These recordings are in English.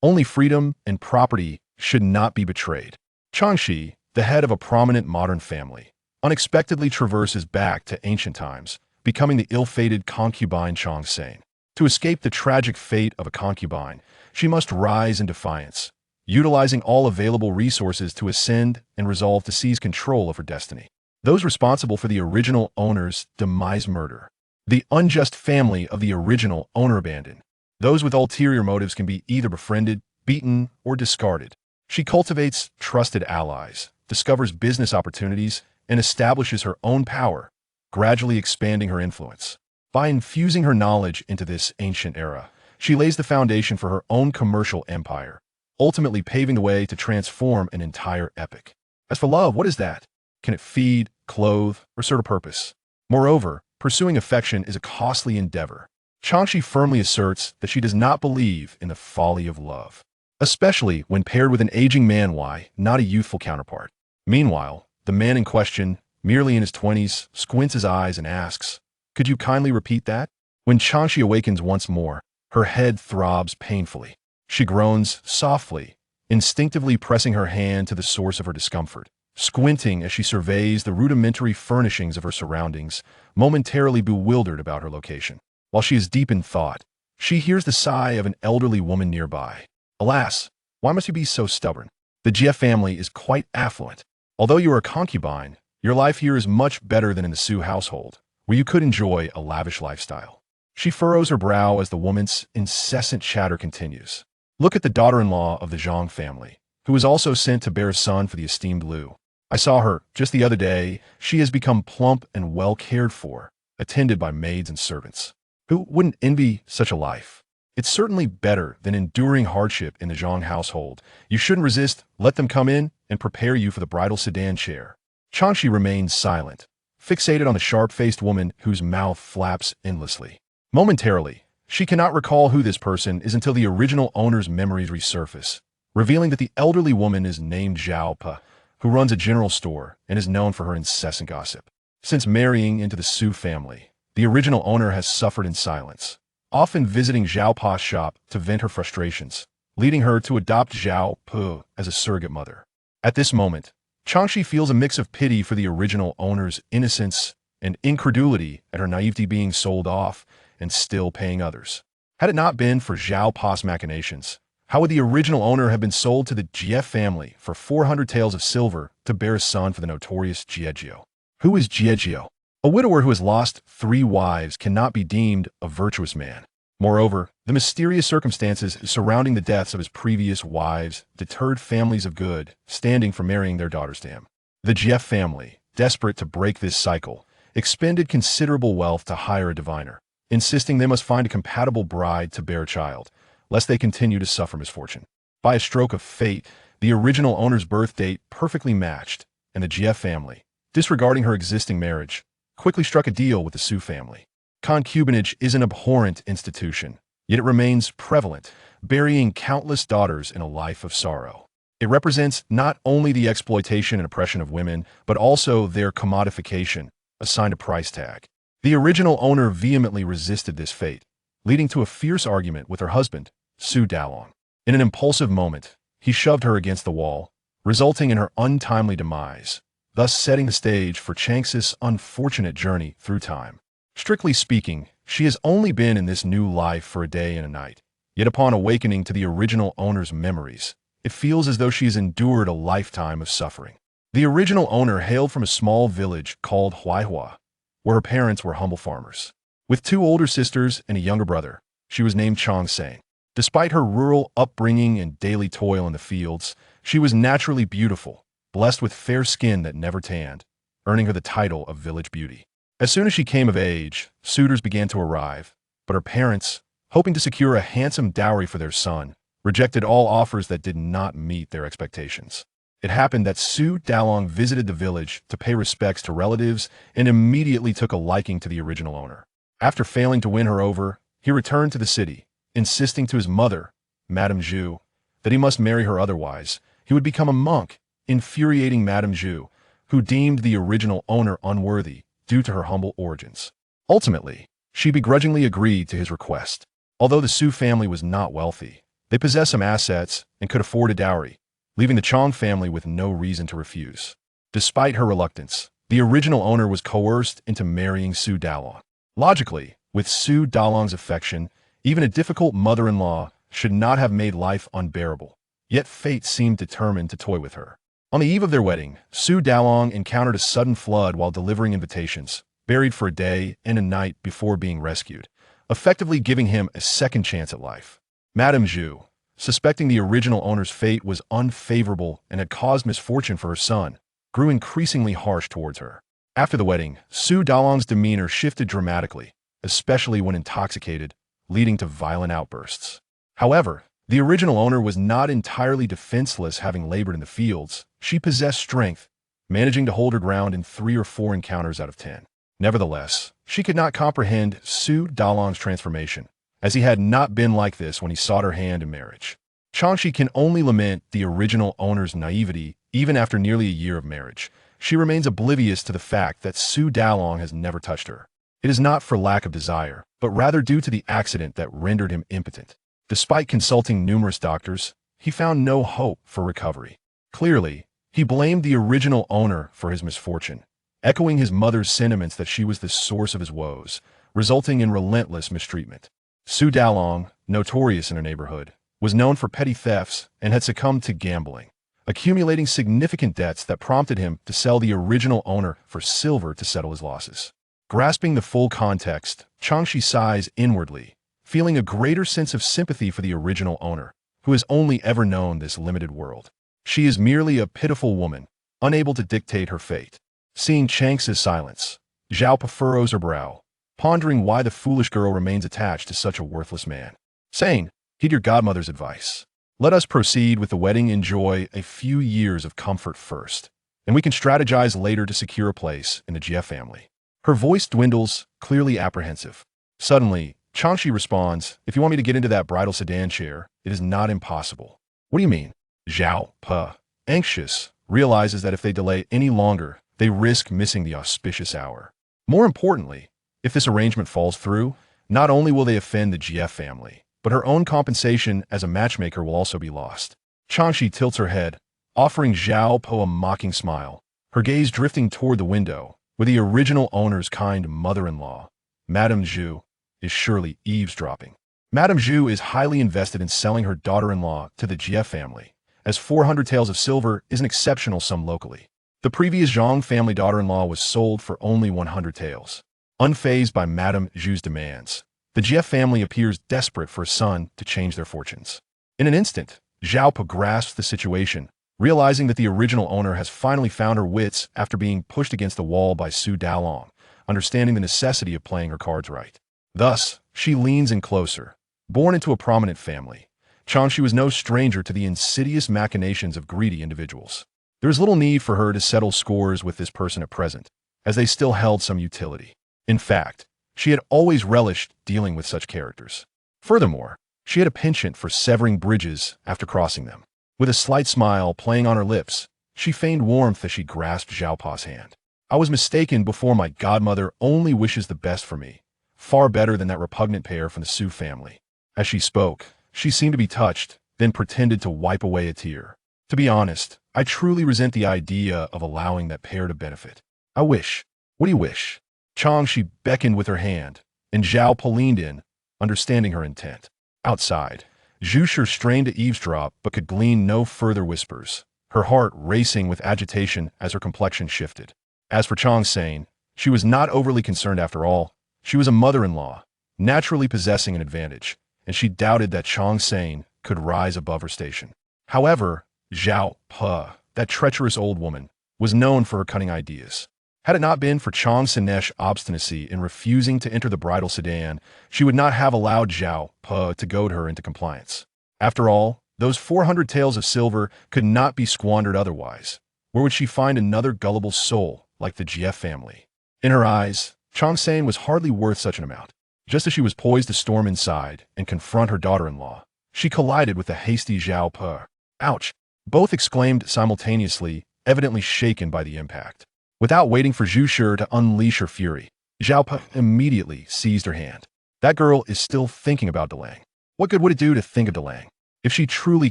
Only freedom and property should not be betrayed. Chang Xi, the head of a prominent modern family, unexpectedly traverses back to ancient times, becoming the ill-fated concubine Chang San'e. To escape the tragic fate of a concubine, she must rise in defiance, utilizing all available resources to ascend and resolve to seize control of her destiny. Those responsible for the original owner's demise murder. The unjust family of the original owner abandoned. Those with ulterior motives can be either befriended, beaten, or discarded. She cultivates trusted allies, discovers business opportunities, and establishes her own power, gradually expanding her influence. By infusing her knowledge into this ancient era, she lays the foundation for her own commercial empire, ultimately paving the way to transform an entire epoch. As for love, what is that? Can it feed, clothe, or serve a purpose? Moreover, pursuing affection is a costly endeavor. Chang Xi firmly asserts that she does not believe in the folly of love, especially when paired with an aging man, not a youthful counterpart. Meanwhile, the man in question, merely in his 20s, squints his eyes and asks, "Could you kindly repeat that?" When Chang Xi awakens once more, her head throbs painfully. She groans softly, instinctively pressing her hand to the source of her discomfort, squinting as she surveys the rudimentary furnishings of her surroundings, momentarily bewildered about her location. While she is deep in thought, she hears the sigh of an elderly woman nearby. Alas, why must you be so stubborn? The Jie family is quite affluent. Although you are a concubine, your life here is much better than in the Su household, where you could enjoy a lavish lifestyle. She furrows her brow as the woman's incessant chatter continues. Look at the daughter-in-law of the Zhang family, who was also sent to bear a son for the esteemed Liu. I saw her just the other day. She has become plump and well cared for, attended by maids and servants. Who wouldn't envy such a life? It's certainly better than enduring hardship in the Zhang household. You shouldn't resist. Let them come in and prepare you for the bridal sedan chair. Chang Xi remains silent, fixated on the sharp-faced woman whose mouth flaps endlessly. Momentarily, she cannot recall who this person is until the original owner's memories resurface, revealing that the elderly woman is named Zhao Pa, who runs a general store and is known for her incessant gossip. Since marrying into the Su family, the original owner has suffered in silence, often visiting Zhao Pa's shop to vent her frustrations, leading her to adopt Zhao Pa as a surrogate mother. At this moment, Chang Xi feels a mix of pity for the original owner's innocence and incredulity at her naivety being sold off and still paying others. Had it not been for Zhao Pa's machinations, how would the original owner have been sold to the Jie family for 400 taels of silver to bear a son for the notorious Jiejio? Who is Jiejio? A widower who has lost 3 wives cannot be deemed a virtuous man. Moreover, the mysterious circumstances surrounding the deaths of his previous wives deterred families of good standing from marrying their daughters to him. The Jie family, desperate to break this cycle, expended considerable wealth to hire a diviner, insisting they must find a compatible bride to bear a child, lest they continue to suffer misfortune. By a stroke of fate, the original owner's birth date perfectly matched, and the Jie family, disregarding her existing marriage, quickly struck a deal with the Su family. Concubinage is an abhorrent institution, yet it remains prevalent, burying countless daughters in a life of sorrow. It represents not only the exploitation and oppression of women, but also their commodification, assigned a price tag. The original owner vehemently resisted this fate, leading to a fierce argument with her husband, Su Dalong. In an impulsive moment, he shoved her against the wall, resulting in her untimely demise, thus setting the stage for Chang Xi's unfortunate journey through time. Strictly speaking, she has only been in this new life for a day and a night, yet upon awakening to the original owner's memories, it feels as though she has endured a lifetime of suffering. The original owner hailed from a small village called Huaihua, where her parents were humble farmers. With 2 older sisters and a younger brother, she was named Chang San'e. Despite her rural upbringing and daily toil in the fields, she was naturally beautiful, blessed with fair skin that never tanned, earning her the title of village beauty. As soon as she came of age, suitors began to arrive, but her parents, hoping to secure a handsome dowry for their son, rejected all offers that did not meet their expectations. It happened that Su Dalong visited the village to pay respects to relatives and immediately took a liking to the original owner. After failing to win her over, he returned to the city, insisting to his mother, Madame Zhu, that he must marry her, otherwise he would become a monk, infuriating Madame Zhu, who deemed the original owner unworthy due to her humble origins. Ultimately, she begrudgingly agreed to his request. Although the Su family was not wealthy, They possessed some assets and could afford a dowry, leaving the Chang family with no reason to refuse. Despite her reluctance, the original owner was coerced into marrying Su Dalong. Logically, with Su Dalong's affection, even a difficult mother-in-law should not have made life unbearable. Yet fate seemed determined to toy with her. On the eve of their wedding, Su Dalong encountered a sudden flood while delivering invitations, buried for a day and a night before being rescued, effectively giving him a second chance at life. Madame Zhu, suspecting the original owner's fate was unfavorable and had caused misfortune for her son, grew increasingly harsh towards her. After the wedding, Su Dalong's demeanor shifted dramatically, especially when intoxicated, leading to violent outbursts. However, the original owner was not entirely defenseless, having labored in the fields. She possessed strength, managing to hold her ground in 3 or 4 encounters out of 10. Nevertheless, she could not comprehend Su Dalong's transformation, as he had not been like this when he sought her hand in marriage. Chang Xi can only lament the original owner's naivety. Even after nearly a year of marriage, she remains oblivious to the fact that Su Dalong has never touched her. It is not for lack of desire, but rather due to the accident that rendered him impotent. Despite consulting numerous doctors, he found no hope for recovery. Clearly, he blamed the original owner for his misfortune, echoing his mother's sentiments that she was the source of his woes, resulting in relentless mistreatment. Su Dalong, notorious in her neighborhood, was known for petty thefts and had succumbed to gambling, accumulating significant debts that prompted him to sell the original owner for silver to settle his losses. Grasping the full context, Chang Xi sighs inwardly, feeling a greater sense of sympathy for the original owner, who has only ever known this limited world. She is merely a pitiful woman, unable to dictate her fate. Seeing Chang Xi's silence, Zhao Pa furrows her brow, pondering why the foolish girl remains attached to such a worthless man. Saying, "Heed your godmother's advice. Let us proceed with the wedding, enjoy a few years of comfort first, and we can strategize later to secure a place in the Jie family." Her voice dwindles, clearly apprehensive. Suddenly, Chang Xi responds, "If you want me to get into that bridal sedan chair, it is not impossible." "What do you mean?" Zhao Pa, anxious, realizes that if they delay any longer, they risk missing the auspicious hour. More importantly, if this arrangement falls through, not only will they offend the Jie family, but her own compensation as a matchmaker will also be lost. Chang Xi tilts her head, offering Zhao Po a mocking smile, her gaze drifting toward the window, where the original owner's kind mother-in-law, Madame Zhu, is surely eavesdropping. Madame Zhu is highly invested in selling her daughter-in-law to the Jie family, as 400 taels of silver is an exceptional sum locally. The previous Zhang family daughter-in-law was sold for only 100 taels. Unfazed by Madame Zhu's demands, the Jie family appears desperate for a son to change their fortunes. In an instant, Zhao Pa grasps the situation, realizing that the original owner has finally found her wits after being pushed against the wall by Su Dalong, understanding the necessity of playing her cards right. Thus, she leans in closer. Born into a prominent family, Chang Xi was no stranger to the insidious machinations of greedy individuals. There is little need for her to settle scores with this person at present, as they still held some utility. In fact, she had always relished dealing with such characters. Furthermore, she had a penchant for severing bridges after crossing them. With a slight smile playing on her lips, she feigned warmth as she grasped Zhao Pa's hand. "I was mistaken before. My godmother only wishes the best for me, far better than that repugnant pair from the Su family." As she spoke, she seemed to be touched, then pretended to wipe away a tear. "To be honest, I truly resent the idea of allowing that pair to benefit. I wish." "What do you wish?" Chang Xi beckoned with her hand, and Zhao Pa leaned in, understanding her intent. Outside, Zhu Shi strained to eavesdrop but could glean no further whispers, her heart racing with agitation as her complexion shifted. As for Chang San'e, she was not overly concerned after all. She was a mother-in-law, naturally possessing an advantage, and she doubted that Chang San'e could rise above her station. However, Zhao Pa, that treacherous old woman, was known for her cunning ideas. Had it not been for Chang San'e's obstinacy in refusing to enter the bridal sedan, she would not have allowed Zhao Pa to goad her into compliance. After all, those 400 taels of silver could not be squandered otherwise. Where would she find another gullible soul like the Jie family? In her eyes, Chang San'e was hardly worth such an amount. Just as she was poised to storm inside and confront her daughter-in-law, she collided with the hasty Zhao Pa. "Ouch!" both exclaimed simultaneously, evidently shaken by the impact. Without waiting for Zhu Shi to unleash her fury, Zhao Pa immediately seized her hand. "That girl is still thinking about delaying. What good would it do to think of delaying? If she truly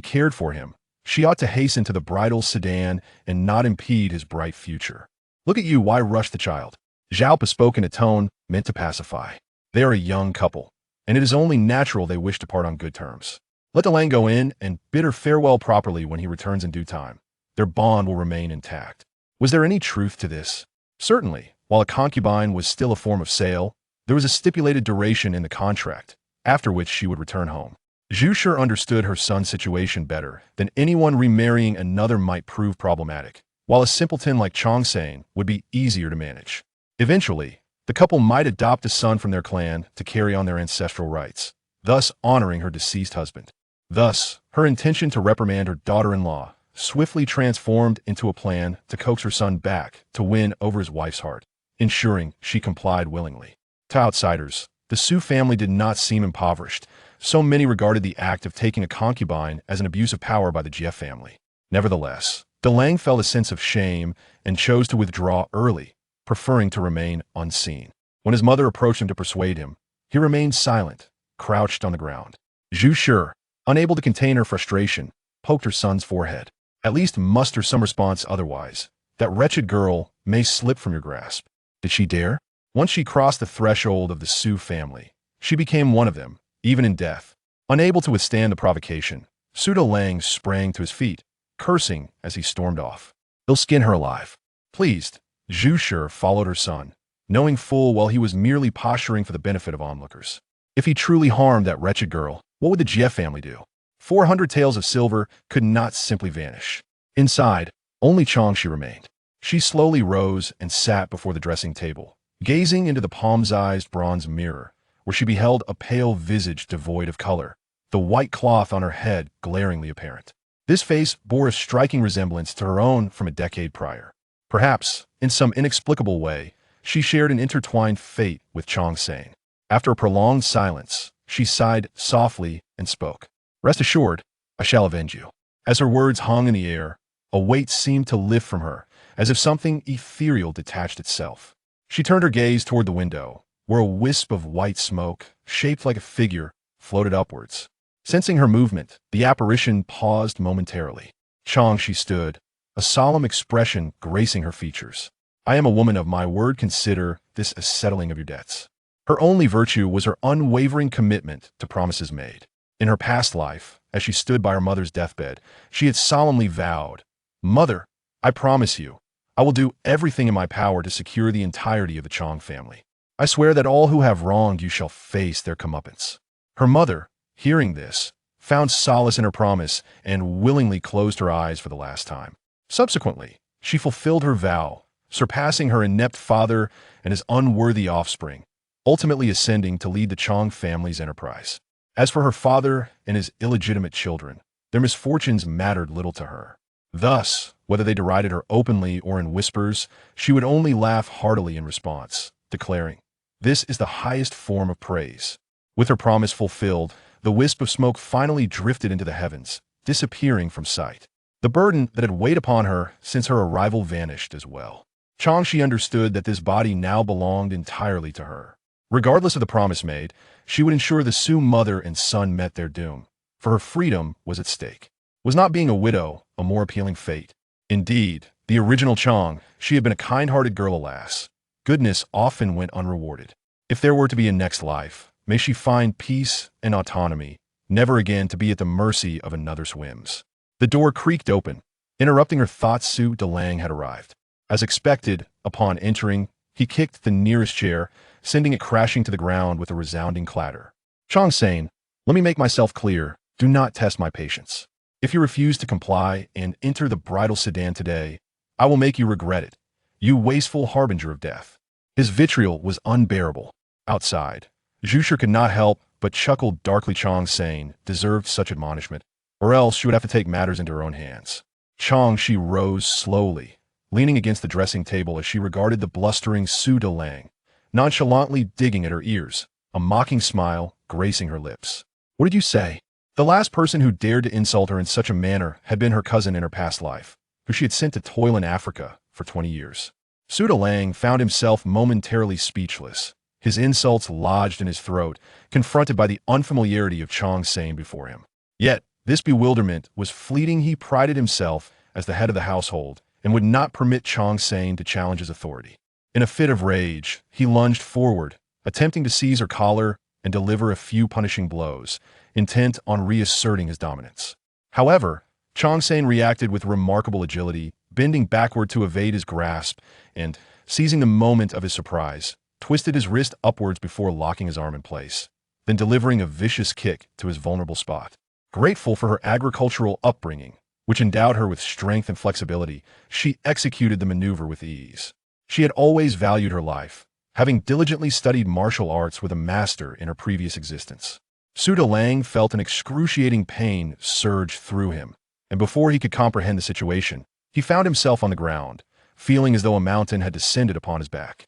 cared for him, she ought to hasten to the bridal sedan and not impede his bright future. Look at you, why rush the child? Zhao spoke in a tone meant to pacify. They are a young couple, and it is only natural they wish to part on good terms. Let Delang go in and bid her farewell properly when he returns in due time. Their bond will remain intact. Was there any truth to this? Certainly, while a concubine was still a form of sale, there was a stipulated duration in the contract, after which she would return home. Zhu Shi understood her son's situation better than anyone. Remarrying another might prove problematic, while a simpleton like Chang San'e would be easier to manage. Eventually, the couple might adopt a son from their clan to carry on their ancestral rights, thus honoring her deceased husband. Thus, her intention to reprimand her daughter-in-law swiftly transformed into a plan to coax her son back to win over his wife's heart, ensuring she complied willingly. To outsiders, the Su family did not seem impoverished. So many regarded the act of taking a concubine as an abuse of power by the Jie family. Nevertheless, Delang felt a sense of shame and chose to withdraw early, preferring to remain unseen. When his mother approached him to persuade him, he remained silent, crouched on the ground. Zhu Shi, unable to contain her frustration, poked her son's forehead. At least muster some response, otherwise that wretched girl may slip from your grasp. Did she dare? Once she crossed the threshold of the Su family, she became one of them, even in death. Unable to withstand the provocation, Su Delang sprang to his feet, cursing as he stormed off. He'll skin her alive. Pleased, Zhu Shi followed her son, knowing full well he was merely posturing for the benefit of onlookers. If he truly harmed that wretched girl, what would the Jie family do? 400 taels of silver could not simply vanish. Inside, only Chang Xi remained. She slowly rose and sat before the dressing table, gazing into the palm-sized bronze mirror, where she beheld a pale visage devoid of color, the white cloth on her head glaringly apparent. This face bore a striking resemblance to her own from a decade prior. Perhaps, in some inexplicable way, she shared an intertwined fate with Chang San'e. After a prolonged silence, she sighed softly and spoke. Rest assured, I shall avenge you. As her words hung in the air, a weight seemed to lift from her, as if something ethereal detached itself. She turned her gaze toward the window, where a wisp of white smoke, shaped like a figure, floated upwards. Sensing her movement, the apparition paused momentarily. Chang Xi stood, a solemn expression gracing her features. I am a woman of my word. Consider this a settling of your debts. Her only virtue was her unwavering commitment to promises made. In her past life, as she stood by her mother's deathbed, she had solemnly vowed, Mother, I promise you, I will do everything in my power to secure the entirety of the Chang family. I swear that all who have wronged you shall face their comeuppance. Her mother, hearing this, found solace in her promise and willingly closed her eyes for the last time. Subsequently, she fulfilled her vow, surpassing her inept father and his unworthy offspring, ultimately ascending to lead the Chang family's enterprise. As for her father and his illegitimate children, their misfortunes mattered little to her. Thus, whether they derided her openly or in whispers, she would only laugh heartily in response, declaring, This is the highest form of praise. With her promise fulfilled, the wisp of smoke finally drifted into the heavens, disappearing from sight. The burden that had weighed upon her since her arrival vanished as well. Chang Xi understood that this body now belonged entirely to her. Regardless of the promise made, she would ensure the Su mother and son met their doom, for her freedom was at stake. Was not being a widow a more appealing fate? Indeed, the original Chang, she had been a kind-hearted girl, alas. Goodness often went unrewarded. If there were to be a next life, may she find peace and autonomy, never again to be at the mercy of another's whims. The door creaked open. Interrupting her thoughts, Su Delang had arrived. As expected, upon entering, he kicked the nearest chair, sending it crashing to the ground with a resounding clatter. Chang San'e, let me make myself clear. Do not test my patience. If you refuse to comply and enter the bridal sedan today, I will make you regret it, you wasteful harbinger of death. His vitriol was unbearable. Outside, Zhu Shi could not help but chuckle darkly. Chang San'e deserved such admonishment, or else she would have to take matters into her own hands. Chang Xi rose slowly, leaning against the dressing table as she regarded the blustering Su Delang, nonchalantly digging at her ears, a mocking smile gracing her lips. What did you say? The last person who dared to insult her in such a manner had been her cousin in her past life, who she had sent to toil in Africa for 20 years. Su Delang found himself momentarily speechless, his insults lodged in his throat, confronted by the unfamiliarity of Chang San'e before him. Yet, This bewilderment was fleeting. He prided himself as the head of the household and would not permit Chang San'e to challenge his authority. In a fit of rage, he lunged forward, attempting to seize her collar and deliver a few punishing blows, intent on reasserting his dominance. However, Chang San'e reacted with remarkable agility, bending backward to evade his grasp and, seizing the moment of his surprise, twisted his wrist upwards before locking his arm in place, then delivering a vicious kick to his vulnerable spot. Grateful for her agricultural upbringing, which endowed her with strength and flexibility, she executed the maneuver with ease. She had always valued her life, having diligently studied martial arts with a master in her previous existence. Su Lang felt an excruciating pain surge through him, and before he could comprehend the situation, he found himself on the ground, feeling as though a mountain had descended upon his back.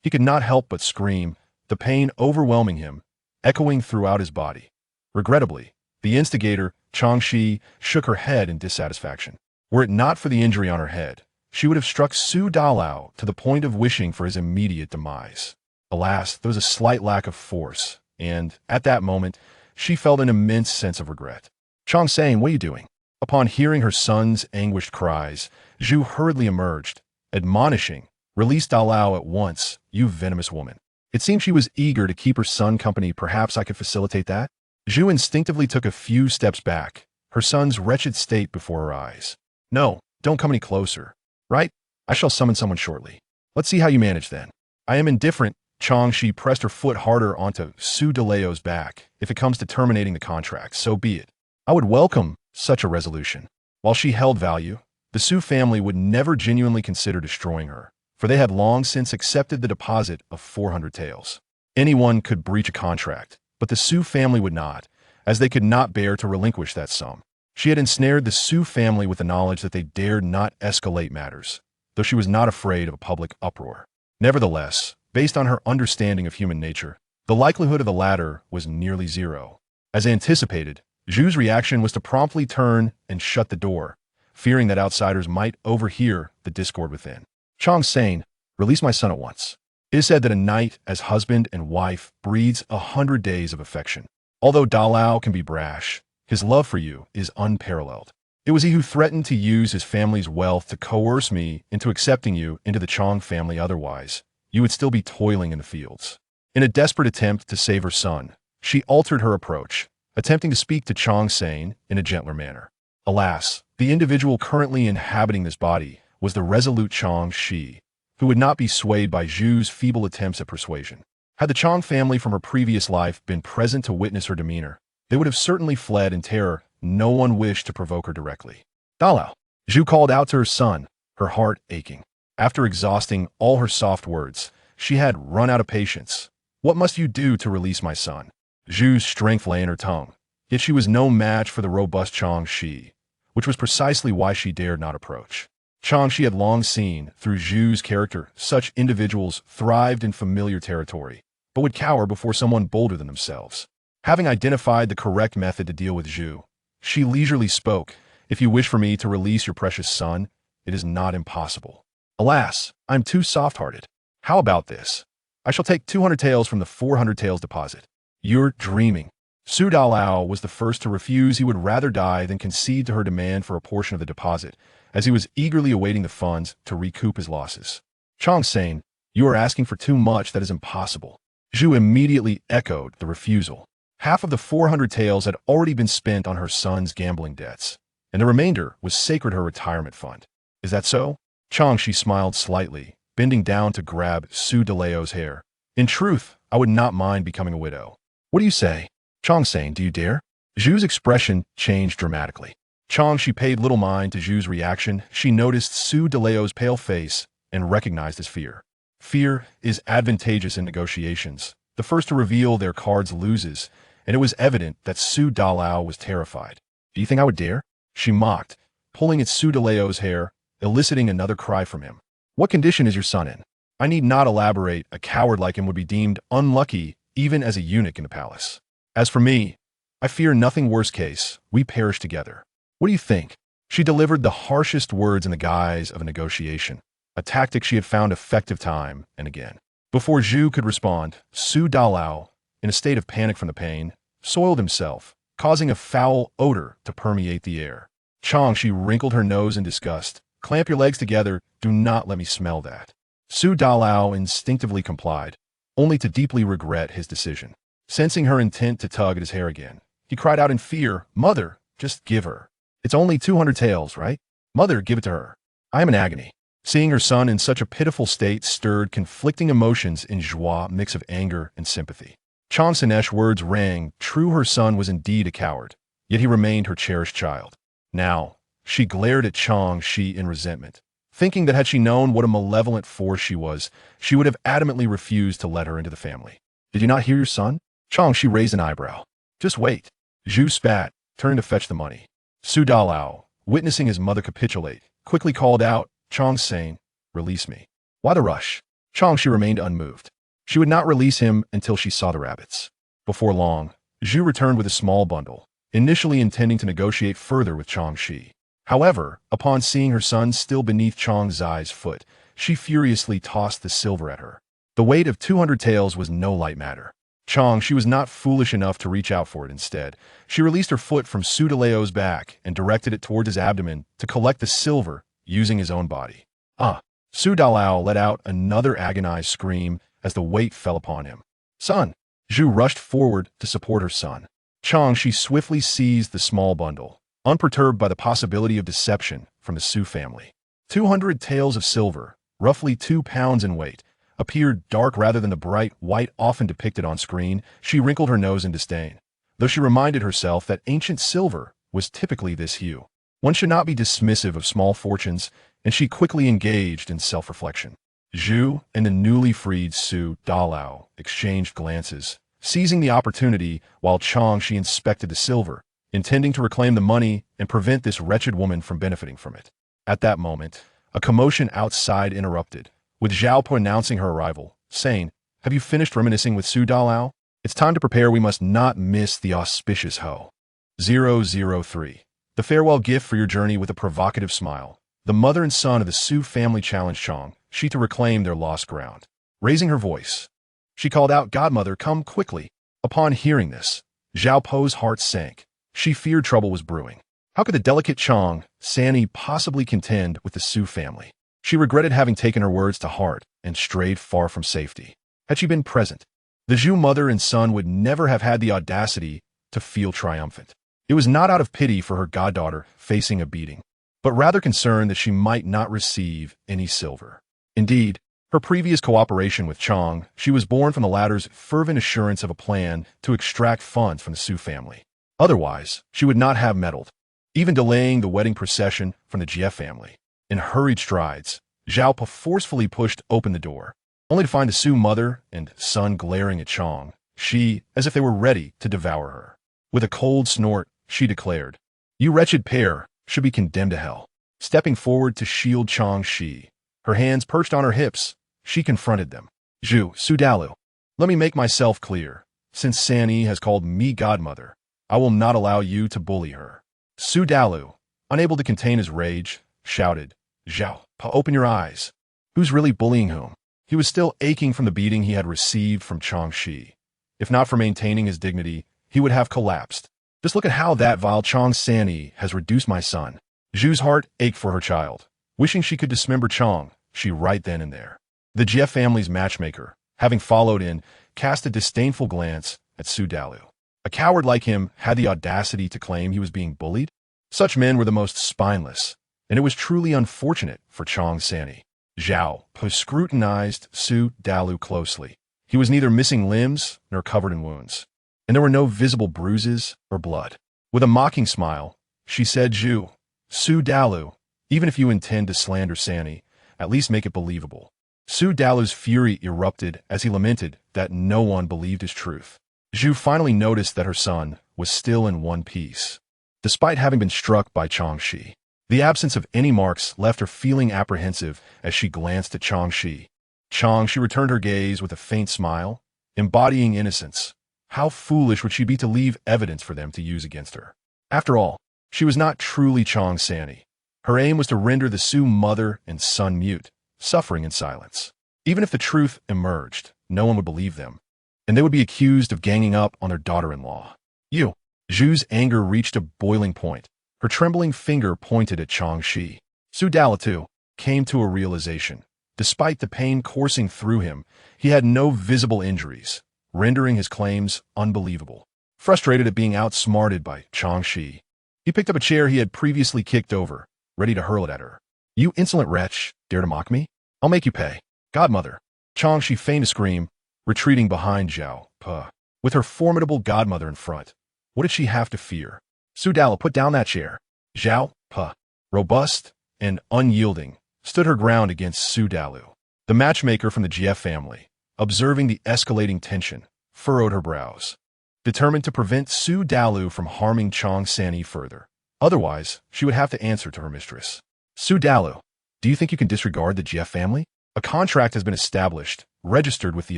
He could not help but scream, the pain overwhelming him, echoing throughout his body. Regrettably, the instigator, Chang Xi, shook her head in dissatisfaction. Were it not for the injury on her head, she would have struck Su Dalao to the point of wishing for his immediate demise. Alas, there was a slight lack of force, and, at that moment, she felt an immense sense of regret. Chang San'e, what are you doing? Upon hearing her son's anguished cries, Zhu hurriedly emerged, admonishing, release Dalao at once, you venomous woman. It seemed she was eager to keep her son company. Perhaps I could facilitate that? Zhu instinctively took a few steps back, her son's wretched state before her eyes. No, don't come any closer. Right? I shall summon someone shortly. Let's see how you manage then. I am indifferent. Chang Xi pressed her foot harder onto Su Dalao's back. If it comes to terminating the contract, so be it. I would welcome such a resolution. While she held value, the Su family would never genuinely consider destroying her, for they had long since accepted the deposit of 400 taels. Anyone could breach a contract, but the Su family would not, as they could not bear to relinquish that sum. She had ensnared the Su family with the knowledge that they dared not escalate matters, though she was not afraid of a public uproar. Nevertheless, based on her understanding of human nature, the likelihood of the latter was nearly zero. As anticipated, Zhu's reaction was to promptly turn and shut the door, fearing that outsiders might overhear the discord within. Chang San'e, release my son at once. It is said that a night as husband and wife breeds 100 days of affection. Although Dalao can be brash, his love for you is unparalleled. It was he who threatened to use his family's wealth to coerce me into accepting you into the Chang family. Otherwise, you would still be toiling in the fields. In a desperate attempt to save her son, she altered her approach, attempting to speak to Chang San'e in a gentler manner. Alas, the individual currently inhabiting this body was the resolute Chang Xi, who would not be swayed by Zhu's feeble attempts at persuasion. Had the Chang family from her previous life been present to witness her demeanor, they would have certainly fled in terror. No one wished to provoke her directly. Dalao, Zhu called out to her son, her heart aching. After exhausting all her soft words, she had run out of patience. What must you do to release my son? Zhu's strength lay in her tongue, yet she was no match for the robust Chang Xi, which was precisely why she dared not approach. Chang Xi had long seen, through Zhu's character, such individuals thrived in familiar territory, but would cower before someone bolder than themselves. Having identified the correct method to deal with Zhu, she leisurely spoke, if you wish for me to release your precious son, it is not impossible. Alas, I am too soft-hearted. How about this? I shall take 200 taels from the 400 taels deposit. You're dreaming. Su Dalao was the first to refuse. He would rather die than concede to her demand for a portion of the deposit, as he was eagerly awaiting the funds to recoup his losses. Chang San'e, you are asking for too much. That is impossible. Zhu immediately echoed the refusal. Half of the 400 taels had already been spent on her son's gambling debts, and the remainder was sacred her retirement fund. Is that so? Chang Xi smiled slightly, bending down to grab Su Dalao's hair. In truth, I would not mind becoming a widow. What do you say? Chang San'e, do you dare? Zhu's expression changed dramatically. Chang Xi paid little mind to Zhu's reaction. She noticed Su Dalao's pale face and recognized his fear. Fear is advantageous in negotiations. The first to reveal their cards loses, and it was evident that Su Dalao was terrified. Do you think I would dare? She mocked, pulling at Su Dalao's hair, eliciting another cry from him. What condition is your son in? I need not elaborate. A coward like him would be deemed unlucky even as a eunuch in the palace. As for me, I fear nothing. Worst case, we perish together. What do you think? She delivered the harshest words in the guise of a negotiation, a tactic she had found effective time and again. Before Zhu could respond, Su Dalao, in a state of panic from the pain, soiled himself, causing a foul odor to permeate the air. Chang Xi wrinkled her nose in disgust. "Clamp your legs together. Do not let me smell that." Su Dalao instinctively complied, only to deeply regret his decision. Sensing her intent to tug at his hair again, he cried out in fear, "Mother, just give her. It's only 200 taels, right? Mother, give it to her. I am in agony." Seeing her son in such a pitiful state stirred conflicting emotions in Zhuo's mix of anger and sympathy. Chang San'e's words rang true. Her son was indeed a coward, yet he remained her cherished child. Now, she glared at Chang Xi in resentment, thinking that had she known what a malevolent force she was, she would have adamantly refused to let her into the family. "Did you not hear your son?" Chang Xi raised an eyebrow. "Just wait." Zhu spat, turning to fetch the money. Su Dalao, witnessing his mother capitulate, quickly called out, "Chang San'e, release me." "Why the rush?" Chang Xi remained unmoved. She would not release him until she saw the rabbits. Before long, Zhu returned with a small bundle, initially intending to negotiate further with Chang Xi. However, upon seeing her son still beneath Chang Xi's foot, she furiously tossed the silver at her. The weight of 200 taels was no light matter. Chang Xi was not foolish enough to reach out for it. Instead, she released her foot from Su Dalao's back and directed it toward his abdomen to collect the silver using his own body. "Ah!" Su Dalao let out another agonized scream as the weight fell upon him. "Son!" Zhu rushed forward to support her son. Chang Xi swiftly seized the small bundle, unperturbed by the possibility of deception from the Su family. 200 taels of silver, roughly 2 pounds in weight, appeared dark rather than the bright white often depicted on screen. She wrinkled her nose in disdain, though she reminded herself that ancient silver was typically this hue. One should not be dismissive of small fortunes, and she quickly engaged in self-reflection. Zhu and the newly freed Su Dalao exchanged glances, seizing the opportunity while Chang Xi inspected the silver, intending to reclaim the money and prevent this wretched woman from benefiting from it. At that moment, a commotion outside interrupted, with Zhao Po announcing her arrival, saying, "Have you finished reminiscing with Su Dalao? It's time to prepare. We must not miss the auspicious Ho." 003. The farewell gift for your journey. With a provocative smile, the mother and son of the Su family challenged Chang Xi to reclaim their lost ground. Raising her voice, she called out, "Godmother, come quickly." Upon hearing this, Zhao Po's heart sank. She feared trouble was brewing. How could the delicate Chang San'e possibly contend with the Su family? She regretted having taken her words to heart and strayed far from safety. Had she been present, the Zhu mother and son would never have had the audacity to feel triumphant. It was not out of pity for her goddaughter facing a beating, but rather concerned that she might not receive any silver. Indeed, her previous cooperation with Chang Xi was born from the latter's fervent assurance of a plan to extract funds from the Su family. Otherwise, she would not have meddled, even delaying the wedding procession from the Jie family. In hurried strides, Zhao Po forcefully pushed open the door, only to find the Su mother and son glaring at Chang Xi as if they were ready to devour her. With a cold snort, she declared, "You wretched pair should be condemned to hell." Stepping forward to shield Chang Xi, her hands perched on her hips, she confronted them. "Zhu, Su Dalao, let me make myself clear. Since San'e has called me godmother, I will not allow you to bully her." Su Dalao, unable to contain his rage, shouted, "Zhao Po, open your eyes. Who's really bullying whom?" He was still aching from the beating he had received from Chang Xi. If not for maintaining his dignity, he would have collapsed. "Just look at how that vile Chang San'e has reduced my son." Zhu's heart ached for her child, wishing she could dismember Chang Xi right then and there. The Jie family's matchmaker, having followed in, cast a disdainful glance at Su Dalao. A coward like him had the audacity to claim he was being bullied? Such men were the most spineless, and it was truly unfortunate for Chang San'e. Zhao Po scrutinized Su Dalao closely. He was neither missing limbs nor covered in wounds, and there were no visible bruises or blood. With a mocking smile, she said, "Zhu, Su Dalao, even if you intend to slander San'e, at least make it believable." Su Dalao's fury erupted as he lamented that no one believed his truth. Zhu finally noticed that her son was still in one piece, despite having been struck by Chang Xi. The absence of any marks left her feeling apprehensive as she glanced at Chang Xi. Chang Xi returned her gaze with a faint smile, embodying innocence. How foolish would she be to leave evidence for them to use against her? After all, she was not truly Chang San'e. Her aim was to render the Su mother and son mute, suffering in silence. Even if the truth emerged, no one would believe them, and they would be accused of ganging up on their daughter-in-law. "You, Zhu's anger reached a boiling point. Her trembling finger pointed at Chang Xi. Su Dalatu came to a realization. Despite the pain coursing through him, he had no visible injuries, rendering his claims unbelievable. Frustrated at being outsmarted by Chang Xi, he picked up a chair he had previously kicked over, ready to hurl it at her. "You insolent wretch, dare to mock me? I'll make you pay." "Godmother!" Chang Xi feigned a scream, retreating behind Zhao Pe. With her formidable godmother in front, what did she have to fear? Su Dala put down that chair. Zhao Pe, robust and unyielding, stood her ground against Su Dalu. The matchmaker from the GF family, observing the escalating tension, furrowed her brows, determined to prevent Su Dalu from harming Chang San'e further. Otherwise, she would have to answer to her mistress. "Su Dalu, do you think you can disregard the GF family? A contract has been established, registered with the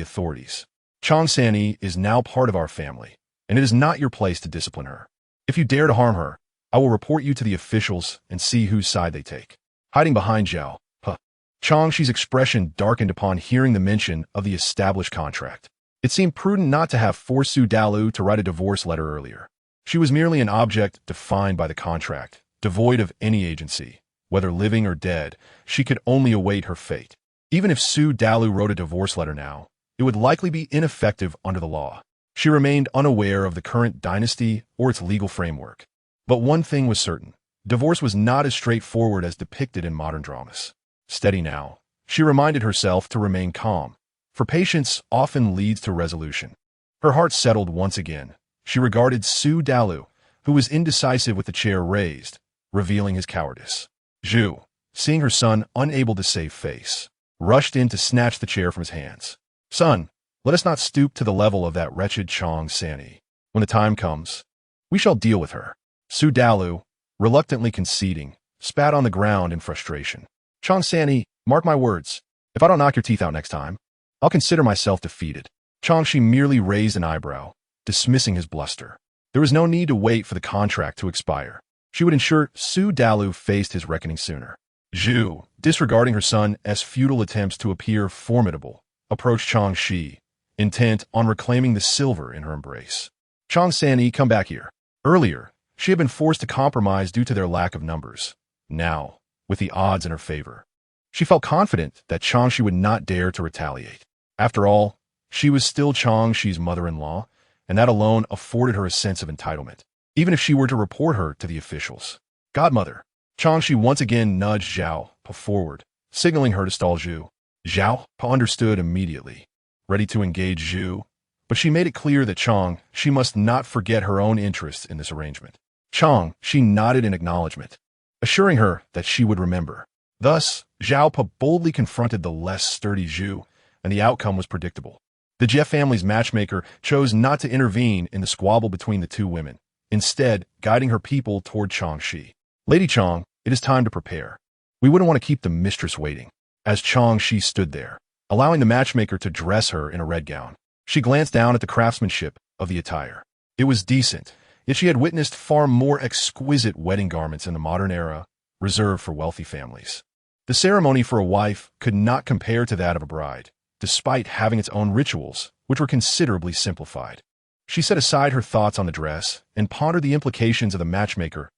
authorities. Chang San'e is now part of our family, and it is not your place to discipline her. If you dare to harm her, I will report you to the officials and see whose side they take." Hiding behind Zhao Pe, Chang Xi's expression darkened upon hearing the mention of the established contract. It seemed prudent not to have forced Su Dalu to write a divorce letter earlier. She was merely an object defined by the contract, devoid of any agency. Whether living or dead, she could only await her fate. Even if Su Dalu wrote a divorce letter now, it would likely be ineffective under the law. She remained unaware of the current dynasty or its legal framework. But one thing was certain. Divorce was not as straightforward as depicted in modern dramas. Steady now, she reminded herself to remain calm, for patience often leads to resolution. Her heart settled once again. She regarded Su Dalu, who was indecisive with the chair raised, revealing his cowardice. Zhu, seeing her son unable to save face, rushed in to snatch the chair from his hands. "Son, let us not stoop to the level of that wretched Chang San'e. When the time comes, we shall deal with her." Su Dalu, reluctantly conceding, spat on the ground in frustration. "Chang San'e, mark my words. If I don't knock your teeth out next time, I'll consider myself defeated." Chang Xi merely raised an eyebrow, dismissing his bluster. There was no need to wait for the contract to expire. She would ensure Su Dalu faced his reckoning sooner. Zhu, disregarding her son's futile attempts to appear formidable, approached Chang Xi, intent on reclaiming the silver in her embrace. "Chang San'e, come back here." Earlier, she had been forced to compromise due to their lack of numbers. Now, with the odds in her favor, she felt confident that Chang Xi would not dare to retaliate. After all, she was still Chang Xi's mother-in-law, and that alone afforded her a sense of entitlement, even if she were to report her to the officials. "Godmother." Chang Xi once again nudged Zhao Pe forward, signaling her to stall Zhu. Zhao Pe understood immediately, ready to engage Zhu, but she made it clear that Chang Xi must not forget her own interests in this arrangement. Chang Xi nodded in acknowledgement, assuring her that she would remember. Thus, Zhao Pe boldly confronted the less sturdy Zhu, and the outcome was predictable. The Jie family's matchmaker chose not to intervene in the squabble between the two women, instead guiding her people toward Chang Xi. "Lady Chang, it is time to prepare. We wouldn't want to keep the mistress waiting." As Chang Xi stood there, allowing the matchmaker to dress her in a red gown, she glanced down at the craftsmanship of the attire. It was decent, yet she had witnessed far more exquisite wedding garments in the modern era, reserved for wealthy families. The ceremony for a wife could not compare to that of a bride, despite having its own rituals, which were considerably simplified. She set aside her thoughts on the dress and pondered the implications of the matchmaker's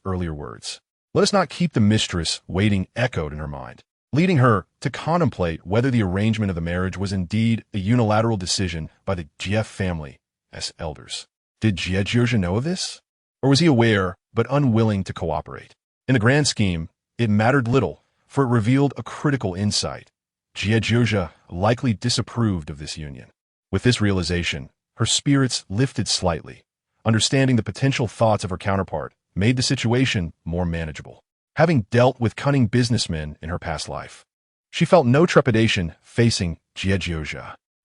earlier words. "Let us not keep the mistress waiting," echoed in her mind, leading her to contemplate whether the arrangement of the marriage was indeed a unilateral decision by the Jie family as elders. Did Jie know of this? Or was he aware but unwilling to cooperate? In the grand scheme, it mattered little, for it revealed a critical insight. Jie likely disapproved of this union. With this realization, her spirits lifted slightly. Understanding the potential thoughts of her counterpart made the situation more manageable. Having dealt with cunning businessmen in her past life, she felt no trepidation facing Jie.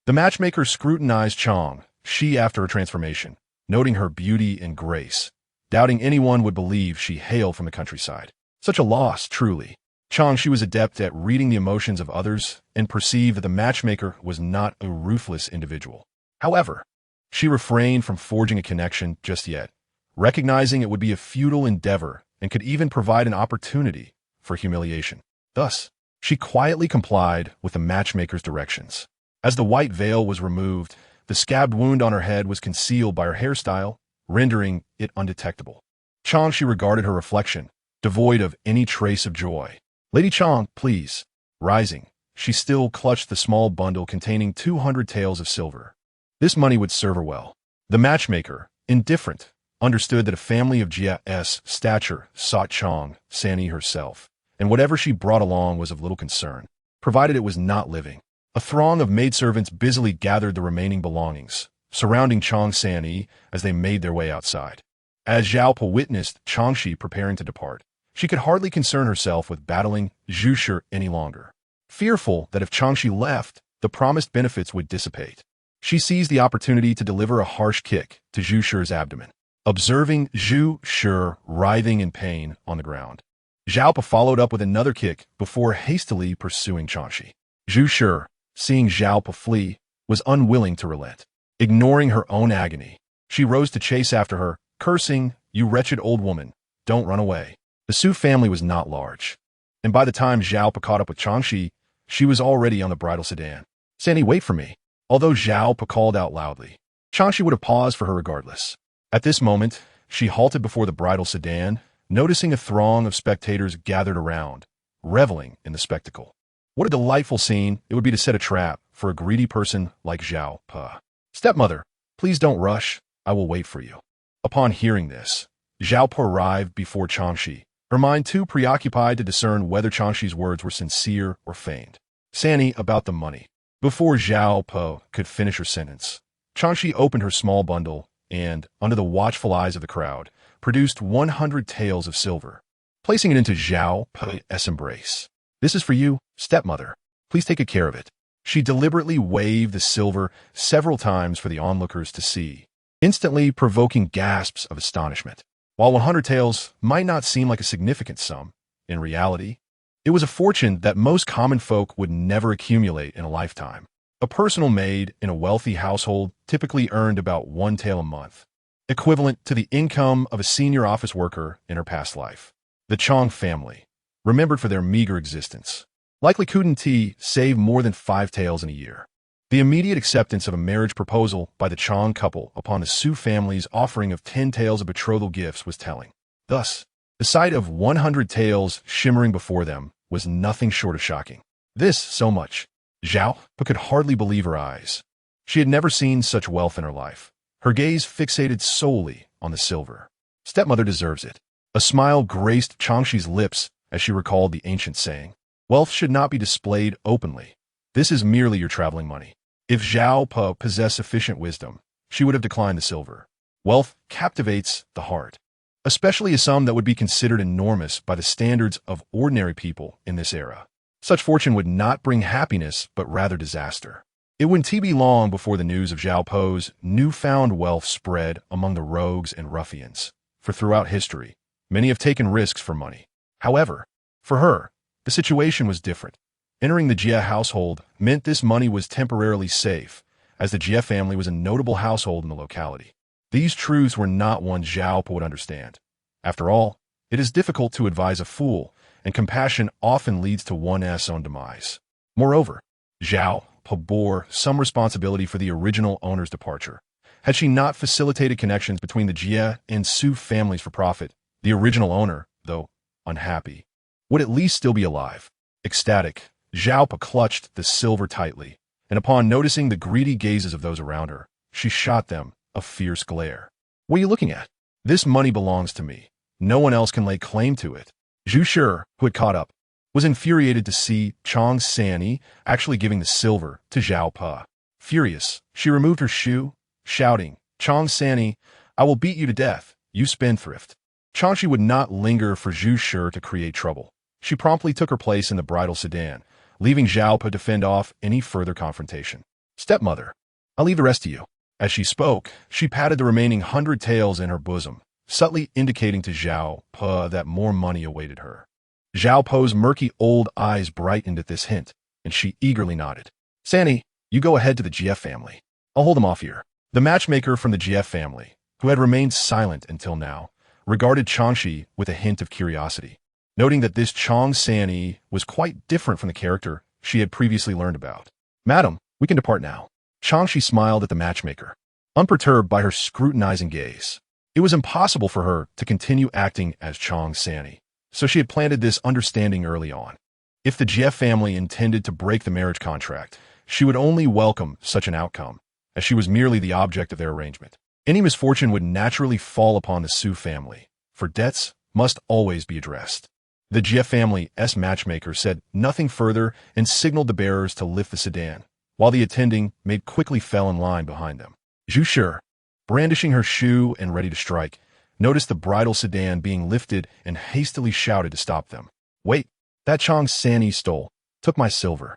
The matchmaker scrutinized Chang Xi after her transformation, noting her beauty and grace, doubting anyone would believe she hailed from the countryside. Such a loss, truly. Chang Xi was adept at reading the emotions of others and perceived that the matchmaker was not a ruthless individual. However, she refrained from forging a connection just yet, recognizing it would be a futile endeavor and could even provide an opportunity for humiliation. Thus, she quietly complied with the matchmaker's directions. As the white veil was removed, the scabbed wound on her head was concealed by her hairstyle, rendering it undetectable. Chang Xi regarded her reflection, devoid of any trace of joy. "Lady Chang, please." Rising, she still clutched the small bundle containing 200 taels of silver. This money would serve her well. The matchmaker, indifferent, understood that a family of Jia's stature sought Chang San'e herself, and whatever she brought along was of little concern, provided it was not living. A throng of maidservants busily gathered the remaining belongings, surrounding Chang San'e as they made their way outside. As Zhao Po witnessed Chang Xi preparing to depart, she could hardly concern herself with battling Zhu Shi any longer. Fearful that if Chang Xi left, the promised benefits would dissipate, she seized the opportunity to deliver a harsh kick to Zhu Shi's abdomen. Observing Zhu Shi writhing in pain on the ground, Zhao Po followed up with another kick before hastily pursuing Chang Xi. Zhu Shi, seeing Zhao Po flee, was unwilling to relent. Ignoring her own agony, she rose to chase after her, cursing, "You wretched old woman, don't run away." The Su family was not large, and by the time Zhao Po caught up with Chang Xi, she was already on the bridal sedan. "San'e, wait for me." Although Zhao Po called out loudly, Chang Xi would have paused for her regardless. At this moment, she halted before the bridal sedan, noticing a throng of spectators gathered around, reveling in the spectacle. What a delightful scene it would be to set a trap for a greedy person like Zhao Po. "Stepmother, please don't rush, I will wait for you." Upon hearing this, Zhao Po arrived before Chang Xi, her mind too preoccupied to discern whether Chang Xi's words were sincere or feigned. "San'e, about the money." Before Zhao Po could finish her sentence, Chang Xi opened her small bundle and, under the watchful eyes of the crowd, produced 100 taels of silver, placing it into Zhao Po's embrace. "This is for you, stepmother. Please take good care of it." She deliberately waved the silver several times for the onlookers to see, instantly provoking gasps of astonishment. While 100 taels might not seem like a significant sum, in reality, it was a fortune that most common folk would never accumulate in a lifetime. A personal maid in a wealthy household typically earned about 1 tael a month, equivalent to the income of a senior office worker in her past life. The Chang family, remembered for their meager existence, likely couldn't save more than 5 taels in a year. The immediate acceptance of a marriage proposal by the Chang couple upon the Su family's offering of 10 taels of betrothal gifts was telling. Thus, the sight of 100 taels shimmering before them was nothing short of shocking. This, so much, Zhao Po could hardly believe her eyes. She had never seen such wealth in her life, her gaze fixated solely on the silver. "Stepmother deserves it." A smile graced Chang Xi's lips as she recalled the ancient saying, "Wealth should not be displayed openly. This is merely your traveling money." If Zhao Po possessed sufficient wisdom, she would have declined the silver. Wealth captivates the heart, especially a sum that would be considered enormous by the standards of ordinary people in this era. Such fortune would not bring happiness, but rather disaster. It wouldn't be long before the news of Zhao Po's newfound wealth spread among the rogues and ruffians, for throughout history, many have taken risks for money. However, for her, the situation was different. Entering the Jia household meant this money was temporarily safe, as the Jia family was a notable household in the locality. These truths were not ones Zhao Po would understand. After all, it is difficult to advise a fool, and compassion often leads to one's own demise. Moreover, Zhao Po bore some responsibility for the original owner's departure. Had she not facilitated connections between the Jia and Su families for profit, the original owner, though unhappy, would at least still be alive. Ecstatic, Zhao Po clutched the silver tightly, and upon noticing the greedy gazes of those around her, she shot them a fierce glare. "What are you looking at? This money belongs to me. No one else can lay claim to it." Zhu Shi, who had caught up, was infuriated to see Chang San'e actually giving the silver to Zhao Po. Furious, she removed her shoe, shouting, "Chang San'e, I will beat you to death, you spendthrift." Chang Xi would not linger for Zhu Shi to create trouble. She promptly took her place in the bridal sedan, leaving Zhao Po to fend off any further confrontation. "Stepmother, I'll leave the rest to you." As she spoke, she patted the remaining 100 taels in her bosom, subtly indicating to Zhao Po that more money awaited her. Zhao Po's murky old eyes brightened at this hint, and she eagerly nodded. "San'e, you go ahead to the Jia family. I'll hold them off here." The matchmaker from the Jia family, who had remained silent until now, regarded Chang Xi with a hint of curiosity, noting that this Chang San'e was quite different from the character she had previously learned about. "Madam, we can depart now." Chang Xi smiled at the matchmaker, unperturbed by her scrutinizing gaze. It was impossible for her to continue acting as Chang San'e, so she had planted this understanding early on. If the Jie family intended to break the marriage contract, she would only welcome such an outcome, as she was merely the object of their arrangement. Any misfortune would naturally fall upon the Su family, for debts must always be addressed. The Jie family's matchmaker said nothing further and signaled the bearers to lift the sedan, while the attending maid quickly fell in line behind them. Zhu Shi, brandishing her shoe and ready to strike, noticed the bridal sedan being lifted and hastily shouted to stop them. "Wait, that Chang San'e took my silver."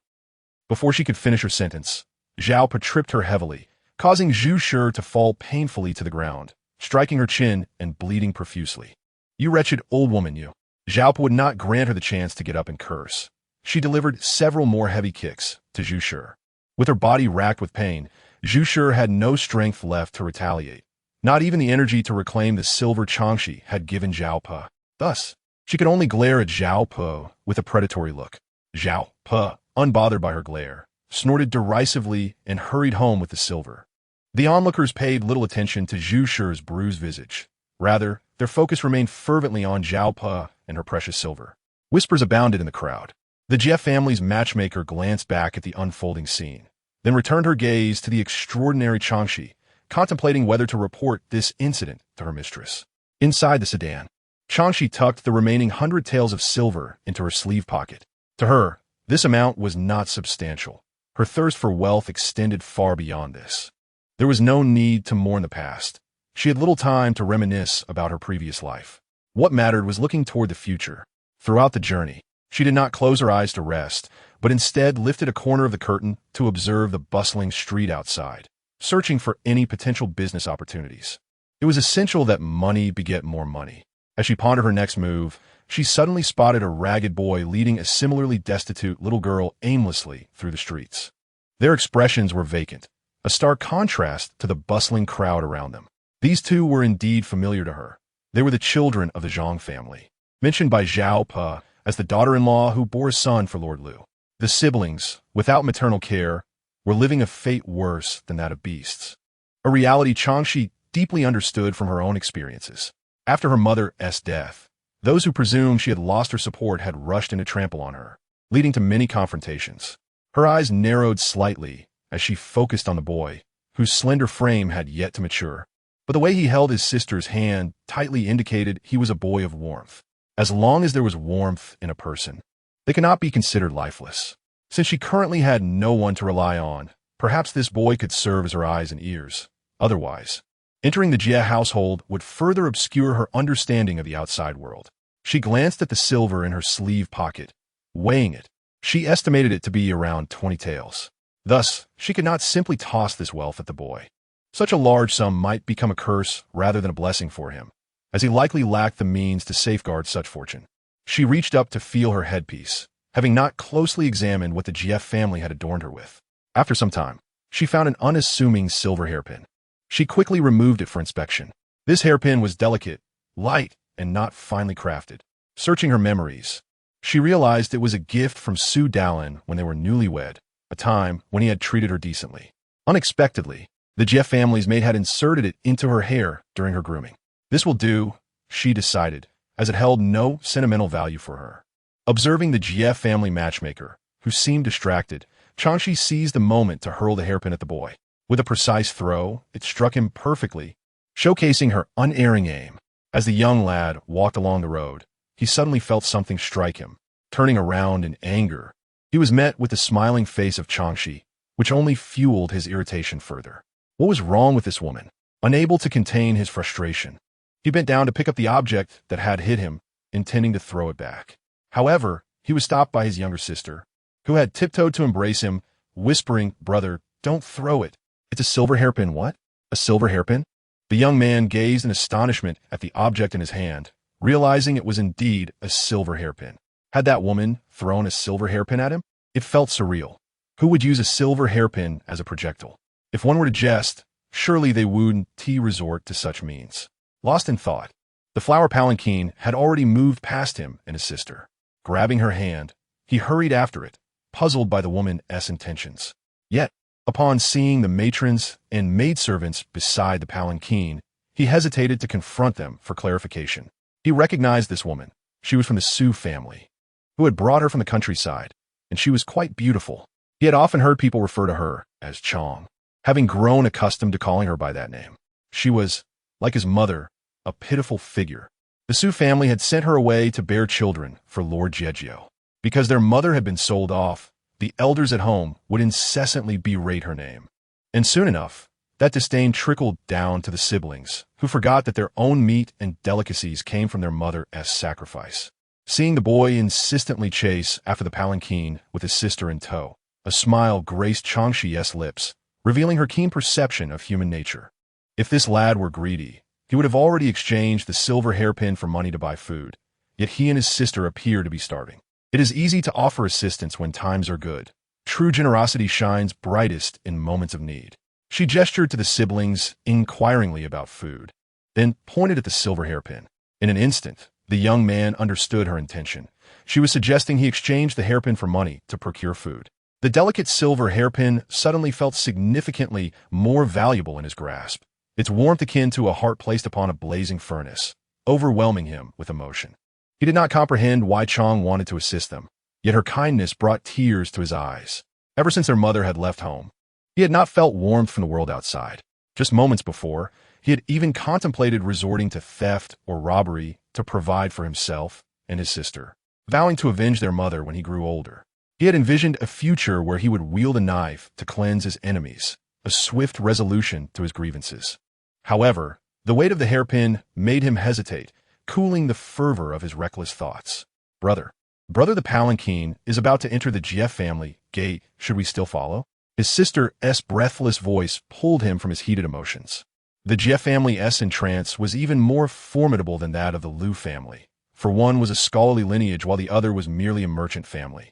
Before she could finish her sentence, Zhao Pa tripped her heavily, causing Zhu Shi to fall painfully to the ground, striking her chin and bleeding profusely. "You wretched old woman, you." Zhao Pa would not grant her the chance to get up and curse. She delivered several more heavy kicks to Zhu Shi. With her body racked with pain, Zhu Shi had no strength left to retaliate, not even the energy to reclaim the silver Chang Xi had given Zhao Pa. Thus, she could only glare at Zhao Pa with a predatory look. Zhao Pa, unbothered by her glare, snorted derisively and hurried home with the silver. The onlookers paid little attention to Zhu Shi's bruised visage. Rather, their focus remained fervently on Zhao Pa and her precious silver. Whispers abounded in the crowd. The Jie family's matchmaker glanced back at the unfolding scene, then returned her gaze to the extraordinary Chang Xi, contemplating whether to report this incident to her mistress. Inside the sedan, Chang Xi tucked the remaining 100 taels of silver into her sleeve pocket. To her, this amount was not substantial. Her thirst for wealth extended far beyond this. There was no need to mourn the past. She had little time to reminisce about her previous life. What mattered was looking toward the future. Throughout the journey, she did not close her eyes to rest, but instead lifted a corner of the curtain to observe the bustling street outside, searching for any potential business opportunities. It was essential that money beget more money. As she pondered her next move, she suddenly spotted a ragged boy leading a similarly destitute little girl aimlessly through the streets. Their expressions were vacant, a stark contrast to the bustling crowd around them. These two were indeed familiar to her. They were the children of the Zhang family, mentioned by Zhao Pa as the daughter-in-law who bore a son for Lord Lu. The siblings, without maternal care, were living a fate worse than that of beasts, a reality Chang Xi deeply understood from her own experiences. After her mother's death, those who presumed she had lost her support had rushed in to trample on her, leading to many confrontations. Her eyes narrowed slightly as she focused on the boy, whose slender frame had yet to mature. But the way he held his sister's hand tightly indicated he was a boy of warmth. As long as there was warmth in a person, they cannot be considered lifeless. Since she currently had no one to rely on, perhaps this boy could serve as her eyes and ears. Otherwise, entering the Jie household would further obscure her understanding of the outside world. She glanced at the silver in her sleeve pocket. Weighing it, she estimated it to be around 20 taels. Thus, she could not simply toss this wealth at the boy. Such a large sum might become a curse rather than a blessing for him, as he likely lacked the means to safeguard such fortune. She reached up to feel her headpiece, having not closely examined what the Jie family had adorned her with. After some time, she found an unassuming silver hairpin. She quickly removed it for inspection. This hairpin was delicate, light, and not finely crafted. Searching her memories, she realized it was a gift from Su Dallin when they were newlywed, a time when he had treated her decently. Unexpectedly, the Jie family's maid had inserted it into her hair during her grooming. This will do, she decided, as it held no sentimental value for her. Observing the Jie family matchmaker, who seemed distracted, Chang Xi seized the moment to hurl the hairpin at the boy. With a precise throw, it struck him perfectly, showcasing her unerring aim. As the young lad walked along the road, he suddenly felt something strike him. Turning around in anger, he was met with the smiling face of Chang Xi, which only fueled his irritation further. What was wrong with this woman? Unable to contain his frustration, he bent down to pick up the object that had hit him, intending to throw it back. However, he was stopped by his younger sister, who had tiptoed to embrace him, whispering, "Brother, don't throw it. It's a silver hairpin." "What? A silver hairpin?" The young man gazed in astonishment at the object in his hand, realizing it was indeed a silver hairpin. Had that woman thrown a silver hairpin at him? It felt surreal. Who would use a silver hairpin as a projectile? If one were to jest, surely they wouldn't resort to such means. Lost in thought, the flower palanquin had already moved past him and his sister. Grabbing her hand, he hurried after it, puzzled by the woman's intentions. Yet, upon seeing the matrons and maidservants beside the palanquin, He hesitated to confront them for clarification. He recognized this woman. She was from the Su family, who had brought her from the countryside, and she was quite beautiful. He had often heard people refer to her as Chang, having grown accustomed to calling her by that name. She was, like his mother, a pitiful figure. The Su family had sent her away to bear children for Lord Jejiao. Because their mother had been sold off, the elders at home would incessantly berate her name. And soon enough, that disdain trickled down to the siblings, who forgot that their own meat and delicacies came from their mother as sacrifice. Seeing the boy insistently chase after the palanquin with his sister in tow, a smile graced Chang Xi's lips, revealing her keen perception of human nature. If this lad were greedy, he would have already exchanged the silver hairpin for money to buy food, yet he and his sister appear to be starving. It is easy to offer assistance when times are good. True generosity shines brightest in moments of need. She gestured to the siblings inquiringly about food, then pointed at the silver hairpin. In an instant, the young man understood her intention. She was suggesting he exchange the hairpin for money to procure food. The delicate silver hairpin suddenly felt significantly more valuable in his grasp, its warmth akin to a heart placed upon a blazing furnace, overwhelming him with emotion. He did not comprehend why Chang wanted to assist them, yet her kindness brought tears to his eyes. Ever since their mother had left home, he had not felt warmth from the world outside. Just moments before, he had even contemplated resorting to theft or robbery to provide for himself and his sister, vowing to avenge their mother when he grew older. He had envisioned a future where he would wield a knife to cleanse his enemies, a swift resolution to his grievances. However, the weight of the hairpin made him hesitate, cooling the fervor of his reckless thoughts. Brother, the palanquin is about to enter the Jie family gate. Should we still follow? His sister's breathless voice pulled him from his heated emotions. The Jie family's entrance was even more formidable than that of the Liu family, for one was a scholarly lineage while the other was merely a merchant family.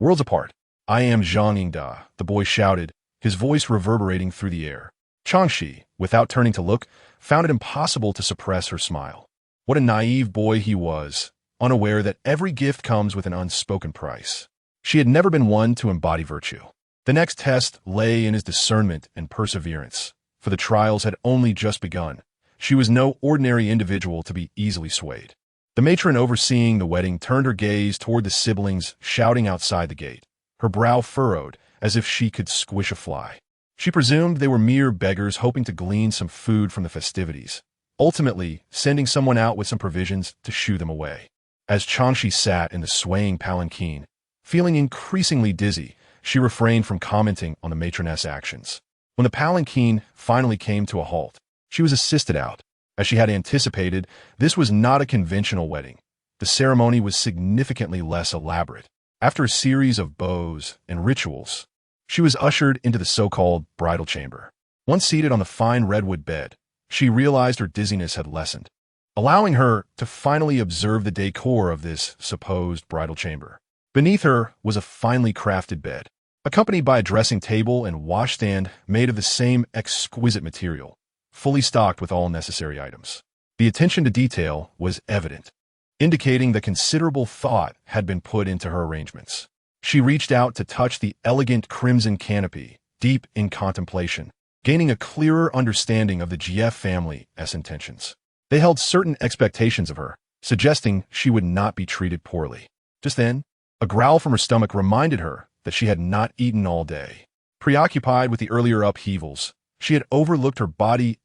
Worlds apart. I am Zhang Yingda, the boy shouted, his voice reverberating through the air. Chang Xi, without turning to look, found it impossible to suppress her smile. What a naive boy he was, unaware that every gift comes with an unspoken price. She had never been one to embody virtue. The next test lay in his discernment and perseverance, for the trials had only just begun. She was no ordinary individual to be easily swayed. The matron overseeing the wedding turned her gaze toward the siblings shouting outside the gate, her brow furrowed as if she could squish a fly. She presumed they were mere beggars hoping to glean some food from the festivities, ultimately sending someone out with some provisions to shoo them away. As Chang Xi sat in the swaying palanquin, feeling increasingly dizzy, she refrained from commenting on the matroness' actions. When the palanquin finally came to a halt, she was assisted out. As she had anticipated, this was not a conventional wedding. The ceremony was significantly less elaborate. After a series of bows and rituals, she was ushered into the so-called bridal chamber. Once seated on the fine redwood bed, she realized her dizziness had lessened, allowing her to finally observe the decor of this supposed bridal chamber. Beneath her was a finely crafted bed, accompanied by a dressing table and washstand made of the same exquisite material, fully stocked with all necessary items. The attention to detail was evident, indicating that considerable thought had been put into her arrangements. She reached out to touch the elegant crimson canopy, deep in contemplation, gaining a clearer understanding of the Jie family's intentions. They held certain expectations of her, suggesting she would not be treated poorly. Just then, a growl from her stomach reminded her that she had not eaten all day. Preoccupied with the earlier upheavals, she had overlooked her body's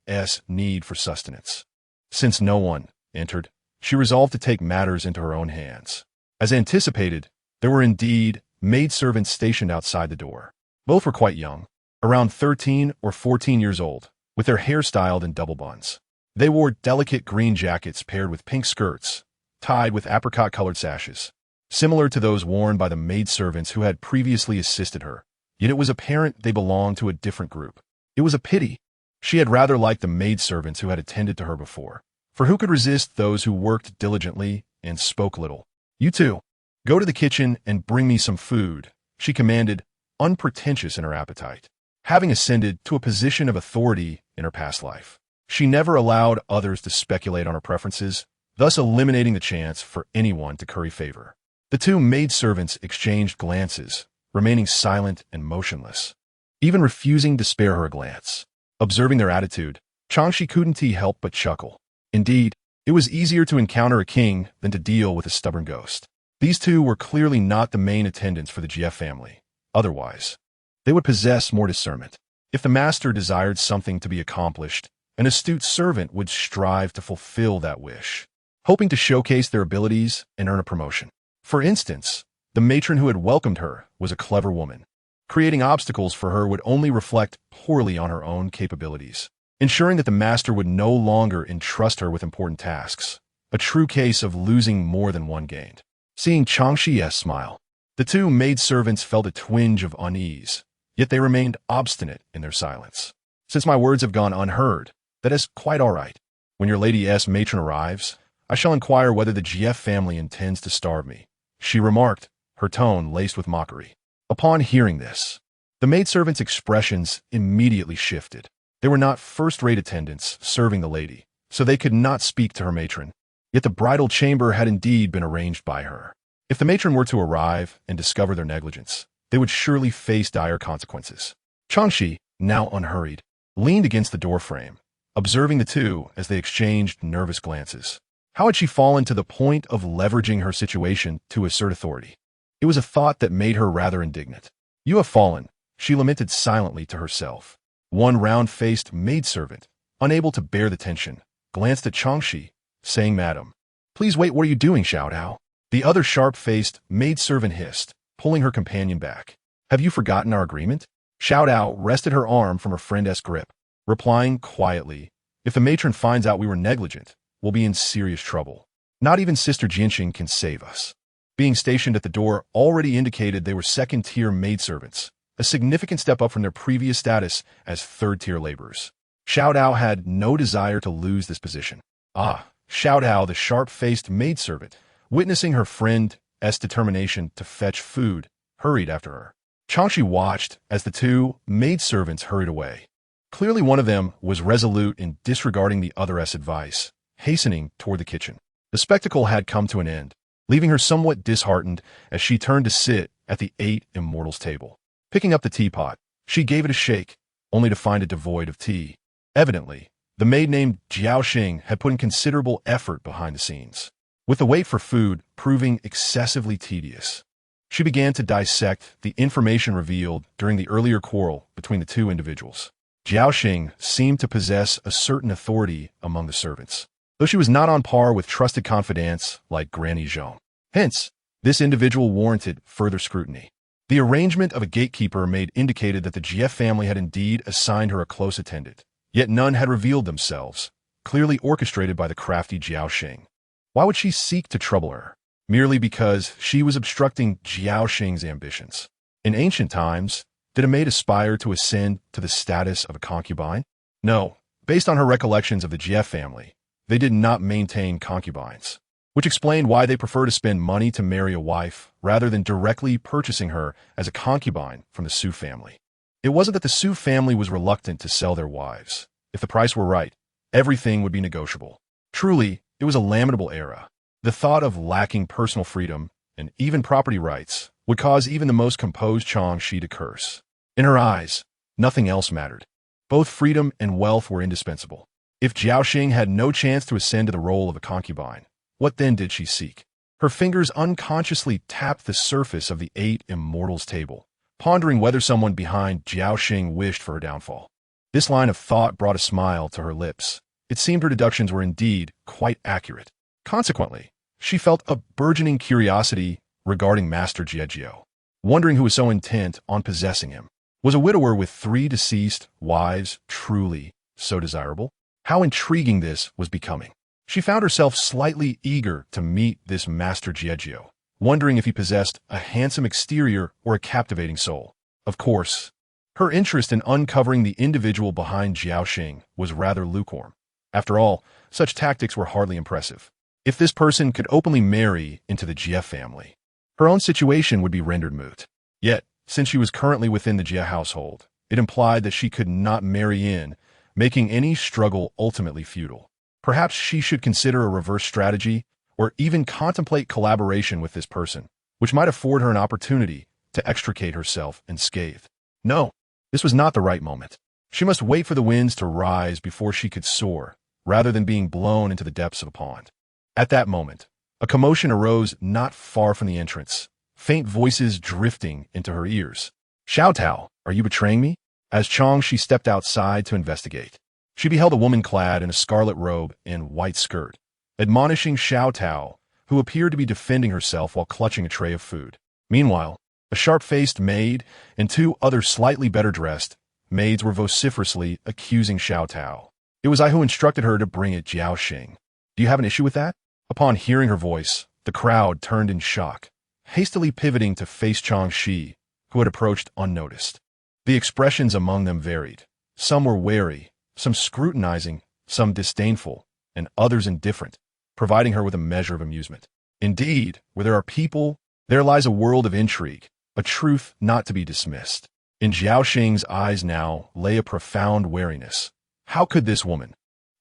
need for sustenance. Since no one entered, she resolved to take matters into her own hands. As anticipated, there were indeed maidservants stationed outside the door. Both were quite young, around 13 or 14 years old, with their hair styled in double buns. They wore delicate green jackets paired with pink skirts, tied with apricot-colored sashes, similar to those worn by the maidservants who had previously assisted her, yet it was apparent they belonged to a different group. It was a pity. She had rather liked the maidservants who had attended to her before, for who could resist those who worked diligently and spoke little? You two, go to the kitchen and bring me some food, she commanded, unpretentious in her appetite. Having ascended to a position of authority in her past life, she never allowed others to speculate on her preferences, thus eliminating the chance for anyone to curry favor. The two maidservants exchanged glances, remaining silent and motionless, even refusing to spare her a glance. Observing their attitude, Chang Xi couldn't help but chuckle. Indeed, it was easier to encounter a king than to deal with a stubborn ghost. These two were clearly not the main attendants for the GF family. Otherwise, they would possess more discernment. If the master desired something to be accomplished, an astute servant would strive to fulfill that wish, hoping to showcase their abilities and earn a promotion. For instance, the matron who had welcomed her was a clever woman. Creating obstacles for her would only reflect poorly on her own capabilities, ensuring that the master would no longer entrust her with important tasks, a true case of losing more than one gained. Seeing Chang Xi's smile, the two maidservants felt a twinge of unease, yet they remained obstinate in their silence. Since my words have gone unheard, that is quite all right. When your lady's matron arrives, I shall inquire whether the GF family intends to starve me, she remarked, her tone laced with mockery. Upon hearing this, the maidservants' expressions immediately shifted. They were not first-rate attendants serving the lady, so they could not speak to her matron. Yet the bridal chamber had indeed been arranged by her. If the matron were to arrive and discover their negligence, they would surely face dire consequences. Chang Xi, now unhurried, leaned against the doorframe, observing the two as they exchanged nervous glances. How had she fallen to the point of leveraging her situation to assert authority? It was a thought that made her rather indignant. You have fallen, she lamented silently to herself. One round-faced maidservant, unable to bear the tension, glanced at Chang Xi, saying, "Madam, please wait, what are you doing, Xiao Dao?" The other sharp-faced maidservant hissed, pulling her companion back. "Have you forgotten our agreement?" Xiao Dao wrested her arm from her friend's grip, replying quietly, "If the matron finds out we were negligent, we'll be in serious trouble. Not even Sister Jianxing can save us." Being stationed at the door already indicated they were second-tier maidservants, a significant step up from their previous status as third-tier laborers. Xiao Dao had no desire to lose this position. Xiao Dao, the sharp-faced maidservant, witnessing her friend's determination to fetch food, hurried after her. Chang Xi watched as the two maidservants hurried away. Clearly one of them was resolute in disregarding the other's advice, hastening toward the kitchen. The spectacle had come to an end, leaving her somewhat disheartened as she turned to sit at the 8 immortals table. Picking up the teapot, she gave it a shake, only to find it devoid of tea. Evidently, the maid named Jiaoxing had put in considerable effort behind the scenes, with the wait for food proving excessively tedious. She began to dissect the information revealed during the earlier quarrel between the two individuals. Jiaoxing seemed to possess a certain authority among the servants, though she was not on par with trusted confidants like Granny Zhong. Hence, this individual warranted further scrutiny. The arrangement of a gatekeeper maid indicated that the GF family had indeed assigned her a close attendant, yet none had revealed themselves, clearly orchestrated by the crafty Jiaoxing. Why would she seek to trouble her? Merely because she was obstructing Jiaoxing's ambitions. In ancient times, did a maid aspire to ascend to the status of a concubine? No. Based on her recollections of the GF family, they did not maintain concubines, which explained why they prefer to spend money to marry a wife rather than directly purchasing her as a concubine from the Su family. It wasn't that the Su family was reluctant to sell their wives. If the price were right, everything would be negotiable. Truly, it was a lamentable era. The thought of lacking personal freedom and even property rights would cause even the most composed Chang Xi to curse. In her eyes, nothing else mattered. Both freedom and wealth were indispensable. If Jiaoxing had no chance to ascend to the role of a concubine, what then did she seek? Her fingers unconsciously tapped the surface of the 8 immortals table, pondering whether someone behind Jiaoxing wished for her downfall. This line of thought brought a smile to her lips. It seemed her deductions were indeed quite accurate. Consequently, she felt a burgeoning curiosity regarding Master Jiejio, wondering who was so intent on possessing him. Was a widower with 3 deceased wives truly so desirable? How intriguing this was becoming. She found herself slightly eager to meet this Master Jiejio, wondering if he possessed a handsome exterior or a captivating soul. Of course, her interest in uncovering the individual behind Jiaoxing was rather lukewarm. After all, such tactics were hardly impressive. If this person could openly marry into the GF family, her own situation would be rendered moot. Yet, since she was currently within the Jia household, it implied that she could not marry in, making any struggle ultimately futile. Perhaps she should consider a reverse strategy or even contemplate collaboration with this person, which might afford her an opportunity to extricate herself unscathed. No, this was not the right moment. She must wait for the winds to rise before she could soar, rather than being blown into the depths of a pond. At that moment, a commotion arose not far from the entrance, faint voices drifting into her ears. "Xiao Tao, are you betraying me?" As Chang Xi stepped outside to investigate, she beheld a woman clad in a scarlet robe and white skirt, admonishing Xiao Tao, who appeared to be defending herself while clutching a tray of food. Meanwhile, a sharp-faced maid and two other slightly better dressed maids were vociferously accusing Xiao Tao. "It was I who instructed her to bring it, Jiao Xing. Do you have an issue with that?" Upon hearing her voice, the crowd turned in shock, hastily pivoting to face Chang Xi, who had approached unnoticed. The expressions among them varied. Some were wary, some scrutinizing, some disdainful, and others indifferent, providing her with a measure of amusement. Indeed, where there are people, there lies a world of intrigue, a truth not to be dismissed. In Jiao Xing's eyes now lay a profound wariness. How could this woman,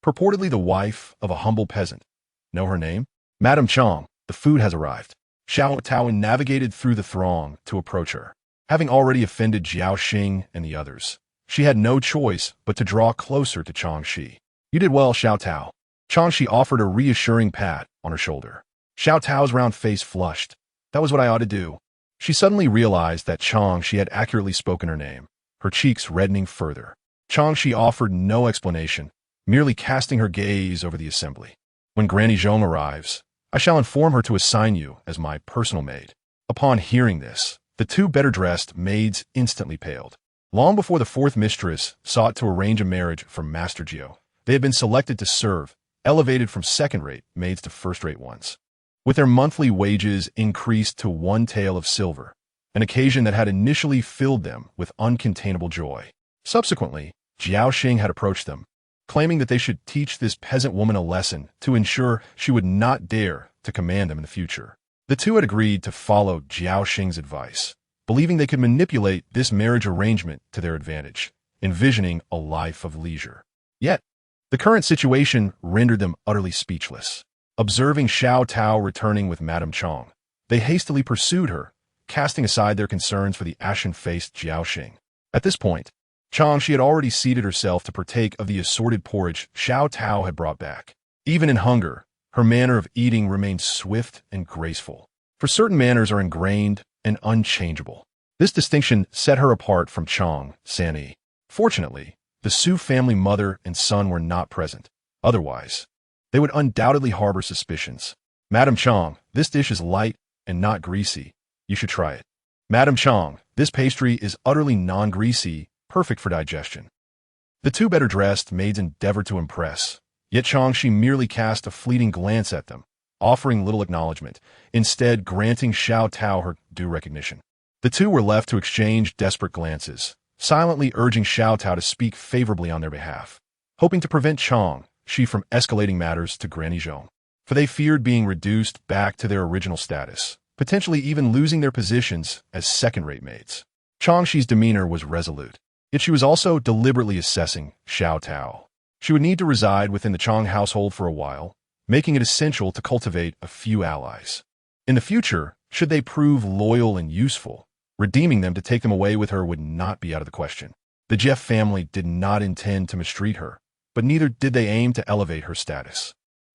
purportedly the wife of a humble peasant, know her name? "Madam Chang, the food has arrived." Xiao Tao navigated through the throng to approach her. Having already offended Jiao Xing and the others, she had no choice but to draw closer to Chang Xi. "You did well, Xiao Tao." Chang Xi offered a reassuring pat on her shoulder. Xiao Tao's round face flushed. "That was what I ought to do." She suddenly realized that Chang Xi had accurately spoken her name, her cheeks reddening further. Chang Xi offered no explanation, merely casting her gaze over the assembly. "When Granny Zhong arrives, I shall inform her to assign you as my personal maid." Upon hearing this, the two better-dressed maids instantly paled. Long before the fourth mistress sought to arrange a marriage for Master Jiao, they had been selected to serve, elevated from second-rate maids to first-rate ones. With their monthly wages increased to 1 tael of silver, an occasion that had initially filled them with uncontainable joy. Subsequently, Jiao Xing had approached them, claiming that they should teach this peasant woman a lesson to ensure she would not dare to command them in the future. The two had agreed to follow Jiao Xing's advice, believing they could manipulate this marriage arrangement to their advantage, envisioning a life of leisure. Yet, the current situation rendered them utterly speechless. Observing Xiao Tao returning with Madame Chang, they hastily pursued her, casting aside their concerns for the ashen-faced Jiao Xing. At this point, Chang Xi had already seated herself to partake of the assorted porridge Xiao Tao had brought back. Even in hunger, her manner of eating remained swift and graceful, for certain manners are ingrained and unchangeable. This distinction set her apart from Chang San'e. Fortunately, the Su family mother and son were not present. Otherwise, they would undoubtedly harbor suspicions. "Madam Chang, this dish is light and not greasy. You should try it." "Madam Chang, this pastry is utterly non-greasy, perfect for digestion." The two better-dressed maids endeavored to impress, yet Chang Xi merely cast a fleeting glance at them, offering little acknowledgement, instead granting Xiao Tao her due recognition. The two were left to exchange desperate glances, silently urging Xiao Tao to speak favorably on their behalf, hoping to prevent Chang Xi from escalating matters to Granny Zhong, for they feared being reduced back to their original status, potentially even losing their positions as second-rate maids. Chang Xi's demeanor was resolute, yet she was also deliberately assessing Xiao Tao. She would need to reside within the Chang household for a while, making it essential to cultivate a few allies. In the future, should they prove loyal and useful, redeeming them to take them away with her would not be out of the question. The Jeff family did not intend to mistreat her, but neither did they aim to elevate her status.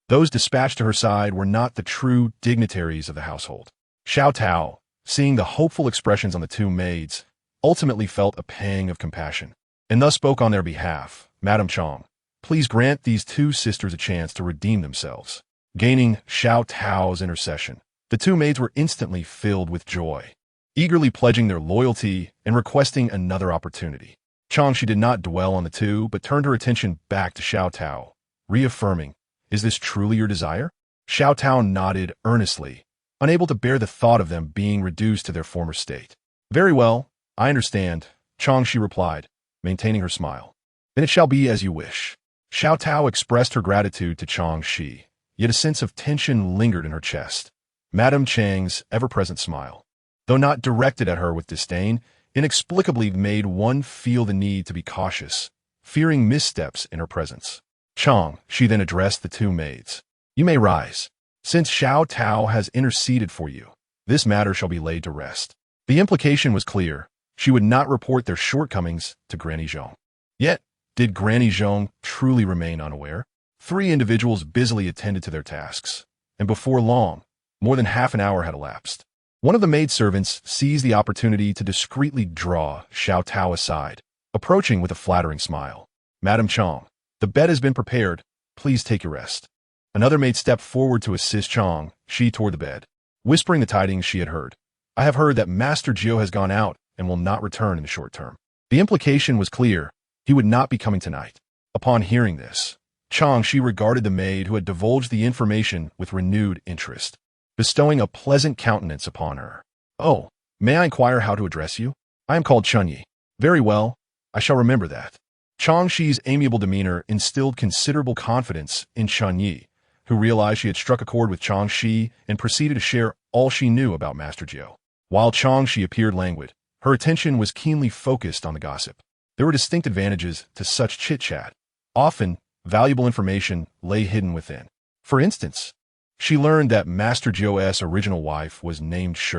Those dispatched to her side were not the true dignitaries of the household. Xiao Tao, seeing the hopeful expressions on the two maids, ultimately felt a pang of compassion, and thus spoke on their behalf. "Madam Chang, please grant these two sisters a chance to redeem themselves." Gaining Xiao Tao's intercession, the two maids were instantly filled with joy, eagerly pledging their loyalty and requesting another opportunity. Chang Xi did not dwell on the two, but turned her attention back to Xiao Tao, reaffirming, "Is this truly your desire?" Xiao Tao nodded earnestly, unable to bear the thought of them being reduced to their former state. "Very well, I understand," Chang Xi replied, maintaining her smile. "Then it shall be as you wish." Xiao Tao expressed her gratitude to Chang Xi, yet a sense of tension lingered in her chest. Madame Chang's ever-present smile, though not directed at her with disdain, inexplicably made one feel the need to be cautious, fearing missteps in her presence. Chang Xi then addressed the two maids. "You may rise. Since Xiao Tao has interceded for you, this matter shall be laid to rest." The implication was clear. She would not report their shortcomings to Granny Zhong. Yet, Did Granny Zhong truly remain unaware? 3 individuals busily attended to their tasks, and before long, more than half an hour had elapsed. One of the maidservants seized the opportunity to discreetly draw Xiao Tao aside, approaching with a flattering smile. "Madam Chang, the bed has been prepared. Please take your rest." Another maid stepped forward to assist Chang Xi toward the bed, whispering the tidings she had heard. "I have heard that Master Jiu has gone out and will not return in the short term." The implication was clear. He would not be coming tonight. Upon hearing this, Chang Xi regarded the maid who had divulged the information with renewed interest, bestowing a pleasant countenance upon her. "Oh, may I inquire how to address you?" "I am called Chun Yi." "Very well, I shall remember that." Chang Xi's amiable demeanor instilled considerable confidence in Chun Yi, who realized she had struck a chord with Chang Xi and proceeded to share all she knew about Master Jiu. While Chang Xi appeared languid, her attention was keenly focused on the gossip. There were distinct advantages to such chit-chat. Often, valuable information lay hidden within. For instance, she learned that Master Jiu's original wife was named Shi,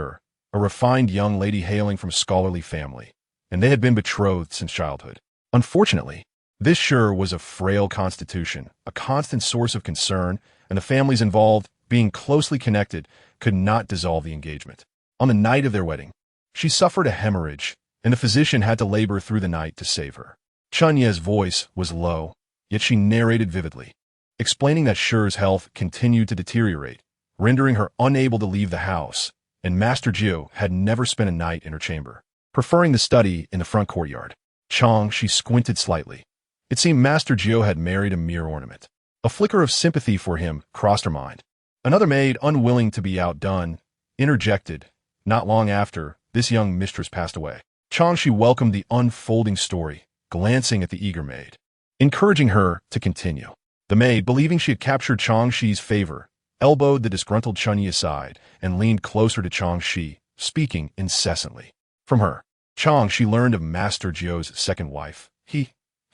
a refined young lady hailing from a scholarly family, and they had been betrothed since childhood. Unfortunately, this Shi was of frail constitution, a constant source of concern, and the families involved, being closely connected, could not dissolve the engagement. On the night of their wedding, she suffered a hemorrhage, and the physician had to labor through the night to save her. Chun Yi's voice was low, yet she narrated vividly, explaining that Shi's health continued to deteriorate, rendering her unable to leave the house, and Master Jiu had never spent a night in her chamber, preferring the study in the front courtyard. Chang Xi squinted slightly. It seemed Master Jiu had married a mere ornament. A flicker of sympathy for him crossed her mind. Another maid, unwilling to be outdone, interjected. Not long after, this young mistress passed away. Chang Xi welcomed the unfolding story, glancing at the eager maid, encouraging her to continue. The maid, believing she had captured Chang Xi's favor, elbowed the disgruntled Chun Yi aside and leaned closer to Chang Xi, speaking incessantly. From her, Chang Xi learned of Master Jiu's second wife,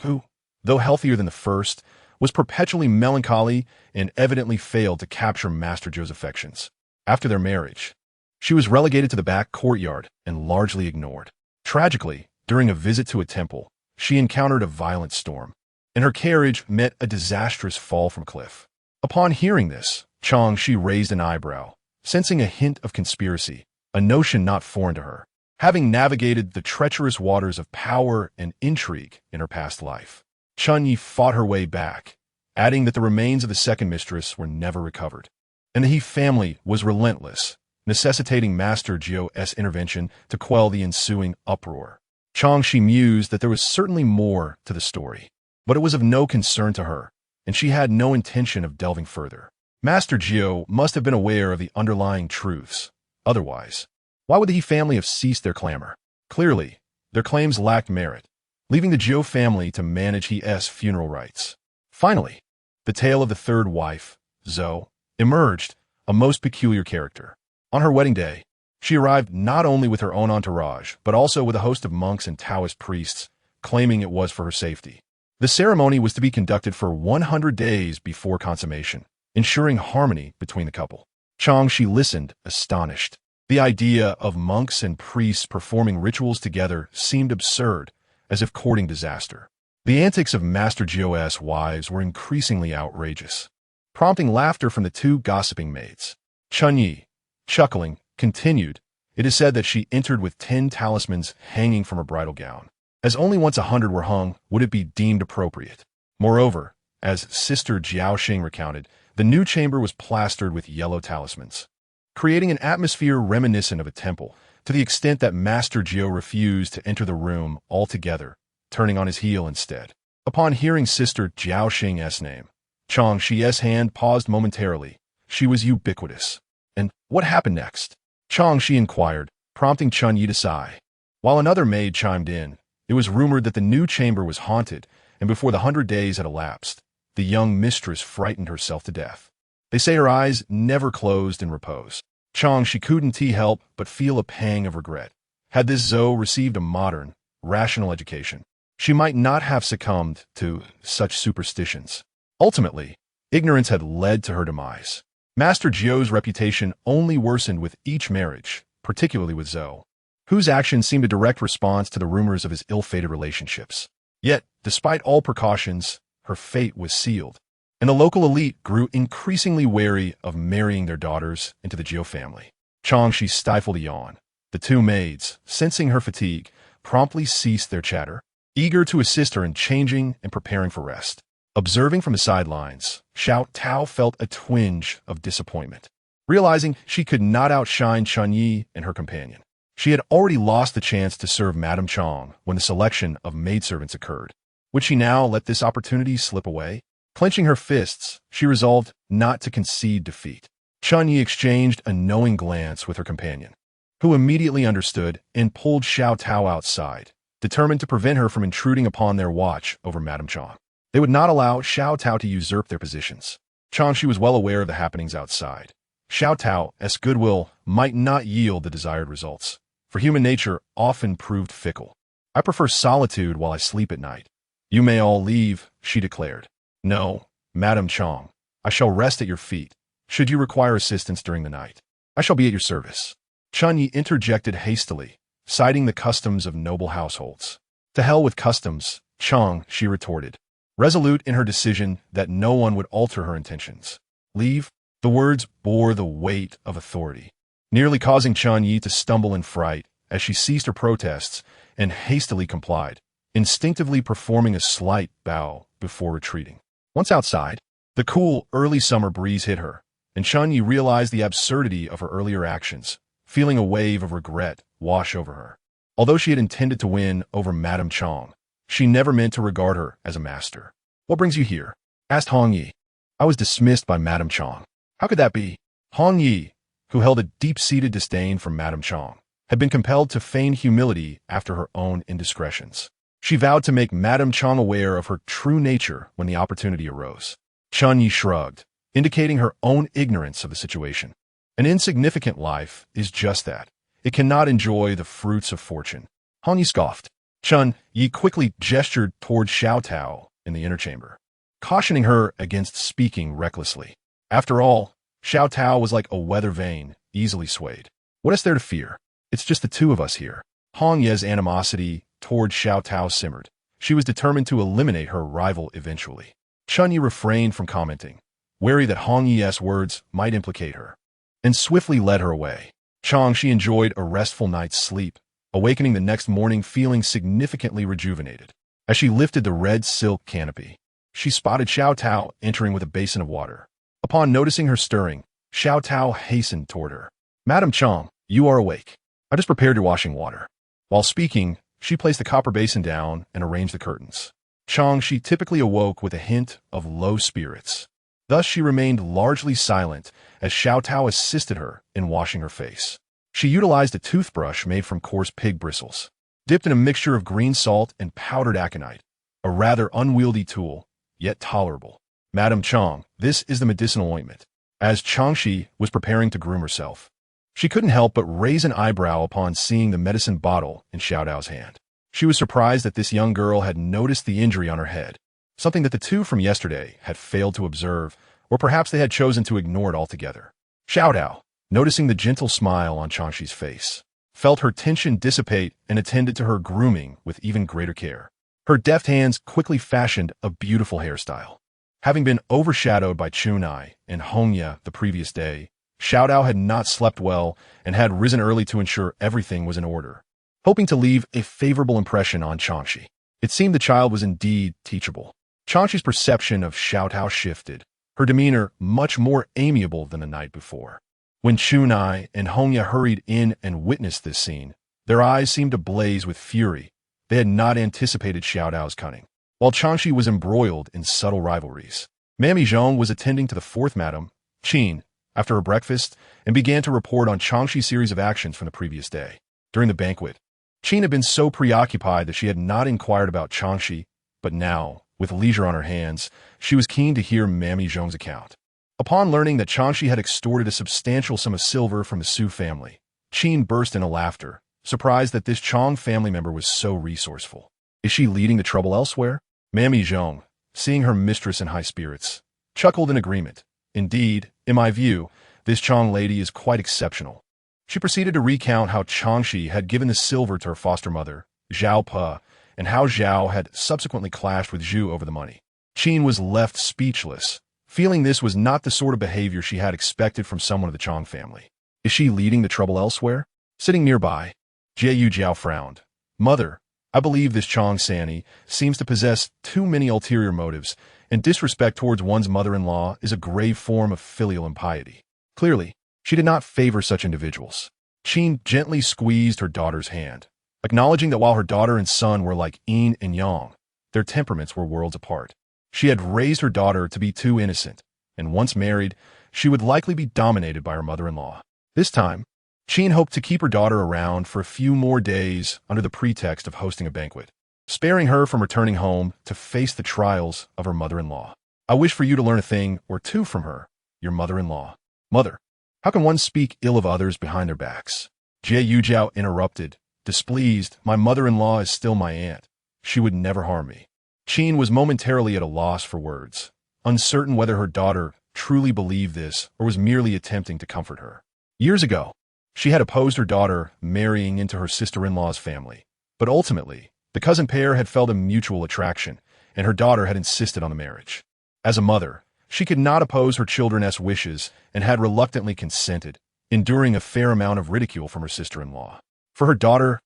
who, though healthier than the first, was perpetually melancholy and evidently failed to capture Master Jiu's affections. After their marriage, she was relegated to the back courtyard and largely ignored. Tragically, during a visit to a temple, she encountered a violent storm, and her carriage met a disastrous fall from a cliff. Upon hearing this, Chang Xi raised an eyebrow, sensing a hint of conspiracy, a notion not foreign to her, having navigated the treacherous waters of power and intrigue in her past life. Chun Yi fought her way back, adding that the remains of the second mistress were never recovered, and the He family was relentless, necessitating Master Jiu's intervention to quell the ensuing uproar. Chang Xi mused that there was certainly more to the story, but it was of no concern to her, and she had no intention of delving further. Master Jiu must have been aware of the underlying truths. Otherwise, why would the He family have ceased their clamor? Clearly, their claims lacked merit, leaving the Jiu family to manage He's funeral rites. Finally, the tale of the third wife, Zhou, emerged, a most peculiar character. On her wedding day, she arrived not only with her own entourage, but also with a host of monks and Taoist priests, claiming it was for her safety. The ceremony was to be conducted for 100 days before consummation, ensuring harmony between the couple. Chang Xi listened, astonished. The idea of monks and priests performing rituals together seemed absurd, as if courting disaster. The antics of Master Jiu's wives were increasingly outrageous, prompting laughter from the 2 gossiping maids. Chun Yi, chuckling, continued, "It is said that she entered with 10 talismans hanging from her bridal gown. As only once 100 were hung, would it be deemed appropriate. Moreover, as Sister Jiaoxing recounted, the new chamber was plastered with yellow talismans, creating an atmosphere reminiscent of a temple, to the extent that Master Jiu refused to enter the room altogether, turning on his heel instead." Upon hearing Sister Jiaoxing's name, Chang Xi's hand paused momentarily. She was ubiquitous. "And what happened next?" Chang Xi inquired, prompting Chun Yi to sigh. While another maid chimed in, it was rumored that the new chamber was haunted, and before the 100 days had elapsed, the young mistress frightened herself to death. They say her eyes never closed in repose. Chang Xi couldn't help but feel a pang of regret. Had this Zhou received a modern, rational education, she might not have succumbed to such superstitions. Ultimately, ignorance had led to her demise. Master Jiu's reputation only worsened with each marriage, particularly with Zhou, whose actions seemed a direct response to the rumors of his ill-fated relationships. Yet, despite all precautions, her fate was sealed, and the local elite grew increasingly wary of marrying their daughters into the Jiu family. Chang Xi stifled a yawn. The two maids, sensing her fatigue, promptly ceased their chatter, eager to assist her in changing and preparing for rest. Observing from the sidelines, Xiao Tao felt a twinge of disappointment, realizing she could not outshine Chun Yi and her companion. She had already lost the chance to serve Madame Chang when the selection of maidservants occurred. Would she now let this opportunity slip away? Clenching her fists, she resolved not to concede defeat. Chun Yi exchanged a knowing glance with her companion, who immediately understood and pulled Xiao Tao outside, determined to prevent her from intruding upon their watch over Madame Chang. They would not allow Xiao Tao to usurp their positions. Chang Xi was well aware of the happenings outside. Xiao Tao's goodwill might not yield the desired results, for human nature often proved fickle. I prefer solitude while I sleep at night. You may all leave, she declared. No, Madame Chang, I shall rest at your feet. Should you require assistance during the night, I shall be at your service. Chun Yi interjected hastily, citing the customs of noble households. To hell with customs, Chang, she retorted, resolute in her decision that no one would alter her intentions. Leave? The words bore the weight of authority, nearly causing Chun Yi to stumble in fright as she ceased her protests and hastily complied, instinctively performing a slight bow before retreating. Once outside, the cool, early summer breeze hit her, and Chun Yi realized the absurdity of her earlier actions, feeling a wave of regret wash over her. Although she had intended to win over Madame Chang, she never meant to regard her as a master. What brings you here? Asked Hong Yi. I was dismissed by Madame Chang. How could that be? Hong Yi, who held a deep-seated disdain for Madame Chang, had been compelled to feign humility after her own indiscretions. She vowed to make Madame Chang aware of her true nature when the opportunity arose. Chun Yi shrugged, indicating her own ignorance of the situation. An insignificant life is just that. It cannot enjoy the fruits of fortune. Hong Yi scoffed. Chun Yi quickly gestured toward Xiao Tao in the inner chamber, cautioning her against speaking recklessly. After all, Xiao Tao was like a weather vane, easily swayed. What is there to fear? It's just the two of us here. Hong Ye's animosity toward Xiao Tao simmered. She was determined to eliminate her rival eventually. Chun Yi refrained from commenting, wary that Hong Ye's words might implicate her, and swiftly led her away. Chang Xi enjoyed a restful night's sleep, awakening the next morning feeling significantly rejuvenated. As she lifted the red silk canopy, she spotted Xiao Tao entering with a basin of water. Upon noticing her stirring, Xiao Tao hastened toward her. Madame Chang, you are awake. I just prepared your washing water. While speaking, she placed the copper basin down and arranged the curtains. Chang Xi typically awoke with a hint of low spirits. Thus she remained largely silent as Xiao Tao assisted her in washing her face. She utilized a toothbrush made from coarse pig bristles, dipped in a mixture of green salt and powdered aconite, a rather unwieldy tool, yet tolerable. Madame Chang, this is the medicinal ointment. As Chang Xi was preparing to groom herself, she couldn't help but raise an eyebrow upon seeing the medicine bottle in Xiao Tao's hand. She was surprised that this young girl had noticed the injury on her head, something that the two from yesterday had failed to observe, or perhaps they had chosen to ignore it altogether. Xiao Tao, noticing the gentle smile on Chang Xi's face, felt her tension dissipate and attended to her grooming with even greater care. Her deft hands quickly fashioned a beautiful hairstyle. Having been overshadowed by Chunai and Hongya the previous day, Xiao Tao had not slept well and had risen early to ensure everything was in order, hoping to leave a favorable impression on Chang Xi. It seemed the child was indeed teachable. Chang Xi's perception of Xiao Tao shifted, her demeanor much more amiable than the night before. When Chunai and Hongya hurried in and witnessed this scene, their eyes seemed to blaze with fury. They had not anticipated Xiao Tao's cunning. While Chang Xi was embroiled in subtle rivalries, Mammy Zhong was attending to the fourth madam, Qin, after her breakfast, and began to report on Chang Xi's series of actions from the previous day. During the banquet, Qin had been so preoccupied that she had not inquired about Chang Xi, but now, with leisure on her hands, she was keen to hear Mammy Zhong's account. Upon learning that Chang Xi had extorted a substantial sum of silver from the Su family, Qin burst into laughter, surprised that this Chang family member was so resourceful. Is she leading the trouble elsewhere? Mammy Zhong, seeing her mistress in high spirits, chuckled in agreement. Indeed, in my view, this Chang lady is quite exceptional. She proceeded to recount how Chang Xi had given the silver to her foster mother, Zhao Pe, and how Zhao had subsequently clashed with Zhu over the money. Qin was left speechless, feeling this was not the sort of behavior she had expected from someone of the Chang family. Is she leading the trouble elsewhere? Sitting nearby, Jie Jiao frowned. Mother, I believe this Chang San'e seems to possess too many ulterior motives, and disrespect towards one's mother-in-law is a grave form of filial impiety. Clearly, she did not favor such individuals. Qin gently squeezed her daughter's hand, acknowledging that while her daughter and son were like yin and yang, their temperaments were worlds apart. She had raised her daughter to be too innocent, and once married, she would likely be dominated by her mother-in-law. This time, Qin hoped to keep her daughter around for a few more days under the pretext of hosting a banquet, sparing her from returning home to face the trials of her mother-in-law. I wish for you to learn a thing or two from her, your mother-in-law. Mother, how can one speak ill of others behind their backs? Jie Yujiao interrupted, displeased. My mother-in-law is still my aunt. She would never harm me. Qin was momentarily at a loss for words, uncertain whether her daughter truly believed this or was merely attempting to comfort her. Years ago, she had opposed her daughter marrying into her sister-in-law's family, but ultimately, the cousin pair had felt a mutual attraction, and her daughter had insisted on the marriage. As a mother, she could not oppose her children's wishes and had reluctantly consented, enduring a fair amount of ridicule from her sister-in-law. For her daughter's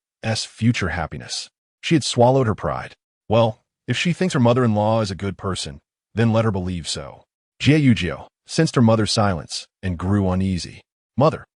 future happiness, she had swallowed her pride. Well, if she thinks her mother-in-law is a good person, then let her believe so. Jie Yujiao sensed her mother's silence and grew uneasy. Mother.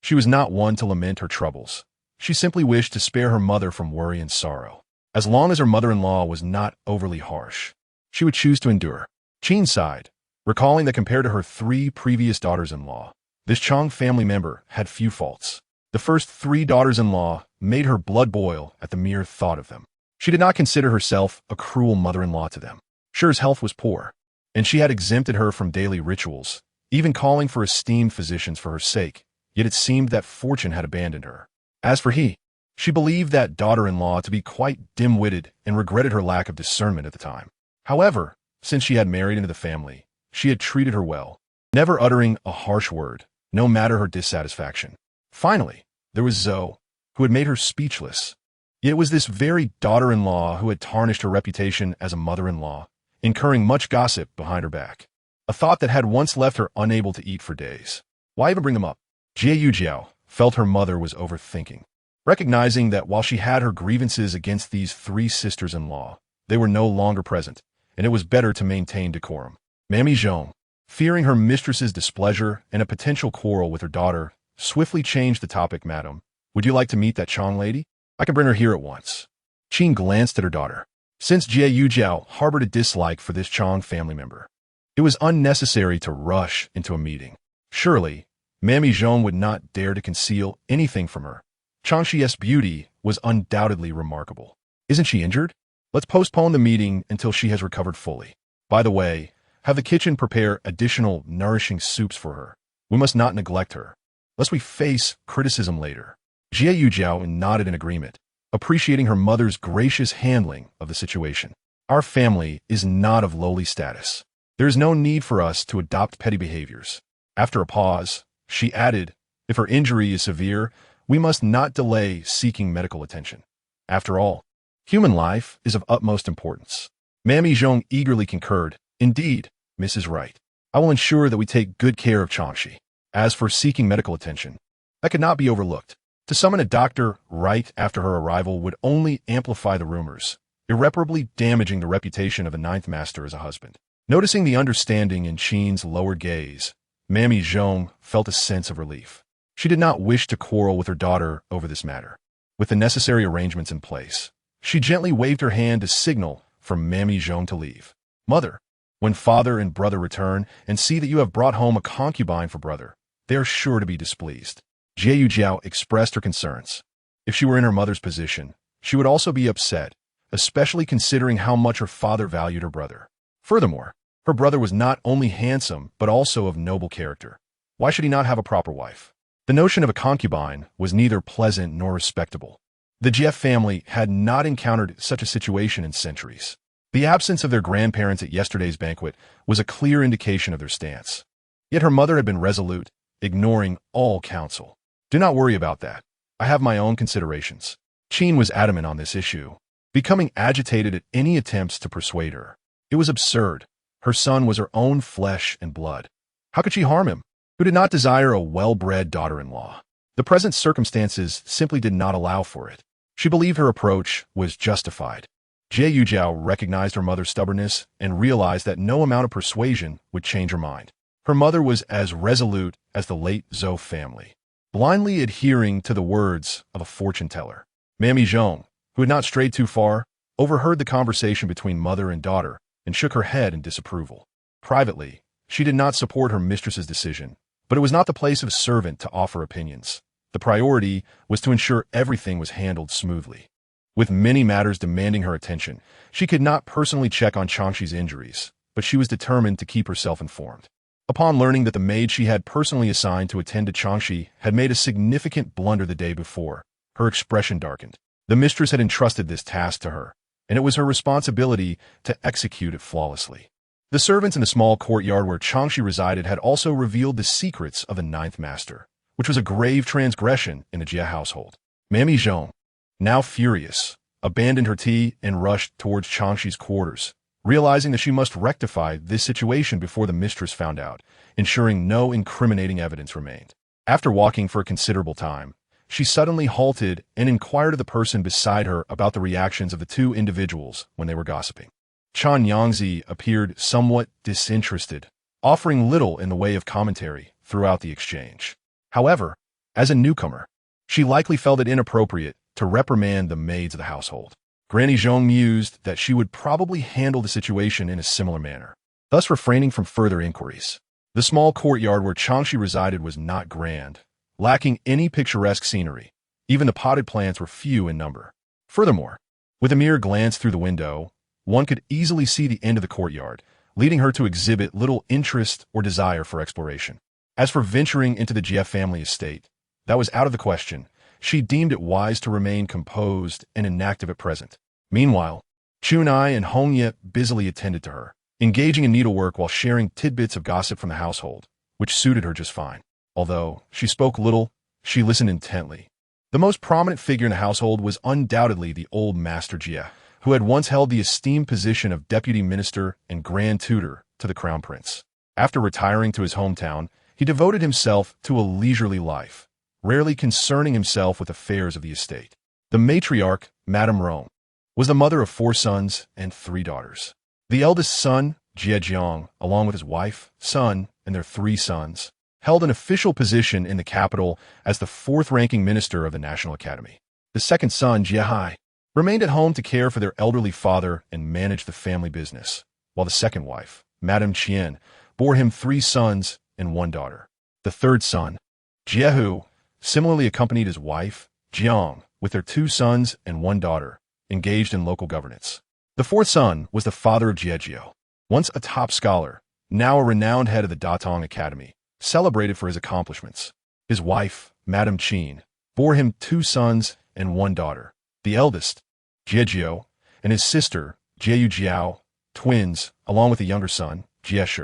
She was not one to lament her troubles. She simply wished to spare her mother from worry and sorrow. As long as her mother-in-law was not overly harsh, she would choose to endure. Qin sighed, recalling that compared to her 3 previous daughters-in-law, this Chang family member had few faults. The first 3 daughters-in-law made her blood boil at the mere thought of them. She did not consider herself a cruel mother-in-law to them. Sure's health was poor, and she had exempted her from daily rituals, even calling for esteemed physicians for her sake, yet it seemed that fortune had abandoned her. As for he, she believed that daughter-in-law to be quite dim-witted and regretted her lack of discernment at the time. However, since she had married into the family, she had treated her well, never uttering a harsh word, no matter her dissatisfaction. Finally, there was Zhou, who had made her speechless. Yet it was this very daughter-in-law who had tarnished her reputation as a mother-in-law, incurring much gossip behind her back. A thought that had once left her unable to eat for days. Why even bring them up? Jie Yujiao felt her mother was overthinking, recognizing that while she had her grievances against these 3 sisters-in-law, they were no longer present, and it was better to maintain decorum. Mammy Zhong, fearing her mistress's displeasure and a potential quarrel with her daughter, swiftly changed the topic. Madam, would you like to meet that Chang lady? I can bring her here at once. Qin glanced at her daughter. Since Jie Yujiao harbored a dislike for this Chang family member, it was unnecessary to rush into a meeting. Surely, Mammy Zhong would not dare to conceal anything from her. Chang Xi's beauty was undoubtedly remarkable. Isn't she injured? Let's postpone the meeting until she has recovered fully. By the way, have the kitchen prepare additional nourishing soups for her. We must not neglect her, lest we face criticism later. Jie Yujiao nodded in agreement, appreciating her mother's gracious handling of the situation. Our family is not of lowly status. There is no need for us to adopt petty behaviors. After a pause, she added, if her injury is severe, we must not delay seeking medical attention. After all, human life is of utmost importance. Mammy Zhong eagerly concurred. Indeed, Mrs. Wright. I will ensure that we take good care of Chang Xi. As for seeking medical attention, that could not be overlooked. To summon a doctor right after her arrival would only amplify the rumors, irreparably damaging the reputation of the 9th Master as a husband. Noticing the understanding in Qin's lower gaze, Mammy Zhong felt a sense of relief. She did not wish to quarrel with her daughter over this matter. With the necessary arrangements in place, she gently waved her hand to signal for Mammy Zhong to leave. Mother, when father and brother return and see that you have brought home a concubine for brother, they are sure to be displeased. Jie Yujiao expressed her concerns. If she were in her mother's position, she would also be upset, especially considering how much her father valued her brother. Furthermore, her brother was not only handsome but also of noble character. Why should he not have a proper wife? The notion of a concubine was neither pleasant nor respectable. The Jie family had not encountered such a situation in centuries. The absence of their grandparents at yesterday's banquet was a clear indication of their stance. Yet her mother had been resolute, ignoring all counsel. Do not worry about that. I have my own considerations. Qin was adamant on this issue. becoming agitated at any attempts to persuade her. It was absurd. Her son was her own flesh and blood. How could she harm him, who did not desire a well-bred daughter-in-law? The present circumstances simply did not allow for it. She believed her approach was justified. Jie Yujiao recognized her mother's stubbornness and realized that no amount of persuasion would change her mind. Her mother was as resolute as the late Zhou family, blindly adhering to the words of a fortune-teller. Mammy Zhong, who had not strayed too far, overheard the conversation between mother and daughter and shook her head in disapproval. Privately, she did not support her mistress's decision, but it was not the place of a servant to offer opinions. The priority was to ensure everything was handled smoothly. With many matters demanding her attention, she could not personally check on Chang Xi's injuries, but she was determined to keep herself informed. Upon learning that the maid she had personally assigned to attend to Chang Xi had made a significant blunder the day before, her expression darkened. The mistress had entrusted this task to her, and it was her responsibility to execute it flawlessly. The servants in the small courtyard where Chang Xi resided had also revealed the secrets of the ninth master, which was a grave transgression in the Jia household. Mammy Zhong, now furious, abandoned her tea and rushed towards Chang Xi's quarters, realizing that she must rectify this situation before the mistress found out, ensuring no incriminating evidence remained. After walking for a considerable time, she suddenly halted and inquired of the person beside her about the reactions of the two individuals when they were gossiping. Chang Yangzi appeared somewhat disinterested, offering little in the way of commentary throughout the exchange. However, as a newcomer, she likely felt it inappropriate to reprimand the maids of the household. Granny Zhong mused that she would probably handle the situation in a similar manner, thus refraining from further inquiries. The small courtyard where Chang Xi resided was not grand, lacking any picturesque scenery. Even the potted plants were few in number. Furthermore, with a mere glance through the window, one could easily see the end of the courtyard, leading her to exhibit little interest or desire for exploration. As for venturing into the Jie family estate, that was out of the question. She deemed it wise to remain composed and inactive at present. Meanwhile, Chunai and Hongye busily attended to her, engaging in needlework while sharing tidbits of gossip from the household, which suited her just fine. Although she spoke little, she listened intently. The most prominent figure in the household was undoubtedly the old Master Jie, who had once held the esteemed position of deputy minister and grand tutor to the crown prince. After retiring to his hometown, he devoted himself to a leisurely life, rarely concerning himself with affairs of the estate. The matriarch, Madame Rome, was the mother of 4 sons and 3 daughters. The eldest son, Jie Jiang, along with his wife, son, and their 3 sons, held an official position in the capital as the 4th-ranking minister of the National Academy. The second son, Jie Hai, remained at home to care for their elderly father and manage the family business, while the second wife, Madame Qian, bore him 3 sons and 1 daughter. The third son, Jie Hu, similarly accompanied his wife, Jiang, with their 2 sons and 1 daughter, engaged in local governance. The 4th son was the father of Jie Jiao, once a top scholar, now a renowned head of the Datong Academy, celebrated for his accomplishments. His wife, Madame Qin, bore him 2 sons and 1 daughter. The eldest, Jie Jiao, and his sister, Jie Yujiao, twins, along with a younger son, Jie Shi.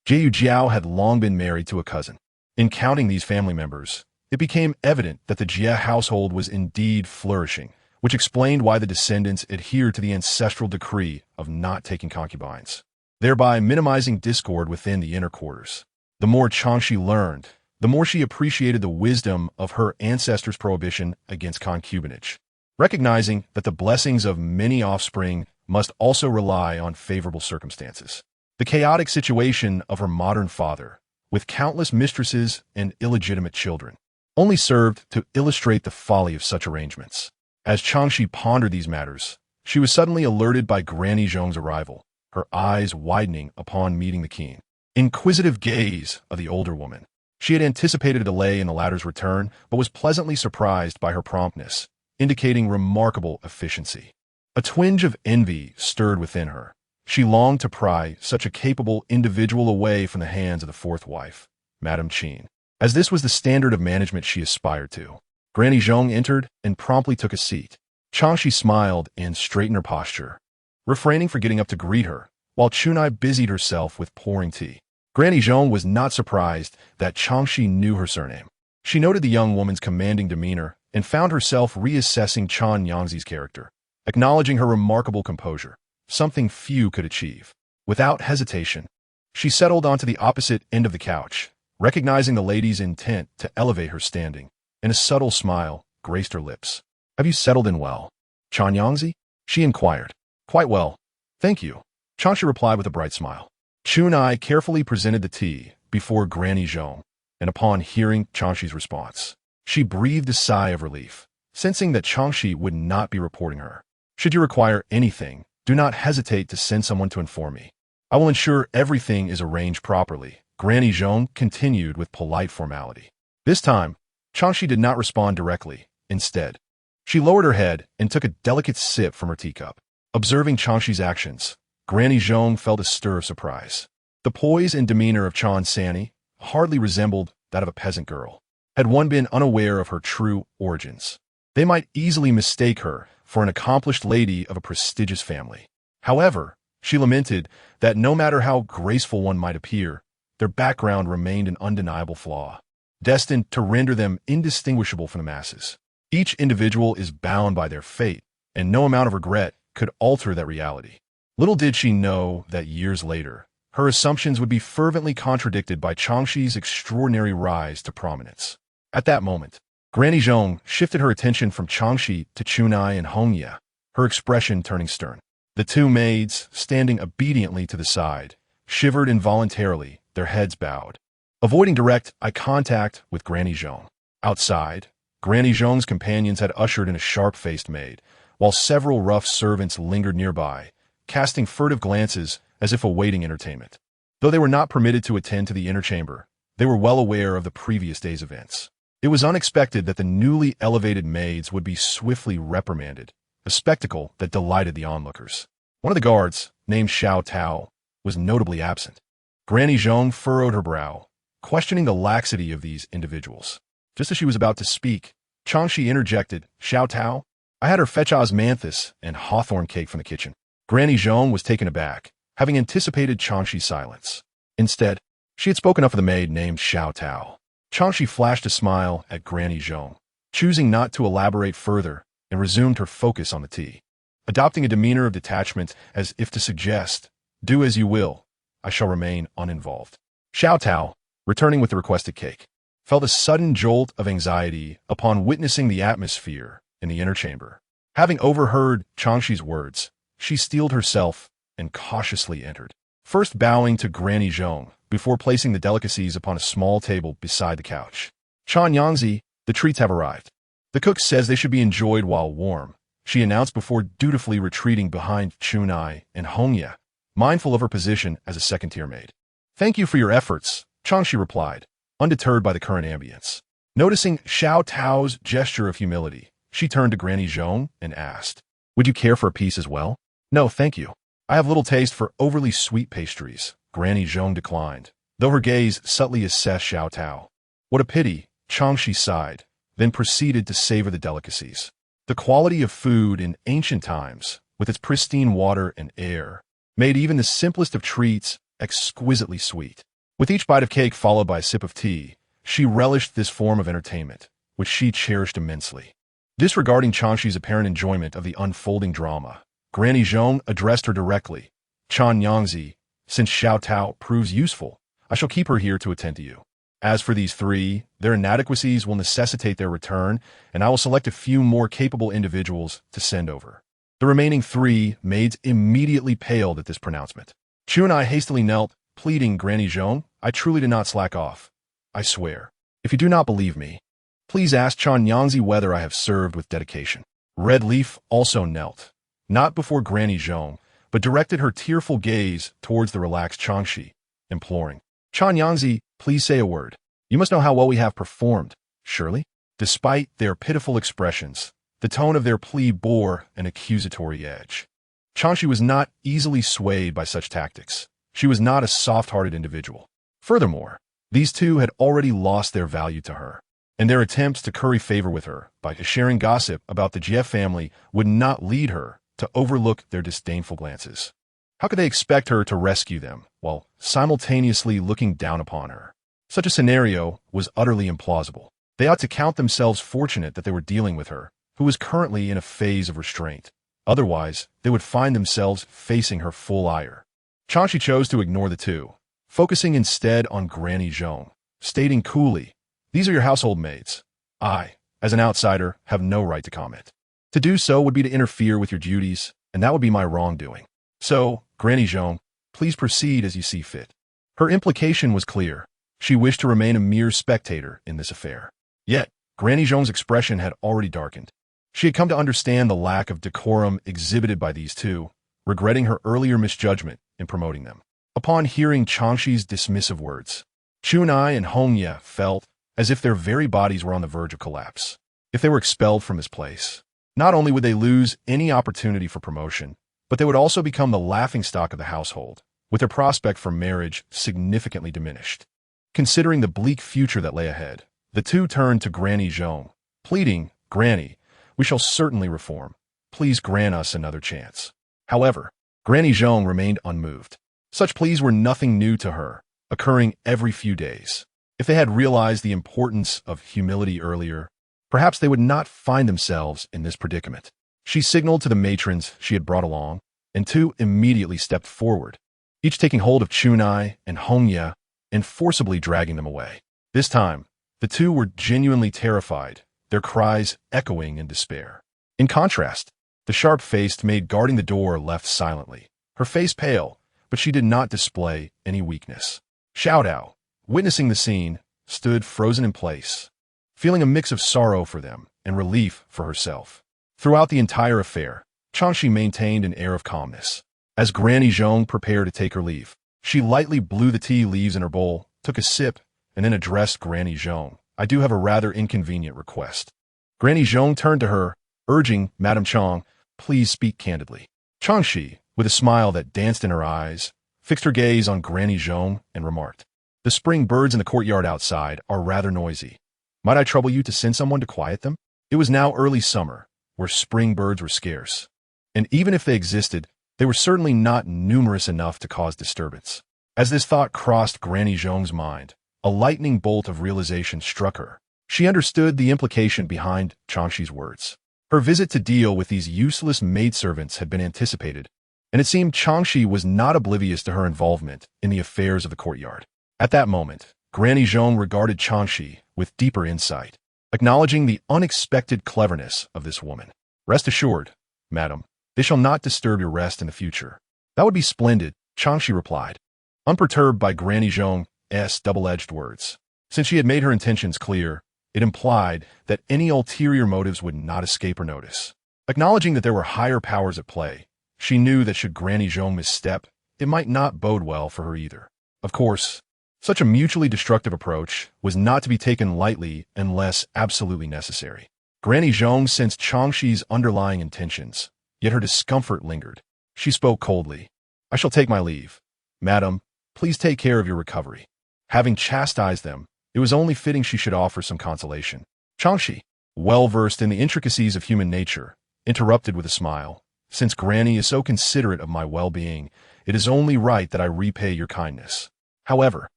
Jie Yujiao had long been married to a cousin. In counting these family members, it became evident that the Jie household was indeed flourishing, which explained why the descendants adhered to the ancestral decree of not taking concubines, thereby minimizing discord within the inner quarters. The more Chang Xi learned, the more she appreciated the wisdom of her ancestors' prohibition against concubinage, recognizing that the blessings of many offspring must also rely on favorable circumstances. The chaotic situation of her modern father, with countless mistresses and illegitimate children, only served to illustrate the folly of such arrangements. As Chang Xi pondered these matters, she was suddenly alerted by Granny Zhong's arrival, her eyes widening upon meeting the keen, inquisitive gaze of the older woman. She had anticipated a delay in the latter's return, but was pleasantly surprised by her promptness, indicating remarkable efficiency. A twinge of envy stirred within her. She longed to pry such a capable individual away from the hands of the 4th wife, Madame Qin, as this was the standard of management she aspired to. Granny Zhong entered and promptly took a seat. Chang Xi smiled and straightened her posture, refraining from getting up to greet her, while Chunai busied herself with pouring tea. Granny Zhong was not surprised that Chang Xi knew her surname. She noted the young woman's commanding demeanor and found herself reassessing Chang Yangzi's character. acknowledging her remarkable composure, something few could achieve. Without hesitation, she settled onto the opposite end of the couch, recognizing the lady's intent to elevate her standing, and a subtle smile graced her lips. "Have you settled in well, Chang Xi?" she inquired. "Quite well, thank you," Chang Xi replied with a bright smile. Chunai carefully presented the tea before Granny Zhong, and upon hearing Chang Xi's response, she breathed a sigh of relief, sensing that Chang Xi would not be reporting her. "Should you require anything, do not hesitate to send someone to inform me. I will ensure everything is arranged properly," Granny Zhong continued with polite formality. This time, Chang Xi did not respond directly. Instead, she lowered her head and took a delicate sip from her teacup. Observing Chang Xi's actions, Granny Zhong felt a stir of surprise. The poise and demeanor of Chang San'e hardly resembled that of a peasant girl. Had one been unaware of her true origins, they might easily mistake her for an accomplished lady of a prestigious family. However, she lamented that no matter how graceful one might appear, their background remained an undeniable flaw, destined to render them indistinguishable from the masses. Each individual is bound by their fate, and no amount of regret could alter that reality. Little did she know that years later, her assumptions would be fervently contradicted by Chang Xi's extraordinary rise to prominence. At that moment, Granny Zhong shifted her attention from Chang Xi to Chunai and Hongya, her expression turning stern. The two maids, standing obediently to the side, shivered involuntarily, their heads bowed, avoiding direct eye contact with Granny Zhong. Outside, Granny Zhong's companions had ushered in a sharp-faced maid, while several rough servants lingered nearby, casting furtive glances as if awaiting entertainment. Though they were not permitted to attend to the inner chamber, they were well aware of the previous day's events. It was unexpected that the newly elevated maids would be swiftly reprimanded, a spectacle that delighted the onlookers. One of the guards, named Xiao Tao, was notably absent. Granny Zhong furrowed her brow, questioning the laxity of these individuals. Just as she was about to speak, Chang Xi interjected, "Xiao Tao, I had her fetch osmanthus and hawthorn cake from the kitchen." Granny Zhong was taken aback, having anticipated Chang Xi's silence. Instead, she had spoken up for the maid named Xiao Tao. Chang Xi flashed a smile at Granny Zhong, choosing not to elaborate further, and resumed her focus on the tea, adopting a demeanor of detachment as if to suggest, "Do as you will, I shall remain uninvolved." Xiao Tao, returning with the requested cake, felt a sudden jolt of anxiety upon witnessing the atmosphere in the inner chamber. Having overheard Chang Xi's words, she steeled herself and cautiously entered, first bowing to Granny Zhong before placing the delicacies upon a small table beside the couch. "Chang Xi, the treats have arrived. The cook says they should be enjoyed while warm," she announced before dutifully retreating behind Chunai and Hongya, mindful of her position as a second-tier maid. "Thank you for your efforts," Chang Xi replied, undeterred by the current ambience. Noticing Xiao Tao's gesture of humility, she turned to Granny Zhong and asked, "Would you care for a piece as well?" "No, thank you. I have little taste for overly sweet pastries," Granny Zhong declined, though her gaze subtly assessed Xiao Tao. "What a pity," Chang Xi sighed, then proceeded to savor the delicacies. The quality of food in ancient times, with its pristine water and air, made even the simplest of treats exquisitely sweet. With each bite of cake followed by a sip of tea, she relished this form of entertainment, which she cherished immensely. Disregarding Chang Xi's apparent enjoyment of the unfolding drama, Granny Zhong addressed her directly. "Chang Xi, since Xiao Tao proves useful, I shall keep her here to attend to you. As for these three, their inadequacies will necessitate their return, and I will select a few more capable individuals to send over." The remaining three maids immediately paled at this pronouncement. Chunai hastily knelt, pleading, "Granny Zhong, I truly did not slack off. I swear. If you do not believe me, please ask Chang Xi whether I have served with dedication." Red Leaf also knelt, not before Granny Zhong, but directed her tearful gaze towards the relaxed Chang Xi, imploring, "Chang Xi, please say a word. You must know how well we have performed, surely?" Despite their pitiful expressions, the tone of their plea bore an accusatory edge. Chang Xi was not easily swayed by such tactics. She was not a soft-hearted individual. Furthermore, these two had already lost their value to her, and their attempts to curry favor with her by sharing gossip about the Jie family would not lead her to overlook their disdainful glances. How could they expect her to rescue them while simultaneously looking down upon her? Such a scenario was utterly implausible. They ought to count themselves fortunate that they were dealing with her, who was currently in a phase of restraint, Otherwise, they would find themselves facing her full ire. Chang Xi chose to ignore the two, focusing instead on Granny Zhong, stating coolly, "These are your household maids. I, as an outsider, have no right to comment. To do so would be to interfere with your duties, and that would be my wrongdoing. So, Granny Zhong, please proceed as you see fit." Her implication was clear. She wished to remain a mere spectator in this affair. Yet, Granny Zhong's expression had already darkened. She had come to understand the lack of decorum exhibited by these two, regretting her earlier misjudgment in promoting them. Upon hearing Chang Xi's dismissive words, Chunai and Hongye felt as if their very bodies were on the verge of collapse. If they were expelled from his place, not only would they lose any opportunity for promotion, but they would also become the laughingstock of the household, with their prospect for marriage significantly diminished. Considering the bleak future that lay ahead, the two turned to Granny Zhong, pleading, "Granny, we shall certainly reform. Please grant us another chance." However, Granny Zhong remained unmoved. Such pleas were nothing new to her, occurring every few days. If they had realized the importance of humility earlier, perhaps they would not find themselves in this predicament. She signaled to the matrons she had brought along, and two immediately stepped forward, each taking hold of Chunai and Hongye and forcibly dragging them away. This time, the two were genuinely terrified, their cries echoing in despair. In contrast, the sharp-faced maid guarding the door left silently, her face pale, but she did not display any weakness. Xiaodao, witnessing the scene, stood frozen in place, feeling a mix of sorrow for them and relief for herself. Throughout the entire affair, Chang Xi maintained an air of calmness. As Granny Zhong prepared to take her leave, she lightly blew the tea leaves in her bowl, took a sip, and then addressed Granny Zhong. "I do have a rather inconvenient request." Granny Zhong turned to her, urging, "Madam Chang, please speak candidly." Chang Xi, with a smile that danced in her eyes, fixed her gaze on Granny Zhong and remarked, "The spring birds in the courtyard outside are rather noisy. Might I trouble you to send someone to quiet them?" It was now early summer, where spring birds were scarce, and even if they existed, they were certainly not numerous enough to cause disturbance. As this thought crossed Granny Zhong's mind, a lightning bolt of realization struck her. She understood the implication behind Chang Xi's words. Her visit to deal with these useless maidservants had been anticipated, and it seemed Chang Xi was not oblivious to her involvement in the affairs of the courtyard. At that moment, Granny Zhong regarded Chang Xi with deeper insight, acknowledging the unexpected cleverness of this woman. "Rest assured, madam, they shall not disturb your rest in the future." "That would be splendid," Chang Xi replied, unperturbed by Granny Zhong's double-edged words. Since she had made her intentions clear, it implied that any ulterior motives would not escape her notice. Acknowledging that there were higher powers at play, she knew that should Granny Zhong misstep, it might not bode well for her either. Of course, such a mutually destructive approach was not to be taken lightly unless absolutely necessary. Granny Zhong sensed Chang Xi's underlying intentions, yet her discomfort lingered. She spoke coldly. "I shall take my leave. Madam, please take care of your recovery." Having chastised them, it was only fitting she should offer some consolation. Chang Xi, well-versed in the intricacies of human nature, interrupted with a smile. "Since Granny is so considerate of my well-being, it is only right that I repay your kindness. However,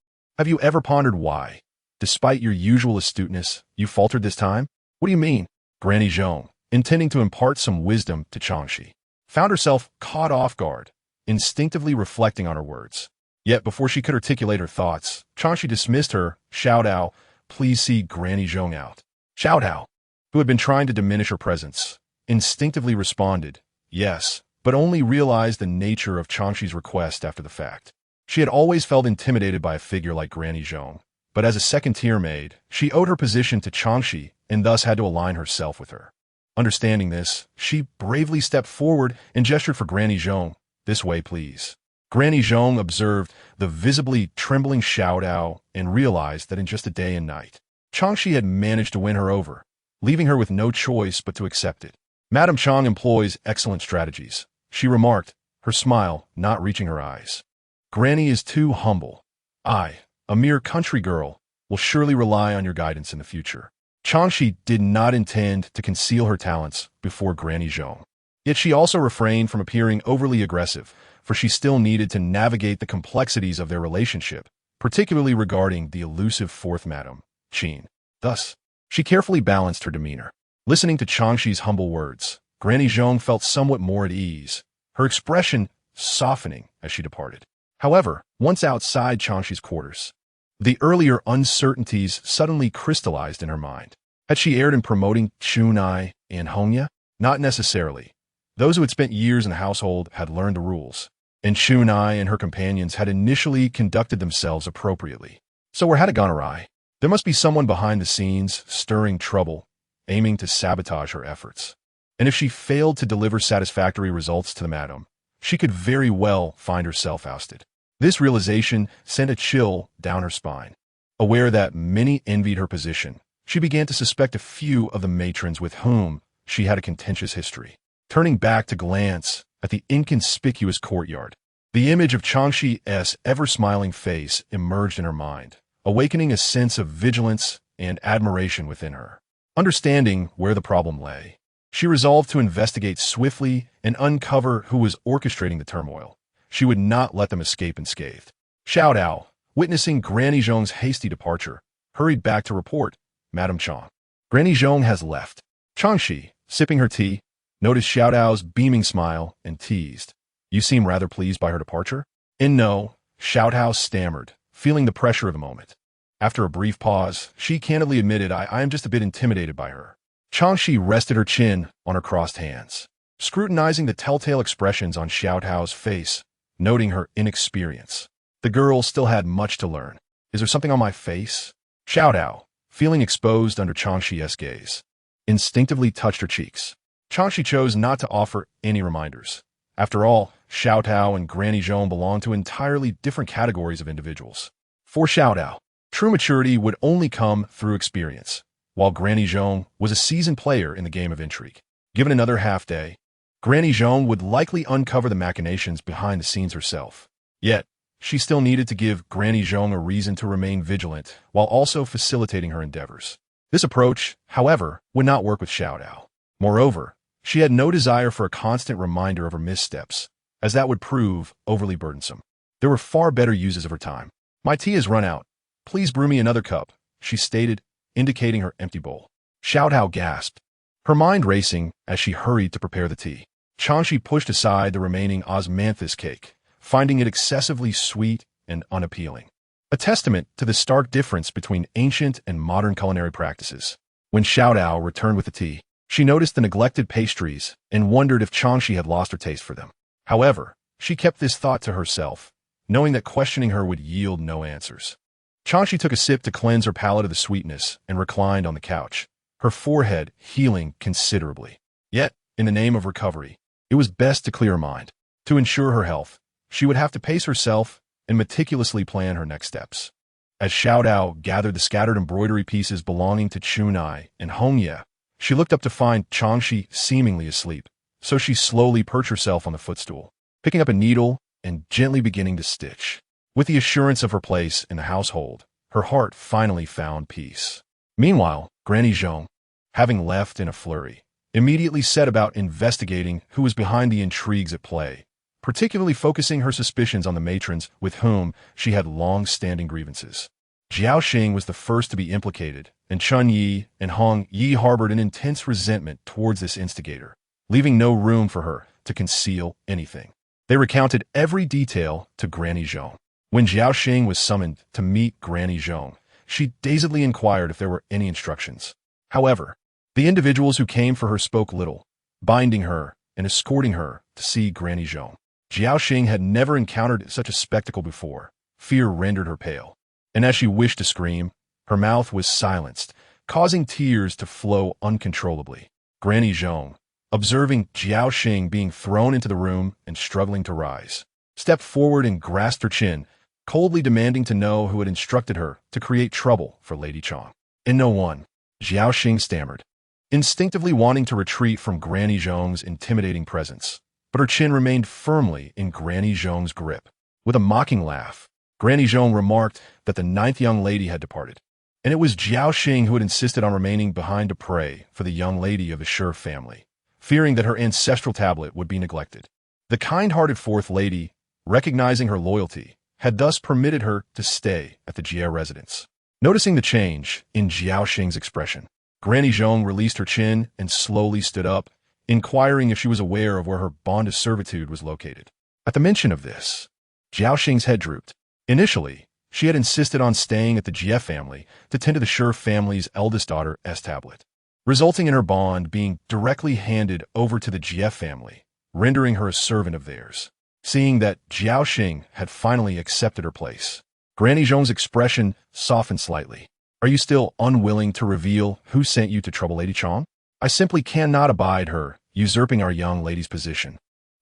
have you ever pondered why, despite your usual astuteness, you faltered this time?" "What do you mean?" Granny Zhong, intending to impart some wisdom to Chang Xi, found herself caught off guard, instinctively reflecting on her words. Yet before she could articulate her thoughts, Chang Xi dismissed her. "Xiaodao, please see Granny Zhong out." Xiaodao, who had been trying to diminish her presence, instinctively responded, "Yes," but only realized the nature of Chang Xi's request after the fact. She had always felt intimidated by a figure like Granny Zhong, but as a second-tier maid, she owed her position to Chang Xi and thus had to align herself with her. Understanding this, she bravely stepped forward and gestured for Granny Zhong. "This way, please." Granny Zhong observed the visibly trembling Xiaodao and realized that in just a day and night, Chang Xi had managed to win her over, leaving her with no choice but to accept it. "Madam Chang employs excellent strategies," she remarked, her smile not reaching her eyes. "Granny is too humble. I, a mere country girl, will surely rely on your guidance in the future." Chang Xi did not intend to conceal her talents before Granny Zhong. Yet she also refrained from appearing overly aggressive, for she still needed to navigate the complexities of their relationship, particularly regarding the elusive fourth Madam, Qin. Thus, she carefully balanced her demeanor. Listening to Chang Xi's humble words, Granny Zhong felt somewhat more at ease, her expression softening as she departed. However, once outside Chang Xi's quarters, the earlier uncertainties suddenly crystallized in her mind. Had she erred in promoting Chunai and Hongya? Not necessarily. Those who had spent years in the household had learned the rules, and Chunai and her companions had initially conducted themselves appropriately. So where had it gone awry? There must be someone behind the scenes, stirring trouble, aiming to sabotage her efforts. And if she failed to deliver satisfactory results to the madam, she could very well find herself ousted. This realization sent a chill down her spine. Aware that many envied her position, she began to suspect a few of the matrons with whom she had a contentious history. Turning back to glance at the inconspicuous courtyard, the image of Chang Xi's ever-smiling face emerged in her mind, awakening a sense of vigilance and admiration within her. Understanding where the problem lay, she resolved to investigate swiftly and uncover who was orchestrating the turmoil. She would not let them escape unscathed. Xiao Dao, witnessing Granny Zhong's hasty departure, hurried back to report, Madam Chang. Granny Zhong has left. Chang Xi, sipping her tea, noticed Xiao Dao's beaming smile and teased, You seem rather pleased by her departure? No, Xiao Dao stammered, feeling the pressure of the moment. After a brief pause, she candidly admitted, I am just a bit intimidated by her. Chang Xi rested her chin on her crossed hands, scrutinizing the telltale expressions on Xiao Dao's face, noting her inexperience. The girl still had much to learn. Is there something on my face? Xiao Dao, feeling exposed under Chang Xi's gaze, instinctively touched her cheeks. Chang Xi chose not to offer any reminders. After all, Xiao Dao and Granny Zhong belonged to entirely different categories of individuals. For Xiao Dao, true maturity would only come through experience, while Granny Zhong was a seasoned player in the game of intrigue. Given another half-day, Granny Zhong would likely uncover the machinations behind the scenes herself. Yet, she still needed to give Granny Zhong a reason to remain vigilant while also facilitating her endeavors. This approach, however, would not work with Xiao Dao. Moreover, she had no desire for a constant reminder of her missteps, as that would prove overly burdensome. There were far better uses of her time. My tea has run out. Please brew me another cup, she stated, indicating her empty bowl. Xiao Dao gasped, her mind racing as she hurried to prepare the tea. Chang Xi pushed aside the remaining osmanthus cake, finding it excessively sweet and unappealing. A testament to the stark difference between ancient and modern culinary practices. When Xiao Dao returned with the tea, she noticed the neglected pastries and wondered if Chang Xi had lost her taste for them. However, she kept this thought to herself, knowing that questioning her would yield no answers. Chang Xi took a sip to cleanse her palate of the sweetness and reclined on the couch, her forehead healing considerably. Yet, in the name of recovery, it was best to clear her mind. To ensure her health, she would have to pace herself and meticulously plan her next steps. As Xiao Dao gathered the scattered embroidery pieces belonging to Chunai and Hongye, she looked up to find Chang Xi seemingly asleep, so she slowly perched herself on the footstool, picking up a needle and gently beginning to stitch. With the assurance of her place in the household, her heart finally found peace. Meanwhile, Granny Zhong, having left in a flurry, immediately set about investigating who was behind the intrigues at play, particularly focusing her suspicions on the matrons with whom she had long-standing grievances. Jiao Xing was the first to be implicated, and Chun Yi and Hong Yi harbored an intense resentment towards this instigator, leaving no room for her to conceal anything. They recounted every detail to Granny Zhong. When Jiao Xing was summoned to meet Granny Zhong, she dazedly inquired if there were any instructions. However, the individuals who came for her spoke little, binding her and escorting her to see Granny Zhong. Jiao Xing had never encountered such a spectacle before. Fear rendered her pale, and as she wished to scream, her mouth was silenced, causing tears to flow uncontrollably. Granny Zhong, observing Jiao Xing being thrown into the room and struggling to rise, stepped forward and grasped her chin, coldly demanding to know who had instructed her to create trouble for Lady Chang. No one, Jiao Xing stammered, instinctively wanting to retreat from Granny Zhong's intimidating presence. But her chin remained firmly in Granny Zhong's grip. With a mocking laugh, Granny Zhong remarked that the ninth young lady had departed, and it was Jiao Xing who had insisted on remaining behind to pray for the young lady of the Shi family, fearing that her ancestral tablet would be neglected. The kind-hearted fourth lady, recognizing her loyalty, had thus permitted her to stay at the Jie residence. Noticing the change in Jiao Xing's expression, Granny Zhong released her chin and slowly stood up, inquiring if she was aware of where her bond of servitude was located. At the mention of this, Jiao Xing's head drooped. Initially, she had insisted on staying at the Jie family to tend to the Shi family's eldest daughter's tablet, resulting in her bond being directly handed over to the Jie family, rendering her a servant of theirs. Seeing that Jiao Xing had finally accepted her place, Granny Zhong's expression softened slightly. Are you still unwilling to reveal who sent you to trouble Lady Chang? I simply cannot abide her usurping our young lady's position,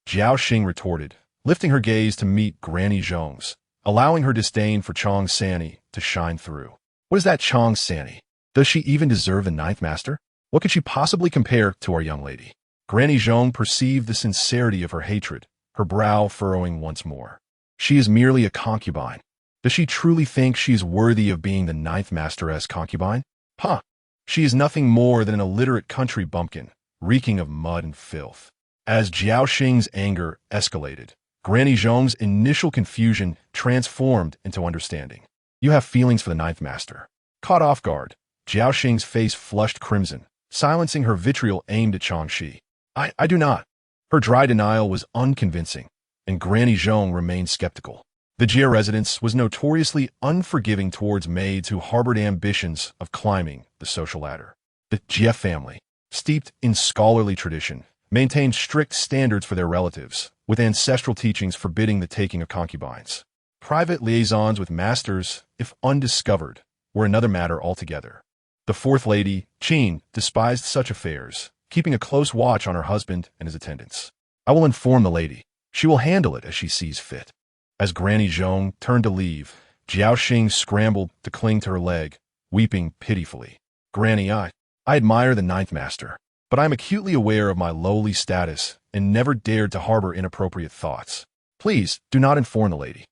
Jiao Xing retorted, lifting her gaze to meet Granny Zhong's, allowing her disdain for Chang San'e to shine through. What is that Chang San'e? Does she even deserve the ninth master? What could she possibly compare to our young lady? Granny Zhong perceived the sincerity of her hatred, her brow furrowing once more. She is merely a concubine. Does she truly think she is worthy of being the ninth master's concubine? Huh! She is nothing more than an illiterate country bumpkin, reeking of mud and filth. As Jiao Xing's anger escalated, Granny Zhong's initial confusion transformed into understanding. You have feelings for the ninth master. Caught off guard, Jiao Xing's face flushed crimson, silencing her vitriol aimed at Chang Xi. I do not. Her dry denial was unconvincing, and Granny Zhong remained skeptical. The Jie residence was notoriously unforgiving towards maids who harbored ambitions of climbing the social ladder. The Jie family, steeped in scholarly tradition, maintained strict standards for their relatives, with ancestral teachings forbidding the taking of concubines. Private liaisons with masters, if undiscovered, were another matter altogether. The fourth lady, Qin, despised such affairs, keeping a close watch on her husband and his attendants. I will inform the lady. She will handle it as she sees fit. As Granny Zhong turned to leave, Jiao Xing scrambled to cling to her leg, weeping pitifully. Granny, I admire the ninth master, but I am acutely aware of my lowly status and never dared to harbor inappropriate thoughts. Please do not inform the lady.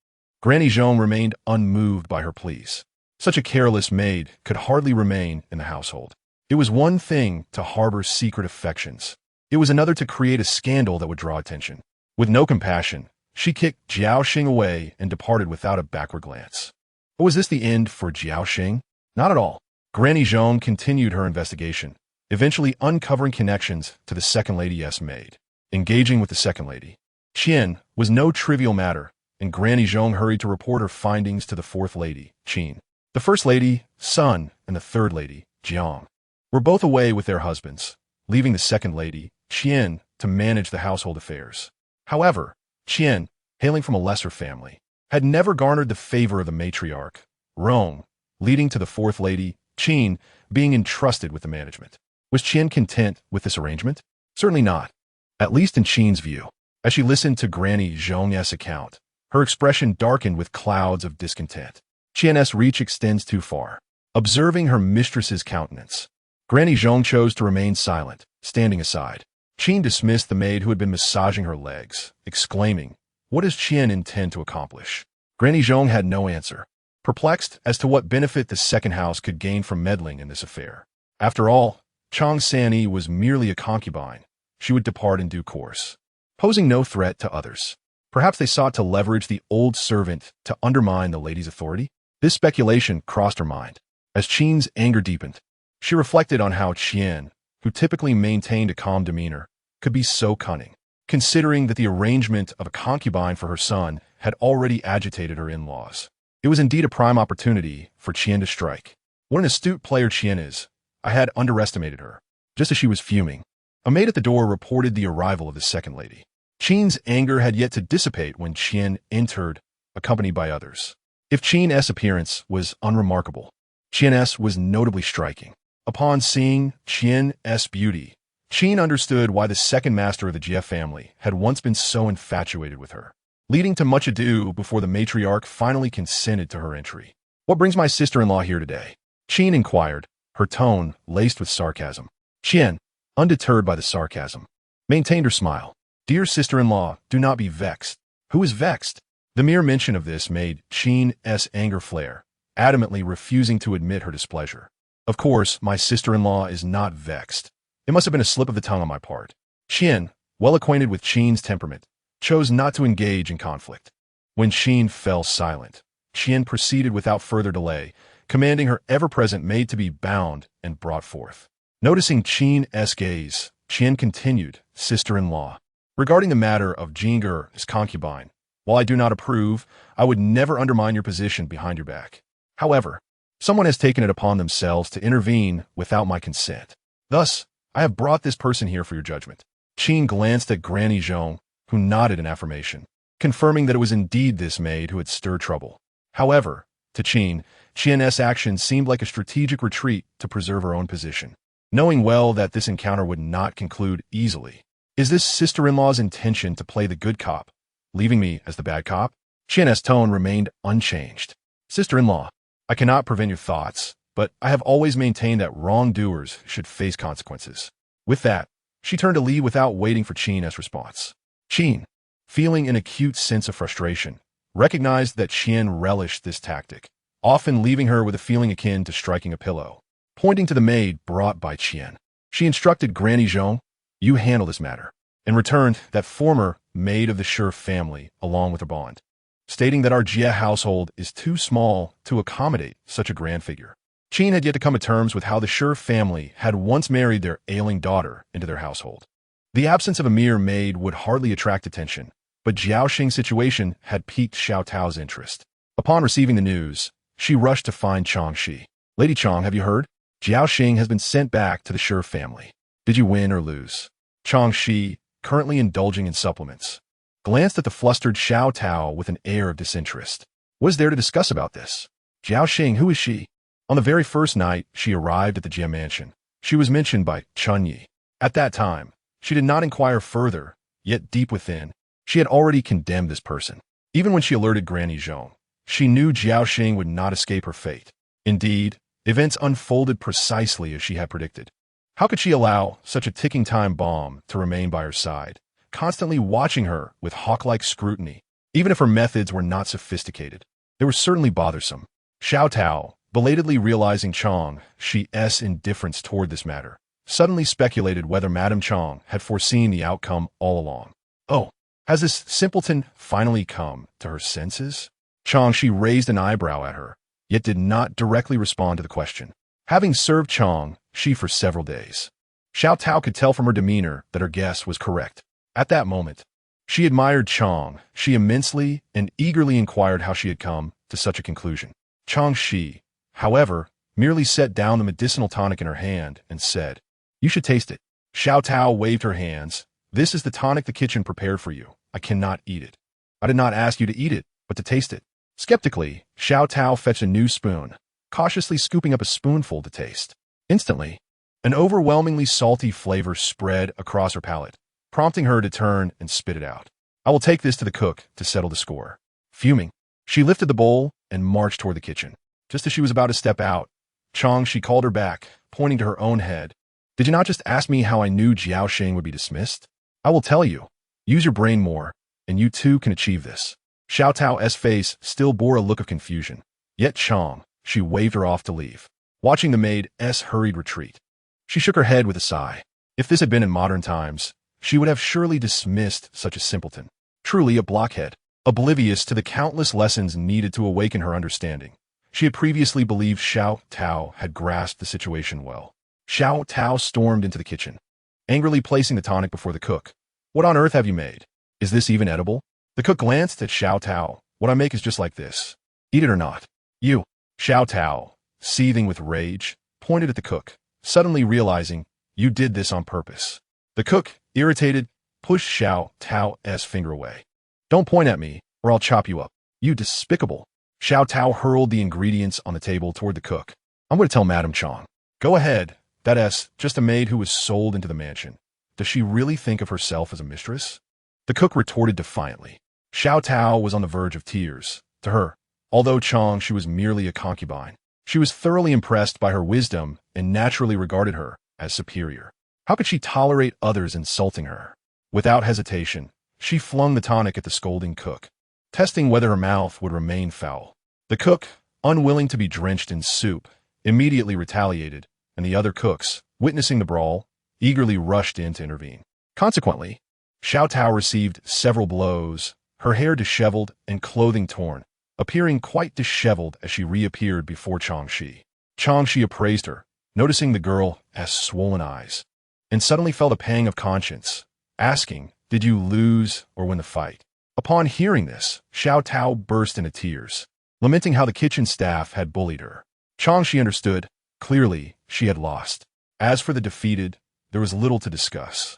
Granny Zhong remained unmoved by her pleas. Such a careless maid could hardly remain in the household. It was one thing to harbor secret affections. It was another to create a scandal that would draw attention. With no compassion, she kicked Jiao Xing away and departed without a backward glance. But was this the end for Jiao Xing? Not at all. Granny Zhong continued her investigation, eventually uncovering connections to the second lady's maid. Engaging with the second lady, Qian, was no trivial matter, and Granny Zhong hurried to report her findings to the fourth lady, Qin. The first lady, Sun, and the third lady, Jiang, were both away with their husbands, leaving the second lady, Qian, to manage the household affairs. However, Qian, hailing from a lesser family, had never garnered the favor of the matriarch, Rong, leading to the fourth lady, Qin, being entrusted with the management. Was Qian content with this arrangement? Certainly not, at least in Qin's view. As she listened to Granny Zhong's account, her expression darkened with clouds of discontent. Qian's reach extends too far. Observing her mistress's countenance, Granny Zhong chose to remain silent, standing aside. Qin dismissed the maid who had been massaging her legs, exclaiming, "What does Qian intend to accomplish?" Granny Zhong had no answer, perplexed as to what benefit the second house could gain from meddling in this affair. After all, Chang San'e was merely a concubine. She would depart in due course, posing no threat to others. Perhaps they sought to leverage the old servant to undermine the lady's authority? This speculation crossed her mind. As Qin's anger deepened, she reflected on how Qian, who typically maintained a calm demeanor, could be so cunning, considering that the arrangement of a concubine for her son had already agitated her in-laws. It was indeed a prime opportunity for Qian to strike. What an astute player Qian is. I had underestimated her. Just as she was fuming, a maid at the door reported the arrival of the second lady. Qin's anger had yet to dissipate when Qian entered, accompanied by others. If Qin's appearance was unremarkable, Qian's was notably striking. Upon seeing Qian's beauty, Qin understood why the second master of the Jie family had once been so infatuated with her, leading to much ado before the matriarch finally consented to her entry. What brings my sister-in-law here today? Qin inquired, her tone laced with sarcasm. Qian, undeterred by the sarcasm, maintained her smile. Dear sister-in-law, do not be vexed. Who is vexed? The mere mention of this made Qin's anger flare, adamantly refusing to admit her displeasure. Of course, my sister-in-law is not vexed. It must have been a slip of the tongue on my part. Qian, well acquainted with Qin's temperament, chose not to engage in conflict. When Qin fell silent, Qian proceeded without further delay, commanding her ever-present maid to be bound and brought forth. Noticing Qin's gaze, Qian continued, sister-in-law. Regarding the matter of Jing'er's concubine, while I do not approve, I would never undermine your position behind your back. However, someone has taken it upon themselves to intervene without my consent. Thus, I have brought this person here for your judgment. Qin glanced at Granny Zhong, who nodded in affirmation, confirming that it was indeed this maid who had stirred trouble. However, to Qian's action seemed like a strategic retreat to preserve her own position, knowing well that this encounter would not conclude easily. Is this sister-in-law's intention to play the good cop, leaving me as the bad cop? Qian's tone remained unchanged. Sister-in-law, I cannot prevent your thoughts, but I have always maintained that wrongdoers should face consequences. With that, she turned to leave without waiting for Qian's response. Qin, feeling an acute sense of frustration, recognized that Qian relished this tactic, often leaving her with a feeling akin to striking a pillow. Pointing to the maid brought by Qian, she instructed Granny Zhong, "You handle this matter," and returned that former maid of the Shi family along with her bond, stating that our Jie household is too small to accommodate such a grand figure. Qin had yet to come to terms with how the Shi family had once married their ailing daughter into their household. The absence of a mere maid would hardly attract attention, but Jiao Xing's situation had piqued Xiao Tao's interest. Upon receiving the news, she rushed to find Chang Xi. "Lady Chang, have you heard? Jiao Xing has been sent back to the Shi family. Did you win or lose?" Chang Xi, currently indulging in supplements, glanced at the flustered Xiao Tao with an air of disinterest. What is there to discuss about this? Jiao Xing, who is she? On the very first night she arrived at the Jie mansion, she was mentioned by Chun Yi. At that time, she did not inquire further, yet deep within, she had already condemned this person. Even when she alerted Granny Zhong, she knew Jiao Xing would not escape her fate. Indeed, events unfolded precisely as she had predicted. How could she allow such a ticking time bomb to remain by her side, constantly watching her with hawk-like scrutiny? Even if her methods were not sophisticated, they were certainly bothersome. Xiao Tao, belatedly realizing Chang Xi's indifference toward this matter, suddenly speculated whether Madame Chang had foreseen the outcome all along. Oh, has this simpleton finally come to her senses? Chang Xi raised an eyebrow at her, yet did not directly respond to the question. Having served Chang Xi for several days, Xiao Tao could tell from her demeanor that her guess was correct. At that moment, she admired Chang Xi immensely and eagerly inquired how she had come to such a conclusion. Chang Xi, however, merely set down the medicinal tonic in her hand and said, "You should taste it." Xiao Tao waved her hands. "This is the tonic the kitchen prepared for you. I cannot eat it." "I did not ask you to eat it, but to taste it." Skeptically, Xiao Tao fetched a new spoon, cautiously scooping up a spoonful to taste. Instantly, an overwhelmingly salty flavor spread across her palate, prompting her to turn and spit it out. "I will take this to the cook to settle the score." Fuming, she lifted the bowl and marched toward the kitchen. Just as she was about to step out, Chang Xi called her back, pointing to her own head. "Did you not just ask me how I knew Jiao Xing would be dismissed? I will tell you. Use your brain more, and you too can achieve this." Xiao Tao's face still bore a look of confusion, yet Chang Xi waved her off to leave. Watching the maid's hurried retreat, she shook her head with a sigh. If this had been in modern times, she would have surely dismissed such a simpleton. Truly a blockhead, oblivious to the countless lessons needed to awaken her understanding. She had previously believed Xiao Tao had grasped the situation well. Xiao Tao stormed into the kitchen, angrily placing the tonic before the cook. "What on earth have you made? Is this even edible?" The cook glanced at Xiao Tao. "What I make is just like this. Eat it or not." "You." Xiao Tao, seething with rage, pointed at the cook, suddenly realizing, "You did this on purpose." The cook, irritated, pushed Xiao Tao's finger away. "Don't point at me, or I'll chop you up. You despicable." Xiao Tao hurled the ingredients on the table toward the cook. "I'm going to tell Madame Chang." "Go ahead. That's just a maid who was sold into the mansion. Does she really think of herself as a mistress?" The cook retorted defiantly. Xiao Tao was on the verge of tears. To her, although Chang Xi was merely a concubine, she was thoroughly impressed by her wisdom and naturally regarded her as superior. How could she tolerate others insulting her? Without hesitation, she flung the tonic at the scolding cook, testing whether her mouth would remain foul. The cook, unwilling to be drenched in soup, immediately retaliated, and the other cooks, witnessing the brawl, eagerly rushed in to intervene. Consequently, Xiao Tao received several blows, her hair disheveled and clothing torn, appearing quite disheveled as she reappeared before Chang Xi. Chang Xi appraised her, noticing the girl's swollen eyes. and suddenly felt a pang of conscience, asking, "Did you lose or win the fight?" Upon hearing this, Xiao Tao burst into tears, lamenting how the kitchen staff had bullied her. Chang Xi understood. Clearly, she had lost. As for the defeated, there was little to discuss.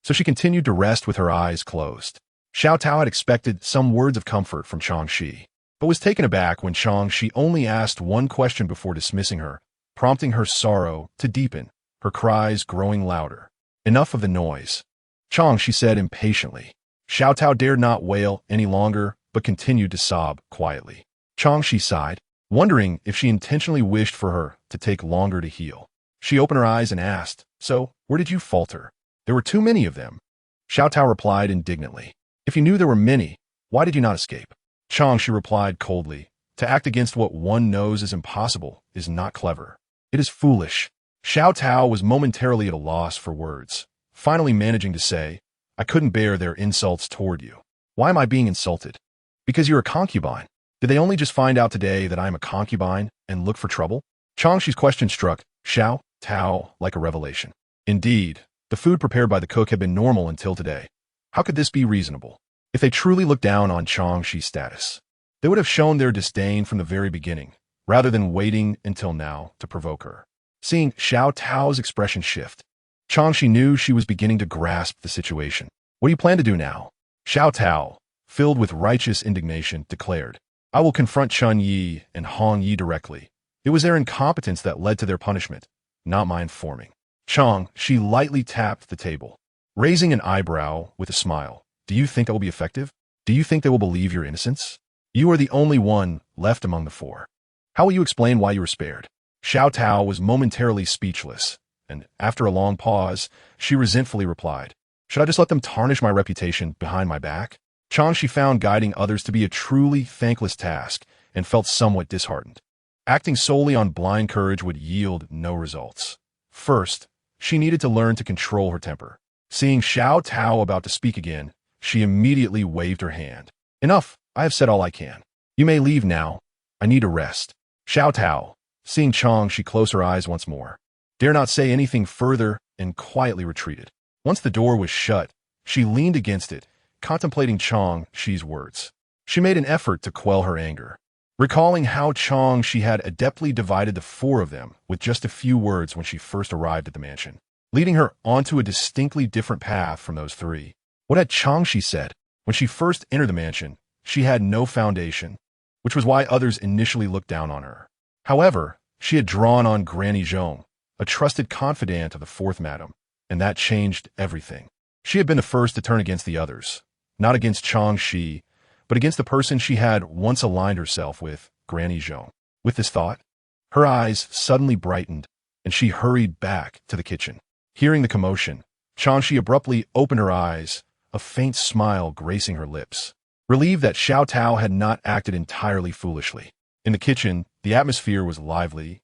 So she continued to rest with her eyes closed. Xiao Tao had expected some words of comfort from Chang Xi, but was taken aback when Chang Xi only asked one question before dismissing her, prompting her sorrow to deepen, her cries growing louder. "Enough of the noise," Chang Xi said impatiently. Xiao Tao dared not wail any longer, but continued to sob quietly. Chang Xi sighed, wondering if she intentionally wished for her to take longer to heal. She opened her eyes and asked, "So, where did you falter?" "There were too many of them," Xiao Tao replied indignantly. "If you knew there were many, why did you not escape?" Chang Xi replied coldly, "To act against what one knows is impossible is not clever. It is foolish." Xiao Tao was momentarily at a loss for words, finally managing to say, "I couldn't bear their insults toward you." "Why am I being insulted?" "Because you're a concubine." "Did they only just find out today that I am a concubine and look for trouble?" Chang Xi's question struck Xiao Tao like a revelation. Indeed, the food prepared by the cook had been normal until today. How could this be reasonable? If they truly looked down on Chang Xi's status, they would have shown their disdain from the very beginning, rather than waiting until now to provoke her. Seeing Xiao Tao's expression shift, Chang Xi knew she was beginning to grasp the situation. "What do you plan to do now?" Xiao Tao, filled with righteous indignation, declared, "I will confront Chun Yi and Hong Yi directly. It was their incompetence that led to their punishment, not my informing." Chang Xi lightly tapped the table, raising an eyebrow with a smile. "Do you think that will be effective? Do you think they will believe your innocence? You are the only one left among the four. How will you explain why you were spared?" Xiao Tao was momentarily speechless, and after a long pause, she resentfully replied, "Should I just let them tarnish my reputation behind my back?" Chang Xi found guiding others to be a truly thankless task and felt somewhat disheartened. Acting solely on blind courage would yield no results. First, she needed to learn to control her temper. Seeing Xiao Tao about to speak again, she immediately waved her hand. "Enough, I have said all I can. You may leave now. I need a rest." Xiao Tao, seeing Chang Xi close her eyes once more, dare not say anything further and quietly retreated. Once the door was shut, she leaned against it, contemplating Chang Xi's words. She made an effort to quell her anger, recalling how Chang Xi had adeptly divided the four of them with just a few words when she first arrived at the mansion, leading her onto a distinctly different path from those three. What had Chang Xi said? When she first entered the mansion, she had no foundation, which was why others initially looked down on her. However, she had drawn on Granny Zhong, a trusted confidant of the fourth madam, and that changed everything. She had been the first to turn against the others, not against Chang Xi, but against the person she had once aligned herself with, Granny Zhong. With this thought, her eyes suddenly brightened, and she hurried back to the kitchen. Hearing the commotion, Chang Xi abruptly opened her eyes, a faint smile gracing her lips, relieved that Xiao Tao had not acted entirely foolishly. In the kitchen, the atmosphere was lively,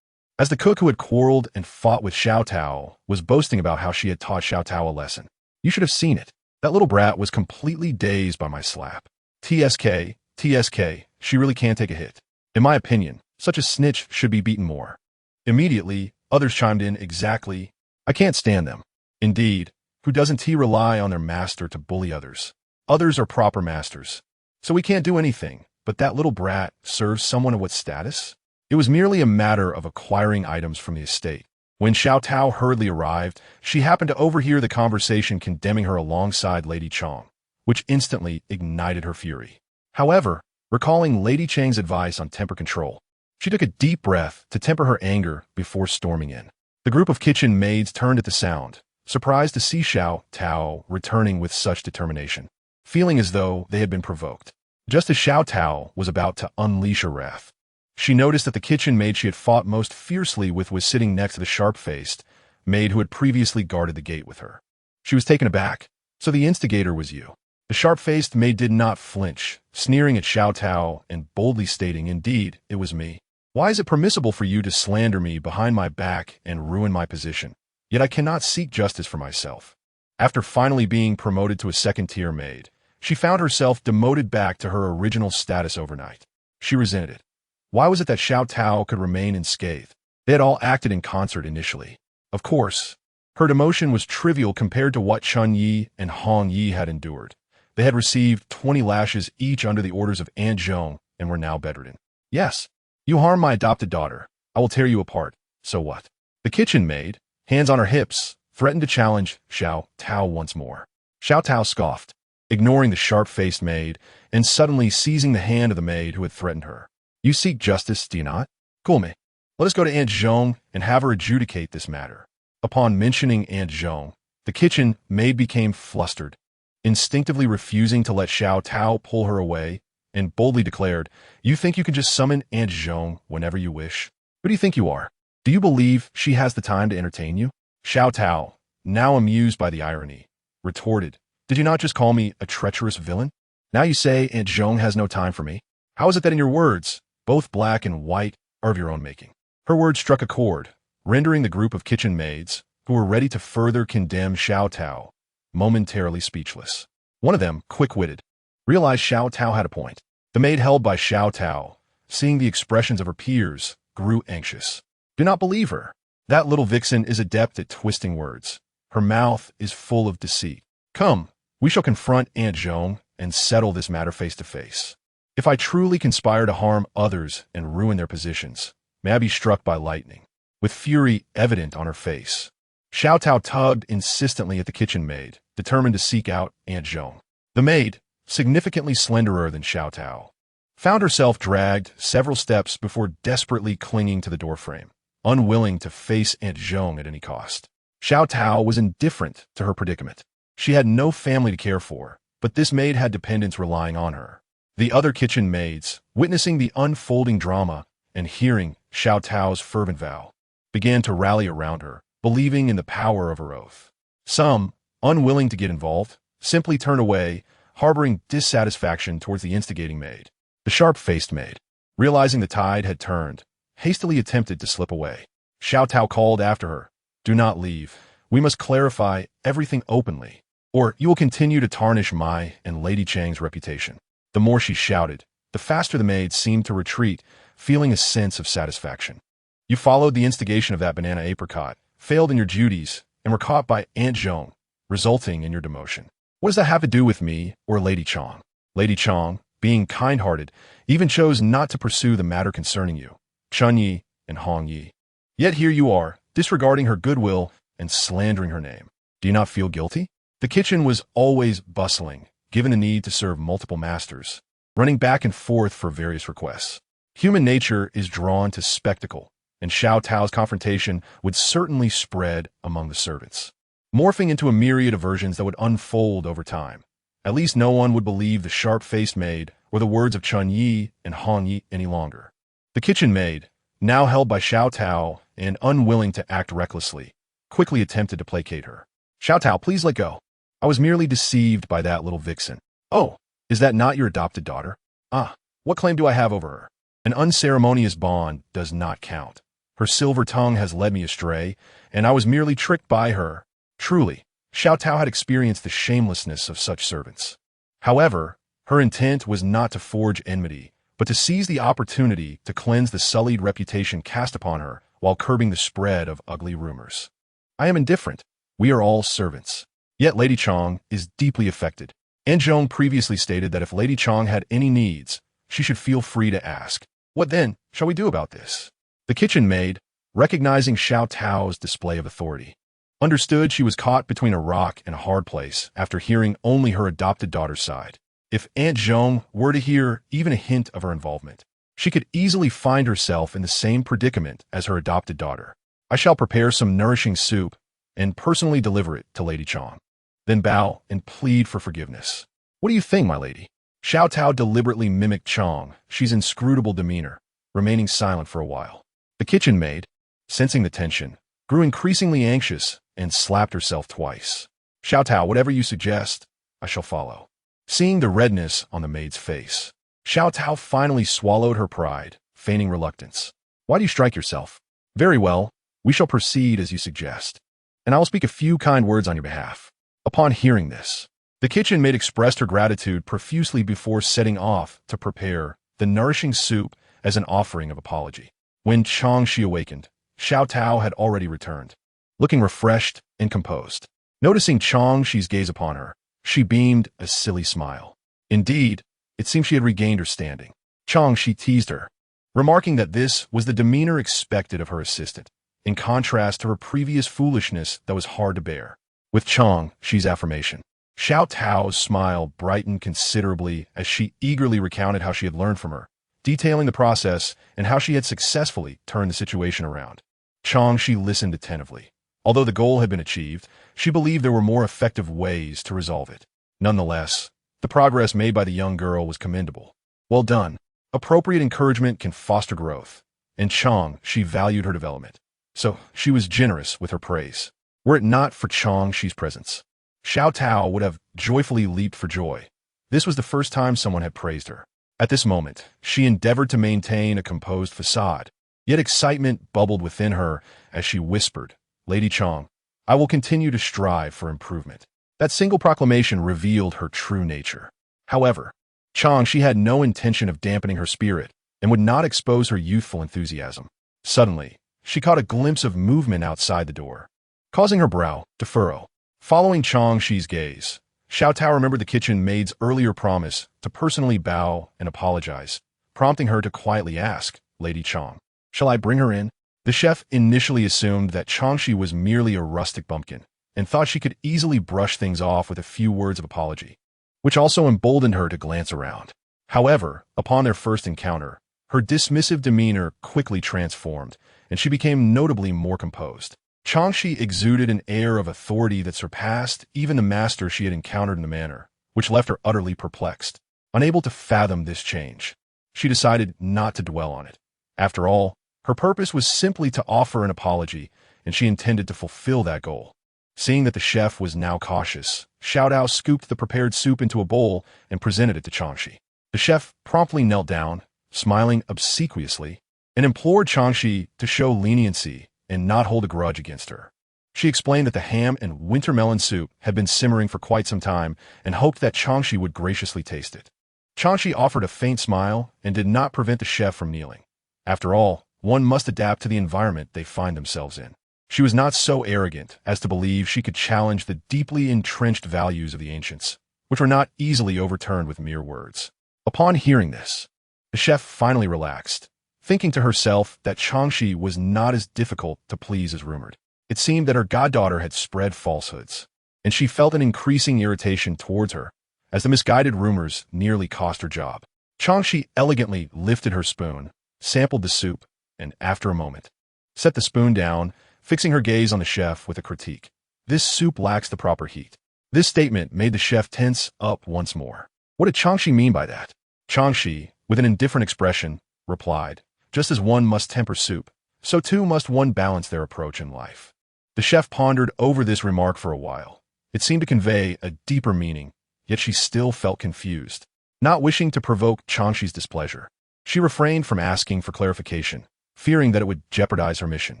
as the cook who had quarreled and fought with Xiao Tao was boasting about how she had taught Xiao Tao a lesson. "You should have seen it. That little brat was completely dazed by my slap. TSK, she really can take a hit. In my opinion, such a snitch should be beaten more." Immediately, others chimed in, "Exactly. I can't stand them." Indeed, who doesn't he rely on their master to bully others? Others are proper masters. So we can't do anything, but that little brat serves someone of what status? It was merely a matter of acquiring items from the estate. When Xiao Tao hurriedly arrived, she happened to overhear the conversation condemning her alongside Lady Chang, which instantly ignited her fury. However, recalling Lady Chang's advice on temper control, she took a deep breath to temper her anger before storming in. The group of kitchen maids turned at the sound, surprised to see Xiao Tao returning with such determination, feeling as though they had been provoked. Just as Xiao Tao was about to unleash her wrath, she noticed that the kitchen maid she had fought most fiercely with was sitting next to the sharp-faced maid who had previously guarded the gate with her. She was taken aback. "So the instigator was you?" The sharp-faced maid did not flinch, sneering at Xiao Tao and boldly stating, "Indeed, it was me. Why is it permissible for you to slander me behind my back and ruin my position? Yet I cannot seek justice for myself." After finally being promoted to a second-tier maid, she found herself demoted back to her original status overnight. She resented it. Why was it that Xiao Tao could remain unscathed? They had all acted in concert initially. Of course, Her demotion was trivial compared to what Chun Yi and Hong Yi had endured. They had received 20 lashes each under the orders of Aunt Zhong and were now bedridden. Yes, you harm my adopted daughter. I will tear you apart. So what? The kitchen maid, hands on her hips, threatened to challenge Xiao Tao once more. Xiao Tao scoffed, ignoring the sharp-faced maid and suddenly seizing the hand of the maid who had threatened her. You seek justice, do you not? Gulme, let us go to Aunt Zhong and have her adjudicate this matter. Upon mentioning Aunt Zhong, the kitchen maid became flustered, instinctively refusing to let Xiao Tao pull her away, and boldly declared, You think you can just summon Aunt Zhong whenever you wish? Who do you think you are? Do you believe she has the time to entertain you? Xiao Tao, now amused by the irony, retorted, Did you not just call me a treacherous villain? Now you say Aunt Zhong has no time for me? How is it that in your words, both black and white, are of your own making? Her words struck a chord, rendering the group of kitchen maids, who were ready to further condemn Xiao Tao, momentarily speechless. One of them, quick-witted, realized Xiao Tao had a point. The maid held by Xiao Tao, seeing the expressions of her peers, grew anxious. Do not believe her. That little vixen is adept at twisting words. Her mouth is full of deceit. Come, we shall confront Aunt Zhong and settle this matter face to face. If I truly conspire to harm others and ruin their positions, may I be struck by lightning. With fury evident on her face, Xiao Tao tugged insistently at the kitchen maid, determined to seek out Aunt Zhong. The maid, significantly slenderer than Xiao Tao, found herself dragged several steps before desperately clinging to the doorframe, unwilling to face Aunt Zhong at any cost. Xiao Tao was indifferent to her predicament. She had no family to care for, but this maid had dependents relying on her. The other kitchen maids, witnessing the unfolding drama and hearing Xiao Tao's fervent vow, began to rally around her, believing in the power of her oath. Some, unwilling to get involved, simply turned away, harboring dissatisfaction towards the instigating maid. The sharp-faced maid, realizing the tide had turned, hastily attempted to slip away. Xiao Tao called after her, Do not leave. We must clarify everything openly, or you will continue to tarnish my and Lady Chang's reputation. The more she shouted, the faster the maid seemed to retreat, feeling a sense of satisfaction. You followed the instigation of that banana apricot, failed in your duties, and were caught by Aunt Zhong, resulting in your demotion. What does that have to do with me or Lady Chang? Lady Chang, being kind-hearted, even chose not to pursue the matter concerning you, Chun Yi and Hong Yi. Yet here you are, disregarding her goodwill and slandering her name. Do you not feel guilty? The kitchen was always bustling, given the need to serve multiple masters, running back and forth for various requests. Human nature is drawn to spectacle, and Xiao Tao's confrontation would certainly spread among the servants, morphing into a myriad of versions that would unfold over time. At least no one would believe the sharp-faced maid or the words of Chun Yi and Hong Yi any longer. The kitchen maid, now held by Xiao Tao and unwilling to act recklessly, quickly attempted to placate her. Xiao Tao, please let go. I was merely deceived by that little vixen. Oh, is that not your adopted daughter? Ah, what claim do I have over her? An unceremonious bond does not count. Her silver tongue has led me astray, and I was merely tricked by her. Truly, Xiao Tao had experienced the shamelessness of such servants. However, her intent was not to forge enmity, but to seize the opportunity to cleanse the sullied reputation cast upon her while curbing the spread of ugly rumors. I am indifferent. We are all servants. Yet Lady Chang is deeply affected. Aunt Zhong previously stated that if Lady Chang had any needs, she should feel free to ask. What then shall we do about this? The kitchen maid, recognizing Xiao Tao's display of authority, understood she was caught between a rock and a hard place after hearing only her adopted daughter's side. If Aunt Zhong were to hear even a hint of her involvement, she could easily find herself in the same predicament as her adopted daughter. I shall prepare some nourishing soup and personally deliver it to Lady Chang. Then bow and plead for forgiveness. What do you think, my lady? Xiao Tao deliberately mimicked Chang, Xi's inscrutable demeanor, remaining silent for a while. The kitchen maid, sensing the tension, grew increasingly anxious and slapped herself twice. Xiao Tao, whatever you suggest, I shall follow. Seeing the redness on the maid's face, Xiao Tao finally swallowed her pride, feigning reluctance. Why do you strike yourself? Very well, we shall proceed as you suggest, and I will speak a few kind words on your behalf. Upon hearing this, the kitchen maid expressed her gratitude profusely before setting off to prepare the nourishing soup as an offering of apology. When Chang Xi awakened, Xiao Tao had already returned. looking refreshed and composed. Noticing Chang Xi's gaze upon her, she beamed a silly smile. Indeed, it seemed she had regained her standing. Chang Xi teased her, remarking that this was the demeanor expected of her assistant, in contrast to her previous foolishness that was hard to bear. With Chang Xi's affirmation, Xiao Tao's smile brightened considerably as she eagerly recounted how she had learned from her, detailing the process and how she had successfully turned the situation around. Chang Xi listened attentively. Although the goal had been achieved, she believed there were more effective ways to resolve it. Nonetheless, the progress made by the young girl was commendable. Well done. Appropriate encouragement can foster growth, and Chang Xi valued her development, so she was generous with her praise. Were it not for Chang Xi's presence, Xiao Tao would have joyfully leaped for joy. This was the first time someone had praised her. At this moment, she endeavored to maintain a composed facade, yet excitement bubbled within her as she whispered, "Lady Chang, I will continue to strive for improvement." That single proclamation revealed her true nature. However, Chang Xi had no intention of dampening her spirit and would not expose her youthful enthusiasm. Suddenly, she caught a glimpse of movement outside the door, causing her brow to furrow. Following Chang Xi's gaze, Xiao Tao remembered the kitchen maid's earlier promise to personally bow and apologize, prompting her to quietly ask, "Lady Chang, shall I bring her in?" The chef initially assumed that Chang Xi was merely a rustic bumpkin and thought she could easily brush things off with a few words of apology, which also emboldened her to glance around. However, upon their first encounter, her dismissive demeanor quickly transformed, and she became notably more composed. Chang Xi exuded an air of authority that surpassed even the master she had encountered in the manor, which left her utterly perplexed. Unable to fathom this change, she decided not to dwell on it. After all, her purpose was simply to offer an apology, and she intended to fulfill that goal. Seeing that the chef was now cautious, Xiao Tao scooped the prepared soup into a bowl and presented it to Chang Xi. The chef promptly knelt down, smiling obsequiously, and implored Chang Xi to show leniency and not hold a grudge against her. She explained that the ham and winter melon soup had been simmering for quite some time and hoped that Chang Xi would graciously taste it. Chang Xi offered a faint smile and did not prevent the chef from kneeling. After all, one must adapt to the environment they find themselves in. She was not so arrogant as to believe she could challenge the deeply entrenched values of the ancients, which were not easily overturned with mere words. Upon hearing this, the chef finally relaxed, thinking to herself that Chang Xi was not as difficult to please as rumored. It seemed that her goddaughter had spread falsehoods, and she felt an increasing irritation towards her, as the misguided rumors nearly cost her job. Chang Xi elegantly lifted her spoon, sampled the soup, and after a moment, set the spoon down, fixing her gaze on the chef with a critique. "This soup lacks the proper heat." This statement made the chef tense up once more. What did Chang Xi mean by that? Chang Xi, with an indifferent expression, replied, "Just as one must temper soup, so too must one balance their approach in life." The chef pondered over this remark for a while. It seemed to convey a deeper meaning, yet she still felt confused. Not wishing to provoke Chang Xi's displeasure, she refrained from asking for clarification, fearing that it would jeopardize her mission.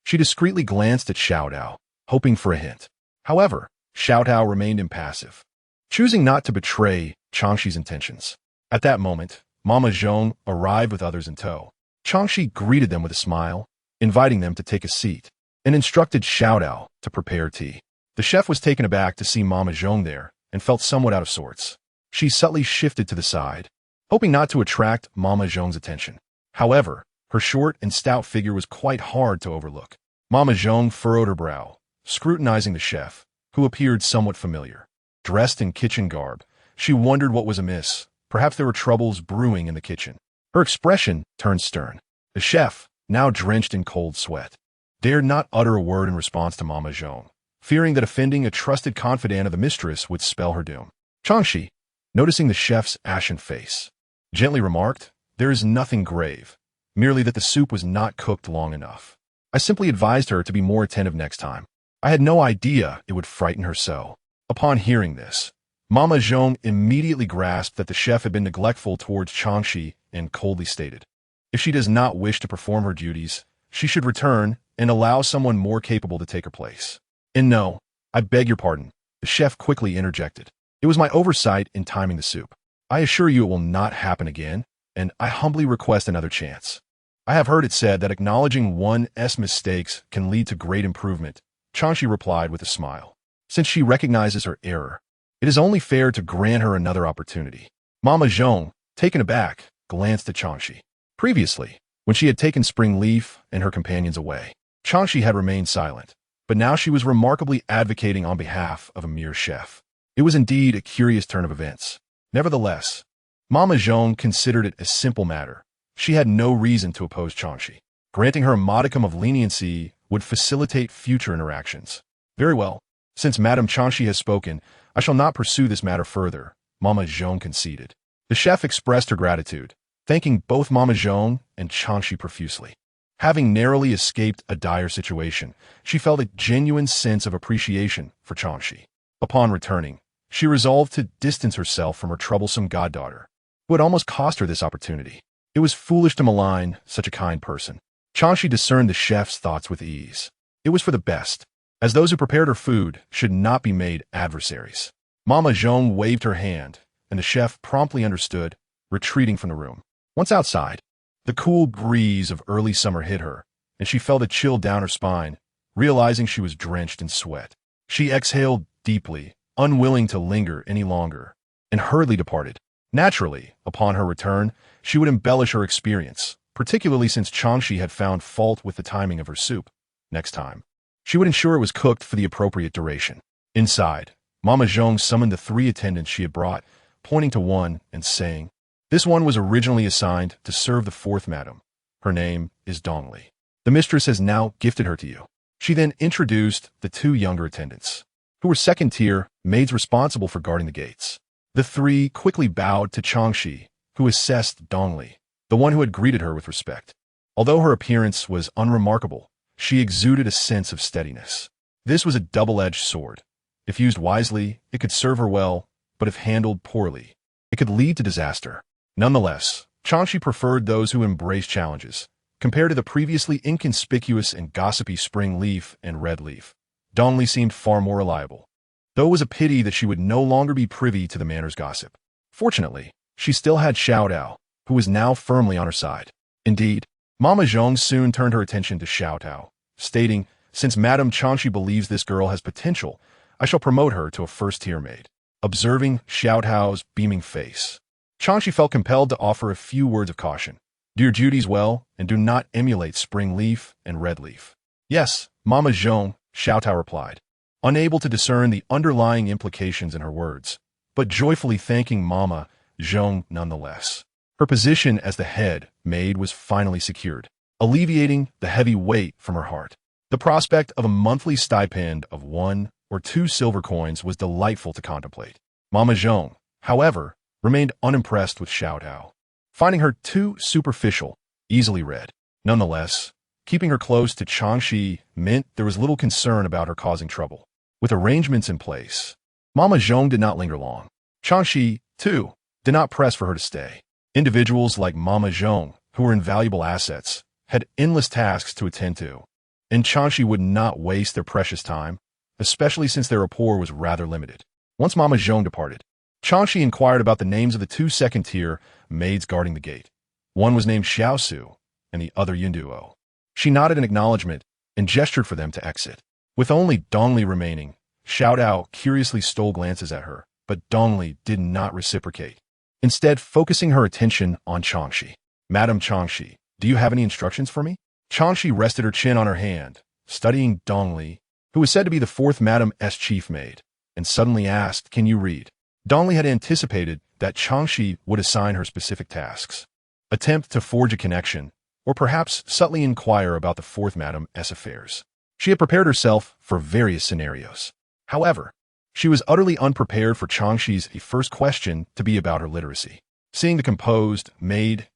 She discreetly glanced at Xiao Tao, hoping for a hint. However, Xiao Tao remained impassive, choosing not to betray Chang Xi's intentions. At that moment, Mama Zhong arrived with others in tow. Chang Xi greeted them with a smile, inviting them to take a seat, and instructed Xiao Tao to prepare tea. The chef was taken aback to see Mama Zhong there and felt somewhat out of sorts. She subtly shifted to the side, hoping not to attract Mama Zhong's attention. However, her short and stout figure was quite hard to overlook. Mama Zhong furrowed her brow, scrutinizing the chef, who appeared somewhat familiar. Dressed in kitchen garb, she wondered what was amiss. Perhaps there were troubles brewing in the kitchen. Her expression turned stern. The chef, now drenched in cold sweat, dared not utter a word in response to Mama Zhong, fearing that offending a trusted confidant of the mistress would spell her doom. Chang Xi, noticing the chef's ashen face, gently remarked, "There is nothing grave, merely that the soup was not cooked long enough. I simply advised her to be more attentive next time. I had no idea it would frighten her so." Upon hearing this, Mama Zhong immediately grasped that the chef had been neglectful towards Chang Xi and coldly stated, "If she does not wish to perform her duties, she should return and allow someone more capable to take her place." "And no, I beg your pardon," the chef quickly interjected. "It was my oversight in timing the soup. I assure you it will not happen again, and I humbly request another chance. I have heard it said that acknowledging one's mistakes can lead to great improvement, Chang Xi replied with a smile. Since she recognizes her error, it is only fair to grant her another opportunity. Mama Zhong, taken aback, glanced at Chang Xi. Previously, when she had taken Spring Leaf and her companions away, Chang Xi had remained silent, but now she was remarkably advocating on behalf of a mere chef. It was indeed a curious turn of events. Nevertheless, Mama Zhong considered it a simple matter. She had no reason to oppose Chang Xi. Granting her a modicum of leniency would facilitate future interactions. Very well. Since Madame Chang Xi has spoken, I shall not pursue this matter further, Mama Zhong conceded. The chef expressed her gratitude, thanking both Mama Zhong and Chang Xi profusely. Having narrowly escaped a dire situation, she felt a genuine sense of appreciation for Chang Xi. Upon returning, she resolved to distance herself from her troublesome goddaughter, who had almost cost her this opportunity. It was foolish to malign such a kind person. Chang Xi discerned the chef's thoughts with ease. It was for the best, as those who prepared her food should not be made adversaries. Mama Zhong waved her hand, and the chef promptly understood, retreating from the room. Once outside, the cool breeze of early summer hit her, and she felt a chill down her spine, realizing she was drenched in sweat. She exhaled deeply, unwilling to linger any longer, and hurriedly departed. Naturally, upon her return, she would embellish her experience, particularly since Chang Xi had found fault with the timing of her soup. Next time, she would ensure it was cooked for the appropriate duration. Inside, Mama Zhong summoned the 3 attendants she had brought, pointing to one and saying, "This one was originally assigned to serve the 4th madam. Her name is Dongli. The mistress has now gifted her to you." She then introduced the 2 younger attendants, who were second-tier maids responsible for guarding the gates. The 3 quickly bowed to Chang Xi, who assessed Dongli, the one who had greeted her with respect. Although her appearance was unremarkable, she exuded a sense of steadiness. This was a double-edged sword. If used wisely, it could serve her well, but if handled poorly, it could lead to disaster. Nonetheless, Chang Xi preferred those who embraced challenges. Compared to the previously inconspicuous and gossipy Spring Leaf and Red Leaf, Dongli seemed far more reliable, though it was a pity that she would no longer be privy to the manor's gossip. Fortunately, she still had Xiao Dao, who was now firmly on her side. Indeed, Mama Zhong soon turned her attention to Xiao Dao, stating, "Since Madame Chang Xi believes this girl has potential, I shall promote her to a first-tier maid." Observing Xiao Dao's beaming face, Chang Xi felt compelled to offer a few words of caution. "Do your duties well, and do not emulate Spring Leaf and Red Leaf." "Yes, Mama Zhong," Xiao Dao replied, unable to discern the underlying implications in her words, but joyfully thanking Mama Zhong nonetheless. Her position as the head maid was finally secured, alleviating the heavy weight from her heart. The prospect of a monthly stipend of 1 or 2 silver coins was delightful to contemplate. Mama Zhong, however, remained unimpressed with Xiao Dao, finding her too superficial, easily read. Nonetheless, keeping her close to Chang Xi meant there was little concern about her causing trouble. With arrangements in place, Mama Zhong did not linger long. Chang Xi, too, did not press for her to stay. Individuals like Mama Zhong, who were invaluable assets, had endless tasks to attend to, and Chang Xi would not waste their precious time, especially since their rapport was rather limited. Once Mama Zhong departed, Chang Xi inquired about the names of the 2 second-tier maids guarding the gate. One was named Xiao Su, and the other Yunduo. She nodded in acknowledgement and gestured for them to exit. With only Dongli remaining, Xiao Dao curiously stole glances at her, but Dongli did not reciprocate, instead focusing her attention on Chang Xi. "Madame Chang Xi, do you have any instructions for me?" Chang Xi rested her chin on her hand, studying Dongli, who was said to be the 4th Madame's chief maid, and suddenly asked, "Can you read?" Dongli had anticipated that Chang Xi would assign her specific tasks, attempt to forge a connection, or perhaps subtly inquire about the 4th Madame's affairs. She had prepared herself for various scenarios. However, she was utterly unprepared for Chang Xi's first question to be about her literacy. Seeing the composed maid's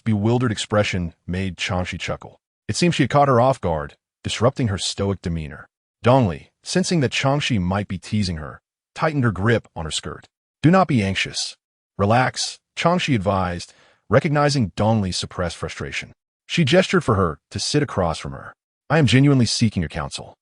bewildered expression made Chang Xi chuckle. It seemed she had caught her off guard, disrupting her stoic demeanor. Dongli, sensing that Chang Xi might be teasing her, tightened her grip on her skirt. "Do not be anxious. Relax," Chang Xi advised, recognizing Dongli's suppressed frustration. She gestured for her to sit across from her. "I am genuinely seeking your counsel."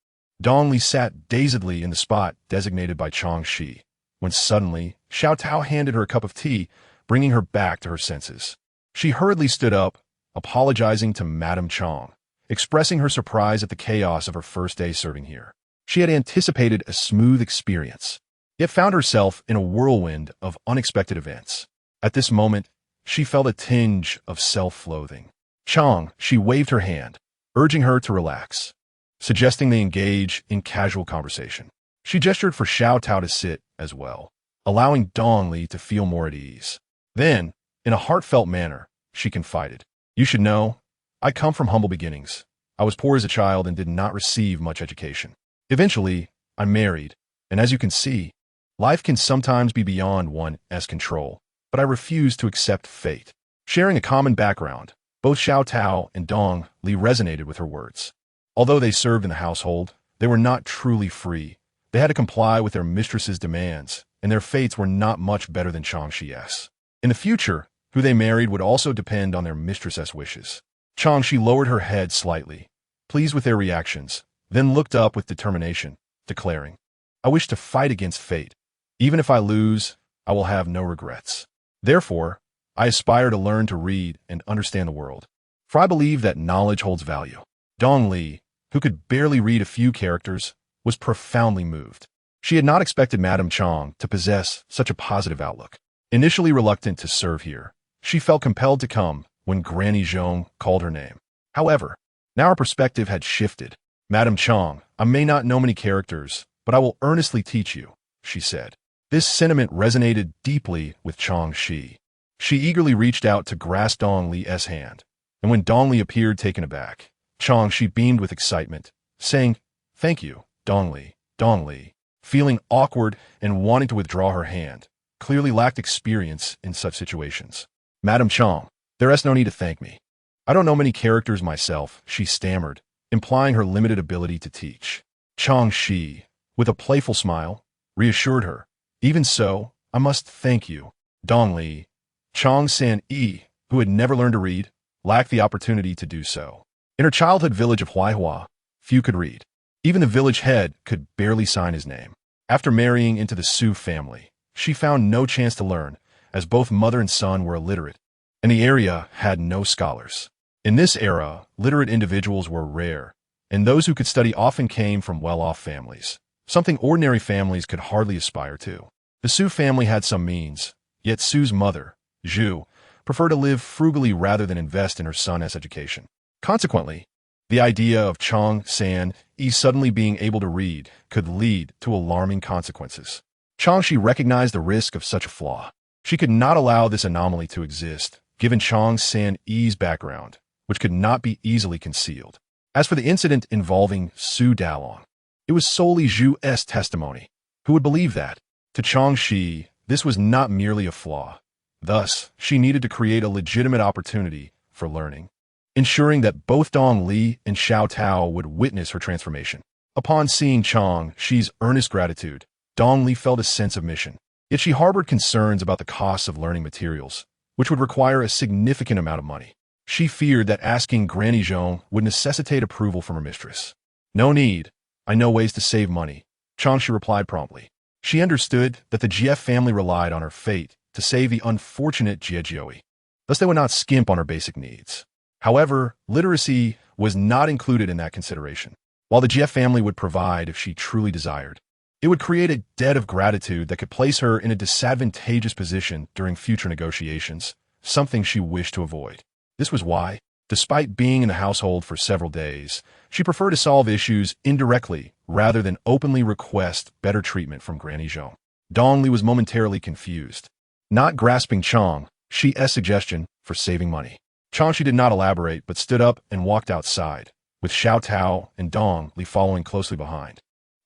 Dongli sat dazedly in the spot designated by Chang Xi, when suddenly Xiao Dao handed her a cup of tea, bringing her back to her senses. She hurriedly stood up, apologizing to Madame Chang, expressing her surprise at the chaos of her first day serving here. She had anticipated a smooth experience, yet found herself in a whirlwind of unexpected events. At this moment, she felt a tinge of self-loathing. Chang, she waved her hand, urging her to relax, suggesting they engage in casual conversation. She gestured for Xiao Tao to sit as well, allowing Dong Li to feel more at ease. Then, in a heartfelt manner, she confided, "You should know, I come from humble beginnings. I was poor as a child and did not receive much education. Eventually, I married, and as you can see, life can sometimes be beyond one's control, but I refuse to accept fate." Sharing a common background, both Xiao Tao and Dong Li resonated with her words. Although they served in the household, they were not truly free. They had to comply with their mistress's demands, and their fates were not much better than Chang Xi's. In the future, who they married would also depend on their mistress's wishes. Chang Xi lowered her head slightly, pleased with their reactions, then looked up with determination, declaring, "I wish to fight against fate. Even if I lose, I will have no regrets. Therefore, I aspire to learn to read and understand the world, for I believe that knowledge holds value." Dong Li, who could barely read a few characters, was profoundly moved. She had not expected Madame Chang to possess such a positive outlook. Initially reluctant to serve here, she felt compelled to come when Granny Zhong called her name. However, now her perspective had shifted. "Madame Chang, I may not know many characters, but I will earnestly teach you," she said. This sentiment resonated deeply with Chang Xi. She eagerly reached out to grasp Dong Li's hand, and when Dong Li appeared taken aback, Chang Xi beamed with excitement, saying, "Thank you, Dong Li." Dong Li, feeling awkward and wanting to withdraw her hand, clearly lacked experience in such situations. "Madame Chang, there is no need to thank me. I don't know many characters myself," she stammered, implying her limited ability to teach. Chang Xi, with a playful smile, reassured her, "Even so, I must thank you." Dong Li, Chang San'e, who had never learned to read, lacked the opportunity to do so. In her childhood village of Huaihua, few could read. Even the village head could barely sign his name. After marrying into the Su family, she found no chance to learn, as both mother and son were illiterate, and the area had no scholars. In this era, literate individuals were rare, and those who could study often came from well-off families, something ordinary families could hardly aspire to. The Su family had some means, yet Su's mother, Zhu, preferred to live frugally rather than invest in her son's education. Consequently, the idea of Chang San'e suddenly being able to read could lead to alarming consequences. Chang Xi recognized the risk of such a flaw. She could not allow this anomaly to exist, given Chang San'e's background, which could not be easily concealed. As for the incident involving Su Dalong, it was solely Zhu's testimony. Who would believe that? To Chang Xi, this was not merely a flaw. Thus, she needed to create a legitimate opportunity for learning, ensuring that both Dong Li and Xiao Tao would witness her transformation. Upon seeing Chang Xi's earnest gratitude, Dong Li felt a sense of mission. Yet she harbored concerns about the costs of learning materials, which would require a significant amount of money. She feared that asking Granny Zhong would necessitate approval from her mistress. "No need. I know ways to save money," Chang Xi replied promptly. She understood that the Jie family relied on her fate to save the unfortunate Jie Jioi. Thus they would not skimp on her basic needs. However, literacy was not included in that consideration. While the Jie family would provide if she truly desired, it would create a debt of gratitude that could place her in a disadvantageous position during future negotiations, something she wished to avoid. This was why, despite being in the household for several days, she preferred to solve issues indirectly rather than openly request better treatment from Granny Zhong. Dong Li was momentarily confused, not grasping Chang Xi's suggestion for saving money. Chang Xi did not elaborate but stood up and walked outside, with Xiao Tao and Dong Li following closely behind.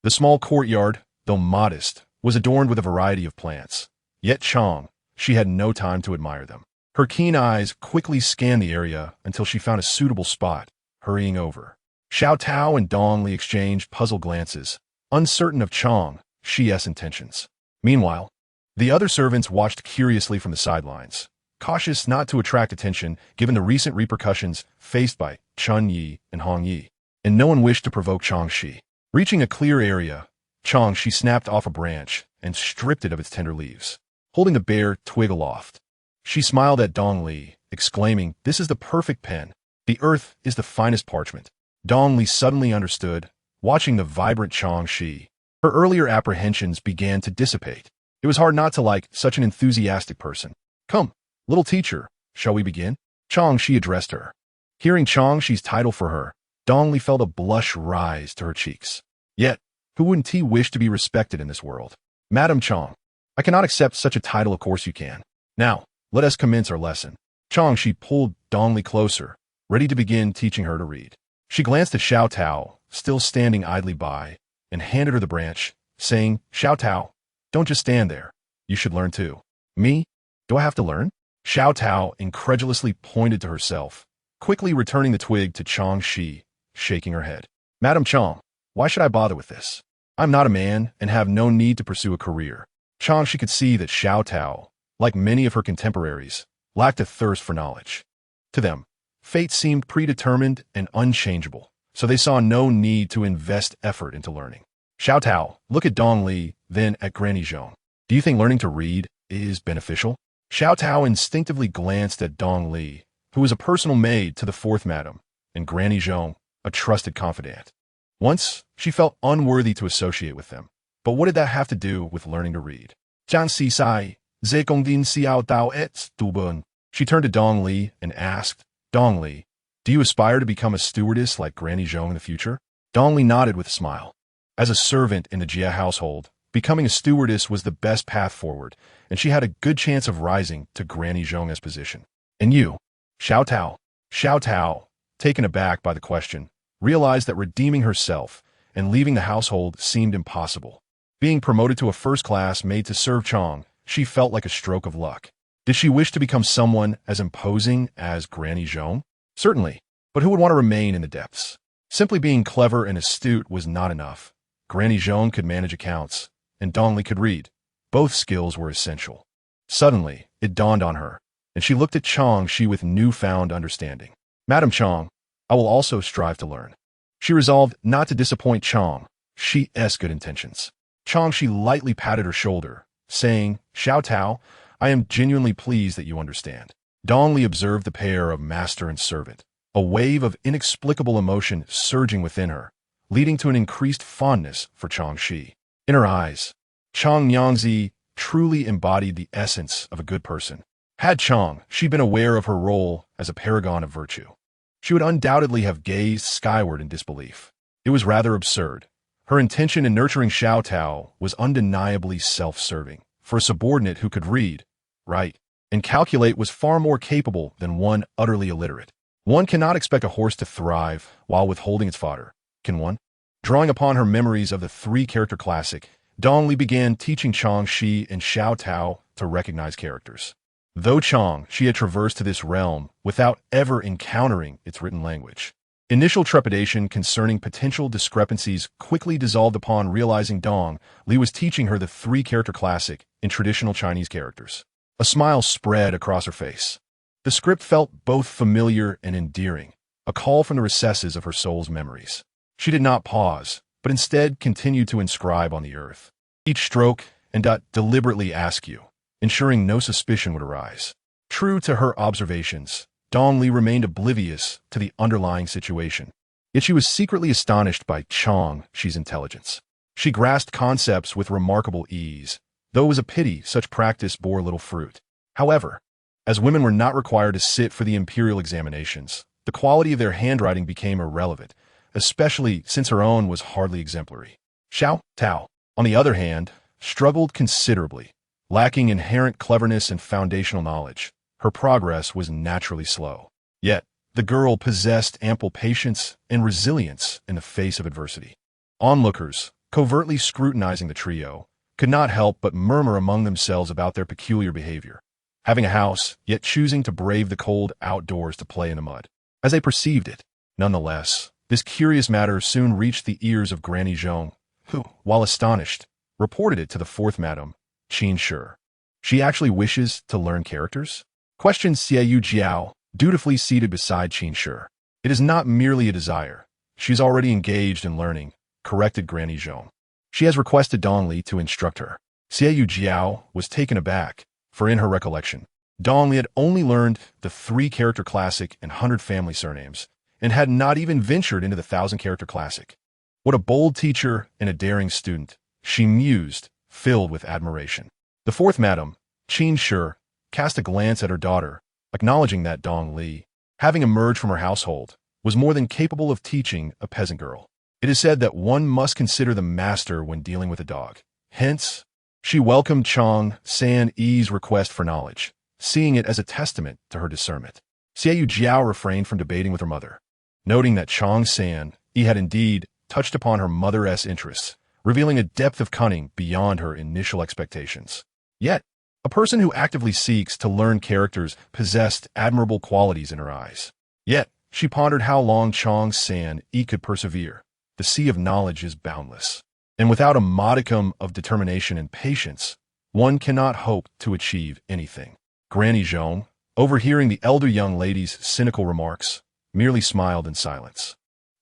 The small courtyard, though modest, was adorned with a variety of plants. Yet Chang Xi had no time to admire them. Her keen eyes quickly scanned the area until she found a suitable spot, hurrying over. Xiao Tao and Dong Li exchanged puzzled glances, uncertain of Chang Xi's intentions. Meanwhile, the other servants watched curiously from the sidelines, cautious not to attract attention given the recent repercussions faced by Chun Yi and Hong Yi, and no one wished to provoke Chang Xi. Reaching a clear area, Chang Xi snapped off a branch and stripped it of its tender leaves, holding the bare twig aloft. She smiled at Dong Li, exclaiming, "This is the perfect pen. The earth is the finest parchment." Dong Li suddenly understood watching the vibrant Chang Xi. Her earlier apprehensions began to dissipate. It was hard not to like such an enthusiastic person. "Come, little teacher, shall we begin?" Chang Xi addressed her. Hearing Chang Xi's title for her, Dong Li felt a blush rise to her cheeks. Yet, who wouldn't he wish to be respected in this world? "Madam Chang, I cannot accept such a title, of course you can. Now, let us commence our lesson." Chang Xi pulled Dong Li closer, ready to begin teaching her to read. She glanced at Xiao Tao, still standing idly by, and handed her the branch, saying, "Xiao Tao, don't just stand there. You should learn too." "Me? Do I have to learn?" Xiao Tao incredulously pointed to herself, quickly returning the twig to Chang Xi, shaking her head. "Madam Chang, why should I bother with this? I'm not a man and have no need to pursue a career." Chang Xi could see that Xiao Tao, like many of her contemporaries, lacked a thirst for knowledge. To them, fate seemed predetermined and unchangeable, so they saw no need to invest effort into learning. "Xiao Tao, look at Dong Li, then at Granny Zhong. Do you think learning to read is beneficial?" Xiao Tao instinctively glanced at Dong Li, who was a personal maid to the fourth madam, and Granny Zhong, a trusted confidant. Once, she felt unworthy to associate with them. But what did that have to do with learning to read? "Chang Xi sai, ze gong din xiao dao et du bun." She turned to Dong Li and asked, "Dong Li, do you aspire to become a stewardess like Granny Zhong in the future?" Dong Li nodded with a smile. As a servant in the Jia household, becoming a stewardess was the best path forward, and she had a good chance of rising to Granny Zhong's position. "And you?" Xiao Tao. Xiao Tao, taken aback by the question, realized that redeeming herself and leaving the household seemed impossible. Being promoted to a first-class maid to serve Chang, she felt like a stroke of luck. Did she wish to become someone as imposing as Granny Zhong? Certainly, but who would want to remain in the depths? Simply being clever and astute was not enough. Granny Zhong could manage accounts, and Dong Li could read. Both skills were essential. Suddenly, it dawned on her, and she looked at Chang Xi with newfound understanding. "Madam Chang, I will also strive to learn." She resolved not to disappoint Chang Xi's good intentions. Chang Xi lightly patted her shoulder, saying, "Xiao Tao, I am genuinely pleased that you understand." Dong Li observed the pair of master and servant, a wave of inexplicable emotion surging within her, leading to an increased fondness for Chang Xi. In her eyes, Chang Yangzi truly embodied the essence of a good person. Had Chang Xi been aware of her role as a paragon of virtue, she would undoubtedly have gazed skyward in disbelief. It was rather absurd. Her intention in nurturing Xiao Tao was undeniably self-serving. For a subordinate who could read, write, and calculate was far more capable than one utterly illiterate. One cannot expect a horse to thrive while withholding its fodder, can one? Drawing upon her memories of the three-character classic, Dong Li began teaching Chang Xi and Xiao Tao to recognize characters. Though Chang Xi had traversed to this realm without ever encountering its written language, initial trepidation concerning potential discrepancies quickly dissolved upon realizing Dong Li was teaching her the three-character classic in traditional Chinese characters. A smile spread across her face. The script felt both familiar and endearing, a call from the recesses of her soul's memories. She did not pause, but instead continued to inscribe on the earth. Each stroke and dot deliberately ask you, ensuring no suspicion would arise. True to her observations, Dong Li remained oblivious to the underlying situation. Yet she was secretly astonished by Chang Xi's intelligence. She grasped concepts with remarkable ease, though it was a pity such practice bore little fruit. However, as women were not required to sit for the imperial examinations, the quality of their handwriting became irrelevant, especially since her own was hardly exemplary. Xiao Tao, on the other hand, struggled considerably. Lacking inherent cleverness and foundational knowledge, her progress was naturally slow. Yet, the girl possessed ample patience and resilience in the face of adversity. Onlookers, covertly scrutinizing the trio, could not help but murmur among themselves about their peculiar behavior. Having a house, yet choosing to brave the cold outdoors to play in the mud. As they perceived it, nonetheless, this curious matter soon reached the ears of Granny Zhong, who, while astonished, reported it to the fourth madam, Qin Shi. "She actually wishes to learn characters?" questioned Xiaoyu Jiao, dutifully seated beside Qin Shi. "It is not merely a desire. She's already engaged in learning," corrected Granny Zhong. "She has requested Dong Li to instruct her." Xiaoyu Jiao was taken aback, for in her recollection, Dong Li had only learned the three-character classic and 100 family surnames, and had not even ventured into the 1,000-character classic. What a bold teacher and a daring student, she mused, filled with admiration. The fourth madam, Qin Shi, cast a glance at her daughter, acknowledging that Dong Li, having emerged from her household, was more than capable of teaching a peasant girl. It is said that one must consider the master when dealing with a dog. Hence, she welcomed Chang San'e's request for knowledge, seeing it as a testament to her discernment. Xiaoyu Jiao refrained from debating with her mother, noting that Chang San'e had indeed touched upon her mother's interests, revealing a depth of cunning beyond her initial expectations. Yet, a person who actively seeks to learn characters possessed admirable qualities in her eyes. Yet, she pondered how long Chang San'e could persevere. The sea of knowledge is boundless, and without a modicum of determination and patience, one cannot hope to achieve anything. Granny Zhong, overhearing the elder young lady's cynical remarks, merely smiled in silence.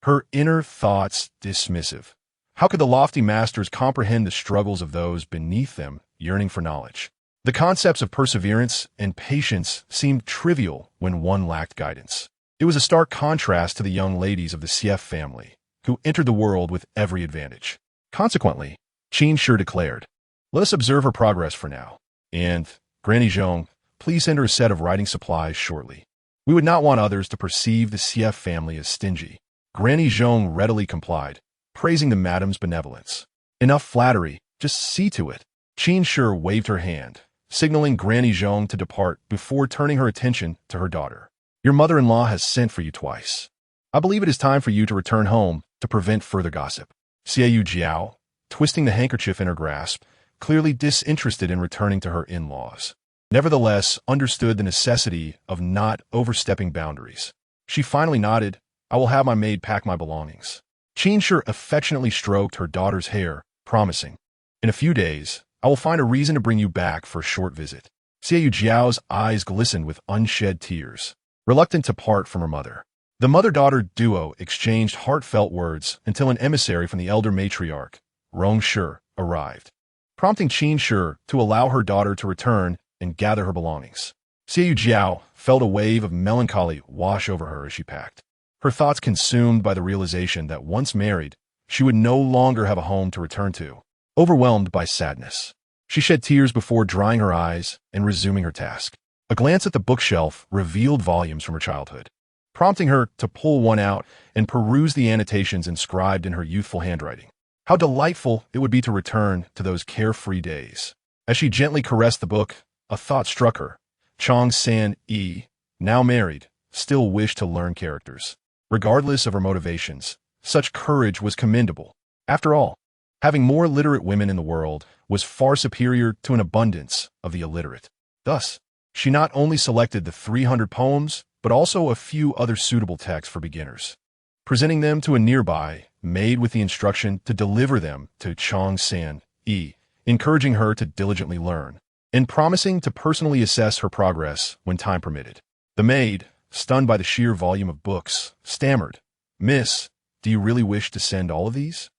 Her inner thoughts dismissive. How could the lofty masters comprehend the struggles of those beneath them yearning for knowledge? The concepts of perseverance and patience seemed trivial when one lacked guidance. It was a stark contrast to the young ladies of the Xie family, who entered the world with every advantage. Consequently, Qin Shi declared, "Let us observe her progress for now. And, Granny Zhong, please send her a set of writing supplies shortly. We would not want others to perceive the Xie family as stingy." Granny Zhong readily complied, praising the madam's benevolence. "Enough flattery, just see to it." Qin Shi waved her hand, signaling Granny Zhong to depart before turning her attention to her daughter. "Your mother-in-law has sent for you twice. I believe it is time for you to return home to prevent further gossip." Xiaoyu Jiao, twisting the handkerchief in her grasp, clearly disinterested in returning to her in-laws, nevertheless understood the necessity of not overstepping boundaries. She finally nodded, "I will have my maid pack my belongings." Qin Shi affectionately stroked her daughter's hair, promising, "In a few days, I will find a reason to bring you back for a short visit." Xiaoyu Jiao's eyes glistened with unshed tears, reluctant to part from her mother. The mother-daughter duo exchanged heartfelt words until an emissary from the elder matriarch, Rong Shi, arrived, prompting Qin Shi to allow her daughter to return and gather her belongings. Xiaoyu Jiao felt a wave of melancholy wash over her as she packed, her thoughts consumed by the realization that once married, she would no longer have a home to return to. Overwhelmed by sadness, she shed tears before drying her eyes and resuming her task. A glance at the bookshelf revealed volumes from her childhood, prompting her to pull one out and peruse the annotations inscribed in her youthful handwriting. How delightful it would be to return to those carefree days. As she gently caressed the book, a thought struck her. Chang San'e, now married, still wished to learn characters. Regardless of her motivations, such courage was commendable. After all, having more literate women in the world was far superior to an abundance of the illiterate. Thus, she not only selected the 300 poems, but also a few other suitable texts for beginners, presenting them to a nearby maid with the instruction to deliver them to Chang San'e, encouraging her to diligently learn, and promising to personally assess her progress when time permitted. The maid, stunned by the sheer volume of books, stammered, "Miss, do you really wish to send all of these?"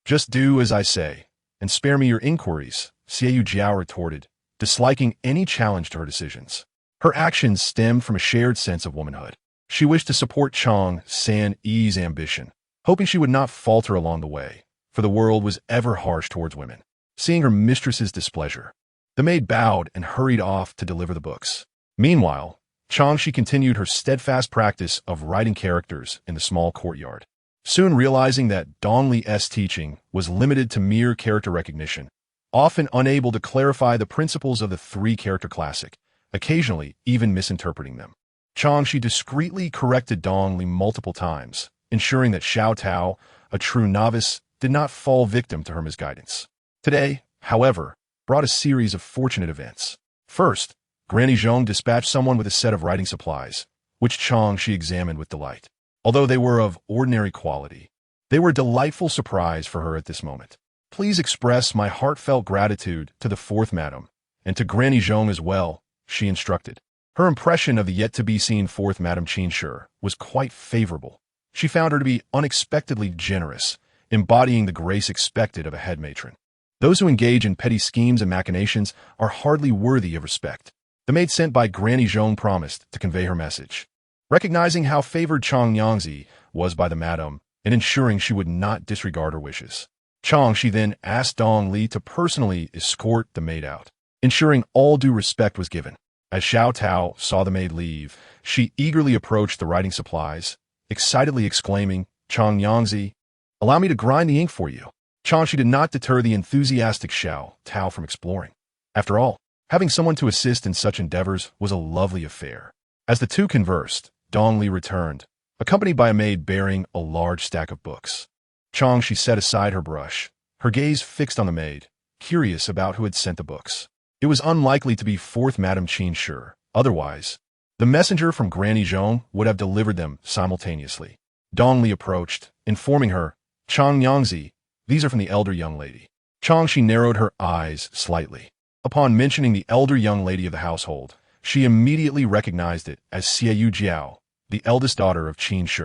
"Just do as I say, and spare me your inquiries," Xiaoyu Jiao retorted, disliking any challenge to her decisions. Her actions stemmed from a shared sense of womanhood. She wished to support Chang San'e's ambition, hoping she would not falter along the way, for the world was ever harsh towards women. Seeing her mistress's displeasure, the maid bowed and hurried off to deliver the books. Meanwhile, Chang Xi continued her steadfast practice of writing characters in the small courtyard. Soon realizing that Dong Li's teaching was limited to mere character recognition, often unable to clarify the principles of the three-character classic, occasionally even misinterpreting them, Chang Xi discreetly corrected Dong Li multiple times, ensuring that Xiao Tao, a true novice, did not fall victim to her misguidance. Today, however, brought a series of fortunate events. First, Granny Zhong dispatched someone with a set of writing supplies, which Chang Xi examined with delight. Although they were of ordinary quality, they were a delightful surprise for her at this moment. "Please express my heartfelt gratitude to the fourth madam, and to Granny Zhong as well," she instructed. Her impression of the yet-to-be-seen fourth Madame Qin Shi was quite favorable. She found her to be unexpectedly generous, embodying the grace expected of a head matron. Those who engage in petty schemes and machinations are hardly worthy of respect. The maid sent by Granny Zhong promised to convey her message. Recognizing how favored Chang Xi was by the madam, and ensuring she would not disregard her wishes. Chang Xi then asked Dong Li to personally escort the maid out, ensuring all due respect was given. As Xiao Tao saw the maid leave, she eagerly approached the writing supplies, excitedly exclaiming, "Chang Yangzi, allow me to grind the ink for you." Chang Xi did not deter the enthusiastic Xiao Tao from exploring. After all, having someone to assist in such endeavors was a lovely affair. As the two conversed, Dong Li returned, accompanied by a maid bearing a large stack of books. Chang Xi set aside her brush, her gaze fixed on the maid, curious about who had sent the books. It was unlikely to be fourth Madame Qin Shi. Otherwise, the messenger from Granny Zhong would have delivered them simultaneously. Dong Li approached, informing her, "Chang Yangzi, these are from the elder young lady." Chang Xi narrowed her eyes slightly. Upon mentioning the elder young lady of the household, she immediately recognized it as Xiaoyu Jiao, the eldest daughter of Qin Shi.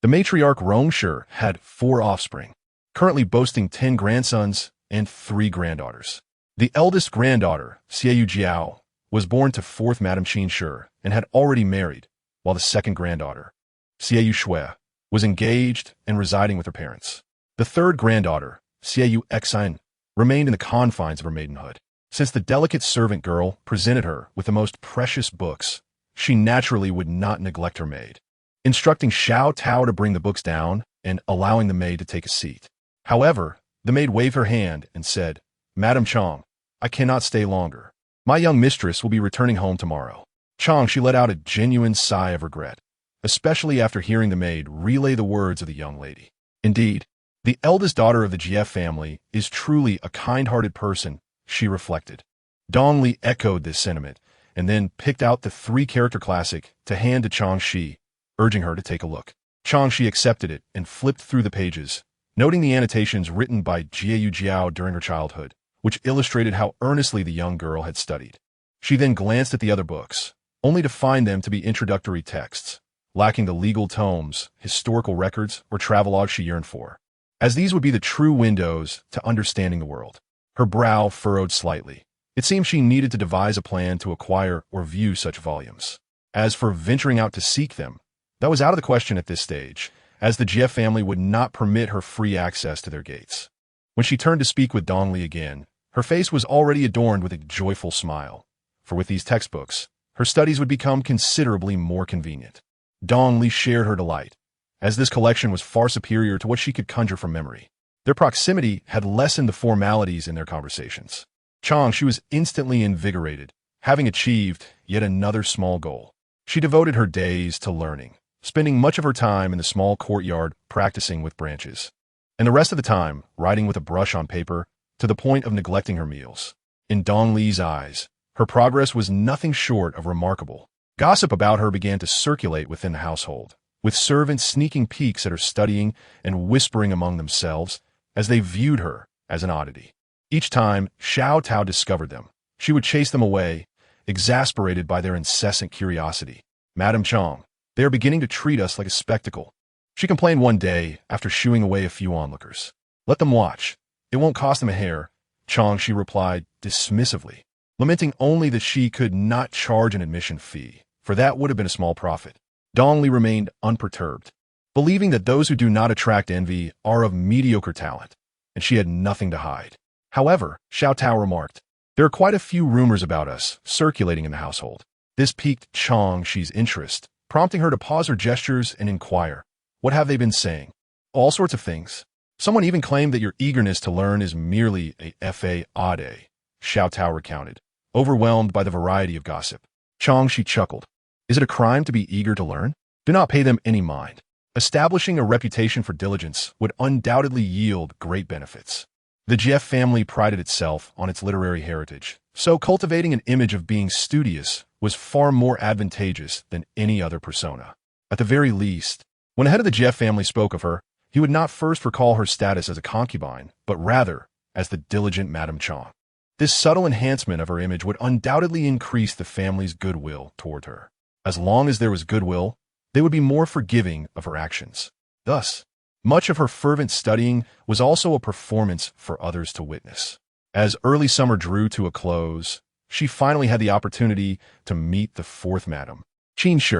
The matriarch Rong Shi had 4 offspring, currently boasting 10 grandsons and 3 granddaughters. The eldest granddaughter, Xiaoyu Jiao, was born to fourth Madame Qin Shi and had already married, while the second granddaughter, Xiaoyu Shui, was engaged and residing with her parents. The third granddaughter, Xiaoyu Xan, remained in the confines of her maidenhood. Since the delicate servant girl presented her with the most precious books, she naturally would not neglect her maid, instructing Xiao Tao to bring the books down and allowing the maid to take a seat. However, the maid waved her hand and said, "Madam Chang, I cannot stay longer. My young mistress will be returning home tomorrow." Chang Xi let out a genuine sigh of regret, especially after hearing the maid relay the words of the young lady. Indeed, the eldest daughter of the GF family is truly a kind-hearted person, she reflected. Dong Li echoed this sentiment and then picked out the 3-character classic to hand to Chang Xi, urging her to take a look. Chang Xi accepted it and flipped through the pages, noting the annotations written by Xiaoyu Jiao during her childhood, which illustrated how earnestly the young girl had studied. She then glanced at the other books, only to find them to be introductory texts, lacking the legal tomes, historical records, or travelogues she yearned for, as these would be the true windows to understanding the world. Her brow furrowed slightly. It seemed she needed to devise a plan to acquire or view such volumes. As for venturing out to seek them, that was out of the question at this stage, as the GF family would not permit her free access to their gates. When she turned to speak with Dong Li again, her face was already adorned with a joyful smile, for with these textbooks, her studies would become considerably more convenient. Dong Li shared her delight, as this collection was far superior to what she could conjure from memory. Their proximity had lessened the formalities in their conversations. Chang Xi was instantly invigorated, having achieved yet another small goal. She devoted her days to learning, spending much of her time in the small courtyard practicing with branches, and the rest of the time writing with a brush on paper to the point of neglecting her meals. In Dong Li's eyes, her progress was nothing short of remarkable. Gossip about her began to circulate within the household, with servants sneaking peeks at her studying and whispering among themselves as they viewed her as an oddity. Each time Xiao Tao discovered them, she would chase them away, exasperated by their incessant curiosity. "Madam Chang, they are beginning to treat us like a spectacle," she complained one day after shooing away a few onlookers. "Let them watch. It won't cost them a hair," Chang Xi replied dismissively, lamenting only that she could not charge an admission fee, for that would have been a small profit. Dong Li remained unperturbed, believing that those who do not attract envy are of mediocre talent, and she had nothing to hide. However, Xiao Tao remarked, "There are quite a few rumors about us circulating in the household." This piqued Chang Xi's interest, prompting her to pause her gestures and inquire, "What have they been saying?" "All sorts of things. Someone even claimed that your eagerness to learn is merely a fade," Xiao Tao recounted, overwhelmed by the variety of gossip. Chang Xi chuckled. "Is it a crime to be eager to learn? Do not pay them any mind. Establishing a reputation for diligence would undoubtedly yield great benefits." The GF family prided itself on its literary heritage, so cultivating an image of being studious was far more advantageous than any other persona. At the very least, when the head of the GF family spoke of her, he would not first recall her status as a concubine, but rather as the diligent Madame Chang. This subtle enhancement of her image would undoubtedly increase the family's goodwill toward her. As long as there was goodwill, they would be more forgiving of her actions. Thus, much of her fervent studying was also a performance for others to witness. As early summer drew to a close, she finally had the opportunity to meet the fourth Madame Qin Shi.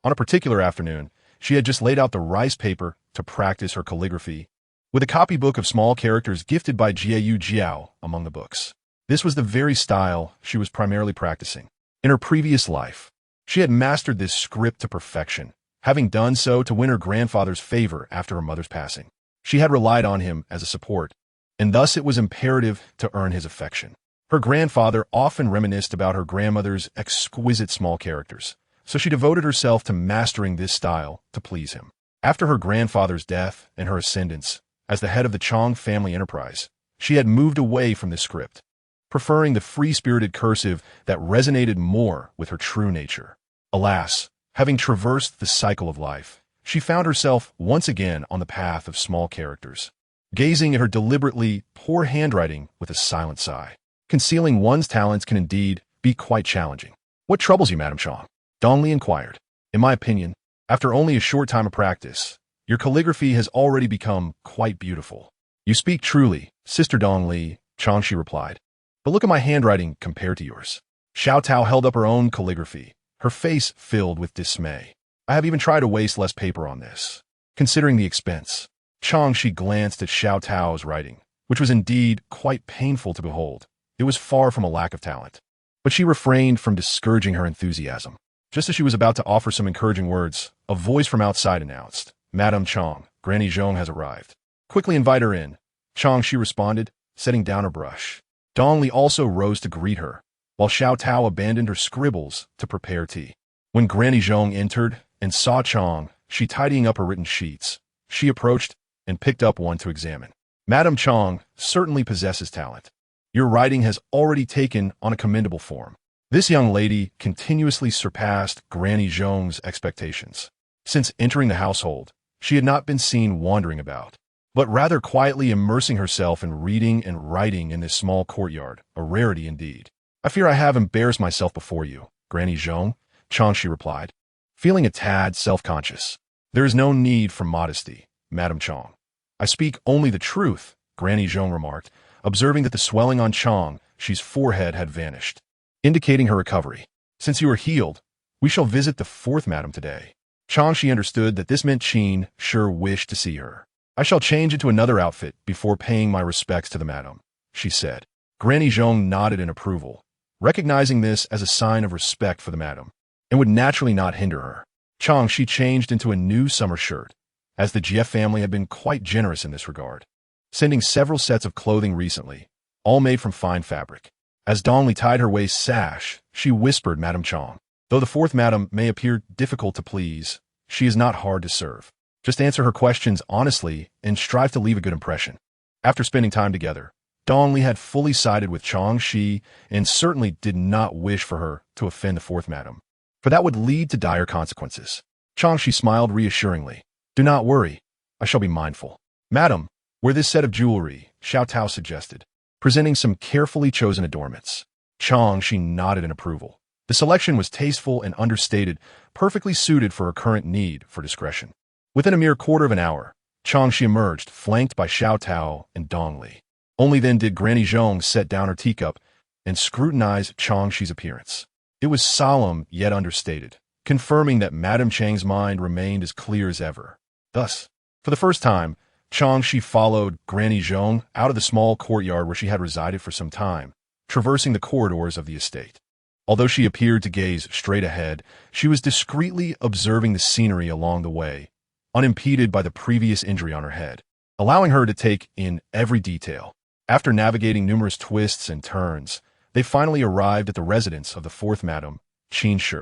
On a particular afternoon, she had just laid out the rice paper to practice her calligraphy, with a copybook of small characters gifted by Jiayu Jiao among the books. This was the very style she was primarily practicing. In her previous life, she had mastered this script to perfection, having done so to win her grandfather's favor after her mother's passing. She had relied on him as a support, and thus it was imperative to earn his affection. Her grandfather often reminisced about her grandmother's exquisite small characters, so she devoted herself to mastering this style to please him. After her grandfather's death and her ascendance as the head of the Chang family enterprise, she had moved away from this script, preferring the free-spirited cursive that resonated more with her true nature. Alas, having traversed the cycle of life, she found herself once again on the path of small characters, gazing at her deliberately poor handwriting with a silent sigh. Concealing one's talents can indeed be quite challenging. "What troubles you, Madame Chang?" Dongli inquired. "In my opinion, after only a short time of practice, your calligraphy has already become quite beautiful." "You speak truly, Sister Dongli," Chang Xi replied. "But look at my handwriting compared to yours." Xiao Tao held up her own calligraphy, her face filled with dismay. "I have even tried to waste less paper on this, considering the expense." Chang Xi glanced at Xiao Tao's writing, which was indeed quite painful to behold. It was far from a lack of talent. But she refrained from discouraging her enthusiasm. Just as she was about to offer some encouraging words, a voice from outside announced, "Madame Chang, Granny Zhong has arrived. Quickly invite her in." Chang Xi responded, setting down her brush. Dongli also rose to greet her, while Xiao Tao abandoned her scribbles to prepare tea. When Granny Zhong entered and saw Chang Xi tidying up her written sheets, she approached and picked up one to examine. "Madame Chang certainly possesses talent. Your writing has already taken on a commendable form." This young lady continuously surpassed Granny Zhong's expectations. Since entering the household, she had not been seen wandering about, but rather quietly immersing herself in reading and writing in this small courtyard, a rarity indeed. "I fear I have embarrassed myself before you, Granny Zhong," Chang Xi replied, feeling a tad self-conscious. "There is no need for modesty, Madame Chang. I speak only the truth," Granny Zhong remarked, observing that the swelling on Chang Xi's forehead had vanished, indicating her recovery. "Since you are healed, we shall visit the fourth madam today." Chang Xi understood that this meant Qin sure wished to see her. "I shall change into another outfit before paying my respects to the madam," she said. Granny Zhong nodded in approval, recognizing this as a sign of respect for the madam, and would naturally not hinder her. Chang Xi changed into a new summer shirt, as the Jie family had been quite generous in this regard, sending several sets of clothing recently, all made from fine fabric. As Dongli tied her waist sash, she whispered Madame Chang, "Though the fourth madam may appear difficult to please, she is not hard to serve. Just answer her questions honestly and strive to leave a good impression." After spending time together, Dongli had fully sided with Chang Xi and certainly did not wish for her to offend the fourth madam, for that would lead to dire consequences. Chang Xi smiled reassuringly. "Do not worry, I shall be mindful." "Madam, wear this set of jewelry," Xiao Tao suggested, presenting some carefully chosen adornments. Chang Xi nodded in approval. The selection was tasteful and understated, perfectly suited for her current need for discretion. Within a mere quarter of an hour, Chang Xi emerged, flanked by Xiao Tao and Dongli. Only then did Granny Zhong set down her teacup and scrutinize Chang Xi's appearance. It was solemn yet understated, confirming that Madame Chang's mind remained as clear as ever. Thus, for the first time, Chang Xi followed Granny Zhong out of the small courtyard where she had resided for some time, traversing the corridors of the estate. Although she appeared to gaze straight ahead, she was discreetly observing the scenery along the way, unimpeded by the previous injury on her head, allowing her to take in every detail. After navigating numerous twists and turns, they finally arrived at the residence of the fourth madam, Qin Shi.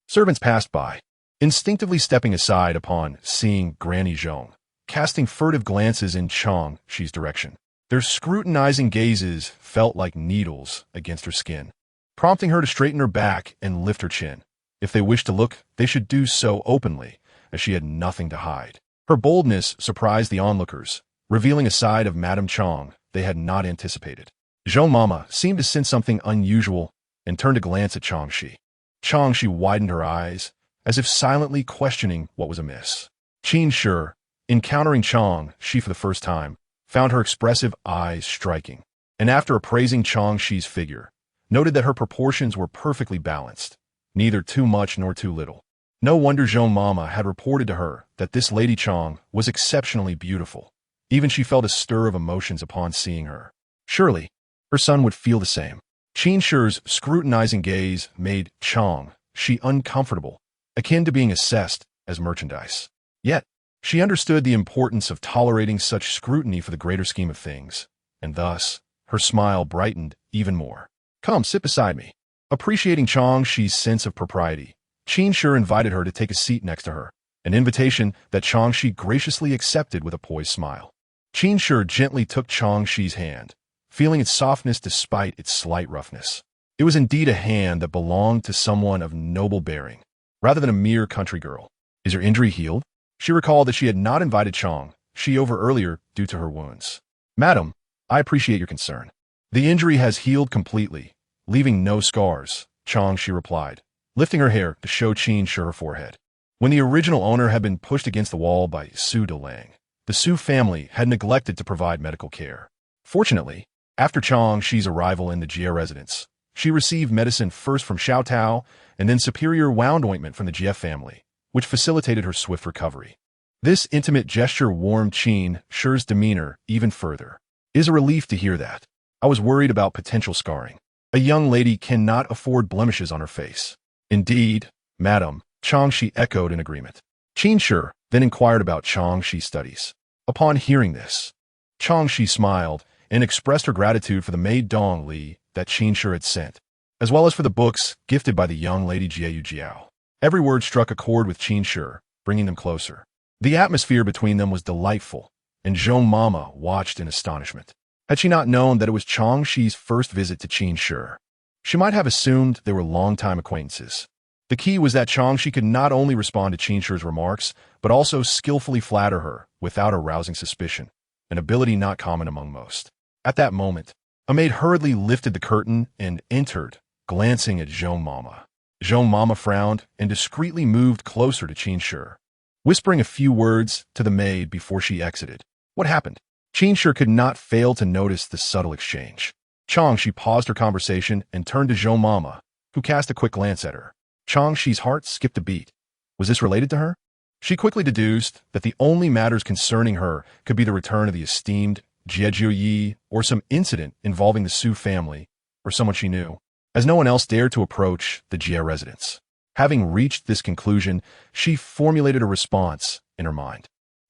Servants passed by, instinctively stepping aside upon seeing Granny Zhong, casting furtive glances in Chang Xi's direction. Their scrutinizing gazes felt like needles against her skin, prompting her to straighten her back and lift her chin. If they wished to look, they should do so openly, as she had nothing to hide. Her boldness surprised the onlookers, revealing a side of Madame Chang they had not anticipated. Zhong Mama seemed to sense something unusual and turned to glance at Chang Xi. Chang Xi widened her eyes, as if silently questioning what was amiss. Qin Shi, encountering Chang Xi for the first time, found her expressive eyes striking, and after appraising Chang Xi's figure, noted that her proportions were perfectly balanced, neither too much nor too little. No wonder Zhou Mama had reported to her that this Lady Chang was exceptionally beautiful. Even she felt a stir of emotions upon seeing her. Surely, her son would feel the same. Qin Shi's scrutinizing gaze made Chang Xi uncomfortable, akin to being assessed as merchandise. Yet, she understood the importance of tolerating such scrutiny for the greater scheme of things, and thus, her smile brightened even more. Come, sit beside me. Appreciating Chang Xi's sense of propriety, Qin Shi invited her to take a seat next to her, an invitation that Chang Xi graciously accepted with a poised smile. Qin Shi gently took Chang Xi's hand, feeling its softness despite its slight roughness. It was indeed a hand that belonged to someone of noble bearing, rather than a mere country girl. Is her injury healed? She recalled that she had not invited Chang Xi over earlier due to her wounds. Madam, I appreciate your concern. The injury has healed completely, leaving no scars, Chang Xi replied, lifting her hair to show Qin Shi her forehead. When the original owner had been pushed against the wall by Su Delang, the Su family had neglected to provide medical care. Fortunately, after Chang Xi's arrival in the Jie residence, she received medicine first from Xiao Tao and then superior wound ointment from the Jie family, which facilitated her swift recovery. This intimate gesture warmed Qin Shi's demeanor even further. It is a relief to hear that. I was worried about potential scarring. A young lady cannot afford blemishes on her face. Indeed, madam, Chang Xi echoed in agreement. Qin Shi then inquired about Chang Xi's studies. Upon hearing this, Chang Xi smiled and expressed her gratitude for the maid Dong Li that Qin Shi had sent, as well as for the books gifted by the young lady Jie Jiao. Every word struck a chord with Qin Shi, bringing them closer. The atmosphere between them was delightful, and Zhou Mama watched in astonishment. Had she not known that it was Chang Xi's first visit to Qin Shi, she might have assumed they were longtime acquaintances. The key was that Chang Xi could not only respond to Qin Shi's remarks, but also skillfully flatter her without arousing suspicion, an ability not common among most. At that moment, a maid hurriedly lifted the curtain and entered, glancing at Zhou Mama. Zhou Mama frowned and discreetly moved closer to Qin Shi, whispering a few words to the maid before she exited. What happened? Qin Shi could not fail to notice the subtle exchange. Chang Xi paused her conversation and turned to Zhou Mama, who cast a quick glance at her. Chang Xi's heart skipped a beat. Was this related to her? She quickly deduced that the only matters concerning her could be the return of the esteemed Jie Yi or some incident involving the Su family or someone she knew, as no one else dared to approach the Jie residence. Having reached this conclusion, she formulated a response in her mind.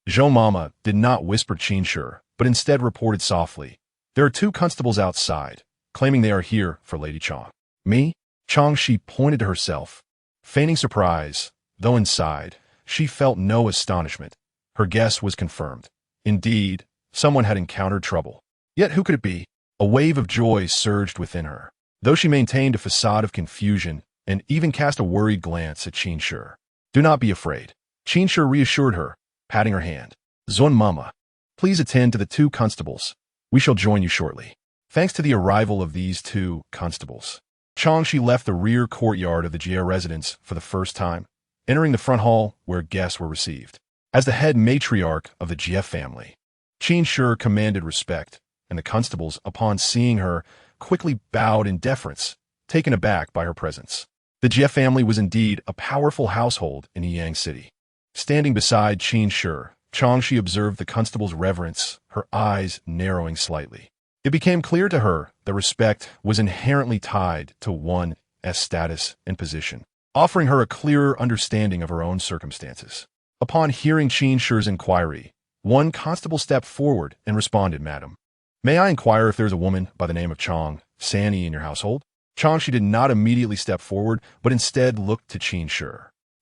Zhou Mama did not whisper Qin Shi, but instead reported softly, "There are 2 constables outside, claiming they are here for Lady Chang." Me? Chang Xi pointed to herself, feigning surprise, though inside, she felt no astonishment. Her guess was confirmed. Indeed, someone had encountered trouble. Yet who could it be? A wave of joy surged within her, though she maintained a facade of confusion and even cast a worried glance at Qin Shi. Do not be afraid. Qin Shi reassured her, patting her hand. Zun Mama, please attend to the 2 constables. We shall join you shortly. Thanks to the arrival of these 2 constables, Chang Xi left the rear courtyard of the Jie residence for the first time, entering the front hall where guests were received. As the head matriarch of the Jie family, Qin Shi commanded respect, and the constables, upon seeing her, quickly bowed in deference, taken aback by her presence. The Jie family was indeed a powerful household in Yiyang City. Standing beside Qin Shi, Chang Xi observed the constable's reverence, her eyes narrowing slightly. It became clear to her that respect was inherently tied to one's status and position, offering her a clearer understanding of her own circumstances. Upon hearing Qin Shi's inquiry, one constable stepped forward and responded, "Madam, may I inquire if there's a woman by the name of Chang San'e in your household?" Chang Xi did not immediately step forward, but instead looked to Qin Shi.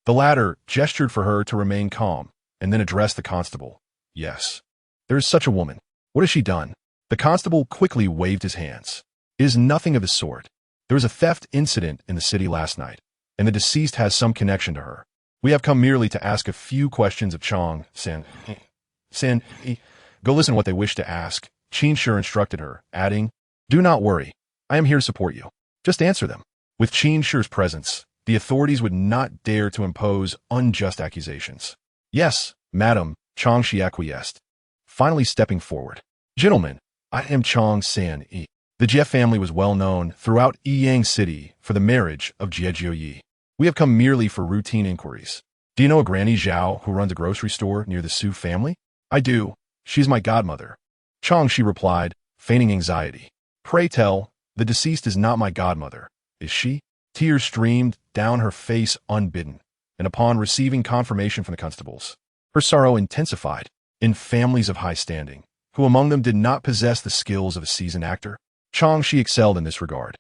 The latter gestured for her to remain calm, and then addressed the constable. "Yes, there is such a woman. What has she done?" The constable quickly waved his hands. "It is nothing of the sort. There was a theft incident in the city last night, and the deceased has some connection to her. We have come merely to ask a few questions of Chang San'e. Go listen to what they wish to ask," Qin Shi instructed her, adding, "Do not worry. I am here to support you. Just answer them." With Qin Shi's presence, the authorities would not dare to impose unjust accusations. "Yes, madam," Chang Xi acquiesced, finally stepping forward. "Gentlemen, I am Chang San'e." The Jie family was well known throughout Yiyang City for the marriage of Jie Yi. We have come merely for routine inquiries. Do you know a Granny Zhao who runs a grocery store near the Su family? I do. She's my godmother. Chang Xi replied, feigning anxiety. Pray tell, the deceased is not my godmother, is she? Tears streamed down her face unbidden, and upon receiving confirmation from the constables, her sorrow intensified. In families of high standing, who among them did not possess the skills of a seasoned actor? Chang Xi excelled in this regard.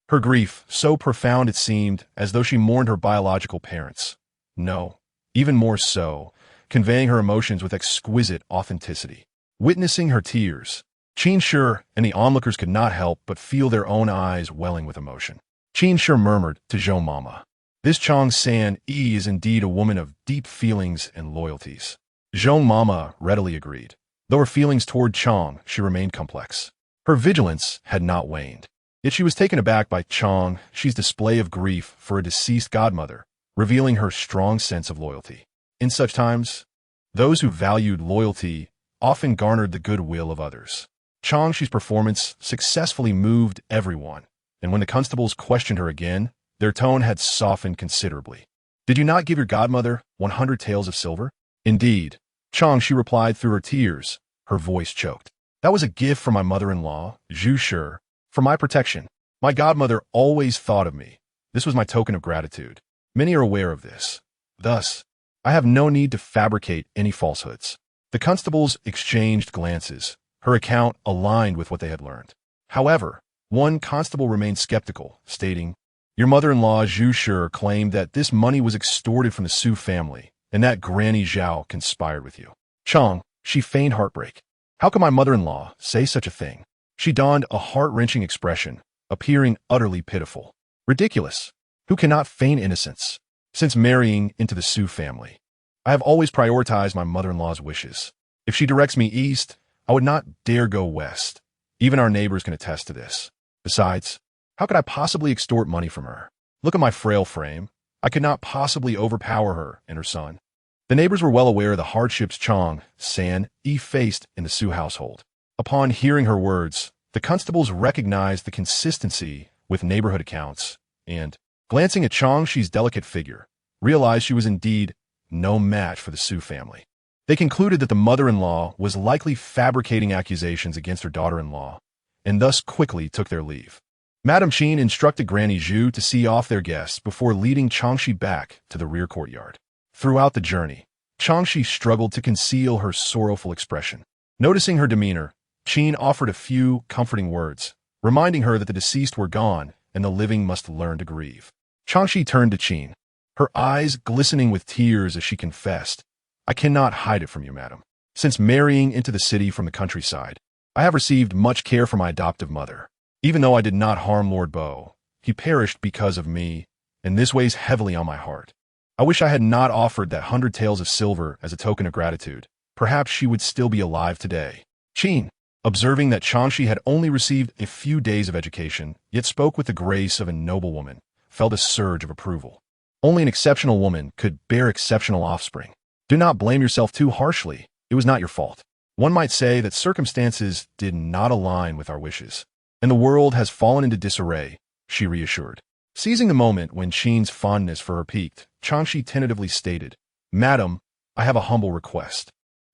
Her grief, so profound it seemed as though she mourned her biological parents. No, even more so, conveying her emotions with exquisite authenticity. Witnessing her tears, Qin Shi and the onlookers could not help but feel their own eyes welling with emotion. Qin Shi murmured to Zhou Mama, "This Chang San'e is indeed a woman of deep feelings and loyalties." Zhou Mama readily agreed. Though her feelings toward Chang Xi remained complex, her vigilance had not waned. Yet she was taken aback by Chang Xi's display of grief for a deceased godmother, revealing her strong sense of loyalty. In such times, those who valued loyalty often garnered the goodwill of others. Chang Xi's performance successfully moved everyone, and when the constables questioned her again, their tone had softened considerably. "Did you not give your godmother 100 taels of silver?" "Indeed," Chang Xi replied through her tears, her voice choked. "That was a gift from my mother-in-law, Zhu Shi, for my protection. My godmother always thought of me. This was my token of gratitude. Many are aware of this. Thus, I have no need to fabricate any falsehoods." The constables exchanged glances, her account aligned with what they had learned. However, one constable remained skeptical, stating, "Your mother-in-law Zhu Shi claimed that this money was extorted from the Su family, and that Granny Zhao conspired with you." Chang Xi feigned heartbreak. "How could my mother-in-law say such a thing?" She donned a heart-wrenching expression, appearing utterly pitiful. "Ridiculous. Who cannot feign innocence? Since marrying into the Su family, I have always prioritized my mother-in-law's wishes. If she directs me east, I would not dare go west. Even our neighbors can attest to this. Besides, how could I possibly extort money from her? Look at my frail frame. I could not possibly overpower her and her son." The neighbors were well aware of the hardships Chang San'e faced in the Su household. Upon hearing her words, the constables recognized the consistency with neighborhood accounts and, glancing at Chang Xi's delicate figure, realized she was indeed no match for the Su family. They concluded that the mother-in-law was likely fabricating accusations against her daughter-in-law, and thus quickly took their leave. Madame Qin instructed Granny Zhu to see off their guests before leading Chang Xi back to the rear courtyard. Throughout the journey, Chang Xi struggled to conceal her sorrowful expression. Noticing her demeanor, Qin offered a few comforting words, reminding her that the deceased were gone and the living must learn to grieve. Chang Xi turned to Qin, her eyes glistening with tears as she confessed, "I cannot hide it from you, madam. Since marrying into the city from the countryside, I have received much care from my adoptive mother. Even though I did not harm Lord Bo, he perished because of me, and this weighs heavily on my heart. I wish I had not offered that 100 taels of silver as a token of gratitude. Perhaps she would still be alive today." Qin, observing that Chang Xi had only received a few days of education, yet spoke with the grace of a noblewoman, felt a surge of approval. Only an exceptional woman could bear exceptional offspring. Do not blame yourself too harshly. It was not your fault. One might say that circumstances did not align with our wishes, and the world has fallen into disarray, she reassured. Seizing the moment when Qin's fondness for her peaked, Chang Xi tentatively stated, "Madam, I have a humble request."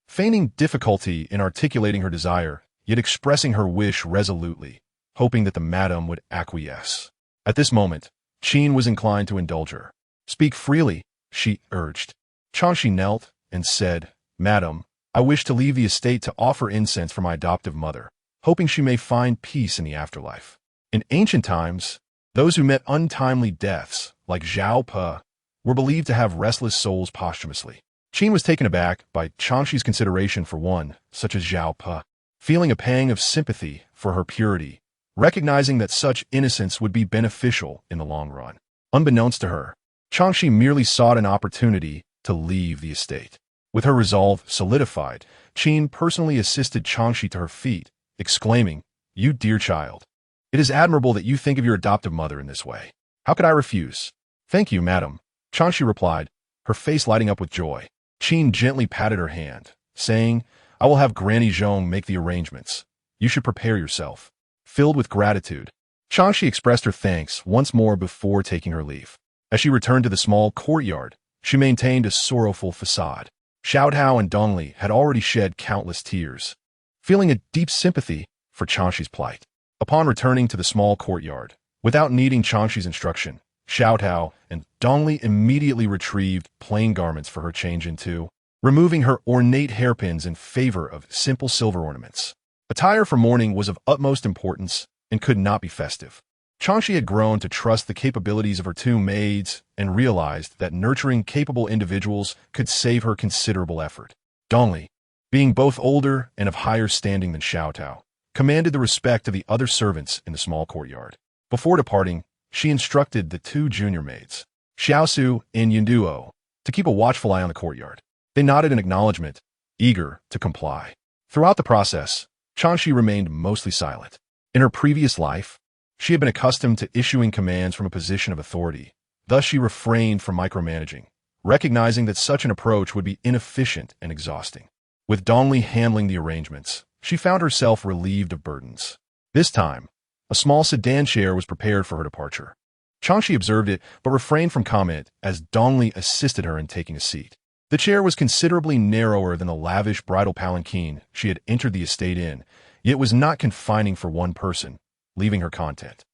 Feigning difficulty in articulating her desire, yet expressing her wish resolutely, hoping that the madam would acquiesce. At this moment, Qin was inclined to indulge her. "Speak freely," she urged. Chang Xi knelt and said, "Madam, I wish to leave the estate to offer incense for my adoptive mother, hoping she may find peace in the afterlife." In ancient times, those who met untimely deaths, like Zhao Pe, were believed to have restless souls posthumously. Qin was taken aback by Chang Xi's consideration for one, such as Zhao Pe, feeling a pang of sympathy for her purity, recognizing that such innocence would be beneficial in the long run. Unbeknownst to her, Chang Xi merely sought an opportunity to leave the estate. With her resolve solidified, Qin personally assisted Chang Xi to her feet, exclaiming, "You dear child. It is admirable that you think of your adoptive mother in this way. How could I refuse?" "Thank you, madam," Chang Xi replied, her face lighting up with joy. Qin gently patted her hand, saying, "I will have Granny Zhong make the arrangements. You should prepare yourself." Filled with gratitude, Chang Xi expressed her thanks once more before taking her leave. As she returned to the small courtyard, she maintained a sorrowful facade. Xiao Tao and Dongli had already shed countless tears, feeling a deep sympathy for Chang Xi's plight. Upon returning to the small courtyard, without needing Chang Xi's instruction, Xiao Tao and Dongli immediately retrieved plain garments for her change into, removing her ornate hairpins in favor of simple silver ornaments. Attire for mourning was of utmost importance and could not be festive. Chang Xi had grown to trust the capabilities of her two maids and realized that nurturing capable individuals could save her considerable effort. Dongli, being both older and of higher standing than Xiao Tao, commanded the respect of the other servants in the small courtyard. Before departing, she instructed the two junior maids, Xiaosu and Yunduo, to keep a watchful eye on the courtyard. They nodded in acknowledgement, eager to comply. Throughout the process, Chang Xi remained mostly silent. In her previous life, she had been accustomed to issuing commands from a position of authority. Thus, she refrained from micromanaging, recognizing that such an approach would be inefficient and exhausting. With Dongli handling the arrangements, she found herself relieved of burdens. This time, a small sedan chair was prepared for her departure. Chang Xi observed it, but refrained from comment as Dongli assisted her in taking a seat. The chair was considerably narrower than the lavish bridal palanquin she had entered the estate in, yet was not confining for one person, leaving her content.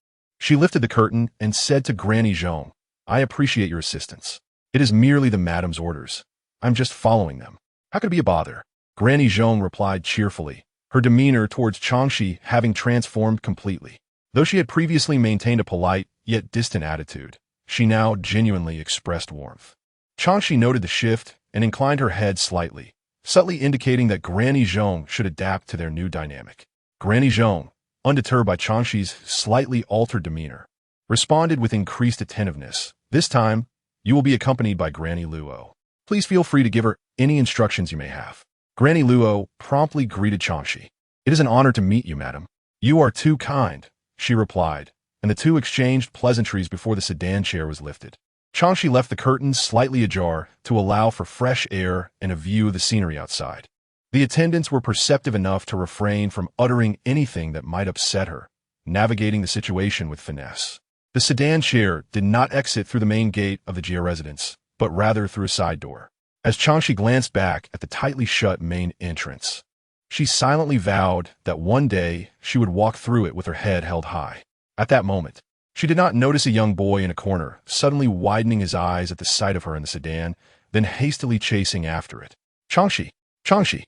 She lifted the curtain and said to Granny Zhong, "I appreciate your assistance. It is merely the madam's orders. I'm just following them. How could it be a bother?" Granny Zhong replied cheerfully, her demeanor towards Chang Xi having transformed completely. Though she had previously maintained a polite, yet distant attitude, she now genuinely expressed warmth. Chang Xi noted the shift and inclined her head slightly, subtly indicating that Granny Zhong should adapt to their new dynamic. Granny Zhong, undeterred by Chang Xi's slightly altered demeanor, responded with increased attentiveness. "This time, you will be accompanied by Granny Luo. Please feel free to give her any instructions you may have." Granny Luo promptly greeted Chang Xi. "It is an honor to meet you, madam." "You are too kind," she replied, and the two exchanged pleasantries before the sedan chair was lifted. Chang Xi left the curtains slightly ajar to allow for fresh air and a view of the scenery outside. The attendants were perceptive enough to refrain from uttering anything that might upset her, navigating the situation with finesse. The sedan chair did not exit through the main gate of the Jia residence, but rather through a side door. As Chang Xi glanced back at the tightly shut main entrance, she silently vowed that one day she would walk through it with her head held high. At that moment, she did not notice a young boy in a corner, suddenly widening his eyes at the sight of her in the sedan, then hastily chasing after it. "Chang Xi! Chang Xi!"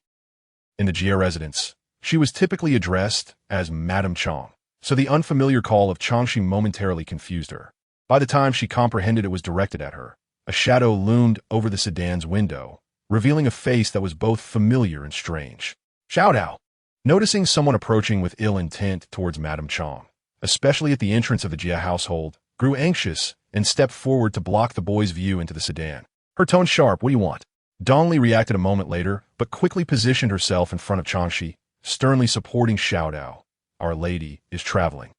In the Jia residence, she was typically addressed as Madame Chang, so the unfamiliar call of Chang Xi momentarily confused her. By the time she comprehended it was directed at her, a shadow loomed over the sedan's window, revealing a face that was both familiar and strange. Xiao Tao, noticing someone approaching with ill intent towards Madame Chang, especially at the entrance of the Jia household, grew anxious and stepped forward to block the boy's view into the sedan. Her tone sharp. "What do you want?" Dongli reacted a moment later, but quickly positioned herself in front of Chang Xi, sternly supporting Xiao Tao. "Our lady is traveling.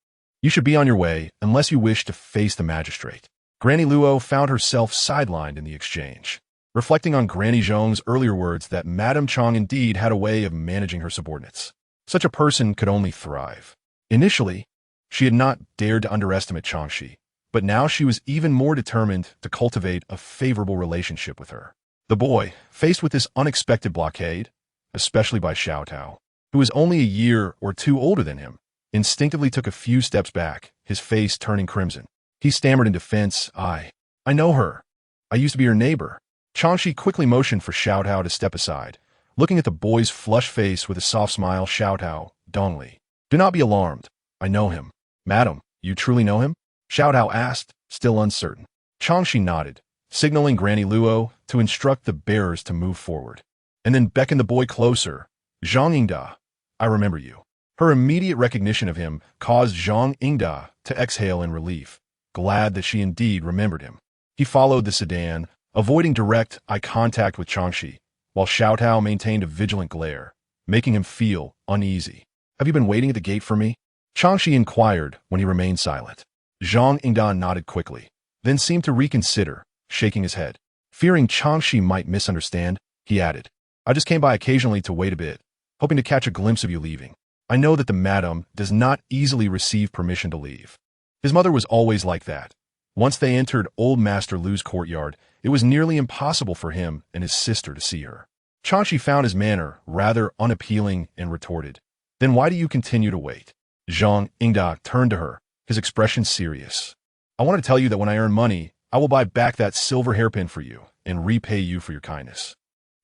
You should be on your way unless you wish to face the magistrate." Granny Luo found herself sidelined in the exchange, reflecting on Granny Zhong's earlier words that Madame Chang indeed had a way of managing her subordinates. Such a person could only thrive. Initially, she had not dared to underestimate Chang Xi, but now she was even more determined to cultivate a favorable relationship with her. The boy, faced with this unexpected blockade, especially by Xiao Tao, who was only a year or two older than him, instinctively took a few steps back, his face turning crimson. He stammered in defense, I know her. I used to be her neighbor." Chang Xi quickly motioned for Xiao Tao to step aside, looking at the boy's flushed face with a soft smile. "Xiao Tao, Dongli, do not be alarmed. I know him." "Madam, you truly know him?" Xiao Tao asked, still uncertain. Chang Xi nodded, signaling Granny Luo to instruct the bearers to move forward, and then beckoned the boy closer. "Zhang Yingda, I remember you." Her immediate recognition of him caused Zhang Yingda to exhale in relief, glad that she indeed remembered him. He followed the sedan, avoiding direct eye contact with Chang Xi, while Xiao Tao maintained a vigilant glare, making him feel uneasy. "Have you been waiting at the gate for me?" Chang Xi inquired when he remained silent. Zhang Yingda nodded quickly, then seemed to reconsider, shaking his head. Fearing Chang Xi might misunderstand, he added, "I just came by occasionally to wait a bit, hoping to catch a glimpse of you leaving. I know that the madam does not easily receive permission to leave. His mother was always like that, Once they entered old Master Lu's courtyard, it was nearly impossible for him and his sister to see her. Chang Xi found his manner rather unappealing and retorted, "Then why do you continue to wait?" Zhang Yingda turned to her, his expression serious. "I want to tell you that when I earn money, I will buy back that silver hairpin for you and repay you for your kindness."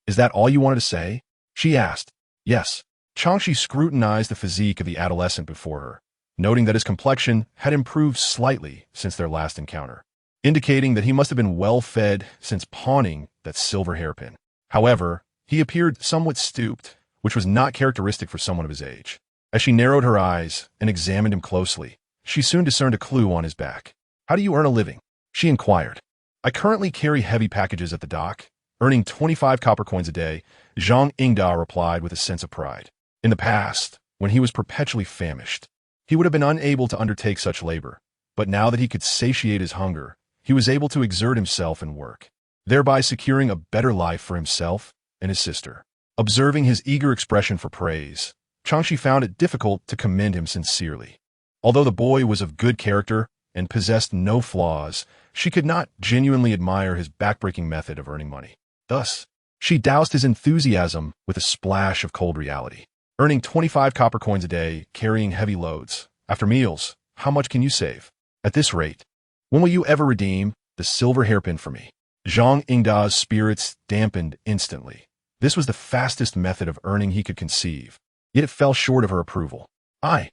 "Is that all you wanted to say?" she asked. "Yes." Chang Xi scrutinized the physique of the adolescent before her, noting that his complexion had improved slightly since their last encounter, indicating that he must have been well-fed since pawning that silver hairpin. However, he appeared somewhat stooped, which was not characteristic for someone of his age. As she narrowed her eyes and examined him closely, she soon discerned a clue on his back. "How do you earn a living?" she inquired. "I currently carry heavy packages at the dock, earning 25 copper coins a day," Zhang Yingda replied with a sense of pride. In the past, when he was perpetually famished, he would have been unable to undertake such labor, but now that he could satiate his hunger, he was able to exert himself and work, thereby securing a better life for himself and his sister. Observing his eager expression for praise, Chang Xi found it difficult to commend him sincerely. Although the boy was of good character and possessed no flaws, she could not genuinely admire his backbreaking method of earning money. Thus, she doused his enthusiasm with a splash of cold reality. "Earning 25 copper coins a day, carrying heavy loads. After meals, how much can you save? At this rate, when will you ever redeem the silver hairpin for me?" Zhang Yingda's spirits dampened instantly. This was the fastest method of earning he could conceive, yet it fell short of her approval. I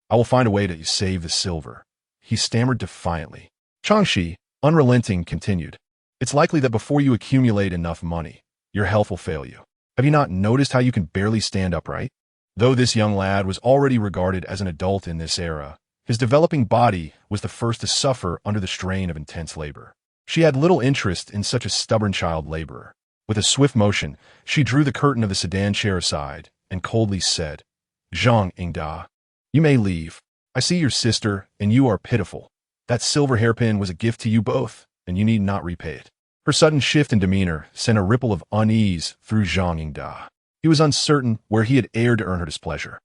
will find a way to save the silver," he stammered defiantly. Chang Xi, unrelenting, continued, "It's likely that before you accumulate enough money, your health will fail you. Have you not noticed how you can barely stand upright?" Though this young lad was already regarded as an adult in this era, his developing body was the first to suffer under the strain of intense labor. She had little interest in such a stubborn child laborer. With a swift motion, she drew the curtain of the sedan chair aside and coldly said, "Zhang Yingda, you may leave. I see your sister, and you are pitiful. That silver hairpin was a gift to you both, and you need not repay it." Her sudden shift in demeanor sent a ripple of unease through Zhang Yingda. He was uncertain where he had erred to earn her displeasure.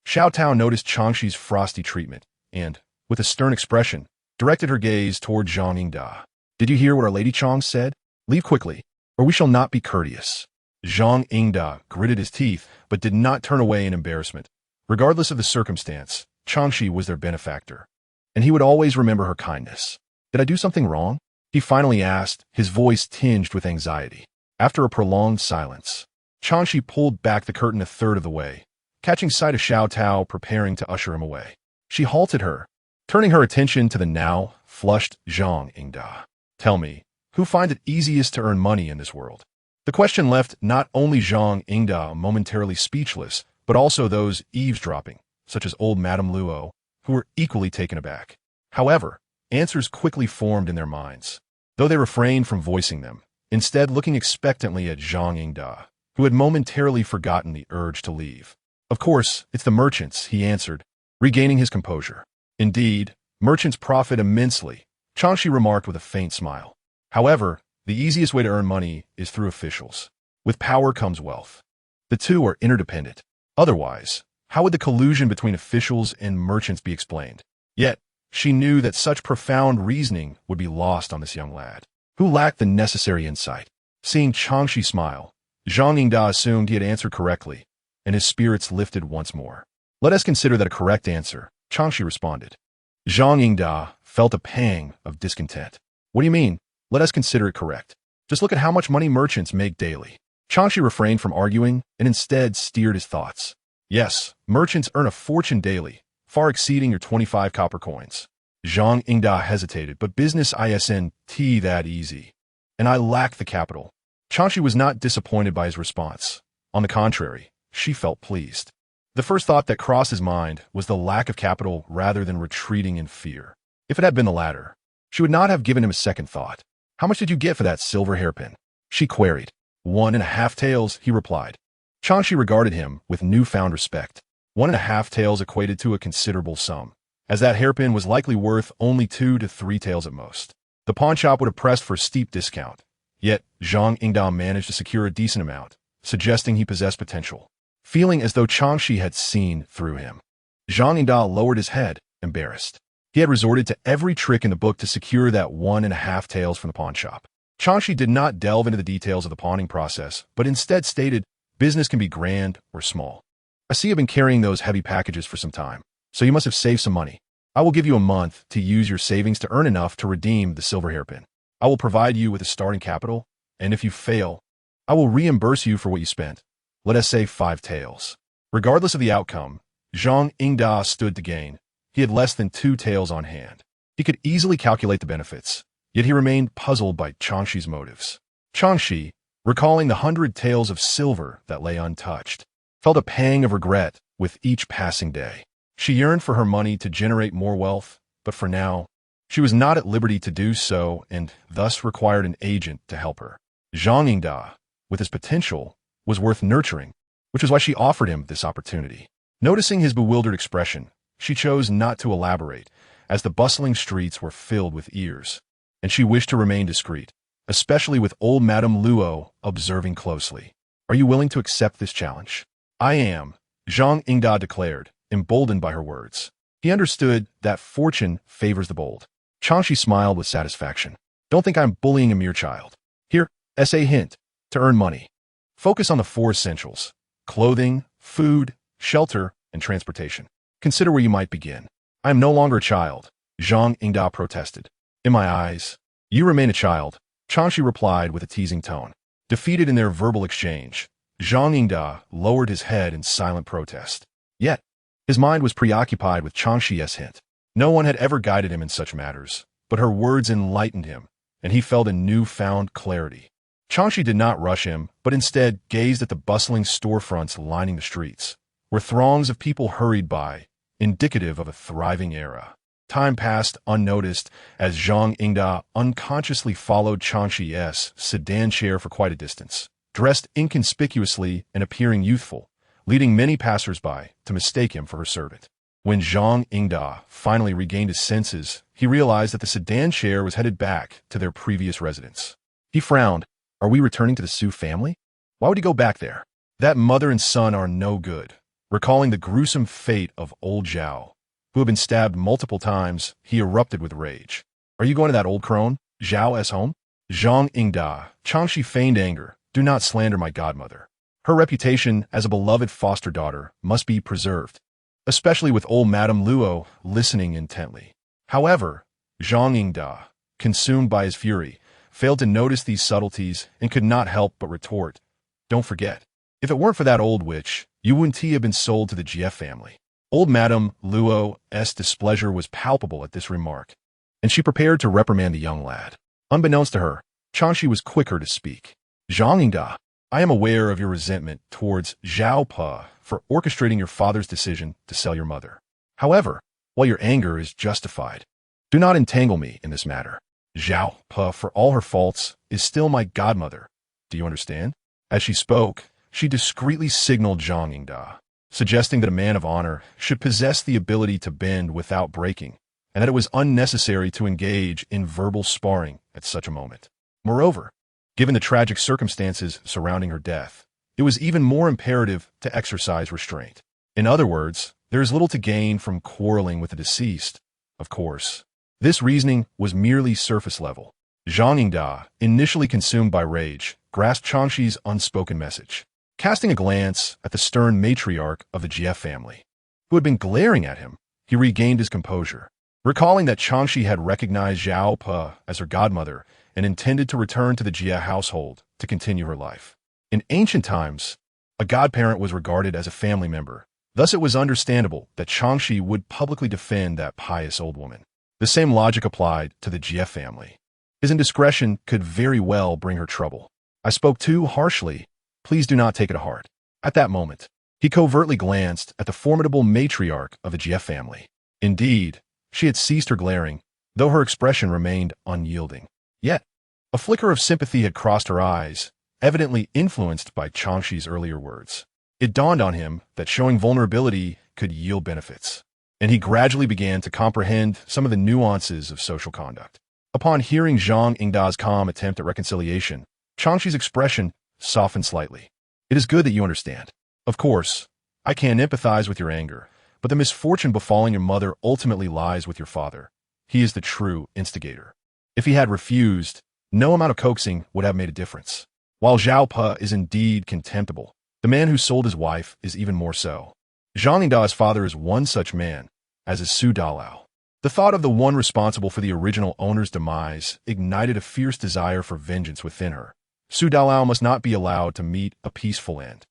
Xiao Tao noticed Chang Xi's frosty treatment and, with a stern expression, directed her gaze toward Zhang Yingda. "Did you hear what our Lady Chang said? Leave quickly, or we shall not be courteous." Zhang Yingda gritted his teeth, but did not turn away in embarrassment. Regardless of the circumstance, Chang Xi was their benefactor, and he would always remember her kindness. "Did I do something wrong?" he finally asked, his voice tinged with anxiety. After a prolonged silence, Chang Xi pulled back the curtain a third of the way, catching sight of Xiao Tao preparing to usher him away. She halted her, turning her attention to the now flushed Zhang Yingda. "Tell me, who finds it easiest to earn money in this world?" The question left not only Zhang Yingda momentarily speechless, but also those eavesdropping, such as old Madame Luo, who were equally taken aback. However, answers quickly formed in their minds, though they refrained from voicing them, instead looking expectantly at Zhang Yingda, who had momentarily forgotten the urge to leave. "Of course, it's the merchants," he answered, regaining his composure. "Indeed, merchants profit immensely," Chang Xi remarked with a faint smile. "However, the easiest way to earn money is through officials. With power comes wealth. The two are interdependent. Otherwise, how would the collusion between officials and merchants be explained?" Yet, she knew that such profound reasoning would be lost on this young lad, who lacked the necessary insight. Seeing Chang Xi smile, Zhang Yingda assumed he had answered correctly, and his spirits lifted once more. "Let us consider that a correct answer," Chang Xi responded. Zhang Yingda felt a pang of discontent. "What do you mean, let us consider it correct? Just look at how much money merchants make daily." Chang Xi refrained from arguing and instead steered his thoughts. "Yes, merchants earn a fortune daily, far exceeding your 25 copper coins." Zhang Yingda hesitated, "But business isn't that easy, and I lack the capital." Chang Xi was not disappointed by his response. On the contrary, she felt pleased. The first thought that crossed his mind was the lack of capital rather than retreating in fear. If it had been the latter, she would not have given him a second thought. "How much did you get for that silver hairpin?" she queried. 1.5 taels, he replied. Chang Xi regarded him with newfound respect. 1.5 taels equated to a considerable sum, as that hairpin was likely worth only 2 to 3 taels at most. The pawnshop would have pressed for a steep discount. Yet, Zhang Yingda managed to secure a decent amount, suggesting he possessed potential. Feeling as though Chang Xi had seen through him, Zhang Yingda lowered his head, embarrassed. He had resorted to every trick in the book to secure that 1.5 taels from the pawn shop. Chang Xi did not delve into the details of the pawning process, but instead stated, business can be grand or small. I see you've been carrying those heavy packages for some time, so you must have saved some money. I will give you a month to use your savings to earn enough to redeem the silver hairpin. I will provide you with a starting capital, and if you fail, I will reimburse you for what you spent. Let us say 5 taels. Regardless of the outcome, Zhang Yingda stood to gain. He had less than 2 taels on hand. He could easily calculate the benefits, yet he remained puzzled by Chang Xi's motives. Chang Xi, recalling the 100 taels of silver that lay untouched, felt a pang of regret with each passing day. She yearned for her money to generate more wealth, but for now, she was not at liberty to do so and thus required an agent to help her. Zhang Yingda, with his potential, was worth nurturing, which is why she offered him this opportunity. Noticing his bewildered expression, she chose not to elaborate, as the bustling streets were filled with ears, and she wished to remain discreet, especially with old Madame Luo observing closely. Are you willing to accept this challenge? I am, Zhang Yingda declared, emboldened by her words. He understood that fortune favors the bold. Chang Xi smiled with satisfaction. Don't think I'm bullying a mere child. Here, as a hint, to earn money. Focus on the 4 essentials: clothing, food, shelter, and transportation. Consider where you might begin. I am no longer a child, Zhang Yingda protested. In my eyes, you remain a child, Chang Xi replied with a teasing tone. Defeated in their verbal exchange, Zhang Yingda lowered his head in silent protest. Yet, his mind was preoccupied with Chang Xi's hint. No one had ever guided him in such matters, but her words enlightened him, and he felt a newfound clarity. Chang Xi did not rush him, but instead gazed at the bustling storefronts lining the streets, where throngs of people hurried by, indicative of a thriving era. Time passed unnoticed as Zhang Yingda unconsciously followed Chang Xi's sedan chair for quite a distance, dressed inconspicuously and appearing youthful, leading many passers-by to mistake him for her servant. When Zhang Yingda finally regained his senses, he realized that the sedan chair was headed back to their previous residence. He frowned. Are we returning to the Su family? Why would he go back there? That mother and son are no good. Recalling the gruesome fate of old Zhao, who had been stabbed multiple times, he erupted with rage. Are you going to that old crone, Zhao's home? Zhang Yingda, Chang Xi feigned anger. Do not slander my godmother. Her reputation as a beloved foster daughter must be preserved, especially with old Madame Luo listening intently. However, Zhang Yingda, consumed by his fury, failed to notice these subtleties and could not help but retort. Don't forget, if it weren't for that old witch, you wouldn't have been sold to the GF family. Old Madame Luo's displeasure was palpable at this remark, and she prepared to reprimand the young lad. Unbeknownst to her, Chang Xi was quicker to speak. Zhang Yingda, I am aware of your resentment towards Zhao Pa for orchestrating your father's decision to sell your mother. However, while your anger is justified, do not entangle me in this matter. Zhao Pa, for all her faults, is still my godmother. Do you understand? As she spoke, she discreetly signaled Zhang Yingda, suggesting that a man of honor should possess the ability to bend without breaking, and that it was unnecessary to engage in verbal sparring at such a moment. Moreover, given the tragic circumstances surrounding her death, it was even more imperative to exercise restraint. In other words, there is little to gain from quarreling with the deceased. Of course, this reasoning was merely surface level. Zhang Yingda, initially consumed by rage, grasped Chang Xi's unspoken message. Casting a glance at the stern matriarch of the GF family, who had been glaring at him, he regained his composure. Recalling that Chang Xi had recognized Zhao Pa as her godmother and intended to return to the Jia household to continue her life. In ancient times, a godparent was regarded as a family member. Thus it was understandable that Chang Xi would publicly defend that pious old woman. The same logic applied to the Jia family. His indiscretion could very well bring her trouble. I spoke too harshly. Please do not take it to heart. At that moment, he covertly glanced at the formidable matriarch of the Jia family. Indeed, she had ceased her glaring, though her expression remained unyielding. Yet, a flicker of sympathy had crossed her eyes, evidently influenced by Chang Xi's earlier words. It dawned on him that showing vulnerability could yield benefits, and he gradually began to comprehend some of the nuances of social conduct. Upon hearing Zhang Yingda's calm attempt at reconciliation, Chang Xi's expression softened slightly. It is good that you understand. Of course, I can empathize with your anger, but the misfortune befalling your mother ultimately lies with your father. He is the true instigator. If he had refused, no amount of coaxing would have made a difference. While Zhao Pe is indeed contemptible, the man who sold his wife is even more so. Zhang Yingda's father is one such man, as is Su Dalao. The thought of the one responsible for the original owner's demise ignited a fierce desire for vengeance within her. Su Dalao must not be allowed to meet a peaceful end.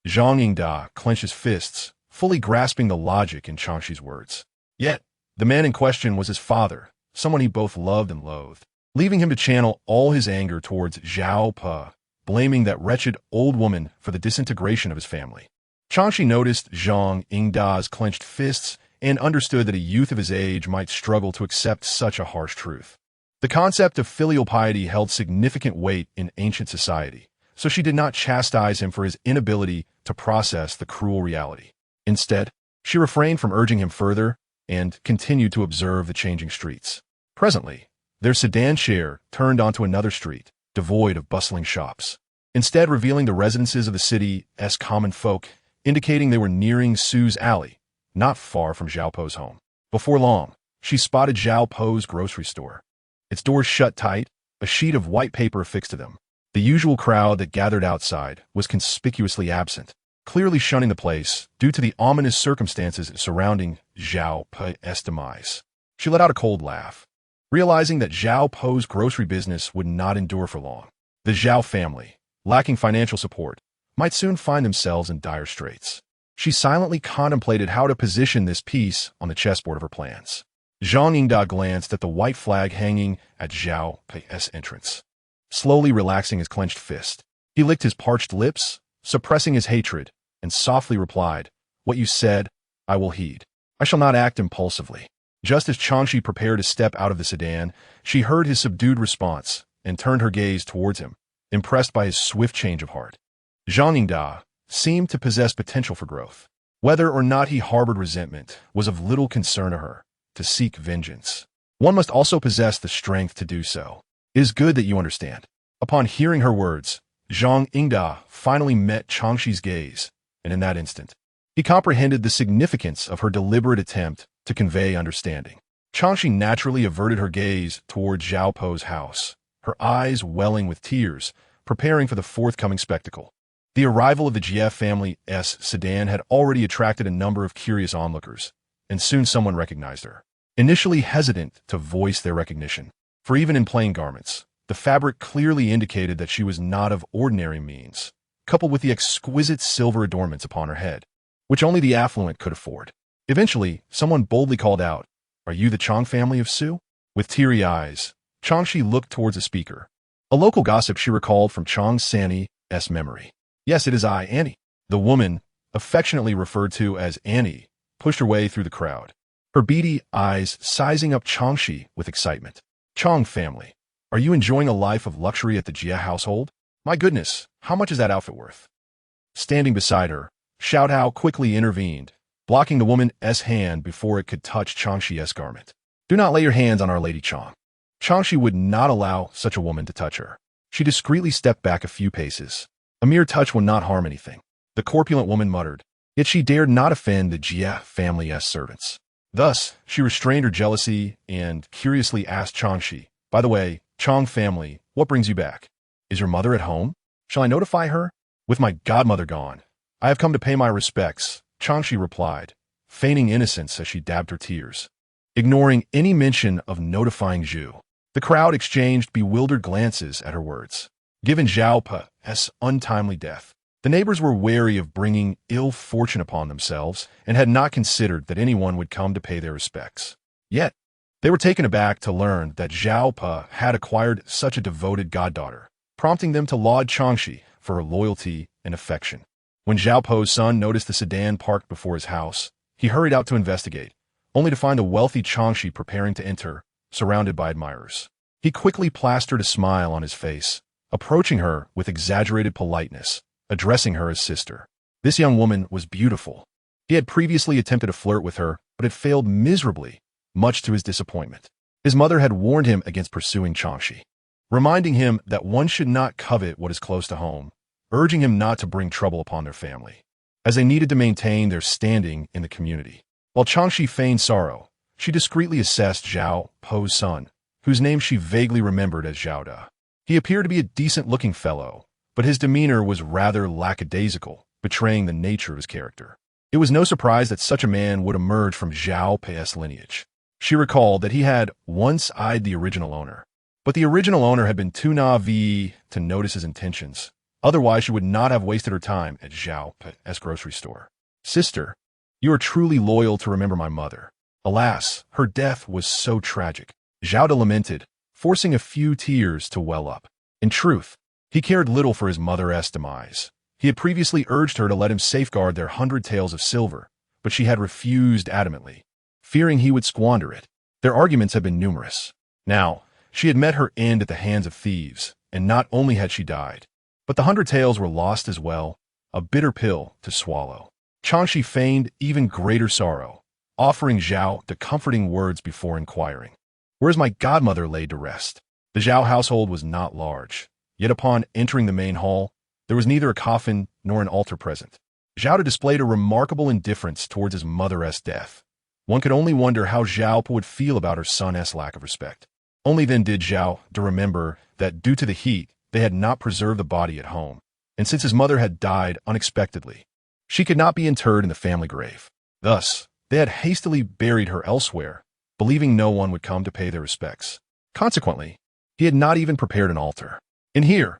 Zhang Yingda clenched his fists, fully grasping the logic in Chang Xi's words. Yet, the man in question was his father, someone he both loved and loathed, leaving him to channel all his anger towards Zhao Pe, blaming that wretched old woman for the disintegration of his family. Chang Xi noticed Zhang Yingda's clenched fists and understood that a youth of his age might struggle to accept such a harsh truth. The concept of filial piety held significant weight in ancient society, so she did not chastise him for his inability to process the cruel reality. Instead, she refrained from urging him further and continued to observe the changing streets. Presently, their sedan share turned onto another street, devoid of bustling shops, instead revealing the residences of the city's common folk, indicating they were nearing Su's alley, not far from Zhao Pe's home. Before long, she spotted Zhao Pe's grocery store. Its doors shut tight, a sheet of white paper affixed to them. The usual crowd that gathered outside was conspicuously absent, clearly shunning the place due to the ominous circumstances surrounding Zhao Pe's demise. She let out a cold laugh, realizing that Zhao Pe's grocery business would not endure for long. The Zhao family, lacking financial support, might soon find themselves in dire straits. She silently contemplated how to position this piece on the chessboard of her plans. Zhang Yingda glanced at the white flag hanging at Zhao Pe's entrance. Slowly relaxing his clenched fist, he licked his parched lips, suppressing his hatred, and softly replied, "What you said, I will heed. I shall not act impulsively." Just as Chang Xi prepared to step out of the sedan, she heard his subdued response and turned her gaze towards him, impressed by his swift change of heart. Zhang Yingda seemed to possess potential for growth. Whether or not he harbored resentment was of little concern to her. To seek vengeance, one must also possess the strength to do so. It is good that you understand. Upon hearing her words, Zhang Yingda finally met Chang Xi's gaze, and in that instant, he comprehended the significance of her deliberate attempt to convey understanding. Chang Xi naturally averted her gaze towards Zhao Pe's house, her eyes welling with tears, preparing for the forthcoming spectacle. The arrival of the Jie family's sedan had already attracted a number of curious onlookers, and soon someone recognized her. Initially hesitant to voice their recognition, for even in plain garments, the fabric clearly indicated that she was not of ordinary means, coupled with the exquisite silver adornments upon her head, which only the affluent could afford. Eventually, someone boldly called out, "Are you the Chang family of Su?" With teary eyes, Chang Xi looked towards the speaker. A local gossip she recalled from Chang San'e's memory. "Yes, it is I, Annie." The woman, affectionately referred to as Annie, pushed her way through the crowd, her beady eyes sizing up Chang Xi with excitement. "Chang family, are you enjoying a life of luxury at the Jie household? My goodness, how much is that outfit worth?" Standing beside her, Xiao Hao quickly intervened, blocking the woman's hand before it could touch Chang Xi's garment. "Do not lay your hands on Our Lady Chang." Chang Xi would not allow such a woman to touch her. She discreetly stepped back a few paces. A mere touch would not harm anything, the corpulent woman muttered, yet she dared not offend the Jie family's servants. Thus, she restrained her jealousy and curiously asked Chang Xi, "By the way, Chang family, what brings you back? Is your mother at home? Shall I notify her?" "With my godmother gone, I have come to pay my respects," Chang Xi replied, feigning innocence as she dabbed her tears. Ignoring any mention of notifying Zhu, the crowd exchanged bewildered glances at her words. Given Zhao Pe's untimely death, the neighbors were wary of bringing ill fortune upon themselves and had not considered that anyone would come to pay their respects. Yet, they were taken aback to learn that Zhao Pe had acquired such a devoted goddaughter, prompting them to laud Chang Xi for her loyalty and affection. When Zhao Pe's son noticed the sedan parked before his house, he hurried out to investigate, only to find the wealthy Chang Xi preparing to enter, surrounded by admirers. He quickly plastered a smile on his face, approaching her with exaggerated politeness, addressing her as sister. This young woman was beautiful. He had previously attempted to flirt with her, but had failed miserably, much to his disappointment. His mother had warned him against pursuing Chang Xi, reminding him that one should not covet what is close to home, urging him not to bring trouble upon their family, as they needed to maintain their standing in the community. While Chang Xi feigned sorrow, she discreetly assessed Zhao Po's son, whose name she vaguely remembered as Zhao Da. He appeared to be a decent-looking fellow, but his demeanor was rather lackadaisical, betraying the nature of his character. It was no surprise that such a man would emerge from Zhao Pei's lineage. She recalled that he had once eyed the original owner, but the original owner had been too naive to notice his intentions. Otherwise, she would not have wasted her time at Zhao Pei's grocery store. "Sister, you are truly loyal to remember my mother. Alas, her death was so tragic." Zhao Da lamented, forcing a few tears to well up. In truth, he cared little for his mother's demise. He had previously urged her to let him safeguard their 100 taels of silver, but she had refused adamantly, fearing he would squander it. Their arguments had been numerous. Now, she had met her end at the hands of thieves, and not only had she died, but the 100 taels were lost as well, a bitter pill to swallow. Chang Xi feigned even greater sorrow, offering Zhao the comforting words before inquiring, "Where is my godmother laid to rest?" The Zhao household was not large, yet upon entering the main hall, there was neither a coffin nor an altar present. Zhao displayed a remarkable indifference towards his mother's death. One could only wonder how Zhao would feel about her son's lack of respect. Only then did Zhao remember that due to the heat, they had not preserved the body at home, and since his mother had died unexpectedly, she could not be interred in the family grave. Thus, they had hastily buried her elsewhere, believing no one would come to pay their respects. Consequently, he had not even prepared an altar. In here,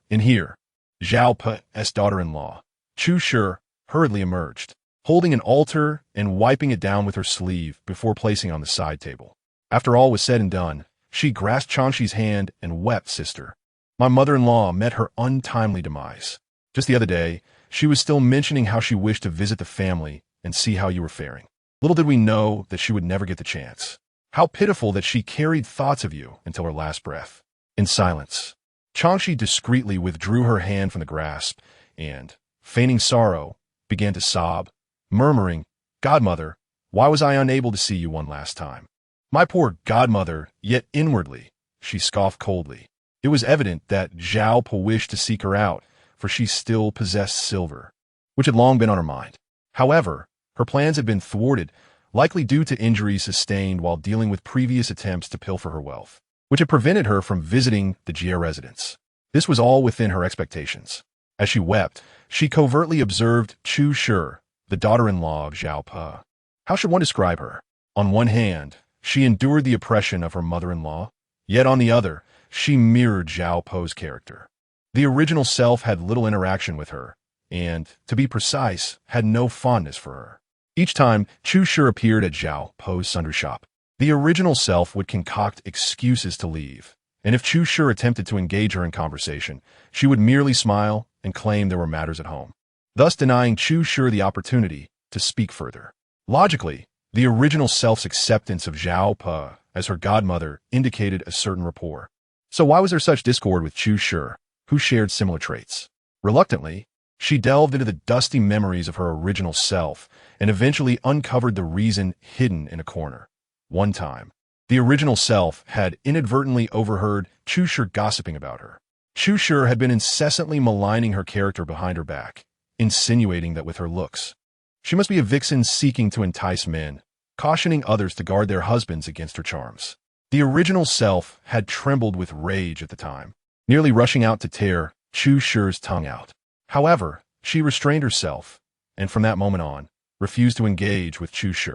Zhao Pei's daughter-in-law, Chu Shi, hurriedly emerged, holding an altar and wiping it down with her sleeve before placing it on the side table. After all was said and done, she grasped Chang Xi's hand and wept, "Sister, my mother-in-law met her untimely demise. Just the other day, she was still mentioning how she wished to visit the family and see how you were faring. Little did we know that she would never get the chance. How pitiful that she carried thoughts of you until her last breath." In silence, Chang Xi discreetly withdrew her hand from the grasp and, feigning sorrow, began to sob, murmuring, "Godmother, why was I unable to see you one last time?" "My poor godmother," yet inwardly, she scoffed coldly. It was evident that Zhao Po wished to seek her out, for she still possessed silver, which had long been on her mind. However, her plans had been thwarted, likely due to injuries sustained while dealing with previous attempts to pilfer her wealth, which had prevented her from visiting the Jia residence. This was all within her expectations. As she wept, she covertly observed Chu Shi, the daughter-in-law of Zhao Po. How should one describe her? On one hand, she endured the oppression of her mother-in-law, yet on the other, she mirrored Zhao Po's character. The original self had little interaction with her, and, to be precise, had no fondness for her. Each time Chu Shi appeared at Zhao Po's sundry shop, the original self would concoct excuses to leave, and if Chu Shi attempted to engage her in conversation, she would merely smile and claim there were matters at home, thus denying Chu Shi the opportunity to speak further. Logically, the original self's acceptance of Zhao Po as her godmother indicated a certain rapport. So why was there such discord with Chu Shi, who shared similar traits? Reluctantly, she delved into the dusty memories of her original self and eventually uncovered the reason hidden in a corner. One time, the original self had inadvertently overheard Chu Shi gossiping about her. Chu Shi had been incessantly maligning her character behind her back, insinuating that with her looks, she must be a vixen seeking to entice men, cautioning others to guard their husbands against her charms. The original self had trembled with rage at the time, nearly rushing out to tear Chu Shi's tongue out. However, she restrained herself, and from that moment on, refused to engage with Chu Shi.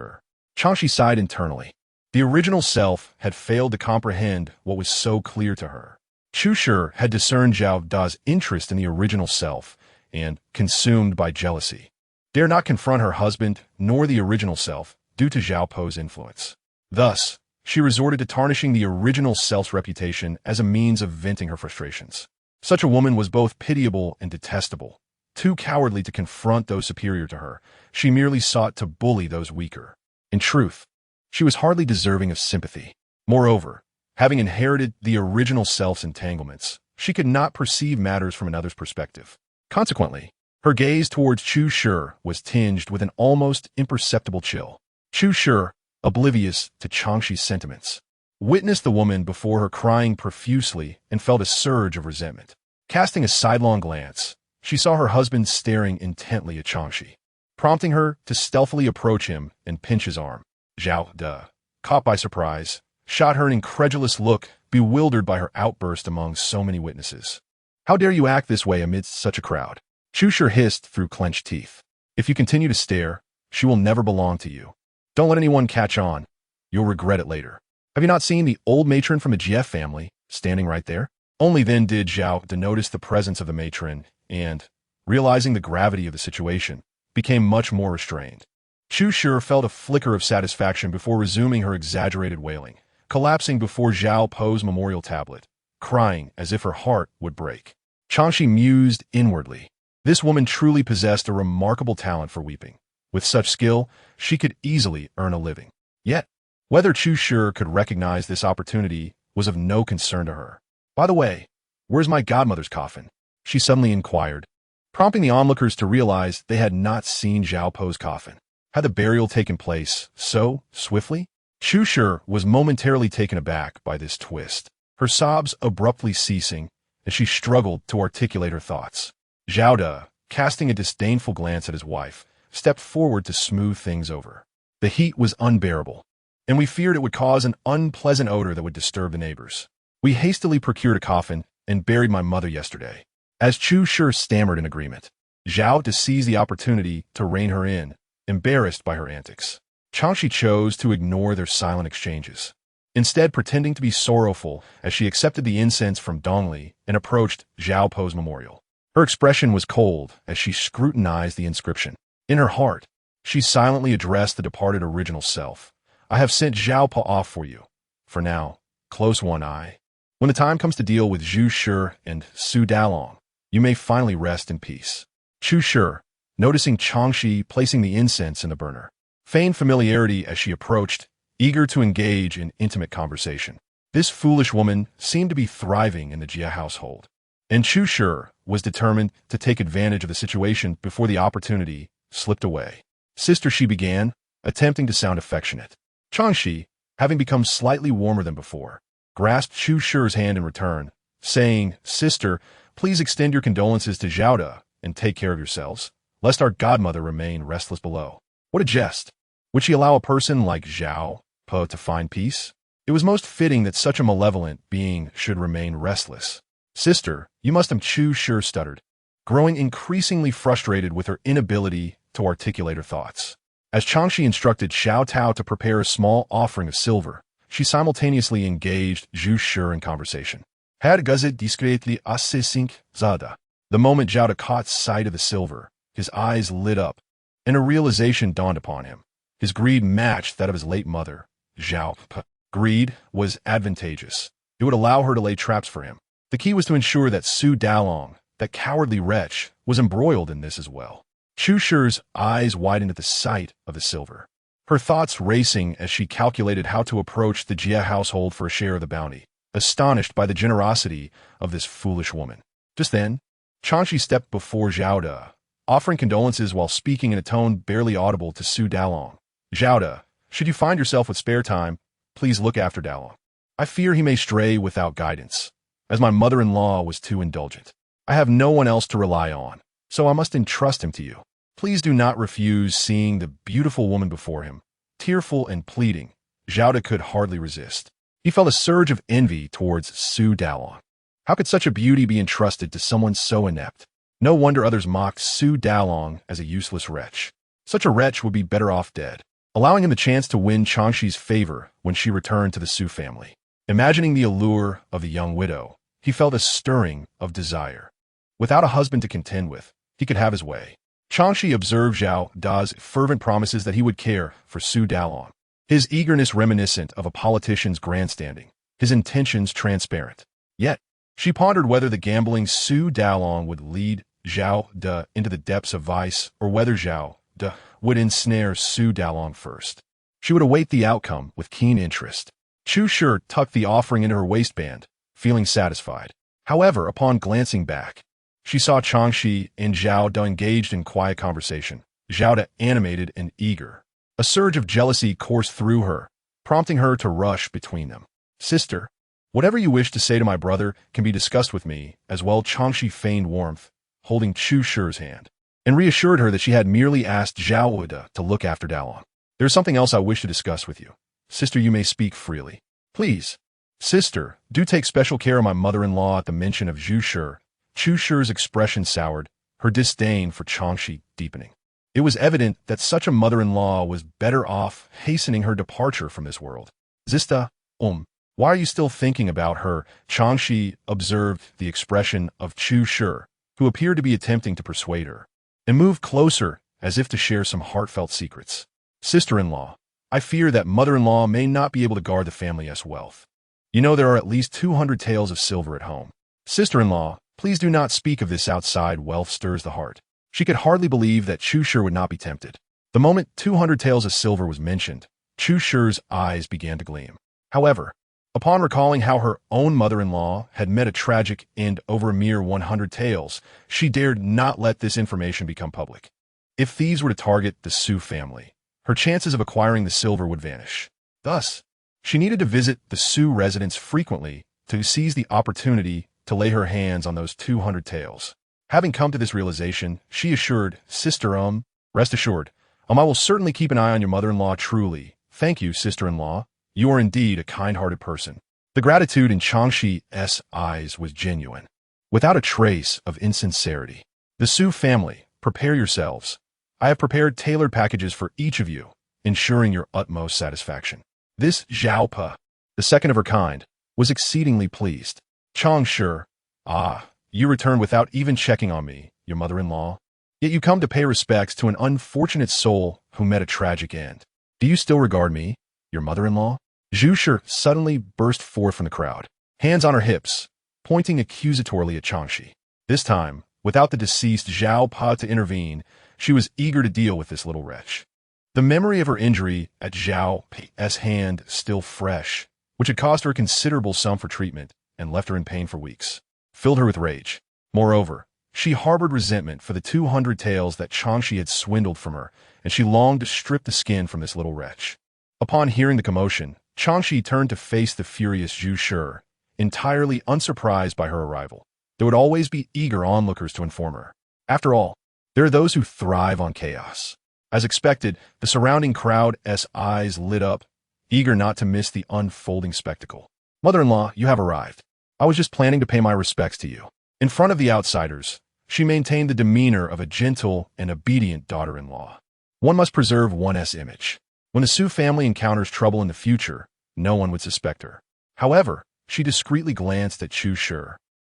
Chang Xi sighed internally. The original self had failed to comprehend what was so clear to her. Chu Shi had discerned Zhao Da's interest in the original self, and, consumed by jealousy, dare not confront her husband nor the original self due to Zhao Po's influence. Thus, she resorted to tarnishing the original self's reputation as a means of venting her frustrations. Such a woman was both pitiable and detestable. Too cowardly to confront those superior to her, she merely sought to bully those weaker. In truth, she was hardly deserving of sympathy. Moreover, having inherited the original self's entanglements, she could not perceive matters from another's perspective. Consequently, her gaze towards Chu Shi was tinged with an almost imperceptible chill. Chu Shi, oblivious to Chang Xi's sentiments, witnessed the woman before her crying profusely and felt a surge of resentment. Casting a sidelong glance, she saw her husband staring intently at Chang Xi, prompting her to stealthily approach him and pinch his arm. Zhao De, caught by surprise, shot her an incredulous look, bewildered by her outburst among so many witnesses. How dare you act this way amidst such a crowd? Chu Shi hissed through clenched teeth. If you continue to stare, she will never belong to you. Don't let anyone catch on. You'll regret it later. Have you not seen the old matron from the Jie family standing right there? Only then did Zhao De notice the presence of the matron and, realizing the gravity of the situation, became much more restrained. Chu Shi felt a flicker of satisfaction before resuming her exaggerated wailing, collapsing before Zhao Po's memorial tablet, crying as if her heart would break. Chang Xi mused inwardly. This woman truly possessed a remarkable talent for weeping. With such skill, she could easily earn a living. Yet, whether Chu Shi could recognize this opportunity was of no concern to her. By the way, where's my godmother's coffin? She suddenly inquired, prompting the onlookers to realize they had not seen Zhao Po's coffin. Had the burial taken place so swiftly? Chu Shi was momentarily taken aback by this twist, her sobs abruptly ceasing as she struggled to articulate her thoughts. Zhao De, casting a disdainful glance at his wife, stepped forward to smooth things over. The heat was unbearable, and we feared it would cause an unpleasant odor that would disturb the neighbors. We hastily procured a coffin and buried my mother yesterday. As Chu Shi stammered in agreement, Zhao De seized the opportunity to rein her in, embarrassed by her antics. Chang Xi chose to ignore their silent exchanges, instead pretending to be sorrowful as she accepted the incense from Dongli and approached Zhao Po's memorial. Her expression was cold as she scrutinized the inscription. In her heart, she silently addressed the departed original self. I have sent Zhao Po off for you. For now, close one eye. When the time comes to deal with Zhu Shi and Su Dalong, you may finally rest in peace. Chu Shi, noticing Chang Xi placing the incense in the burner, feigned familiarity as she approached, eager to engage in intimate conversation. This foolish woman seemed to be thriving in the Jie household, and Chu Shi was determined to take advantage of the situation before the opportunity slipped away. Sister, she began, attempting to sound affectionate. Chang Xi, having become slightly warmer than before, grasped Chu Shi's hand in return, saying, Sister, please extend your condolences to Zhao De and take care of yourselves, lest our godmother remain restless below. What a jest! Would she allow a person like Zhao Po to find peace? It was most fitting that such a malevolent being should remain restless. Sister, you must have, Chu Shi stuttered, growing increasingly frustrated with her inability to articulate her thoughts. As Chang Xi instructed Xiao Tao to prepare a small offering of silver, she simultaneously engaged Zhu Shi in conversation. Had gazet discretely assisink zada. The moment Zhao De caught sight of the silver, his eyes lit up, and a realization dawned upon him. His greed matched that of his late mother, Zhao Pe. Greed was advantageous. It would allow her to lay traps for him. The key was to ensure that Su Dalong, that cowardly wretch, was embroiled in this as well. Chu Shi's eyes widened at the sight of the silver, her thoughts racing as she calculated how to approach the Jie household for a share of the bounty, astonished by the generosity of this foolish woman. Just then, Chang Xi stepped before Zhao De, offering condolences while speaking in a tone barely audible to Su Dalong. Zhao De, should you find yourself with spare time, please look after Dalong. I fear he may stray without guidance, as my mother-in-law was too indulgent. I have no one else to rely on, so I must entrust him to you. Please do not refuse seeing the beautiful woman before him. Tearful and pleading, Zhao De could hardly resist. He felt a surge of envy towards Su Dalong. How could such a beauty be entrusted to someone so inept? No wonder others mocked Su Dalong as a useless wretch. Such a wretch would be better off dead, allowing him the chance to win Chang Xi's favor when she returned to the Su family. Imagining the allure of the young widow, he felt a stirring of desire. Without a husband to contend with, he could have his way. Chang Xi observed Zhao Da's fervent promises that he would care for Su Dalong, his eagerness reminiscent of a politician's grandstanding, his intentions transparent. Yet, she pondered whether the gambling Su Dalong would lead Zhao De into the depths of vice or whether Zhao De would ensnare Su Dalong first. She would await the outcome with keen interest. Chu Shi tucked the offering into her waistband, feeling satisfied. However, upon glancing back, she saw Chang Xi and Zhao De engaged in quiet conversation, Zhao De animated and eager. A surge of jealousy coursed through her, prompting her to rush between them. Sister, whatever you wish to say to my brother can be discussed with me as well. Chang Xi feigned warmth, holding Chu Shi's hand, and reassured her that she had merely asked Zhao De to look after Dalong. There's something else I wish to discuss with you. Sister, you may speak freely. Please. Sister, do take special care of my mother-in-law. At the mention of Zhu Shi, Chu Shi's expression soured, her disdain for Chang Xi deepening. It was evident that such a mother-in-law was better off hastening her departure from this world. Zista, why are you still thinking about her? Chang Xi observed the expression of Chu Shi, who appeared to be attempting to persuade her, and moved closer as if to share some heartfelt secrets. Sister-in-law, I fear that mother-in-law may not be able to guard the family's wealth. You know there are at least 200 taels of silver at home. Sister-in-law, please do not speak of this outside wealth stirs the heart. She could hardly believe that Chu Shi would not be tempted. The moment 200 taels of silver was mentioned, Chu Shi's eyes began to gleam. However, upon recalling how her own mother-in-law had met a tragic end over a mere 100 taels, she dared not let this information become public. If thieves were to target the Su family, her chances of acquiring the silver would vanish. Thus, she needed to visit the Su residence frequently to seize the opportunity to lay her hands on those 200 taels. Having come to this realization, she assured, Sister, rest assured, I will certainly keep an eye on your mother-in-law. Truly. Thank you, sister-in-law. You are indeed a kind-hearted person. The gratitude in Chang Xi's eyes was genuine, without a trace of insincerity. The Su family, prepare yourselves. I have prepared tailored packages for each of you, ensuring your utmost satisfaction. This Zhao Pa, the second of her kind, was exceedingly pleased. Chang Shi, you returned without even checking on me, your mother-in-law. Yet you come to pay respects to an unfortunate soul who met a tragic end. Do you still regard me, your mother-in-law? Zhu Shi suddenly burst forth from the crowd, hands on her hips, pointing accusatorily at Chang Xi. This time, without the deceased Zhao Pa to intervene, she was eager to deal with this little wretch. The memory of her injury at Zhao Pa's hand still fresh, which had cost her a considerable sum for treatment and left her in pain for weeks, filled her with rage. Moreover, she harbored resentment for the 200 taels that Chang Xi had swindled from her, and she longed to strip the skin from this little wretch. Upon hearing the commotion, Chang Xi turned to face the furious Zhu Shi, entirely unsurprised by her arrival. There would always be eager onlookers to inform her. After all, there are those who thrive on chaos. As expected, the surrounding crowd's eyes lit up, eager not to miss the unfolding spectacle. Mother-in-law, you have arrived. I was just planning to pay my respects to you. In front of the outsiders, she maintained the demeanor of a gentle and obedient daughter-in-law. One must preserve one's image. When the Su family encounters trouble in the future, no one would suspect her. However, she discreetly glanced at Chu Shi,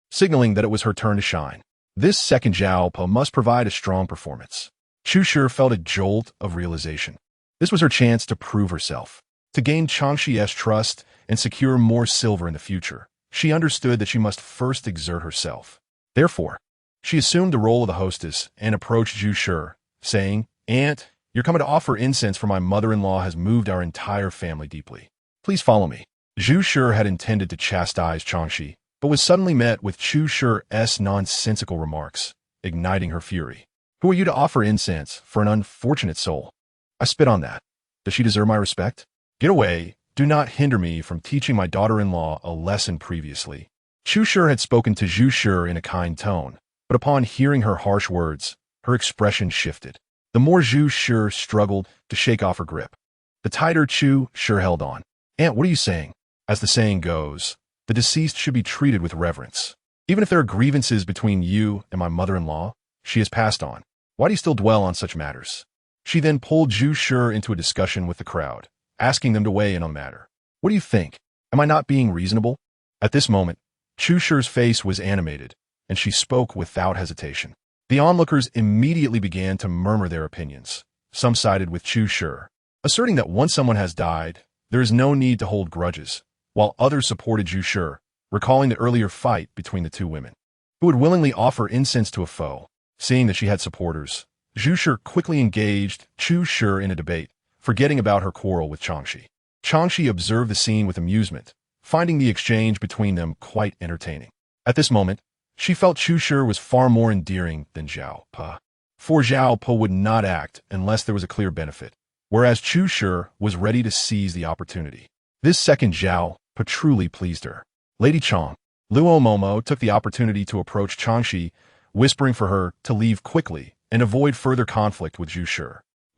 signaling that it was her turn to shine. This second Zhao Pa must provide a strong performance. Chu Shi felt a jolt of realization. This was her chance to prove herself, to gain Chang Xi's trust and secure more silver in the future. She understood that she must first exert herself. Therefore, she assumed the role of the hostess and approached Zhu Shi, saying, Aunt, you're coming to offer incense for my mother-in-law has moved our entire family deeply. Please follow me. Zhu Shi had intended to chastise Chang Xi, but was suddenly met with Chu Shi's nonsensical remarks, igniting her fury. Who are you to offer incense for an unfortunate soul? I spit on that. Does she deserve my respect? Get away. Do not hinder me from teaching my daughter-in-law a lesson previously. Chu Shi had spoken to Zhu Shi in a kind tone, but upon hearing her harsh words, her expression shifted. The more Zhu Shi struggled to shake off her grip, the tighter Chu Shi held on. Aunt, what are you saying? As the saying goes, the deceased should be treated with reverence. Even if there are grievances between you and my mother-in-law, she has passed on. Why do you still dwell on such matters? She then pulled Zhu Shi into a discussion with the crowd, asking them to weigh in on the matter. What do you think? Am I not being reasonable? At this moment, Chu Shi's face was animated, and she spoke without hesitation. The onlookers immediately began to murmur their opinions. Some sided with Chu Shi, asserting that once someone has died, there is no need to hold grudges, while others supported Zhu Shi, recalling the earlier fight between the two women, who would willingly offer incense to a foe. Seeing that she had supporters, Zhu Shi quickly engaged Chu Shi in a debate, forgetting about her quarrel with Chang Xi. Chang Xi observed the scene with amusement, finding the exchange between them quite entertaining. At this moment, she felt Chu Shi was far more endearing than Zhao Pa. For Zhao Pa would not act unless there was a clear benefit, whereas Chu Shi was ready to seize the opportunity. This second Zhao Pa truly pleased her. Lady Chang, Luo Momo took the opportunity to approach Chang Xi, whispering for her to leave quickly and avoid further conflict with Zhu Shi.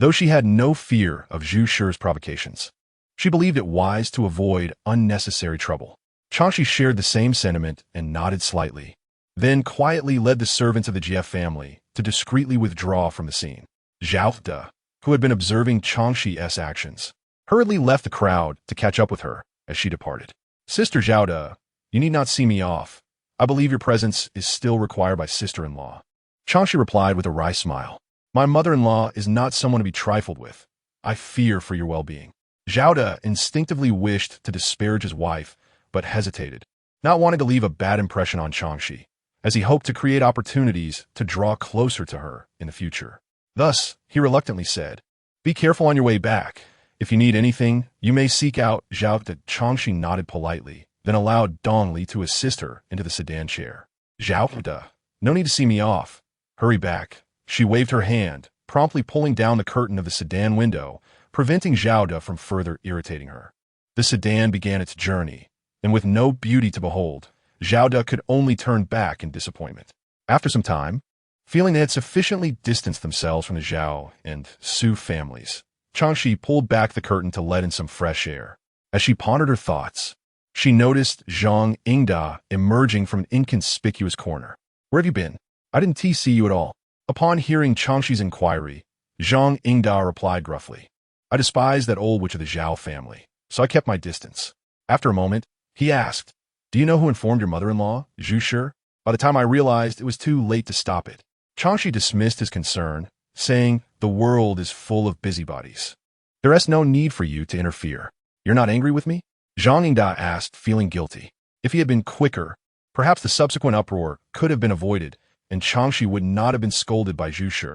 though she had no fear of Zhu Shi's provocations. She believed it wise to avoid unnecessary trouble. Chang Xi shared the same sentiment and nodded slightly, then quietly led the servants of the GF family to discreetly withdraw from the scene. Zhao De, who had been observing Chang Xi's actions, hurriedly left the crowd to catch up with her as she departed. Sister Zhao De, you need not see me off. I believe your presence is still required by sister-in-law. Chang Xi replied with a wry smile. My mother-in-law is not someone to be trifled with. I fear for your well-being. Zhao De instinctively wished to disparage his wife, but hesitated, not wanting to leave a bad impression on Chang Xi, as he hoped to create opportunities to draw closer to her in the future. Thus, he reluctantly said, be careful on your way back. If you need anything, you may seek out Zhao De. Chang Xi nodded politely, then allowed Dong Li to assist her into the sedan chair. Zhao De, no need to see me off. Hurry back. She waved her hand, promptly pulling down the curtain of the sedan window, preventing Zhao De from further irritating her. The sedan began its journey, and with no beauty to behold, Zhao De could only turn back in disappointment. After some time, feeling they had sufficiently distanced themselves from the Zhao and Su families, Chang Xi pulled back the curtain to let in some fresh air. As she pondered her thoughts, she noticed Zhang Yingda emerging from an inconspicuous corner. Where have you been? I didn't see you at all. Upon hearing Chang Xi's inquiry, Zhang Yingda replied gruffly, I despise that old witch of the Zhao family, so I kept my distance. After a moment, he asked, do you know who informed your mother-in-law, Zhu Shi? By the time I realized it was too late to stop it. Chang Xi dismissed his concern, saying, the world is full of busybodies. There is no need for you to interfere. You're not angry with me? Zhang Yingda asked, feeling guilty. If he had been quicker, perhaps the subsequent uproar could have been avoided, and Chang Xi would not have been scolded by Zhu Shi.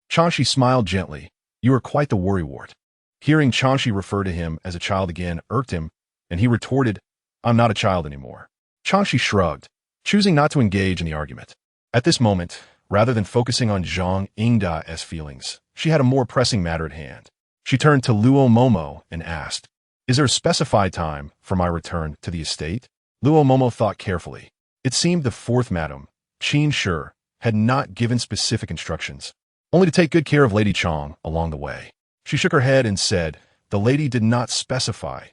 Chang Xi smiled gently. You are quite the worrywart. Hearing Chang Xi refer to him as a child again irked him, and he retorted, I'm not a child anymore. Chang Xi shrugged, choosing not to engage in the argument. At this moment, rather than focusing on Zhang Yingda's feelings, she had a more pressing matter at hand. She turned to Luo Momo and asked, is there a specified time for my return to the estate? Luo Momo thought carefully. It seemed the fourth madam, Qin Shi, had not given specific instructions, only to take good care of Lady Chang along the way. She shook her head and said, the lady did not specify.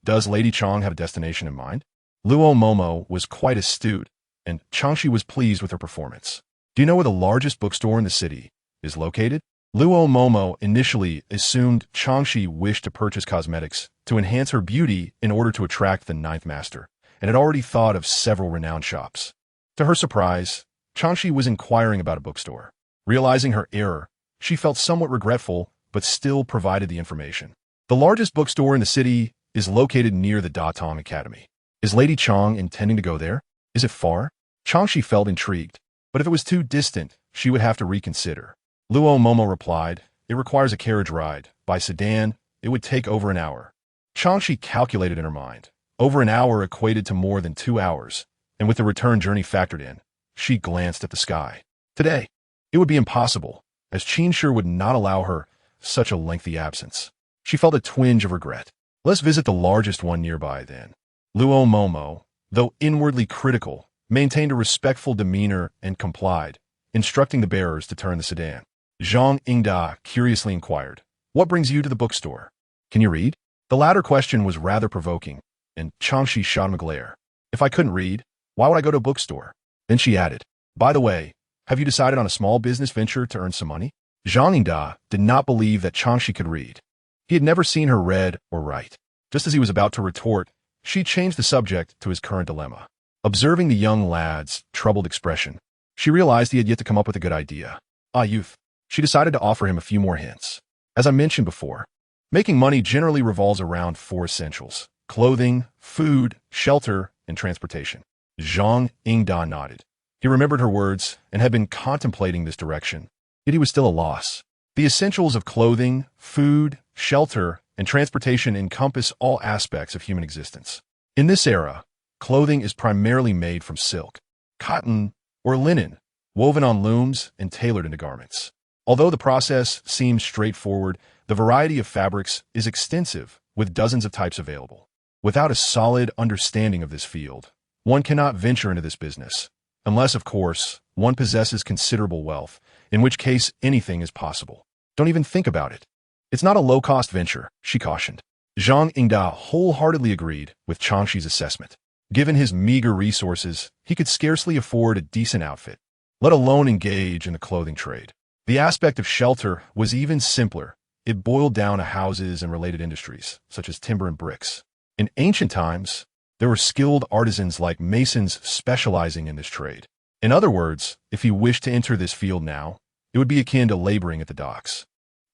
Does Lady Chang have a destination in mind? Luo Momo was quite astute, and Chang Xi was pleased with her performance. Do you know where the largest bookstore in the city is located? Luo Momo initially assumed Chang Xi wished to purchase cosmetics to enhance her beauty in order to attract the ninth master, and had already thought of several renowned shops. To her surprise, Chang Xi was inquiring about a bookstore. Realizing her error, she felt somewhat regretful, but still provided the information. The largest bookstore in the city is located near the Datong Academy. Is Lady Chang intending to go there? Is it far? Chang Xi felt intrigued, but if it was too distant, she would have to reconsider. Luo Momo replied, it requires a carriage ride. By sedan, it would take over an hour. Chang Xi calculated in her mind. Over an hour equated to more than 2 hours, and with the return journey factored in, she glanced at the sky. Today, it would be impossible, as Qin Shi would not allow her such a lengthy absence. She felt a twinge of regret. Let's visit the largest one nearby then. Luo Momo, though inwardly critical, maintained a respectful demeanor and complied, instructing the bearers to turn the sedan. Zhang Yingda curiously inquired, what brings you to the bookstore? Can you read? The latter question was rather provoking, and Chang Xi shot him a glare. If I couldn't read, why would I go to a bookstore? Then she added, by the way, have you decided on a small business venture to earn some money? Zhang Yingda did not believe that Chang Xi could read. He had never seen her read or write. Just as he was about to retort, she changed the subject to his current dilemma. Observing the young lad's troubled expression, she realized he had yet to come up with a good idea. Ah, youth. She decided to offer him a few more hints. As I mentioned before, making money generally revolves around 4 essentials: clothing, food, shelter, and transportation. Zhang Yingda nodded. He remembered her words and had been contemplating this direction, yet he was still a loss. The essentials of clothing, food, shelter, and transportation encompass all aspects of human existence. In this era, clothing is primarily made from silk, cotton, or linen, woven on looms and tailored into garments. Although the process seems straightforward, the variety of fabrics is extensive, with dozens of types available. Without a solid understanding of this field, one cannot venture into this business, unless, of course, one possesses considerable wealth, in which case anything is possible. Don't even think about it. It's not a low-cost venture, she cautioned. Zhang Yingda wholeheartedly agreed with Chang Xi's assessment. Given his meager resources, he could scarcely afford a decent outfit, let alone engage in the clothing trade. The aspect of shelter was even simpler. It boiled down to houses and related industries, such as timber and bricks. In ancient times, there were skilled artisans like masons specializing in this trade. In other words, if he wished to enter this field now, it would be akin to laboring at the docks.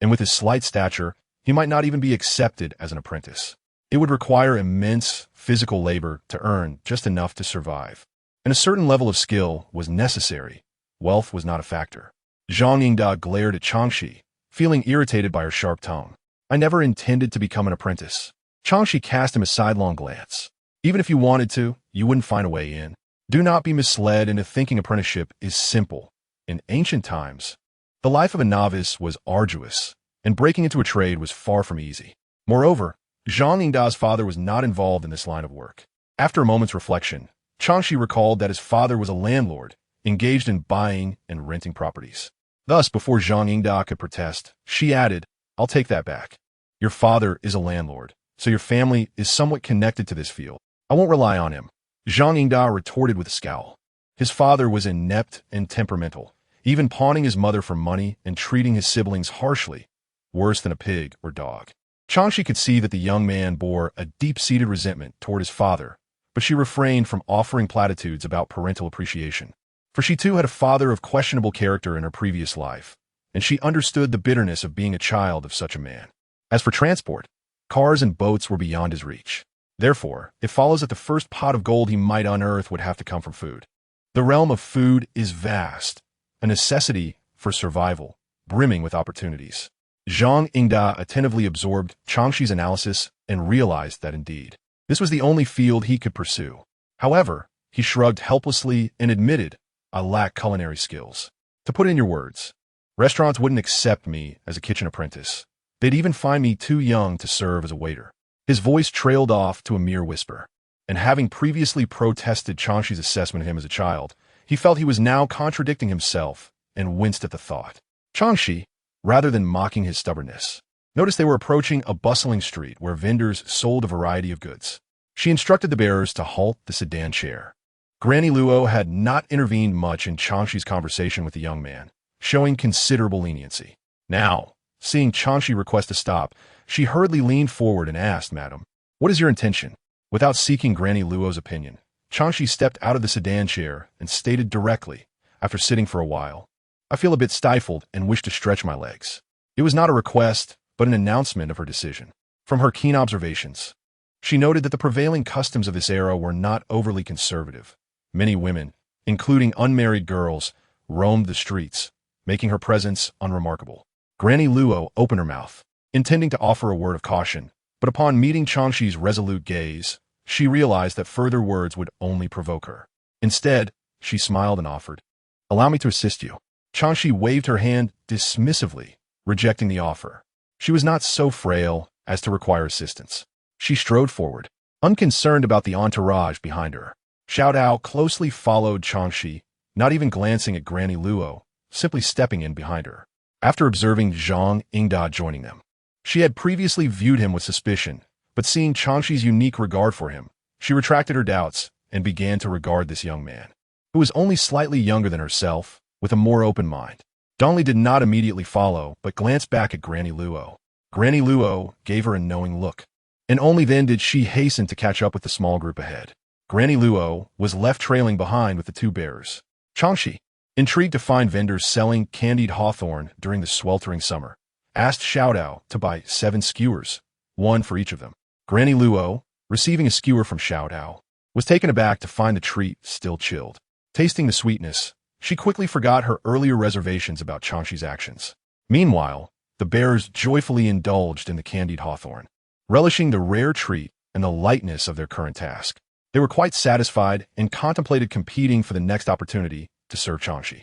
And with his slight stature, he might not even be accepted as an apprentice. It would require immense physical labor to earn just enough to survive. And a certain level of skill was necessary. Wealth was not a factor. Zhang Yingda glared at Chang Xi, feeling irritated by her sharp tone. I never intended to become an apprentice. Chang Xi cast him a sidelong glance. Even if you wanted to, you wouldn't find a way in. Do not be misled into thinking apprenticeship is simple. In ancient times, the life of a novice was arduous, and breaking into a trade was far from easy. Moreover, Zhang Yingda's father was not involved in this line of work. After a moment's reflection, Chang Xi recalled that his father was a landlord, engaged in buying and renting properties. Thus, before Zhang Yingda could protest, she added, I'll take that back. Your father is a landlord, so your family is somewhat connected to this field. I won't rely on him. Zhang Yingda retorted with a scowl. His father was inept and temperamental, even pawning his mother for money and treating his siblings harshly, worse than a pig or dog. Chang Xi could see that the young man bore a deep-seated resentment toward his father, but she refrained from offering platitudes about parental appreciation. For she too had a father of questionable character in her previous life, and she understood the bitterness of being a child of such a man. As for transport, cars and boats were beyond his reach. Therefore, it follows that the first pot of gold he might unearth would have to come from food. The realm of food is vast, a necessity for survival, brimming with opportunities. Zhang Yingda attentively absorbed Chang Xi's analysis and realized that indeed, this was the only field he could pursue. However, he shrugged helplessly and admitted, I lack culinary skills. To put it in your words, restaurants wouldn't accept me as a kitchen apprentice. They'd even find me too young to serve as a waiter. His voice trailed off to a mere whisper, and having previously protested Chang Xi's assessment of him as a child, he felt he was now contradicting himself and winced at the thought. Chang Xi, rather than mocking his stubbornness, noticed they were approaching a bustling street where vendors sold a variety of goods. She instructed the bearers to halt the sedan chair. Granny Luo had not intervened much in Chang Xi's conversation with the young man, showing considerable leniency. Now, seeing Chang Xi request to stop, she hurriedly leaned forward and asked, Madam, what is your intention? Without seeking Granny Luo's opinion, Chang Xi stepped out of the sedan chair and stated directly, after sitting for a while, I feel a bit stifled and wish to stretch my legs. It was not a request, but an announcement of her decision. From her keen observations, she noted that the prevailing customs of this era were not overly conservative. Many women, including unmarried girls, roamed the streets, making her presence unremarkable. Granny Luo opened her mouth, intending to offer a word of caution, but upon meeting Chang Xi's resolute gaze, she realized that further words would only provoke her. Instead, she smiled and offered, Allow me to assist you. Chang Xi waved her hand dismissively, rejecting the offer. She was not so frail as to require assistance. She strode forward, unconcerned about the entourage behind her. Xiao Dao closely followed Chang Xi, not even glancing at Granny Luo, simply stepping in behind her. After observing Zhang Yingda joining them, she had previously viewed him with suspicion, but seeing Chang Xi's unique regard for him, she retracted her doubts and began to regard this young man, who was only slightly younger than herself, with a more open mind. Dongli did not immediately follow, but glanced back at Granny Luo. Granny Luo gave her a knowing look, and only then did she hasten to catch up with the small group ahead. Granny Luo was left trailing behind with the two bearers. Chang Xi, intrigued to find vendors selling candied hawthorn during the sweltering summer, asked Xiao Dao to buy 7 skewers, 1 for each of them. Granny Luo, receiving a skewer from Xiao Dao, was taken aback to find the treat still chilled. Tasting the sweetness, she quickly forgot her earlier reservations about Chang Xi's actions. Meanwhile, the bearers joyfully indulged in the candied hawthorn, relishing the rare treat and the lightness of their current task. They were quite satisfied and contemplated competing for the next opportunity to serve Chang Xi.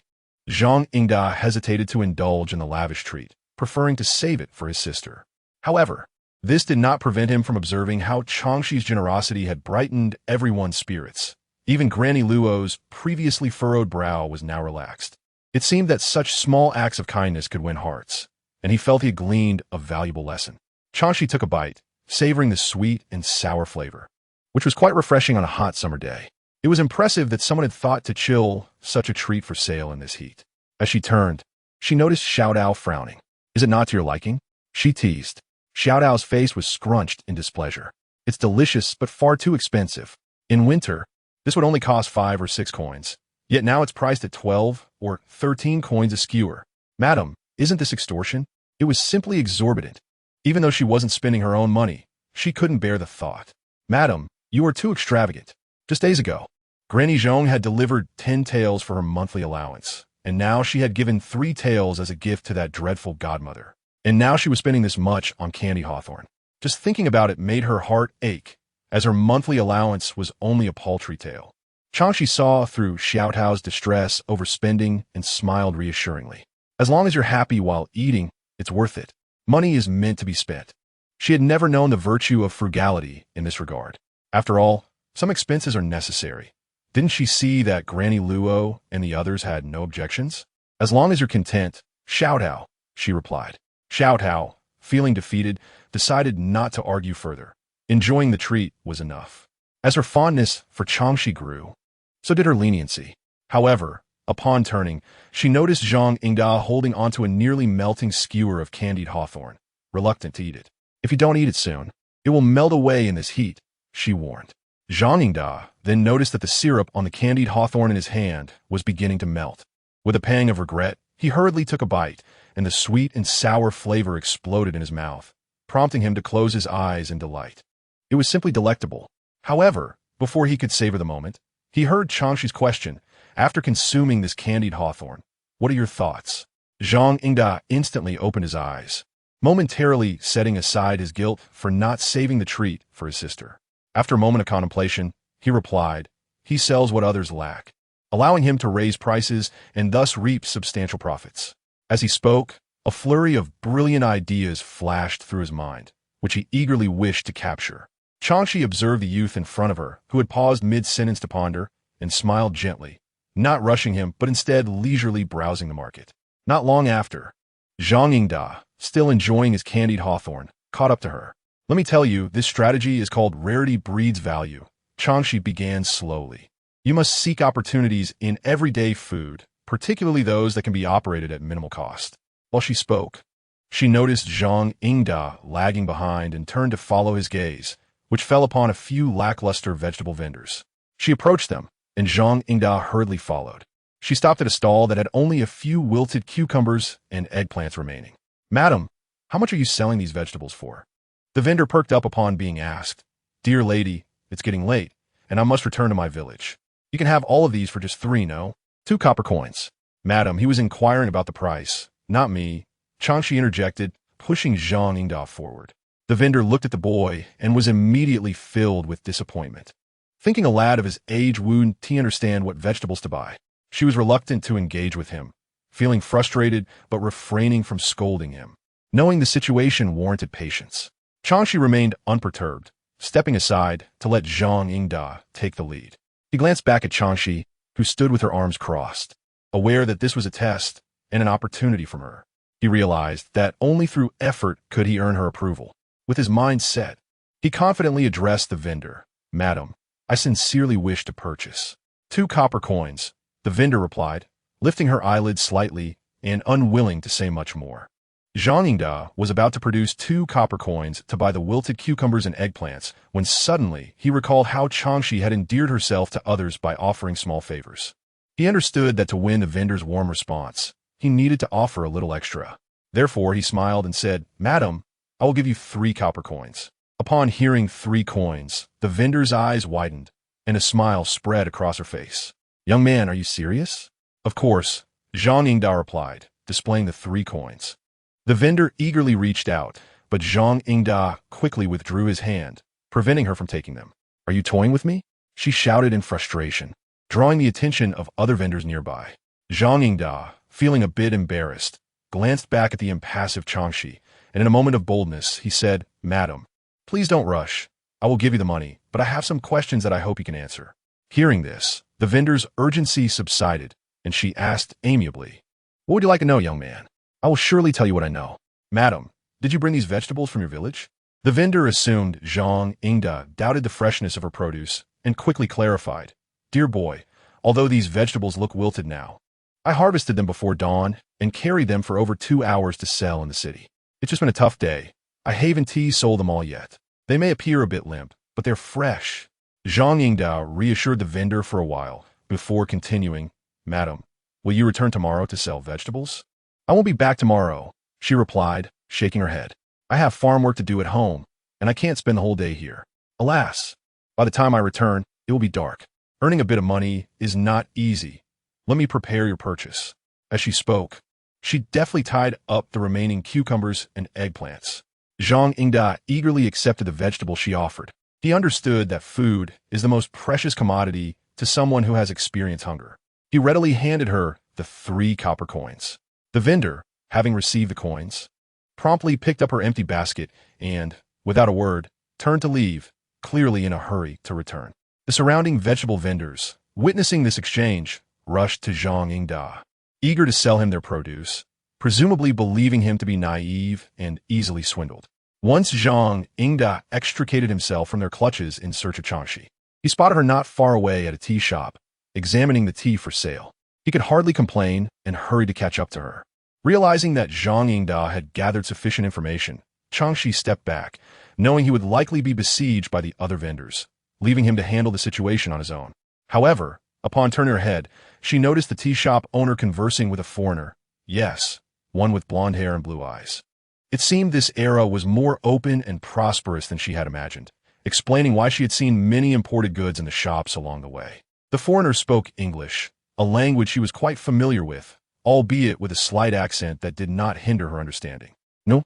Zhang Yingda hesitated to indulge in the lavish treat, preferring to save it for his sister. However, this did not prevent him from observing how Chang Xi's generosity had brightened everyone's spirits. Even Granny Luo's previously furrowed brow was now relaxed. It seemed that such small acts of kindness could win hearts, and he felt he had gleaned a valuable lesson. Chang Xi took a bite, savoring the sweet and sour flavor, which was quite refreshing on a hot summer day. It was impressive that someone had thought to chill such a treat for sale in this heat. As she turned, she noticed Xiao Dao frowning. "Is it not to your liking?" she teased. Xiao Dao's face was scrunched in displeasure. "It's delicious, but far too expensive. In winter, this would only cost 5 or 6 coins. Yet now it's priced at 12 or 13 coins a skewer. Madam, isn't this extortion?" It was simply exorbitant. Even though she wasn't spending her own money, she couldn't bear the thought. "Madam, you are too extravagant. Just days ago, Granny Zhong had delivered 10 taels for her monthly allowance, and now she had given 3 taels as a gift to that dreadful godmother. And now she was spending this much on candied hawthorn. Just thinking about it made her heart ache, as her monthly allowance was only a paltry tael. Chang Xi saw through Xiao Dao's distress over spending and smiled reassuringly. "As long as you're happy while eating, it's worth it. Money is meant to be spent." She had never known the virtue of frugality in this regard. After all, some expenses are necessary. Didn't she see that Granny Luo and the others had no objections? "As long as you're content, Xiao Dao," she replied. Xiao Dao, feeling defeated, decided not to argue further. Enjoying the treat was enough. As her fondness for Chang Xi grew, so did her leniency. However, upon turning, she noticed Zhang Yingda holding onto a nearly melting skewer of candied hawthorn, reluctant to eat it. "If you don't eat it soon, it will melt away in this heat," she warned. Zhang Yingda then noticed that the syrup on the candied hawthorn in his hand was beginning to melt. With a pang of regret, he hurriedly took a bite, and the sweet and sour flavor exploded in his mouth, prompting him to close his eyes in delight. It was simply delectable. However, before he could savor the moment, he heard Chang Xi's question. "After consuming this candied hawthorn, what are your thoughts?" Zhang Yingda instantly opened his eyes, momentarily setting aside his guilt for not saving the treat for his sister. After a moment of contemplation, he replied, "He sells what others lack, allowing him to raise prices and thus reap substantial profits." As he spoke, a flurry of brilliant ideas flashed through his mind, which he eagerly wished to capture. Chang Xi observed the youth in front of her, who had paused mid-sentence to ponder, and smiled gently, not rushing him, but instead leisurely browsing the market. Not long after, Zhang Yingda, still enjoying his candied hawthorn, caught up to her. "Let me tell you, this strategy is called rarity breeds value," Chang Xi began slowly. "You must seek opportunities in everyday food, particularly those that can be operated at minimal cost." While she spoke, she noticed Zhang Yingda lagging behind and turned to follow his gaze, which fell upon a few lackluster vegetable vendors. She approached them, and Zhang Yingda hurriedly followed. She stopped at a stall that had only a few wilted cucumbers and eggplants remaining. "Madam, how much are you selling these vegetables for?" The vendor perked up upon being asked. "Dear lady, it's getting late, and I must return to my village. You can have all of these for just 3, no? 2 copper coins." "Madam, he was inquiring about the price, not me," Chang Xi interjected, pushing Zhang Yingda forward. The vendor looked at the boy and was immediately filled with disappointment. Thinking a lad of his age wouldn't understand what vegetables to buy, she was reluctant to engage with him, feeling frustrated but refraining from scolding him. Knowing the situation warranted patience, Chang Xi remained unperturbed, stepping aside to let Zhang Yingda take the lead. He glanced back at Chang Xi, who stood with her arms crossed, aware that this was a test and an opportunity from her. He realized that only through effort could he earn her approval. With his mind set, he confidently addressed the vendor. "Madam, I sincerely wish to purchase 2 copper coins," the vendor replied, lifting her eyelids slightly and unwilling to say much more. Zhang Yingda was about to produce 2 copper coins to buy the wilted cucumbers and eggplants when suddenly he recalled how Chang Xi had endeared herself to others by offering small favors. He understood that to win the vendor's warm response, he needed to offer a little extra. Therefore, he smiled and said, "Madam, I will give you 3 copper coins." Upon hearing 3 coins, the vendor's eyes widened, and a smile spread across her face. "Young man, are you serious?" "Of course," Zhang Yingda replied, displaying the 3 coins. The vendor eagerly reached out, but Zhang Yingda quickly withdrew his hand, preventing her from taking them. "Are you toying with me?" she shouted in frustration, drawing the attention of other vendors nearby. Zhang Yingda, feeling a bit embarrassed, glanced back at the impassive Chang Xi, and in a moment of boldness, he said, "Madam, please don't rush. I will give you the money, but I have some questions that I hope you can answer." Hearing this, the vendor's urgency subsided, and she asked amiably, "What would you like to know, young man? I will surely tell you what I know." "Madam, did you bring these vegetables from your village?" The vendor assumed Zhang Yingda doubted the freshness of her produce and quickly clarified, "Dear boy, although these vegetables look wilted now, I harvested them before dawn and carried them for over 2 hours to sell in the city. It's just been a tough day. I haven't sold them all yet. They may appear a bit limp, but they're fresh." Zhang Yingda reassured the vendor for a while before continuing, "Madam, will you return tomorrow to sell vegetables?" "I won't be back tomorrow," she replied, shaking her head. "I have farm work to do at home, and I can't spend the whole day here. Alas, by the time I return, it will be dark. Earning a bit of money is not easy. Let me prepare your purchase." As she spoke, she deftly tied up the remaining cucumbers and eggplants. Zhang Yingda eagerly accepted the vegetable she offered. He understood that food is the most precious commodity to someone who has experienced hunger. He readily handed her the 3 copper coins. The vendor, having received the coins, promptly picked up her empty basket and, without a word, turned to leave, clearly in a hurry to return. The surrounding vegetable vendors, witnessing this exchange, rushed to Zhang Yingda, eager to sell him their produce, presumably believing him to be naive and easily swindled. Once Zhang Yingda extricated himself from their clutches in search of Chang Xi, he spotted her not far away at a tea shop, examining the tea for sale. He could hardly complain and hurried to catch up to her. Realizing that Zhang Yingda had gathered sufficient information, Chang Xi stepped back, knowing he would likely be besieged by the other vendors, leaving him to handle the situation on his own. However, upon turning her head, she noticed the tea shop owner conversing with a foreigner. Yes, one with blonde hair and blue eyes. It seemed this era was more open and prosperous than she had imagined, explaining why she had seen many imported goods in the shops along the way. The foreigner spoke English, a language she was quite familiar with, albeit with a slight accent that did not hinder her understanding. No,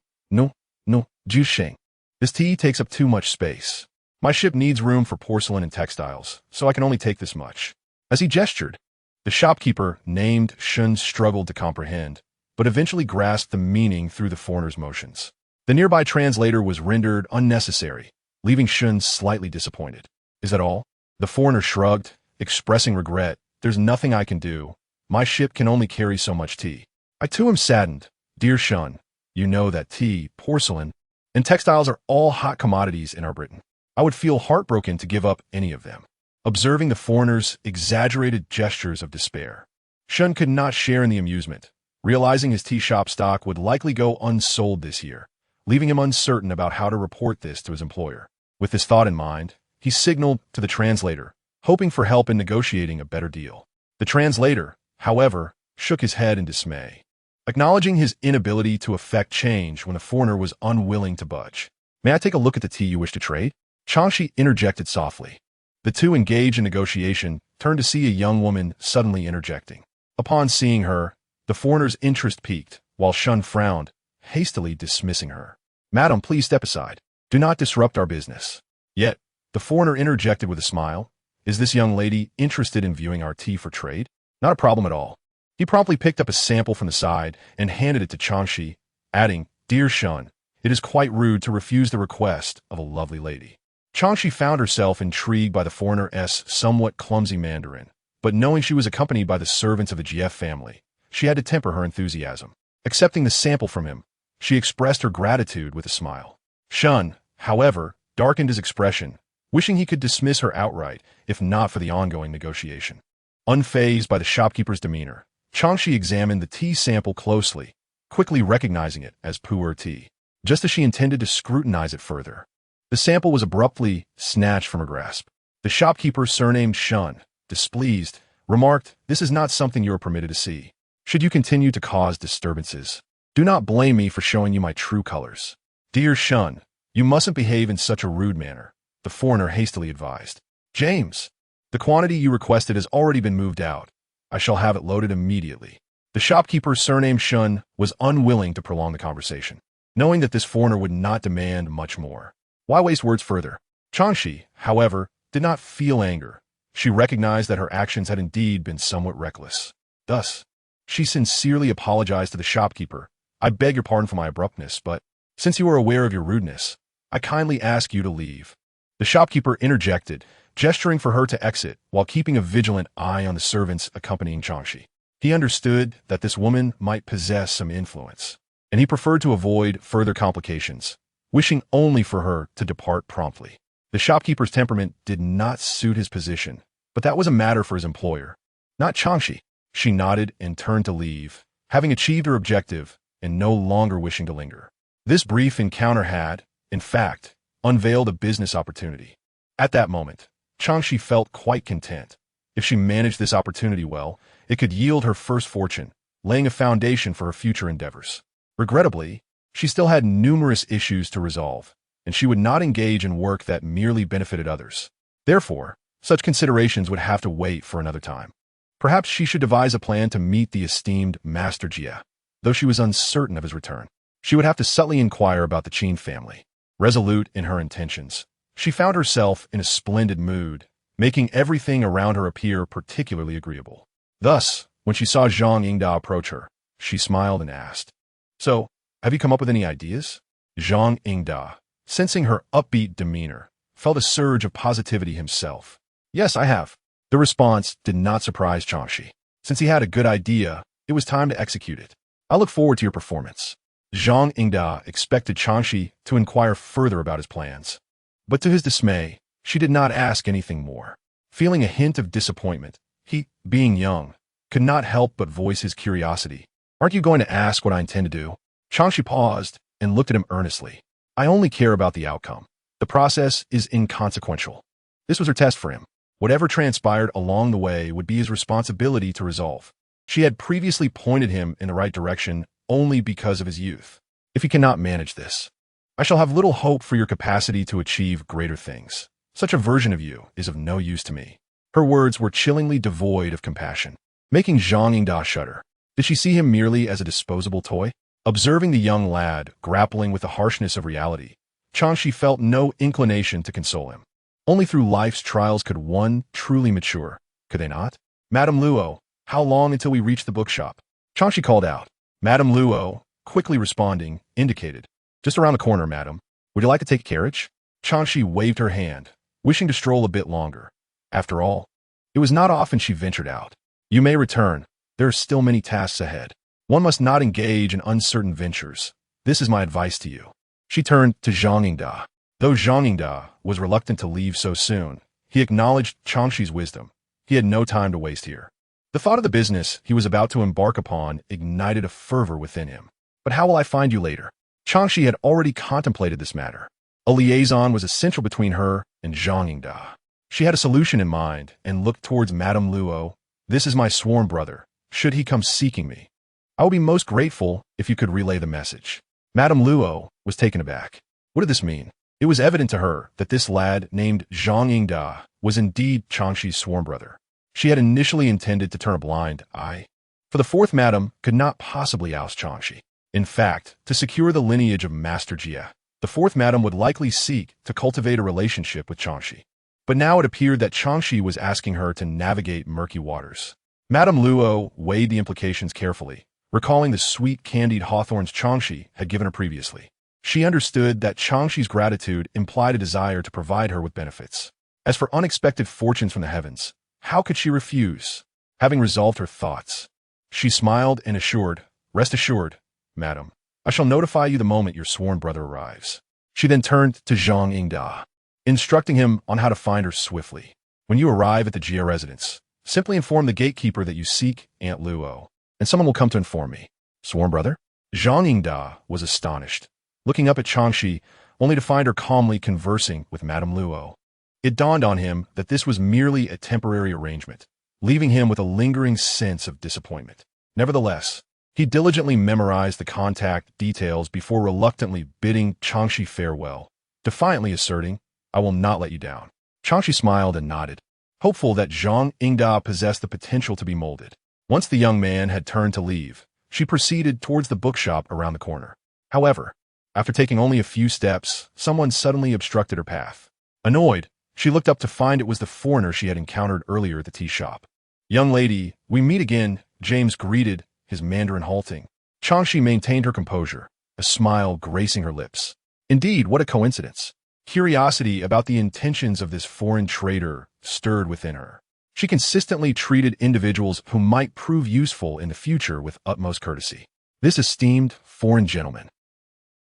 Jusheng. This tea takes up too much space. My ship needs room for porcelain and textiles, so I can only take this much." As he gestured, the shopkeeper named Shun struggled to comprehend, but eventually grasped the meaning through the foreigner's motions. The nearby translator was rendered unnecessary, leaving Shun slightly disappointed. "Is that all?" The foreigner shrugged, expressing regret. "There's nothing I can do. My ship can only carry so much tea." I too am saddened. "Dear Shun, you know that tea, porcelain, and textiles are all hot commodities in our Britain. I would feel heartbroken to give up any of them." Observing the foreigner's exaggerated gestures of despair, Shun could not share in the amusement, realizing his tea shop stock would likely go unsold this year, leaving him uncertain about how to report this to his employer. With this thought in mind, he signaled to the translator, hoping for help in negotiating a better deal. The translator, however, shook his head in dismay, acknowledging his inability to effect change when the foreigner was unwilling to budge. "May I take a look at the tea you wish to trade?" Chang Xi interjected softly. The two engaged in negotiation, turned to see a young woman suddenly interjecting. Upon seeing her, the foreigner's interest piqued, while Shun frowned, hastily dismissing her. "Madam, please step aside. Do not disrupt our business." Yet, the foreigner interjected with a smile. "Is this young lady interested in viewing our tea for trade?" "Not a problem at all." He promptly picked up a sample from the side and handed it to Chang Xi, adding, "Dear Shun, it is quite rude to refuse the request of a lovely lady." Chang Xi found herself intrigued by the foreigner's somewhat clumsy Mandarin, but knowing she was accompanied by the servants of the GF family, she had to temper her enthusiasm. Accepting the sample from him, she expressed her gratitude with a smile. Shun, however, darkened his expression, wishing he could dismiss her outright, if not for the ongoing negotiation. Unfazed by the shopkeeper's demeanor, Chang Xi examined the tea sample closely, quickly recognizing it as pu'er tea, just as she intended to scrutinize it further. The sample was abruptly snatched from her grasp. The shopkeeper, surnamed Shun, displeased, remarked, "This is not something you are permitted to see. Should you continue to cause disturbances, do not blame me for showing you my true colors." "Dear Shun, you mustn't behave in such a rude manner," the foreigner hastily advised. "James, the quantity you requested has already been moved out. I shall have it loaded immediately." The shopkeeper, surnamed Shun, was unwilling to prolong the conversation, knowing that this foreigner would not demand much more. Why waste words further? Chang Xi, however, did not feel anger. She recognized that her actions had indeed been somewhat reckless. Thus, she sincerely apologized to the shopkeeper. "I beg your pardon for my abruptness, but since you are aware of your rudeness, I kindly ask you to leave." The shopkeeper interjected, gesturing for her to exit while keeping a vigilant eye on the servants accompanying Chang Xi. He understood that this woman might possess some influence. and he preferred to avoid further complications, wishing only for her to depart promptly. The shopkeeper's temperament did not suit his position, but that was a matter for his employer, not Chang Xi. She nodded and turned to leave, having achieved her objective and no longer wishing to linger. This brief encounter had, in fact, unveiled a business opportunity. At that moment, Chang Xi felt quite content. If she managed this opportunity well, it could yield her first fortune, laying a foundation for her future endeavors. Regrettably, she still had numerous issues to resolve, and she would not engage in work that merely benefited others. Therefore, such considerations would have to wait for another time. Perhaps she should devise a plan to meet the esteemed Master Jia. Though she was uncertain of his return, she would have to subtly inquire about the Qin family. Resolute in her intentions, she found herself in a splendid mood, making everything around her appear particularly agreeable. Thus, when she saw Zhang Yingda approach her, she smiled and asked, "So, have you come up with any ideas?" Zhang Yingda, sensing her upbeat demeanor, felt a surge of positivity himself. "Yes, I have." The response did not surprise Chang Xi. Since he had a good idea, it was time to execute it. "I look forward to your performance." Zhang Yingda expected Chang Xi to inquire further about his plans. But to his dismay, she did not ask anything more. Feeling a hint of disappointment, he, being young, could not help but voice his curiosity. "Aren't you going to ask what I intend to do?" Chang Xi paused and looked at him earnestly. "I only care about the outcome. The process is inconsequential." This was her test for him. Whatever transpired along the way would be his responsibility to resolve. She had previously pointed him in the right direction only because of his youth. "If he cannot manage this, I shall have little hope for your capacity to achieve greater things. Such a version of you is of no use to me." Her words were chillingly devoid of compassion, making Zhang Yingda shudder. Did she see him merely as a disposable toy? Observing the young lad grappling with the harshness of reality, Chang Xi felt no inclination to console him. Only through life's trials could one truly mature, could they not? "Madame Luo, how long until we reach the bookshop?" Chang Xi called out. Madame Luo, quickly responding, indicated, "Just around the corner, madam. Would you like to take a carriage?" Chang Xi waved her hand, wishing to stroll a bit longer. After all, it was not often she ventured out. "You may return. There are still many tasks ahead. One must not engage in uncertain ventures. This is my advice to you." She turned to Zhang Yingda. Though Zhang Yingda was reluctant to leave so soon, he acknowledged Chang Xi's wisdom. He had no time to waste here. The thought of the business he was about to embark upon ignited a fervor within him. "But how will I find you later?" Chang Xi had already contemplated this matter. A liaison was essential between her and Zhang Yingda. She had a solution in mind and looked towards Madame Luo. "This is my sworn brother. Should he come seeking me, I will be most grateful if you could relay the message." Madame Luo was taken aback. What did this mean? It was evident to her that this lad named Zhang Yingda was indeed Chang Xi's sworn brother. She had initially intended to turn a blind eye, for the fourth madam could not possibly oust Chang Xi. In fact, to secure the lineage of Master Jia, the fourth madam would likely seek to cultivate a relationship with Chang Xi. But now it appeared that Chang Xi was asking her to navigate murky waters. Madame Luo weighed the implications carefully, recalling the sweet candied hawthorns Chang Xi had given her previously. She understood that Chang Xi's gratitude implied a desire to provide her with benefits. As for unexpected fortunes from the heavens, how could she refuse? Having resolved her thoughts, she smiled and assured, "Rest assured, madam, I shall notify you the moment your sworn brother arrives." She then turned to Zhang Yingda, instructing him on how to find her swiftly. "When you arrive at the Jia residence, simply inform the gatekeeper that you seek Aunt Luo, and someone will come to inform me." "Sworn brother?" Zhang Yingda was astonished, looking up at Chang Xi, only to find her calmly conversing with Madame Luo. It dawned on him that this was merely a temporary arrangement, leaving him with a lingering sense of disappointment. Nevertheless, he diligently memorized the contact details before reluctantly bidding Chang Xi farewell, defiantly asserting, "I will not let you down." Chang Xi smiled and nodded, hopeful that Zhang Yingda possessed the potential to be molded. Once the young man had turned to leave, she proceeded towards the bookshop around the corner. However, after taking only a few steps, someone suddenly obstructed her path. Annoyed, she looked up to find it was the foreigner she had encountered earlier at the tea shop. "Young lady, we meet again," James greeted, his Mandarin halting. Chang Xi maintained her composure, a smile gracing her lips. Indeed, what a coincidence. Curiosity about the intentions of this foreign trader stirred within her. She consistently treated individuals who might prove useful in the future with utmost courtesy. This esteemed foreign gentleman.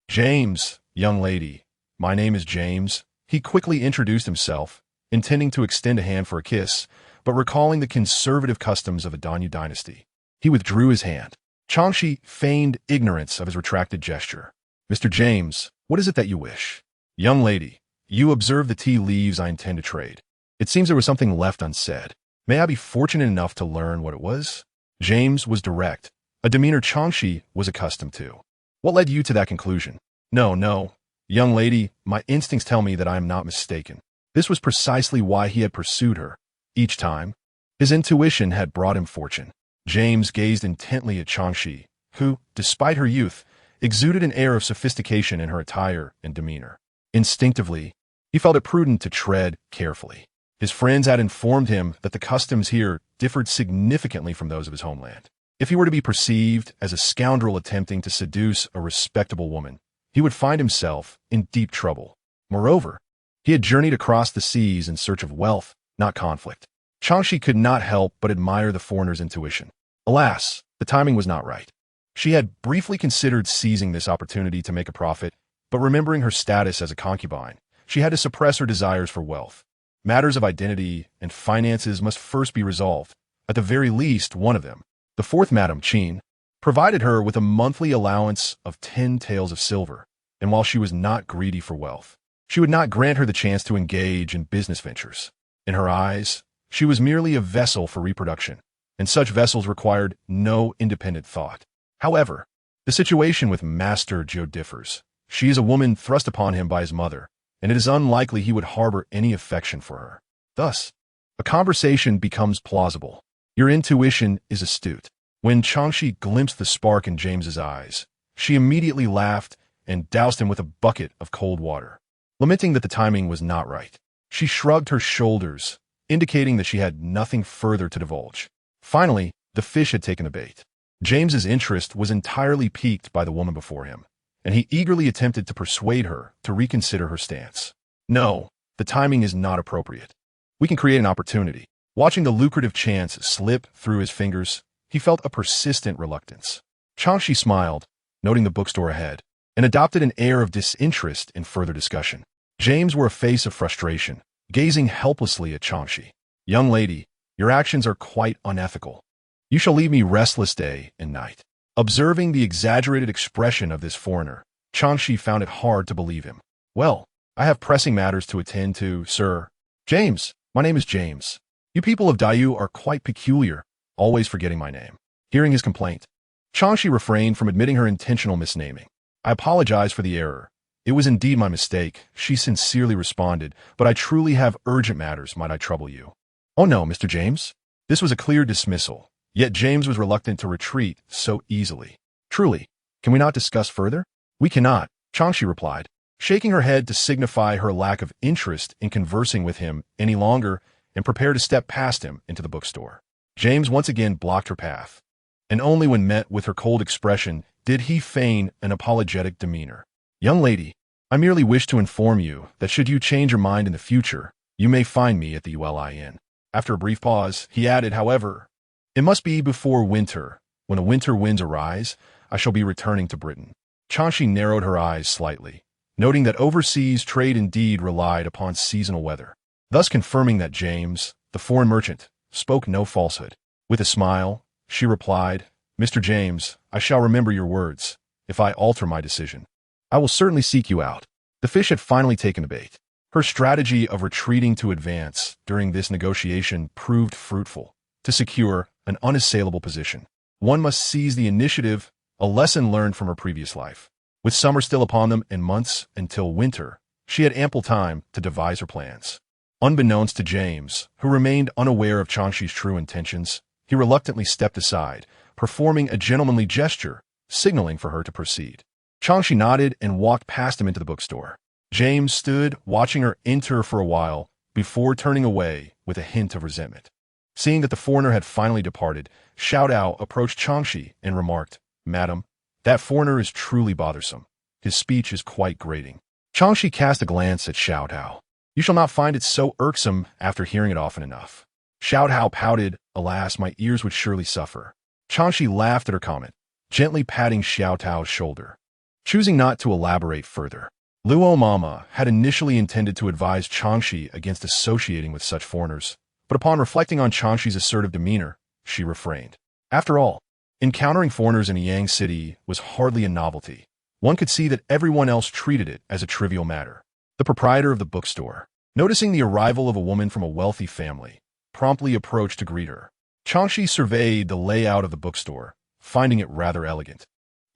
James, young lady, my name is James. He quickly introduced himself, intending to extend a hand for a kiss, but recalling the conservative customs of a Danyu dynasty. He withdrew his hand. Chang Xi feigned ignorance of his retracted gesture. Mr. James, what is it that you wish? Young lady, you observe the tea leaves I intend to trade. It seems there was something left unsaid. May I be fortunate enough to learn what it was? James was direct, a demeanor Chang Xi was accustomed to. What led you to that conclusion? No, young lady, my instincts tell me that I am not mistaken. This was precisely why he had pursued her. Each time, his intuition had brought him fortune. James gazed intently at Chang Xi, who, despite her youth, exuded an air of sophistication in her attire and demeanor. Instinctively, he felt it prudent to tread carefully. His friends had informed him that the customs here differed significantly from those of his homeland. If he were to be perceived as a scoundrel attempting to seduce a respectable woman, he would find himself in deep trouble. Moreover, he had journeyed across the seas in search of wealth, not conflict. Chang Xi could not help but admire the foreigner's intuition. Alas, the timing was not right. She had briefly considered seizing this opportunity to make a profit, but remembering her status as a concubine, she had to suppress her desires for wealth. Matters of identity and finances must first be resolved, at the very least one of them. The fourth Madame Qin provided her with a monthly allowance of 10 taels of silver, and while she was not greedy for wealth, she would not grant her the chance to engage in business ventures. In her eyes, she was merely a vessel for reproduction, and such vessels required no independent thought. However, the situation with Master Zhou differs. She is a woman thrust upon him by his mother, and it is unlikely he would harbor any affection for her. Thus, a conversation becomes plausible. Your intuition is astute. When Chang Xi glimpsed the spark in James's eyes, she immediately laughed and doused him with a bucket of cold water. Lamenting that the timing was not right, she shrugged her shoulders, indicating that she had nothing further to divulge. Finally, the fish had taken the bait. James's interest was entirely piqued by the woman before him, and he eagerly attempted to persuade her to reconsider her stance. No, the timing is not appropriate. We can create an opportunity. Watching the lucrative chance slip through his fingers, he felt a persistent reluctance. Chang Xi smiled, noting the bookstore ahead, and adopted an air of disinterest in further discussion. James wore a face of frustration, gazing helplessly at Chang Xi. Young lady, your actions are quite unethical. You shall leave me restless day and night. Observing the exaggerated expression of this foreigner, Chang Xi found it hard to believe him. Well, I have pressing matters to attend to, sir. James, my name is James. You people of Dayu are quite peculiar, always forgetting my name. Hearing his complaint, Chang Xi refrained from admitting her intentional misnaming. I apologize for the error. It was indeed my mistake, she sincerely responded, but I truly have urgent matters, might I trouble you? Oh no, Mr. James. This was a clear dismissal, yet James was reluctant to retreat so easily. Truly, can we not discuss further? We cannot, Chang Xi replied, shaking her head to signify her lack of interest in conversing with him any longer and prepare to step past him into the bookstore. James once again blocked her path, and only when met with her cold expression did he feign an apologetic demeanor. Young lady, I merely wish to inform you that should you change your mind in the future, you may find me at the ULI Inn. After a brief pause, he added, however, it must be before winter. When the winter winds arise, I shall be returning to Britain. Chang Xi narrowed her eyes slightly, noting that overseas trade indeed relied upon seasonal weather, thus confirming that James, the foreign merchant, spoke no falsehood. With a smile, she replied, Mr. James, I shall remember your words. If I alter my decision, I will certainly seek you out. The fish had finally taken the bait. Her strategy of retreating to advance during this negotiation proved fruitful. To secure an unassailable position, one must seize the initiative, a lesson learned from her previous life. With summer still upon them and months until winter, she had ample time to devise her plans. Unbeknownst to James, who remained unaware of Chang Xi's true intentions, he reluctantly stepped aside, performing a gentlemanly gesture, signaling for her to proceed. Chang Xi nodded and walked past him into the bookstore. James stood, watching her enter for a while, before turning away with a hint of resentment. Seeing that the foreigner had finally departed, Xiao Dao approached Chang Xi and remarked, Madam, that foreigner is truly bothersome. His speech is quite grating. Chang Xi cast a glance at Xiao Dao. You shall not find it so irksome after hearing it often enough. Xiao Dao pouted, alas, my ears would surely suffer. Chang Xi laughed at her comment, gently patting Xiao Tao's shoulder. Choosing not to elaborate further, Luo Mama had initially intended to advise Chang Xi against associating with such foreigners, but upon reflecting on Chang Xi's assertive demeanor, she refrained. After all, encountering foreigners in a Yang city was hardly a novelty. One could see that everyone else treated it as a trivial matter. The proprietor of the bookstore, noticing the arrival of a woman from a wealthy family, promptly approached to greet her. Chang Xi surveyed the layout of the bookstore, finding it rather elegant.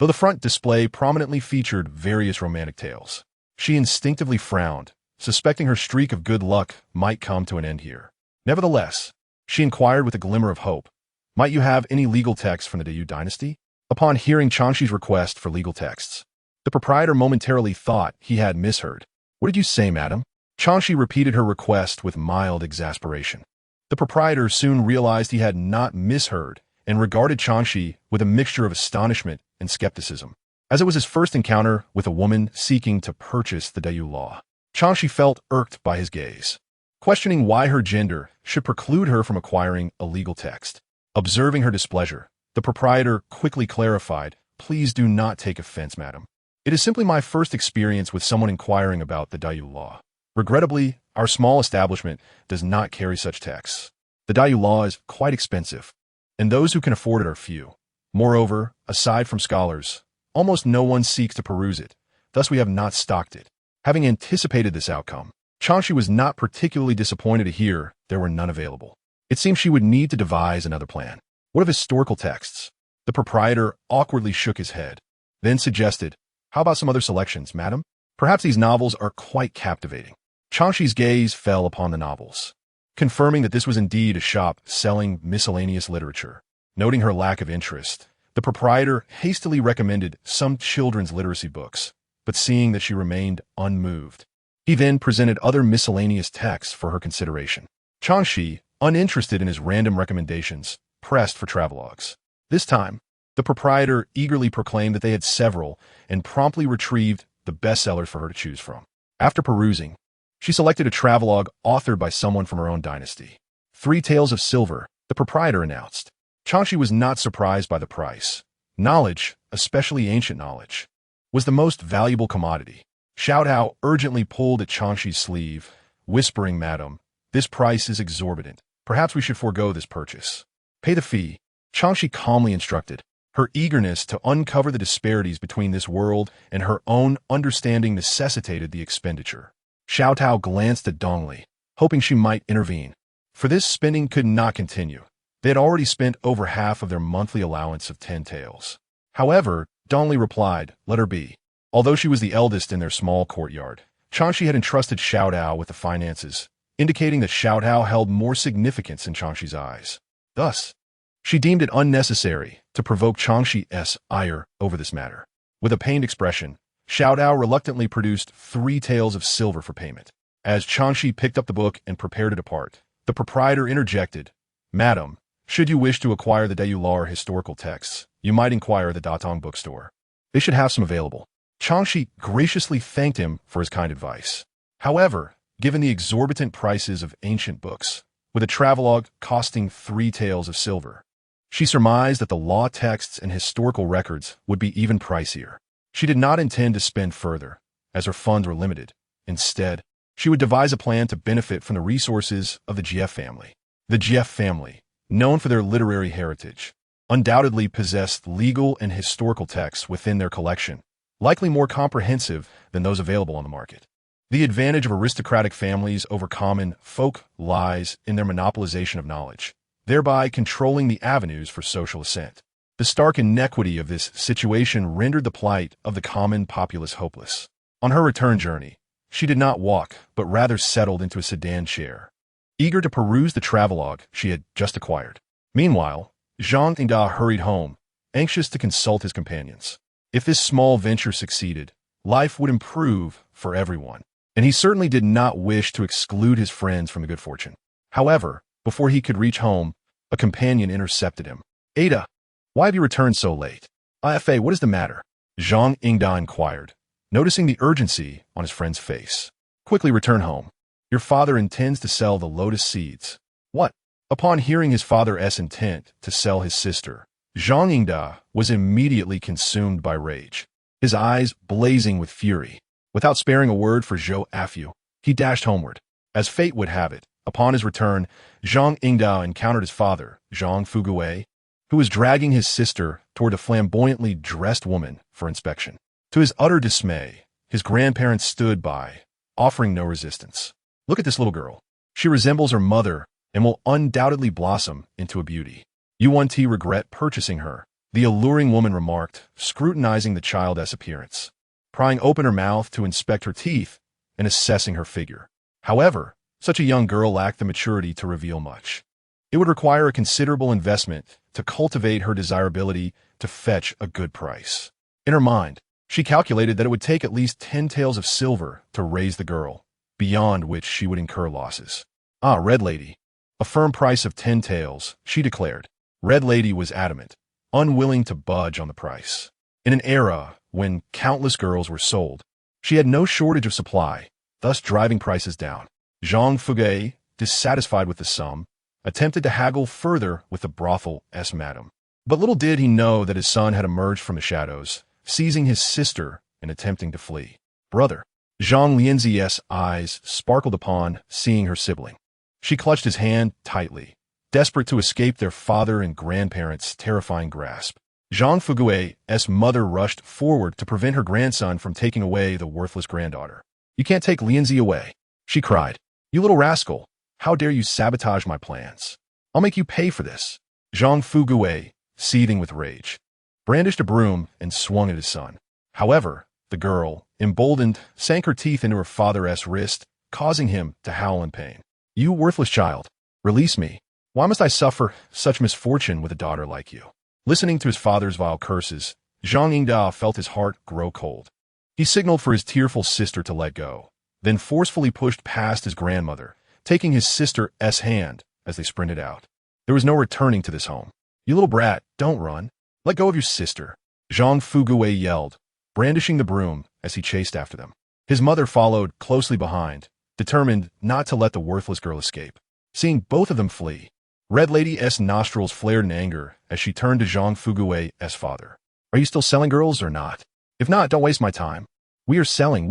Though the front display prominently featured various romantic tales, she instinctively frowned, suspecting her streak of good luck might come to an end here. Nevertheless, she inquired with a glimmer of hope, "Might you have any legal texts from the Dayu dynasty?" Upon hearing Chang Xi's request for legal texts, the proprietor momentarily thought he had misheard. "What did you say, madam?" Chang Xi repeated her request with mild exasperation. The proprietor soon realized he had not misheard and regarded Chang Xi with a mixture of astonishment and skepticism. As it was his first encounter with a woman seeking to purchase the Dayu law, Chang Xi felt irked by his gaze, questioning why her gender should preclude her from acquiring a legal text. Observing her displeasure, the proprietor quickly clarified, "Please do not take offense, madam. It is simply my first experience with someone inquiring about the Dayu law. Regrettably, our small establishment does not carry such texts. The Dayu law is quite expensive, and those who can afford it are few. Moreover, aside from scholars, almost no one seeks to peruse it, thus we have not stocked it." Having anticipated this outcome, Chang Xi was not particularly disappointed to hear there were none available. It seemed she would need to devise another plan. What of historical texts? The proprietor awkwardly shook his head, then suggested, "How about some other selections, madam? Perhaps these novels are quite captivating." Chang Xi's gaze fell upon the novels, confirming that this was indeed a shop selling miscellaneous literature. Noting her lack of interest, the proprietor hastily recommended some children's literacy books, but seeing that she remained unmoved, he then presented other miscellaneous texts for her consideration. Chang Xi, uninterested in his random recommendations, pressed for travelogues. This time, the proprietor eagerly proclaimed that they had several and promptly retrieved the bestsellers for her to choose from. After perusing, she selected a travelogue authored by someone from her own dynasty. 3 Tales of Silver, the proprietor announced. Chang Xi was not surprised by the price. Knowledge, especially ancient knowledge, was the most valuable commodity. Xiao Tao urgently pulled at Chang Xi's sleeve, whispering, "Madam, this price is exorbitant. Perhaps we should forego this purchase." "Pay the fee," Chang Xi calmly instructed. Her eagerness to uncover the disparities between this world and her own understanding necessitated the expenditure. Xiao Tao glanced at Dongli, hoping she might intervene. For this spending could not continue. They had already spent over half of their monthly allowance of 10 taels. However, Dongli replied, "Let her be." Although she was the eldest in their small courtyard, Chang Xi had entrusted Xiao Tao with the finances, indicating that Xiao Tao held more significance in Chang Xi's eyes. Thus, she deemed it unnecessary to provoke Chang Xi's ire over this matter. With a pained expression, Xiao Tao reluctantly produced 3 Tales of Silver for payment. As Chang Xi picked up the book and prepared to depart, the proprietor interjected, "Madam, should you wish to acquire the Dayu law or historical texts, you might inquire at the Datong bookstore. They should have some available." Chang Xi graciously thanked him for his kind advice. However, given the exorbitant prices of ancient books, with a travelogue costing 3 Tales of Silver, she surmised that the law texts and historical records would be even pricier. She did not intend to spend further, as her funds were limited. Instead, she would devise a plan to benefit from the resources of the Jie family. The Jie family, known for their literary heritage, undoubtedly possessed legal and historical texts within their collection, likely more comprehensive than those available on the market. The advantage of aristocratic families over common folk lies in their monopolization of knowledge, thereby controlling the avenues for social ascent. The stark inequity of this situation rendered the plight of the common populace hopeless. On her return journey, she did not walk, but rather settled into a sedan chair, eager to peruse the travelogue she had just acquired. Meanwhile, Zhang Yingda hurried home, anxious to consult his companions. If this small venture succeeded, life would improve for everyone, and he certainly did not wish to exclude his friends from the good fortune. However, before he could reach home, a companion intercepted him. "Ada, why have you returned so late?" "Ifa, what is the matter?" Zhang Yingda inquired, noticing the urgency on his friend's face. "Quickly return home. Your father intends to sell the lotus seeds." "What?" Upon hearing his father's intent to sell his sister, Zhang Yingda was immediately consumed by rage, his eyes blazing with fury. Without sparing a word for Zhou Afu, he dashed homeward. As fate would have it, upon his return, Zhang Yingda encountered his father, Zhang Fugui, who was dragging his sister toward a flamboyantly dressed woman for inspection. To his utter dismay, his grandparents stood by, offering no resistance. Look at this little girl. She resembles her mother and will undoubtedly blossom into a beauty. You won't regret purchasing her, the alluring woman remarked, scrutinizing the child's appearance, prying open her mouth to inspect her teeth and assessing her figure. However, such a young girl lacked the maturity to reveal much. It would require a considerable investment to cultivate her desirability to fetch a good price. In her mind, she calculated that it would take at least 10 taels of silver to raise the girl, beyond which she would incur losses. Ah, Red Lady. A firm price of 10 taels, she declared. Red Lady was adamant, unwilling to budge on the price. In an era when countless girls were sold, she had no shortage of supply, thus driving prices down. Zhang Fugui, dissatisfied with the sum, attempted to haggle further with the brothel's madam. But little did he know that his son had emerged from the shadows, seizing his sister and attempting to flee. Brother. Zhang Lianzi's eyes sparkled upon seeing her sibling. She clutched his hand tightly, desperate to escape their father and grandparents' terrifying grasp. Zhang Fugui's mother rushed forward to prevent her grandson from taking away the worthless granddaughter. You can't take Lianzi away, she cried. You little rascal, how dare you sabotage my plans? I'll make you pay for this. Zhang Fugui, seething with rage, brandished a broom and swung at his son. However, the girl, emboldened, sank her teeth into her father's wrist, causing him to howl in pain. You worthless child, release me. Why must I suffer such misfortune with a daughter like you? Listening to his father's vile curses, Zhang Yingda felt his heart grow cold. He signaled for his tearful sister to let go, then forcefully pushed past his grandmother, taking his sister's hand as they sprinted out. There was no returning to this home. You little brat, don't run. Let go of your sister. Zhang Fugui yelled, brandishing the broom as he chased after them. His mother followed closely behind, determined not to let the worthless girl escape. Seeing both of them flee, Red Lady's nostrils flared in anger as she turned to Zhang Fugui's father. Are you still selling girls or not? If not, don't waste my time. We are selling.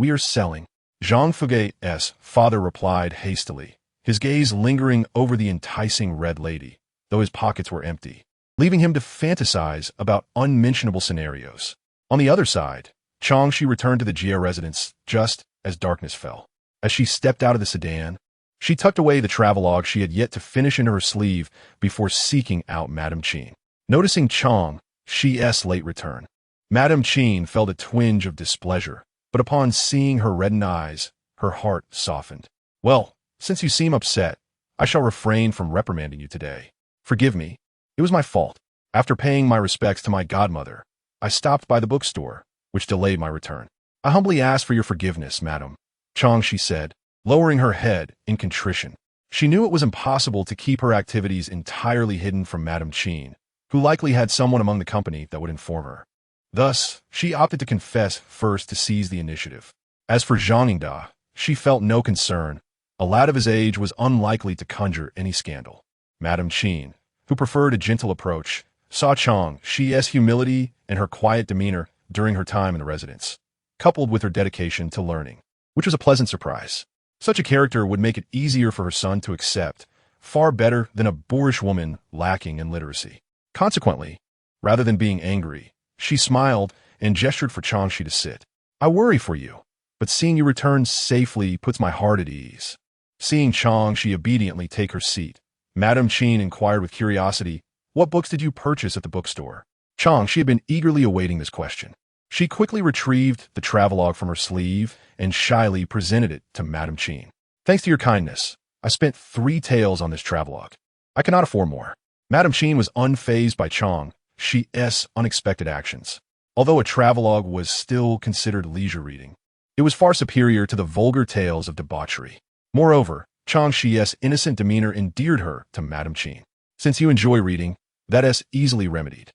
Zhang Fugui's father replied hastily, his gaze lingering over the enticing Red Lady, though his pockets were empty, leaving him to fantasize about unmentionable scenarios. On the other side, Chang Xi returned to the Jia residence just as darkness fell. As she stepped out of the sedan, she tucked away the travelogue she had yet to finish into her sleeve before seeking out Madame Qin. Noticing Chang Xi's late return, Madame Qin felt a twinge of displeasure, but upon seeing her reddened eyes, her heart softened. Well, since you seem upset, I shall refrain from reprimanding you today. Forgive me. It was my fault. After paying my respects to my godmother, I stopped by the bookstore, which delayed my return. I humbly ask for your forgiveness, madam, Chang Xi said, lowering her head in contrition. She knew it was impossible to keep her activities entirely hidden from Madame Qin, who likely had someone among the company that would inform her. Thus, she opted to confess first to seize the initiative. As for Zhang Yingda, she felt no concern. A lad of his age was unlikely to conjure any scandal. Madame Qin, who preferred a gentle approach, saw Chang Xi's humility and her quiet demeanor during her time in the residence, coupled with her dedication to learning, which was a pleasant surprise. Such a character would make it easier for her son to accept, far better than a boorish woman lacking in literacy. Consequently, rather than being angry, she smiled and gestured for Chang Xi to sit. I worry for you, but seeing you return safely puts my heart at ease. Seeing Chang Xi obediently take her seat, Madame Qin inquired with curiosity, what books did you purchase at the bookstore? Chang Xi had been eagerly awaiting this question. She quickly retrieved the travelogue from her sleeve and shyly presented it to Madame Qin. Thanks to your kindness, I spent 3 taels on this travelogue. I cannot afford more. Madame Qin was unfazed by Chang Xi's unexpected actions. Although a travelogue was still considered leisure reading, it was far superior to the vulgar tales of debauchery. Moreover, Chang Xi's innocent demeanor endeared her to Madame Qin. Since you enjoy reading, that is easily remedied.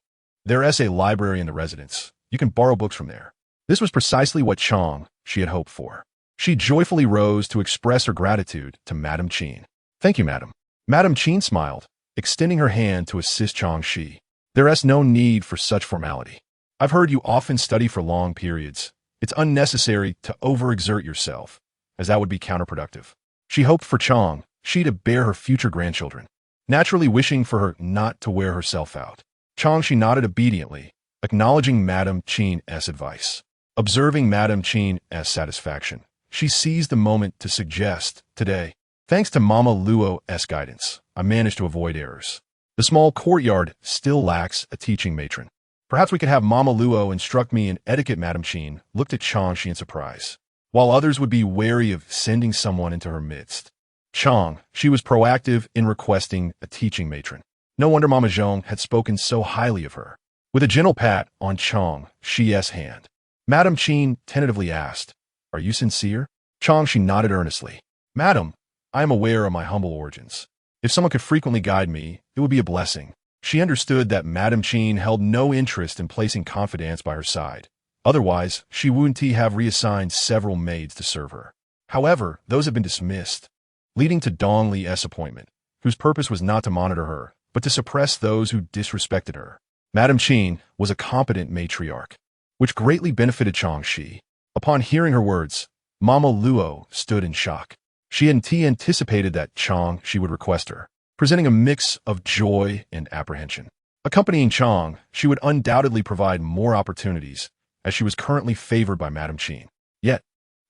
There is a library in the residence. You can borrow books from there. This was precisely what Chang Xi had hoped for. She joyfully rose to express her gratitude to Madame Qin. Thank you, madam. Madame Qin smiled, extending her hand to assist Chang Xi. There is no need for such formality. I've heard you often study for long periods. It's unnecessary to overexert yourself, as that would be counterproductive. She hoped for Chang Xi to bear her future grandchildren, naturally wishing for her not to wear herself out. Chang Xi nodded obediently, acknowledging Madame Qin's advice. Observing Madame Qin's satisfaction, she seized the moment to suggest, today, thanks to Mama Luo's guidance, I managed to avoid errors. The small courtyard still lacks a teaching matron. Perhaps we could have Mama Luo instruct me in etiquette. Madame Qin looked at Chang Xi in surprise, while others would be wary of sending someone into her midst. Chang Xi was proactive in requesting a teaching matron. No wonder Mama Zhong had spoken so highly of her. With a gentle pat on Chang Xi's hand, Madame Qin tentatively asked, "Are you sincere?" Chang Xi nodded earnestly. "Madam, I am aware of my humble origins. If someone could frequently guide me, it would be a blessing." She understood that Madame Qin held no interest in placing confidants by her side. Otherwise, she wouldn't have reassigned several maids to serve her. However, those had been dismissed, leading to Dong Li's appointment, whose purpose was not to monitor her, but to suppress those who disrespected her. Madame Qin was a competent matriarch, which greatly benefited Chang Xi. Upon hearing her words, Mama Luo stood in shock. She hadn't anticipated that Chang Xi would request her, presenting a mix of joy and apprehension. Accompanying Chang, she would undoubtedly provide more opportunities, as she was currently favored by Madame Qin. Yet,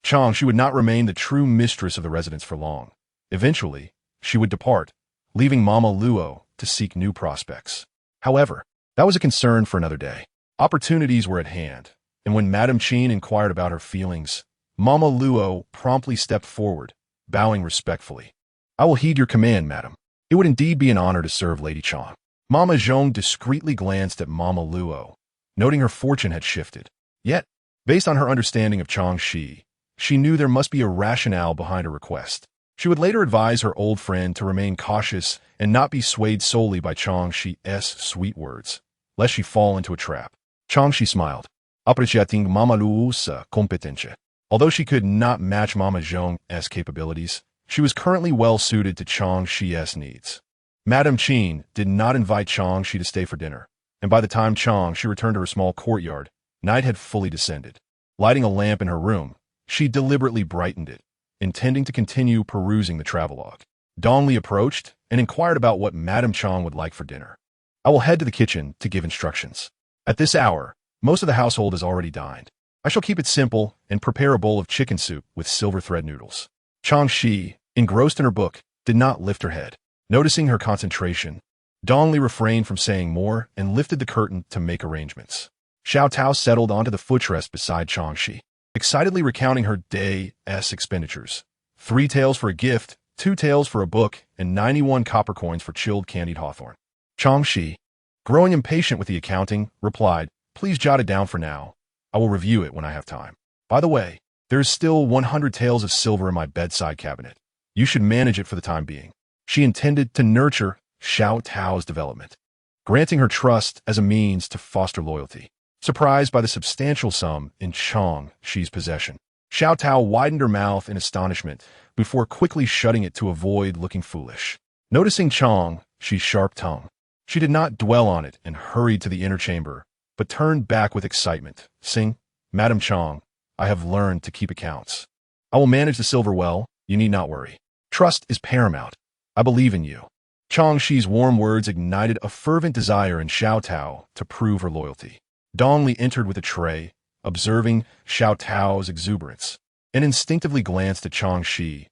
Chang Xi would not remain the true mistress of the residence for long. Eventually, she would depart, leaving Mama Luo to seek new prospects. However, that was a concern for another day. Opportunities were at hand, and when Madame Qin inquired about her feelings, Mama Luo promptly stepped forward, bowing respectfully. "I will heed your command, madam. It would indeed be an honor to serve Lady Chang." Mama Zhong discreetly glanced at Mama Luo, noting her fortune had shifted. Yet, based on her understanding of Chang Xi, she knew there must be a rationale behind her request. She would later advise her old friend to remain cautious and not be swayed solely by Chang Xi's sweet words, lest she fall into a trap. Chang Xi smiled, appreciating Mama Luo's competencia. Although she could not match Mama Zhong's capabilities, she was currently well-suited to Chang Xi's needs. Madame Qin did not invite Chang Xi to stay for dinner, and by the time Chang Xi returned to her small courtyard, night had fully descended. Lighting a lamp in her room, she deliberately brightened it, intending to continue perusing the travelogue. Dong Li approached and inquired about what Madame Chang would like for dinner. "I will head to the kitchen to give instructions. At this hour, most of the household has already dined. I shall keep it simple and prepare a bowl of chicken soup with silver thread noodles." Chang Xi, engrossed in her book, did not lift her head. Noticing her concentration, Dong Li refrained from saying more and lifted the curtain to make arrangements. Xiao Tao settled onto the footrest beside Chang Xi, excitedly recounting her day's expenditures. 3 taels for a gift, 2 taels for a book, and 91 copper coins for chilled candied hawthorn. Chang Xi, growing impatient with the accounting, replied, "Please jot it down for now. I will review it when I have time. By the way, there is still 100 taels of silver in my bedside cabinet. You should manage it for the time being." She intended to nurture Xiao Tao's development, granting her trust as a means to foster loyalty. Surprised by the substantial sum in Chang Xi's possession, Xiao Tao widened her mouth in astonishment before quickly shutting it to avoid looking foolish. Noticing Chang Xi's sharp tongue, she did not dwell on it and hurried to the inner chamber, but turned back with excitement, saying, "Madame Chang, I have learned to keep accounts. I will manage the silver well, you need not worry. Trust is paramount. I believe in you." Chang Xi's warm words ignited a fervent desire in Xiao Tao to prove her loyalty. Dong Li entered with a tray, observing Xiao Tao's exuberance, and instinctively glanced at Chang Xi,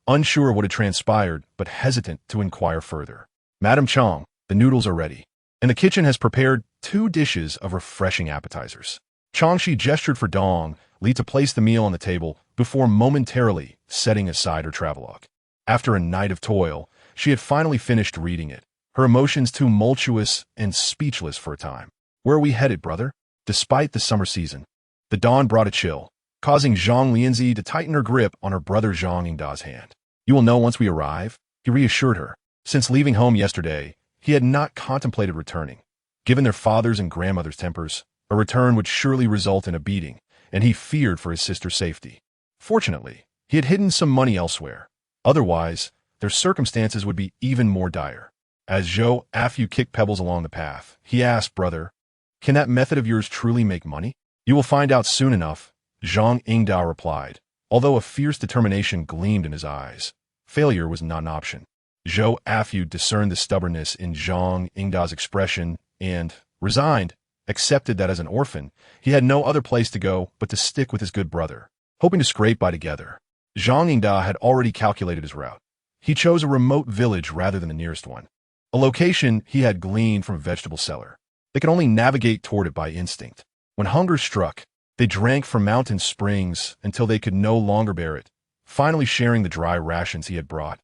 unsure of what had transpired but hesitant to inquire further. "Madame Chang, the noodles are ready, and the kitchen has prepared 2 dishes of refreshing appetizers." Chang Xi gestured for Dong Li to place the meal on the table before momentarily setting aside her travelogue. After a night of toil, she had finally finished reading it, her emotions tumultuous and speechless for a time. "Where are we headed, brother?" Despite the summer season, the dawn brought a chill, causing Zhang Lianzi to tighten her grip on her brother Zhang Yingda's hand. "You will know once we arrive," he reassured her. Since leaving home yesterday, he had not contemplated returning. Given their father's and grandmother's tempers, a return would surely result in a beating, and he feared for his sister's safety. Fortunately, he had hidden some money elsewhere. Otherwise, their circumstances would be even more dire. As Zhou Afu kicked pebbles along the path, he asked, "Brother, can that method of yours truly make money?" "You will find out soon enough," Zhang Yingda replied, although a fierce determination gleamed in his eyes. Failure was not an option. Zhou Afu discerned the stubbornness in Zhang Yingda's expression and, resigned, accepted that as an orphan, he had no other place to go but to stick with his good brother, hoping to scrape by together. Zhang Yingda had already calculated his route. He chose a remote village rather than the nearest one, a location he had gleaned from a vegetable seller. They could only navigate toward it by instinct. When hunger struck, they drank from mountain springs until they could no longer bear it, finally sharing the dry rations he had brought,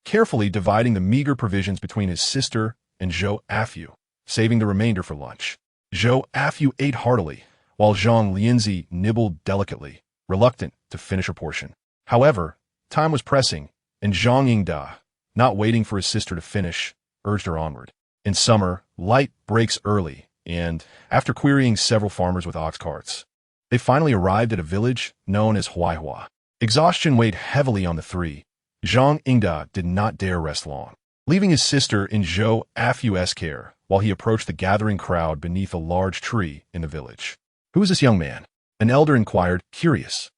carefully dividing the meager provisions between his sister and Zhou Afu, saving the remainder for lunch. Zhou Afu ate heartily, while Zhang Lianzi nibbled delicately, reluctant to finish her portion. However, time was pressing, and Zhang Yingda, not waiting for his sister to finish, urged her onward. In summer, light breaks early, and, after querying several farmers with ox carts, they finally arrived at a village known as Huaihua. Exhaustion weighed heavily on the three. Zhang Yingda did not dare rest long, leaving his sister in Zhou Afu's care while he approached the gathering crowd beneath a large tree in the village. "Who is this young man?" an elder inquired, curious.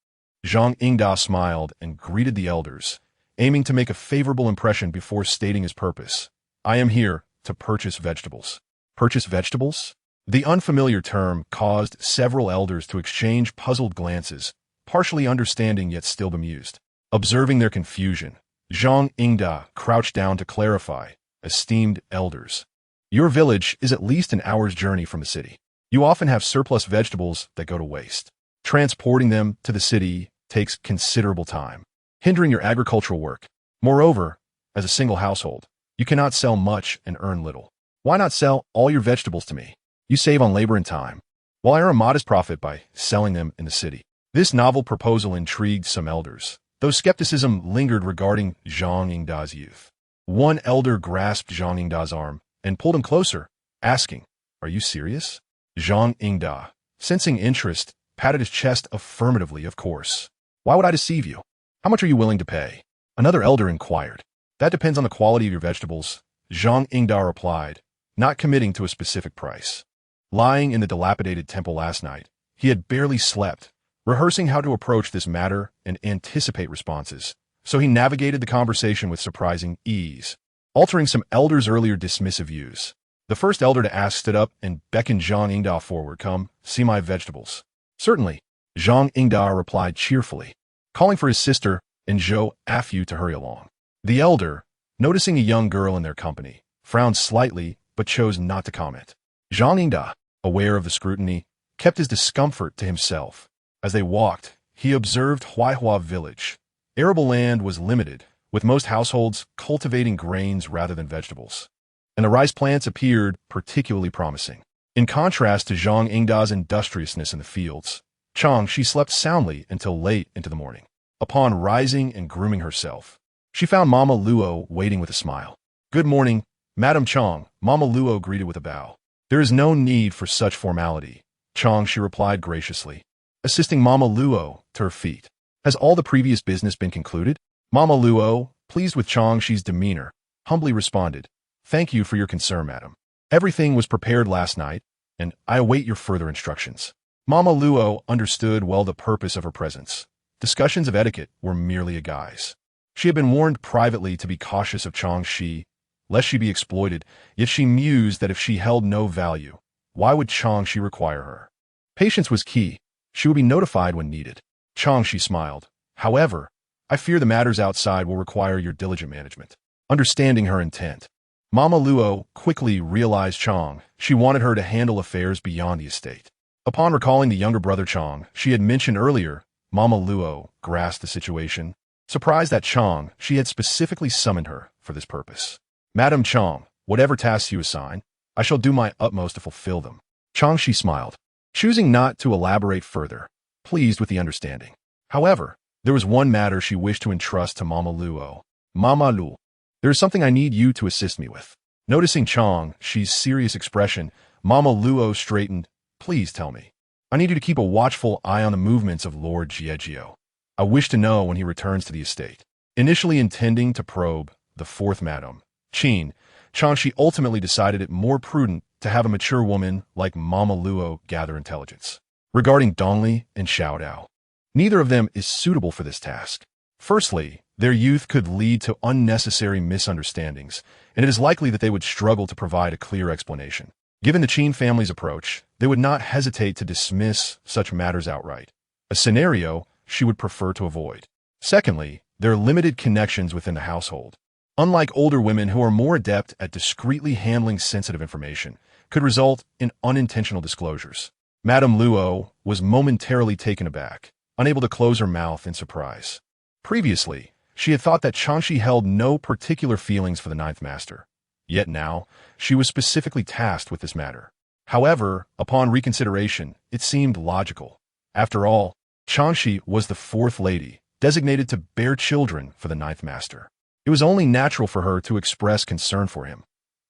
Zhang Yingda smiled and greeted the elders, aiming to make a favorable impression before stating his purpose. "I am here to purchase vegetables." Purchase vegetables? The unfamiliar term caused several elders to exchange puzzled glances, partially understanding yet still bemused. Observing their confusion, Zhang Yingda crouched down to clarify, "Esteemed elders, your village is at least an hour's journey from the city. You often have surplus vegetables that go to waste. Transporting them to the city takes considerable time, hindering your agricultural work. Moreover, as a single household, you cannot sell much and earn little. Why not sell all your vegetables to me? You save on labor and time, while I earn a modest profit by selling them in the city." This novel proposal intrigued some elders, though skepticism lingered regarding Zhang Yingda's youth. One elder grasped Zhang Yingda's arm and pulled him closer, asking, "Are you serious?" Zhang Yingda, sensing interest, patted his chest affirmatively, "Of course. Why would I deceive you? How much are you willing to pay?" Another elder inquired. "That depends on the quality of your vegetables," Zhang Yingda replied, not committing to a specific price. Lying in the dilapidated temple last night, he had barely slept, rehearsing how to approach this matter and anticipate responses, so he navigated the conversation with surprising ease, altering some elders' earlier dismissive views. The first elder to ask stood up and beckoned Zhang Yingda forward. "Come, see my vegetables." "Certainly," Zhang Yingda replied cheerfully, calling for his sister and Zhou Afu to hurry along. The elder, noticing a young girl in their company, frowned slightly but chose not to comment. Zhang Yingda, aware of the scrutiny, kept his discomfort to himself. As they walked, he observed Huaihua village. Arable land was limited, with most households cultivating grains rather than vegetables, and the rice plants appeared particularly promising. In contrast to Zhang Yingda's industriousness in the fields, Chang Xi slept soundly until late into the morning. Upon rising and grooming herself, she found Mama Luo waiting with a smile. "Good morning, Madam Chang," Mama Luo greeted with a bow. "There is no need for such formality," Chang Xi replied graciously, assisting Mama Luo to her feet. "Has all the previous business been concluded?" Mama Luo, pleased with Chang Xi's demeanor, humbly responded, "Thank you for your concern, madam. Everything was prepared last night, and I await your further instructions." Mama Luo understood well the purpose of her presence. Discussions of etiquette were merely a guise. She had been warned privately to be cautious of Chang Xi, lest she be exploited, yet she mused that if she held no value, why would Chang Xi require her? Patience was key. She would be notified when needed. Chang Xi smiled. "However, I fear the matters outside will require your diligent management." Understanding her intent, Mama Luo quickly realized Chang. She wanted her to handle affairs beyond the estate. Upon recalling the younger brother Chang she had mentioned earlier, Mama Luo grasped the situation, surprised that Chang Xi had specifically summoned her for this purpose. "Madam Chang, whatever tasks you assign, I shall do my utmost to fulfill them." Chang Xi smiled, choosing not to elaborate further, pleased with the understanding. However, there was one matter she wished to entrust to Mama Luo. "Mama Lu, there is something I need you to assist me with." Noticing Chang Xi's serious expression, Mama Luo straightened. "Please tell me. I need you to keep a watchful eye on the movements of Lord Jiejio. I wish to know when he returns to the estate." Initially intending to probe the fourth madam, Qin, Chang Xi ultimately decided it more prudent to have a mature woman like Mama Luo gather intelligence. Regarding Dongli and Xiao Dao, neither of them is suitable for this task. Firstly, their youth could lead to unnecessary misunderstandings, and it is likely that they would struggle to provide a clear explanation. Given the Qin family's approach, they would not hesitate to dismiss such matters outright, a scenario she would prefer to avoid. Secondly, their limited connections within the household, unlike older women who are more adept at discreetly handling sensitive information, could result in unintentional disclosures. Madame Luo was momentarily taken aback, unable to close her mouth in surprise. Previously, she had thought that Chang Xi held no particular feelings for the Ninth Master. Yet now, she was specifically tasked with this matter. However, upon reconsideration, it seemed logical. After all, Chang Xi was the fourth lady, designated to bear children for the Ninth Master. It was only natural for her to express concern for him.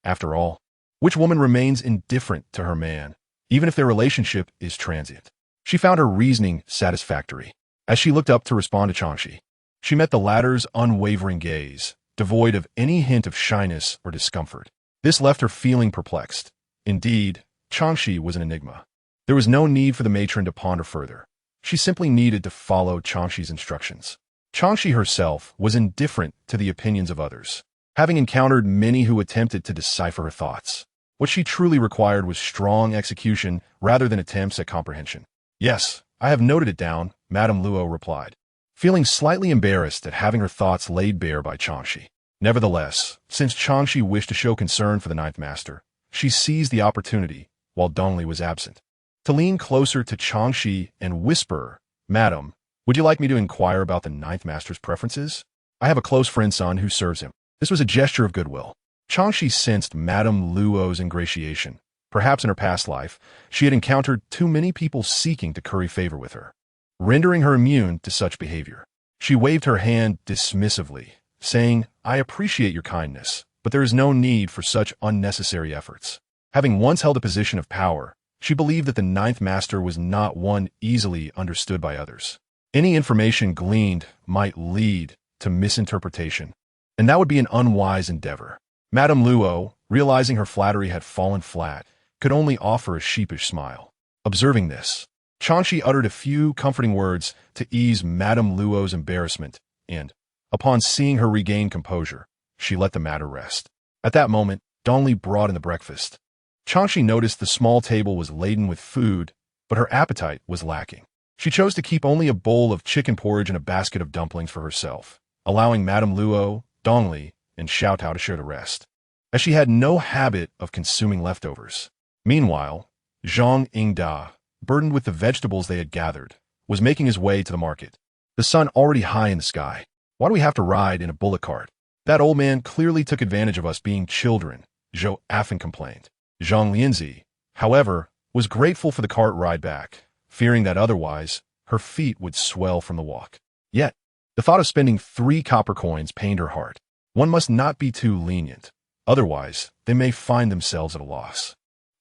After all, which woman remains indifferent to her man, even if their relationship is transient? She found her reasoning satisfactory. As she looked up to respond to Chang Xi, she met the latter's unwavering gaze, devoid of any hint of shyness or discomfort. This left her feeling perplexed. Indeed, Chang Xi was an enigma. There was no need for the matron to ponder further. She simply needed to follow Chang Xi's instructions. Chang Xi herself was indifferent to the opinions of others, having encountered many who attempted to decipher her thoughts. What she truly required was strong execution rather than attempts at comprehension. "Yes, I have noted it down," Madame Luo replied, feeling slightly embarrassed at having her thoughts laid bare by Chang Xi. Nevertheless, since Chang Xi wished to show concern for the Ninth Master, she seized the opportunity, while Dongli was absent, to lean closer to Chang Xi and whisper, "Madam, would you like me to inquire about the Ninth Master's preferences? I have a close friend son who serves him." This was a gesture of goodwill. Chang Xi sensed Madame Luo's ingratiation. Perhaps in her past life, she had encountered too many people seeking to curry favor with her, rendering her immune to such behavior. She waved her hand dismissively, saying, "I appreciate your kindness, but there is no need for such unnecessary efforts." Having once held a position of power, she believed that the Ninth Master was not one easily understood by others. Any information gleaned might lead to misinterpretation, and that would be an unwise endeavor. Madame Luo, realizing her flattery had fallen flat, could only offer a sheepish smile. Observing this, Chang Xi uttered a few comforting words to ease Madame Luo's embarrassment, and, upon seeing her regain composure, she let the matter rest. At that moment, Dongli brought in the breakfast. Chang Xi noticed the small table was laden with food, but her appetite was lacking. She chose to keep only a bowl of chicken porridge and a basket of dumplings for herself, allowing Madame Luo, Dongli, and Xiao Tao to share the rest, as she had no habit of consuming leftovers. Meanwhile, Zhang Yingda, burdened with the vegetables they had gathered, was making his way to the market. "The sun already high in the sky. Why do we have to ride in a bullock cart? That old man clearly took advantage of us being children," Zhou Afan complained. Zhang Lianzi, however, was grateful for the cart ride back, fearing that otherwise her feet would swell from the walk. Yet, the thought of spending 3 copper coins pained her heart. One must not be too lenient, otherwise they may find themselves at a loss.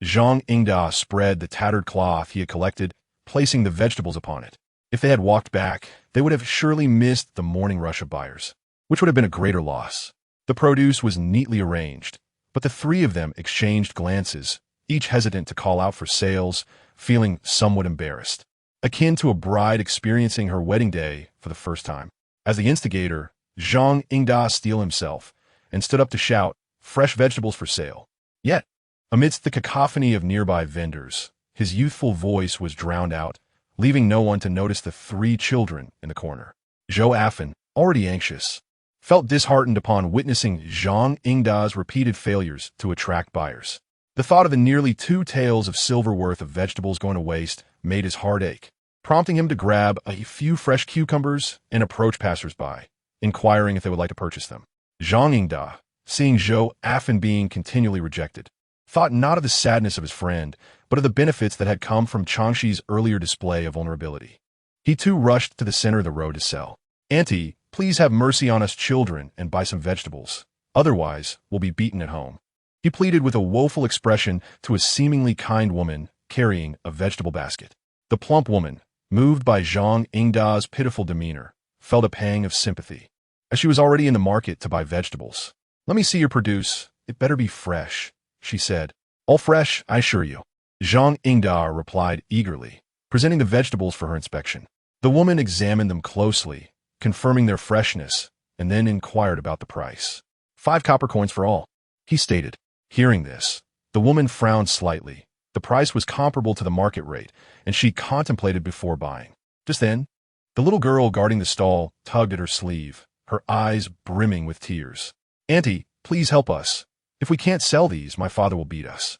Zhang Yingda spread the tattered cloth he had collected, placing the vegetables upon it. If they had walked back, they would have surely missed the morning rush of buyers, which would have been a greater loss. The produce was neatly arranged, but the 3 of them exchanged glances, each hesitant to call out for sales, feeling somewhat embarrassed, akin to a bride experiencing her wedding day for the first time. As the instigator, Zhang Yingda steeled himself and stood up to shout, "Fresh vegetables for sale." Yet, amidst the cacophony of nearby vendors, his youthful voice was drowned out, leaving no one to notice the 3 children in the corner. Zhou Afan, already anxious, felt disheartened upon witnessing Zhang Yingda's repeated failures to attract buyers. The thought of the nearly 2 taels of silver worth of vegetables going to waste made his heart ache, prompting him to grab a few fresh cucumbers and approach passers-by, inquiring if they would like to purchase them. Zhang Yingda, seeing Zhou Afan being continually rejected, thought not of the sadness of his friend, but of the benefits that had come from Chang Xi's earlier display of vulnerability. He too rushed to the center of the road to sell. "Auntie, please have mercy on us children and buy some vegetables. Otherwise, we'll be beaten at home," he pleaded with a woeful expression to a seemingly kind woman carrying a vegetable basket. The plump woman, moved by Zhang Yingda's pitiful demeanor, felt a pang of sympathy, as she was already in the market to buy vegetables. "Let me see your produce," "It better be fresh," she said. "All fresh, I assure you," Zhang Yingda replied eagerly, presenting the vegetables for her inspection. The woman examined them closely, confirming their freshness, and then inquired about the price. 5 copper coins for all, he stated. Hearing this, the woman frowned slightly. The price was comparable to the market rate, and she contemplated before buying. Just then, the little girl guarding the stall tugged at her sleeve, her eyes brimming with tears. "Auntie, please help us. If we can't sell these, my father will beat us."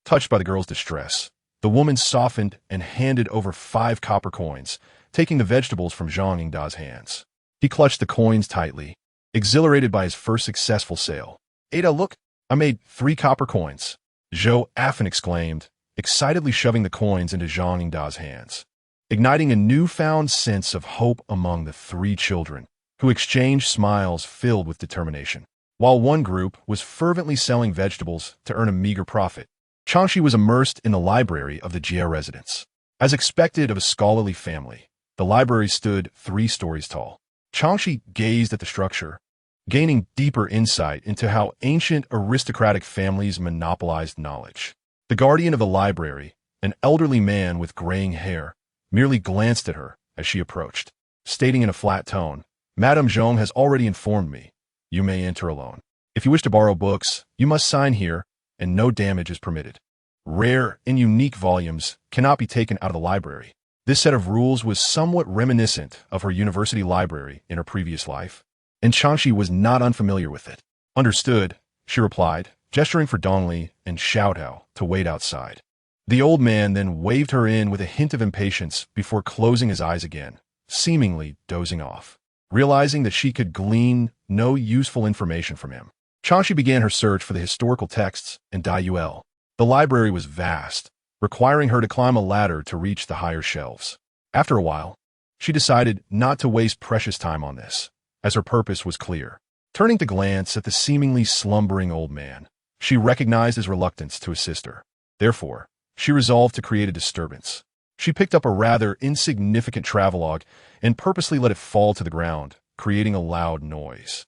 Touched by the girl's distress, the woman softened and handed over 5 copper coins, taking the vegetables from Zhang Yingda's hands. He clutched the coins tightly, exhilarated by his first successful sale. "Ada, look, I made 3 copper coins," Zhou Affan exclaimed, excitedly shoving the coins into Zhang Yingda's hands, igniting a newfound sense of hope among the 3 children, who exchanged smiles filled with determination. While one group was fervently selling vegetables to earn a meager profit, Chang Xi was immersed in the library of the Jia residence. As expected of a scholarly family, the library stood 3 stories tall. Chang Xi gazed at the structure, gaining deeper insight into how ancient aristocratic families monopolized knowledge. The guardian of the library, an elderly man with graying hair, merely glanced at her as she approached, stating in a flat tone, "Madame Zhong has already informed me. You may enter alone. If you wish to borrow books, you must sign here, and no damage is permitted. Rare and unique volumes cannot be taken out of the library." This set of rules was somewhat reminiscent of her university library in her previous life, and Chang Xi was not unfamiliar with it. "Understood," she replied, gesturing for Dongli and Xiaotao to wait outside. The old man then waved her in with a hint of impatience before closing his eyes again, seemingly dozing off. Realizing that she could glean no useful information from him, Chang Xi began her search for the historical texts and Dayuel. The library was vast, requiring her to climb a ladder to reach the higher shelves. After a while, she decided not to waste precious time on this, as her purpose was clear. Turning to glance at the seemingly slumbering old man, she recognized his reluctance to assist her. Therefore, she resolved to create a disturbance. She picked up a rather insignificant travelogue and purposely let it fall to the ground, creating a loud noise.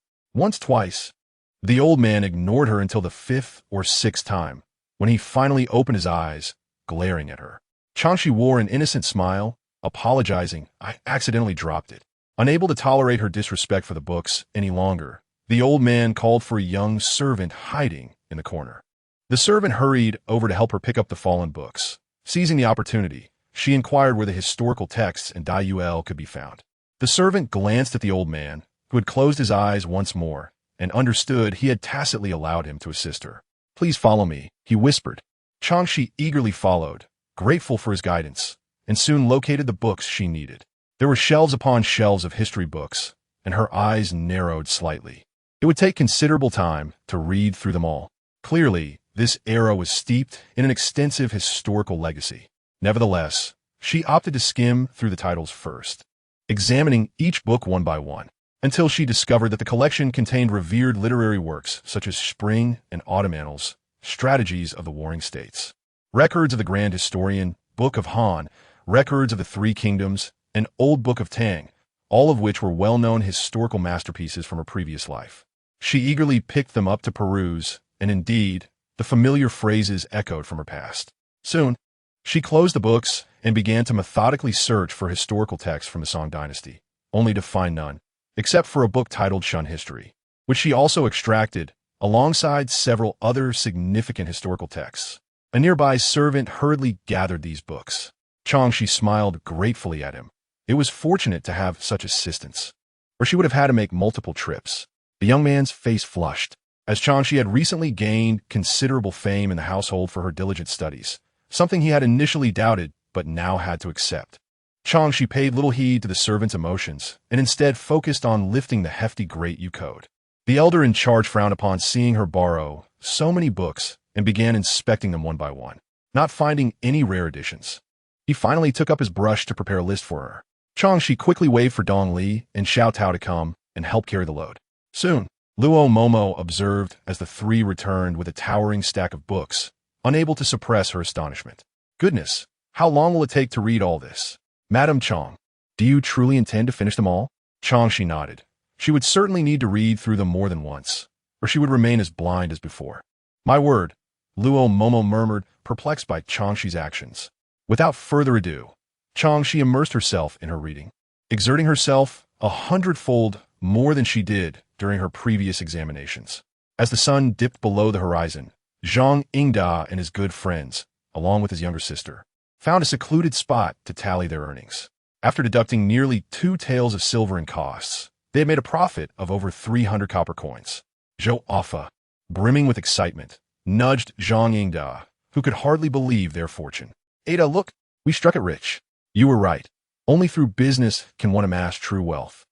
Twice, the old man ignored her until the 5th or 6th time, when he finally opened his eyes, glaring at her. Chang Xi wore an innocent smile, apologizing, "I accidentally dropped it." Unable to tolerate her disrespect for the books any longer, the old man called for a young servant hiding in the corner. The servant hurried over to help her pick up the fallen books. Seizing the opportunity, she inquired where the historical texts and Dayuel could be found. The servant glanced at the old man, who had closed his eyes once more, and understood he had tacitly allowed him to assist her. "Please follow me," he whispered. Chang Xi eagerly followed, grateful for his guidance, and soon located the books she needed. There were shelves upon shelves of history books, and her eyes narrowed slightly. It would take considerable time to read through them all. Clearly, this era was steeped in an extensive historical legacy. Nevertheless, she opted to skim through the titles first, examining each book one by one, until she discovered that the collection contained revered literary works such as Spring and Autumn Annals, Strategies of the Warring States, records of the Grand Historian, Book of Han, records of the Three Kingdoms, and Old Book of Tang, all of which were well-known historical masterpieces from her previous life. She eagerly picked them up to peruse, and indeed, the familiar phrases echoed from her past. Soon, she closed the books and began to methodically search for historical texts from the Song dynasty, only to find none, except for a book titled Shun History, which she also extracted alongside several other significant historical texts. A nearby servant hurriedly gathered these books. Chang Xi smiled gratefully at him. It was fortunate to have such assistance, or she would have had to make multiple trips. The young man's face flushed, as Chang Xi had recently gained considerable fame in the household for her diligent studies, something he had initially doubted but now had to accept. Chang Xi paid little heed to the servant's emotions and instead focused on lifting the hefty Great U Code. The elder in charge frowned upon seeing her borrow so many books and began inspecting them one by one, not finding any rare editions. He finally took up his brush to prepare a list for her. Chang Xi quickly waved for Dong Li and Xiao Tao to come and help carry the load. Soon, Luo Momo observed as the 3 returned with a towering stack of books, unable to suppress her astonishment. "Goodness, how long will it take to read all this? Madam Chang, do you truly intend to finish them all?" Chang Xi nodded. She would certainly need to read through them more than once. or she would remain as blind as before. My word, Luo Momo murmured, perplexed by Chang Xi's actions. Without further ado, Chang Xi immersed herself in her reading, exerting herself 100-fold more than she did during her previous examinations. As the sun dipped below the horizon, Zhang Yingda and his good friends, along with his younger sister, found a secluded spot to tally their earnings. After deducting nearly 2 taels of silver in costs, they had made a profit of over 300 copper coins. Zhou Offa, brimming with excitement, nudged Zhang Yingda, who could hardly believe their fortune. Ada, look, we struck it rich. You were right. Only through business can one amass true wealth.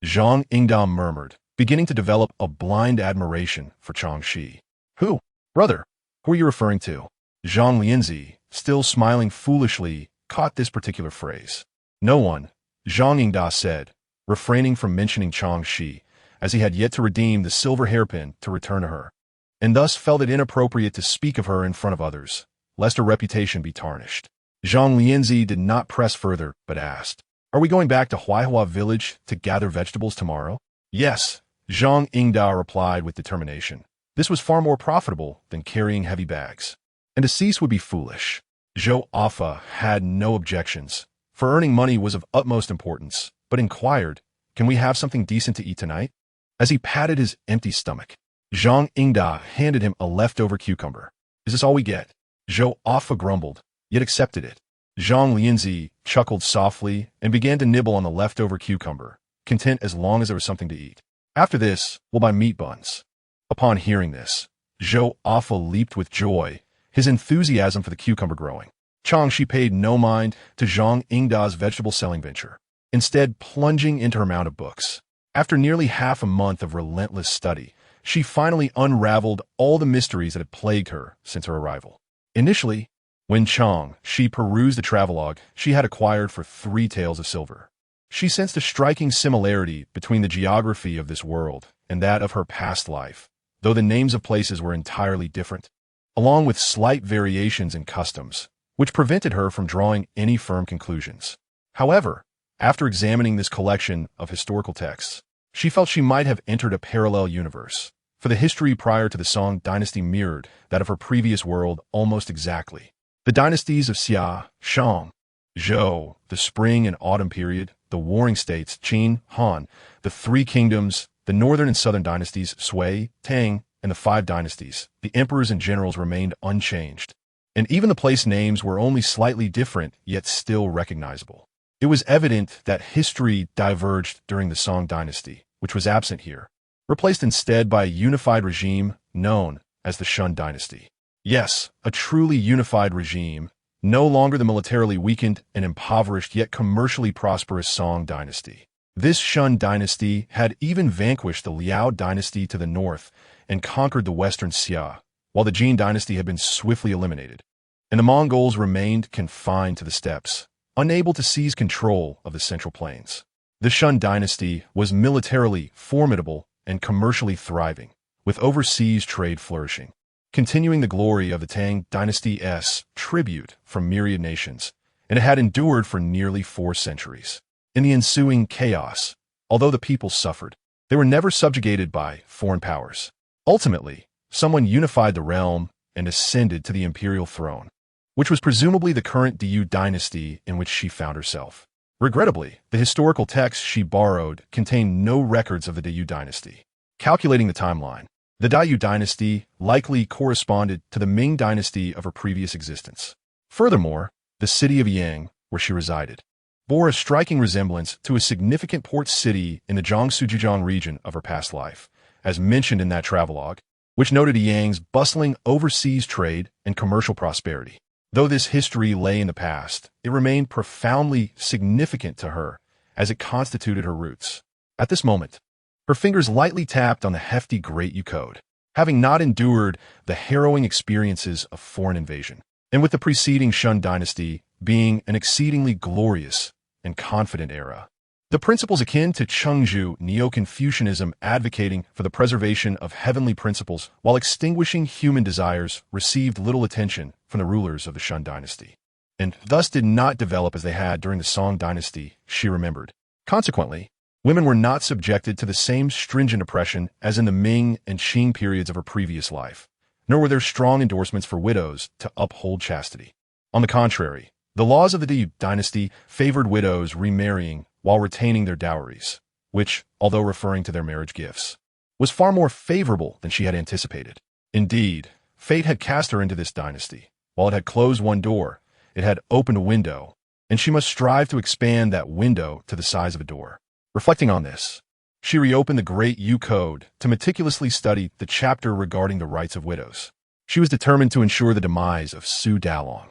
Zhang Yingda murmured, beginning to develop a blind admiration for Chang Xi. Who? Brother, who are you referring to? Zhang Lianzi, still smiling foolishly, caught this particular phrase. No one, Zhang Yingda said, refraining from mentioning Chang Xi, as he had yet to redeem the silver hairpin to return to her, and thus felt it inappropriate to speak of her in front of others, lest her reputation be tarnished. Zhang Lianzi did not press further, but asked, Are we going back to Huaihua village to gather vegetables tomorrow? Yes, Zhang Yingda replied with determination. This was far more profitable than carrying heavy bags. And to cease would be foolish. Zhou Offa had no objections, for earning money was of utmost importance, but inquired, Can we have something decent to eat tonight? As he patted his empty stomach, Zhang Yingda handed him a leftover cucumber. Is this all we get? Zhou Offa grumbled, yet accepted it. Zhang Lianzi chuckled softly and began to nibble on the leftover cucumber, content as long as there was something to eat. After this, we'll buy meat buns. Upon hearing this, Zhou Offa leaped with joy, his enthusiasm for the cucumber growing. Chang Xi paid no mind to Zhang Yingda's vegetable-selling venture, instead plunging into her mound of books. After nearly half a month of relentless study, she finally unraveled all the mysteries that had plagued her since her arrival. Initially, when Chang Xi perused the travelogue she had acquired for 3 taels of silver, she sensed a striking similarity between the geography of this world and that of her past life, though the names of places were entirely different, along with slight variations in customs, which prevented her from drawing any firm conclusions. However, after examining this collection of historical texts, she felt she might have entered a parallel universe, for the history prior to the Song dynasty mirrored that of her previous world almost exactly. The dynasties of Xia, Shang, Zhou, the spring and autumn period, the warring states, Qin, Han, the 3 kingdoms, the northern and southern dynasties, Sui, Tang, and the 5 dynasties, the emperors and generals remained unchanged, and even the place names were only slightly different, yet still recognizable. It was evident that history diverged during the Song dynasty, which was absent here, replaced instead by a unified regime known as the Shun dynasty. Yes, a truly unified regime, no longer the militarily weakened and impoverished yet commercially prosperous Song dynasty. This Shun dynasty had even vanquished the Liao dynasty to the north and conquered the western Xia, while the Jin dynasty had been swiftly eliminated, and the Mongols remained confined to the steppes, unable to seize control of the central plains. The Shun dynasty was militarily formidable and commercially thriving, with overseas trade flourishing, continuing the glory of the Tang dynasty's tribute from myriad nations, and it had endured for nearly 4 centuries. In the ensuing chaos, although the people suffered, they were never subjugated by foreign powers. Ultimately, someone unified the realm and ascended to the imperial throne, which was presumably the current Diyu dynasty in which she found herself. Regrettably, the historical texts she borrowed contained no records of the Diyu dynasty. Calculating the timeline, the Diyu dynasty likely corresponded to the Ming dynasty of her previous existence. Furthermore, the city of Yang, where she resided, bore a striking resemblance to a significant port city in the Jiangsu region of her past life, as mentioned in that travelogue, which noted Yang's bustling overseas trade and commercial prosperity. Though this history lay in the past, it remained profoundly significant to her as it constituted her roots. At this moment, her fingers lightly tapped on the hefty Great U code, having not endured the harrowing experiences of foreign invasion, and with the preceding Shun dynasty being an exceedingly glorious and confident era. The principles akin to Chengzhu Neo-Confucianism advocating for the preservation of heavenly principles while extinguishing human desires received little attention from the rulers of the Shun dynasty, and thus did not develop as they had during the Song dynasty, she remembered. Consequently, Women were not subjected to the same stringent oppression as in the Ming and Qing periods of her previous life, nor were there strong endorsements for widows to uphold chastity. On the contrary, the laws of the Yu dynasty favored widows remarrying while retaining their dowries, which, although referring to their marriage gifts, was far more favorable than she had anticipated. Indeed, fate had cast her into this dynasty. While it had closed one door, it had opened a window, and she must strive to expand that window to the size of a door. Reflecting on this, she reopened the Great Yu Code to meticulously study the chapter regarding the rights of widows. She was determined to ensure the demise of Su Dalong,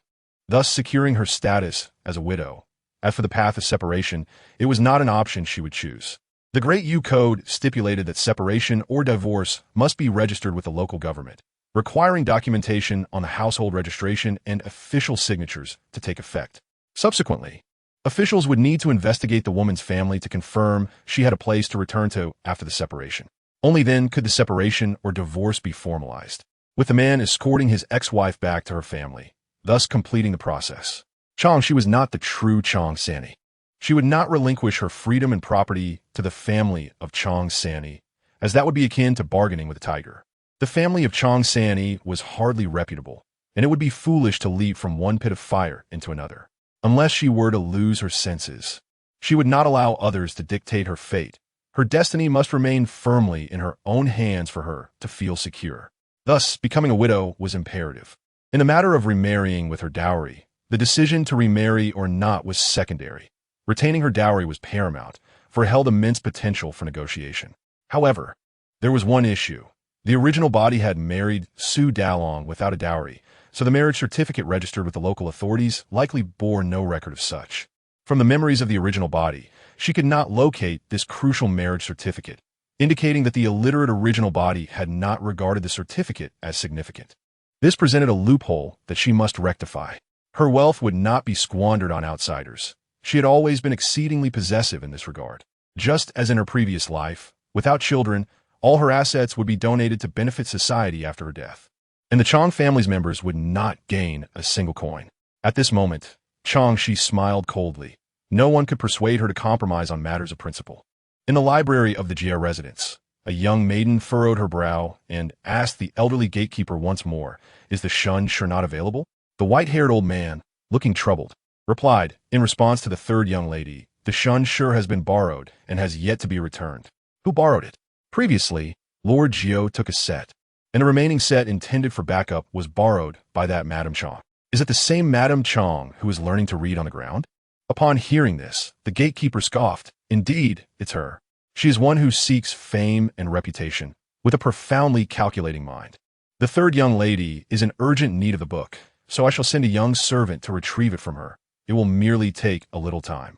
thus securing her status as a widow. As for the path of separation, it was not an option she would choose. The Great Yu Code stipulated that separation or divorce must be registered with the local government, requiring documentation on the household registration and official signatures to take effect. Subsequently, officials would need to investigate the woman's family to confirm she had a place to return to after the separation. Only then could the separation or divorce be formalized, with the man escorting his ex-wife back to her family, thus completing the process. Chang Xi was not the true Chang San'e. She would not relinquish her freedom and property to the family of Chang San'e, as that would be akin to bargaining with a tiger. The family of Chang San'e was hardly reputable, and it would be foolish to leap from one pit of fire into another. Unless she were to lose her senses, she would not allow others to dictate her fate. Her destiny must remain firmly in her own hands for her to feel secure. Thus, becoming a widow was imperative. In the matter of remarrying with her dowry, the decision to remarry or not was secondary. Retaining her dowry was paramount, for it held immense potential for negotiation. However, there was one issue. The original body had married Su Dalong without a dowry, so the marriage certificate registered with the local authorities likely bore no record of such. From the memories of the original body, she could not locate this crucial marriage certificate, indicating that the illiterate original body had not regarded the certificate as significant. This presented a loophole that she must rectify. Her wealth would not be squandered on outsiders. She had always been exceedingly possessive in this regard. Just as in her previous life, without children, all her assets would be donated to benefit society after her death. And the Chang family's members would not gain a single coin. At this moment, Chang Xi smiled coldly. No one could persuade her to compromise on matters of principle. In the library of the Jia residence, a young maiden furrowed her brow and asked the elderly gatekeeper once more, "Is the shun sure not available?" The white-haired old man, looking troubled, replied, in response to the third young lady, "The shun sure has been borrowed and has yet to be returned." Who borrowed it? Previously, Lord Jiao took a set, and the remaining set intended for backup was borrowed by that Madame Chang. Is it the same Madame Chang who is learning to read on the ground? Upon hearing this, the gatekeeper scoffed. Indeed, it's her. She is one who seeks fame and reputation, with a profoundly calculating mind. The third young lady is in urgent need of the book, so I shall send a young servant to retrieve it from her. It will merely take a little time.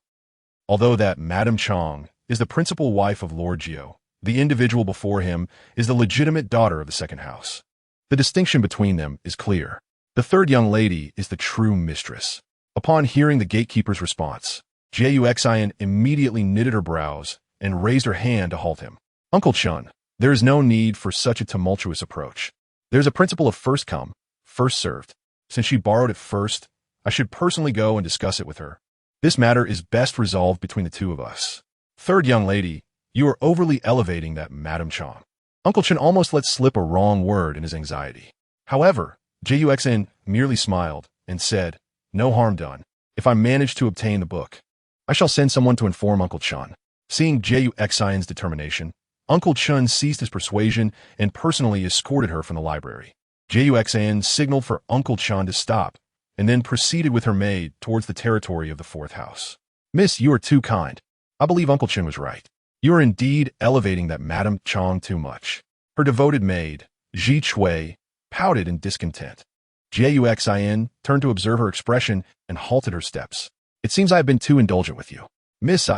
Although that Madame Chang is the principal wife of Lord Jiao, the individual before him is the legitimate daughter of the second house. The distinction between them is clear. The third young lady is the true mistress. Upon hearing the gatekeeper's response, Jiu Xian immediately knitted her brows and raised her hand to halt him. "Uncle Chun, there is no need for such a tumultuous approach. There's a principle of first come, first served. Since she borrowed it first, I should personally go and discuss it with her. This matter is best resolved between the two of us." "Third young lady, you are overly elevating that Madame Chang." Uncle Chen almost let slip a wrong word in his anxiety. However, Jiu Xian merely smiled and said, "No harm done. If I manage to obtain the book, I shall send someone to inform Uncle Chun." Seeing Jiu Xian's determination, Uncle Chun ceased his persuasion and personally escorted her from the library. Jiu Xian signaled for Uncle Chun to stop, and then proceeded with her maid towards the territory of the fourth house. "Miss, you are too kind. I believe Uncle Chun was right. You are indeed elevating that Madame Chang too much." Her devoted maid, Ji Chui, pouted in discontent. Jiu Xian turned to observe her expression and halted her steps. "It seems I have been too indulgent with you." "Miss,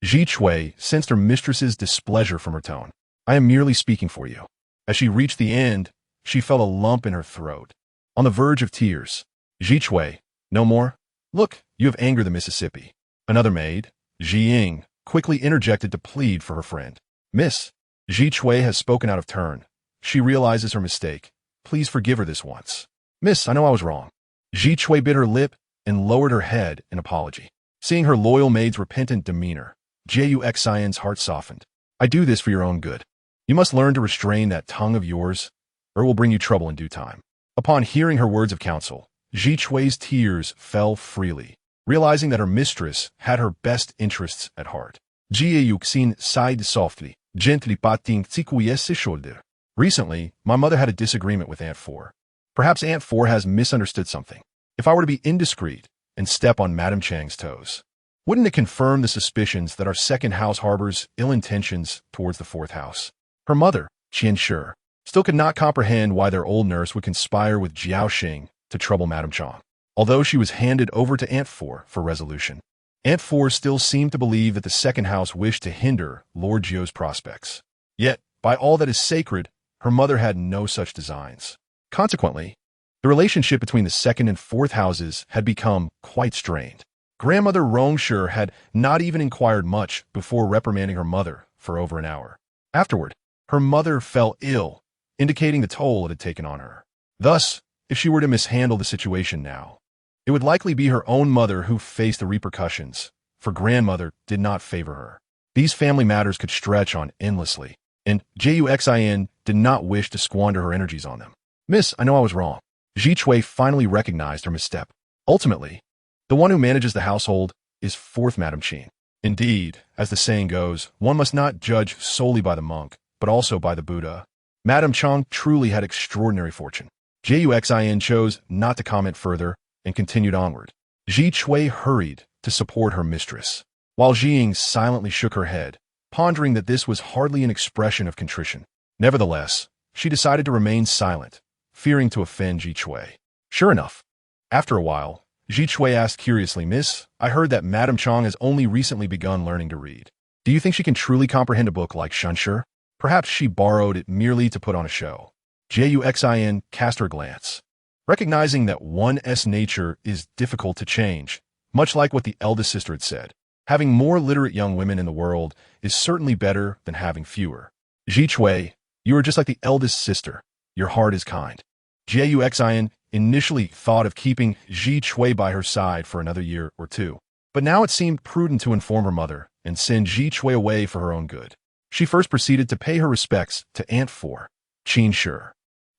Ji Chui sensed her mistress's displeasure from her tone. "I am merely speaking for you." As she reached the end, she felt a lump in her throat. On the verge of tears, Ji Chui, "No more? Look, you have angered the Mississippi." Another maid, Ji Ying, quickly interjected to plead for her friend. "Miss, Ji Chui has spoken out of turn. She realizes her mistake. Please forgive her this once." "Miss, I know I was wrong." Ji Chui bit her lip and lowered her head in apology. Seeing her loyal maid's repentant demeanor, Jue Xian's heart softened. I do this for your own good. You must learn to restrain that tongue of yours, or it will bring you trouble in due time. Upon hearing her words of counsel, Ji Chui's tears fell freely, realizing that her mistress had her best interests at heart. Jie Yuxin sighed softly, gently patting Tsikuye's shoulder. Recently, my mother had a disagreement with Aunt Four. Perhaps Aunt Four has misunderstood something. If I were to be indiscreet and step on Madame Chang's toes, wouldn't it confirm the suspicions that our second house harbors ill intentions towards the fourth house? Her mother, Qian Shi, still could not comprehend why their old nurse would conspire with Jiao Xing to trouble Madame Chang, although she was handed over to Aunt Four for resolution. Aunt Four still seemed to believe that the second house wished to hinder Lord Jiao's prospects. Yet, by all that is sacred, her mother had no such designs. Consequently, the relationship between the second and fourth houses had become quite strained. Grandmother Rongshi had not even inquired much before reprimanding her mother for over an hour. Afterward, her mother fell ill, indicating the toll it had taken on her. Thus, if she were to mishandle the situation now, it would likely be her own mother who faced the repercussions, for grandmother did not favor her. These family matters could stretch on endlessly, and Jue Xin did not wish to squander her energies on them. Miss, I know I was wrong. Ji Chui finally recognized her misstep. Ultimately, the one who manages the household is fourth Madame Qin. Indeed, as the saying goes, one must not judge solely by the monk, but also by the Buddha. Madame Chang truly had extraordinary fortune. Jue Xin chose not to comment further and continued onward. Ji Chui hurried to support her mistress, while Jiying silently shook her head, pondering that this was hardly an expression of contrition. Nevertheless, she decided to remain silent, fearing to offend Ji Chui. Sure enough, after a while, Ji Chui asked curiously, Miss, I heard that Madame Chang has only recently begun learning to read. Do you think she can truly comprehend a book like Shenshi? Perhaps she borrowed it merely to put on a show. Jue Xin cast her glance, recognizing that one's nature is difficult to change, much like what the eldest sister had said. Having more literate young women in the world is certainly better than having fewer. Ji Chui, you are just like the eldest sister. Your heart is kind. Jue Xin initially thought of keeping Ji Chui by her side for another year or two, but now it seemed prudent to inform her mother and send Ji Chui away for her own good. She first proceeded to pay her respects to Aunt Four, Qin Shi.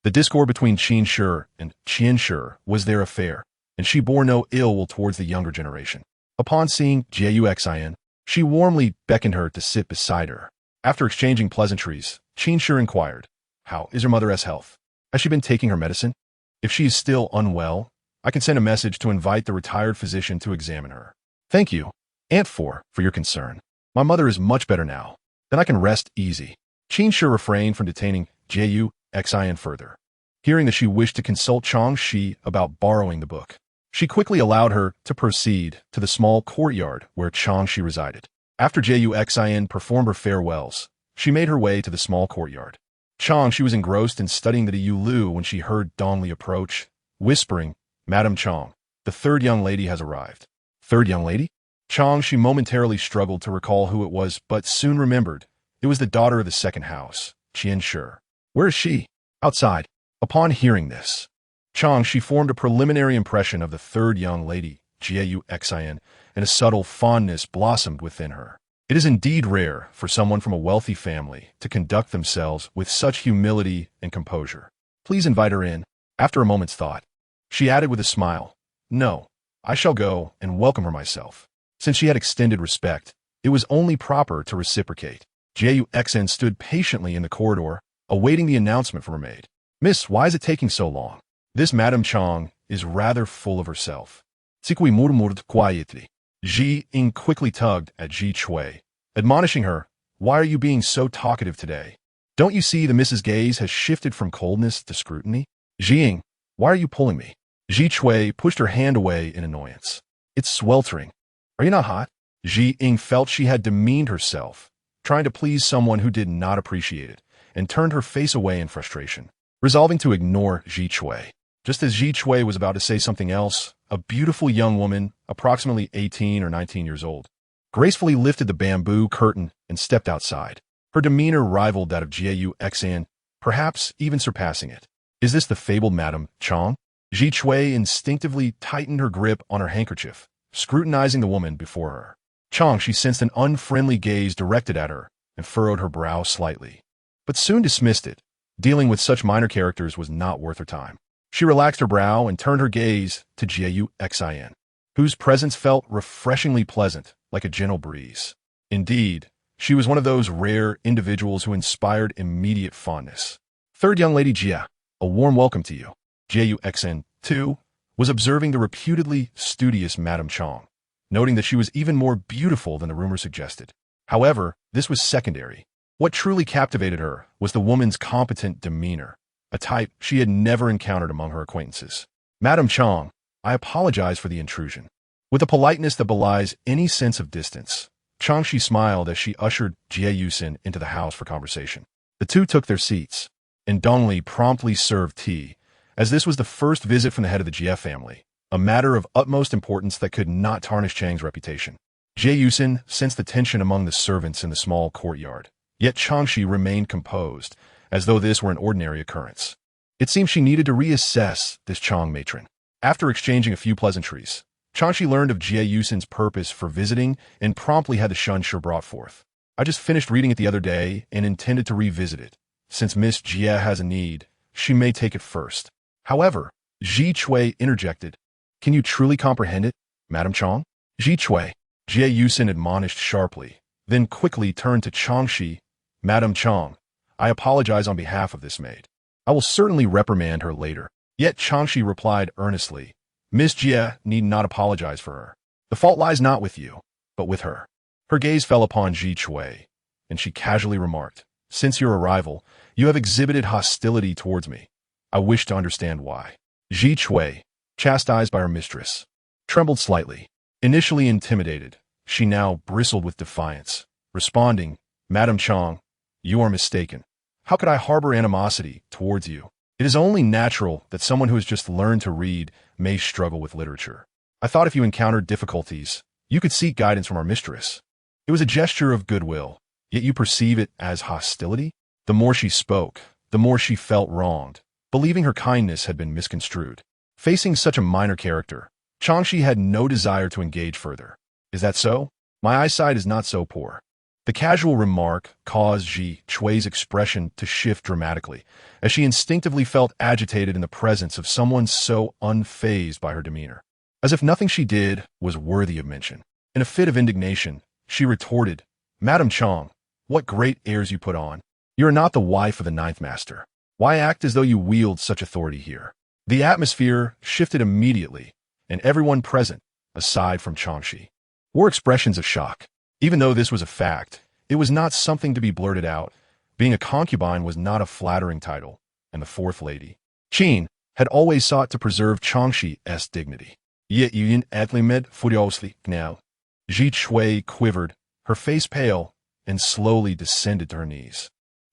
The discord between Qin Shi and Qian Shi was their affair, and she bore no ill will towards the younger generation. Upon seeing Jue Xin, she warmly beckoned her to sit beside her. After exchanging pleasantries, Qin Shi inquired, How is her mother's health? Has she been taking her medicine? If she is still unwell, I can send a message to invite the retired physician to examine her. Thank you, Aunt Four, for your concern. My mother is much better now. Then I can rest easy. Qin Shi refrained from detaining Jue Xin further. Hearing that she wished to consult Chang Xi about borrowing the book, she quickly allowed her to proceed to the small courtyard where Chang Xi resided. After Jue Xin performed her farewells, she made her way to the small courtyard. Chang Xi was engrossed in studying the Yu Lu when she heard Dong Li approach, whispering, Madame Chang, the third young lady has arrived. Third young lady? Chang Xi momentarily struggled to recall who it was, but soon remembered. It was the daughter of the second house, Qian Shi. Where is she? Outside. Upon hearing this, Chang Xi formed a preliminary impression of the third young lady, Jue Xin, and a subtle fondness blossomed within her. It is indeed rare for someone from a wealthy family to conduct themselves with such humility and composure. Please invite her in. After a moment's thought, she added with a smile, No, I shall go and welcome her myself. Since she had extended respect, it was only proper to reciprocate. Jue Xin stood patiently in the corridor, awaiting the announcement from her maid. Miss, why is it taking so long? This Madame Chang is rather full of herself. Tsikui murmured quietly. Ji Ying quickly tugged at Ji Chui, admonishing her, Why are you being so talkative today? Don't you see the Mrs. Gaze has shifted from coldness to scrutiny? Ji Ying, why are you pulling me? Ji Chui pushed her hand away in annoyance. It's sweltering. Are you not hot? Ji Ying felt she had demeaned herself, trying to please someone who did not appreciate it, and turned her face away in frustration, resolving to ignore Ji Chui. Just as Ji Chui was about to say something else, a beautiful young woman, approximately 18 or 19 years old, gracefully lifted the bamboo curtain and stepped outside. Her demeanor rivaled that of Jue Xin, perhaps even surpassing it. Is this the fabled Madame Chang? Ji Chui instinctively tightened her grip on her handkerchief, scrutinizing the woman before her. Chang Xi sensed an unfriendly gaze directed at her and furrowed her brow slightly, but soon dismissed it. Dealing with such minor characters was not worth her time. She relaxed her brow and turned her gaze to Jiu Xin, whose presence felt refreshingly pleasant, like a gentle breeze. Indeed, she was one of those rare individuals who inspired immediate fondness. Third young lady Jia, a warm welcome to you. Jiu Xin, too, was observing the reputedly studious Madame Chang, noting that she was even more beautiful than the rumor suggested. However, this was secondary. What truly captivated her was the woman's competent demeanor, a type she had never encountered among her acquaintances. Madame Chang, I apologize for the intrusion. With a politeness that belies any sense of distance, Chang Xi smiled as she ushered Jie Yusin into the house for conversation. The two took their seats, and Dong Li promptly served tea, as this was the first visit from the head of the Jie family, a matter of utmost importance that could not tarnish Chang's reputation. Jie Yusin sensed the tension among the servants in the small courtyard, yet Chang Xi remained composed, as though this were an ordinary occurrence. It seemed she needed to reassess this Chang matron. After exchanging a few pleasantries, Chang Xi learned of Jie Yusin's purpose for visiting and promptly had the shunsher brought forth. I just finished reading it the other day and intended to revisit it. Since Miss Jie has a need, she may take it first. However, Ji Chui interjected, Can you truly comprehend it, Madame Chang? Ji Chui, Jie Yusin admonished sharply, then quickly turned to Chang Xi. Madame Chang, I apologize on behalf of this maid. I will certainly reprimand her later. Yet Chang Xi replied earnestly, Miss Jie need not apologize for her. The fault lies not with you, but with her. Her gaze fell upon Ji Chui, and she casually remarked, Since your arrival, you have exhibited hostility towards me. I wish to understand why. Ji Chui, chastised by her mistress, trembled slightly. Initially intimidated, she now bristled with defiance, responding, Madame Chang, you are mistaken. How could I harbor animosity towards you? It is only natural that someone who has just learned to read may struggle with literature. I thought if you encountered difficulties, you could seek guidance from our mistress. It was a gesture of goodwill, yet you perceive it as hostility? The more she spoke, the more she felt wronged, believing her kindness had been misconstrued. Facing such a minor character, Chang Xi had no desire to engage further. Is that so? My eyesight is not so poor. The casual remark caused Ji Chui's expression to shift dramatically, as she instinctively felt agitated in the presence of someone so unfazed by her demeanor. As if nothing she did was worthy of mention. In a fit of indignation, she retorted, Madame Chang, what great airs you put on. You are not the wife of the ninth master. Why act as though you wield such authority here? The atmosphere shifted immediately, and everyone present, aside from Chang Xi, wore expressions of shock. Even though this was a fact, it was not something to be blurted out. Being a concubine was not a flattering title, and the fourth lady, Qin, had always sought to preserve Chang Xi's dignity. Yet Yun Atlimed furiously now. Ji Chui quivered, her face pale, and slowly descended to her knees.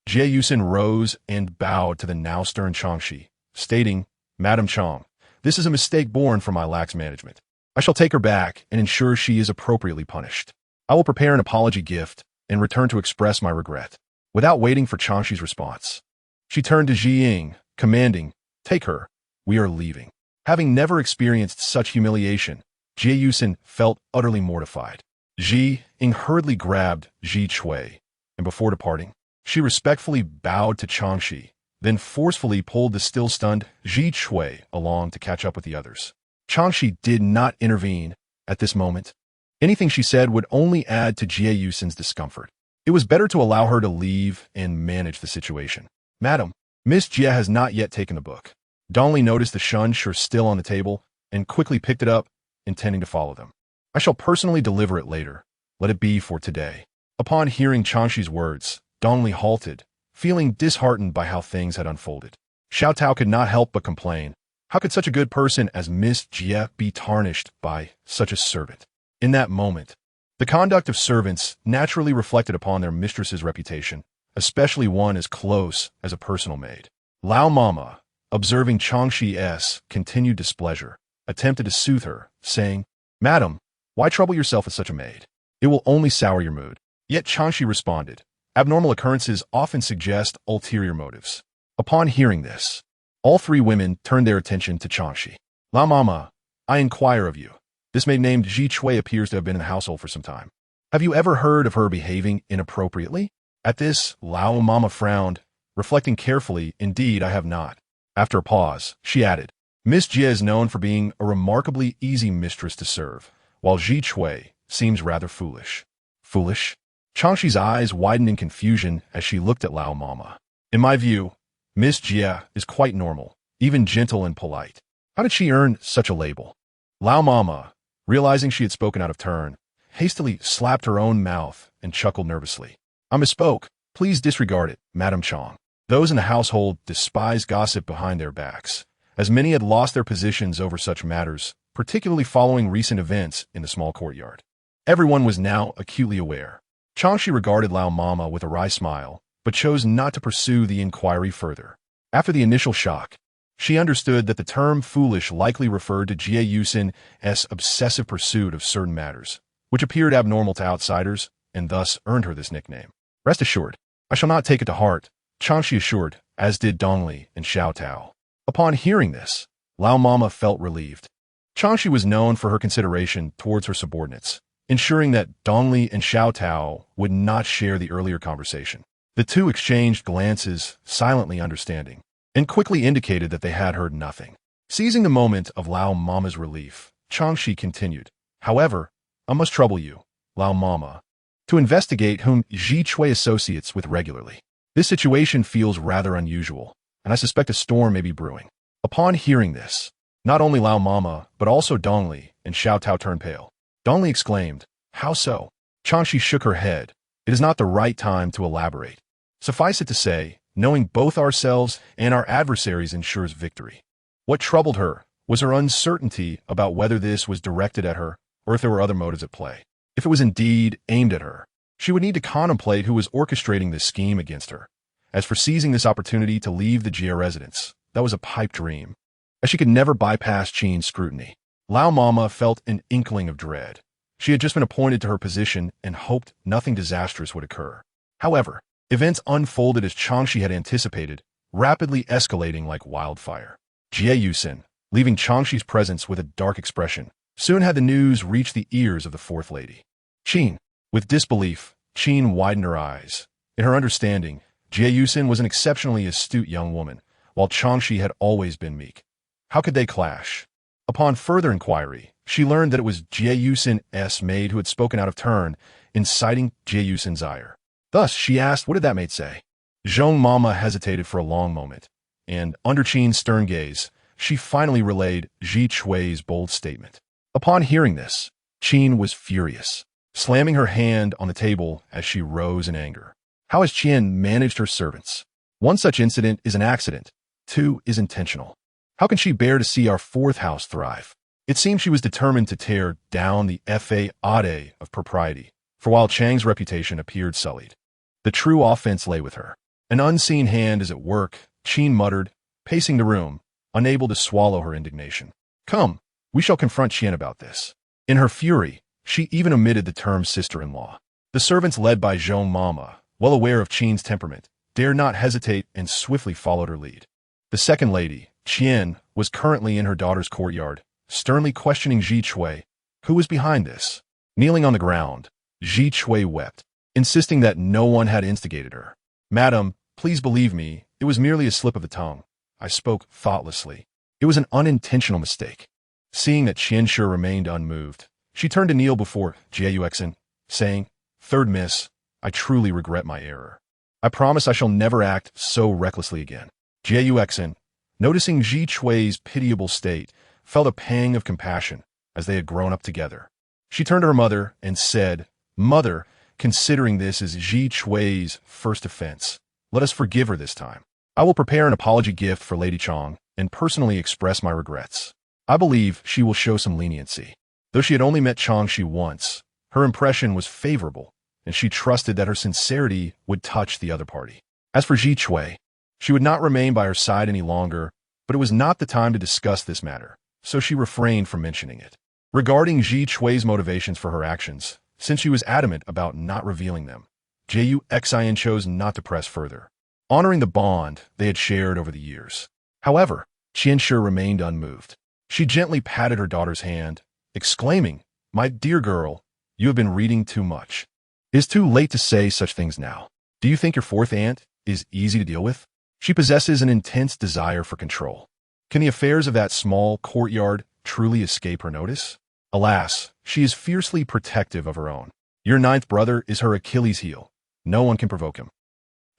Jie Yusin rose and bowed to the now stern Chang Xi, stating, Madame Chang, this is a mistake born from my lax management. I shall take her back and ensure she is appropriately punished. I will prepare an apology gift and return to express my regret. Without waiting for Chang Xi's response, she turned to Ji Ying, commanding, Take her, we are leaving. Having never experienced such humiliation, Jie Yusin felt utterly mortified. Ji Ying hurriedly grabbed Ji Chui, and before departing, she respectfully bowed to Chang Xi, then forcefully pulled the still-stunned Ji Chui along to catch up with the others. Chang Xi did not intervene at this moment. Anything she said would only add to Jie Yusin's discomfort. It was better to allow her to leave and manage the situation. Madam, Miss Jie has not yet taken the book. Dong Li noticed the shunsher still on the table and quickly picked it up, intending to follow them. I shall personally deliver it later. Let it be for today. Upon hearing Chang Xi's words, Dong Li halted, feeling disheartened by how things had unfolded. Xiao Tao could not help but complain. How could such a good person as Miss Jie be tarnished by such a servant? In that moment, the conduct of servants naturally reflected upon their mistress's reputation, especially one as close as a personal maid. Lao Mama, observing Chang Xi's continued displeasure, attempted to soothe her, saying, Madam, why trouble yourself with such a maid? It will only sour your mood. Yet Chang Xi responded, Abnormal occurrences often suggest ulterior motives. Upon hearing this, all three women turned their attention to Chang Xi. Lao Mama, I inquire of you. This maid named Ji Chui appears to have been in the household for some time. Have you ever heard of her behaving inappropriately? At this, Lao Mama frowned, reflecting carefully. Indeed, I have not. After a pause, she added, Miss Jie is known for being a remarkably easy mistress to serve, while Ji Chui seems rather foolish. Foolish? Chang Xi's eyes widened in confusion as she looked at Lao Mama. In my view, Miss Jie is quite normal, even gentle and polite. How did she earn such a label? Lao Mama, realizing she had spoken out of turn, hastily slapped her own mouth and chuckled nervously. I misspoke. Please disregard it, Madam Chang. Those in the household despised gossip behind their backs, as many had lost their positions over such matters, particularly following recent events in the small courtyard. Everyone was now acutely aware. Chang Xi regarded Lao Mama with a wry smile, but chose not to pursue the inquiry further. After the initial shock, she understood that the term foolish likely referred to Jie Yusin's obsessive pursuit of certain matters, which appeared abnormal to outsiders, and thus earned her this nickname. Rest assured, I shall not take it to heart, Chang Xi assured, as did Dongli and Xiao Tao. Upon hearing this, Lao Mama felt relieved. Chang Xi was known for her consideration towards her subordinates, ensuring that Dongli and Xiao Tao would not share the earlier conversation. The two exchanged glances, silently understanding, and quickly indicated that they had heard nothing. Seizing the moment of Lao Mama's relief, Chang Xi continued, However, I must trouble you, Lao Mama, to investigate whom Ji Chui associates with regularly. This situation feels rather unusual, and I suspect a storm may be brewing. Upon hearing this, not only Lao Mama, but also Dongli and Xiao Tao turned pale. Dongli exclaimed, How so? Chang Xi shook her head. It is not the right time to elaborate. Suffice it to say, knowing both ourselves and our adversaries ensures victory. What troubled her was her uncertainty about whether this was directed at her or if there were other motives at play. If it was indeed aimed at her, she would need to contemplate who was orchestrating this scheme against her. As for seizing this opportunity to leave the Jie residence, that was a pipe dream, as she could never bypass Qin's scrutiny. Lao Mama felt an inkling of dread. She had just been appointed to her position and hoped nothing disastrous would occur. However, events unfolded as Chang Xi had anticipated, rapidly escalating like wildfire. Jie Yusin, leaving Chang Xi's presence with a dark expression, soon had the news reach the ears of the fourth lady. Qin. With disbelief, Qin widened her eyes. In her understanding, Jie Yusin was an exceptionally astute young woman, while Chang Xi had always been meek. How could they clash? Upon further inquiry, she learned that it was Jie Yusin's maid who had spoken out of turn, inciting Jie Yusin's ire. Thus, she asked, what did that maid say? Zhong Mama hesitated for a long moment, and, under Qin's stern gaze, she finally relayed Ji Chui's bold statement. Upon hearing this, Qin was furious, slamming her hand on the table as she rose in anger. How has Qian managed her servants? One such incident is an accident, two is intentional. How can she bear to see our fourth house thrive? It seemed she was determined to tear down the faade of propriety, for while Chang's reputation appeared sullied, the true offense lay with her. An unseen hand is at work, Qin muttered, pacing the room, unable to swallow her indignation. Come, we shall confront Qian about this. In her fury, she even omitted the term sister-in-law. The servants led by Zhong Mama, well aware of Qin's temperament, dared not hesitate and swiftly followed her lead. The second lady, Qian, was currently in her daughter's courtyard, sternly questioning Ji Chui, who was behind this. Kneeling on the ground, Ji Chui wept, insisting that no one had instigated her. Madam, please believe me, it was merely a slip of the tongue. I spoke thoughtlessly. It was an unintentional mistake. Seeing that Qianshi remained unmoved, she turned to kneel before Jie Yuxin, saying, Third miss, I truly regret my error. I promise I shall never act so recklessly again. Jie Yuxin, noticing Ji Chui's pitiable state, felt a pang of compassion as they had grown up together. She turned to her mother and said, Mother, considering this as Ji Chui's first offense, let us forgive her this time. I will prepare an apology gift for Lady Chang and personally express my regrets. I believe she will show some leniency. Though she had only met Chang Xi once, her impression was favorable, and she trusted that her sincerity would touch the other party. As for Ji Chui, she would not remain by her side any longer, but it was not the time to discuss this matter, so she refrained from mentioning it. Regarding Ji Chui's motivations for her actions, since she was adamant about not revealing them, Jie Yuxin chose not to press further, honoring the bond they had shared over the years. However, Qianshi remained unmoved. She gently patted her daughter's hand, exclaiming, My dear girl, You have been reading too much. It is too late to say such things now. Do you think your fourth aunt is easy to deal with? She possesses an intense desire for control. Can the affairs of that small courtyard truly escape her notice? Alas, she is fiercely protective of her own. Your ninth brother is her Achilles heel. No one can provoke him.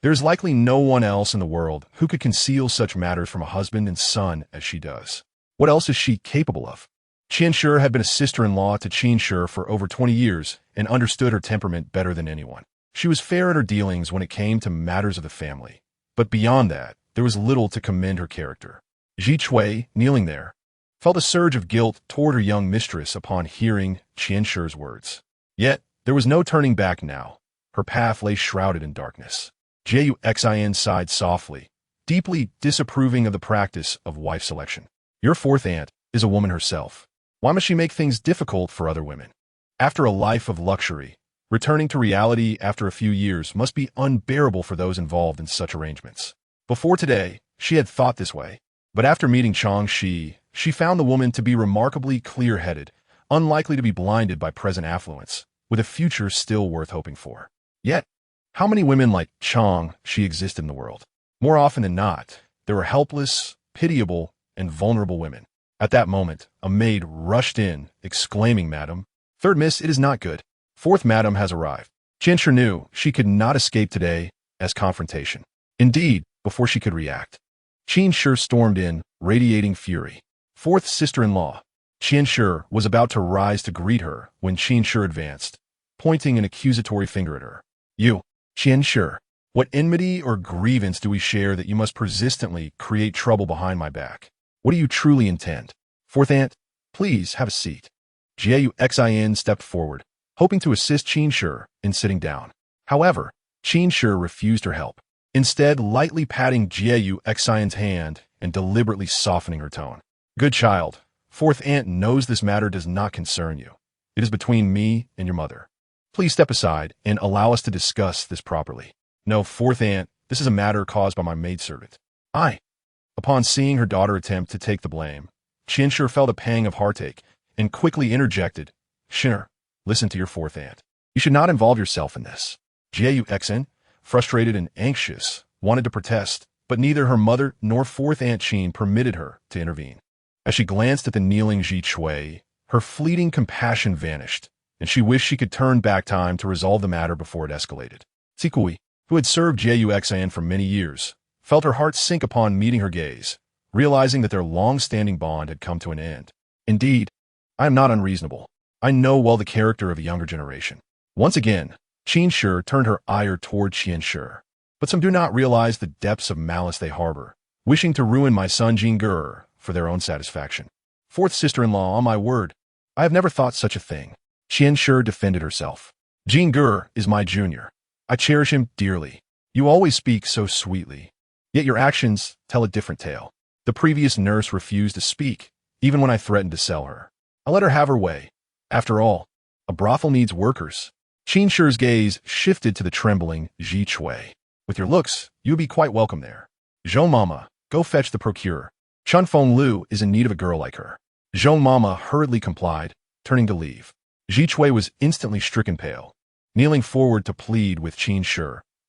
There is likely no one else in the world who could conceal such matters from a husband and son as she does. What else is she capable of? Chang Xi had been a sister-in-law to Chang Xi for over 20 years and understood her temperament better than anyone. She was fair in her dealings when it came to matters of the family. But beyond that, there was little to commend her character. Ji Chui, kneeling there, felt a surge of guilt toward her young mistress upon hearing Chang Shi's words. Yet, there was no turning back now. Her path lay shrouded in darkness. Xin sighed softly, deeply disapproving of the practice of wife selection. Your fourth aunt is a woman herself. Why must she make things difficult for other women? After a life of luxury, returning to reality after a few years must be unbearable for those involved in such arrangements. Before today, she had thought this way. But after meeting Chang Xi, she found the woman to be remarkably clear-headed, unlikely to be blinded by present affluence, with a future still worth hoping for. Yet, how many women like Chang Xi exist in the world? More often than not, there are helpless, pitiable, and vulnerable women. At that moment, a maid rushed in, exclaiming, "Madam, third miss, it is not good. Fourth madam has arrived." Chang Xi knew she could not escape today as confrontation. Indeed, before she could react, Chang Xi stormed in, radiating fury. Fourth sister-in-law. Chang Xi was about to rise to greet her when Chang Xi advanced, pointing an accusatory finger at her. You, Chang Xi, what enmity or grievance do we share that you must persistently create trouble behind my back? What do you truly intend? Fourth aunt, please have a seat. Xin stepped forward, hoping to assist Chang Xi in sitting down. However, Chang Xi refused her help, instead lightly patting Xin's hand and deliberately softening her tone. Good child, fourth aunt knows this matter does not concern you. It is between me and your mother. Please step aside and allow us to discuss this properly. No, fourth aunt, this is a matter caused by my maidservant. Upon seeing her daughter attempt to take the blame, Chang Xi felt a pang of heartache and quickly interjected, "Xi, listen to your fourth aunt. You should not involve yourself in this." Xin, frustrated and anxious, wanted to protest, but neither her mother nor fourth aunt Qin permitted her to intervene. As she glanced at the kneeling Ji Chui, her fleeting compassion vanished, and she wished she could turn back time to resolve the matter before it escalated. Tsikui, who had served Xin for many years, felt her heart sink upon meeting her gaze, realizing that their long-standing bond had come to an end. Indeed, I am not unreasonable. I know well the character of a younger generation. Once again, Chang Xi turned her ire toward Chang Xi. But some do not realize the depths of malice they harbor, wishing to ruin my son Jingger for their own satisfaction. Fourth sister-in-law, on my word, I have never thought such a thing. Chang Xi defended herself. Jingger is my junior. I cherish him dearly. You always speak so sweetly. Yet your actions tell a different tale. The previous nurse refused to speak, even when I threatened to sell her. I let her have her way. After all, a brothel needs workers. Chang Shi's gaze shifted to the trembling Ji Chui. With your looks, you would be quite welcome there. Zhong Mama, go fetch the procureur. Chun Feng Lu is in need of a girl like her. Zhong Mama hurriedly complied, turning to leave. Ji Chui was instantly stricken pale, kneeling forward to plead with Chang Xi,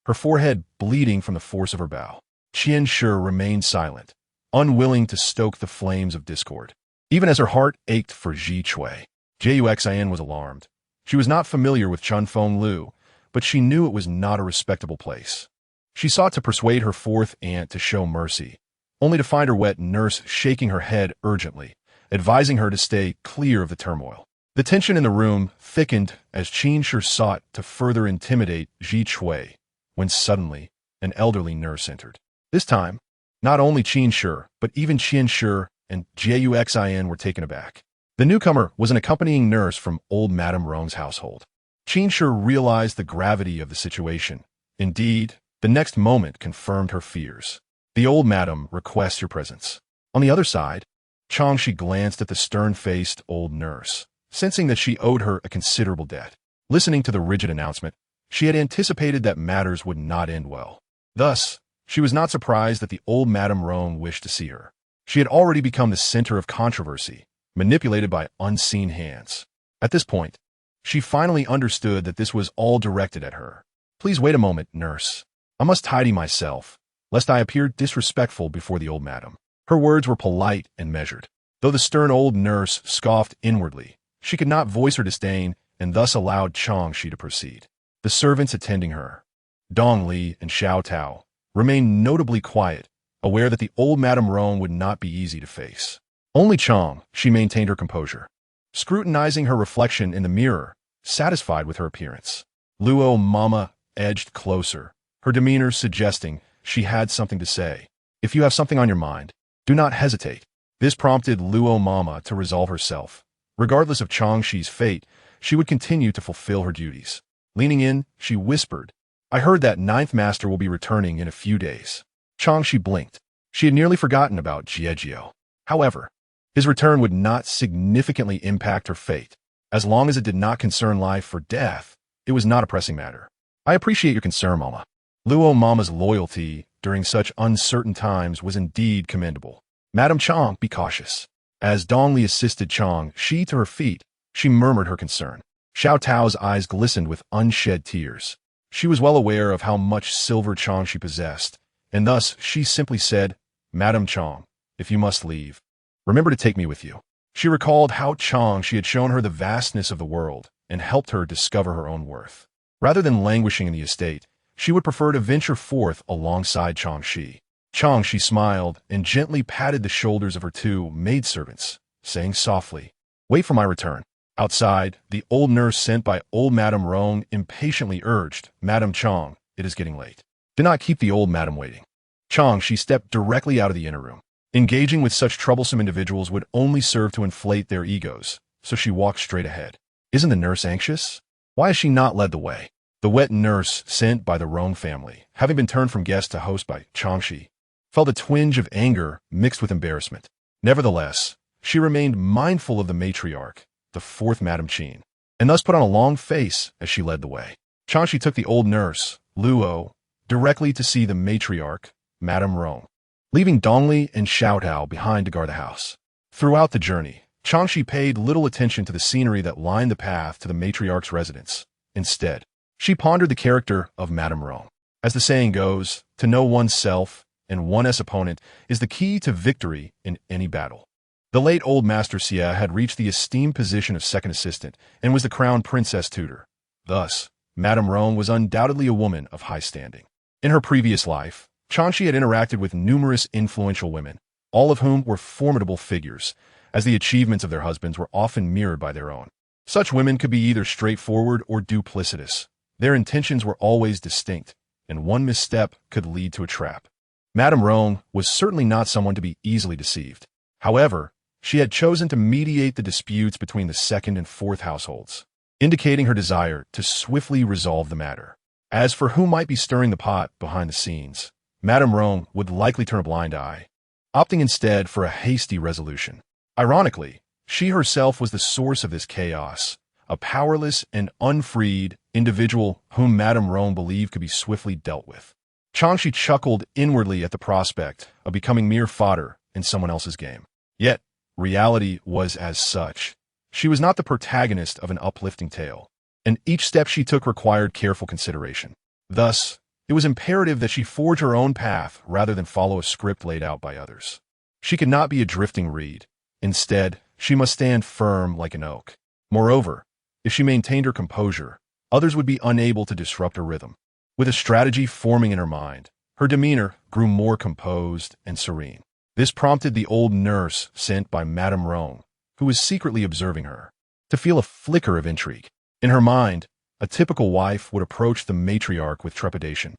her forehead bleeding from the force of her bow. Chang Xi remained silent, unwilling to stoke the flames of discord. Even as her heart ached for Ji Chui, Xin was alarmed. She was not familiar with Chun Feng Lu, but she knew it was not a respectable place. She sought to persuade her fourth aunt to show mercy, only to find her wet nurse shaking her head urgently, advising her to stay clear of the turmoil. The tension in the room thickened as Chang Xi sought to further intimidate Ji Chui, when suddenly an elderly nurse entered. This time, not only Chang Xi, but even Chang Xi and Xin were taken aback. The newcomer was an accompanying nurse from old Madame Rong's household. Chang Xi realized the gravity of the situation. Indeed, the next moment confirmed her fears. The old madam requests your presence. On the other side, Chang Xi glanced at the stern-faced old nurse, sensing that she owed her a considerable debt. Listening to the rigid announcement, she had anticipated that matters would not end well. Thus, she was not surprised that the old Madame Rome wished to see her. She had already become the center of controversy, manipulated by unseen hands. At this point, She finally understood that this was all directed at her. "Please wait a moment, nurse. I must tidy myself, lest I appear disrespectful before the old madam." Her words were polite and measured. Though the stern old nurse scoffed inwardly, she could not voice her disdain and thus allowed Chang Xi to proceed. The servants attending her, Dong Li and Xiao Tao, remained notably quiet, aware that the old Madame Rong would not be easy to face. Only Chang Xi maintained her composure, scrutinizing her reflection in the mirror, satisfied with her appearance. Luo Mama edged closer, her demeanor suggesting she had something to say. "If you have something on your mind, do not hesitate." This prompted Luo Mama to resolve herself. Regardless of Chang Xi's fate, she would continue to fulfill her duties. Leaning in, she whispered, "I heard that ninth master will be returning in a few days." Chang Xi blinked. She had nearly forgotten about Jiejio. However, his return would not significantly impact her fate. As long as it did not concern life or death, it was not a pressing matter. "I appreciate your concern, Mama." Luo Mama's loyalty during such uncertain times was indeed commendable. "Madam Chang, be cautious." As Dong Li assisted Chang Xi to her feet, she murmured her concern. Xiao Tao's eyes glistened with unshed tears. She was well aware of how much silver Chang Xi possessed, and thus she simply said, "Madam Chang, if you must leave, remember to take me with you." She recalled how Chang Xi had shown her the vastness of the world and helped her discover her own worth. Rather than languishing in the estate, she would prefer to venture forth alongside Chang Xi. Chang Xi smiled and gently patted the shoulders of her two maidservants, saying softly, "Wait for my return." Outside, the old nurse sent by old Madame Rong impatiently urged, "Madame Chang, it is getting late. Do not keep the old madam waiting." Chang Xi stepped directly out of the inner room. Engaging with such troublesome individuals would only serve to inflate their egos, so she walked straight ahead. Isn't the nurse anxious? Why has she not led the way? The wet nurse sent by the Rong family, having been turned from guest to host by Chang Xi, felt a twinge of anger mixed with embarrassment. Nevertheless, she remained mindful of the matriarch, the fourth Madame Qin, and thus put on a long face as she led the way. Chang Xi took the old nurse, Luo, directly to see the matriarch, Madame Rong, leaving Dongli and Xiao Tao behind to guard the house. Throughout the journey, Chang Xi paid little attention to the scenery that lined the path to the matriarch's residence. Instead, she pondered the character of Madame Rong. As the saying goes, to know oneself and one's opponent is the key to victory in any battle. The late old Master Xie had reached the esteemed position of second assistant and was the crown princess tutor. Thus, Madame Rong was undoubtedly a woman of high standing. In her previous life, Chang Xi had interacted with numerous influential women, all of whom were formidable figures, as the achievements of their husbands were often mirrored by their own. Such women could be either straightforward or duplicitous. Their intentions were always distinct, and one misstep could lead to a trap. Madame Rong was certainly not someone to be easily deceived. However, she had chosen to mediate the disputes between the second and fourth households, indicating her desire to swiftly resolve the matter. As for who might be stirring the pot behind the scenes, Madame Rong would likely turn a blind eye, opting instead for a hasty resolution. Ironically, she herself was the source of this chaos, a powerless and unfreed individual whom Madame Rong believed could be swiftly dealt with. Chang Xi chuckled inwardly at the prospect of becoming mere fodder in someone else's game. Yet, reality was as such. She was not the protagonist of an uplifting tale, and each step she took required careful consideration. Thus, it was imperative that she forge her own path rather than follow a script laid out by others. She could not be a drifting reed. Instead, she must stand firm like an oak. Moreover, if she maintained her composure, others would be unable to disrupt her rhythm. With a strategy forming in her mind, her demeanor grew more composed and serene. This prompted the old nurse sent by Madame Rong, who was secretly observing her, to feel a flicker of intrigue. In her mind, a typical wife would approach the matriarch with trepidation,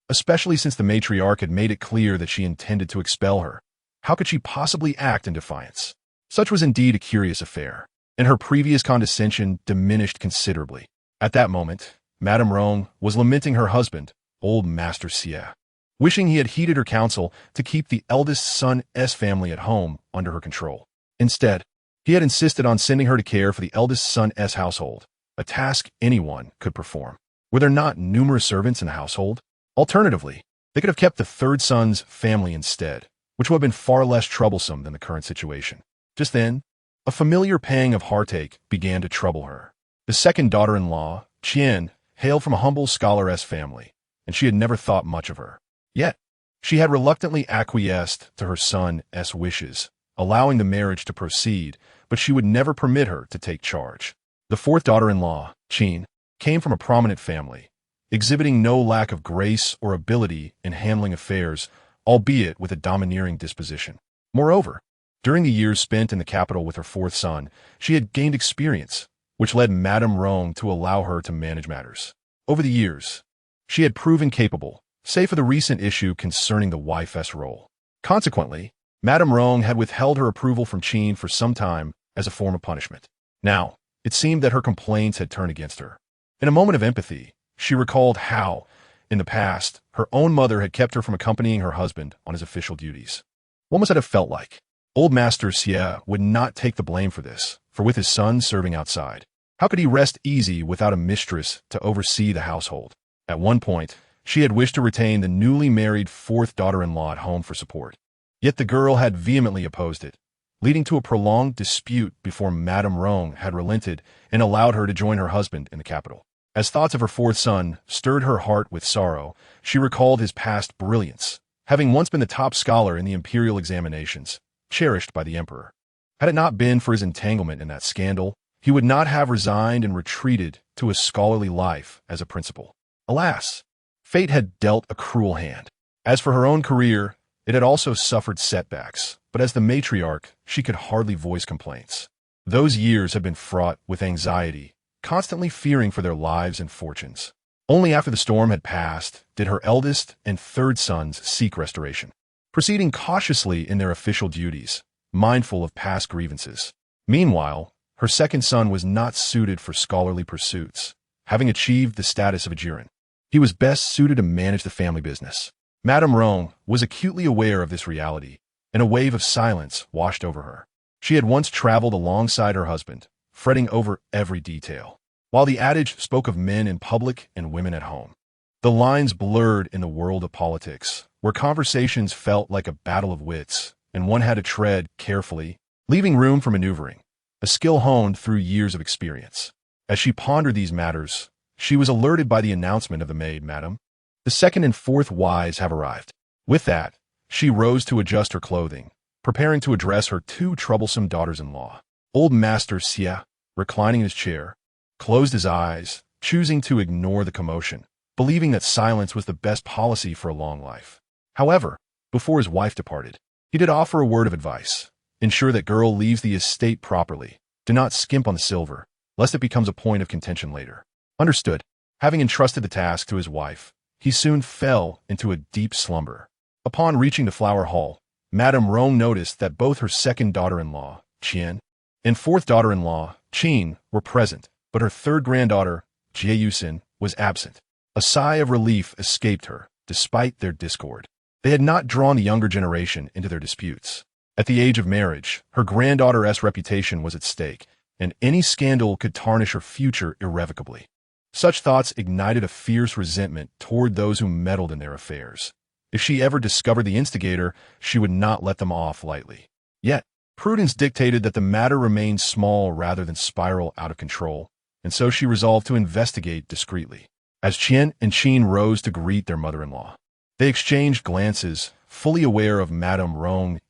especially since the matriarch had made it clear that she intended to expel her. How could she possibly act in defiance? Such was indeed a curious affair, and her previous condescension diminished considerably. At that moment, Madame Rong was lamenting her husband, old Master Xie, wishing he had heeded her counsel to keep the eldest son's family at home under her control. Instead, he had insisted on sending her to care for the eldest son's household, a task anyone could perform. Were there not numerous servants in the household? Alternatively, they could have kept the third son's family instead, which would have been far less troublesome than the current situation. Just then, a familiar pang of heartache began to trouble her. The second daughter-in-law, Qian, hailed from a humble scholaress family, and she had never thought much of her. Yet, she had reluctantly acquiesced to her son's wishes, allowing the marriage to proceed, but she would never permit her to take charge. The fourth daughter-in-law, Qin, came from a prominent family, exhibiting no lack of grace or ability in handling affairs, albeit with a domineering disposition. Moreover, during the years spent in the capital with her fourth son, she had gained experience, which led Madame Rong to allow her to manage matters. Over the years, she had proven capable, save for the recent issue concerning the wife's role. Consequently, Madame Rong had withheld her approval from Qin for some time as a form of punishment. Now, it seemed that her complaints had turned against her. In a moment of empathy, she recalled how, in the past, her own mother had kept her from accompanying her husband on his official duties. What must it have felt like? Old Master Xie would not take the blame for this, for with his son serving outside, how could he rest easy without a mistress to oversee the household? At one point, she had wished to retain the newly married fourth daughter-in-law at home for support. Yet the girl had vehemently opposed it, leading to a prolonged dispute before Madame Rong had relented and allowed her to join her husband in the capital. As thoughts of her fourth son stirred her heart with sorrow, she recalled his past brilliance, having once been the top scholar in the imperial examinations, cherished by the emperor. Had it not been for his entanglement in that scandal, he would not have resigned and retreated to a scholarly life as a principal. Alas, fate had dealt a cruel hand. As for her own career, it had also suffered setbacks, but as the matriarch, she could hardly voice complaints. Those years had been fraught with anxiety, constantly fearing for their lives and fortunes. Only after the storm had passed did her eldest and third sons seek restoration, proceeding cautiously in their official duties, mindful of past grievances. Meanwhile, her second son was not suited for scholarly pursuits, having achieved the status of a jiren. He was best suited to manage the family business. Madame Rong was acutely aware of this reality, and a wave of silence washed over her. She had once traveled alongside her husband, fretting over every detail, while the adage spoke of men in public and women at home. The lines blurred in the world of politics, where conversations felt like a battle of wits, and one had to tread carefully, leaving room for maneuvering, a skill honed through years of experience. As she pondered these matters, she was alerted by the announcement of the maid, "Madam, the second and fourth wives have arrived." With that, she rose to adjust her clothing, preparing to address her two troublesome daughters-in-law. Old Master Xie, reclining in his chair, closed his eyes, choosing to ignore the commotion, believing that silence was the best policy for a long life. However, before his wife departed, he did offer a word of advice. Ensure that girl leaves the estate properly. Do not skimp on the silver, lest it becomes a point of contention later. Understood. Having entrusted the task to his wife, he soon fell into a deep slumber. Upon reaching the flower hall, Madame Rong noticed that both her second daughter-in-law, Qian, and fourth daughter-in-law, Qin, were present, but her third granddaughter, Jie Yusin, was absent. A sigh of relief escaped her, despite their discord. They had not drawn the younger generation into their disputes. At the age of marriage, her granddaughter's reputation was at stake, and any scandal could tarnish her future irrevocably. Such thoughts ignited a fierce resentment toward those who meddled in their affairs. If she ever discovered the instigator, she would not let them off lightly. Yet, prudence dictated that the matter remain small rather than spiral out of control, and so she resolved to investigate discreetly. As Qian and Qin rose to greet their mother-in-law, they exchanged glances, fully aware of Madame Rong's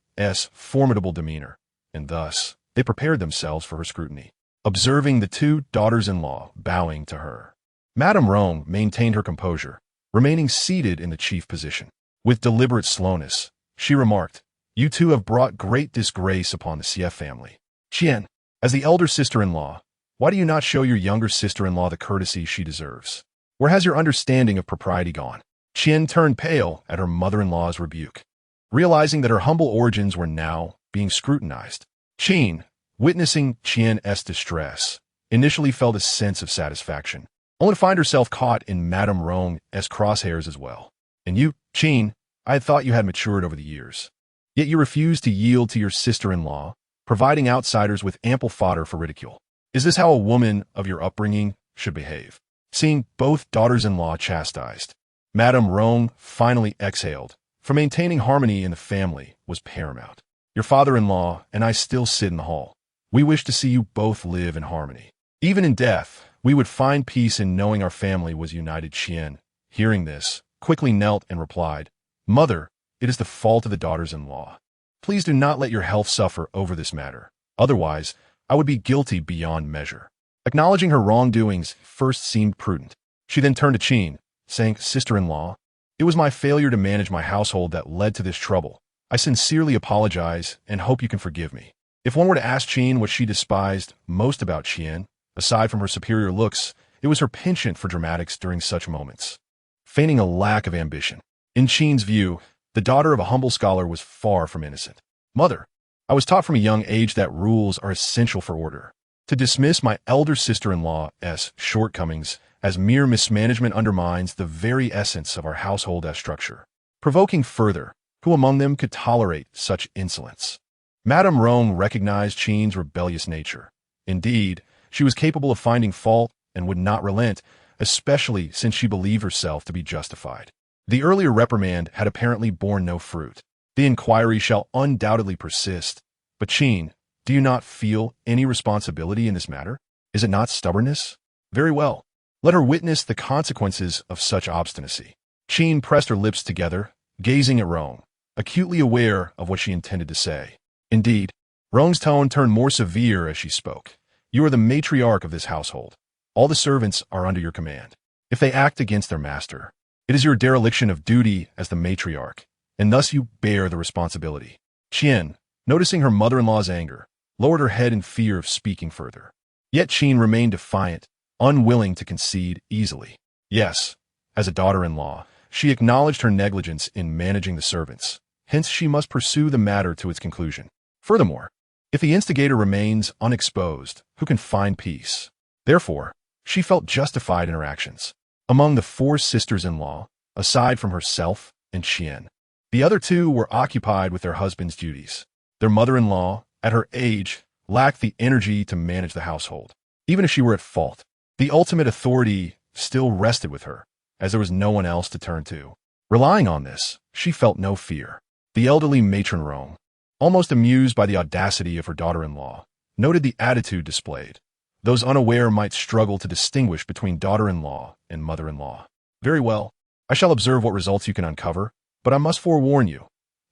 formidable demeanor, and thus they prepared themselves for her scrutiny. Observing the two daughters-in-law bowing to her, Madame Rong maintained her composure, remaining seated in the chief position. With deliberate slowness, she remarked, "You two have brought great disgrace upon the Xie family. Qian, as the elder sister-in-law, why do you not show your younger sister-in-law the courtesy she deserves? Where has your understanding of propriety gone?" Qian turned pale at her mother-in-law's rebuke, realizing that her humble origins were now being scrutinized. Qin, witnessing Qian's distress, initially felt a sense of satisfaction, only to find herself caught in Madame Rong's crosshairs as well. "And you, Qin, I had thought you had matured over the years. Yet you refused to yield to your sister-in-law, providing outsiders with ample fodder for ridicule. Is this how a woman of your upbringing should behave?" Seeing both daughters-in-law chastised, Madame Rong finally exhaled, for maintaining harmony in the family was paramount. "Your father-in-law and I still sit in the hall. We wish to see you both live in harmony." Even in death, we would find peace in knowing our family was united. Qian, hearing this, quickly knelt and replied, "Mother, it is the fault of the daughters-in-law. Please do not let your health suffer over this matter. Otherwise, I would be guilty beyond measure." Acknowledging her wrongdoings first seemed prudent. She then turned to Qin, saying, "Sister-in-law, it was my failure to manage my household that led to this trouble. I sincerely apologize and hope you can forgive me." If one were to ask Qin what she despised most about Qian, aside from her superior looks, it was her penchant for dramatics during such moments, feigning a lack of ambition. In Qin's view, the daughter of a humble scholar was far from innocent. "Mother, I was taught from a young age that rules are essential for order. To dismiss my elder sister-in-law's shortcomings as mere mismanagement undermines the very essence of our household as structure." Provoking further, who among them could tolerate such insolence? Madame Rong recognized Qin's rebellious nature. Indeed, she was capable of finding fault and would not relent, especially since she believed herself to be justified. The earlier reprimand had apparently borne no fruit. The inquiry shall undoubtedly persist. But Qin, do you not feel any responsibility in this matter? Is it not stubbornness? Very well. Let her witness the consequences of such obstinacy. Qin pressed her lips together, gazing at Rong, acutely aware of what she intended to say. Indeed, Rong's tone turned more severe as she spoke. "You are the matriarch of this household. All the servants are under your command. If they act against their master, it is your dereliction of duty as the matriarch, and thus you bear the responsibility." Qian, noticing her mother-in-law's anger, lowered her head in fear of speaking further. Yet Qin remained defiant, unwilling to concede easily. Yes, as a daughter-in-law, she acknowledged her negligence in managing the servants. Hence she must pursue the matter to its conclusion. Furthermore, if the instigator remains unexposed, who can find peace? Therefore, she felt justified in her actions. Among the four sisters-in-law, aside from herself and Qian, the other two were occupied with their husbands' duties. Their mother-in-law, at her age, lacked the energy to manage the household. Even if she were at fault, the ultimate authority still rested with her, as there was no one else to turn to. Relying on this, she felt no fear. The elderly matron Rome, almost amused by the audacity of her daughter-in-law, noted the attitude displayed. Those unaware might struggle to distinguish between daughter-in-law and mother-in-law. "Very well. I shall observe what results you can uncover, but I must forewarn you.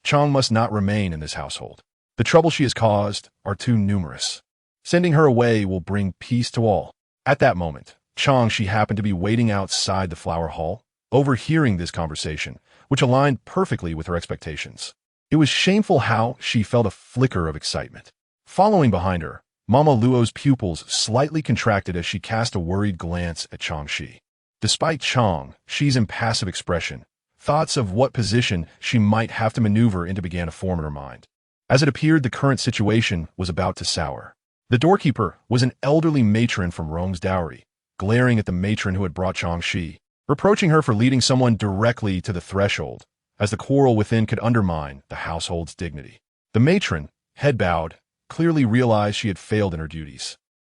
Chang must not remain in this household. The troubles she has caused are too numerous. Sending her away will bring peace to all." At that moment, Chang Xi happened to be waiting outside the flower hall, overhearing this conversation, which aligned perfectly with her expectations. It was shameful how she felt a flicker of excitement. Following behind her, Mama Luo's pupils slightly contracted as she cast a worried glance at Chang Xi. Despite Chang Xi's impassive expression, thoughts of what position she might have to maneuver into began to form in her mind. As it appeared, the current situation was about to sour. The doorkeeper was an elderly matron from Rong's dowry, glaring at the matron who had brought Chang Xi, reproaching her for leading someone directly to the threshold, as the quarrel within could undermine the household's dignity. The matron, head bowed, clearly realized she had failed in her duties.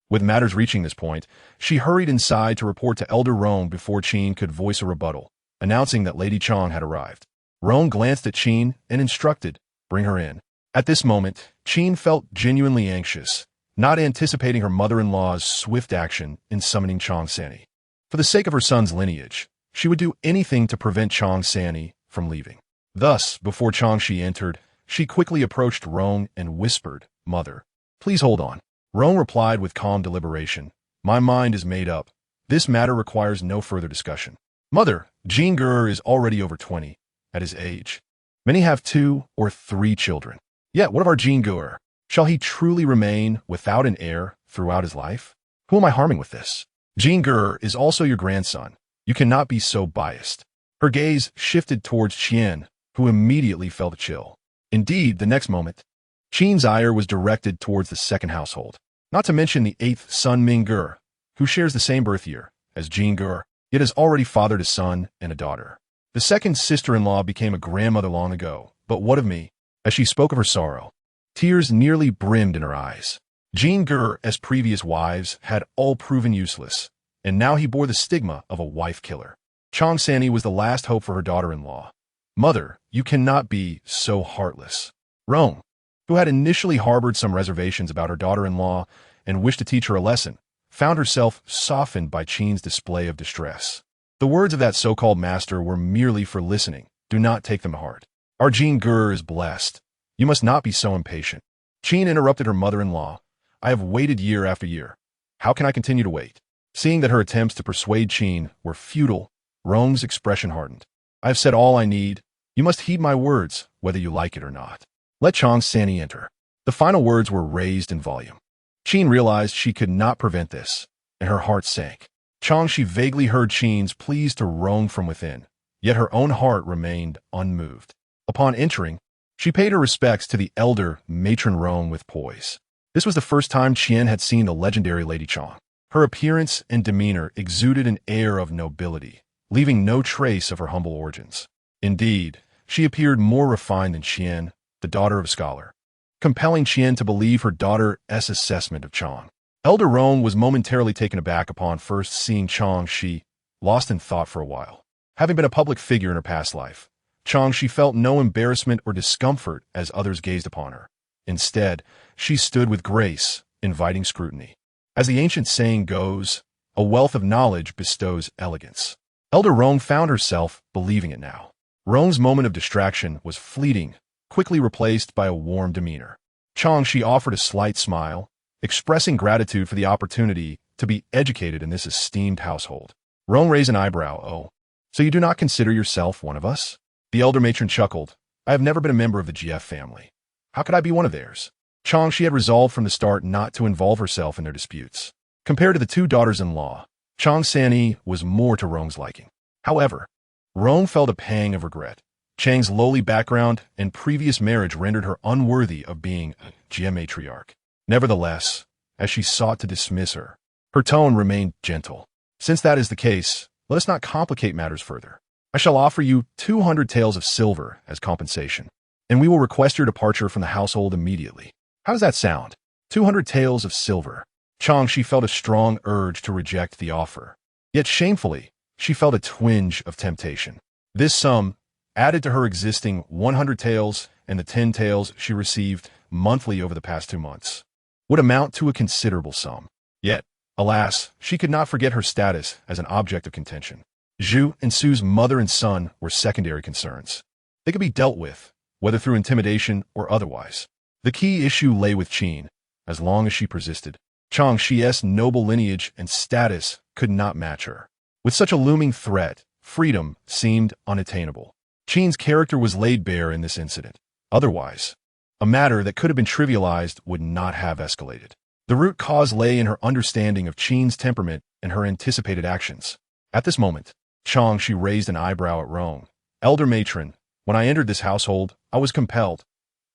With matters reaching this point, she hurried inside to report to Elder Rong before Qin could voice a rebuttal, announcing that Lady Chang had arrived. Rong glanced at Qin and instructed, "Bring her in." At this moment, Qin felt genuinely anxious, not anticipating her mother-in-law's swift action in summoning Chang San'e. For the sake of her son's lineage, she would do anything to prevent Chang San'e from leaving. Thus, before Chang Xi entered, she quickly approached Rong and whispered, "Mother, please hold on." Rong replied with calm deliberation, "My mind is made up. This matter requires no further discussion. Mother, Jean Gur is already over 20, at his age. Many have 2 or 3 children. Yet what of our Jean Gur? Shall he truly remain without an heir throughout his life? Who am I harming with this? Jean Gur is also your grandson. You cannot be so biased." Her gaze shifted towards Qian, who immediately felt a chill. Indeed, the next moment, Qin's ire was directed towards the second household, not to mention the 8th son Ming Gur, who shares the same birth year as Jean Gur, yet has already fathered a son and a daughter. The second sister-in-law became a grandmother long ago, but what of me? As she spoke of her sorrow, tears nearly brimmed in her eyes. Jean Gur, as previous wives, had all proven useless, and now he bore the stigma of a wife-killer. Chang San'e was the last hope for her daughter-in-law. "Mother, you cannot be so heartless." Rong, who had initially harbored some reservations about her daughter-in-law and wished to teach her a lesson, found herself softened by Qin's display of distress. The words of that so-called master were merely for listening. Do not take them to heart. Our Jean Gur is blessed. You must not be so impatient. Qin interrupted her mother-in-law. I have waited year after year. How can I continue to wait? Seeing that her attempts to persuade Qin were futile, Rong's expression hardened. I have said all I need. You must heed my words, whether you like it or not. Let Chang San'e enter. The final words were raised in volume. Qin realized she could not prevent this, and her heart sank. Chang Xi vaguely heard Qin's pleas to Rong from within, yet her own heart remained unmoved. Upon entering, she paid her respects to the elder matron Rong with poise. This was the first time Qian had seen the legendary Lady Chang. Her appearance and demeanor exuded an air of nobility, leaving no trace of her humble origins. Indeed, she appeared more refined than Qian, the daughter of a scholar, compelling Qian to believe her daughter's assessment of Chang. Elder Rong was momentarily taken aback upon first seeing Chang Xi, lost in thought for a while. Having been a public figure in her past life, Chang Xi felt no embarrassment or discomfort as others gazed upon her. Instead, she stood with grace, inviting scrutiny. As the ancient saying goes, a wealth of knowledge bestows elegance. Elder Rong found herself believing it now. Rong's moment of distraction was fleeting, quickly replaced by a warm demeanor. Chang Xi offered a slight smile, expressing gratitude for the opportunity to be educated in this esteemed household. Rong raised an eyebrow. Oh, so you do not consider yourself one of us? The elder matron chuckled. I have never been a member of the GF family. How could I be one of theirs? Chang Xi had resolved from the start not to involve herself in their disputes. Compared to the two daughters-in-law, Chang San'e was more to Rong's liking. However, Rong felt a pang of regret. Chang's lowly background and previous marriage rendered her unworthy of being a GM matriarch. Nevertheless, as she sought to dismiss her, her tone remained gentle. Since that is the case, let us not complicate matters further. I shall offer you 200 taels of silver as compensation, and we will request your departure from the household immediately. How does that sound? 200 taels of silver. Chang Xi felt a strong urge to reject the offer. Yet shamefully, she felt a twinge of temptation. This sum, added to her existing 100 taels and the 10 taels she received monthly over the past 2 months, would amount to a considerable sum. Yet, alas, she could not forget her status as an object of contention. Zhu and Su's mother and son were secondary concerns. They could be dealt with, whether through intimidation or otherwise. The key issue lay with Qin. As long as she persisted, Chang Xi's noble lineage and status could not match her. With such a looming threat, freedom seemed unattainable. Qin's character was laid bare in this incident. Otherwise, a matter that could have been trivialized would not have escalated. The root cause lay in her understanding of Qin's temperament and her anticipated actions. At this moment, Chang Xi raised an eyebrow at Rong. Elder matron, when I entered this household, I was compelled.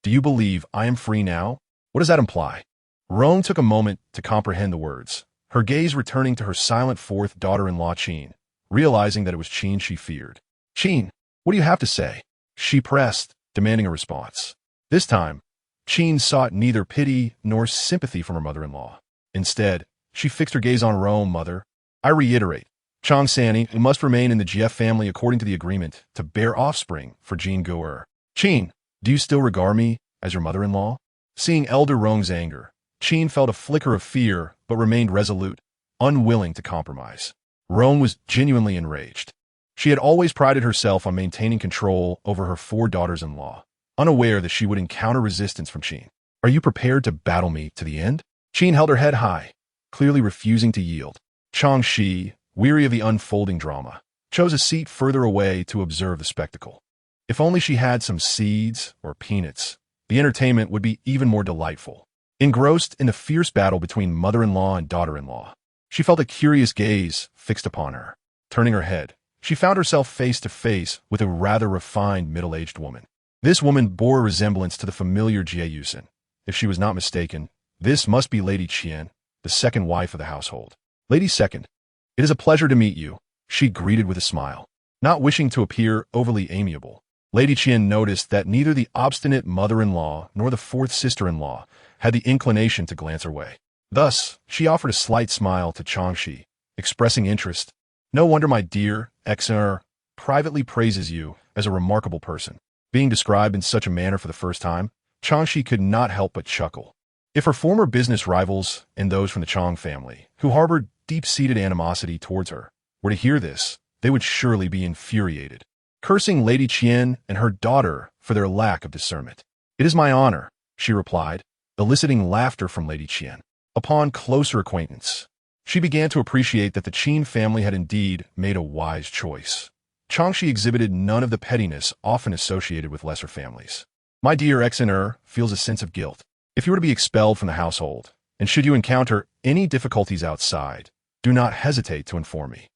Do you believe I am free now? What does that imply? Rong took a moment to comprehend the words, her gaze returning to her silent fourth daughter-in-law Qin, realizing that it was Qin she feared. Qin, what do you have to say? She pressed, demanding a response. This time, Qin sought neither pity nor sympathy from her mother-in-law. Instead, she fixed her gaze on Rong. Mother, I reiterate, Chang San'e must remain in the GF family according to the agreement to bear offspring for Jean Gur. Qin, do you still regard me as your mother-in-law? Seeing Elder Rong's anger, Qin felt a flicker of fear but remained resolute, unwilling to compromise. Rong was genuinely enraged. She had always prided herself on maintaining control over her 4 daughters-in-law, unaware that she would encounter resistance from Qin. Are you prepared to battle me to the end? Qin held her head high, clearly refusing to yield. Chang Xi, weary of the unfolding drama, chose a seat further away to observe the spectacle. If only she had some seeds or peanuts, the entertainment would be even more delightful. Engrossed in the fierce battle between mother-in-law and daughter-in-law, she felt a curious gaze fixed upon her. Turning her head, she found herself face to face with a rather refined middle-aged woman. This woman bore a resemblance to the familiar Jie Yusen. If she was not mistaken, this must be Lady Qian, the second wife of the household. Lady Second, it is a pleasure to meet you, she greeted with a smile. Not wishing to appear overly amiable, Lady Qian noticed that neither the obstinate mother-in-law nor the fourth sister-in-law had the inclination to glance her way. Thus, she offered a slight smile to Chang Xi, expressing interest. No wonder my dear Xer privately praises you as a remarkable person. Being described in such a manner for the first time, Chang Xi could not help but chuckle. If her former business rivals and those from the Chang family, who harbored deep-seated animosity towards her, were to hear this, they would surely be infuriated, cursing Lady Qian and her daughter for their lack of discernment. "It is my honor," she replied, eliciting laughter from Lady Qian. Upon closer acquaintance, she began to appreciate that the Qin family had indeed made a wise choice. Chang Xi exhibited none of the pettiness often associated with lesser families. "My dear ex-in-er feels a sense of guilt. If you were to be expelled from the household, and should you encounter any difficulties outside, do not hesitate to inform me.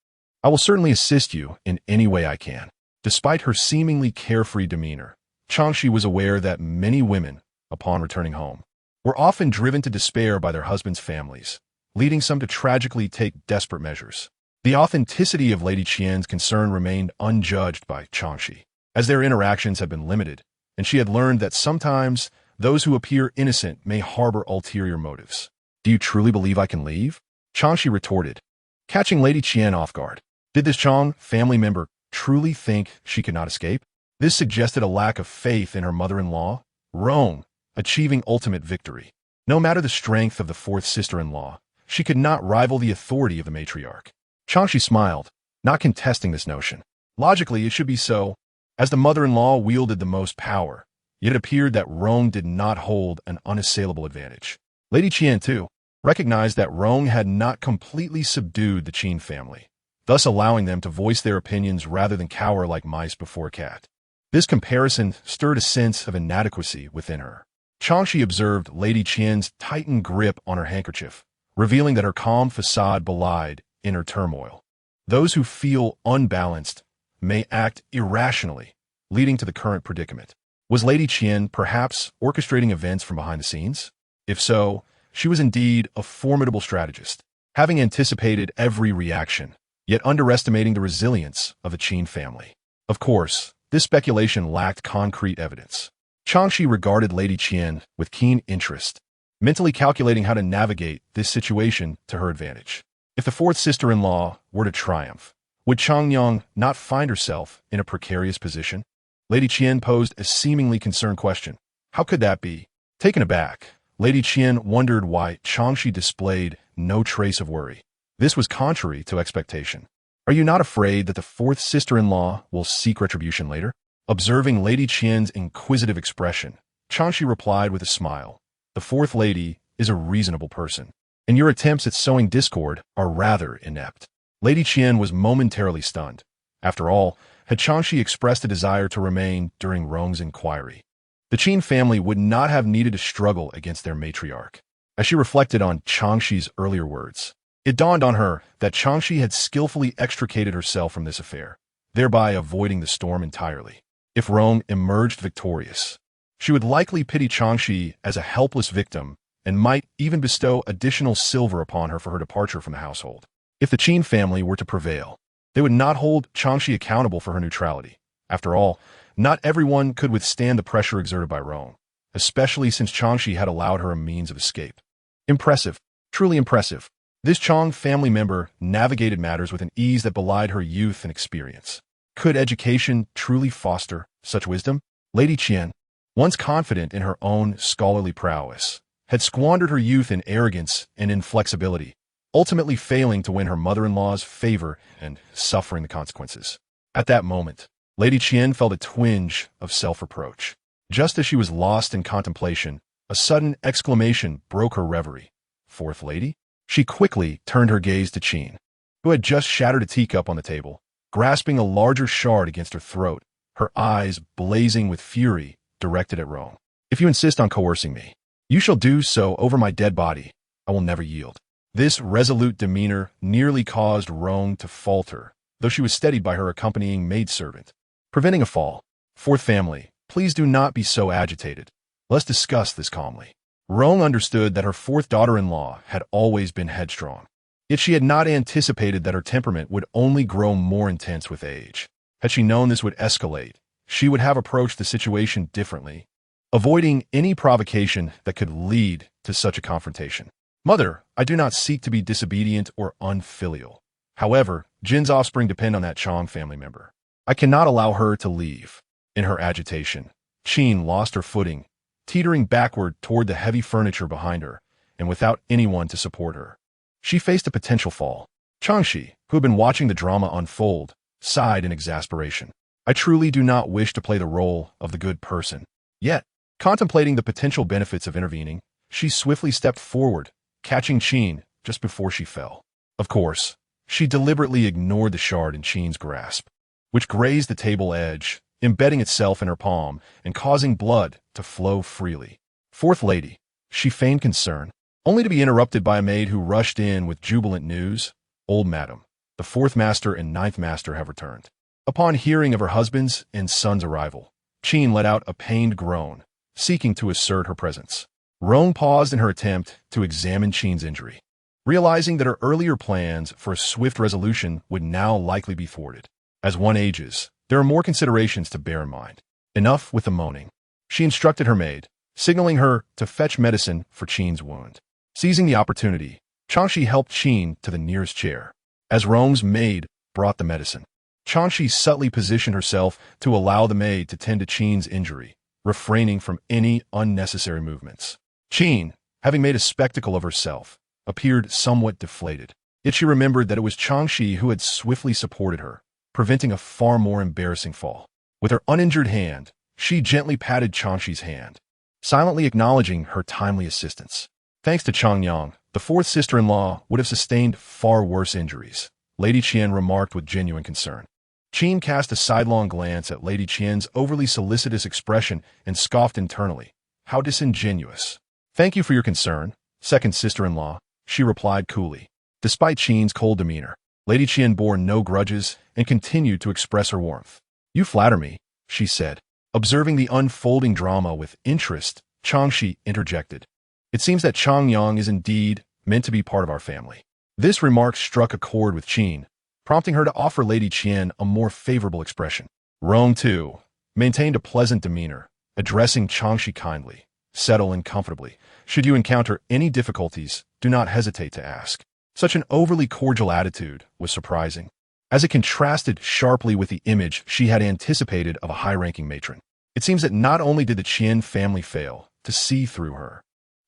I will certainly assist you in any way I can." Despite her seemingly carefree demeanor, Chang Xi was aware that many women, upon returning home, were often driven to despair by their husbands' families, leading some to tragically take desperate measures. The authenticity of Lady Qian's concern remained unjudged by Chang Xi, as their interactions had been limited, and she had learned that sometimes those who appear innocent may harbor ulterior motives. "Do you truly believe I can leave?" Chang Xi retorted, catching Lady Qian off guard. Did this Chang family member truly think she could not escape? This suggested a lack of faith in her mother-in-law, Rong, achieving ultimate victory. No matter the strength of the fourth sister-in-law, she could not rival the authority of the matriarch. Chang Xi smiled, not contesting this notion. Logically, it should be so, as the mother-in-law wielded the most power, yet it appeared that Rong did not hold an unassailable advantage. Lady Qian, too, recognized that Rong had not completely subdued the Qin family, thus allowing them to voice their opinions rather than cower like mice before a cat. This comparison stirred a sense of inadequacy within her. Chang Xi observed Lady Qian's tightened grip on her handkerchief, revealing that her calm facade belied inner turmoil. Those who feel unbalanced may act irrationally, leading to the current predicament. Was Lady Qian perhaps orchestrating events from behind the scenes? If so, she was indeed a formidable strategist, having anticipated every reaction, yet underestimating the resilience of the Qin family. Of course, this speculation lacked concrete evidence. Chang Xi regarded Lady Qian with keen interest, mentally calculating how to navigate this situation to her advantage. If the fourth sister-in-law were to triumph, would Chang Yang not find herself in a precarious position? Lady Qian posed a seemingly concerned question. How could that be? Taken aback, Lady Qian wondered why Chang Xi displayed no trace of worry. This was contrary to expectation. "Are you not afraid that the fourth sister-in-law will seek retribution later?" Observing Lady Qian's inquisitive expression, Chang Xi replied with a smile. "The fourth lady is a reasonable person, and your attempts at sowing discord are rather inept." Lady Qian was momentarily stunned. After all, had Chang Xi expressed a desire to remain during Rong's inquiry, the Qin family would not have needed to struggle against their matriarch. As she reflected on Chang Xi's earlier words, it dawned on her that Chang Xi had skillfully extricated herself from this affair, thereby avoiding the storm entirely. If Rong emerged victorious, she would likely pity Chang Xi as a helpless victim and might even bestow additional silver upon her for her departure from the household. If the Qin family were to prevail, they would not hold Chang Xi accountable for her neutrality. After all, not everyone could withstand the pressure exerted by Rong, especially since Chang Xi had allowed her a means of escape. Impressive, truly impressive. This Chang family member navigated matters with an ease that belied her youth and experience. Could education truly foster such wisdom? Lady Qian, once confident in her own scholarly prowess, had squandered her youth in arrogance and inflexibility, ultimately failing to win her mother-in-law's favor and suffering the consequences. At that moment, Lady Qian felt a twinge of self-reproach. Just as she was lost in contemplation, a sudden exclamation broke her reverie. "Fourth lady?" She quickly turned her gaze to Qin, who had just shattered a teacup on the table, grasping a larger shard against her throat, her eyes blazing with fury directed at Rong. "If you insist on coercing me, you shall do so over my dead body. I will never yield." This resolute demeanor nearly caused Rong to falter, though she was steadied by her accompanying maidservant, preventing a fall. "Fourth family, please do not be so agitated. Let's discuss this calmly." Rong understood that her fourth daughter-in-law had always been headstrong, yet she had not anticipated that her temperament would only grow more intense with age. Had she known this would escalate, she would have approached the situation differently, avoiding any provocation that could lead to such a confrontation. "Mother, I do not seek to be disobedient or unfilial. However, Jin's offspring depend on that Chang family member. I cannot allow her to leave." In her agitation, Qin lost her footing teetering backward toward the heavy furniture behind her, and without anyone to support her. She faced a potential fall. Chang Xi, who had been watching the drama unfold, sighed in exasperation. I truly do not wish to play the role of the good person. Yet, contemplating the potential benefits of intervening, she swiftly stepped forward, catching Qin just before she fell. Of course, she deliberately ignored the shard in Qin's grasp, which grazed the table edge, embedding itself in her palm and causing blood to flow freely. Fourth lady, she feigned concern, only to be interrupted by a maid who rushed in with jubilant news. Old madam, the fourth master and ninth master have returned. Upon hearing of her husband's and son's arrival, Qin let out a pained groan, seeking to assert her presence. Rong paused in her attempt to examine Qin's injury, realizing that her earlier plans for a swift resolution would now likely be thwarted. As one ages, there are more considerations to bear in mind. Enough with the moaning. She instructed her maid, signaling her to fetch medicine for Qin's wound. Seizing the opportunity, Chang Xi helped Qin to the nearest chair. As Rong's maid brought the medicine, Chang Xi subtly positioned herself to allow the maid to tend to Qin's injury, refraining from any unnecessary movements. Qin, having made a spectacle of herself, appeared somewhat deflated. Yet she remembered that it was Chang Xi who had swiftly supported her, preventing a far more embarrassing fall. With her uninjured hand, she gently patted Chang Xi's hand, silently acknowledging her timely assistance. Thanks to Chang Yang, the fourth sister-in-law would have sustained far worse injuries, Lady Qian remarked with genuine concern. Qin cast a sidelong glance at Lady Qian's overly solicitous expression and scoffed internally. How disingenuous. Thank you for your concern, second sister-in-law, she replied coolly. Despite Qin's cold demeanor, Lady Qian bore no grudges and continued to express her warmth. You flatter me, she said. Observing the unfolding drama with interest, Chang Xi interjected. It seems that Chang Yang is indeed meant to be part of our family. This remark struck a chord with Qin, prompting her to offer Lady Qian a more favorable expression. Rong, too, maintained a pleasant demeanor, addressing Chang Xi kindly. Settle in comfortably. Should you encounter any difficulties, do not hesitate to ask. Such an overly cordial attitude was surprising, as it contrasted sharply with the image she had anticipated of a high-ranking matron. It seems that not only did the Qian family fail to see through her,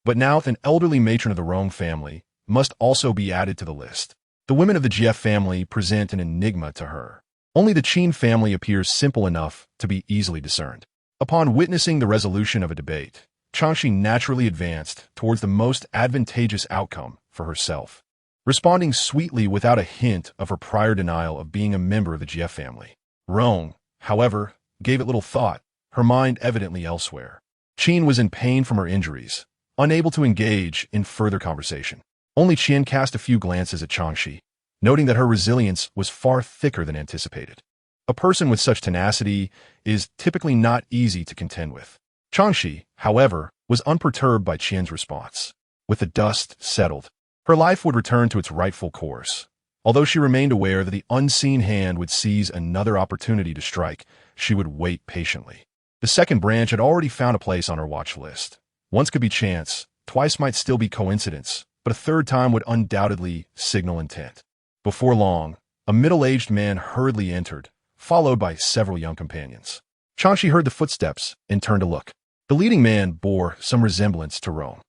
but now an elderly matron of the Rong family must also be added to the list. The women of the Jie family present an enigma to her. Only the Qin family appears simple enough to be easily discerned. Upon witnessing the resolution of a debate, Chang Xi naturally advanced towards the most advantageous outcome for herself, responding sweetly without a hint of her prior denial of being a member of the Jie family. Rong, however, gave it little thought, her mind evidently elsewhere. Qin was in pain from her injuries, unable to engage in further conversation. Only Qian cast a few glances at Chang Xi, noting that her resilience was far thicker than anticipated. A person with such tenacity is typically not easy to contend with. Chang Xi, however, was unperturbed by Qian's response. With the dust settled, her life would return to its rightful course. Although she remained aware that the unseen hand would seize another opportunity to strike, she would wait patiently. The second branch had already found a place on her watch list. Once could be chance, twice might still be coincidence, but a third time would undoubtedly signal intent. Before long, a middle-aged man hurriedly entered, followed by several young companions. Chang Xi heard the footsteps and turned to look. The leading man bore some resemblance to Rong.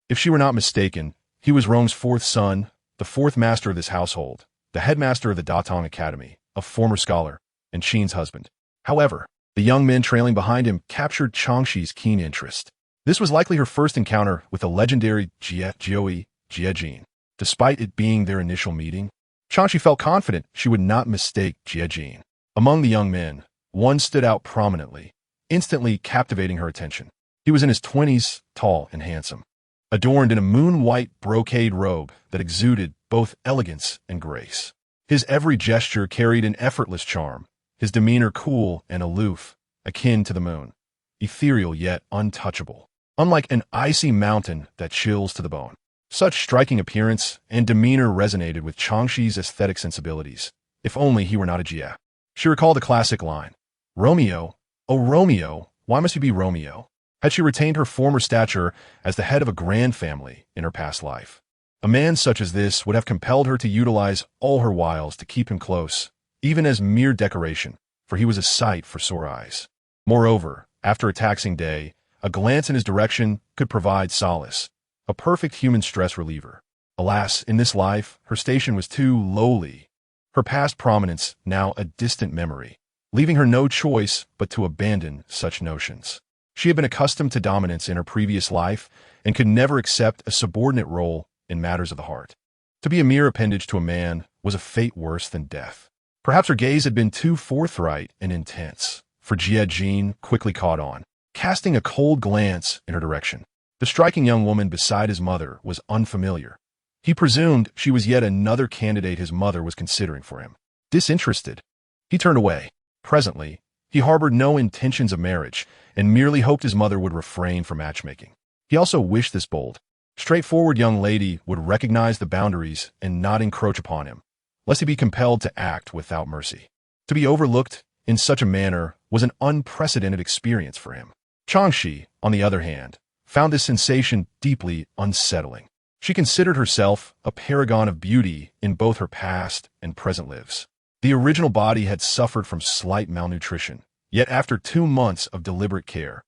If she were not mistaken, he was Rong's fourth son, the fourth master of this household, the headmaster of the Datong Academy, a former scholar, and Qin's husband. However, the young men trailing behind him captured Chang Xi's keen interest. This was likely her first encounter with the legendary Jie Jin. Despite it being their initial meeting, Chang Xi felt confident she would not mistake Jie Jin. Among the young men, one stood out prominently, instantly captivating her attention. He was in his 20s, tall and handsome, adorned in a moon-white brocade robe that exuded both elegance and grace. His every gesture carried an effortless charm, his demeanor cool and aloof, akin to the moon, ethereal yet untouchable, unlike an icy mountain that chills to the bone. Such striking appearance and demeanor resonated with Chang Xi's aesthetic sensibilities, if only he were not a Jie. She recalled the classic line, Romeo, oh Romeo, why must you be Romeo? Had she retained her former stature as the head of a grand family in her past life. A man such as this would have compelled her to utilize all her wiles to keep him close, even as mere decoration, for he was a sight for sore eyes. Moreover, after a taxing day, A glance in his direction could provide solace, a perfect human stress reliever. Alas, in this life, her station was too lowly, her past prominence now a distant memory, leaving her no choice but to abandon such notions. She had been accustomed to dominance in her previous life and could never accept a subordinate role in matters of the heart. To be a mere appendage to a man was a fate worse than death. Perhaps her gaze had been too forthright and intense, for Jie Jin quickly caught on, casting a cold glance in her direction. The striking young woman beside his mother was unfamiliar. He presumed she was yet another candidate his mother was considering for him. Disinterested, he turned away. Presently, he harbored no intentions of marriage and merely hoped his mother would refrain from matchmaking. He also wished this bold, straightforward young lady would recognize the boundaries and not encroach upon him, lest he be compelled to act without mercy. To be overlooked in such a manner was an unprecedented experience for him. Chang Xi, on the other hand, found this sensation deeply unsettling. She considered herself a paragon of beauty in both her past and present lives. The original body had suffered from slight malnutrition, yet after 2 months of deliberate care,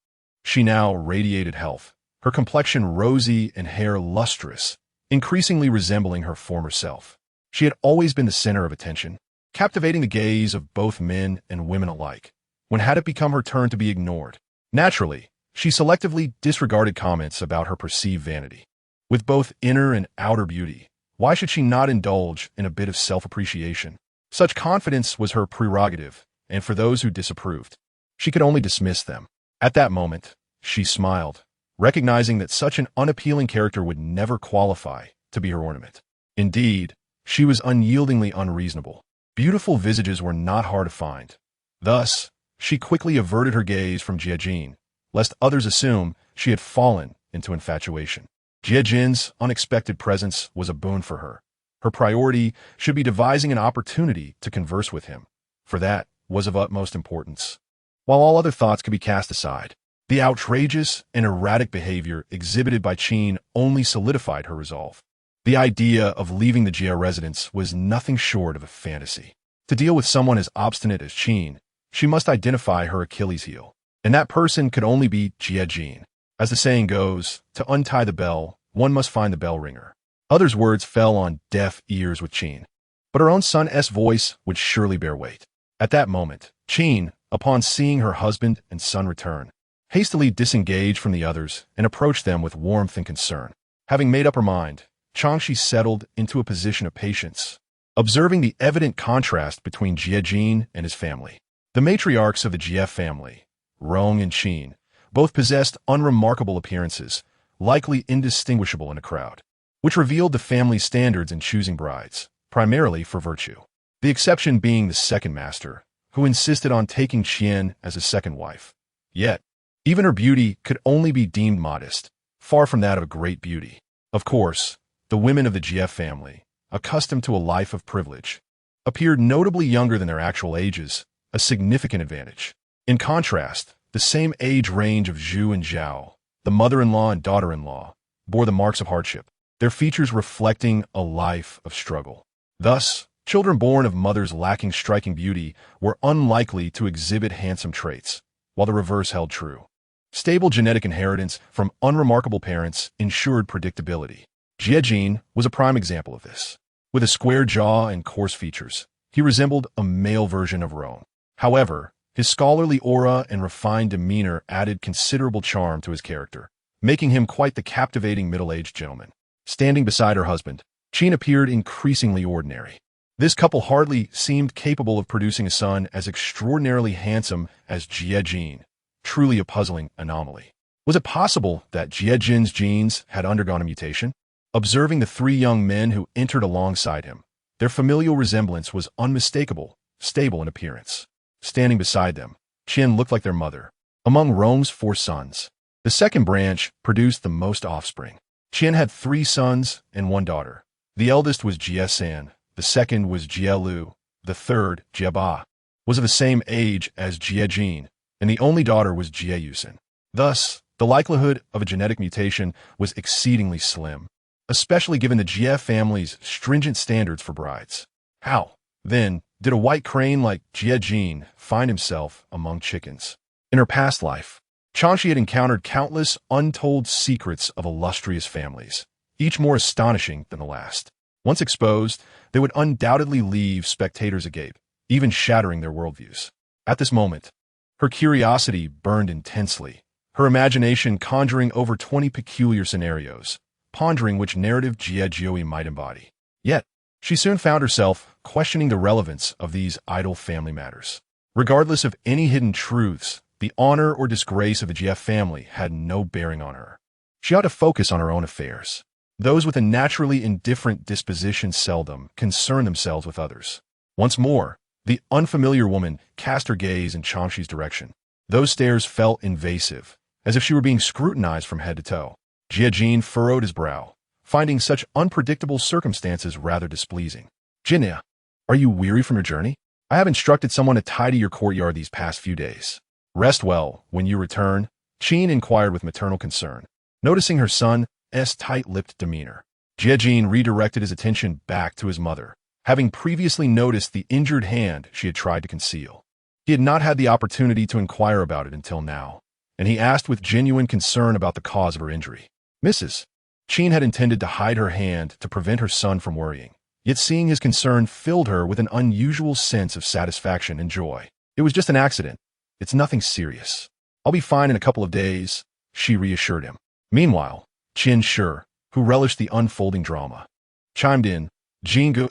she now radiated health, her complexion rosy and hair lustrous, increasingly resembling her former self. She had always been the center of attention, captivating the gaze of both men and women alike. When had it become her turn to be ignored? Naturally, she selectively disregarded comments about her perceived vanity. With both inner and outer beauty, why should she not indulge in a bit of self-appreciation? Such confidence was her prerogative, and for those who disapproved, she could only dismiss them. At that moment, she smiled, recognizing that such an unappealing character would never qualify to be her ornament. Indeed, she was unyieldingly unreasonable. Beautiful visages were not hard to find. Thus, she quickly averted her gaze from Jie Jin, lest others assume she had fallen into infatuation. Jie Jin's unexpected presence was a boon for her. Her priority should be devising an opportunity to converse with him, for that was of utmost importance. While all other thoughts could be cast aside, the outrageous and erratic behavior exhibited by Qin only solidified her resolve. The idea of leaving the Jie residence was nothing short of a fantasy. To deal with someone as obstinate as Qin, she must identify her Achilles heel, and that person could only be Jie Jin. As the saying goes, to untie the bell, one must find the bell ringer. Others' words fell on deaf ears with Qin, but her own son's voice would surely bear weight. At that moment, Qin, upon seeing her husband and son return, hastily disengaged from the others and approached them with warmth and concern. Having made up her mind, Chang Xi settled into a position of patience, observing the evident contrast between Jie Jin and his family. The matriarchs of the Jie family, Rong and Qin, both possessed unremarkable appearances, likely indistinguishable in a crowd, which revealed the family's standards in choosing brides, primarily for virtue. The exception being the second master, who insisted on taking Qian as a second wife. Yet, even her beauty could only be deemed modest, far from that of a great beauty. Of course, the women of the Jie family, accustomed to a life of privilege, appeared notably younger than their actual ages, a significant advantage. In contrast, the same age range of Zhu and Zhao, the mother-in-law and daughter-in-law, bore the marks of hardship, their features reflecting a life of struggle. Thus, children born of mothers lacking striking beauty were unlikely to exhibit handsome traits, while the reverse held true. Stable genetic inheritance from unremarkable parents ensured predictability. Jie Jin was a prime example of this. With a square jaw and coarse features, he resembled a male version of Rome. However, his scholarly aura and refined demeanor added considerable charm to his character, making him quite the captivating middle-aged gentleman. Standing beside her husband, Qin appeared increasingly ordinary. This couple hardly seemed capable of producing a son as extraordinarily handsome as Jie Jin, truly a puzzling anomaly. Was it possible that Jie Jin's genes had undergone a mutation? Observing the 3 young men who entered alongside him, their familial resemblance was unmistakable, stable in appearance. Standing beside them, Qian looked like their mother. Among Rong's 4 sons, the second branch produced the most offspring. Qian had 3 sons and 1 daughter. The eldest was Jie San, the second was Jie Lu, the third, Jie Ba, was of the same age as Jie Jin, and the only daughter was Jie Yusen. Thus, the likelihood of a genetic mutation was exceedingly slim, especially given the Jie family's stringent standards for brides. How, then, did a white crane like Jie Jin find himself among chickens? In her past life, Chang Xi had encountered countless untold secrets of illustrious families, each more astonishing than the last. Once exposed, they would undoubtedly leave spectators agape, even shattering their worldviews. At this moment, her curiosity burned intensely, her imagination conjuring over 20 peculiar scenarios, pondering which narrative Jie might embody. Yet, she soon found herself questioning the relevance of these idle family matters. Regardless of any hidden truths, the honor or disgrace of the Jie family had no bearing on her. She ought to focus on her own affairs. Those with a naturally indifferent disposition seldom concern themselves with others. Once more, the unfamiliar woman cast her gaze in Chang Xi's direction. Those stares felt invasive, as if she were being scrutinized from head to toe. Jie furrowed his brow, finding such unpredictable circumstances rather displeasing. Jinia, are you weary from your journey? I have instructed someone to tidy your courtyard these past few days. Rest well when you return, Qin inquired with maternal concern, noticing her son's tight-lipped demeanor. Jie redirected his attention back to his mother, having previously noticed the injured hand she had tried to conceal. He had not had the opportunity to inquire about it until now, and he asked with genuine concern about the cause of her injury. Mrs. Qin had intended to hide her hand to prevent her son from worrying, yet seeing his concern filled her with an unusual sense of satisfaction and joy. It was just an accident. It's nothing serious. I'll be fine in a couple of days, she reassured him. Meanwhile, Qin Shi, who relished the unfolding drama, chimed in, Jingu,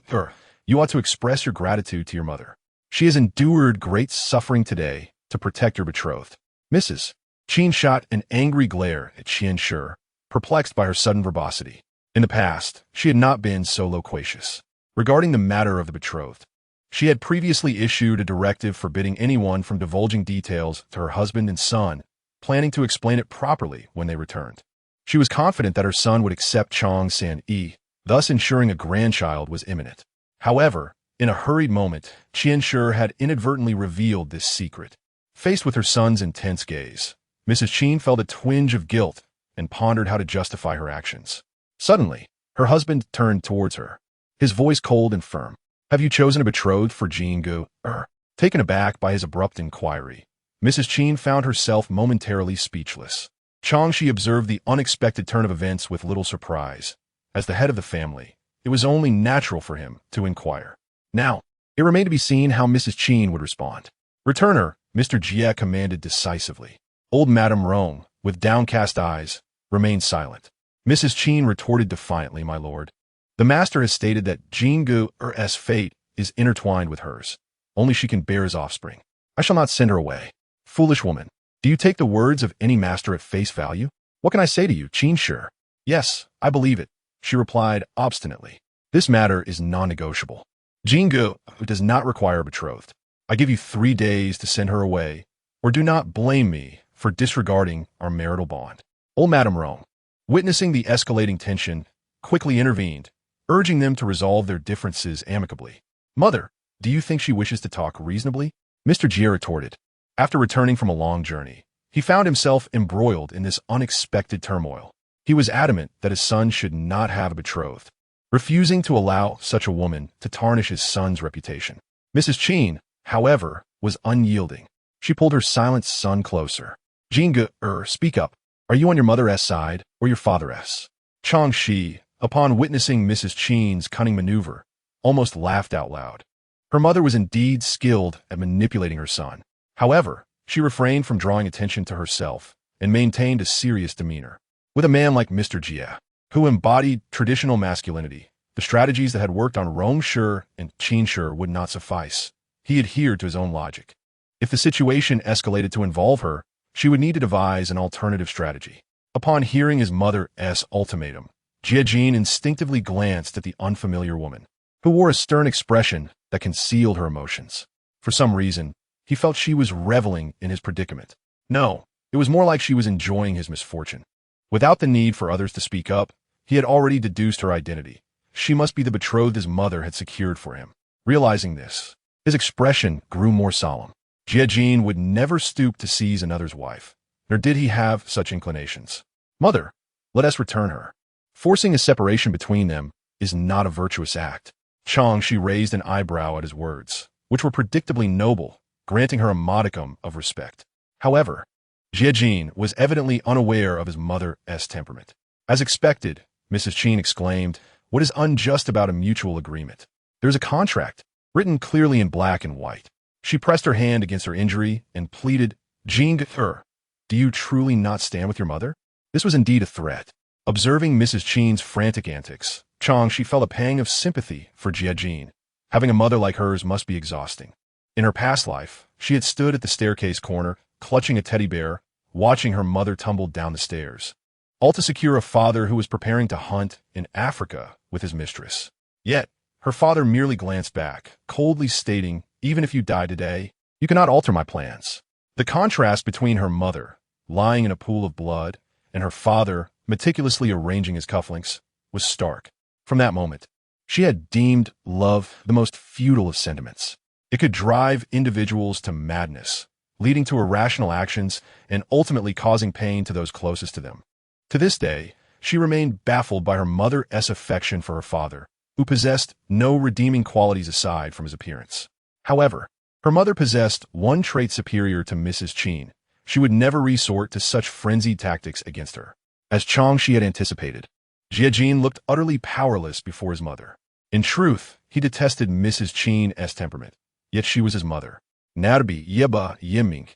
you ought to express your gratitude to your mother. She has endured great suffering today to protect your betrothed. Mrs. Qin shot an angry glare at Qin Shi, perplexed by her sudden verbosity. In the past, she had not been so loquacious. Regarding the matter of the betrothed, she had previously issued a directive forbidding anyone from divulging details to her husband and son, planning to explain it properly when they returned. She was confident that her son would accept Chang San'e, thus ensuring a grandchild was imminent. However, in a hurried moment, Qin Shi had inadvertently revealed this secret. Faced with her son's intense gaze, Mrs. Qin felt a twinge of guilt and pondered how to justify her actions. Suddenly, her husband turned towards her, his voice cold and firm. Have you chosen a betrothed for Jingu? Taken aback by his abrupt inquiry, Mrs. Qin found herself momentarily speechless. Chang Xi observed the unexpected turn of events with little surprise. As the head of the family, it was only natural for him to inquire. Now, it remained to be seen how Mrs. Qin would respond. Return her, Mr. Jie commanded decisively. Old Madame Rong, with downcast eyes, remained silent. Mrs. Qin retorted defiantly, my lord. The master has stated that Jingu's fate is intertwined with hers. Only she can bear his offspring. I shall not send her away. Foolish woman, do you take the words of any master at face value? What can I say to you, Qin Shi? Yes, I believe it, she replied obstinately. This matter is non-negotiable. Jingu does not require a betrothed. I give you 3 days to send her away, or do not blame me for disregarding our marital bond. Old Madame Rong, witnessing the escalating tension, quickly intervened, urging them to resolve their differences amicably. Mother, do you think she wishes to talk reasonably? Mr. Jie retorted. After returning from a long journey, he found himself embroiled in this unexpected turmoil. He was adamant that his son should not have a betrothed, refusing to allow such a woman to tarnish his son's reputation. Mrs. Qin, however, was unyielding. She pulled her silent son closer. Jingu, speak up. Are you on your mother's side or your father's? Chang Xi, upon witnessing Mrs. Qin's cunning maneuver, almost laughed out loud. Her mother was indeed skilled at manipulating her son. However, she refrained from drawing attention to herself and maintained a serious demeanor. With a man like Mr. Jie, who embodied traditional masculinity, the strategies that had worked on Rong Shi and Qin Shi would not suffice. He adhered to his own logic. If the situation escalated to involve her, she would need to devise an alternative strategy. Upon hearing his mother's ultimatum, Jie instinctively glanced at the unfamiliar woman, who wore a stern expression that concealed her emotions. For some reason, he felt she was reveling in his predicament. No, it was more like she was enjoying his misfortune. Without the need for others to speak up, he had already deduced her identity. She must be the betrothed his mother had secured for him. Realizing this, his expression grew more solemn. Jie would never stoop to seize another's wife, nor did he have such inclinations. Mother, let us return her. Forcing a separation between them is not a virtuous act. Chang Xi raised an eyebrow at his words, which were predictably noble, granting her a modicum of respect. However, Jin was evidently unaware of his mother's temperament. As expected, Mrs. Qin exclaimed, "What is unjust about a mutual agreement? There's a contract, written clearly in black and white." She pressed her hand against her injury and pleaded, "Jin, do you truly not stand with your mother?" This was indeed a threat. Observing Mrs. Qin's frantic antics, Chang Xi felt a pang of sympathy for Jin. Having a mother like hers must be exhausting. In her past life, she had stood at the staircase corner, clutching a teddy bear, watching her mother tumble down the stairs, all to secure a father who was preparing to hunt in Africa with his mistress. Yet, her father merely glanced back, coldly stating, "Even if you die today, you cannot alter my plans." The contrast between her mother, lying in a pool of blood, and her father, meticulously arranging his cufflinks, was stark. From that moment, she had deemed love the most futile of sentiments. It could drive individuals to madness, leading to irrational actions and ultimately causing pain to those closest to them. To this day, she remained baffled by her mother's affection for her father, who possessed no redeeming qualities aside from his appearance. However, her mother possessed one trait superior to Mrs. Qin. She would never resort to such frenzied tactics against her. As Chang Xi had anticipated, Jin looked utterly powerless before his mother. In truth, he detested Mrs. Qin's temperament, yet she was his mother. Narbi Yeba Yiming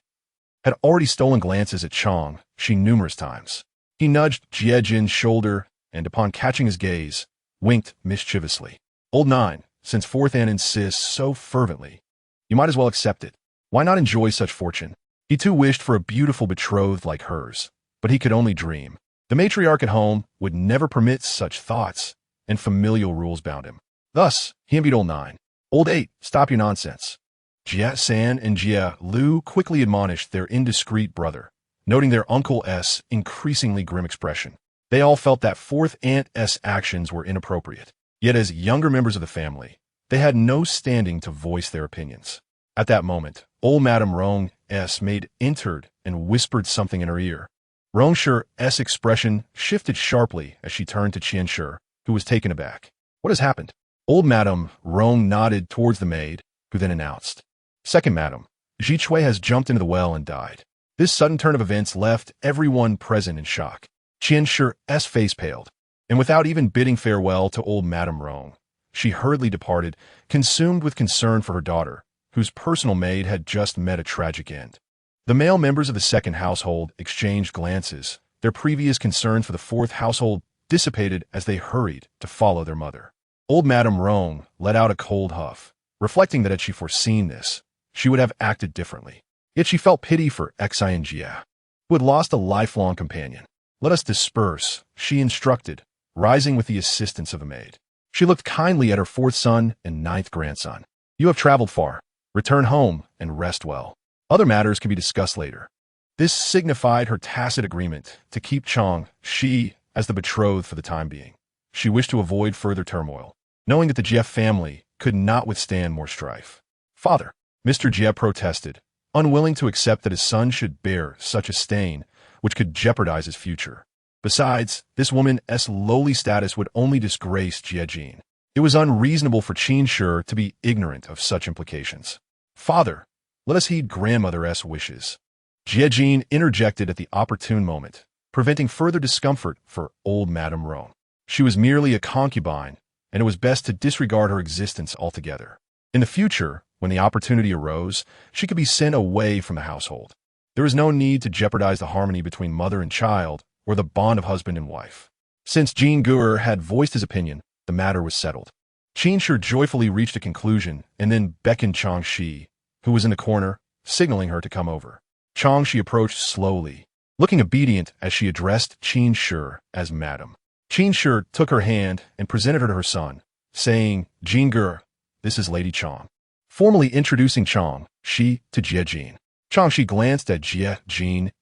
had already stolen glances at Chang Xi numerous times. He nudged Jin's shoulder and, upon catching his gaze, winked mischievously. "Old Nine, since Fourth Anne insists so fervently, you might as well accept it. Why not enjoy such fortune?" He too wished for a beautiful betrothed like hers, but he could only dream. The matriarch at home would never permit such thoughts, and familial rules bound him. Thus, he envied Old Nine. "Old Eight, stop your nonsense." Jia San and Jia Lu quickly admonished their indiscreet brother, noting their uncle's increasingly grim expression. They all felt that Fourth Aunt's actions were inappropriate. Yet as younger members of the family, they had no standing to voice their opinions. At that moment, old Madame Rong's maid entered and whispered something in her ear. Rongshi's expression shifted sharply as she turned to Qianshi, who was taken aback. "What has happened?" Old Madame Rong nodded towards the maid, who then announced, "Second Madame, Ji Chui has jumped into the well and died." This sudden turn of events left everyone present in shock. Qianshi's face paled, and without even bidding farewell to old Madame Rong, she hurriedly departed, consumed with concern for her daughter, whose personal maid had just met a tragic end. The male members of the second household exchanged glances. Their previous concern for the fourth household dissipated as they hurried to follow their mother. Old Madame Rong let out a cold huff, reflecting that had she foreseen this, she would have acted differently. Yet she felt pity for Xi and Jia, who had lost a lifelong companion. "Let us disperse," she instructed, rising with the assistance of a maid. She looked kindly at her fourth son and ninth grandson. "You have traveled far. Return home and rest well. Other matters can be discussed later." This signified her tacit agreement to keep Chang Xi as the betrothed for the time being. She wished to avoid further turmoil, knowing that the Jie family could not withstand more strife. "Father," Mr. Jie protested, unwilling to accept that his son should bear such a stain which could jeopardize his future. Besides, this woman's lowly status would only disgrace Jin. It was unreasonable for Qianshi to be ignorant of such implications. "Father, let us heed grandmother's wishes." Jin interjected at the opportune moment, preventing further discomfort for old Madame Rong. She was merely a concubine, and it was best to disregard her existence altogether. In the future, when the opportunity arose, she could be sent away from the household. There was no need to jeopardize the harmony between mother and child, or the bond of husband and wife. Since Jin Gur had voiced his opinion, the matter was settled. Qianshi joyfully reached a conclusion and then beckoned Chang Xi, who was in the corner, signaling her to come over. Chang Xi approached slowly, looking obedient as she addressed Qianshi as Madam. Qianshi took her hand and presented her to her son, saying, "Jin Gur, this is Lady Chang." Formally introducing Chang Xi to Jin. Chang Xi glanced at Jin's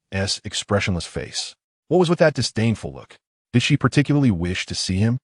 expressionless face. What was with that disdainful look? Did she particularly wish to see him?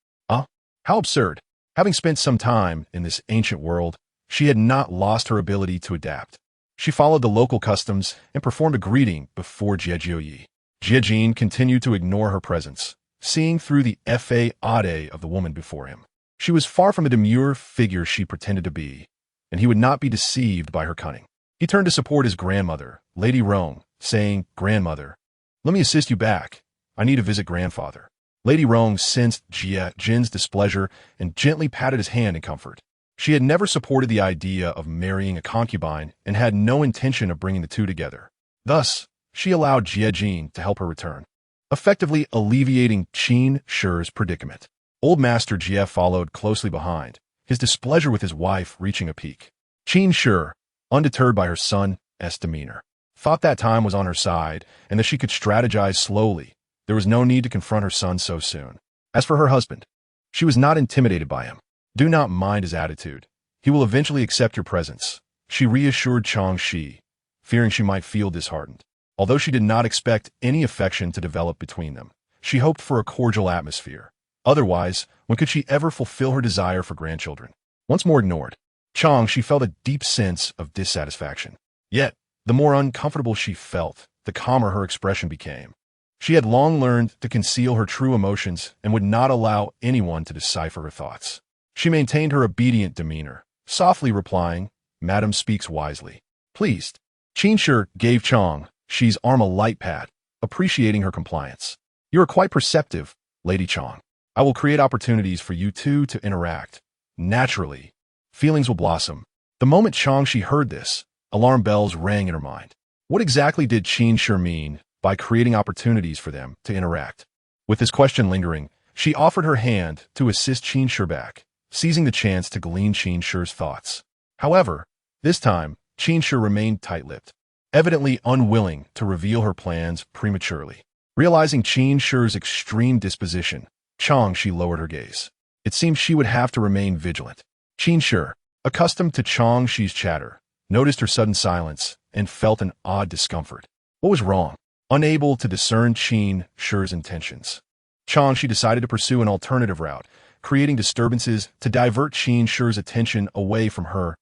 How absurd. Having spent some time in this ancient world, she had not lost her ability to adapt. She followed the local customs and performed a greeting before Jie. Jin continued to ignore her presence, seeing through the facade of the woman before him. She was far from the demure figure she pretended to be, and he would not be deceived by her cunning. He turned to support his grandmother, Lady Rong, saying, "Grandmother, let me assist you back. I need to visit grandfather." Lady Rong sensed Jie Jin's displeasure and gently patted his hand in comfort. She had never supported the idea of marrying a concubine and had no intention of bringing the two together. Thus, she allowed Jie Jin to help her return, effectively alleviating Qin Shi's predicament. Old Master Jie followed closely behind, his displeasure with his wife reaching a peak. Qin Shi, undeterred by her son's demeanor, thought that time was on her side and that she could strategize slowly. There was no need to confront her son so soon. As for her husband, she was not intimidated by him. Do not mind his attitude. He will eventually accept your presence, she reassured Chang Xi, fearing she might feel disheartened. Although she did not expect any affection to develop between them, she hoped for a cordial atmosphere. Otherwise, when could she ever fulfill her desire for grandchildren? Once more ignored, She felt a deep sense of dissatisfaction. Yet, the more uncomfortable she felt, the calmer her expression became. She had long learned to conceal her true emotions and would not allow anyone to decipher her thoughts. She maintained her obedient demeanor, softly replying, "Madam speaks wisely." Pleased, Qin Shi gave Chang Xi's arm a light pat, appreciating her compliance. "You are quite perceptive, Lady Chang. I will create opportunities for you two to interact. Naturally, feelings will blossom." The moment Chang Xi heard this, alarm bells rang in her mind. What exactly did Qin Shi mean by creating opportunities for them to interact? With this question lingering, she offered her hand to assist Qin Shi back, seizing the chance to glean Qin Shi's thoughts. However, this time, Qin Shi remained tight-lipped, evidently unwilling to reveal her plans prematurely. Realizing Qin Shi's extreme disposition, Chang Xi lowered her gaze. It seemed she would have to remain vigilant. Qin Shi, accustomed to Chang Xi's chatter, noticed her sudden silence and felt an odd discomfort. What was wrong? Unable to discern Qin Shi's intentions, Chang Xi decided to pursue an alternative route, creating disturbances to divert Qin Shi's attention away from her,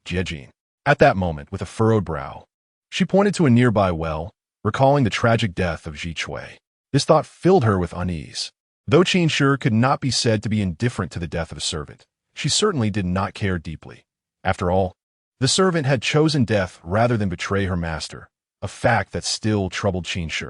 Jie Jin. At that moment, with a furrowed brow, she pointed to a nearby well, recalling the tragic death of Ji Chui. This thought filled her with unease. Though Qin Shi could not be said to be indifferent to the death of a servant, she certainly did not care deeply. After all, the servant had chosen death rather than betray her master, a fact that still troubled Qin Shi.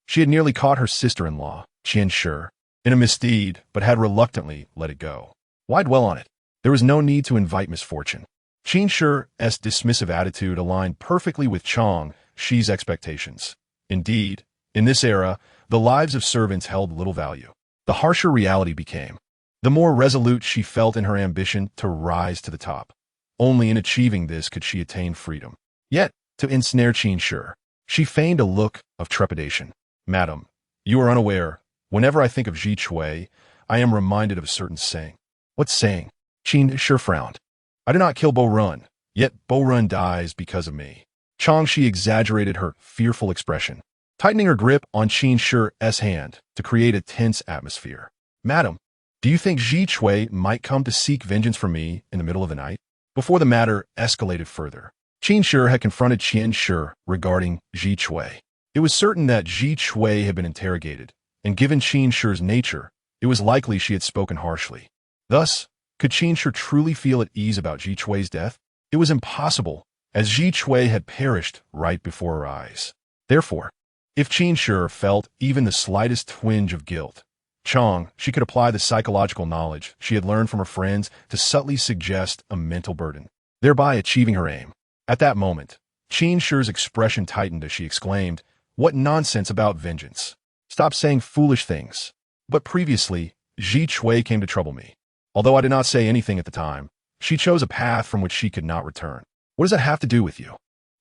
She had nearly caught her sister-in-law, Qin Shi, in a misdeed, but had reluctantly let it go. Why dwell on it? There was no need to invite misfortune. Qin Shi's dismissive attitude aligned perfectly with Chang Xi's expectations. Indeed, in this era, the lives of servants held little value. The harsher reality became, the more resolute she felt in her ambition to rise to the top. Only in achieving this could she attain freedom. Yet, to ensnare Qin Shi, she feigned a look of trepidation. "Madam, you are unaware. Whenever I think of Ji Chui, I am reminded of a certain saying." "What saying?" Qin Shi frowned. "I do not kill Bo Run, yet Bo Run dies because of me." Chang Xi exaggerated her fearful expression, tightening her grip on Qin Shi's hand to create a tense atmosphere. "Madam, do you think Ji Chui might come to seek vengeance for me in the middle of the night?" Before the matter escalated further, Qin Shi had confronted Qin Shi regarding Ji Chui. It was certain that Ji Chui had been interrogated, and given Qin Shi's nature, it was likely she had spoken harshly. Thus, could Qin Shi truly feel at ease about Ji Chui's death? It was impossible, as Ji Chui had perished right before her eyes. Therefore, if Qin Shi felt even the slightest twinge of guilt, she could apply the psychological knowledge she had learned from her friends to subtly suggest a mental burden, thereby achieving her aim. At that moment, Qin Shi's expression tightened as she exclaimed, "What nonsense about vengeance! Stop saying foolish things." But previously, Ji Chui came to trouble me. Although I did not say anything at the time, she chose a path from which she could not return. What does that have to do with you?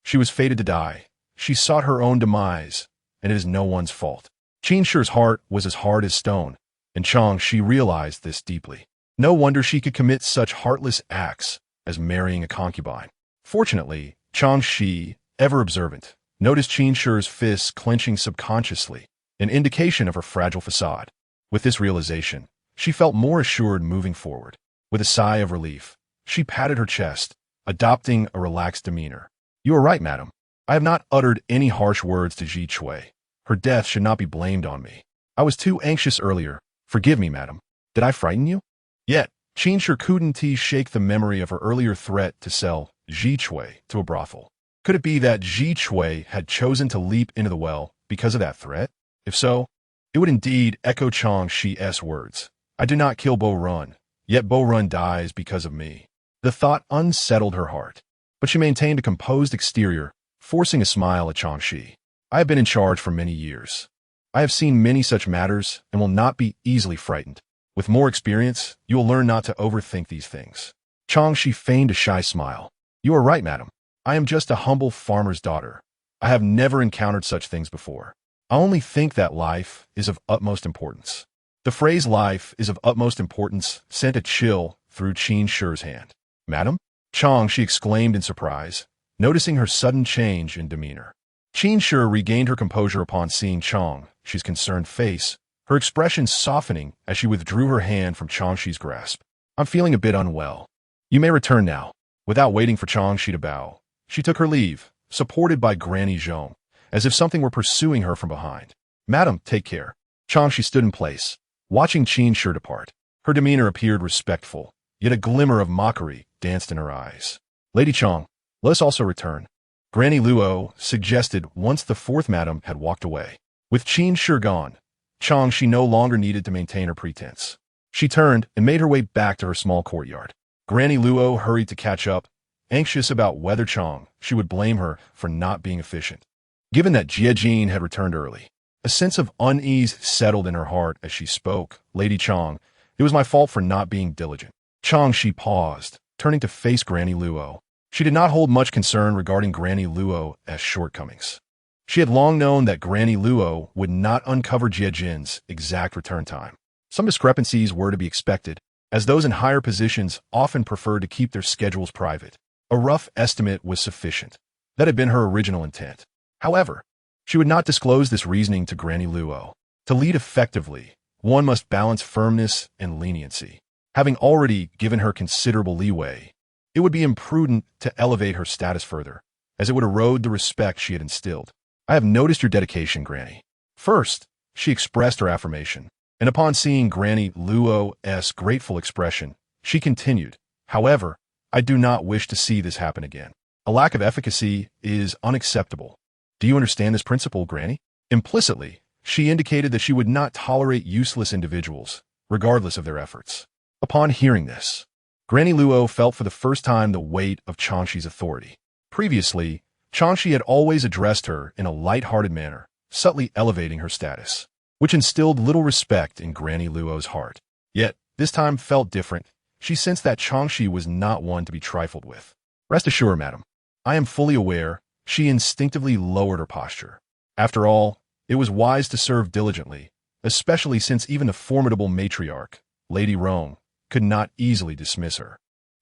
She was fated to die. She sought her own demise, and it is no one's fault. Qin Shi's heart was as hard as stone, and Chang Xi realized this deeply. No wonder she could commit such heartless acts as marrying a concubine. Fortunately, Chang Xi, ever observant, noticed Qin Shi's fists clenching subconsciously, an indication of her fragile facade. With this realization, she felt more assured moving forward. With a sigh of relief, she patted her chest, adopting a relaxed demeanor. "You are right, madam. I have not uttered any harsh words to Ji Chui. Her death should not be blamed on me. I was too anxious earlier. Forgive me, madam. Did I frighten you?" Yet, Qin Shi couldn't shake the memory of her earlier threat to sell Ji Chui to a brothel. Could it be that Ji Chui had chosen to leap into the well because of that threat? If so, it would indeed echo Chang Xi's words. I do not kill Bo Run, yet Bo Run dies because of me. The thought unsettled her heart, but she maintained a composed exterior, forcing a smile at Chang Xi. I have been in charge for many years. I have seen many such matters and will not be easily frightened. With more experience, you will learn not to overthink these things. Chang Xi feigned a shy smile. You are right, madam. I am just a humble farmer's daughter. I have never encountered such things before. I only think that life is of utmost importance. The phrase life is of utmost importance sent a chill through Qin Shi's hand. Madam? Chang Xi exclaimed in surprise, noticing her sudden change in demeanor. Qin Shi regained her composure upon seeing Chang Xi's concerned face, her expression softening as she withdrew her hand from Chang Xi's grasp. I'm feeling a bit unwell. You may return now. Without waiting for Chang Xi to bow, she took her leave, supported by Granny Zhong, as if something were pursuing her from behind. Madam, take care. Chang Xi stood in place, watching Qin Shi depart. Her demeanor appeared respectful, yet a glimmer of mockery danced in her eyes. Lady Chang, let us also return. Granny Luo suggested once the fourth madam had walked away. With Qin Shi gone, Chang Xi no longer needed to maintain her pretense. She turned and made her way back to her small courtyard. Granny Luo hurried to catch up, anxious about whether Chang Xi would blame her for not being efficient. Given that Jie Jin had returned early, a sense of unease settled in her heart as she spoke. Lady Chang, it was my fault for not being diligent. Chang Xi paused, turning to face Granny Luo. She did not hold much concern regarding Granny Luo's shortcomings. She had long known that Granny Luo would not uncover Jie Jin's exact return time. Some discrepancies were to be expected, as those in higher positions often preferred to keep their schedules private. A rough estimate was sufficient. That had been her original intent. However, she would not disclose this reasoning to Granny Luo. To lead effectively, one must balance firmness and leniency. Having already given her considerable leeway, it would be imprudent to elevate her status further, as it would erode the respect she had instilled. I have noticed your dedication, Granny. First, she expressed her affirmation, and upon seeing Granny Luo's grateful expression, she continued, however, I do not wish to see this happen again. A lack of efficacy is unacceptable. Do you understand this principle, Granny? Implicitly, she indicated that she would not tolerate useless individuals, regardless of their efforts. Upon hearing this, Granny Luo felt for the first time the weight of Chang Xi's authority. Previously, Chang Xi had always addressed her in a light-hearted manner, subtly elevating her status, which instilled little respect in Granny Luo's heart. Yet, this time felt different. She sensed that Chang Xi was not one to be trifled with. Rest assured, madam, I am fully aware. She instinctively lowered her posture. After all, it was wise to serve diligently, especially since even the formidable matriarch, Lady Rong, could not easily dismiss her.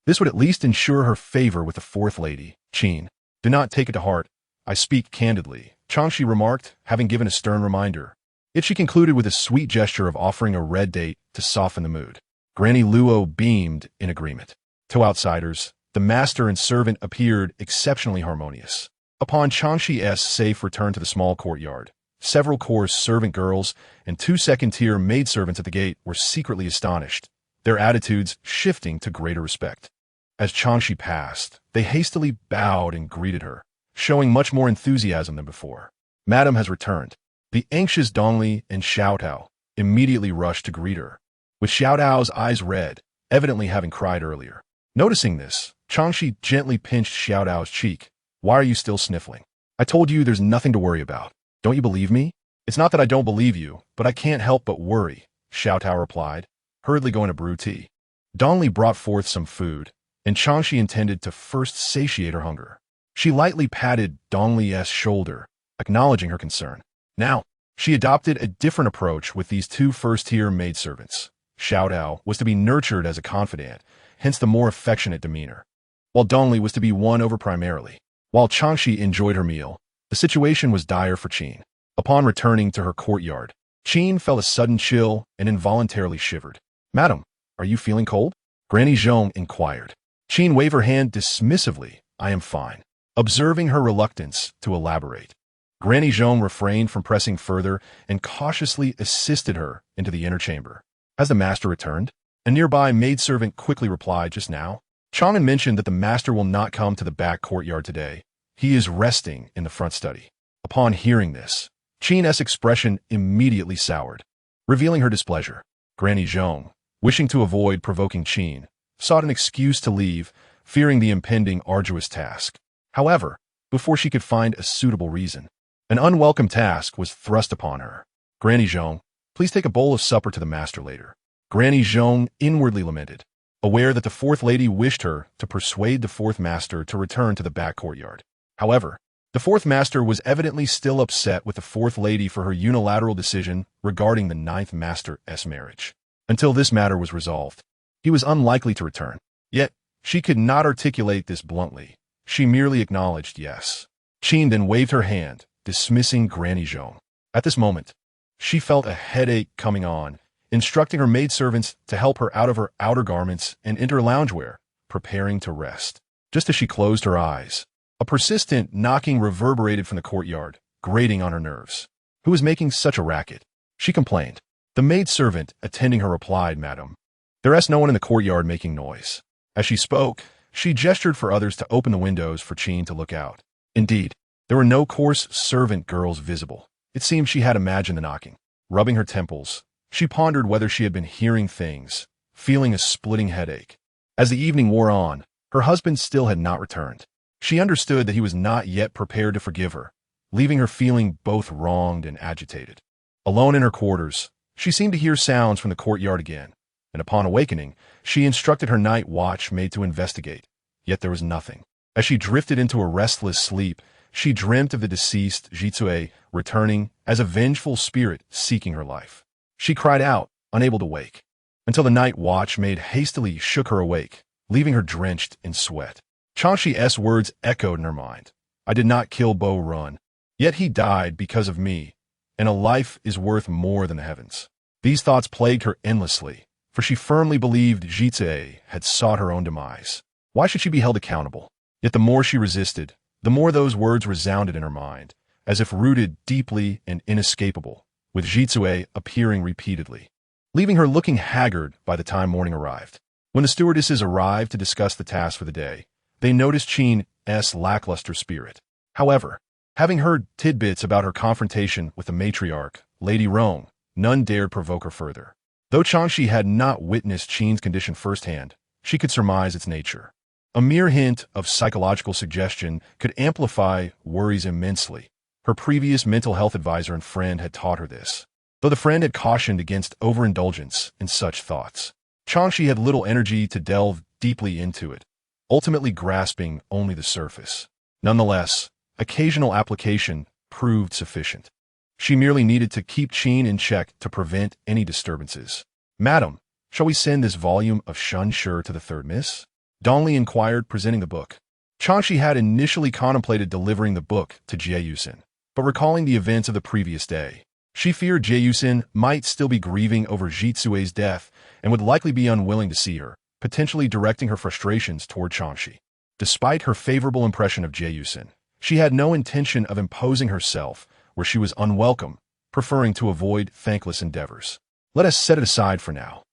This would at least ensure her favor with the fourth lady, Qin. Do not take it to heart. I speak candidly, Chang Xi remarked, having given a stern reminder. Yet she concluded with a sweet gesture of offering a red date to soften the mood. Granny Luo beamed in agreement. To outsiders, the master and servant appeared exceptionally harmonious. Upon Chang Xi's safe return to the small courtyard, several coarse servant girls and 2 second-tier maidservants at the gate were secretly astonished, their attitudes shifting to greater respect. As Chang Xi passed, they hastily bowed and greeted her, showing much more enthusiasm than before. Madam has returned. The anxious Dongli and Xiao Tao immediately rushed to greet her, with Xiao Tao's eyes red, evidently having cried earlier. Noticing this, Chang Xi gently pinched Xiao Tao's cheek. Why are you still sniffling? I told you there's nothing to worry about. Don't you believe me? It's not that I don't believe you, but I can't help but worry, Xiao Tao replied, hurriedly going to brew tea. Dongli brought forth some food, and Chang Xi intended to first satiate her hunger. She lightly patted Dongli's shoulder, acknowledging her concern. Now, she adopted a different approach with these 2 first-tier maidservants. Xiao Tao was to be nurtured as a confidant, hence the more affectionate demeanor, while Dongli was to be won over primarily. While Chang Xi enjoyed her meal, the situation was dire for Qin. Upon returning to her courtyard, Qin felt a sudden chill and involuntarily shivered. Madam, are you feeling cold? Granny Zhong inquired. Qin waved her hand dismissively. I am fine. Observing her reluctance to elaborate, Granny Zhong refrained from pressing further and cautiously assisted her into the inner chamber. Has the master returned? A nearby maidservant quickly replied just now. Chang'an mentioned that the master will not come to the back courtyard today. He is resting in the front study. Upon hearing this, Qin's expression immediately soured, revealing her displeasure. Granny Zhong, wishing to avoid provoking Qin, sought an excuse to leave, fearing the impending arduous task. However, before she could find a suitable reason, an unwelcome task was thrust upon her. Granny Zhong, please take a bowl of supper to the master later. Granny Zhong inwardly lamented, aware that the fourth lady wished her to persuade the fourth master to return to the back courtyard. However, the fourth master was evidently still upset with the fourth lady for her unilateral decision regarding the ninth master's marriage. Until this matter was resolved, he was unlikely to return. Yet, she could not articulate this bluntly. She merely acknowledged yes. Qin then waved her hand, dismissing Granny Zhong. At this moment, she felt a headache coming on, instructing her maidservants to help her out of her outer garments and enter loungewear, preparing to rest. Just as she closed her eyes, a persistent knocking reverberated from the courtyard, grating on her nerves. Who was making such a racket? She complained. The maidservant attending her replied, Madam, there is no one in the courtyard making noise. As she spoke, she gestured for others to open the windows for Qin to look out. Indeed, there were no coarse servant girls visible. It seemed she had imagined the knocking. Rubbing her temples, she pondered whether she had been hearing things, feeling a splitting headache. As the evening wore on, her husband still had not returned. She understood that he was not yet prepared to forgive her, leaving her feeling both wronged and agitated. Alone in her quarters, she seemed to hear sounds from the courtyard again, and upon awakening, she instructed her night watch maid to investigate. Yet there was nothing. As she drifted into a restless sleep, she dreamt of the deceased Zhitsue returning as a vengeful spirit seeking her life. She cried out, unable to wake, until the night watch maid hastily shook her awake, leaving her drenched in sweat. Chang Xi's words echoed in her mind. I did not kill Bo Run, yet he died because of me, and a life is worth more than the heavens. These thoughts plagued her endlessly, for she firmly believed Zhitsue had sought her own demise. Why should she be held accountable? Yet the more she resisted, the more those words resounded in her mind, as if rooted deeply and inescapable, with Zhitsue appearing repeatedly, leaving her looking haggard by the time morning arrived. When the stewardesses arrived to discuss the task for the day, they noticed Qin's lackluster spirit. However, having heard tidbits about her confrontation with the matriarch, Lady Rong, none dared provoke her further. Though Chang Xi had not witnessed Qin's condition firsthand, she could surmise its nature. A mere hint of psychological suggestion could amplify worries immensely. Her previous mental health advisor and friend had taught her this, though the friend had cautioned against overindulgence in such thoughts. Chang Xi had little energy to delve deeply into it, ultimately grasping only the surface. Nonetheless, occasional application proved sufficient. She merely needed to keep Qin in check to prevent any disturbances. Madam, shall we send this volume of Shun Shi to the third miss? Dongli inquired, presenting the book. Chang Xi had initially contemplated delivering the book to Jie Yusin, but recalling the events of the previous day, she feared Jie Yusin might still be grieving over Zhitsue's death and would likely be unwilling to see her, potentially directing her frustrations toward Chang Xi. Despite her favorable impression of Jie Yusin, she had no intention of imposing herself where she was unwelcome, preferring to avoid thankless endeavors. Let us set it aside for now.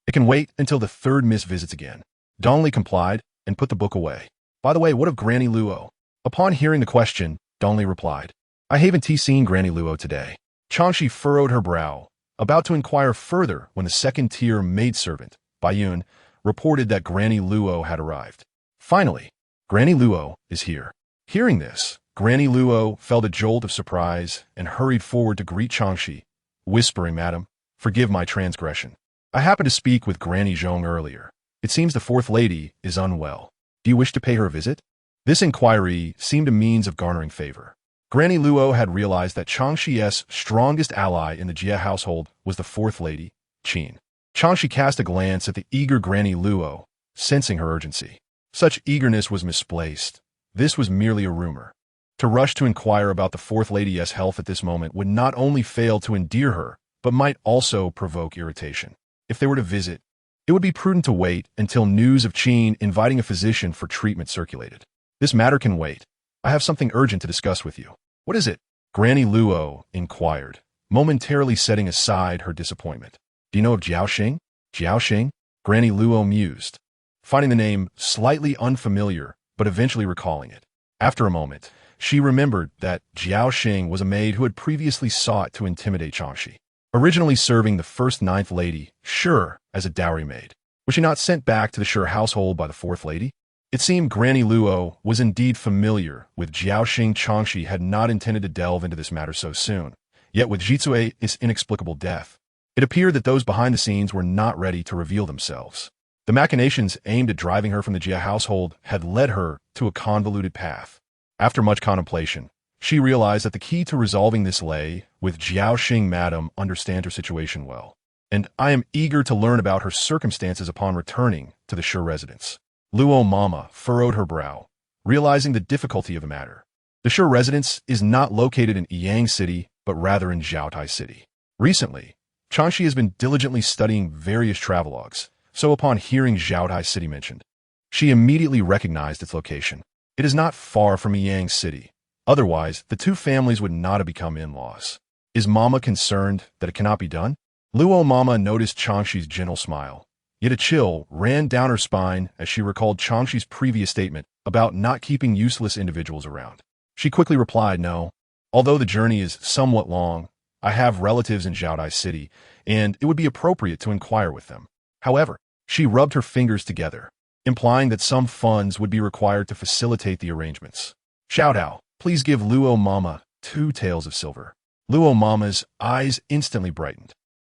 It can wait until the third miss visits again. Dongli complied and put the book away. By the way, what of Granny Luo? Upon hearing the question, Dongli replied, I haven't seen Granny Luo today. Chang Xi furrowed her brow, about to inquire further when the second-tier maidservant, Baiyun, reported that Granny Luo had arrived. Finally, Granny Luo is here. Hearing this, Granny Luo felt a jolt of surprise and hurried forward to greet Chang Xi, whispering, Madam, forgive my transgression. I happened to speak with Granny Zhong earlier. It seems the fourth lady is unwell. Do you wish to pay her a visit? This inquiry seemed a means of garnering favor. Granny Luo had realized that Chang Xi's strongest ally in the Jie household was the fourth lady, Qin. Chang Xi cast a glance at the eager Granny Luo, sensing her urgency. Such eagerness was misplaced. This was merely a rumor. To rush to inquire about the fourth lady's health at this moment would not only fail to endear her, but might also provoke irritation. If they were to visit, it would be prudent to wait until news of Qin inviting a physician for treatment circulated. This matter can wait. I have something urgent to discuss with you. What is it? Granny Luo inquired, momentarily setting aside her disappointment. Do you know of Jiaoxing? Jiaoxing? Granny Luo mused, finding the name slightly unfamiliar, but eventually recalling it. After a moment, She remembered that Jiao Xing was a maid who had previously sought to intimidate Chang Xi, originally serving the first ninth lady, Shi, as a dowry maid. Was she not sent back to the Shi household by the fourth lady? It seemed Granny Luo was indeed familiar with Jiao Xing. Chang Xi had not intended to delve into this matter so soon. Yet with Jitsue's inexplicable death, it appeared that those behind the scenes were not ready to reveal themselves. The machinations aimed at driving her from the Jia household had led her to a convoluted path. After much contemplation, she realized that the key to resolving this lay with Jiao Xing. Madam understands her situation well, and I am eager to learn about her circumstances upon returning to the Shi residence. Luo Mama furrowed her brow, realizing the difficulty of the matter. The Shi residence is not located in Yang City, but rather in Zhaotai City. Recently, Chang Xi has been diligently studying various travelogues, so upon hearing Zhaotai City mentioned, she immediately recognized its location. It is not far from Yang City. Otherwise, the two families would not have become in-laws. Is Mama concerned that it cannot be done? Luo Mama noticed Chang Xi's gentle smile. Yet a chill ran down her spine as she recalled Chang Xi's previous statement about not keeping useless individuals around. She quickly replied, no. Although the journey is somewhat long, I have relatives in Zhaotai City, and it would be appropriate to inquire with them. However, she rubbed her fingers together, implying that some funds would be required to facilitate the arrangements. Xiaodao, please give Luo Mama 2 taels of silver. Luo Mama's eyes instantly brightened.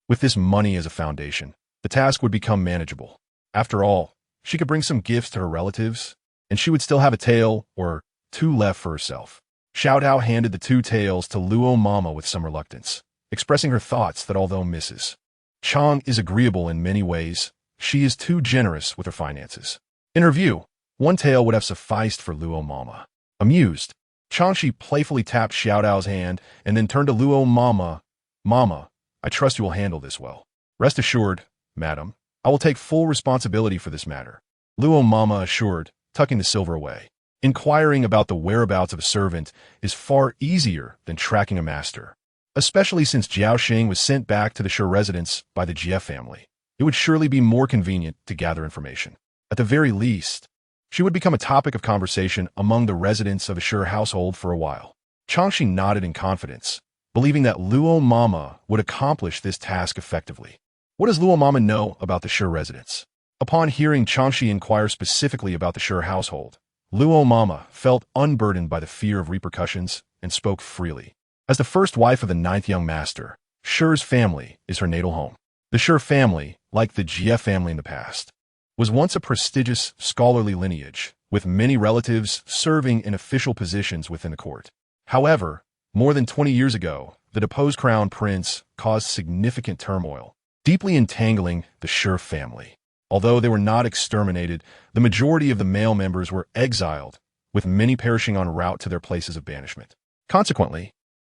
With this money as a foundation, the task would become manageable. After all, she could bring some gifts to her relatives, and she would still have a tael or 2 left for herself. Xiaodao handed the 2 taels to Luo Mama with some reluctance, expressing her thoughts that although Mrs. Chang is agreeable in many ways, she is too generous with her finances. In her view, 1 tael would have sufficed for Luo Mama. Amused, Chang Xi playfully tapped Xiaodao's hand and then turned to Luo Mama. Mama, I trust you will handle this well. Rest assured, Madam, I will take full responsibility for this matter. Luo Mama assured, tucking the silver away. Inquiring about the whereabouts of a servant is far easier than tracking a master, especially since Jiao Xing was sent back to the Shi residence by the Jie family. It would surely be more convenient to gather information. At the very least, she would become a topic of conversation among the residents of a Shi household for a while. Chang Xi nodded in confidence, believing that Luo Mama would accomplish this task effectively. What does Luo Mama know about the Shi residence? Upon hearing Chang Xi inquire specifically about the Shi household, Luo Mama felt unburdened by the fear of repercussions and spoke freely. As the first wife of the 9th young master, Shi's family is her natal home. The Shi family, like the Jie family in the past, was once a prestigious scholarly lineage, with many relatives serving in official positions within the court. However, more than 20 years ago, the deposed crown prince caused significant turmoil, deeply entangling the Shi family. Although they were not exterminated, the majority of the male members were exiled, with many perishing en route to their places of banishment. Consequently,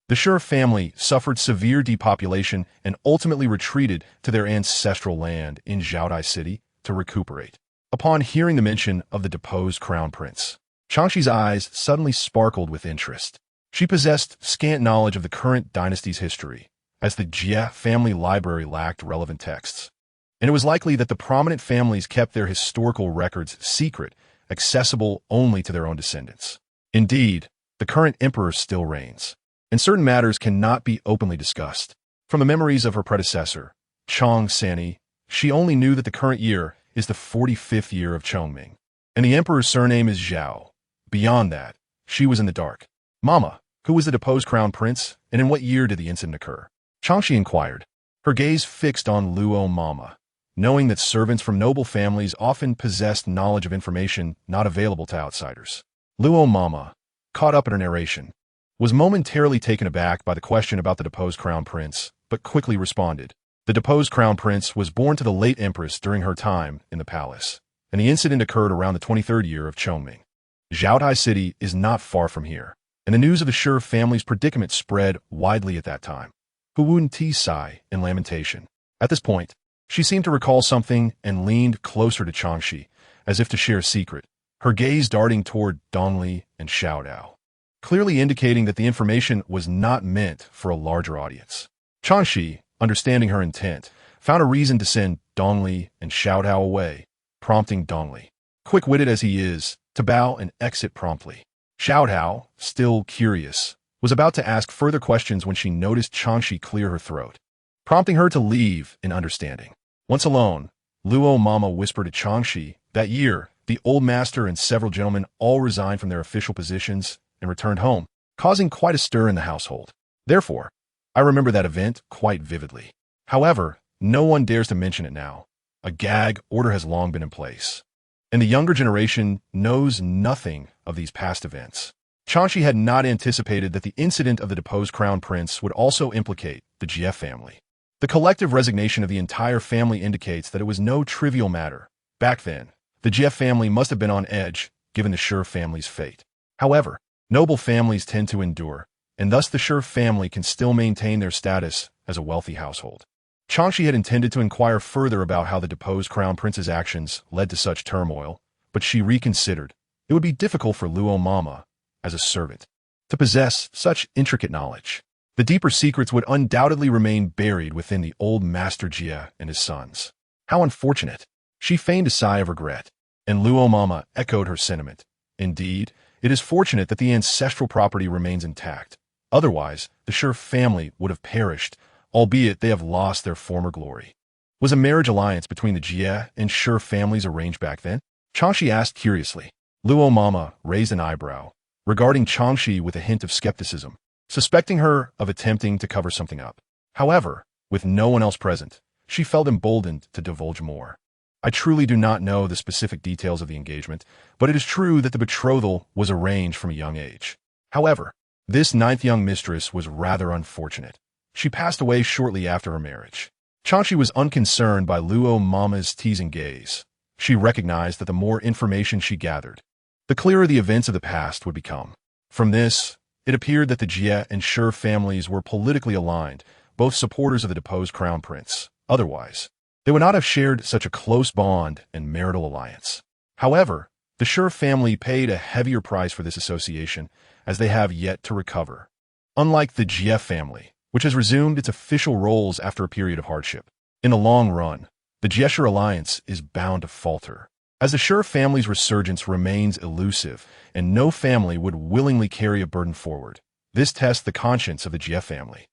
the Shi family suffered severe depopulation and ultimately retreated to their ancestral land in Zhaotai City to recuperate. Upon hearing the mention of the deposed crown prince, Chang Xi's eyes suddenly sparkled with interest. She possessed scant knowledge of the current dynasty's history, as the Jie family library lacked relevant texts, and it was likely that the prominent families kept their historical records secret, accessible only to their own descendants. Indeed, the current emperor still reigns, and certain matters cannot be openly discussed. From the memories of her predecessor, Chang San'e, she only knew that the current year is the 45th year of Chongming, and the emperor's surname is Zhao. Beyond that, she was in the dark. Mama, who was the deposed crown prince, and in what year did the incident occur? Chang Xi inquired, her gaze fixed on Luo Mama, knowing that servants from noble families often possessed knowledge of information not available to outsiders. Luo Mama, caught up in her narration, was momentarily taken aback by the question about the deposed crown prince, but quickly responded. The deposed crown prince was born to the late empress during her time in the palace, and the incident occurred around the 23rd year of Chongming. Zhaotai City is not far from here, and the news of the Shi family's predicament spread widely at that time. Huun Ti sighed in lamentation. At this point, she seemed to recall something and leaned closer to Chang Xi, as if to share a secret, her gaze darting toward Dongli and Xiaodao, clearly indicating that the information was not meant for a larger audience. Chang Xi, understanding her intent, found a reason to send Dongli and Xiaodao away, prompting Dongli, quick-witted as he is, to bow and exit promptly. Xiao Hao, still curious, was about to ask further questions when she noticed Chang Xi clear her throat, prompting her to leave in understanding. Once alone, Luo Mama whispered to Chang Xi that year the old master and several gentlemen all resigned from their official positions and returned home, causing quite a stir in the household. Therefore, I remember that event quite vividly. However, no one dares to mention it now. A gag order has long been in place, and the younger generation knows nothing of these past events. Chang Xi had not anticipated that the incident of the deposed crown prince would also implicate the Jie family. The collective resignation of the entire family indicates that it was no trivial matter. Back then, the Jie family must have been on edge, given the Shi family's fate. However, noble families tend to endure, and thus the Shi family can still maintain their status as a wealthy household. Chang Xi had intended to inquire further about how the deposed crown prince's actions led to such turmoil, but she reconsidered. It would be difficult for Luo Mama, as a servant, to possess such intricate knowledge. The deeper secrets would undoubtedly remain buried within the old Master Jie and his sons. How unfortunate! She feigned a sigh of regret, and Luo Mama echoed her sentiment. Indeed, it is fortunate that the ancestral property remains intact. Otherwise, the Shi family would have perished, albeit they have lost their former glory. Was a marriage alliance between the Jie and Shi families arranged back then? Chang Xi asked curiously. Luo Mama raised an eyebrow, regarding Chang Xi with a hint of skepticism, suspecting her of attempting to cover something up. However, with no one else present, she felt emboldened to divulge more. I truly do not know the specific details of the engagement, but it is true that the betrothal was arranged from a young age. However, this ninth young mistress was rather unfortunate. She passed away shortly after her marriage. Chang Xi was unconcerned by Luo Mama's teasing gaze. She recognized that the more information she gathered, the clearer the events of the past would become. From this, it appeared that the Jie and Shi families were politically aligned, both supporters of the deposed crown prince. Otherwise, they would not have shared such a close bond and marital alliance. However, the Shi family paid a heavier price for this association, as they have yet to recover. Unlike the Jie family, which has resumed its official roles after a period of hardship, in the long run, the Jie-Shi alliance is bound to falter, as the Shi family's resurgence remains elusive, and no family would willingly carry a burden forward. This tests the conscience of the Jie family.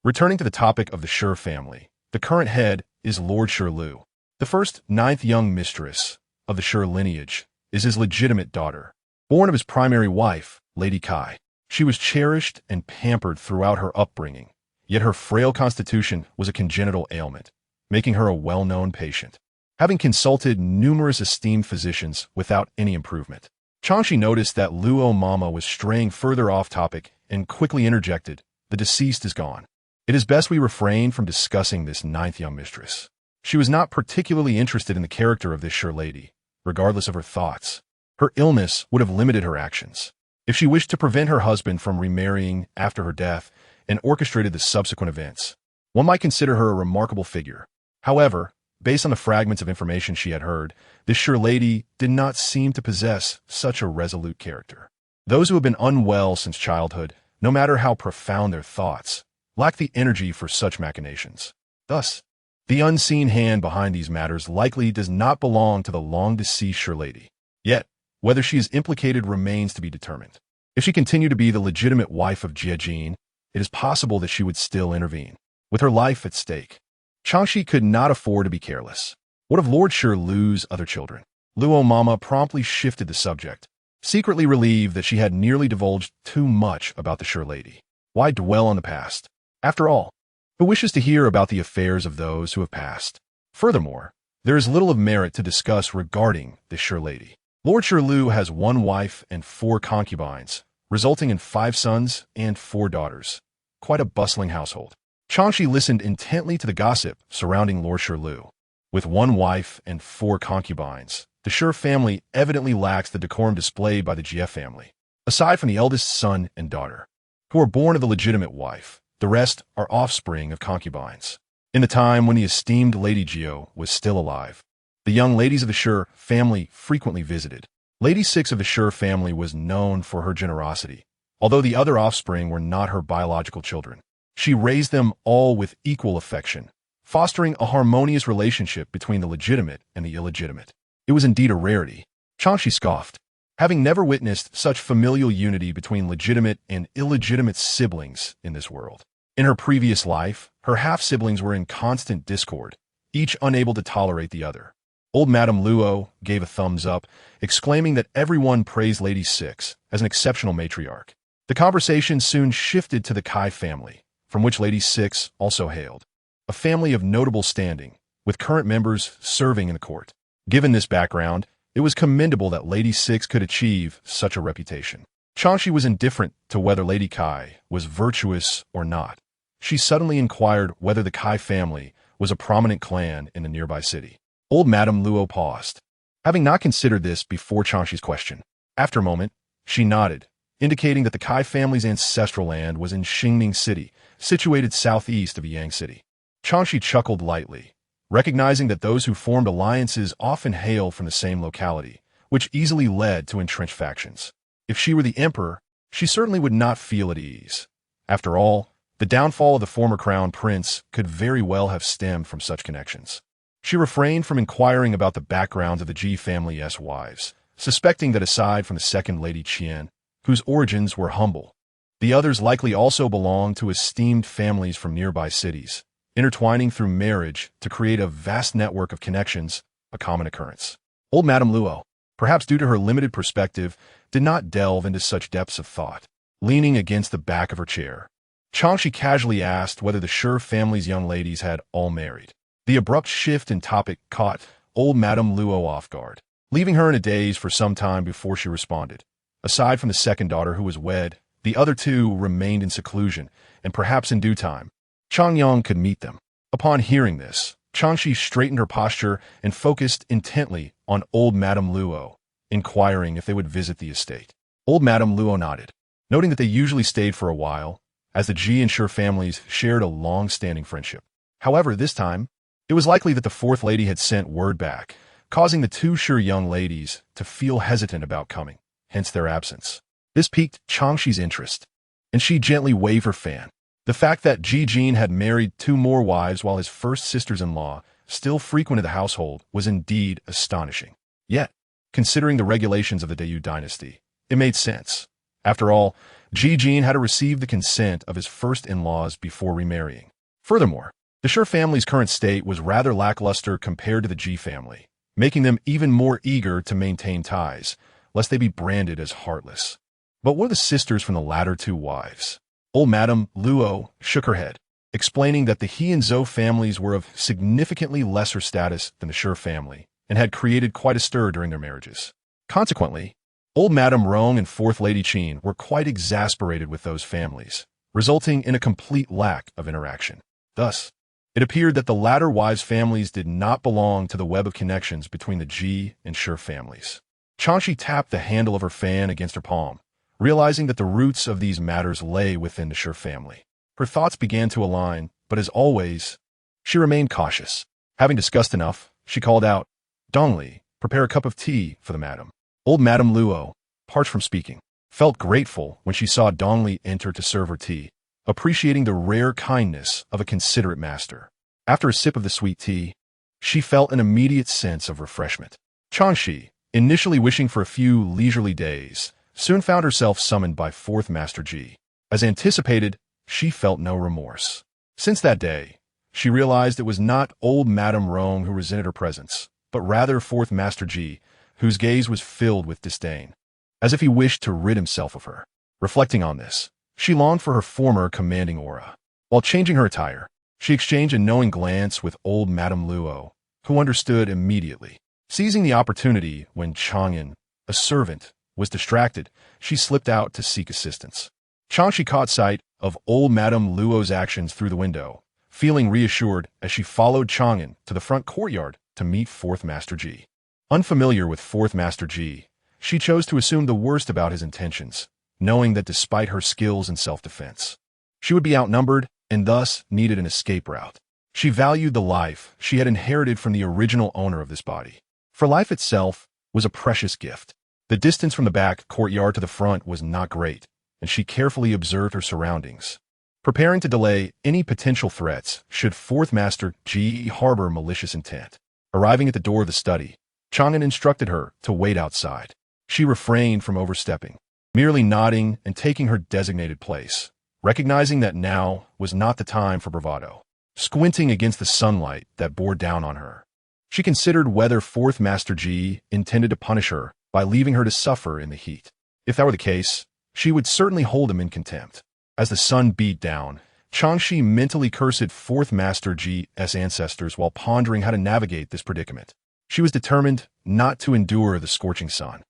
Returning to the topic of the Shi family, the current head is Lord Shi Lu. The first ninth young mistress of the Shi lineage is his legitimate daughter, born of his primary wife, Lady Kai. She was cherished and pampered throughout her upbringing, yet her frail constitution was a congenital ailment, making her a well-known patient. Having consulted numerous esteemed physicians without any improvement, Chang Xi noticed that Luo Mama was straying further off topic and quickly interjected, "The deceased is gone. It is best we refrain from discussing this ninth young mistress." She was not particularly interested in the character of this Shi lady, regardless of her thoughts. Her illness would have limited her actions. If she wished to prevent her husband from remarrying after her death and orchestrated the subsequent events, one might consider her a remarkable figure. However, based on the fragments of information she had heard, this Shi lady did not seem to possess such a resolute character. Those who have been unwell since childhood, no matter how profound their thoughts, lack the energy for such machinations. Thus, the unseen hand behind these matters likely does not belong to the long-deceased Shi lady. Yet, whether she is implicated remains to be determined. If she continued to be the legitimate wife of Jie Jin, it is possible that she would still intervene. With her life at stake, Chang Xi could not afford to be careless. What of Lord Shi Lu's other children? Luo Mama promptly shifted the subject, secretly relieved that she had nearly divulged too much about the Shi lady. Why dwell on the past? After all, who wishes to hear about the affairs of those who have passed? Furthermore, there is little of merit to discuss regarding this Shi lady. Lord Shi Lu has one wife and 4 concubines, resulting in 5 sons and 4 daughters. Quite a bustling household. Chang Xi listened intently to the gossip surrounding Lord Shi Lu. With 1 wife and 4 concubines, the Shi family evidently lacks the decorum displayed by the Jie family. Aside from the eldest son and daughter, who are born of the legitimate wife, the rest are offspring of concubines. In the time when the esteemed Lady Jio was still alive, the young ladies of the Shi family frequently visited. Lady Six of the Shi family was known for her generosity, although the other offspring were not her biological children. She raised them all with equal affection, fostering a harmonious relationship between the legitimate and the illegitimate. It was indeed a rarity. Chang Xi scoffed. having never witnessed such familial unity between legitimate and illegitimate siblings in this world. In her previous life, her half-siblings were in constant discord, each unable to tolerate the other. Old Madame Luo gave a thumbs up, exclaiming that everyone praised Lady Six as an exceptional matriarch. The conversation soon shifted to the Kai family, from which Lady Six also hailed, a family of notable standing, with current members serving in the court. Given this background, it was commendable that Lady Six could achieve such a reputation. Chang Xi was indifferent to whether Lady Kai was virtuous or not. She suddenly inquired whether the Kai family was a prominent clan in the nearby city. Old Madame Luo paused, having not considered this before Chang Xi's question. After a moment, she nodded, indicating that the Kai family's ancestral land was in Xingning City, situated southeast of Yang City. Chang Xi chuckled lightly, recognizing that those who formed alliances often hail from the same locality, which easily led to entrenched factions. If she were the emperor, she certainly would not feel at ease. After all, the downfall of the former crown prince could very well have stemmed from such connections. She refrained from inquiring about the backgrounds of the Ji family's wives, suspecting that aside from the second Lady Qian, whose origins were humble, the others likely also belonged to esteemed families from nearby cities, intertwining through marriage to create a vast network of connections, a common occurrence. Old Madame Luo, perhaps due to her limited perspective, did not delve into such depths of thought. Leaning against the back of her chair, Chang Xi casually asked whether the Shi family's young ladies had all married. The abrupt shift in topic caught old Madame Luo off guard, leaving her in a daze for some time before she responded. Aside from the second daughter who was wed, the other two remained in seclusion, and perhaps in due time, Chang Yang could meet them. Upon hearing this, Chang Xi straightened her posture and focused intently on old Madame Luo, inquiring if they would visit the estate. Old Madame Luo nodded, noting that they usually stayed for a while, as the Ji and Shi families shared a long-standing friendship. However, this time, it was likely that the fourth lady had sent word back, causing the two Shi young ladies to feel hesitant about coming, hence their absence. This piqued Chang Xi's interest, and she gently waved her fan. The fact that Ji Jin had married two more wives while his first sisters-in-law still frequented the household was indeed astonishing. Yet, considering the regulations of the Dayu dynasty, it made sense. After all, Ji Jin had to receive the consent of his first-in-laws before remarrying. Furthermore, the Shi family's current state was rather lackluster compared to the Ji family, making them even more eager to maintain ties, lest they be branded as heartless. But what were the sisters from the latter two wives? Old Madame Luo shook her head, explaining that the He and Zhou families were of significantly lesser status than the Shi family and had created quite a stir during their marriages. Consequently, old Madame Rong and fourth Lady Qin were quite exasperated with those families, resulting in a complete lack of interaction. Thus, it appeared that the latter wives' families did not belong to the web of connections between the Ji and Shi families. Chang Xi tapped the handle of her fan against her palm, realizing that the roots of these matters lay within the Shi family. Her thoughts began to align, but as always, she remained cautious. Having discussed enough, she called out, "Dongli, prepare a cup of tea for the madam." Old Madame Luo, parched from speaking, felt grateful when she saw Dongli enter to serve her tea, appreciating the rare kindness of a considerate master. After a sip of the sweet tea, she felt an immediate sense of refreshment. Chang Xi, initially wishing for a few leisurely days, soon found herself summoned by fourth Master Ji. As anticipated, she felt no remorse. Since that day, she realized it was not old Madame Rong who resented her presence, but rather fourth Master Ji, whose gaze was filled with disdain, as if he wished to rid himself of her. Reflecting on this, she longed for her former commanding aura. While changing her attire, she exchanged a knowing glance with old Madame Luo, who understood immediately. Seizing the opportunity when Chang'an, a servant, was distracted, she slipped out to seek assistance. Chang Xi caught sight of old Madame Luo's actions through the window, feeling reassured as she followed Chang'an to the front courtyard to meet fourth Master Ji. Unfamiliar with fourth Master Ji, she chose to assume the worst about his intentions, knowing that despite her skills in self-defense, she would be outnumbered and thus needed an escape route. She valued the life she had inherited from the original owner of this body, for life itself was a precious gift. The distance from the back courtyard to the front was not great, and she carefully observed her surroundings, preparing to delay any potential threats should fourth Master Ji harbor malicious intent. Arriving at the door of the study, Chang'an instructed her to wait outside. She refrained from overstepping, merely nodding and taking her designated place, recognizing that now was not the time for bravado. Squinting against the sunlight that bore down on her, she considered whether Fourth Master Ji intended to punish her by leaving her to suffer in the heat. If that were the case, she would certainly hold him in contempt. As the sun beat down, Chang Xi mentally cursed Fourth Master Ji's ancestors while pondering how to navigate this predicament. She was determined not to endure the scorching sun,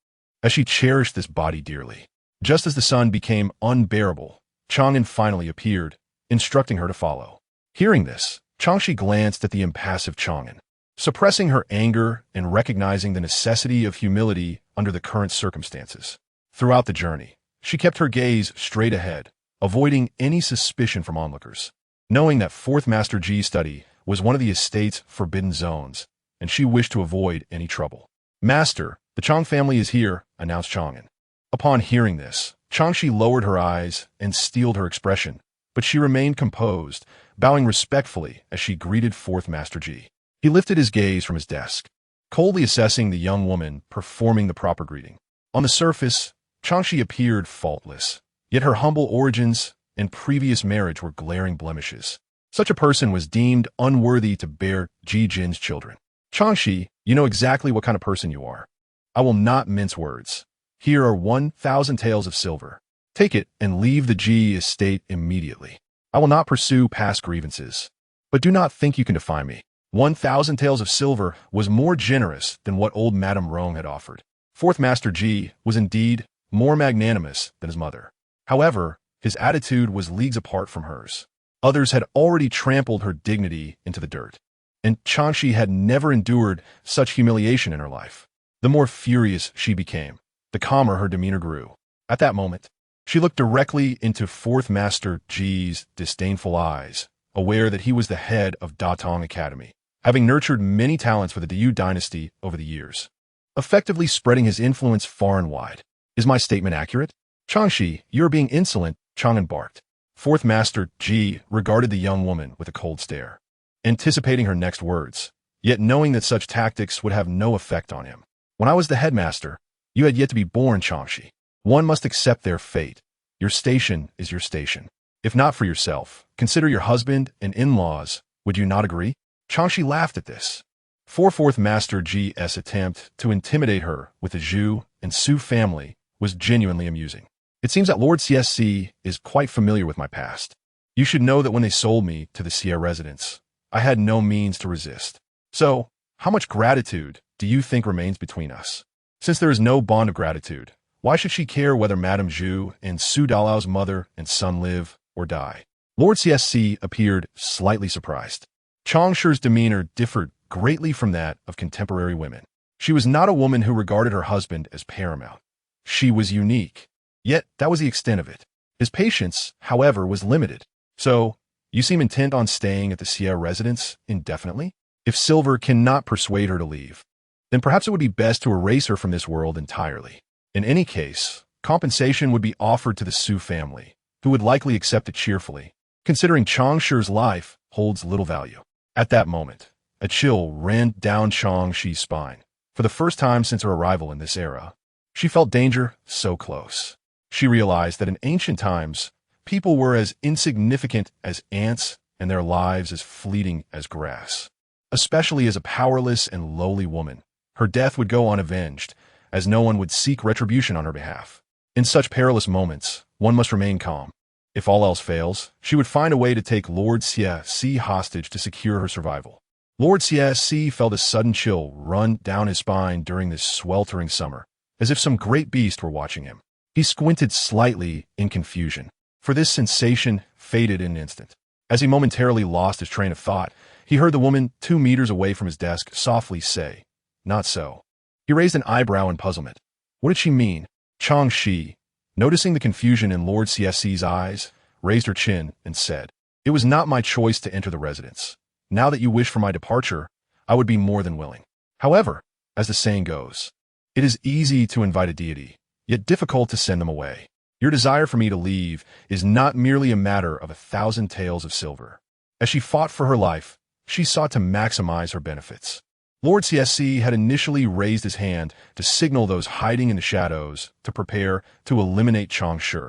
as she cherished this body dearly. Just as the sun became unbearable, Chang'an finally appeared, instructing her to follow. Hearing this, Chang Xi glanced at the impassive Chang'an, suppressing her anger and recognizing the necessity of humility under the current circumstances. Throughout the journey, she kept her gaze straight ahead, avoiding any suspicion from onlookers. Knowing that Fourth Master Ji's study was one of the estate's forbidden zones, and she wished to avoid any trouble. "Master, the Chang family is here," announced Chang'an. Upon hearing this, Chang Xi lowered her eyes and steeled her expression, but she remained composed, bowing respectfully as she greeted Fourth Master Ji. He lifted his gaze from his desk, coldly assessing the young woman performing the proper greeting. On the surface, Chang Xi appeared faultless, yet her humble origins and previous marriage were glaring blemishes. Such a person was deemed unworthy to bear Ji Jin's children. "Chang Xi, you know exactly what kind of person you are. I will not mince words. Here are 1,000 taels of silver. Take it and leave the Ji estate immediately. I will not pursue past grievances. But do not think you can defy me." 1,000 taels of silver was more generous than what old Madame Rong had offered. Fourth Master Ji was indeed more magnanimous than his mother. However, his attitude was leagues apart from hers. Others had already trampled her dignity into the dirt, and Chang Xi had never endured such humiliation in her life. The more furious she became, the calmer her demeanor grew. At that moment, she looked directly into Fourth Master Ji's disdainful eyes, aware that he was the head of Datong Academy, having nurtured many talents for the Diyu dynasty over the years, effectively spreading his influence far and wide. "Is my statement accurate?" "Chang Xi, you are being insolent," Chang'an barked. Fourth Master Ji regarded the young woman with a cold stare, anticipating her next words, yet knowing that such tactics would have no effect on him. "When I was the headmaster, you had yet to be born, Chang Xi. One must accept their fate. Your station is your station. If not for yourself, consider your husband and in-laws. Would you not agree?" Chang Xi laughed at this. Fourth Master Ji's attempt to intimidate her with the Zhu and Su family was genuinely amusing. "It seems that Lord CSC is quite familiar with my past. You should know that when they sold me to the Xie residence, I had no means to resist. So, how much gratitude do you think remains between us? Since there is no bond of gratitude, why should she care whether Madame Zhu and Su Dalao's mother and son live or die?" Lord CSC appeared slightly surprised. Chang Shi's demeanor differed greatly from that of contemporary women. She was not a woman who regarded her husband as paramount. She was unique, yet that was the extent of it. His patience, however, was limited. "So, you seem intent on staying at the Xie residence indefinitely? If silver cannot persuade her to leave, then perhaps it would be best to erase her from this world entirely. In any case, compensation would be offered to the Su family, who would likely accept it cheerfully, considering Chang Shi's life holds little value." At that moment, a chill ran down Chang Shi's spine. For the first time since her arrival in this era, she felt danger so close. She realized that in ancient times, people were as insignificant as ants and their lives as fleeting as grass. Especially as a powerless and lowly woman, her death would go unavenged, as no one would seek retribution on her behalf. In such perilous moments, one must remain calm. If all else fails, she would find a way to take Lord CSC hostage to secure her survival. Lord CSC felt a sudden chill run down his spine during this sweltering summer, as if some great beast were watching him. He squinted slightly in confusion, for this sensation faded in an instant. As he momentarily lost his train of thought, he heard the woman 2 meters away from his desk softly say, "Not so." He raised an eyebrow in puzzlement. What did she mean? Chang Xi, noticing the confusion in Lord CSC's eyes, raised her chin and said, "It was not my choice to enter the residence. Now that you wish for my departure, I would be more than willing. However, as the saying goes, it is easy to invite a deity, yet difficult to send them away. Your desire for me to leave is not merely a matter of 1,000 taels of silver." As she fought for her life, she sought to maximize her benefits. Lord CSC had initially raised his hand to signal those hiding in the shadows to prepare to eliminate Chang Xi,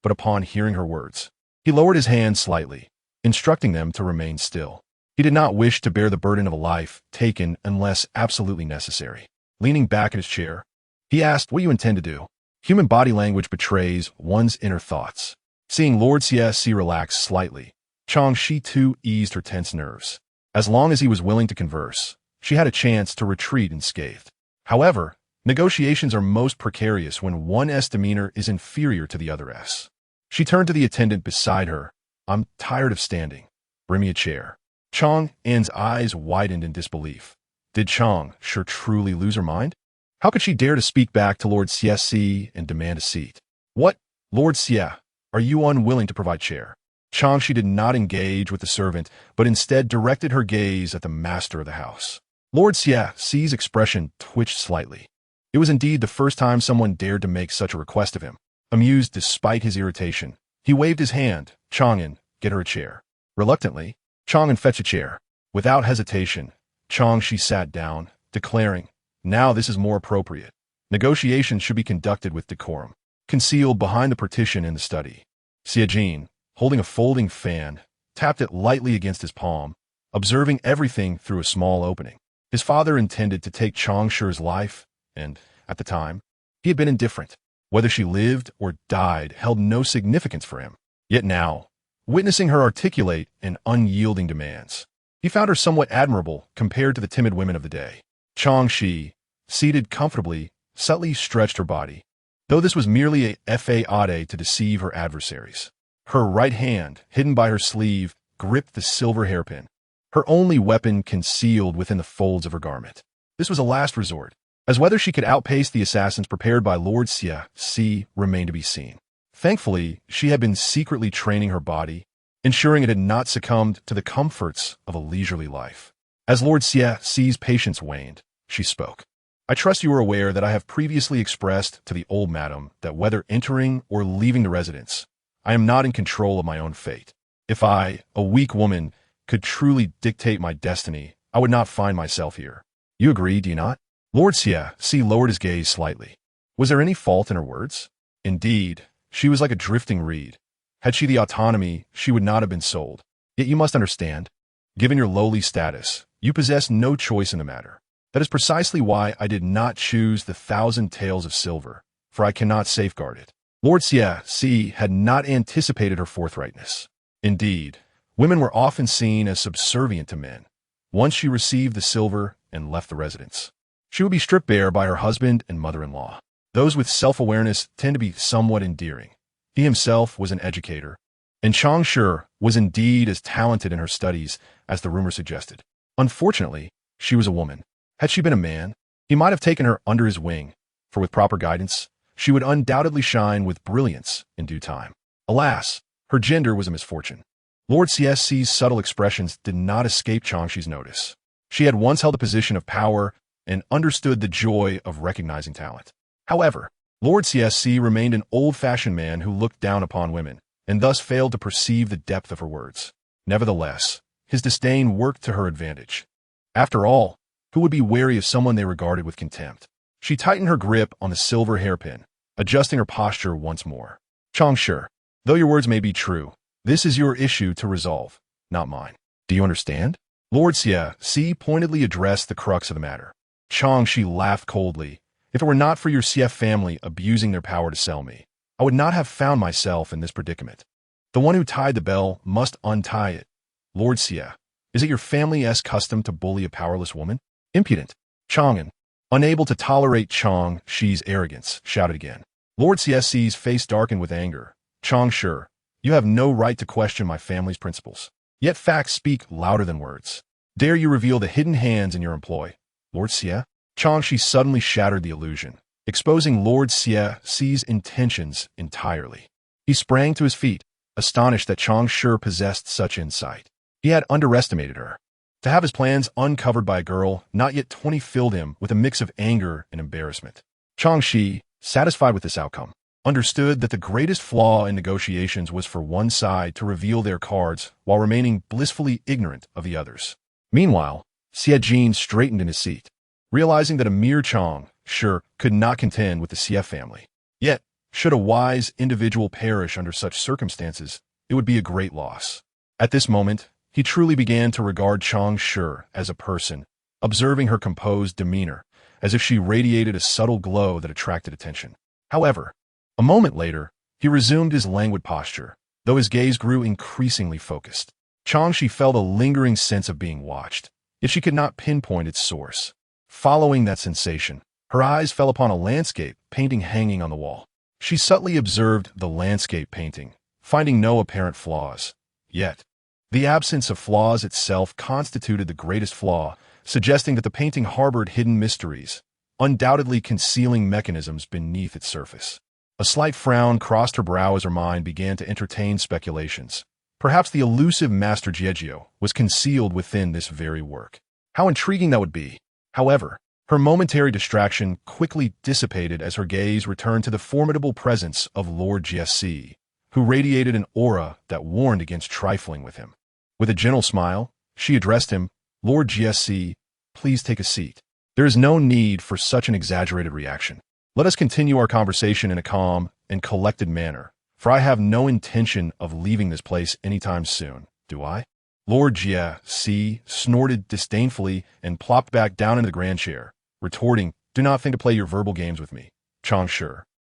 but upon hearing her words, he lowered his hand slightly, instructing them to remain still. He did not wish to bear the burden of a life taken unless absolutely necessary. Leaning back in his chair, he asked, "What do you intend to do?" Human body language betrays one's inner thoughts. Seeing Lord CSC relax slightly, Chang Xi too eased her tense nerves. As long as he was willing to converse, she had a chance to retreat unscathed. However, negotiations are most precarious when one's demeanor is inferior to the other's. She turned to the attendant beside her. "I'm tired of standing. Bring me a chair." Chang An's eyes widened in disbelief. Did Chang Xi truly lose her mind? How could she dare to speak back to Lord CSC and demand a seat? "What, Lord Xie, are you unwilling to provide chair?" Chang Xi did not engage with the servant, but instead directed her gaze at the master of the house. Lord Xi's expression twitched slightly. It was indeed the first time someone dared to make such a request of him. Amused despite his irritation, he waved his hand. "Chang'an, get her a chair." Reluctantly, Chang'an fetched a chair. Without hesitation, Chang Xi sat down, declaring, "Now this is more appropriate. Negotiations should be conducted with decorum." Concealed behind the partition in the study, Xiajin, holding a folding fan, tapped it lightly against his palm, observing everything through a small opening. His father intended to take Chang Shi's life, and, at the time, he had been indifferent. Whether she lived or died held no significance for him. Yet now, witnessing her articulate and unyielding demands, he found her somewhat admirable compared to the timid women of the day. Chang Xi, seated comfortably, subtly stretched her body, though this was merely a fade to deceive her adversaries. Her right hand, hidden by her sleeve, gripped the silver hairpin, her only weapon concealed within the folds of her garment. This was a last resort, as whether she could outpace the assassins prepared by Lord Xi remained to be seen. Thankfully, she had been secretly training her body, ensuring it had not succumbed to the comforts of a leisurely life. As Lord Xi's patience waned, she spoke. "I trust you are aware that I have previously expressed to the old madam that whether entering or leaving the residence, I am not in control of my own fate. If I, a weak woman, could truly dictate my destiny, I would not find myself here. You agree, do you not?" Lord Xi lowered his gaze slightly. Was there any fault in her words? Indeed, she was like a drifting reed. Had she the autonomy, she would not have been sold. Yet you must understand, given your lowly status, you possess no choice in the matter. That is precisely why I did not choose the 1,000 taels of silver, for I cannot safeguard it. Lord Xi had not anticipated her forthrightness. Indeed, women were often seen as subservient to men. Once she received the silver and left the residence, she would be stripped bare by her husband and mother-in-law. Those with self-awareness tend to be somewhat endearing. He himself was an educator, and Chang Xi was indeed as talented in her studies as the rumor suggested. Unfortunately, she was a woman. Had she been a man, he might have taken her under his wing, for with proper guidance, she would undoubtedly shine with brilliance in due time. Alas, her gender was a misfortune. Lord CSC's subtle expressions did not escape Chang Xi's notice. She had once held a position of power and understood the joy of recognizing talent. However, Lord CSC remained an old-fashioned man who looked down upon women, and thus failed to perceive the depth of her words. Nevertheless, his disdain worked to her advantage. After all, who would be wary of someone they regarded with contempt? She tightened her grip on the silver hairpin, adjusting her posture once more. "Chang Xi, though your words may be true, this is your issue to resolve, not mine. Do you understand?" Lord Xi pointedly addressed the crux of the matter. Chang Xi laughed coldly. "If it were not for your CF family abusing their power to sell me, I would not have found myself in this predicament. The one who tied the bell must untie it. Lord Xie, is it your family's custom to bully a powerless woman?" Impudent. Chang'an, unable to tolerate Chang Xi's arrogance, shouted again. Lord CSC's face darkened with anger. "Chang Xi, you have no right to question my family's principles. Yet facts speak louder than words. Dare you reveal the hidden hands in your employ, Lord Xie?" Chang Xi suddenly shattered the illusion, exposing Lord Xi's intentions entirely. He sprang to his feet, astonished that Chang Xi possessed such insight. He had underestimated her. To have his plans uncovered by a girl not yet 20 filled him with a mix of anger and embarrassment. Chang Xi, satisfied with this outcome, understood that the greatest flaw in negotiations was for one side to reveal their cards while remaining blissfully ignorant of the others. Meanwhile, Xie straightened in his seat, realizing that a mere Chang Xi could not contend with the Xie family. Yet, should a wise individual perish under such circumstances, it would be a great loss. At this moment, he truly began to regard Chang Xi as a person, observing her composed demeanor, as if she radiated a subtle glow that attracted attention. However, a moment later, he resumed his languid posture, though his gaze grew increasingly focused. Chang Xi felt a lingering sense of being watched, yet she could not pinpoint its source. Following that sensation, her eyes fell upon a landscape painting hanging on the wall. She subtly observed the landscape painting, finding no apparent flaws. Yet, the absence of flaws itself constituted the greatest flaw, suggesting that the painting harbored hidden mysteries, undoubtedly concealing mechanisms beneath its surface. A slight frown crossed her brow as her mind began to entertain speculations. Perhaps the elusive Master Jiejio was concealed within this very work. How intriguing that would be! However, her momentary distraction quickly dissipated as her gaze returned to the formidable presence of Lord Xi, who radiated an aura that warned against trifling with him. With a gentle smile, she addressed him, "Lord Xi, please take a seat. There is no need for such an exaggerated reaction. Let us continue our conversation in a calm and collected manner, for I have no intention of leaving this place anytime soon, do I?" Lord Xi snorted disdainfully and plopped back down into the grand chair, retorting, "Do not think to play your verbal games with me, Chang Xi."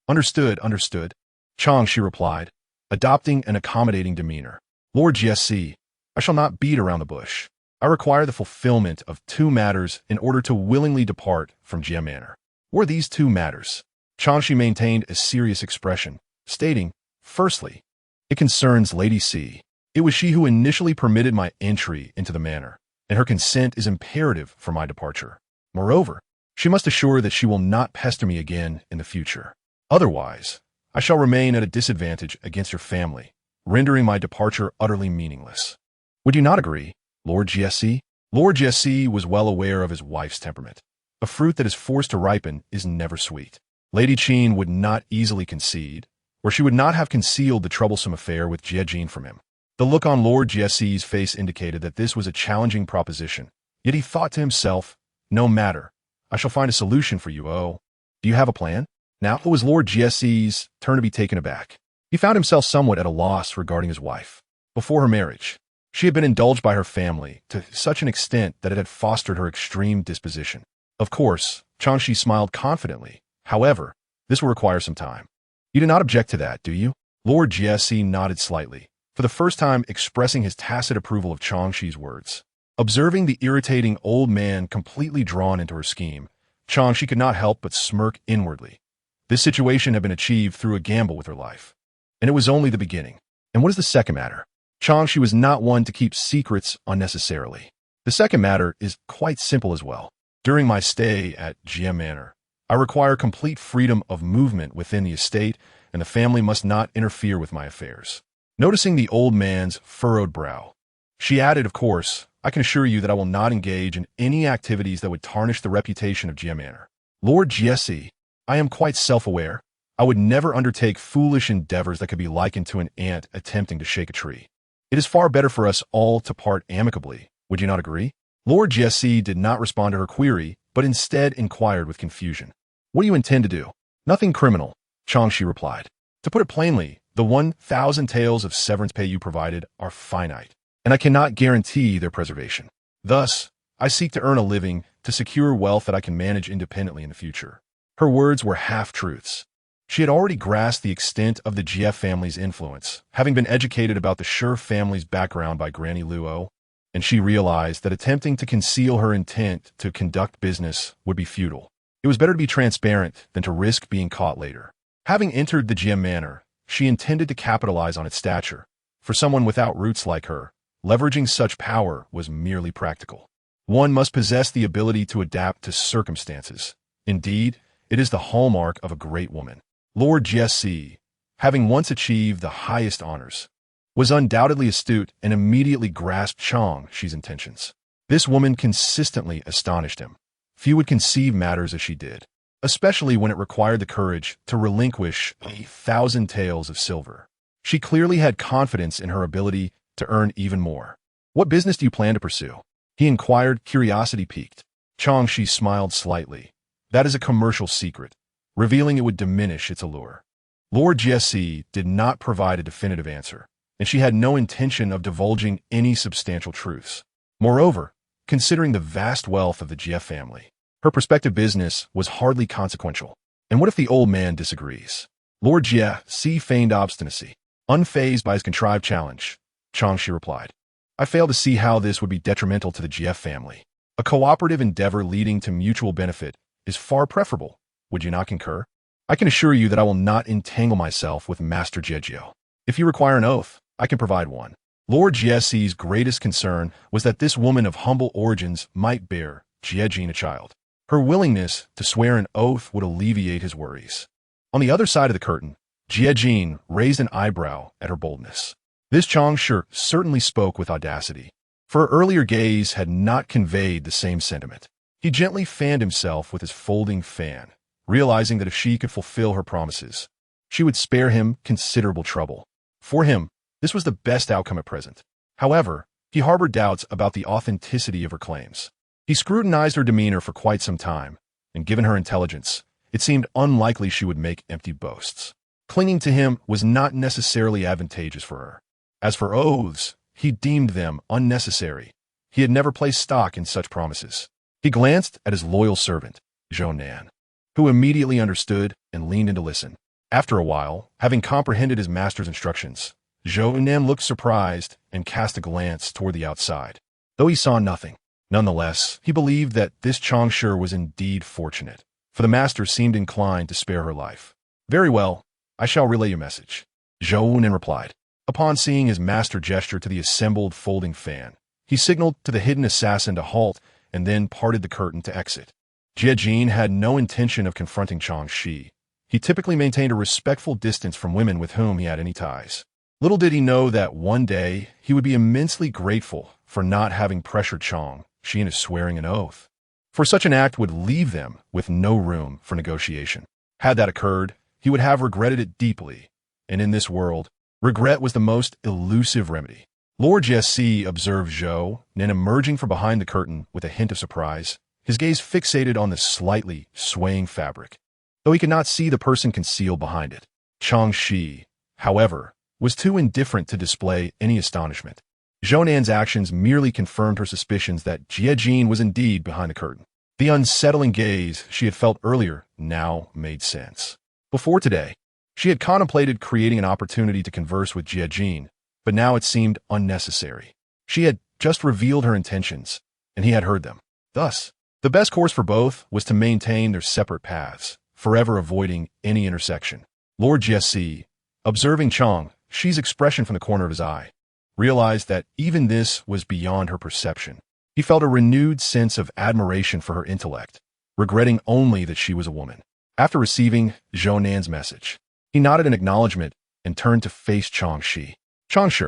"Understood, understood," Chang Xi replied, adopting an accommodating demeanor. "Lord Xi, I shall not beat around the bush. I require the fulfillment of 2 matters in order to willingly depart from Jie Manor." "What are these 2 matters?" Chang Xi maintained a serious expression, stating, "Firstly, it concerns Lady C. It was she who initially permitted my entry into the manor, and her consent is imperative for my departure. Moreover, she must assure that she will not pester me again in the future. Otherwise, I shall remain at a disadvantage against your family, rendering my departure utterly meaningless. Would you not agree, Lord Xi?" Lord Xi was well aware of his wife's temperament. A fruit that is forced to ripen is never sweet. Lady Qin would not easily concede, or she would not have concealed the troublesome affair with Jie from him. The look on Lord Xi's face indicated that this was a challenging proposition, yet he thought to himself, "No matter, I shall find a solution for you. Oh, do you have a plan?" Now it was Lord Xi's turn to be taken aback. He found himself somewhat at a loss regarding his wife. Before her marriage, she had been indulged by her family to such an extent that it had fostered her extreme disposition. Of course, Chang Xi smiled confidently. However, this will require some time. "You do not object to that, do you?" Lord Xi nodded slightly, for the first time expressing his tacit approval of Chang Xi's words. Observing the irritating old man completely drawn into her scheme, Chang Xi could not help but smirk inwardly. This situation had been achieved through a gamble with her life, and it was only the beginning. And what is the second matter? Chang Xi was not one to keep secrets unnecessarily. The second matter is quite simple as well. During my stay at Jie Manor, I require complete freedom of movement within the estate, and the family must not interfere with my affairs. Noticing the old man's furrowed brow, she added, "Of course, I can assure you that I will not engage in any activities that would tarnish the reputation of Jie Manor. Lord Xi, I am quite self-aware. I would never undertake foolish endeavors that could be likened to an ant attempting to shake a tree. It is far better for us all to part amicably. Would you not agree?" Lord Xi did not respond to her query, but instead inquired with confusion. "What do you intend to do?" "Nothing criminal," Chang Xi replied. "To put it plainly, the 1,000 taels of severance pay you provided are finite, and I cannot guarantee their preservation. Thus, I seek to earn a living to secure wealth that I can manage independently in the future." Her words were half-truths. She had already grasped the extent of the Jie family's influence, having been educated about the Shi family's background by Granny Luo, and she realized that attempting to conceal her intent to conduct business would be futile. It was better to be transparent than to risk being caught later. Having entered the Jie Manor, she intended to capitalize on its stature. For someone without roots like her, leveraging such power was merely practical. One must possess the ability to adapt to circumstances. Indeed, it is the hallmark of a great woman. Lord Xi, having once achieved the highest honors, was undoubtedly astute and immediately grasped Chang Xi's intentions. This woman consistently astonished him. Few would conceive matters as she did, especially when it required the courage to relinquish 1,000 taels of silver. She clearly had confidence in her ability to earn even more. "What business do you plan to pursue?" he inquired, curiosity piqued. Chang Xi smiled slightly. That is a commercial secret, revealing it would diminish its allure. Lord Jie did not provide a definitive answer, and she had no intention of divulging any substantial truths. Moreover, considering the vast wealth of the Jie family, her prospective business was hardly consequential. And what if the old man disagrees? Lord Jie feigned obstinacy. Unfazed by his contrived challenge, Chang Xi replied, I fail to see how this would be detrimental to the Jie family. A cooperative endeavor leading to mutual benefit is far preferable. Would you not concur? I can assure you that I will not entangle myself with Master Jie. If you require an oath, I can provide one. Lord Jie's greatest concern was that this woman of humble origins might bear Jie a child. Her willingness to swear an oath would alleviate his worries. On the other side of the curtain, Jie raised an eyebrow at her boldness. This Chang Shi certainly spoke with audacity, for her earlier gaze had not conveyed the same sentiment. He gently fanned himself with his folding fan, realizing that if she could fulfill her promises, she would spare him considerable trouble. For him, this was the best outcome at present. However, he harbored doubts about the authenticity of her claims. He scrutinized her demeanor for quite some time, and given her intelligence, it seemed unlikely she would make empty boasts. Clinging to him was not necessarily advantageous for her. As for oaths, he deemed them unnecessary. He had never placed stock in such promises. He glanced at his loyal servant, Zhou Nan, who immediately understood and leaned in to listen. After a while, having comprehended his master's instructions, Zhou Nan looked surprised and cast a glance toward the outside. Though he saw nothing, nonetheless, he believed that this Chang Shi was indeed fortunate, for the master seemed inclined to spare her life. Very well, I shall relay your message, Zhou Nan replied. Upon seeing his master gesture to the assembled folding fan, he signaled to the hidden assassin to halt and then parted the curtain to exit. Jie had no intention of confronting Chang Xi. He typically maintained a respectful distance from women with whom he had any ties. Little did he know that one day he would be immensely grateful for not having pressured Chang Xi into swearing an oath, for such an act would leave them with no room for negotiation. Had that occurred, he would have regretted it deeply, and in this world, regret was the most elusive remedy. Lord Jie observed Zhou Nan emerging from behind the curtain with a hint of surprise, his gaze fixated on the slightly swaying fabric, though he could not see the person concealed behind it. Chang Xi, however, was too indifferent to display any astonishment. Zhou Nan's actions merely confirmed her suspicions that Jie was indeed behind the curtain. The unsettling gaze she had felt earlier now made sense. Before today, she had contemplated creating an opportunity to converse with Jie, but now it seemed unnecessary. She had just revealed her intentions, and he had heard them. Thus, the best course for both was to maintain their separate paths, forever avoiding any intersection. Lord Jie, observing Chang Xi's expression from the corner of his eye, realized that even this was beyond her perception. He felt a renewed sense of admiration for her intellect, regretting only that she was a woman. After receiving Zhou Nan's message, he nodded in acknowledgement and turned to face Chang Xi. Chang Shi,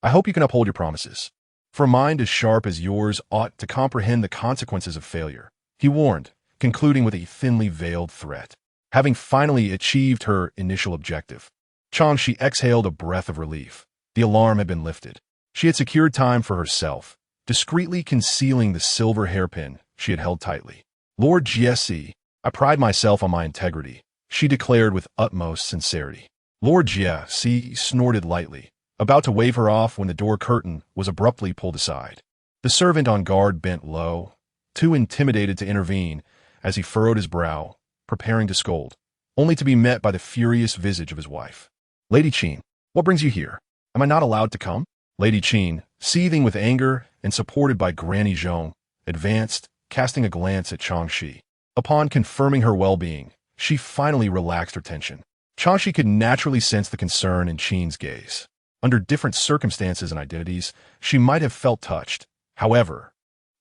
I hope you can uphold your promises. For a mind as sharp as yours ought to comprehend the consequences of failure, he warned, concluding with a thinly veiled threat. Having finally achieved her initial objective, Chang Xi exhaled a breath of relief. The alarm had been lifted. She had secured time for herself, discreetly concealing the silver hairpin she had held tightly. Lord Jie, I pride myself on my integrity, she declared with utmost sincerity. Lord Jie snorted lightly, about to wave her off when the door curtain was abruptly pulled aside. The servant on guard bent low, too intimidated to intervene, as he furrowed his brow, preparing to scold, only to be met by the furious visage of his wife. Lady Qin, what brings you here? Am I not allowed to come? Lady Qin, seething with anger and supported by Granny Zhong, advanced, casting a glance at Chang Xi. Upon confirming her well-being, she finally relaxed her tension. Chang Xi could naturally sense the concern in Qin's gaze. Under different circumstances and identities, she might have felt touched. However,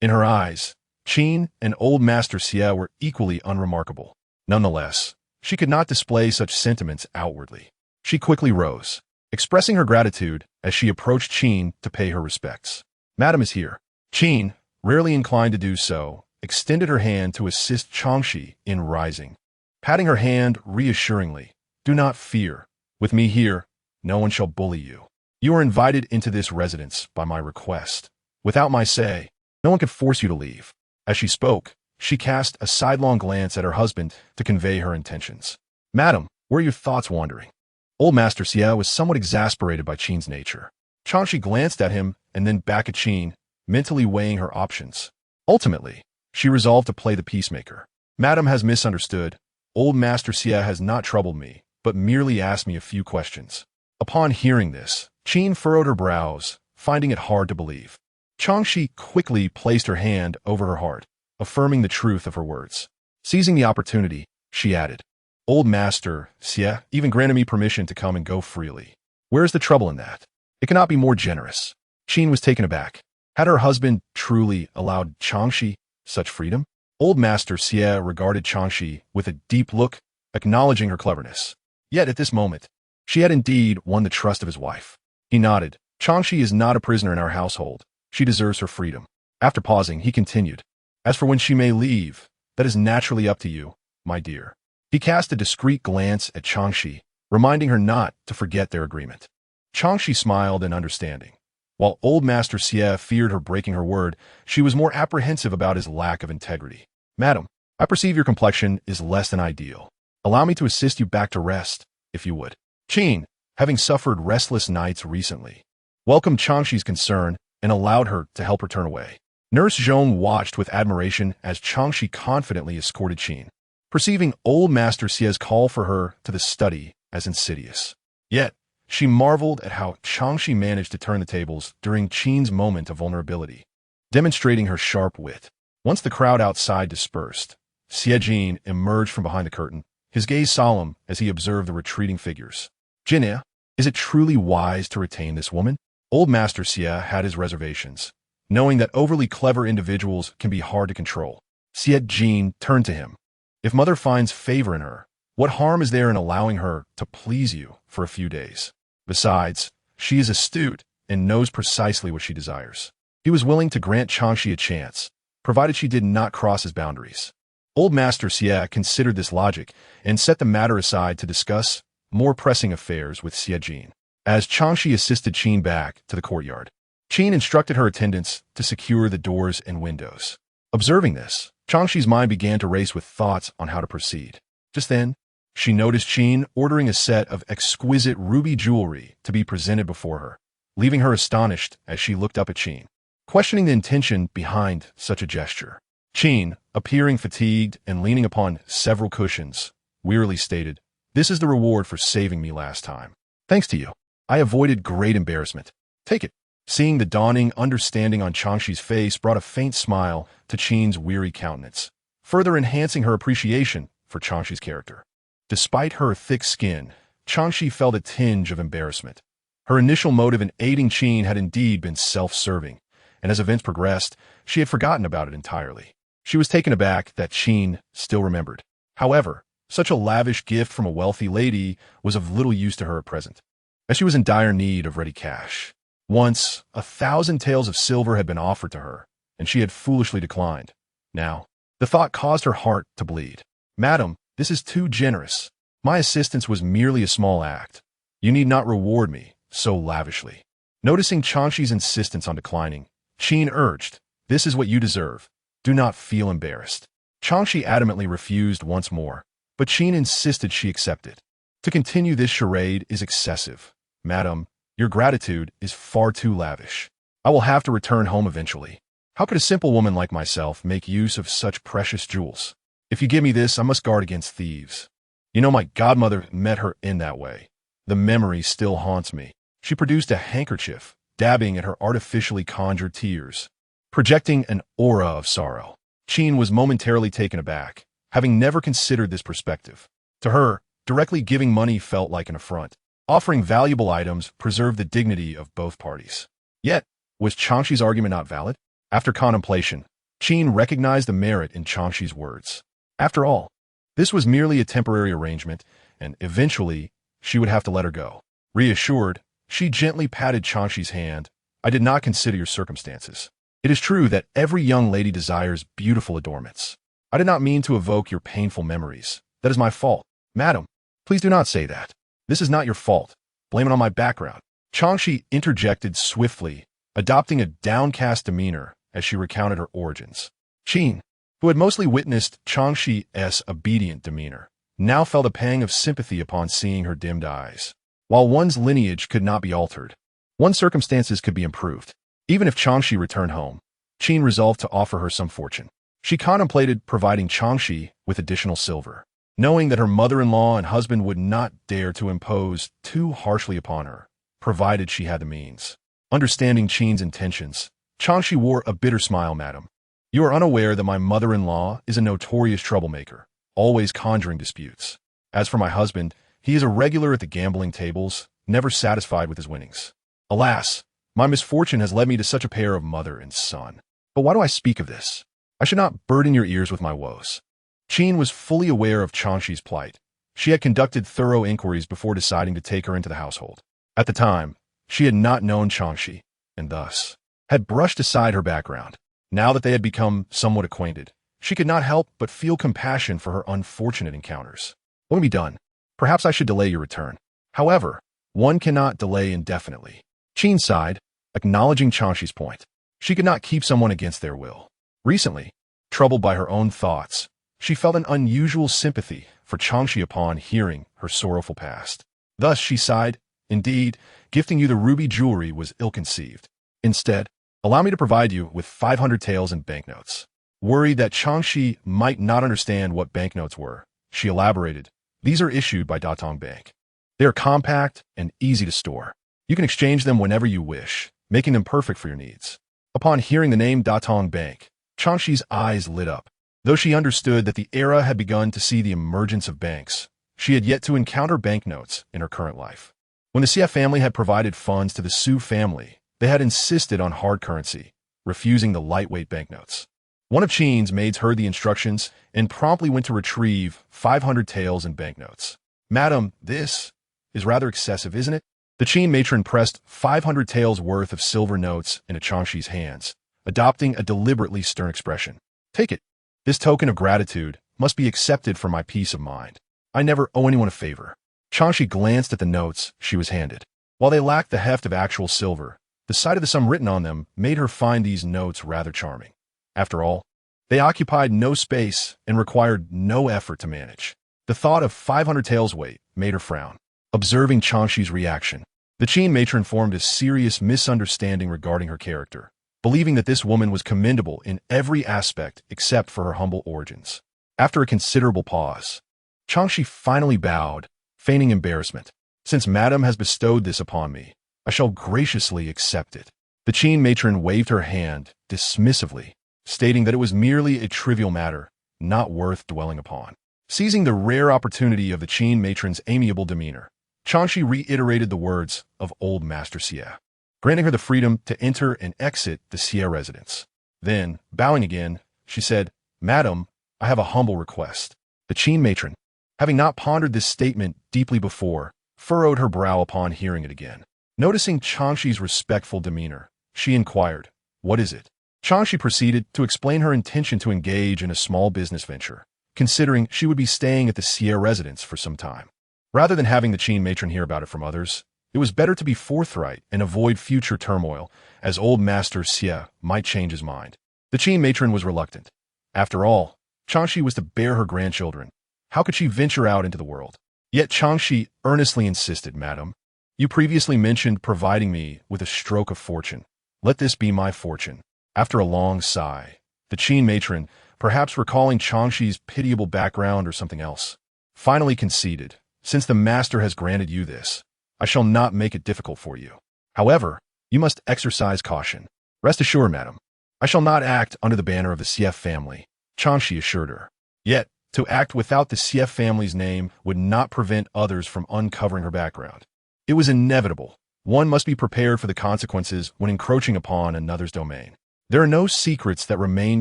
in her eyes, Qin and old Master Xie were equally unremarkable. Nonetheless, she could not display such sentiments outwardly. She quickly rose, expressing her gratitude as she approached Qin to pay her respects. Madam is here. Qin, rarely inclined to do so, extended her hand to assist Chang Xi in rising, patting her hand reassuringly. Do not fear. With me here, no one shall bully you. You are invited into this residence by my request. Without my say, No one could force you to leave. As she spoke, she cast a sidelong glance at her husband to convey her intentions. Madam, where are your thoughts wandering? Old Master Xie was somewhat exasperated by Qin's nature. Chang Xi glanced at him and then back at Qin, mentally weighing her options. Ultimately, she resolved to play the peacemaker. Madam has misunderstood. Old Master Xie has not troubled me, but merely asked me a few questions. Upon hearing this, Qin furrowed her brows, finding it hard to believe. Chang Xi quickly placed her hand over her heart, affirming the truth of her words. Seizing the opportunity, she added, Old Master Xie even granted me permission to come and go freely. Where is the trouble in that? It cannot be more generous. Qin was taken aback. Had her husband truly allowed Chang Xi such freedom? Old Master Xie regarded Chang Xi with a deep look, acknowledging her cleverness. Yet at this moment, she had indeed won the trust of his wife. He nodded. Chang Xi is not a prisoner in our household. She deserves her freedom. After pausing, he continued, As for when she may leave, that is naturally up to you, my dear. He cast a discreet glance at Chang Xi, reminding her not to forget their agreement. Chang Xi smiled in understanding. While Old Master Xie feared her breaking her word, she was more apprehensive about his lack of integrity. Madam, I perceive your complexion is less than ideal. Allow me to assist you back to rest, if you would. Qin, having suffered restless nights recently, welcomed Chang Xi's concern and allowed her to help her turn away. Nurse Zhong watched with admiration as Chang Xi confidently escorted Qin, perceiving Old Master Xie's call for her to the study as insidious. Yet, she marveled at how Chang Xi managed to turn the tables during Qin's moment of vulnerability, demonstrating her sharp wit. Once the crowd outside dispersed, Xie Jin emerged from behind the curtain, his gaze solemn as he observed the retreating figures. Jin'e, is it truly wise to retain this woman? Old Master Xie had his reservations, knowing that overly clever individuals can be hard to control. Xie Jin turned to him. If Mother finds favor in her, what harm is there in allowing her to please you for a few days? Besides, she is astute and knows precisely what she desires. He was willing to grant Chang Xi a chance, provided she did not cross his boundaries. Old Master Xie considered this logic and set the matter aside to discuss more pressing affairs with Xie Jin. As Chang Xi assisted Qin back to the courtyard, Qin instructed her attendants to secure the doors and windows. Observing this, Chang Xi's mind began to race with thoughts on how to proceed. Just then, she noticed Qin ordering a set of exquisite ruby jewelry to be presented before her, leaving her astonished as she looked up at Qin, questioning the intention behind such a gesture. Qin, appearing fatigued and leaning upon several cushions, wearily stated, This is the reward for saving me last time. Thanks to you, I avoided great embarrassment. Take it. Seeing the dawning understanding on Chang Xi's face brought a faint smile to Qin's weary countenance, further enhancing her appreciation for Chang Xi's character. Despite her thick skin, Chang Xi felt a tinge of embarrassment. Her initial motive in aiding Qin had indeed been self-serving, and as events progressed, she had forgotten about it entirely. She was taken aback that Qin still remembered. However, such a lavish gift from a wealthy lady was of little use to her at present, as she was in dire need of ready cash. Once, 1,000 taels of silver had been offered to her, and she had foolishly declined. Now, the thought caused her heart to bleed. Madam, this is too generous. My assistance was merely a small act. You need not reward me so lavishly. Noticing Chang Xi's insistence on declining, Qin urged, This is what you deserve. Do not feel embarrassed. Chang Xi adamantly refused once more, but Qin insisted she accept it. To continue this charade is excessive. Madam, your gratitude is far too lavish. I will have to return home eventually. How could a simple woman like myself make use of such precious jewels? If you give me this, I must guard against thieves. You know, my godmother met her in that way. The memory still haunts me. She produced a handkerchief, dabbing at her artificially conjured tears, projecting an aura of sorrow. Qin was momentarily taken aback, having never considered this perspective. To her, directly giving money felt like an affront. Offering valuable items preserved the dignity of both parties. Yet, was Chang Xi's argument not valid? After contemplation, Qin recognized the merit in Chang Xi's words. After all, this was merely a temporary arrangement, and eventually, she would have to let her go. Reassured, she gently patted Chang Xi's hand. I did not consider your circumstances. It is true that every young lady desires beautiful adornments. I did not mean to evoke your painful memories. That is my fault. Madam, please do not say that. This is not your fault. Blame it on my background. Chang Xi interjected swiftly, adopting a downcast demeanor as she recounted her origins. Qin, who had mostly witnessed Chang Xi's obedient demeanor, now felt a pang of sympathy upon seeing her dimmed eyes. While one's lineage could not be altered, one's circumstances could be improved. Even if Chang Xi returned home, Qin resolved to offer her some fortune. She contemplated providing Chang Xi with additional silver, knowing that her mother-in-law and husband would not dare to impose too harshly upon her, provided she had the means. Understanding Qin's intentions, Chang Xi wore a bitter smile. "Madam, you are unaware that my mother-in-law is a notorious troublemaker, always conjuring disputes. As for my husband, he is a regular at the gambling tables, never satisfied with his winnings. Alas, my misfortune has led me to such a pair of mother and son. But why do I speak of this? I should not burden your ears with my woes." Qin was fully aware of Chang Xi's plight. She had conducted thorough inquiries before deciding to take her into the household. At the time, she had not known Chang Xi, and thus had brushed aside her background. Now that they had become somewhat acquainted, she could not help but feel compassion for her unfortunate encounters. "What can be done? Perhaps I should delay your return. However, one cannot delay indefinitely." Qin sighed, acknowledging Chang Xi's point. She could not keep someone against their will. Recently, troubled by her own thoughts, she felt an unusual sympathy for Chang Xi upon hearing her sorrowful past. Thus she sighed, "Indeed, gifting you the ruby jewelry was ill-conceived. Instead, allow me to provide you with 500 taels in banknotes." Worried that Chang Xi might not understand what banknotes were, she elaborated, "These are issued by Datong Bank. They are compact and easy to store. You can exchange them whenever you wish, making them perfect for your needs." Upon hearing the name Datong Bank, Chang Xi's eyes lit up. Though she understood that the era had begun to see the emergence of banks, she had yet to encounter banknotes in her current life. When the Xie family had provided funds to the Su family, they had insisted on hard currency, refusing the lightweight banknotes. One of Qin's maids heard the instructions and promptly went to retrieve 500 taels in banknotes. "Madam, this is rather excessive, isn't it?" The Qin matron pressed 500 taels worth of silver notes into Chang Xi's hands, adopting a deliberately stern expression. "Take it. This token of gratitude must be accepted for my peace of mind. I never owe anyone a favor." Chang Xi glanced at the notes she was handed. While they lacked the heft of actual silver, the sight of the sum written on them made her find these notes rather charming. After all, they occupied no space and required no effort to manage. The thought of 500 taels weight made her frown. Observing Chang Xi's reaction, the Qin matron formed a serious misunderstanding regarding her character, believing that this woman was commendable in every aspect except for her humble origins. After a considerable pause, Chang Xi finally bowed, feigning embarrassment. "Since Madame has bestowed this upon me, I shall graciously accept it." The Qin matron waved her hand dismissively, stating that it was merely a trivial matter, not worth dwelling upon. Seizing the rare opportunity of the Qin matron's amiable demeanor, Chang Xi reiterated the words of old Master Xie, granting her the freedom to enter and exit the Xie residence. Then, bowing again, she said, "Madam, I have a humble request." The Qin matron, having not pondered this statement deeply before, furrowed her brow upon hearing it again. Noticing Chang Xi's respectful demeanor, she inquired, "What is it?" Chang Xi proceeded to explain her intention to engage in a small business venture, considering she would be staying at the Xie residence for some time. Rather than having the Qin matron hear about it from others, it was better to be forthright and avoid future turmoil, as old Master Xie might change his mind. The Qin matron was reluctant. After all, Chang Xi was to bear her grandchildren. How could she venture out into the world? Yet Chang Xi earnestly insisted, "Madam, you previously mentioned providing me with a stroke of fortune. Let this be my fortune." After a long sigh, the Qin matron, perhaps recalling Chang Xi's pitiable background or something else, finally conceded, "Since the master has granted you this, I shall not make it difficult for you. However, you must exercise caution. Rest assured, madam, I shall not act under the banner of the Xie family," Chang Xi assured her. Yet, to act without the Xie family's name would not prevent others from uncovering her background. It was inevitable. One must be prepared for the consequences when encroaching upon another's domain. There are no secrets that remain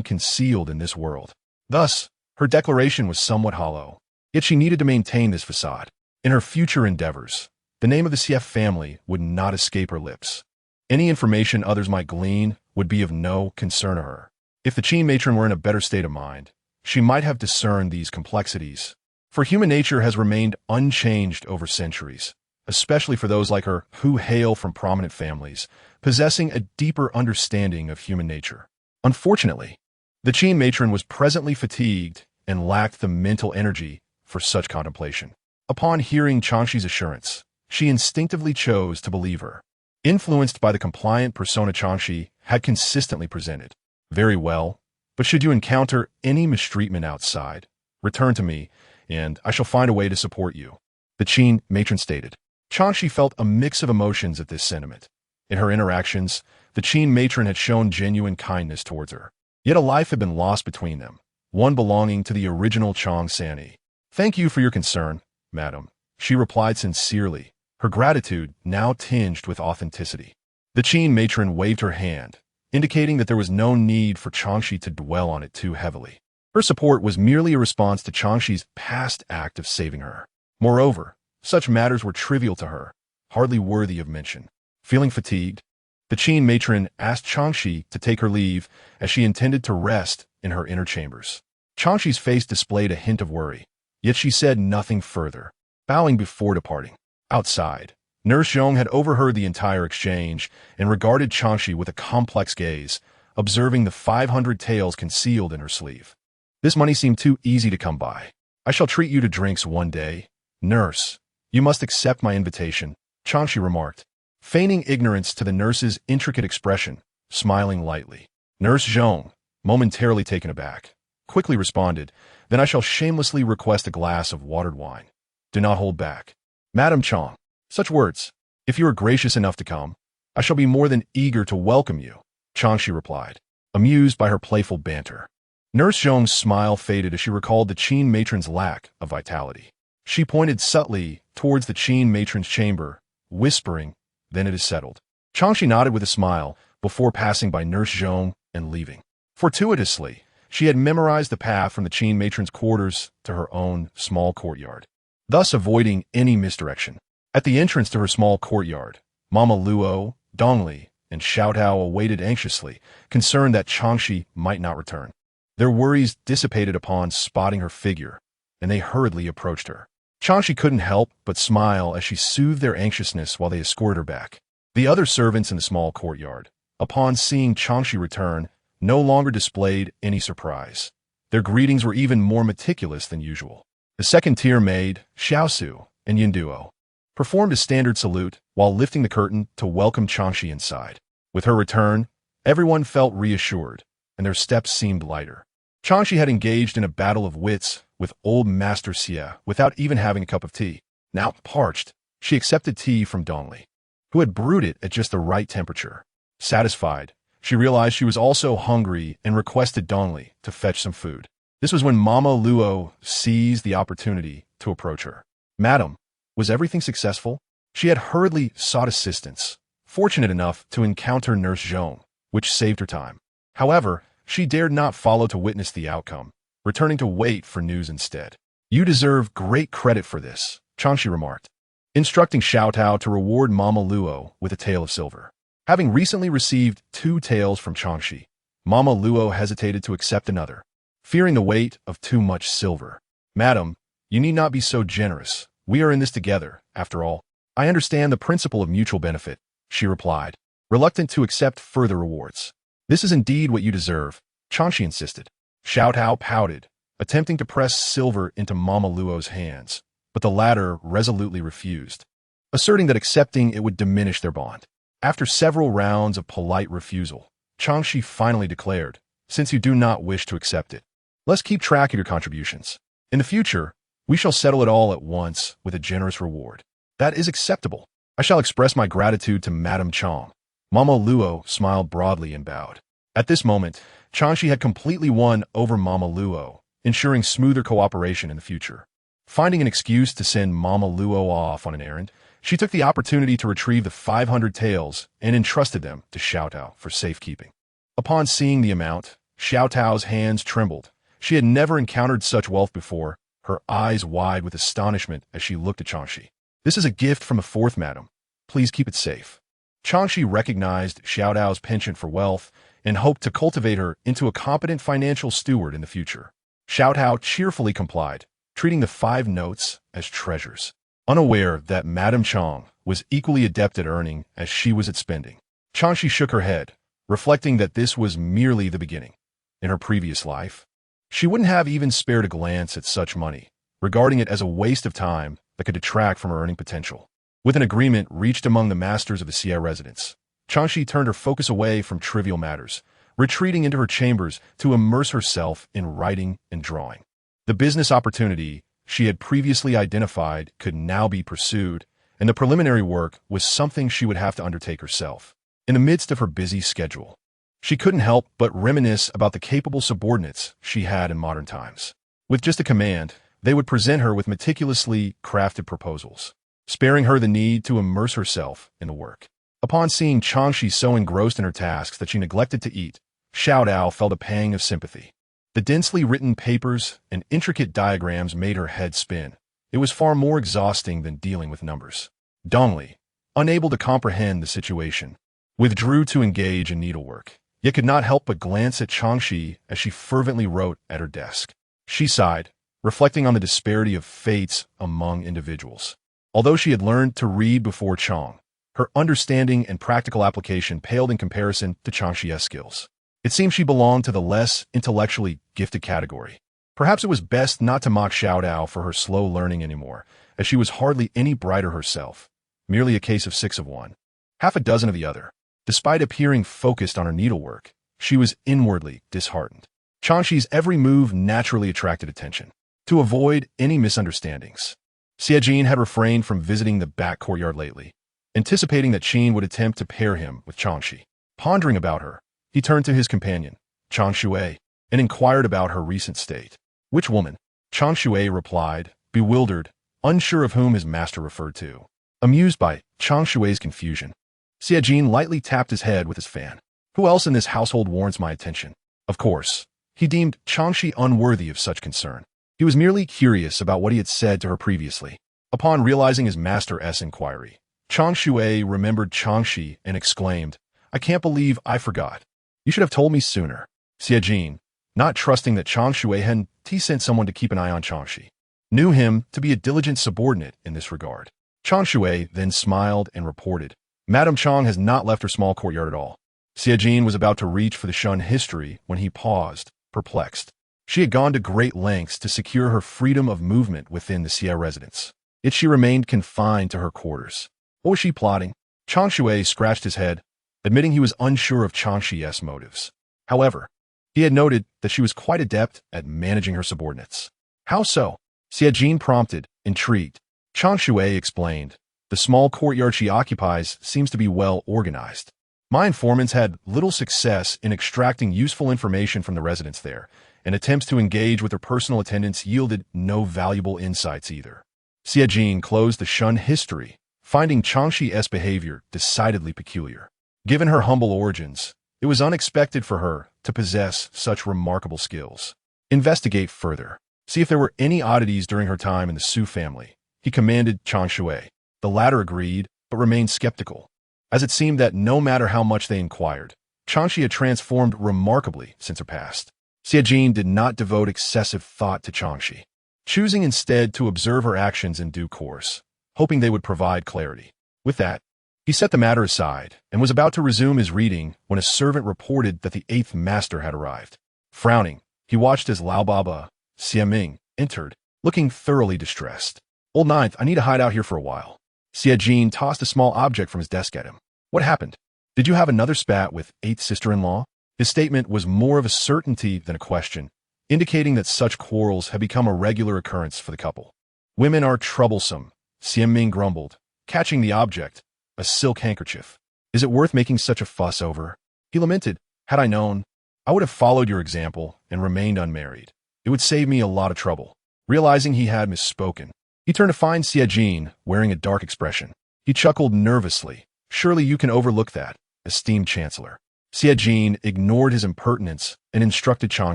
concealed in this world. Thus, her declaration was somewhat hollow. Yet she needed to maintain this facade. In her future endeavors, the name of the Xie family would not escape her lips. Any information others might glean would be of no concern to her. If the Qin matron were in a better state of mind, she might have discerned these complexities. For human nature has remained unchanged over centuries, especially for those like her who hail from prominent families, possessing a deeper understanding of human nature. Unfortunately, the Qin matron was presently fatigued and lacked the mental energy for such contemplation. Upon hearing Chang Xi's assurance, she instinctively chose to believe her, influenced by the compliant persona Chang Xi had consistently presented. Very well, but should you encounter any mistreatment outside, return to me, and I shall find a way to support you, the Qin matron stated. Chang Xi felt a mix of emotions at this sentiment. In her interactions, the Qin matron had shown genuine kindness towards her. Yet a life had been lost between them, one belonging to the original Chang San'e. Thank you for your concern, madam, she replied sincerely, her gratitude now tinged with authenticity. The Qin matron waved her hand, indicating that there was no need for Chang Xi to dwell on it too heavily. Her support was merely a response to Chang Xi's past act of saving her. Moreover, such matters were trivial to her, hardly worthy of mention. Feeling fatigued, the Qin matron asked Chang Xi to take her leave as she intended to rest in her inner chambers. Chang Xi's face displayed a hint of worry, yet she said nothing further, bowing before departing. Outside, Nurse Zhong had overheard the entire exchange and regarded Chang Xi with a complex gaze, observing the 500 taels concealed in her sleeve. This money seemed too easy to come by. I shall treat you to drinks one day. Nurse, you must accept my invitation, Chang Xi remarked, feigning ignorance to the nurse's intricate expression, smiling lightly. Nurse Zhong, momentarily taken aback, quickly responded, then I shall shamelessly request a glass of watered wine. Do not hold back. Madam Chang, such words. If you are gracious enough to come, I shall be more than eager to welcome you, Chang Xi replied, amused by her playful banter. Nurse Zhong's smile faded as she recalled the Qin matron's lack of vitality. She pointed subtly towards the Qin matron's chamber, whispering, then it is settled. Chang Xi nodded with a smile before passing by Nurse Zhong and leaving. Fortuitously, she had memorized the path from the Qin matron's quarters to her own small courtyard, thus avoiding any misdirection. At the entrance to her small courtyard, Mama Luo, Dongli, and Xiaotao awaited anxiously, concerned that Chang Xi might not return. Their worries dissipated upon spotting her figure, and they hurriedly approached her. Chang Xi couldn't help but smile as she soothed their anxiousness while they escorted her back. The other servants in the small courtyard, upon seeing Chang Xi return, no longer displayed any surprise. Their greetings were even more meticulous than usual. The second-tier maid, Xiaosu, and Yinduo, performed a standard salute while lifting the curtain to welcome Chang Xi inside. With her return, everyone felt reassured, and their steps seemed lighter. Chang Xi had engaged in a battle of wits with old Master Xie without even having a cup of tea. Now parched, she accepted tea from Dongli, who had brewed it at just the right temperature. Satisfied, she realized she was also hungry and requested Dongli to fetch some food. This was when Mama Luo seized the opportunity to approach her. Madam, was everything successful? She had hurriedly sought assistance, fortunate enough to encounter Nurse Zhong, which saved her time. However, she dared not follow to witness the outcome, returning to wait for news instead. You deserve great credit for this, Chang Xi remarked, instructing Xiaotao to reward Mama Luo with a tael of silver. Having recently received 2 taels from Chang Xi, Mama Luo hesitated to accept another, fearing the weight of too much silver. Madam, you need not be so generous. We are in this together, after all. I understand the principle of mutual benefit, she replied, reluctant to accept further rewards. This is indeed what you deserve, Chang Xi insisted. Xiaotao pouted, attempting to press silver into Mama Luo's hands, but the latter resolutely refused, asserting that accepting it would diminish their bond. After several rounds of polite refusal, Chang Xi finally declared, since you do not wish to accept it, let's keep track of your contributions. In the future, we shall settle it all at once with a generous reward. That is acceptable. I shall express my gratitude to Madame Chang. Mama Luo smiled broadly and bowed. At this moment, Chang Xi had completely won over Mama Luo, ensuring smoother cooperation in the future. Finding an excuse to send Mama Luo off on an errand, she took the opportunity to retrieve the 500 taels and entrusted them to Xiaotao for safekeeping. Upon seeing the amount, Xiaotao's hands trembled. She had never encountered such wealth before, her eyes wide with astonishment as she looked at Chang Xi. This is a gift from the 4th madam. Please keep it safe. Chang Xi recognized Xiaotao's penchant for wealth and hoped to cultivate her into a competent financial steward in the future. Xiaotao cheerfully complied, treating the 5 notes as treasures, unaware that Madame Chang was equally adept at earning as she was at spending. Chang Xi shook her head, reflecting that this was merely the beginning. In her previous life, she wouldn't have even spared a glance at such money, regarding it as a waste of time that could detract from her earning potential. With an agreement reached among the masters of the Xie residence, Chang Xi turned her focus away from trivial matters, retreating into her chambers to immerse herself in writing and drawing. The business opportunity she had previously identified could now be pursued, and the preliminary work was something she would have to undertake herself. In the midst of her busy schedule, she couldn't help but reminisce about the capable subordinates she had in modern times. With just a command, they would present her with meticulously crafted proposals, sparing her the need to immerse herself in the work. Upon seeing Chang Xi so engrossed in her tasks that she neglected to eat, Xiao Dao felt a pang of sympathy. The densely written papers and intricate diagrams made her head spin. It was far more exhausting than dealing with numbers. Dongli, unable to comprehend the situation, withdrew to engage in needlework, yet could not help but glance at Chang Xi as she fervently wrote at her desk. She sighed, reflecting on the disparity of fates among individuals. Although she had learned to read before Chang, her understanding and practical application paled in comparison to Chang Xi's skills. It seemed she belonged to the less intellectually gifted category. Perhaps it was best not to mock Xiao Dao for her slow learning anymore, as she was hardly any brighter herself, merely a case of 6 of one, half a dozen of the other. Despite appearing focused on her needlework, she was inwardly disheartened. Chang Xi's every move naturally attracted attention. To avoid any misunderstandings, Xie Jin had refrained from visiting the back courtyard lately, anticipating that Qin would attempt to pair him with Chang Xi. Pondering about her, he turned to his companion, Chang Shui, and inquired about her recent state. Which woman? Chang Shui replied, bewildered, unsure of whom his master referred to. Amused by Chang Shui's confusion, Xie Jin lightly tapped his head with his fan. Who else in this household warrants my attention? Of course, he deemed Chang Xi unworthy of such concern. He was merely curious about what he had said to her previously. Upon realizing his master's inquiry, Chang Shui remembered Chang Xi and exclaimed, I can't believe I forgot. You should have told me sooner. Xie Jin, not trusting that Chang Shui hadn't sent someone to keep an eye on Chang Xi, knew him to be a diligent subordinate in this regard. Chang Shui then smiled and reported, Madame Chang has not left her small courtyard at all. Xie Jin was about to reach for the Shun history when he paused, perplexed. She had gone to great lengths to secure her freedom of movement within the Xie residence, yet she remained confined to her quarters. What was she plotting? Chang Shui scratched his head, admitting he was unsure of Chang Xi's motives. However, he had noted that she was quite adept at managing her subordinates. How so? Xie Jin prompted, intrigued. Chang Shui explained, the small courtyard she occupies seems to be well organized. My informants had little success in extracting useful information from the residents there, and attempts to engage with their personal attendants yielded no valuable insights either. Xie Jin closed the Shun history, finding Chang Xi's behavior decidedly peculiar. Given her humble origins, it was unexpected for her to possess such remarkable skills. Investigate further. See if there were any oddities during her time in the Su family, he commanded Chang Shui. The latter agreed, but remained skeptical, as it seemed that no matter how much they inquired, Chang Xi had transformed remarkably since her past. Xie Jin did not devote excessive thought to Chang Xi, choosing instead to observe her actions in due course, hoping they would provide clarity. With that, he set the matter aside and was about to resume his reading when a servant reported that the 8th master had arrived. Frowning, he watched as Lao Baba, Xie Ming, entered, looking thoroughly distressed. Old Ninth, I need to hide out here for a while. Xie Jin tossed a small object from his desk at him. What happened? Did you have another spat with 8th sister-in-law? His statement was more of a certainty than a question, indicating that such quarrels had become a regular occurrence for the couple. Women are troublesome, Xie Ming grumbled, catching the object, a silk handkerchief. Is it worth making such a fuss over? He lamented, had I known, I would have followed your example and remained unmarried. It would save me a lot of trouble. Realizing he had misspoken, he turned to find Xie Jin wearing a dark expression. He chuckled nervously. Surely you can overlook that, esteemed chancellor. Xie Jin ignored his impertinence and instructed Chang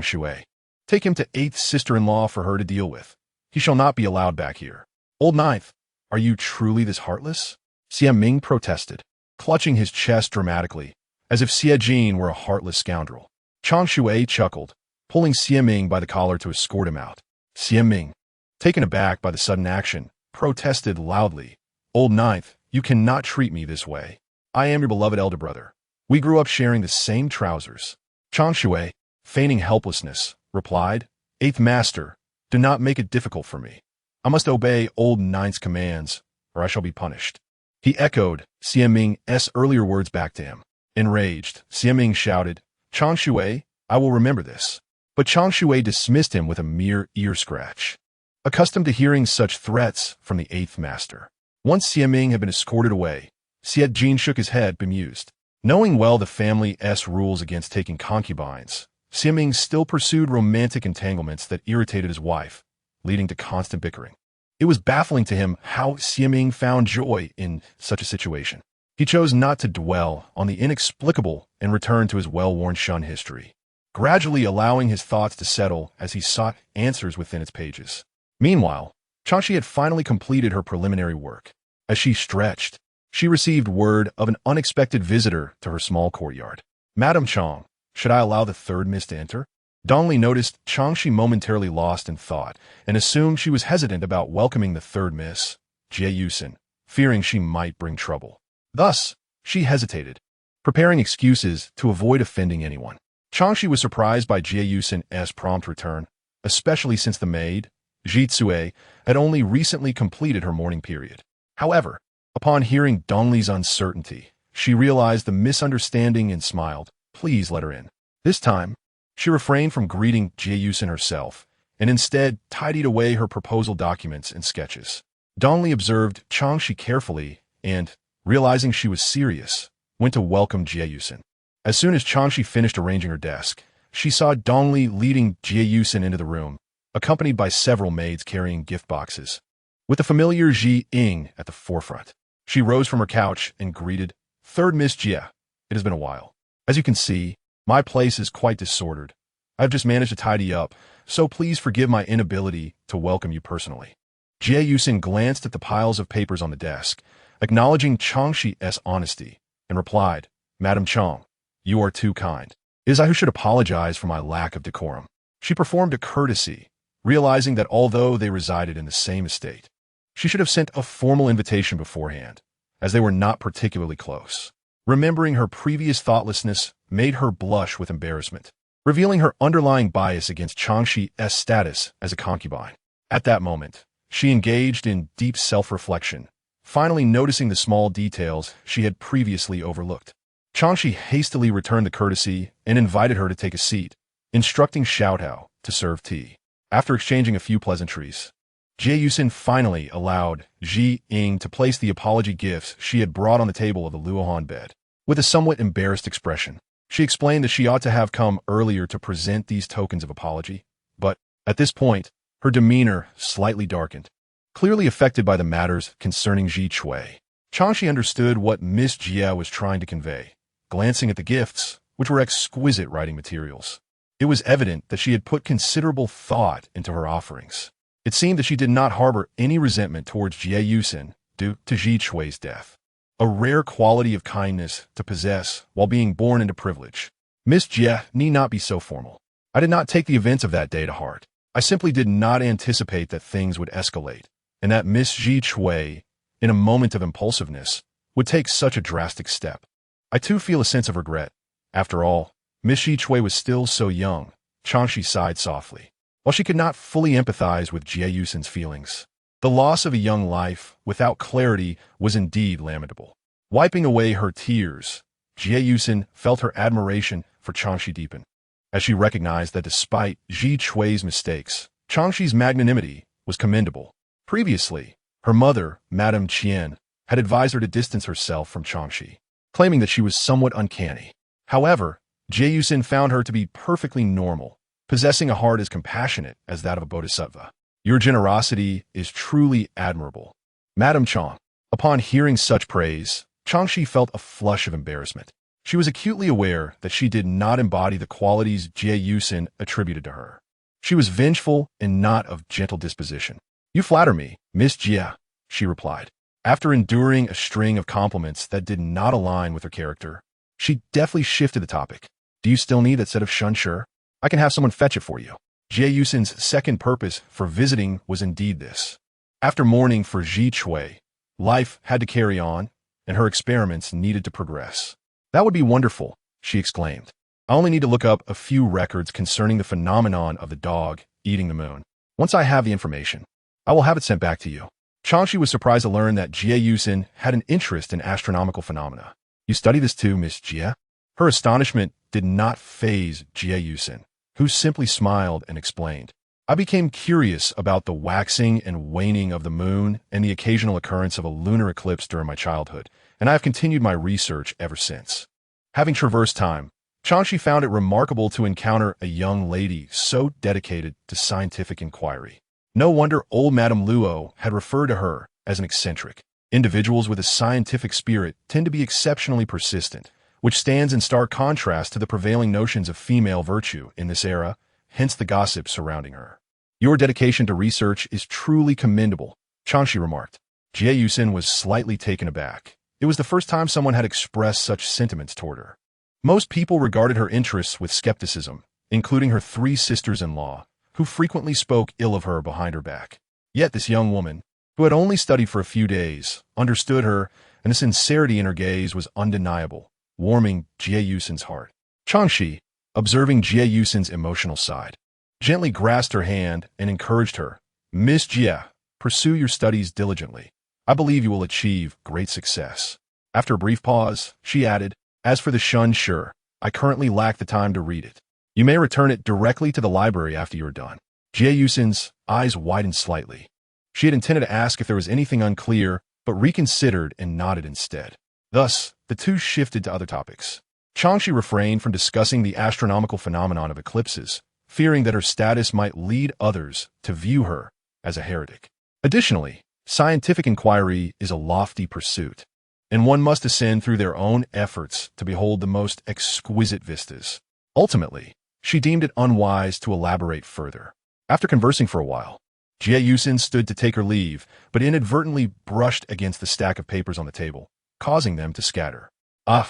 Shui. Take him to 8th sister-in-law for her to deal with. He shall not be allowed back here. Old Ninth, are you truly this heartless? Xie Ming protested, clutching his chest dramatically, as if Xie Jin were a heartless scoundrel. Chang Shui chuckled, pulling Xie Ming by the collar to escort him out. Xie Ming, taken aback by the sudden action, protested loudly. Old Ninth, you cannot treat me this way. I am your beloved elder brother. We grew up sharing the same trousers. Chang Xi, feigning helplessness, replied, "Eighth master, do not make it difficult for me. I must obey old Ninth's commands, or I shall be punished." He echoed Xiaming's earlier words back to him. Enraged, Xiaming shouted, "Chang Xi, I will remember this." But Chang Xi dismissed him with a mere ear scratch. Accustomed to hearing such threats from the eighth master. Once Xiaming had been escorted away, Xie Jin shook his head, bemused. Knowing well the family's rules against taking concubines, Xiaming still pursued romantic entanglements that irritated his wife, leading to constant bickering. It was baffling to him how Xiaming found joy in such a situation. He chose not to dwell on the inexplicable and returned to his well-worn Shun history, gradually allowing his thoughts to settle as he sought answers within its pages. Meanwhile, Chang Xi had finally completed her preliminary work. As she stretched, she received word of an unexpected visitor to her small courtyard. "Madam Chang, should I allow the third miss to enter?" Dongli noticed Chang Xi momentarily lost in thought and assumed she was hesitant about welcoming the third miss, Jie Yusin, fearing she might bring trouble. Thus, she hesitated, preparing excuses to avoid offending anyone. Chang Xi was surprised by Jie Yusin's prompt return, especially since the maid, Ji Tsue, had only recently completed her mourning period. However, upon hearing Dongli's uncertainty, she realized the misunderstanding and smiled. "Please let her in." This time, she refrained from greeting Jie Yusin herself, and instead tidied away her proposal documents and sketches. Dongli observed Chang Xi carefully and, realizing she was serious, went to welcome Jie Yusin. As soon as Chang Xi finished arranging her desk, she saw Dongli leading Jie Yusin into the room, accompanied by several maids carrying gift boxes. With the familiar Ji Ying at the forefront, she rose from her couch and greeted, "Third Miss Jie, it has been a while. As you can see, my place is quite disordered. I've just managed to tidy up, so please forgive my inability to welcome you personally." Jie Yusin glanced at the piles of papers on the desk, acknowledging Chang Xi's honesty, and replied, "Madam Chang, you are too kind. It is I who should apologize for my lack of decorum." She performed a courtesy, realizing that although they resided in the same estate, she should have sent a formal invitation beforehand, as they were not particularly close. Remembering her previous thoughtlessness made her blush with embarrassment, revealing her underlying bias against Chang Xi's status as a concubine. At that moment, she engaged in deep self-reflection, finally noticing the small details she had previously overlooked. Chang Xi hastily returned the courtesy and invited her to take a seat, instructing Xiaotao to serve tea. After exchanging a few pleasantries, Jie Yusin finally allowed Ji Ying to place the apology gifts she had brought on the table of the Luohan bed. With a somewhat embarrassed expression, she explained that she ought to have come earlier to present these tokens of apology, but, at this point, her demeanor slightly darkened. Clearly affected by the matters concerning Ji Chui, Chang Xi understood what Miss Jie was trying to convey, glancing at the gifts, which were exquisite writing materials. It was evident that she had put considerable thought into her offerings. It seemed that she did not harbor any resentment towards Jie Yusin due to Ji Chui's death, a rare quality of kindness to possess while being born into privilege. Miss Jie need not be so formal. I did not take the events of that day to heart. I simply did not anticipate that things would escalate, and that Miss Ji Chui, in a moment of impulsiveness, would take such a drastic step. I too feel a sense of regret. After all, Miss Ji Chui was still so young. Chang Xi sighed softly. While she could not fully empathize with Jie Yusin's feelings, the loss of a young life without clarity was indeed lamentable. Wiping away her tears, Jie Yusin felt her admiration for Chang Xi deepen, as she recognized that despite Ji Chui's mistakes, Chang Xi's magnanimity was commendable. Previously, her mother, Madame Qian, had advised her to distance herself from Chang Xi, claiming that she was somewhat uncanny. However, Jie Yusin found her to be perfectly normal, possessing a heart as compassionate as that of a bodhisattva. "Your generosity is truly admirable, Madam Chang." Upon hearing such praise, Chang Xi felt a flush of embarrassment. She was acutely aware that she did not embody the qualities Jie Yusin attributed to her. She was vengeful and not of gentle disposition. "You flatter me, Miss Jie," she replied. After enduring a string of compliments that did not align with her character, she deftly shifted the topic. "Do you still need that set of shunshur? I can have someone fetch it for you." Jie Yusin's second purpose for visiting was indeed this. After mourning for Ji Chui, life had to carry on, and her experiments needed to progress. That would be wonderful, she exclaimed. I only need to look up a few records concerning the phenomenon of the dog eating the moon. Once I have the information, I will have it sent back to you. Chang Xi was surprised to learn that Jie Yusin had an interest in astronomical phenomena. You study this too, Miss Jie? Her astonishment did not faze Jie Yusin, who simply smiled and explained. I became curious about the waxing and waning of the moon and the occasional occurrence of a lunar eclipse during my childhood, and I have continued my research ever since. Having traversed time, Chang Xi found it remarkable to encounter a young lady so dedicated to scientific inquiry. No wonder old Madame Luo had referred to her as an eccentric. Individuals with a scientific spirit tend to be exceptionally persistent, which stands in stark contrast to the prevailing notions of female virtue in this era, hence the gossip surrounding her. Your dedication to research is truly commendable, Chang Xi remarked. Jie Yusin was slightly taken aback. It was the first time someone had expressed such sentiments toward her. Most people regarded her interests with skepticism, including her 3 sisters-in-law, who frequently spoke ill of her behind her back. Yet this young woman, who had only studied for a few days, understood her, and the sincerity in her gaze was undeniable, warming Jie Yusin's heart. Chang Xi, observing Jie Yusin's emotional side, gently grasped her hand and encouraged her. Miss Jie, pursue your studies diligently. I believe you will achieve great success. After a brief pause, she added, as for the Shun Sure, I currently lack the time to read it. You may return it directly to the library after you are done. Jie Yusin's eyes widened slightly. She had intended to ask if there was anything unclear, but reconsidered and nodded instead. Thus, the two shifted to other topics. Chang Xi refrained from discussing the astronomical phenomenon of eclipses, fearing that her status might lead others to view her as a heretic. Additionally, scientific inquiry is a lofty pursuit, and one must ascend through their own efforts to behold the most exquisite vistas. Ultimately, she deemed it unwise to elaborate further. After conversing for a while, Jie Yusin stood to take her leave, but inadvertently brushed against the stack of papers on the table, causing them to scatter. Ah,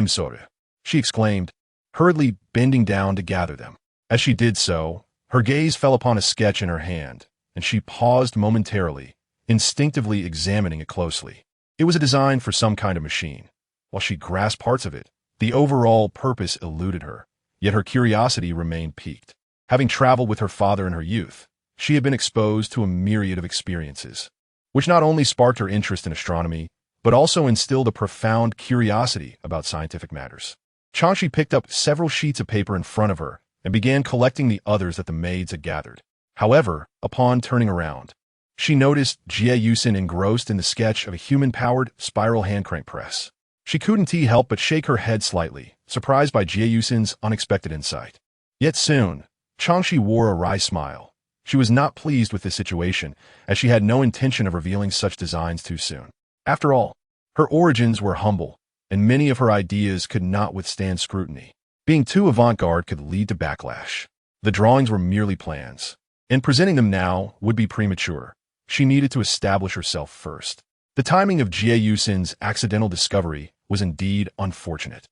sorry, she exclaimed, hurriedly bending down to gather them. As she did so, her gaze fell upon a sketch in her hand, and she paused momentarily, instinctively examining it closely. It was a design for some kind of machine. While she grasped parts of it, the overall purpose eluded her. Yet her curiosity remained piqued. Having traveled with her father in her youth, she had been exposed to a myriad of experiences, which not only sparked her interest in astronomy, but also instilled a profound curiosity about scientific matters. Chang Xi picked up several sheets of paper in front of her and began collecting the others that the maids had gathered. However, upon turning around, she noticed Jie Yusin engrossed in the sketch of a human-powered spiral hand-crank press. She couldn't help but shake her head slightly, surprised by Jie Yusin's unexpected insight. Yet soon, Chang Xi wore a wry smile. She was not pleased with this situation, as she had no intention of revealing such designs too soon. After all, her origins were humble, and many of her ideas could not withstand scrutiny. Being too avant-garde could lead to backlash. The drawings were merely plans, and presenting them now would be premature. She needed to establish herself first. The timing of Jie Yusin's accidental discovery was indeed unfortunate.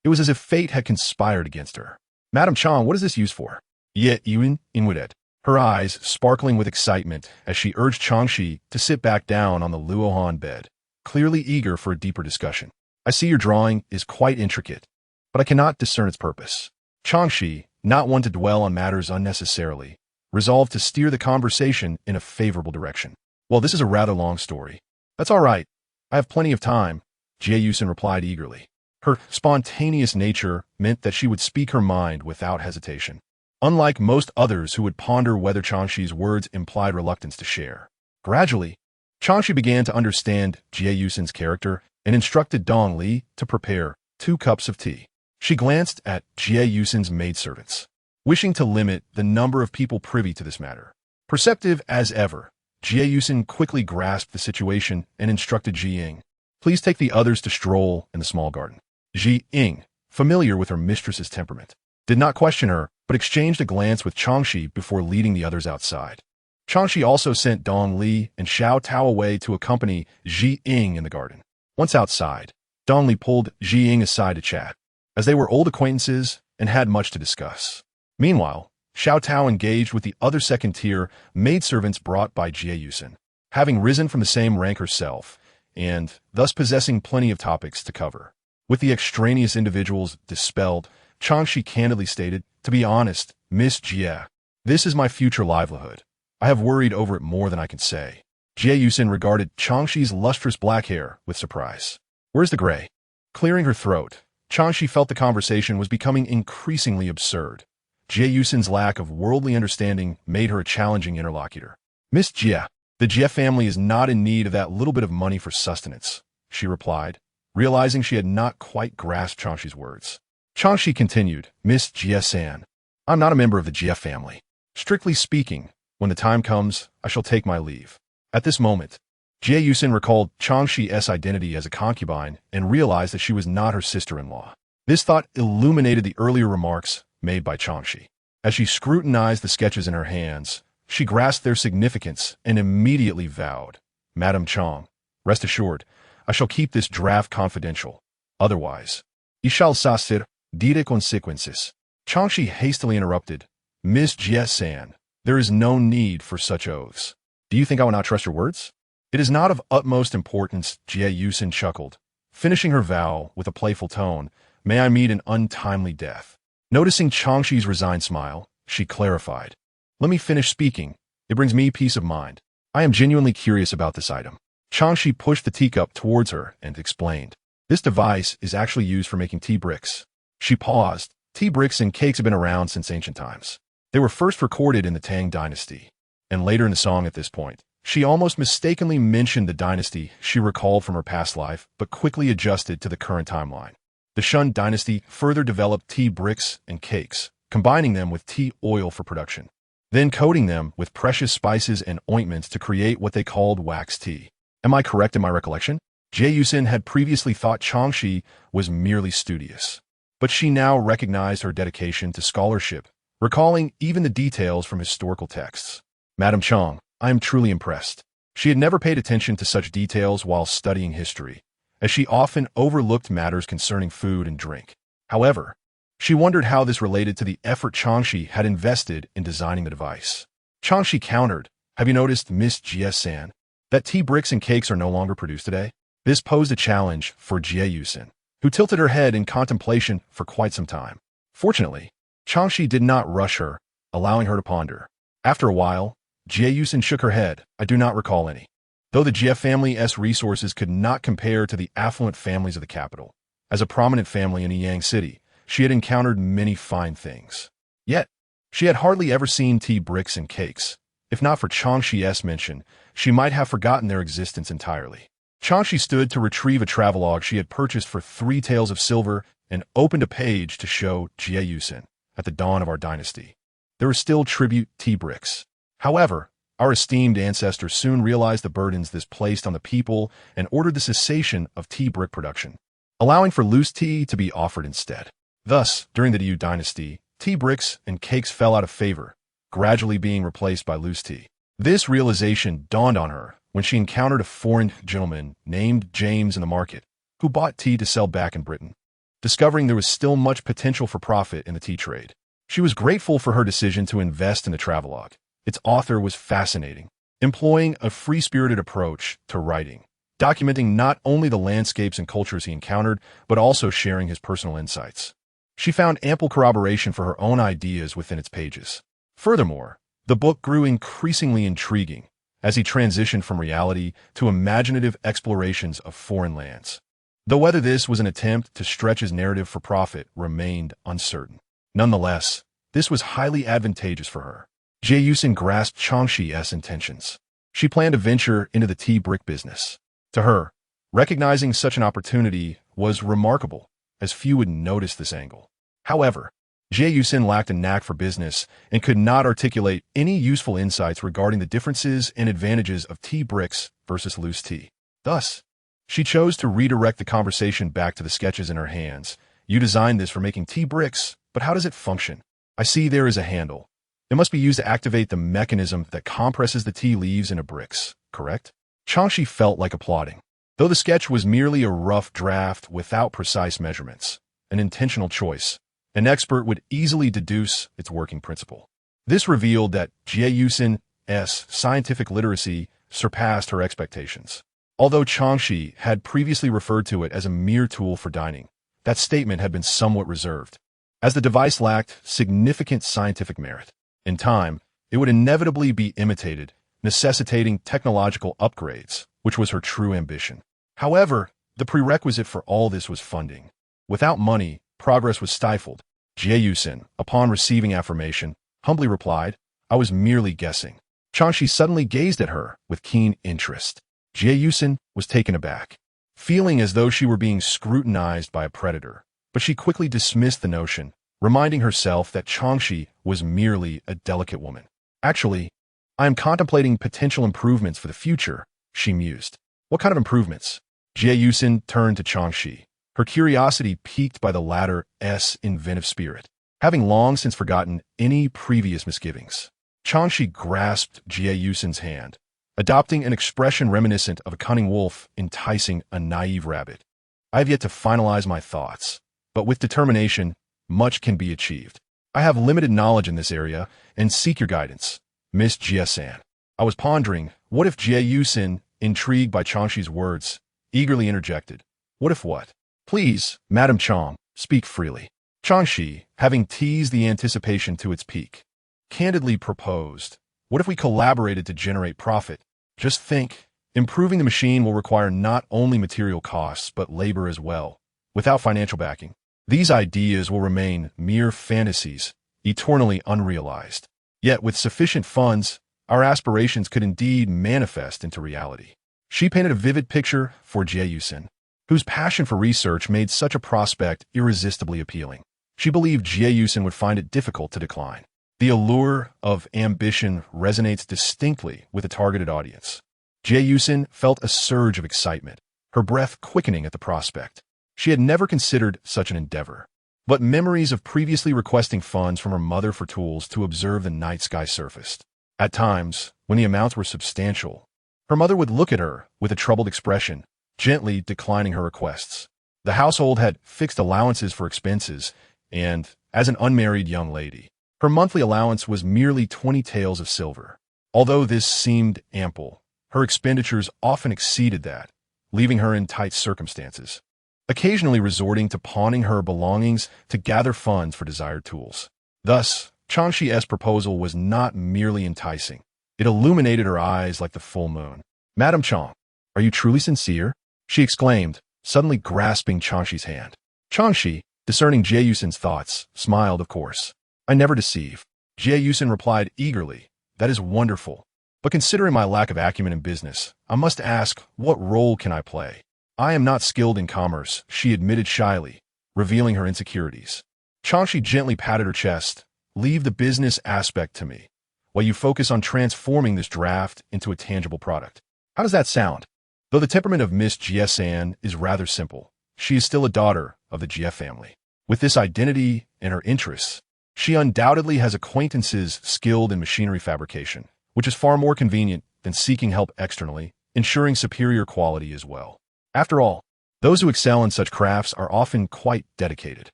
It was as if fate had conspired against her. Madam Chang, what is this used for? Ye Yuan Inwudet, her eyes sparkling with excitement as she urged Chang Xi to sit back down on the Luohan bed, clearly eager for a deeper discussion. I see your drawing is quite intricate, but I cannot discern its purpose. Chang Xi, not one to dwell on matters unnecessarily, resolved to steer the conversation in a favorable direction. Well, this is a rather long story. That's all right. I have plenty of time, Jie Yusin replied eagerly. Her spontaneous nature meant that she would speak her mind without hesitation, unlike most others who would ponder whether Chang Xi's words implied reluctance to share. Gradually, Chang Xi began to understand Jie Yusin's character and instructed Dong Li to prepare 2 cups of tea. She glanced at Jie Yusin's maidservants, wishing to limit the number of people privy to this matter. Perceptive as ever, Jie Yusin quickly grasped the situation and instructed Ji Ying, please take the others to stroll in the small garden. Ji Ying, familiar with her mistress's temperament, did not question her, but exchanged a glance with Chang Xi before leading the others outside. Chang Xi also sent Dong Li and Xiao Tao away to accompany Ji Ying in the garden. Once outside, Dong Li pulled Ji Ying aside to chat, as they were old acquaintances and had much to discuss. Meanwhile, Xiao Tao engaged with the other second-tier maidservants brought by Jie Yusin, having risen from the same rank herself, and thus possessing plenty of topics to cover. With the extraneous individuals dispelled, Chang Xi candidly stated, "To be honest, Miss Jie, this is my future livelihood. I have worried over it more than I can say." Jie Yusin regarded Chang Xi's lustrous black hair with surprise. "Where's the gray?" Clearing her throat, Chang Xi felt the conversation was becoming increasingly absurd. Jie Yusin's lack of worldly understanding made her a challenging interlocutor. "Miss Jie, the Jie family is not in need of that little bit of money for sustenance," she replied, realizing she had not quite grasped Chang Xi's words. Chang Xi continued, "Miss Jie-san, I'm not a member of the Jie family. Strictly speaking, when the time comes, I shall take my leave." At this moment, Jie Yusin recalled Chang Xi's identity as a concubine and realized that she was not her sister-in-law. This thought illuminated the earlier remarks made by Chang Xi. As she scrutinized the sketches in her hands, she grasped their significance and immediately vowed, "Madam Chang, rest assured, I shall keep this draft confidential. Otherwise, y shall sasir dire consequences." Chang Xi hastily interrupted, "Miss Jie-san, there is no need for such oaths. Do you think I will not trust your words?" "It is not of utmost importance," Jie Yusin chuckled, finishing her vow with a playful tone, "May I meet an untimely death." Noticing Chang Xi's resigned smile, she clarified, "Let me finish speaking. It brings me peace of mind. I am genuinely curious about this item." Chang Xi pushed the teacup towards her and explained, "This device is actually used for making tea bricks." She paused. Tea bricks and cakes have been around since ancient times. They were first recorded in the Tang dynasty, and later in the song at this point. She almost mistakenly mentioned the dynasty she recalled from her past life, but quickly adjusted to the current timeline. The Shun dynasty further developed tea bricks and cakes, combining them with tea oil for production, then coating them with precious spices and ointments to create what they called wax tea. Am I correct in my recollection? Jie Yusin had previously thought Chang Xi was merely studious, but she now recognized her dedication to scholarship, recalling even the details from historical texts. "Madam Chang, I am truly impressed." She had never paid attention to such details while studying history, as she often overlooked matters concerning food and drink. However, she wondered how this related to the effort Chang Xi had invested in designing the device. Chang Xi countered, "Have you noticed, Miss Jie-san, that tea bricks and cakes are no longer produced today?" This posed a challenge for Jie Yusin, who tilted her head in contemplation for quite some time. Fortunately, Chang Xi did not rush her, allowing her to ponder. After a while, Jie Yusin shook her head. "I do not recall any." Though the Jie family's resources could not compare to the affluent families of the capital, as a prominent family in Yang City, she had encountered many fine things. Yet, she had hardly ever seen tea bricks and cakes. If not for Chang Xi's mention, she might have forgotten their existence entirely. Chang Xi stood to retrieve a travelogue she had purchased for 3 taels of silver and opened a page to show Jie Yusin. "At the dawn of our dynasty, there were still tribute tea bricks. However, our esteemed ancestors soon realized the burdens this placed on the people and ordered the cessation of tea brick production, allowing for loose tea to be offered instead. Thus, during the Liu dynasty, tea bricks and cakes fell out of favor, gradually being replaced by loose tea. This realization dawned on her when she encountered a foreign gentleman named James in the market, who bought tea to sell back in Britain. Discovering there was still much potential for profit in the tea trade, she was grateful for her decision to invest in the travelogue. Its author was fascinating, employing a free-spirited approach to writing, documenting not only the landscapes and cultures he encountered, but also sharing his personal insights. She found ample corroboration for her own ideas within its pages. Furthermore, the book grew increasingly intriguing as he transitioned from reality to imaginative explorations of foreign lands. Though whether this was an attempt to stretch his narrative for profit remained uncertain. Nonetheless, this was highly advantageous for her. Jie Yusin grasped Chang Xi's intentions. She planned to venture into the tea brick business. To her, recognizing such an opportunity was remarkable, as few would notice this angle. However, Jie Yusin lacked a knack for business and could not articulate any useful insights regarding the differences and advantages of tea bricks versus loose tea. Thus, she chose to redirect the conversation back to the sketches in her hands. "You designed this for making tea bricks, but how does it function? I see there is a handle. It must be used to activate the mechanism that compresses the tea leaves into bricks, correct?" Chang Xi felt like applauding. Though the sketch was merely a rough draft without precise measurements, an intentional choice, an expert would easily deduce its working principle. This revealed that Jie Yusin's scientific literacy surpassed her expectations. Although Chang Xi had previously referred to it as a mere tool for dining, that statement had been somewhat reserved, as the device lacked significant scientific merit. In time, it would inevitably be imitated, necessitating technological upgrades, which was her true ambition. However, the prerequisite for all this was funding. Without money, progress was stifled. Jie, upon receiving affirmation, humbly replied, "I was merely guessing." Chang Xi suddenly gazed at her with keen interest. Jie was taken aback, feeling as though she were being scrutinized by a predator. But she quickly dismissed the notion, reminding herself that Chang Xi was merely a delicate woman. "Actually, I am contemplating potential improvements for the future," she mused. "What kind of improvements?" Jie turned to Chang Xi, her curiosity piqued by the latter's inventive spirit, having long since forgotten any previous misgivings. Chang Xi grasped Jie hand, adopting an expression reminiscent of a cunning wolf enticing a naive rabbit. "I have yet to finalize my thoughts, but with determination, much can be achieved. I have limited knowledge in this area and seek your guidance, Miss Jie-san." I was pondering, what if Jie, intrigued by Chang Xi's words, eagerly interjected, "What if what?" "Please, Madam Chang, speak freely." Chang Xi, having teased the anticipation to its peak, candidly proposed, "What if we collaborated to generate profit? Just think, improving the machine will require not only material costs but labor as well. Without financial backing, these ideas will remain mere fantasies, eternally unrealized. Yet with sufficient funds, our aspirations could indeed manifest into reality." She painted a vivid picture for Jie, whose passion for research made such a prospect irresistibly appealing. She believed Jie would find it difficult to decline. The allure of ambition resonates distinctly with a targeted audience. Jie felt a surge of excitement, her breath quickening at the prospect. She had never considered such an endeavor, but memories of previously requesting funds from her mother for tools to observe the night sky surfaced. At times, when the amounts were substantial, her mother would look at her with a troubled expression, gently declining her requests. The household had fixed allowances for expenses, and, as an unmarried young lady, her monthly allowance was merely 20 taels of silver. Although this seemed ample, her expenditures often exceeded that, leaving her in tight circumstances, occasionally resorting to pawning her belongings to gather funds for desired tools. Thus, Chang Xi's proposal was not merely enticing. It illuminated her eyes like the full moon. "Madam Chang, are you truly sincere?" she exclaimed, suddenly grasping Chang Xi's hand. Chang Xi, discerning Jie thoughts, smiled, "Of course. I never deceive." Jie replied eagerly, "That is wonderful. But considering my lack of acumen in business, I must ask, what role can I play? I am not skilled in commerce," she admitted shyly, revealing her insecurities. Chang Xi gently patted her chest. "Leave the business aspect to me, while you focus on transforming this draft into a tangible product. How does that sound?" Though the temperament of Miss Jie is rather simple, she is still a daughter of the Jie family. With this identity and her interests, she undoubtedly has acquaintances skilled in machinery fabrication, which is far more convenient than seeking help externally, ensuring superior quality as well. After all, those who excel in such crafts are often quite dedicated.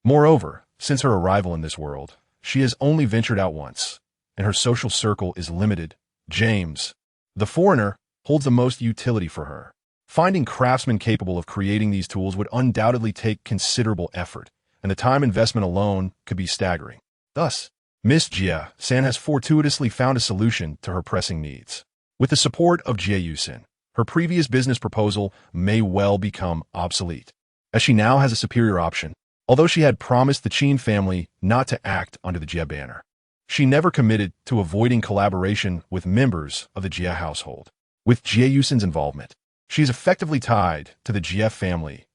Moreover, since her arrival in this world, she has only ventured out once, and her social circle is limited. James, the foreigner, holds the most utility for her. Finding craftsmen capable of creating these tools would undoubtedly take considerable effort, and the time investment alone could be staggering. Thus, Miss Jie-san has fortuitously found a solution to her pressing needs. With the support of Jie-san, her previous business proposal may well become obsolete, as she now has a superior option. Although she had promised the Qin family not to act under the Jie banner, she never committed to avoiding collaboration with members of the Jie household. With Jie-san's involvement, she is effectively tied to the Jie family's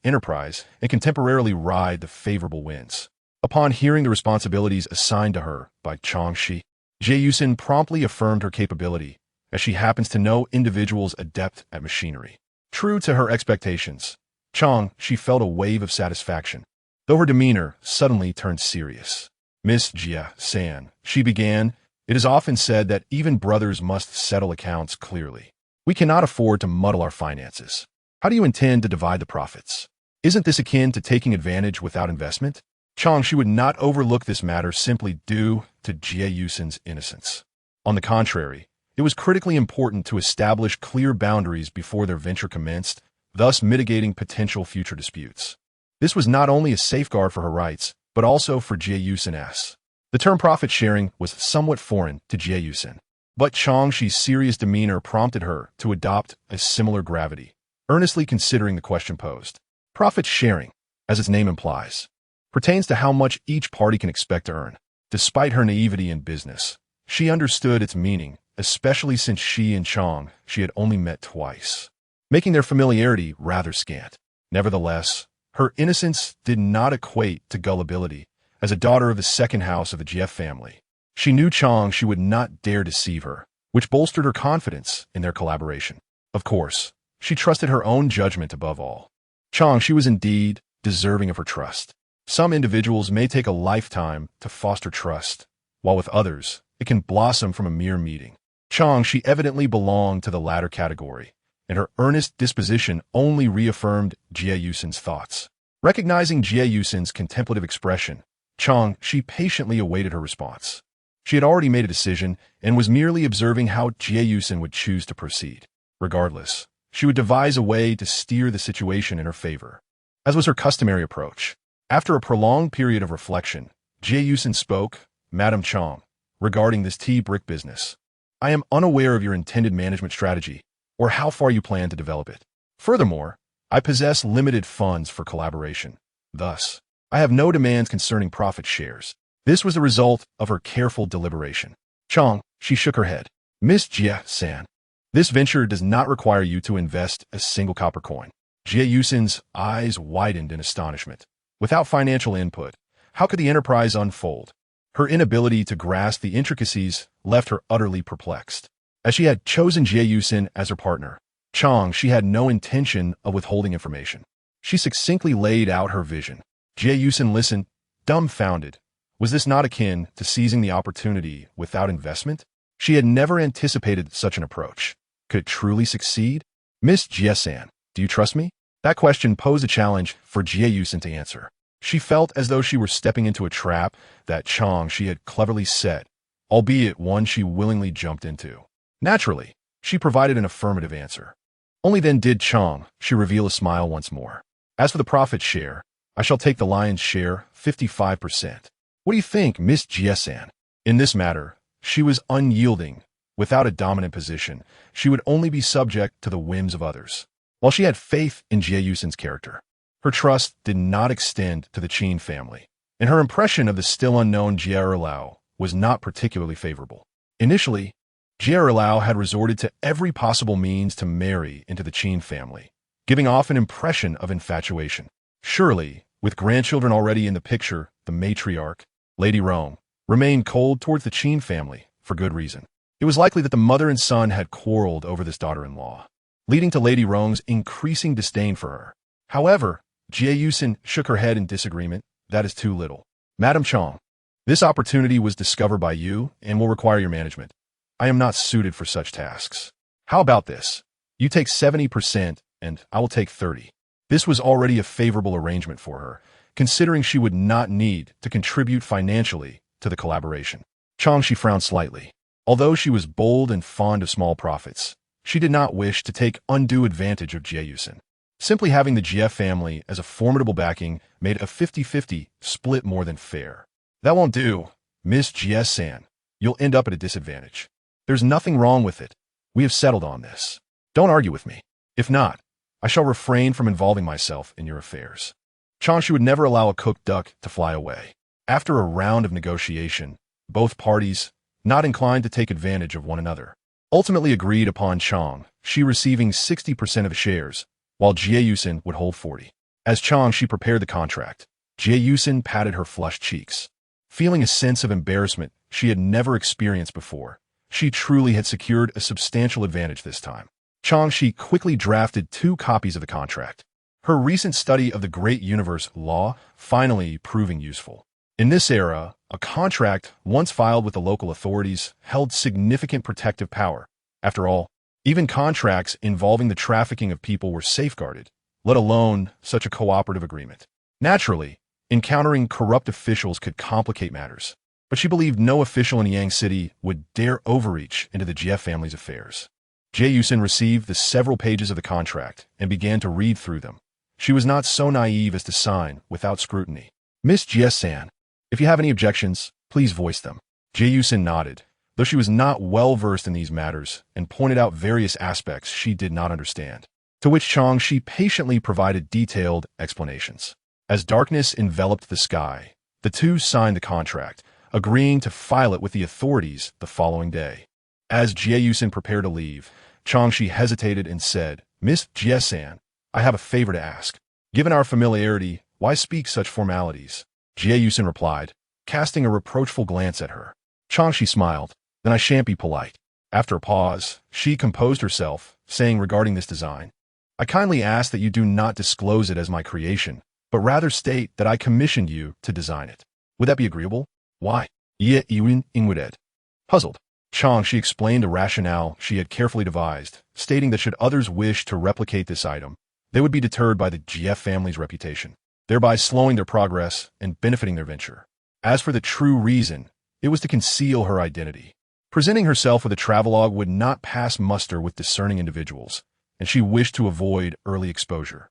enterprise and can temporarily ride the favorable winds. Upon hearing the responsibilities assigned to her by Chang Xi, Jie promptly affirmed her capability, as she happens to know individuals adept at machinery. True to her expectations, Chang Xi felt a wave of satisfaction, though her demeanor suddenly turned serious. "Miss Jie-san," she began, "it is often said that even brothers must settle accounts clearly. We cannot afford to muddle our finances. How do you intend to divide the profits? Isn't this akin to taking advantage without investment?" Chang Xi would not overlook this matter simply due to Jie-san's innocence. On the contrary, it was critically important to establish clear boundaries before their venture commenced, thus mitigating potential future disputes. This was not only a safeguard for her rights, but also for Jie Yusin's. The term profit-sharing was somewhat foreign to Jie Yusin, but Chang Xi's serious demeanor prompted her to adopt a similar gravity, earnestly considering the question posed. Profit-sharing, as its name implies, pertains to how much each party can expect to earn. Despite her naivety in business, she understood its meaning, especially since she and Chang Xi had only met twice, making their familiarity rather scant. Nevertheless, her innocence did not equate to gullibility. As a daughter of the second house of the Jie family, she knew Chang Xi would not dare deceive her, which bolstered her confidence in their collaboration. Of course, she trusted her own judgment above all. Chang Xi was indeed deserving of her trust. Some individuals may take a lifetime to foster trust, while with others, it can blossom from a mere meeting. Chang Xi evidently belonged to the latter category, and her earnest disposition only reaffirmed Jie Yusin's thoughts. Recognizing Jie Yusin's contemplative expression, Chang Xi patiently awaited her response. She had already made a decision and was merely observing how Jie Yusin would choose to proceed. Regardless, she would devise a way to steer the situation in her favor. As was her customary approach, after a prolonged period of reflection, Jie Yusin spoke, "Madam Chang, regarding this tea brick business, I am unaware of your intended management strategy or how far you plan to develop it. Furthermore, I possess limited funds for collaboration. Thus, I have no demands concerning profit shares." This was the result of her careful deliberation. Chang, she shook her head. "Miss Jie San, this venture does not require you to invest a single copper coin." Jie Yusin's eyes widened in astonishment. Without financial input, how could the enterprise unfold? Her inability to grasp the intricacies left her utterly perplexed. As she had chosen Jie Yusin as her partner, Chang Xi had no intention of withholding information. She succinctly laid out her vision. Jie Yusin listened, dumbfounded. Was this not akin to seizing the opportunity without investment? She had never anticipated such an approach. Could it truly succeed? "Miss Jie San, do you trust me?" That question posed a challenge for Jie Yusin to answer. She felt as though she were stepping into a trap that Chang Xi had cleverly set, albeit one she willingly jumped into. Naturally, she provided an affirmative answer. Only then did Chang Xi reveal a smile once more. "As for the profit share, I shall take the lion's share, 55%. What do you think, Miss Jie San?" In this matter, she was unyielding. Without a dominant position, she would only be subject to the whims of others. While she had faith in Jie Yusin's character, her trust did not extend to the Qin family, and her impression of the still unknown Jie Erlao was not particularly favorable. Initially, Jie Erlao had resorted to every possible means to marry into the Qin family, giving off an impression of infatuation. Surely, with grandchildren already in the picture, the matriarch, Lady Rong, remained cold towards the Qin family for good reason. It was likely that the mother and son had quarreled over this daughter-in-law, leading to Lady Rong's increasing disdain for her. However, Jie Yusin shook her head in disagreement. "That is too little. Madam Chang, this opportunity was discovered by you and will require your management. I am not suited for such tasks. How about this? You take 70% and I will take 30%. This was already a favorable arrangement for her, considering she would not need to contribute financially to the collaboration. Chang Xi frowned slightly. Although she was bold and fond of small profits, she did not wish to take undue advantage of Jie Yusin. Simply having the Jie family as a formidable backing made a 50-50 split more than fair. "That won't do, Miss Jie San. You'll end up at a disadvantage. There's nothing wrong with it. We have settled on this. Don't argue with me. If not, I shall refrain from involving myself in your affairs." Chang Xi would never allow a cooked duck to fly away. After a round of negotiation, both parties, not inclined to take advantage of one another, ultimately agreed upon Chang Xi receiving 60% of the shares, while Jie Yusin would hold 40%. As Chang Xi prepared the contract, Jie Yusin patted her flushed cheeks. Feeling a sense of embarrassment she had never experienced before, she truly had secured a substantial advantage this time. Chang Xi quickly drafted 2 copies of the contract, her recent study of the great universe law finally proving useful. In this era, a contract once filed with the local authorities held significant protective power. After all, even contracts involving the trafficking of people were safeguarded, let alone such a cooperative agreement. Naturally, encountering corrupt officials could complicate matters, but she believed no official in Yang City would dare overreach into the Jie family's affairs. Jie Yusin received the several pages of the contract and began to read through them. She was not so naive as to sign without scrutiny. Miss Jie-san, if you have any objections, please voice them. Jie-san nodded, though she was not well versed in these matters and pointed out various aspects she did not understand, to which Chang Xi patiently provided detailed explanations. As darkness enveloped the sky, the two signed the contract, agreeing to file it with the authorities the following day. As Jie-san prepared to leave, Chang Xi hesitated and said, Miss Jie-san, I have a favor to ask. Given our familiarity, why speak such formalities? Jie-san replied, casting a reproachful glance at her. Chang Xi smiled. Then I shan't be polite. After a pause, she composed herself, saying regarding this design, I kindly ask that you do not disclose it as my creation, but rather state that I commissioned you to design it. Would that be agreeable? Why? Ye Iwin Ingwudet. Puzzled, Chang Xi explained a rationale she had carefully devised, stating that should others wish to replicate this item, they would be deterred by the Jie family's reputation, thereby slowing their progress and benefiting their venture. As for the true reason, it was to conceal her identity. Presenting herself with a travelogue would not pass muster with discerning individuals, and she wished to avoid early exposure.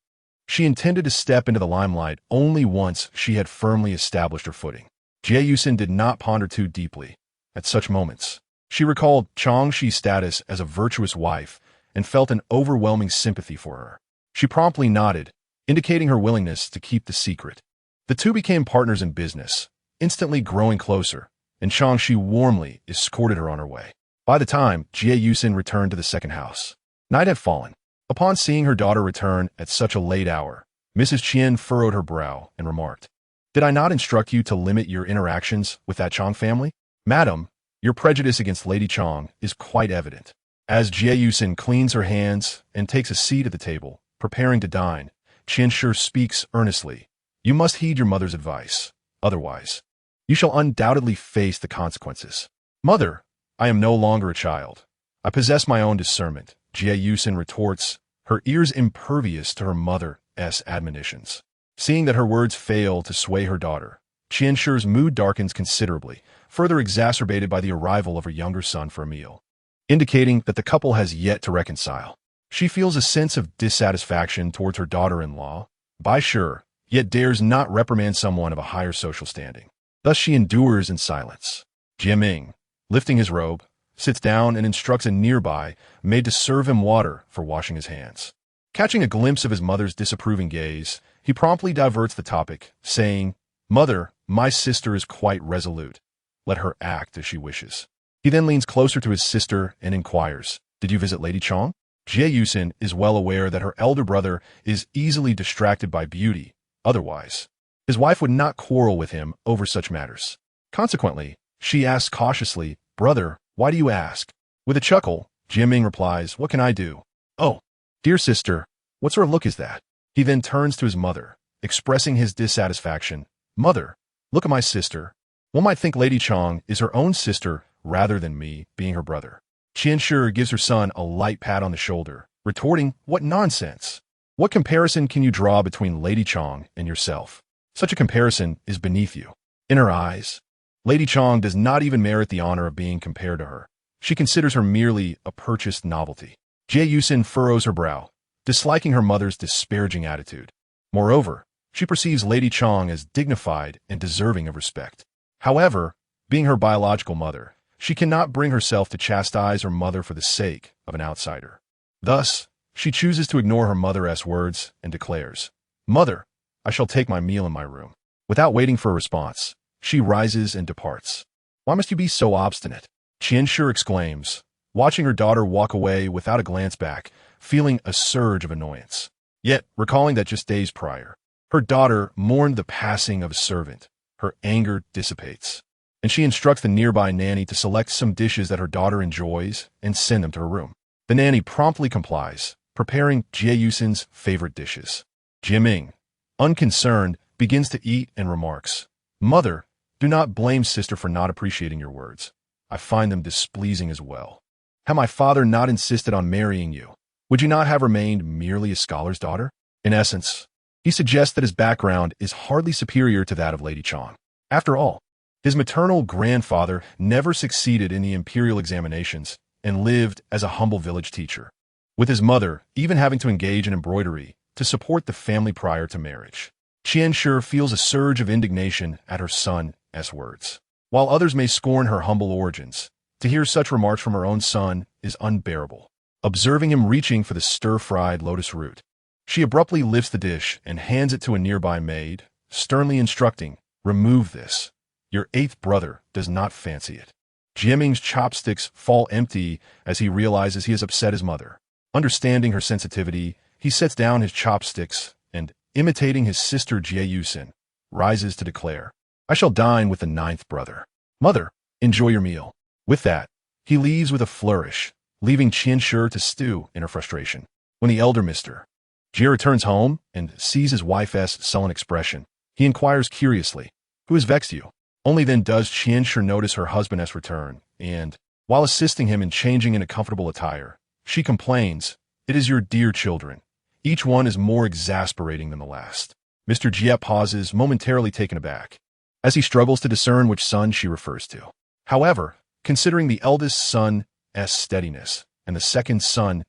She intended to step into the limelight only once she had firmly established her footing. Jie-san did not ponder too deeply. At such moments, she recalled Chang Xi's status as a virtuous wife and felt an overwhelming sympathy for her. She promptly nodded, indicating her willingness to keep the secret. The two became partners in business, instantly growing closer, and Chang Xi warmly escorted her on her way. By the time Jie-san returned to the second house, night had fallen. Upon seeing her daughter return at such a late hour, Mrs. Qian furrowed her brow and remarked, Did I not instruct you to limit your interactions with that Chang family? Madam, your prejudice against Lady Chang is quite evident. As Jie-san cleans her hands and takes a seat at the table, preparing to dine, Qianshi speaks earnestly. You must heed your mother's advice. Otherwise, you shall undoubtedly face the consequences. Mother, I am no longer a child. I possess my own discernment, Jie-san retorts, her ears impervious to her mother's admonitions. Seeing that her words fail to sway her daughter, Qianshi's mood darkens considerably, further exacerbated by the arrival of her younger son for a meal, indicating that the couple has yet to reconcile. She feels a sense of dissatisfaction towards her daughter-in-law, by sure, yet dares not reprimand someone of a higher social standing. Thus she endures in silence. Jiaming, lifting his robe, sits down and instructs a nearby maid to serve him water for washing his hands. Catching a glimpse of his mother's disapproving gaze, he promptly diverts the topic, saying, Mother, my sister is quite resolute. Let her act as she wishes. He then leans closer to his sister and inquires, Did you visit Lady Chang? Jie-san is well aware that her elder brother is easily distracted by beauty. Otherwise, his wife would not quarrel with him over such matters. Consequently, she asks cautiously, Brother, why do you ask? With a chuckle, Jiaming replies, What can I do? Oh, dear sister, what sort of look is that? He then turns to his mother, expressing his dissatisfaction. Mother, look at my sister. One might think Lady Chang is her own sister rather than me being her brother. Qianshi gives her son a light pat on the shoulder, retorting, What nonsense! What comparison can you draw between Lady Chang and yourself? Such a comparison is beneath you. In her eyes, Lady Chang does not even merit the honor of being compared to her. She considers her merely a purchased novelty. Jie-san furrows her brow, disliking her mother's disparaging attitude. Moreover, she perceives Lady Chang as dignified and deserving of respect. However, being her biological mother, she cannot bring herself to chastise her mother for the sake of an outsider. Thus, she chooses to ignore her mother's words and declares, Mother, I shall take my meal in my room. Without waiting for a response, she rises and departs. Why must you be so obstinate? Qianshi exclaims, watching her daughter walk away without a glance back, feeling a surge of annoyance. Yet, recalling that just days prior, her daughter mourned the passing of a servant, her anger dissipates, and she instructs the nearby nanny to select some dishes that her daughter enjoys and send them to her room. The nanny promptly complies, preparing Jie-san's favorite dishes. Jiaming, unconcerned, begins to eat and remarks, Mother, do not blame sister for not appreciating your words. I find them displeasing as well. Had my father not insisted on marrying you, would you not have remained merely a scholar's daughter? In essence, he suggests that his background is hardly superior to that of Lady Chang. After all, his maternal grandfather never succeeded in the imperial examinations and lived as a humble village teacher, with his mother even having to engage in embroidery to support the family prior to marriage. Qian Shi feels a surge of indignation at her son's words. While others may scorn her humble origins, to hear such remarks from her own son is unbearable. Observing him reaching for the stir-fried lotus root, she abruptly lifts the dish and hands it to a nearby maid, sternly instructing, "Remove this. Your eighth brother does not fancy it." Jieming's chopsticks fall empty as he realizes he has upset his mother. Understanding her sensitivity, he sets down his chopsticks and, imitating his sister Jie Yusin, rises to declare, "I shall dine with the ninth brother. Mother, enjoy your meal." With that, he leaves with a flourish, leaving Qian Shi to stew in her frustration. When the elder Mr. Jie returns home and sees his wife's sullen expression, he inquires curiously, "Who has vexed you?" Only then does Qian Shi notice her husband's return, and, while assisting him in changing into comfortable attire, she complains, "It is your dear children. Each one is more exasperating than the last." Mr. Jie pauses, momentarily taken aback, as he struggles to discern which son she refers to. However, considering the eldest son's steadiness and the second son's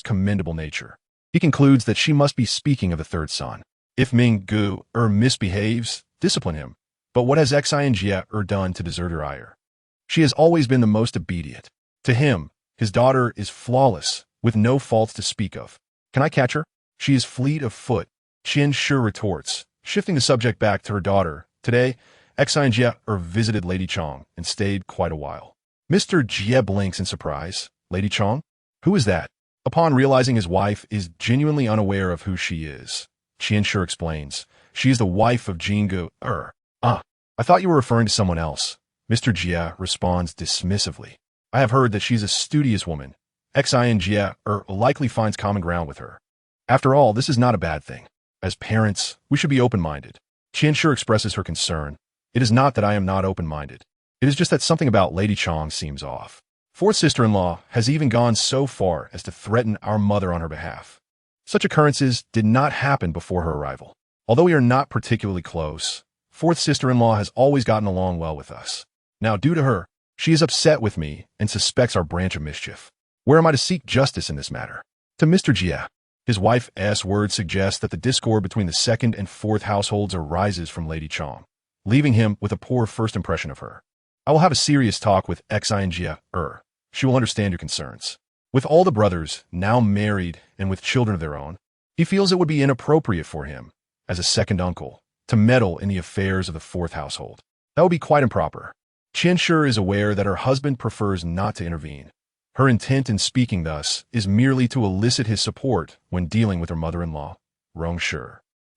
commendable nature, he concludes that she must be speaking of the third son. If Ming Gu misbehaves, discipline him. But what has Xi and Jie done to deserve her ire? She has always been the most obedient. To him, his daughter is flawless, with no faults to speak of. Can I catch her? She is fleet of foot. Qian Shi retorts, shifting the subject back to her daughter. Today, Xi and Jie visited Lady Chang and stayed quite a while. Mr. Jie blinks in surprise. Lady Chang? Who is that? Upon realizing his wife is genuinely unaware of who she is, Qian Shi explains, "She is the wife of Jingu. I thought you were referring to someone else." Mr. Jie responds dismissively. "I have heard that she's a studious woman. Xi and Jie likely finds common ground with her. After all, this is not a bad thing. As parents, we should be open-minded." Qian Shi expresses her concern. "It is not that I am not open-minded. It is just that something about Lady Chang seems off. Fourth sister-in-law has even gone so far as to threaten our mother on her behalf. Such occurrences did not happen before her arrival. Although we are not particularly close, fourth sister-in-law has always gotten along well with us. Now, due to her, she is upset with me and suspects our branch of mischief. Where am I to seek justice in this matter?" To Mr. Jie, his wife's words suggest that the discord between the second and fourth households arises from Lady Chang, leaving him with a poor first impression of her. "I will have a serious talk with Xi and Jie. She will understand your concerns." With all the brothers now married and with children of their own, he feels it would be inappropriate for him, as a second uncle, to meddle in the affairs of the fourth household. That would be quite improper. Qian Shi is aware that her husband prefers not to intervene. Her intent in speaking thus is merely to elicit his support when dealing with her mother-in-law, Rong Shi.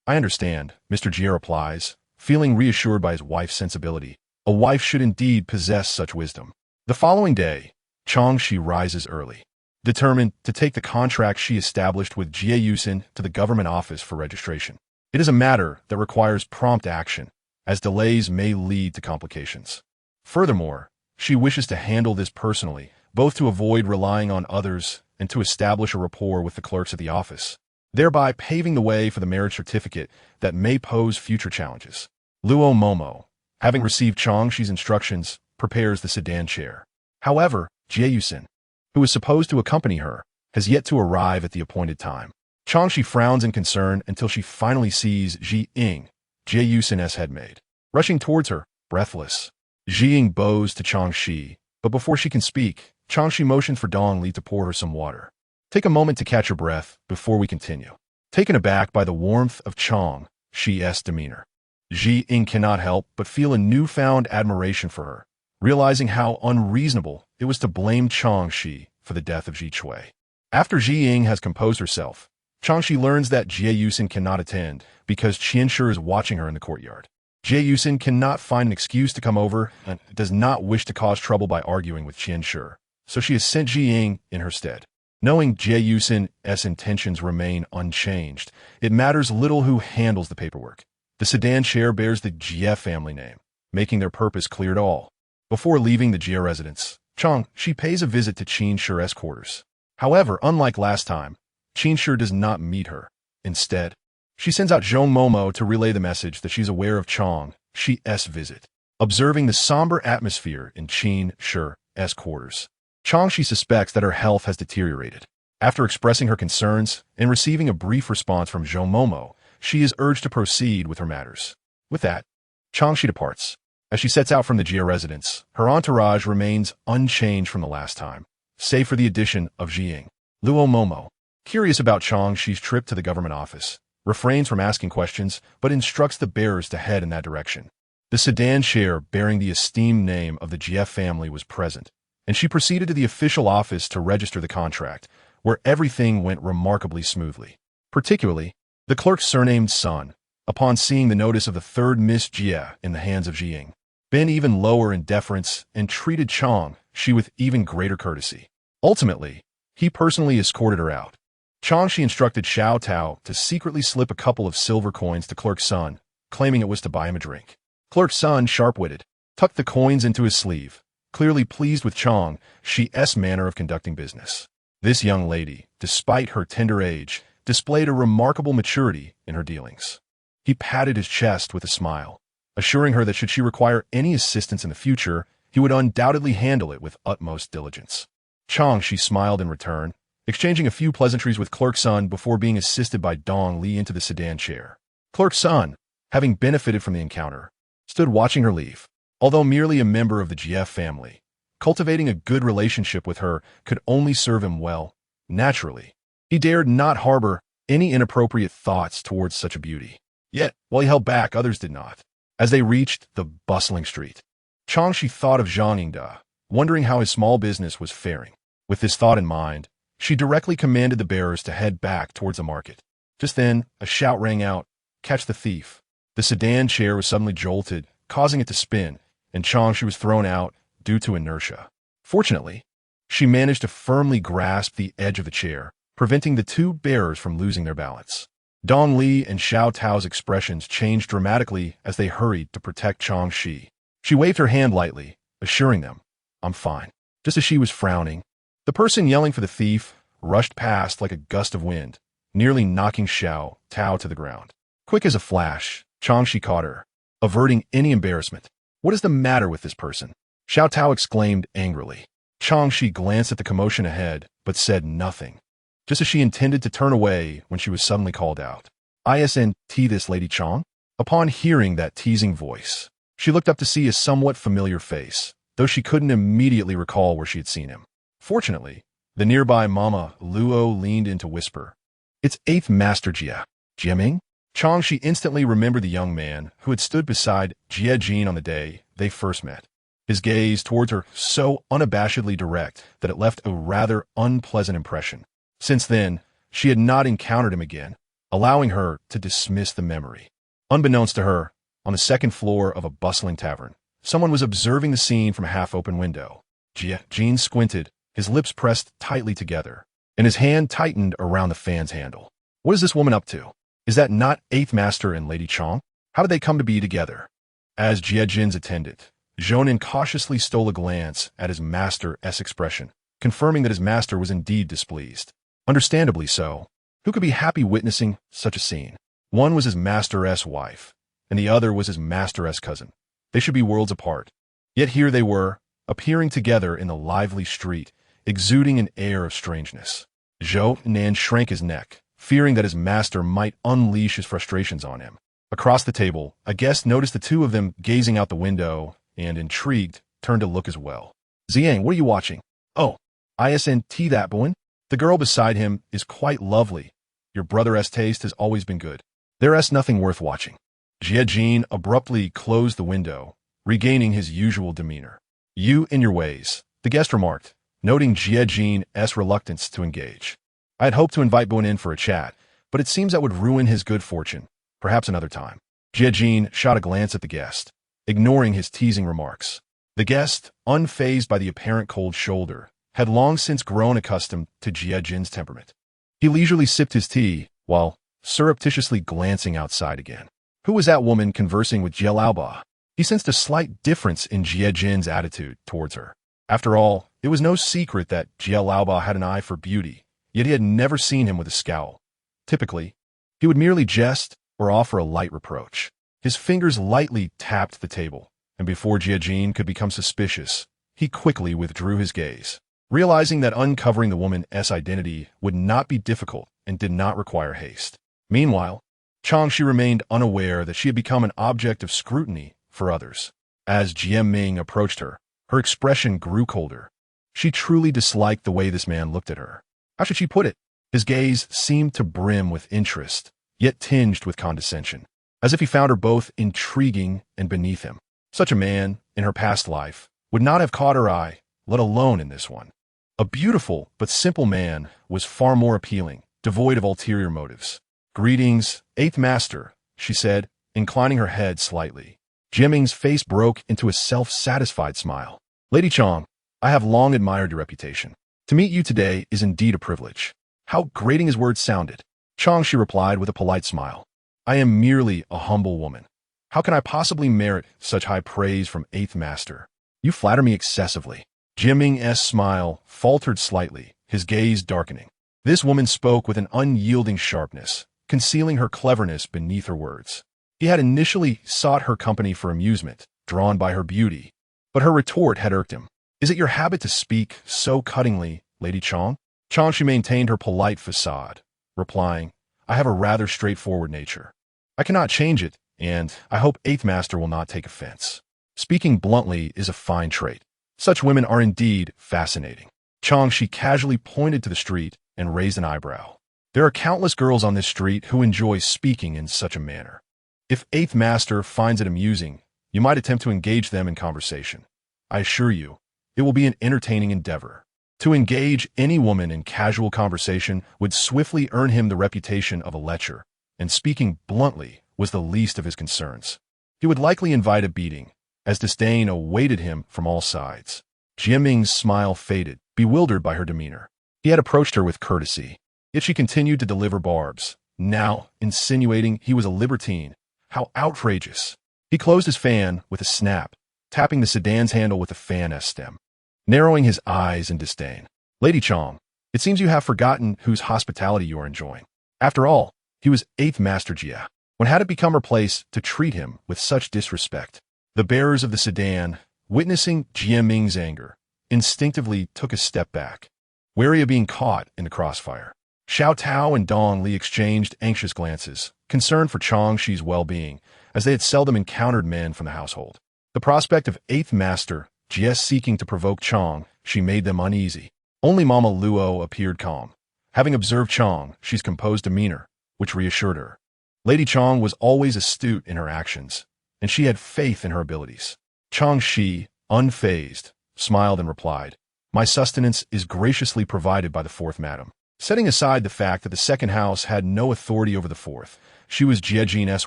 "I understand," Mr. Jie replies, feeling reassured by his wife's sensibility. A wife should indeed possess such wisdom. The following day, Chang Xi rises early, determined to take the contract she established with Jie Yusin to the government office for registration. It is a matter that requires prompt action, as delays may lead to complications. Furthermore, she wishes to handle this personally, both to avoid relying on others and to establish a rapport with the clerks at the office, thereby paving the way for the marriage certificate that may pose future challenges. Luo Momo, having received Chang Xi's instructions, prepares the sedan chair. However, Jie Yusin, who is supposed to accompany her, has yet to arrive at the appointed time. Chang Xi frowns in concern until she finally sees Ji Ying, Jie Yusin's headmaid, rushing towards her, breathless. Ji Ying bows to Chang Xi, but before she can speak, Chang Xi motions for Dong Li to pour her some water. Take a moment to catch your breath before we continue. Taken aback by the warmth of Chang Xi's demeanor, Ji Ying cannot help but feel a newfound admiration for her, realizing how unreasonable it was to blame Chang Xi for the death of Ji Chui. After Ji Ying has composed herself, Chang Xi learns that Jie Yusin cannot attend because Qian Shi is watching her in the courtyard. Jie Yusin cannot find an excuse to come over and does not wish to cause trouble by arguing with Qian Shi, so she has sent Ji Ying in her stead. Knowing Jie Yusin's intentions remain unchanged, it matters little who handles the paperwork. The sedan chair bears the Jie family name, making their purpose clear to all. Before leaving the Jie residence, Chang Xi pays a visit to Qian Shi's quarters. However, unlike last time, Qian Shi does not meet her. Instead, she sends out Zhong Momo to relay the message that she's aware of Chang Xi's visit. Observing the somber atmosphere in Qian Shi's quarters, Chang Xi suspects that her health has deteriorated. After expressing her concerns and receiving a brief response from Zhou Momo, she is urged to proceed with her matters. With that, Chang Xi departs. As she sets out from the Jia residence, her entourage remains unchanged from the last time, save for the addition of Zhiying. Luo Momo, curious about Chang Xi's trip to the government office, refrains from asking questions but instructs the bearers to head in that direction. The sedan chair bearing the esteemed name of the Jia family was present, and she proceeded to the official office to register the contract, where everything went remarkably smoothly. Particularly, the clerk's surnamed son, upon seeing the notice of the third Miss Jia in the hands of Zhiying, bent even lower in deference and treated Chang Xi with even greater courtesy. Ultimately, he personally escorted her out. Chang Xi instructed Xiao Tao to secretly slip a couple of silver coins to Clerk's son, claiming it was to buy him a drink. Clerk's son, sharp-witted, tucked the coins into his sleeve, clearly pleased with Chang Xi's manner of conducting business. This young lady, despite her tender age, displayed a remarkable maturity in her dealings. He patted his chest with a smile, assuring her that should she require any assistance in the future, he would undoubtedly handle it with utmost diligence. Chang Xi smiled in return, exchanging a few pleasantries with Clerk's son before being assisted by Dong Li into the sedan chair. Clerk's son, having benefited from the encounter, stood watching her leave. Although merely a member of the Jia family, cultivating a good relationship with her could only serve him well. Naturally, he dared not harbor any inappropriate thoughts towards such a beauty. Yet, while he held back, others did not. As they reached the bustling street, Chang Xi thought of Zhang Yingda, wondering how his small business was faring. With this thought in mind, she directly commanded the bearers to head back towards the market. Just then, a shout rang out, "Catch the thief!" The sedan chair was suddenly jolted, causing it to spin, and Chang Xi was thrown out due to inertia. Fortunately, she managed to firmly grasp the edge of the chair, preventing the two bearers from losing their balance. Dong Li and Xiao Tao's expressions changed dramatically as they hurried to protect Chang Xi. She waved her hand lightly, assuring them, "I'm fine." Just as she was frowning, the person yelling for the thief rushed past like a gust of wind, nearly knocking Xiao Tao to the ground. Quick as a flash, Chang Xi caught her, averting any embarrassment. "What is the matter with this person?" Xiao Tao exclaimed angrily. Chang Xi glanced at the commotion ahead, but said nothing, just as she intended to turn away when she was suddenly called out. "Isn't this Lady Chang?" Upon hearing that teasing voice, she looked up to see a somewhat familiar face, though she couldn't immediately recall where she had seen him. Fortunately, the nearby Mama Luo leaned in to whisper, "It's 8th Master Jia. Jiaming?" Chang Xi instantly remembered the young man who had stood beside Jia Jin on the day they first met. His gaze towards her so unabashedly direct that it left a rather unpleasant impression. Since then, she had not encountered him again, allowing her to dismiss the memory. Unbeknownst to her, on the second floor of a bustling tavern, someone was observing the scene from a half-open window. Jia Jin squinted, his lips pressed tightly together, and his hand tightened around the fan's handle. What is this woman up to? Is that not 8th Master and Lady Chang? How did they come to be together? As Jia Jin's attendant, Zhonin cautiously stole a glance at his master's expression, confirming that his master was indeed displeased. Understandably so. Who could be happy witnessing such a scene? One was his master's wife, and the other was his master's cousin. They should be worlds apart. Yet here they were, appearing together in the lively street, exuding an air of strangeness. Zhou Nan shrank his neck, fearing that his master might unleash his frustrations on him. Across the table, a guest noticed the two of them gazing out the window and, intrigued, turned to look as well. "Ziyang, what are you watching?" "Oh, isn't that boy? The girl beside him is quite lovely. Your brother's taste has always been good. There's nothing worth watching." Jia Jin abruptly closed the window, regaining his usual demeanor. "You in your ways," the guest remarked, noting Jia Jin's reluctance to engage. "I had hoped to invite Boon in for a chat, but it seems that would ruin his good fortune. Perhaps another time." Jia Jin shot a glance at the guest, ignoring his teasing remarks. The guest, unfazed by the apparent cold shoulder, had long since grown accustomed to Jia Jin's temperament. He leisurely sipped his tea, while surreptitiously glancing outside again. Who was that woman conversing with Jia Laoba? He sensed a slight difference in Jia Jin's attitude towards her. After all, it was no secret that Jia Laoba had an eye for beauty, yet he had never seen him with a scowl. Typically, he would merely jest or offer a light reproach. His fingers lightly tapped the table, and before Jia Jin could become suspicious, he quickly withdrew his gaze. realizing that uncovering the woman's identity would not be difficult and did not require haste. Meanwhile, Chang Xi remained unaware that she had become an object of scrutiny for others. As Jian Ming approached her, her expression grew colder. She truly disliked the way this man looked at her. How should she put it? His gaze seemed to brim with interest, yet tinged with condescension, as if he found her both intriguing and beneath him. Such a man, in her past life, would not have caught her eye, let alone in this one. A beautiful but simple man was far more appealing, devoid of ulterior motives. "Greetings, Eighth Master," she said, inclining her head slightly. Jian Ming's face broke into a self-satisfied smile. "Lady Chang, I have long admired your reputation. To meet you today is indeed a privilege." How grating his words sounded. Chang Xi replied with a polite smile. "I am merely a humble woman. How can I possibly merit such high praise from Eighth Master? You flatter me excessively." Jian Ming's smile faltered slightly, his gaze darkening. This woman spoke with an unyielding sharpness, concealing her cleverness beneath her words. He had initially sought her company for amusement, drawn by her beauty, but her retort had irked him. "Is it your habit to speak so cuttingly, Lady Chang?" Chang Xi maintained her polite facade, replying, "I have a rather straightforward nature. I cannot change it, and I hope Eighth Master will not take offense. Speaking bluntly is a fine trait. Such women are indeed fascinating." Chang Xi casually pointed to the street and raised an eyebrow. "There are countless girls on this street who enjoy speaking in such a manner. If Eighth Master finds it amusing, you might attempt to engage them in conversation. I assure you, it will be an entertaining endeavor." To engage any woman in casual conversation would swiftly earn him the reputation of a lecher, and speaking bluntly was the least of his concerns. He would likely invite a beating, as disdain awaited him from all sides. Jian Ming's smile faded, bewildered by her demeanor. He had approached her with courtesy, yet she continued to deliver barbs, now insinuating he was a libertine. How outrageous! He closed his fan with a snap, tapping the sedan's handle with the fan-S stem, narrowing his eyes in disdain. "Lady Chang, it seems you have forgotten whose hospitality you are enjoying. After all, he was Eighth Master Jia. When had it become her place to treat him with such disrespect?" The bearers of the sedan, witnessing Jian Ming's anger, instinctively took a step back, wary of being caught in the crossfire. Xiao Tao and Dong Li exchanged anxious glances, concerned for Chang Xi's well-being, as they had seldom encountered men from the household. The prospect of Eighth Master Jia seeking to provoke Chang Xi made them uneasy. Only Mama Luo appeared calm, having observed Chang Xi's composed demeanor, which reassured her. Lady Chang was always astute in her actions, and she had faith in her abilities. Chang Xi, unfazed, smiled and replied, "My sustenance is graciously provided by the fourth madam." Setting aside the fact that the second house had no authority over the fourth, she was Jie Jin's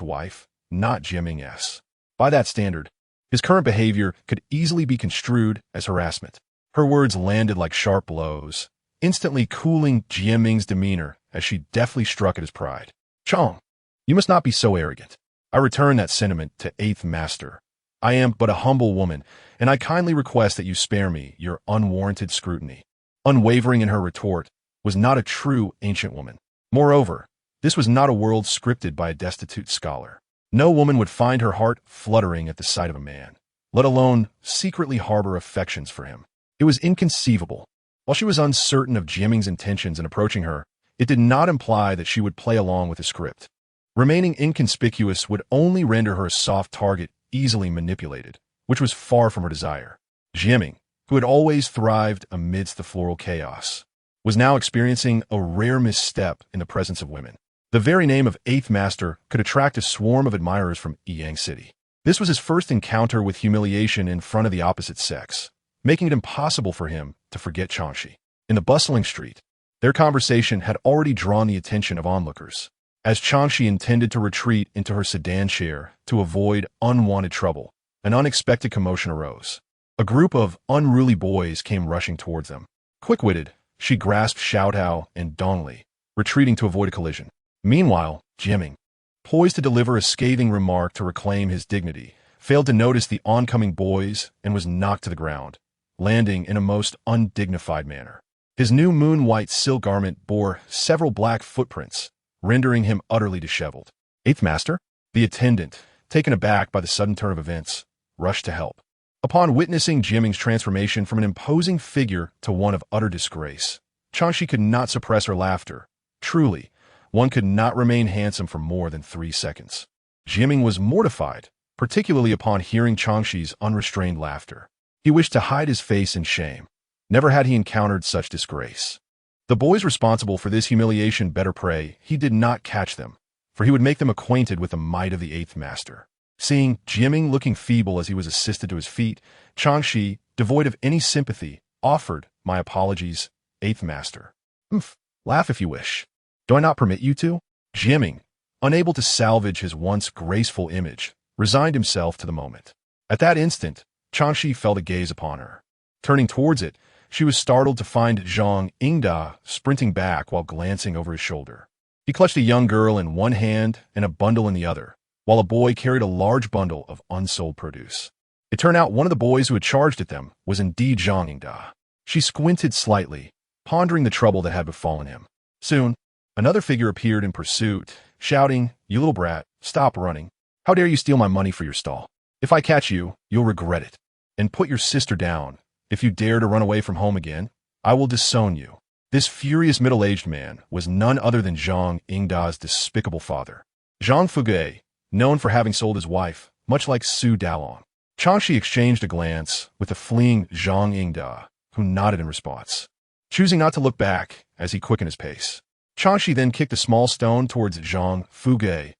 wife, not Jian Ming's. By that standard, his current behavior could easily be construed as harassment. Her words landed like sharp blows, instantly cooling Jian Ming's demeanor as she deftly struck at his pride. "Chang, you must not be so arrogant. I return that sentiment to Eighth Master. I am but a humble woman, and I kindly request that you spare me your unwarranted scrutiny." Unwavering in her retort, was not a true ancient woman. Moreover, this was not a world scripted by a destitute scholar. No woman would find her heart fluttering at the sight of a man, let alone secretly harbor affections for him. It was inconceivable. While she was uncertain of Jian Ming's intentions in approaching her, it did not imply that she would play along with the script. Remaining inconspicuous would only render her a soft target easily manipulated, which was far from her desire. Jian Ming, who had always thrived amidst the floral chaos, was now experiencing a rare misstep in the presence of women. The very name of Eighth Master could attract a swarm of admirers from Yang City. This was his first encounter with humiliation in front of the opposite sex, making it impossible for him to forget Chang Xi. In the bustling street, their conversation had already drawn the attention of onlookers. As Chang Xi intended to retreat into her sedan chair to avoid unwanted trouble, an unexpected commotion arose. A group of unruly boys came rushing towards them. Quick-witted, she grasped Xiao Tao and Dong Li, retreating to avoid a collision. Meanwhile, Jian Ming, poised to deliver a scathing remark to reclaim his dignity, failed to notice the oncoming boys and was knocked to the ground, landing in a most undignified manner. His new moon-white silk garment bore several black footprints, rendering him utterly disheveled. "Eighth Master?" The attendant, taken aback by the sudden turn of events, rushed to help. Upon witnessing Jiaming's transformation from an imposing figure to one of utter disgrace, Chang Xi could not suppress her laughter. Truly, one could not remain handsome for more than 3 seconds. Jiaming was mortified, particularly upon hearing Chang Xi's unrestrained laughter. He wished to hide his face in shame. Never had he encountered such disgrace. The boys responsible for this humiliation better pray he did not catch them, for he would make them acquainted with the might of the eighth master. Seeing Jiaming looking feeble as he was assisted to his feet, Chang Xi, devoid of any sympathy, offered, "My apologies, eighth master." Laugh if you wish. Do I not permit you to?" Jiaming, unable to salvage his once graceful image, resigned himself to the moment. At that instant, Chang Xi felt a gaze upon her. Turning towards it, she was startled to find Zhang Yingda sprinting back while glancing over his shoulder. He clutched a young girl in one hand and a bundle in the other, while a boy carried a large bundle of unsold produce. It turned out one of the boys who had charged at them was indeed Zhang Yingda. She squinted slightly, pondering the trouble that had befallen him. Soon, another figure appeared in pursuit, shouting, "You little brat, stop running. How dare you steal my money for your stall? If I catch you, you'll regret it. And put your sister down. If you dare to run away from home again, I will disown you." This furious middle-aged man was none other than Zhang Yingda's despicable father, Zhang Fugue, known for having sold his wife, much like Su Dalong. Chang Xi exchanged a glance with the fleeing Zhang Yingda, who nodded in response. Choosing not to look back as he quickened his pace, Chang Xi then kicked a small stone towards Zhang Fugue,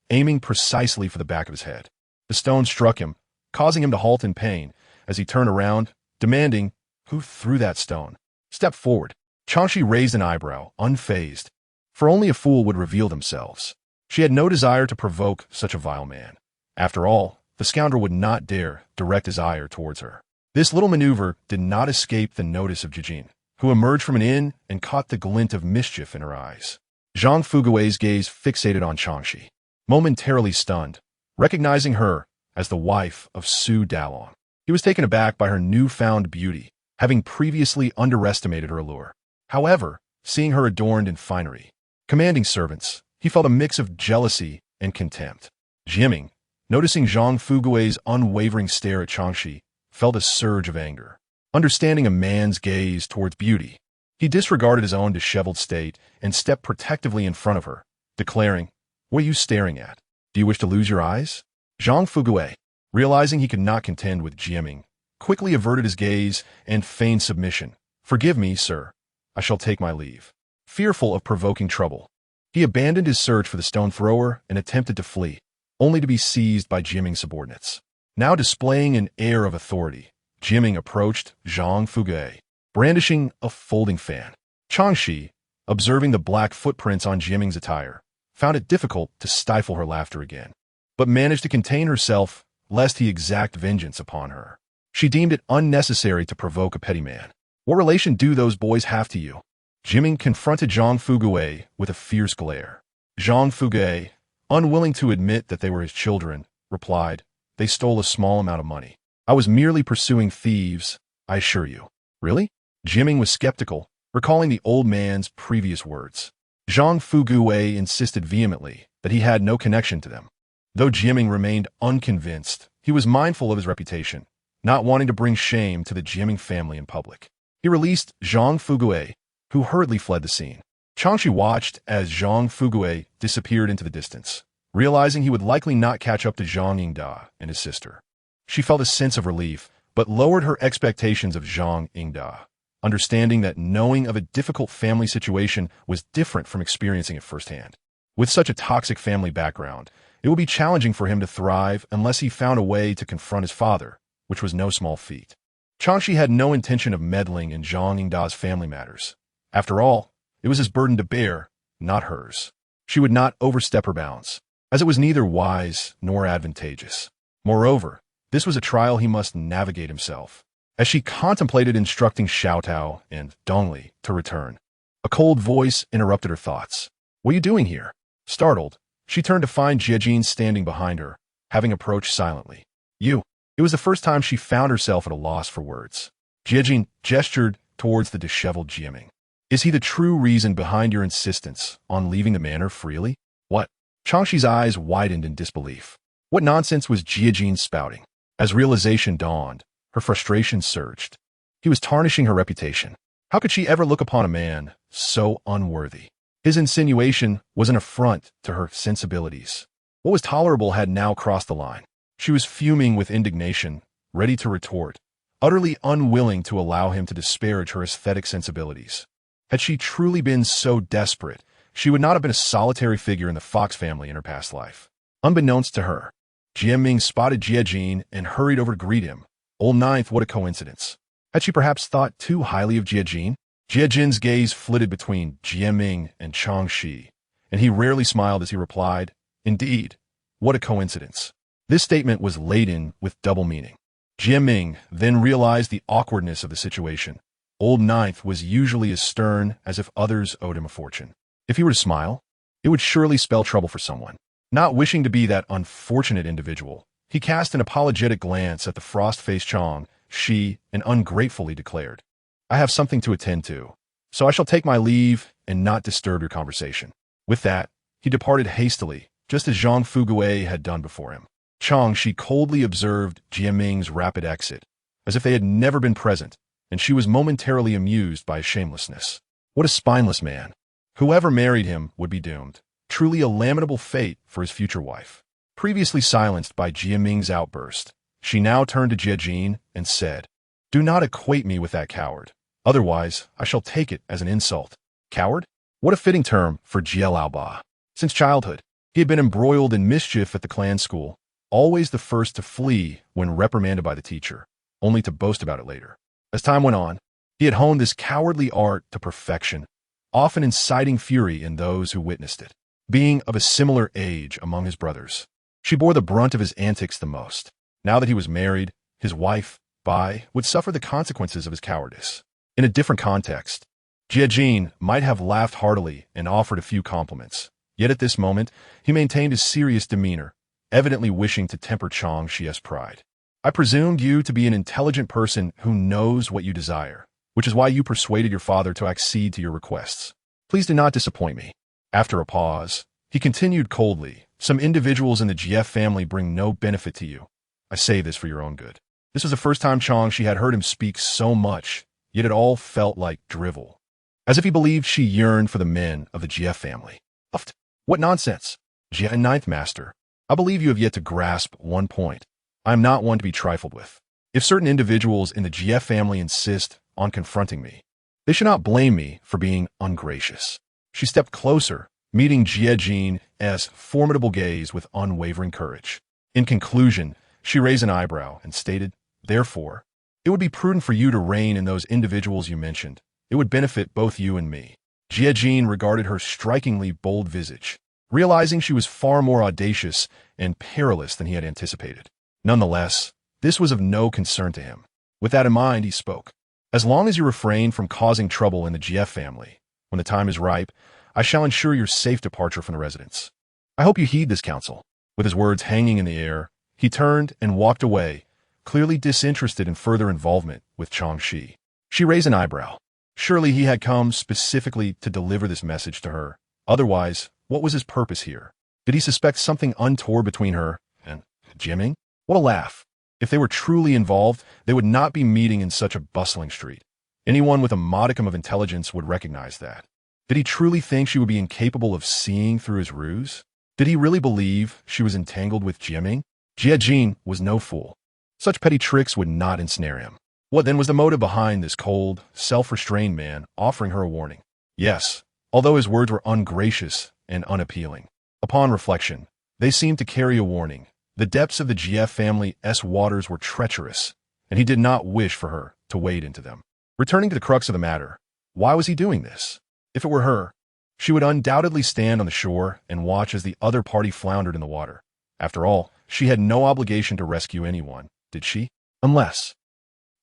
aiming precisely for the back of his head. The stone struck him, causing him to halt in pain as he turned around, demanding, "Who threw that stone?" "Step forward." Chang Xi raised an eyebrow, unfazed, for only a fool would reveal themselves. She had no desire to provoke such a vile man. After all, the scoundrel would not dare direct his ire towards her. This little maneuver did not escape the notice of Jijin, who emerged from an inn and caught the glint of mischief in her eyes. Zhang Fugue's gaze fixated on Chang Xi, momentarily stunned, recognizing her as the wife of Su Dalong. He was taken aback by her newfound beauty, having previously underestimated her allure. However, seeing her adorned in finery, commanding servants, he felt a mix of jealousy and contempt. Jiaming, noticing Zhang Fugue's unwavering stare at Chang Xi, felt a surge of anger. Understanding a man's gaze towards beauty, he disregarded his own disheveled state and stepped protectively in front of her, declaring, "What are you staring at? Do you wish to lose your eyes?" Zhang Fugue, realizing he could not contend with Jiaming, quickly averted his gaze and feigned submission. "Forgive me, sir. I shall take my leave." Fearful of provoking trouble, he abandoned his search for the stone thrower and attempted to flee, only to be seized by Jiaming's subordinates. Now displaying an air of authority, Jiaming approached Zhang Fugue, brandishing a folding fan. Chang Xi, observing the black footprints on Jiaming's attire, found it difficult to stifle her laughter again, but managed to contain herself lest he exact vengeance upon her. She deemed it unnecessary to provoke a petty man. "What relation do those boys have to you?" Jiaming confronted Zhang Fugue with a fierce glare. Zhang Fugue, unwilling to admit that they were his children, replied, "They stole a small amount of money. I was merely pursuing thieves, I assure you." "Really?" Jiaming was skeptical, recalling the old man's previous words. Zhang Fugue insisted vehemently that he had no connection to them. Though Jiaming remained unconvinced, he was mindful of his reputation, not wanting to bring shame to the Jiaming family in public. He released Zhang Fugue, who hurriedly fled the scene. Chang Xi watched as Zhang Fugue disappeared into the distance, realizing he would likely not catch up to Zhang Yingda and his sister. She felt a sense of relief, but lowered her expectations of Zhang Yingda, understanding that knowing of a difficult family situation was different from experiencing it firsthand. With such a toxic family background, it would be challenging for him to thrive unless he found a way to confront his father, which was no small feat. Chang Xi had no intention of meddling in Zhang Yingda's family matters. After all, it was his burden to bear, not hers. She would not overstep her bounds, as it was neither wise nor advantageous. Moreover, this was a trial he must navigate himself. As she contemplated instructing Xiaotao and Dongli to return, a cold voice interrupted her thoughts. "What are you doing here?" Startled, she turned to find Jijin standing behind her, having approached silently. "You." It was the first time she found herself at a loss for words. Jijin gestured towards the disheveled Jiaming. "Is he the true reason behind your insistence on leaving the manor freely?" "What?" Chang Xi's eyes widened in disbelief. What nonsense was Jijin spouting? As realization dawned, Her frustration surged. He was tarnishing her reputation. How could she ever look upon a man so unworthy? His insinuation was an affront to her sensibilities. What was tolerable had now crossed the line. She was fuming with indignation, ready to retort, utterly unwilling to allow him to disparage her aesthetic sensibilities. Had she truly been so desperate, she would not have been a solitary figure in the Fox family in her past life. Unbeknownst to her, Jiaming spotted Jiajin and hurried over to greet him. Old Ninth, what a coincidence. Had she perhaps thought too highly of Jiajin? Jiajin's gaze flitted between Jiaming and Chang Xi, and he rarely smiled as he replied, "Indeed, what a coincidence." This statement was laden with double meaning. Jiaming then realized the awkwardness of the situation. Old Ninth was usually as stern as if others owed him a fortune. If he were to smile, it would surely spell trouble for someone. Not wishing to be that unfortunate individual, he cast an apologetic glance at the frost-faced Chang Xi and ungratefully declared, "I have something to attend to, so I shall take my leave and not disturb your conversation." With that, he departed hastily, just as Zhang Fugui had done before him. Chang Xi coldly observed Jiaming's rapid exit, as if they had never been present, and she was momentarily amused by his shamelessness. What a spineless man. Whoever married him would be doomed. Truly a lamentable fate for his future wife. Previously silenced by Jiaming's outburst, she now turned to Jiajin and said, "Do not equate me with that coward. Otherwise, I shall take it as an insult." Coward? What a fitting term for Jie Laoba. Since childhood, he had been embroiled in mischief at the clan school, always the first to flee when reprimanded by the teacher, only to boast about it later. As time went on, he had honed this cowardly art to perfection, often inciting fury in those who witnessed it. Being of a similar age among his brothers, she bore the brunt of his antics the most. Now that he was married, his wife, Bai, would suffer the consequences of his cowardice. In a different context, Jiajin might have laughed heartily and offered a few compliments. Yet at this moment, he maintained his serious demeanor, evidently wishing to temper Chang Xi's pride. "I presumed you to be an intelligent person who knows what you desire, which is why you persuaded your father to accede to your requests. Please do not disappoint me." After a pause, he continued coldly, "Some individuals in the GF family bring no benefit to you. I say this for your own good." This was the first time Chang Xi had heard him speak so much, yet it all felt like drivel. As if he believed she yearned for the men of the GF family. Uft! What nonsense! Jie Ninth Master, I believe you have yet to grasp one point. I am not one to be trifled with. If certain individuals in the GF family insist on confronting me, they should not blame me for being ungracious. She stepped closer, meeting Jiajin's formidable gaze with unwavering courage. In conclusion, she raised an eyebrow and stated, "Therefore, it would be prudent for you to rein in those individuals you mentioned. It would benefit both you and me." Jiajin regarded her strikingly bold visage, realizing she was far more audacious and perilous than he had anticipated. Nonetheless, this was of no concern to him. With that in mind, he spoke. "As long as you refrain from causing trouble in the GF family, when the time is ripe, I shall ensure your safe departure from the residence. I hope you heed this counsel." With his words hanging in the air, he turned and walked away, clearly disinterested in further involvement with Chang Xi. She raised an eyebrow. Surely he had come specifically to deliver this message to her. Otherwise, what was his purpose here? Did he suspect something untoward between her and Jiaming? What a laugh. If they were truly involved, they would not be meeting in such a bustling street. Anyone with a modicum of intelligence would recognize that. Did he truly think she would be incapable of seeing through his ruse? Did he really believe she was entangled with Jiaming? Jiajin was no fool. Such petty tricks would not ensnare him. What then was the motive behind this cold, self-restrained man offering her a warning? Yes, although his words were ungracious and unappealing, upon reflection, they seemed to carry a warning. The depths of the GF family's waters were treacherous, and he did not wish for her to wade into them. Returning to the crux of the matter, why was he doing this? If it were her, she would undoubtedly stand on the shore and watch as the other party floundered in the water. After all, she had no obligation to rescue anyone, did she? Unless...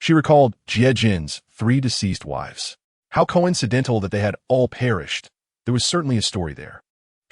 She recalled Jiajin's 3 deceased wives. How coincidental that they had all perished. There was certainly a story there.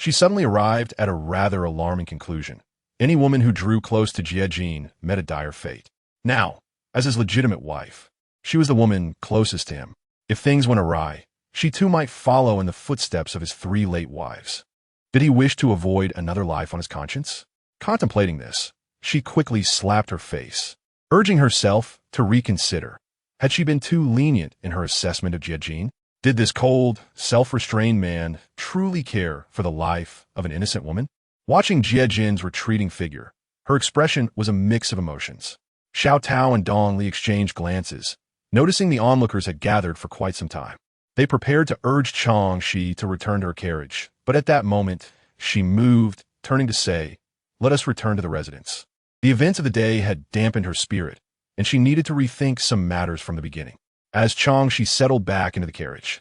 She suddenly arrived at a rather alarming conclusion. Any woman who drew close to Jiajin met a dire fate. Now, as his legitimate wife, she was the woman closest to him. If things went awry, she too might follow in the footsteps of his 3 late wives. Did he wish to avoid another life on his conscience? Contemplating this, she quickly slapped her face. urging herself to reconsider. Had she been too lenient in her assessment of Jiajin? Did this cold, self-restrained man truly care for the life of an innocent woman? Watching Jiajin's retreating figure, her expression was a mix of emotions. Xiao Tao and Dong Li exchanged glances, noticing the onlookers had gathered for quite some time. They prepared to urge Chang Xi to return to her carriage, but at that moment, she moved, turning to say, "Let us return to the residence." The events of the day had dampened her spirit, and she needed to rethink some matters from the beginning. As Chang Xi settled back into the carriage,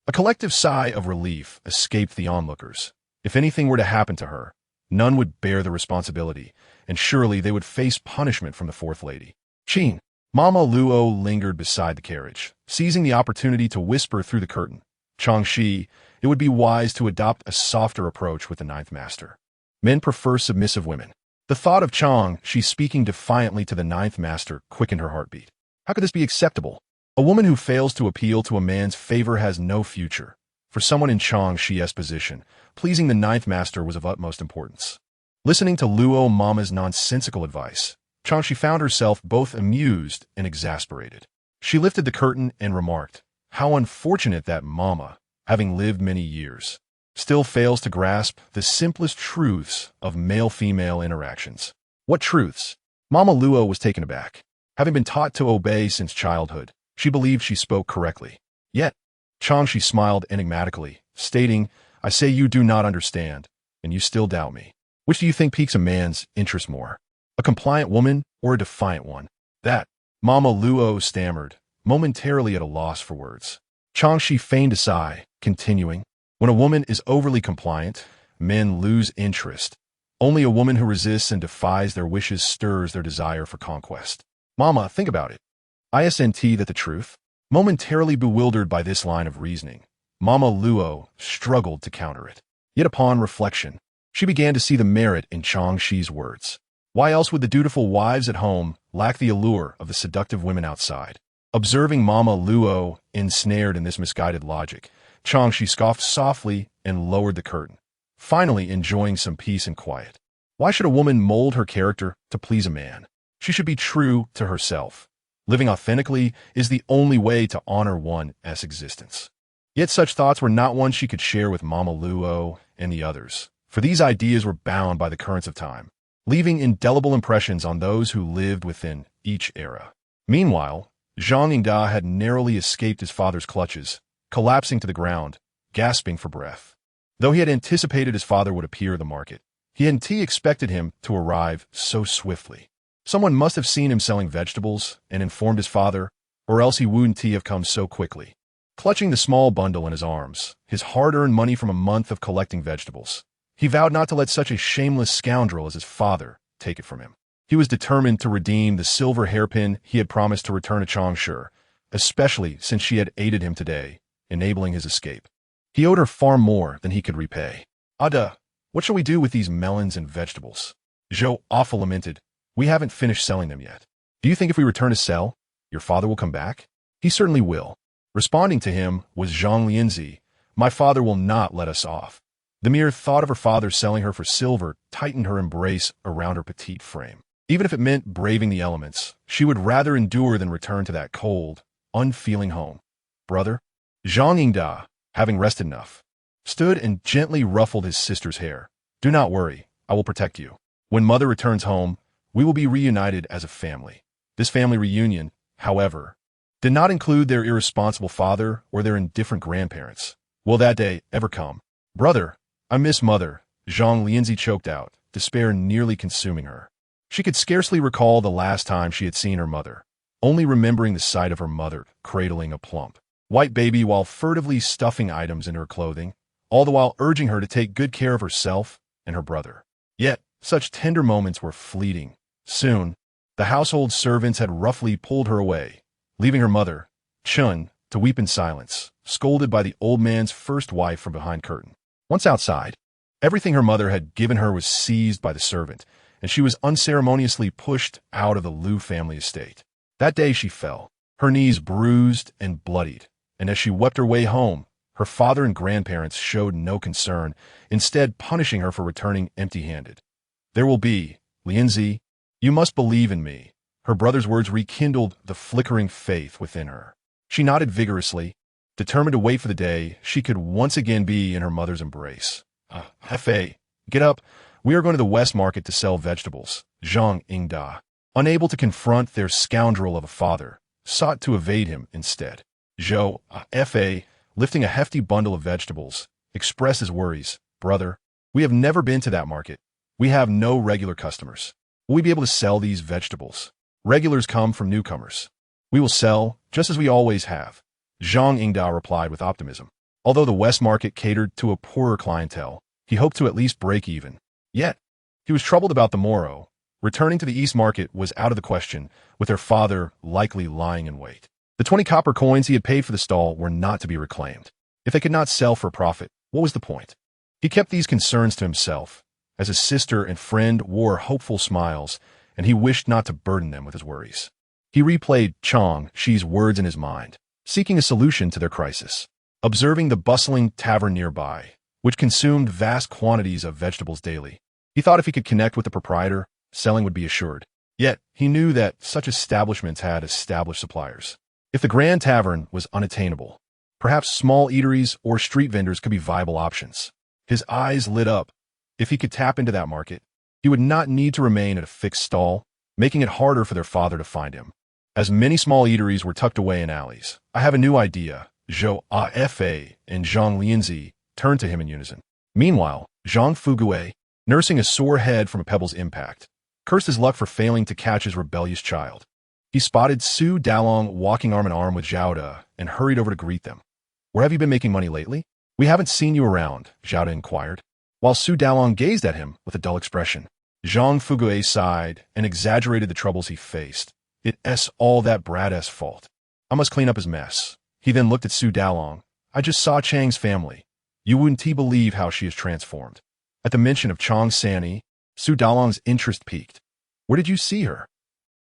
a collective sigh of relief escaped the onlookers. If anything were to happen to her, none would bear the responsibility, and surely they would face punishment from the fourth lady. Qin. Mama Luo lingered beside the carriage, seizing the opportunity to whisper through the curtain. Chang Xi, it would be wise to adopt a softer approach with the ninth master. Men prefer submissive women. The thought of Chang Xi speaking defiantly to the ninth master quickened her heartbeat. How could this be acceptable? A woman who fails to appeal to a man's favor has no future. For someone in Chang Xi's position, pleasing the ninth master was of utmost importance. Listening to Luo Mama's nonsensical advice, Chang Xi found herself both amused and exasperated. She lifted the curtain and remarked, "How unfortunate that Mama, having lived many years, still fails to grasp the simplest truths of male-female interactions." What truths? Mama Luo was taken aback. Having been taught to obey since childhood, she believed she spoke correctly. Yet, Chang Xi smiled enigmatically, stating, "I say you do not understand, and you still doubt me. Which do you think piques a man's interest more? A compliant woman or a defiant one?" That, Mama Luo stammered, momentarily at a loss for words. Chang Xi feigned a sigh, continuing, "When a woman is overly compliant, men lose interest. Only a woman who resists and defies their wishes stirs their desire for conquest. Mama, think about it. Isn't that the truth?" Momentarily bewildered by this line of reasoning, Mama Luo struggled to counter it. Yet upon reflection, she began to see the merit in Chang Xi's words. Why else would the dutiful wives at home lack the allure of the seductive women outside? Observing Mama Luo ensnared in this misguided logic, Chang Xi scoffed softly and lowered the curtain, finally enjoying some peace and quiet. Why should a woman mold her character to please a man? She should be true to herself. Living authentically is the only way to honor one's existence. Yet such thoughts were not ones she could share with Mama Luo and the others, for these ideas were bound by the currents of time, leaving indelible impressions on those who lived within each era. Meanwhile, Zhang Yingda had narrowly escaped his father's clutches, collapsing to the ground, gasping for breath. Though he had anticipated his father would appear at the market, he hadn't expected him to arrive so swiftly. Someone must have seen him selling vegetables and informed his father, or else he wouldn't have come so quickly. Clutching the small bundle in his arms, his hard-earned money from a month of collecting vegetables, he vowed not to let such a shameless scoundrel as his father take it from him. He was determined to redeem the silver hairpin he had promised to return to Chang Shi, especially since she had aided him today, enabling his escape. He owed her far more than he could repay. "Ada, what shall we do with these melons and vegetables?" Zhou Awful lamented. "We haven't finished selling them yet. Do you think if we return to sell, your father will come back?" "He certainly will." Responding to him was Zhang Lianzi. "My father will not let us off." The mere thought of her father selling her for silver tightened her embrace around her petite frame. Even if it meant braving the elements, she would rather endure than return to that cold, unfeeling home. "Brother?" Zhang Yingda, having rested enough, stood and gently ruffled his sister's hair. "Do not worry, I will protect you. When mother returns home, we will be reunited as a family." This family reunion, however, did not include their irresponsible father or their indifferent grandparents. Will that day ever come? "Brother, I miss mother," Zhang Lianzi choked out, despair nearly consuming her. She could scarcely recall the last time she had seen her mother, only remembering the sight of her mother cradling a plump, white baby while furtively stuffing items into her clothing, all the while urging her to take good care of herself and her brother. Yet, such tender moments were fleeting. Soon, the household servants had roughly pulled her away, leaving her mother, Chun, to weep in silence, scolded by the old man's first wife from behind curtain. Once outside, everything her mother had given her was seized by the servant, and she was unceremoniously pushed out of the Liu family estate. That day she fell, her knees bruised and bloodied, and as she wept her way home, her father and grandparents showed no concern, instead punishing her for returning empty-handed. "There will be, Lianzi, you must believe in me. Her brother's words rekindled the flickering faith within her. She nodded vigorously, determined to wait for the day she could once again be in her mother's embrace. Hefe, get up. We are going to the West Market to sell vegetables. Zhang Ingda, unable to confront their scoundrel of a father, sought to evade him instead. Zhou, F.A., lifting a hefty bundle of vegetables, expressed his worries. Brother, we have never been to that market. We have no regular customers. Will we be able to sell these vegetables? Regulars come from newcomers. We will sell, just as we always have. Zhang Ingda replied with optimism. Although the West Market catered to a poorer clientele, he hoped to at least break even. Yet, he was troubled about the morrow. Returning to the East Market was out of the question, with their father likely lying in wait. The 20 copper coins he had paid for the stall were not to be reclaimed. If they could not sell for a profit, what was the point? He kept these concerns to himself, as his sister and friend wore hopeful smiles, and he wished not to burden them with his worries. He replayed Chang Xi's words in his mind, seeking a solution to their crisis. Observing the bustling tavern nearby, which consumed vast quantities of vegetables daily, he thought if he could connect with the proprietor, selling would be assured. Yet, he knew that such establishments had established suppliers. If the Grand Tavern was unattainable, perhaps small eateries or street vendors could be viable options. His eyes lit up. If he could tap into that market, he would not need to remain at a fixed stall, making it harder for their father to find him. As many small eateries were tucked away in alleys, I have a new idea. Zhou Afa and Zhang Lianzi turned to him in unison. Meanwhile, Zhang Fugue, nursing a sore head from a pebble's impact, cursed his luck for failing to catch his rebellious child. He spotted Su Dalong walking arm in arm with Zhao De and hurried over to greet them. Where have you been making money lately? We haven't seen you around, Zhao De inquired, while Su Dalong gazed at him with a dull expression. Zhang Fugue sighed and exaggerated the troubles he faced. It's all that brat's fault. I must clean up his mess. He then looked at Su Dalong. I just saw Chang's family. You wouldn't believe how she is transformed. At the mention of Chang San'e, Su Dalong's interest peaked. Where did you see her?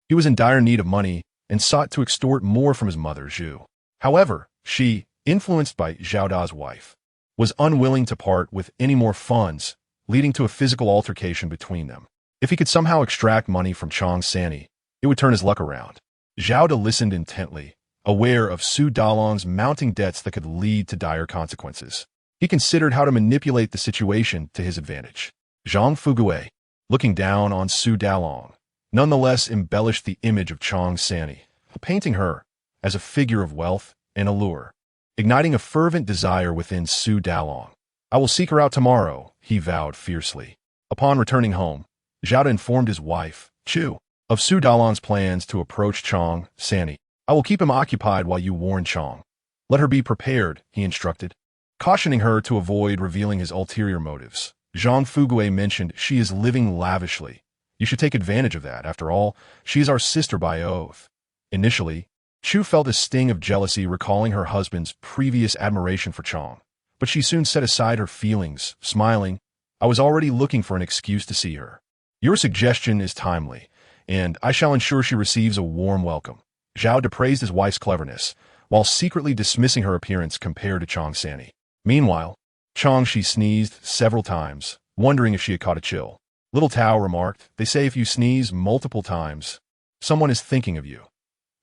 He was in dire need of money and sought to extort more from his mother, Zhu. However, she, influenced by Zhao Da's wife, was unwilling to part with any more funds, leading to a physical altercation between them. If he could somehow extract money from Chang San'e, it would turn his luck around. Zhao De listened intently, aware of Su Dalong's mounting debts that could lead to dire consequences. He considered how to manipulate the situation to his advantage. Zhang Fugue, looking down on Su Dalong, nonetheless embellished the image of Chang San'e, painting her as a figure of wealth and allure, igniting a fervent desire within Su Dalong. I will seek her out tomorrow, he vowed fiercely. Upon returning home, Zhao De informed his wife, Chu, of Su Dalong's plans to approach Chang San'e. I will keep him occupied while you warn Chang. Let her be prepared, he instructed, cautioning her to avoid revealing his ulterior motives. Zhang Fugue mentioned she is living lavishly. You should take advantage of that. After all, she is our sister by oath. Initially, Chu felt a sting of jealousy recalling her husband's previous admiration for Chang, but she soon set aside her feelings, smiling. I was already looking for an excuse to see her. Your suggestion is timely, and I shall ensure she receives a warm welcome. Zhao De praised his wife's cleverness, while secretly dismissing her appearance compared to Chang San'e. Meanwhile, Chang Xi sneezed several times, wondering if she had caught a chill. Little Tao remarked, they say if you sneeze multiple times, someone is thinking of you.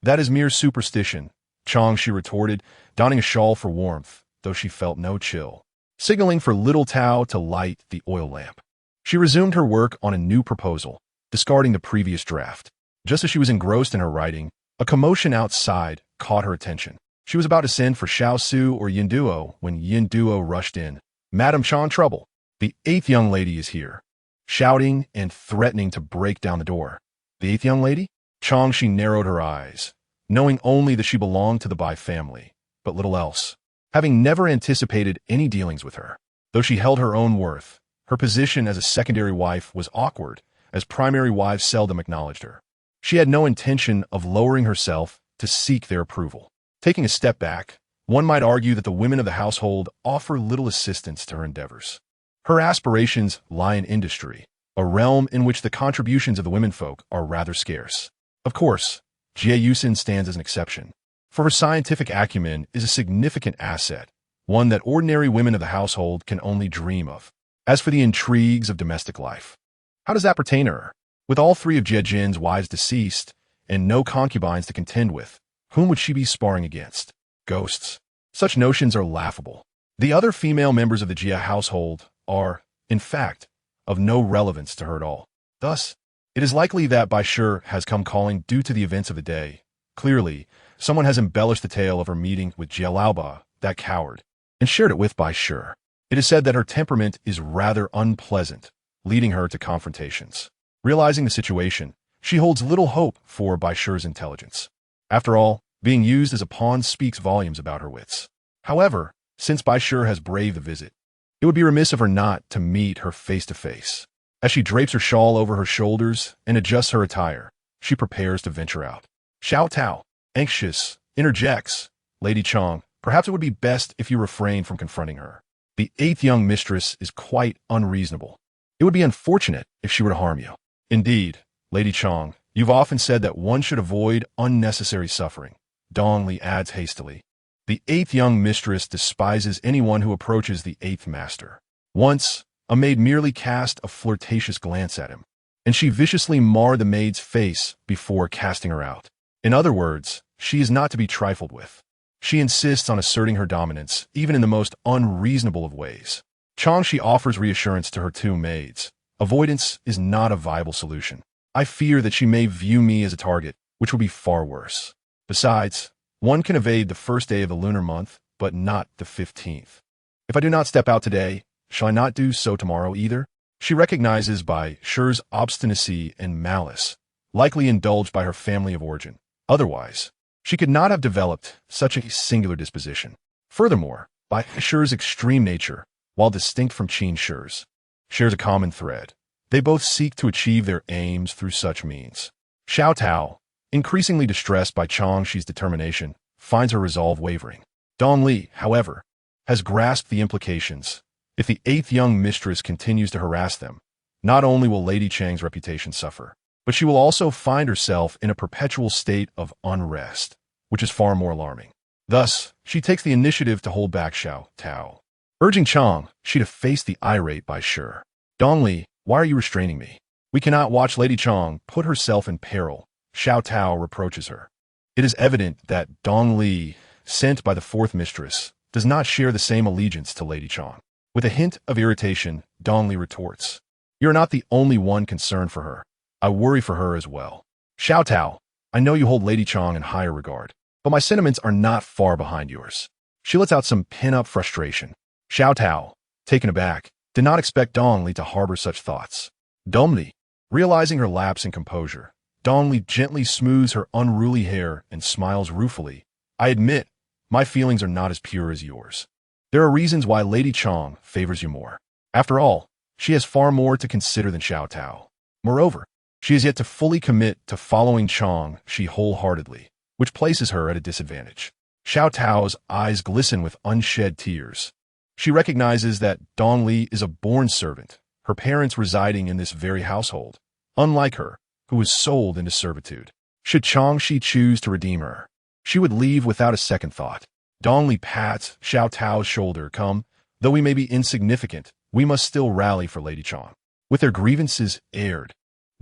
That is mere superstition, Chang Xi retorted, donning a shawl for warmth, though she felt no chill, signaling for Little Tao to light the oil lamp. She resumed her work on a new proposal, discarding the previous draft. Just as she was engrossed in her writing, a commotion outside caught her attention. She was about to send for Xiao Su or Yin Duo when Yin Duo rushed in. Madam Chan trouble. The 8th young lady is here, shouting and threatening to break down the door. The 8th young lady? Chang Xi narrowed her eyes, knowing only that she belonged to the Bai family, but little else, having never anticipated any dealings with her. Though she held her own worth, her position as a secondary wife was awkward, as primary wives seldom acknowledged her. She had no intention of lowering herself to seek their approval. Taking a step back, one might argue that the women of the household offer little assistance to her endeavors. Her aspirations lie in industry, a realm in which the contributions of the womenfolk are rather scarce. Of course, Jie Yusin stands as an exception, for her scientific acumen is a significant asset, one that ordinary women of the household can only dream of. As for the intrigues of domestic life, how does that pertain to her? With all 3 of Jie Jin's wives deceased, and no concubines to contend with, whom would she be sparring against? Ghosts. Such notions are laughable. The other female members of the Jia household are, in fact, of no relevance to her at all. Thus, it is likely that Bai Shi has come calling due to the events of the day. Clearly, someone has embellished the tale of her meeting with Jia Laoba, that coward, and shared it with Bai Shi. It is said that her temperament is rather unpleasant, leading her to confrontations. Realizing the situation, she holds little hope for Bai Shi's intelligence. After all, being used as a pawn speaks volumes about her wits. However, since Bai Shi has braved the visit, it would be remiss of her not to meet her face to face. As she drapes her shawl over her shoulders and adjusts her attire, she prepares to venture out. Xiao Tao, anxious, interjects, "Lady Chang, perhaps it would be best if you refrain from confronting her. The 8th young mistress is quite unreasonable. It would be unfortunate if she were to harm you." "Indeed, Lady Chang, you've often said that one should avoid unnecessary suffering," Dong Li adds hastily. The 8th young mistress despises anyone who approaches the 8th master. Once, a maid merely cast a flirtatious glance at him, and she viciously marred the maid's face before casting her out. In other words, she is not to be trifled with. She insists on asserting her dominance, even in the most unreasonable of ways. Chang Xi offers reassurance to her 2 maids. "Avoidance is not a viable solution. I fear that she may view me as a target, which would be far worse. Besides, one can evade the first day of the lunar month, but not the 15th. If I do not step out today, shall I not do so tomorrow either?" She recognizes Bai Shi's obstinacy and malice, likely indulged by her family of origin. Otherwise, she could not have developed such a singular disposition. Furthermore, Bai Shi's extreme nature, while distinct from Qin Shi's, shares a common thread. They both seek to achieve their aims through such means. Xiao Tao, increasingly distressed by Chang Xi's determination, finds her resolve wavering. Dong Li, however, has grasped the implications. If the 8th young mistress continues to harass them, not only will Lady Chang's reputation suffer, but she will also find herself in a perpetual state of unrest, which is far more alarming. Thus, she takes the initiative to hold back Xiao Tao, urging Chang Xi to face the irate Bai Shi. "Dong Li, why are you restraining me? We cannot watch Lady Chang put herself in peril," Xiao Tao reproaches her. It is evident that Dong Li, sent by the 4th mistress, does not share the same allegiance to Lady Chang. With a hint of irritation, Dong Li retorts, "You're not the only one concerned for her. I worry for her as well. Xiao Tao, I know you hold Lady Chang in higher regard, but my sentiments are not far behind yours." She lets out some pin-up frustration. Xiao Tao, taken aback, did not expect Dong Li to harbor such thoughts. Dong Li, realizing her lapse in composure, Dong Li gently smooths her unruly hair and smiles ruefully. "I admit, my feelings are not as pure as yours. There are reasons why Lady Chang favors you more. After all, she has far more to consider than Xiao Tao. Moreover, she is yet to fully commit to following Chang Xi wholeheartedly, which places her at a disadvantage." Xiao Tao's eyes glisten with unshed tears. She recognizes that Dong Li is a born servant, her parents residing in this very household, unlike her, who was sold into servitude. Should Chang Xi choose to redeem her, she would leave without a second thought. Dong Li pats Xiao Tao's shoulder. "Come, though we may be insignificant, we must still rally for Lady Chang." With their grievances aired,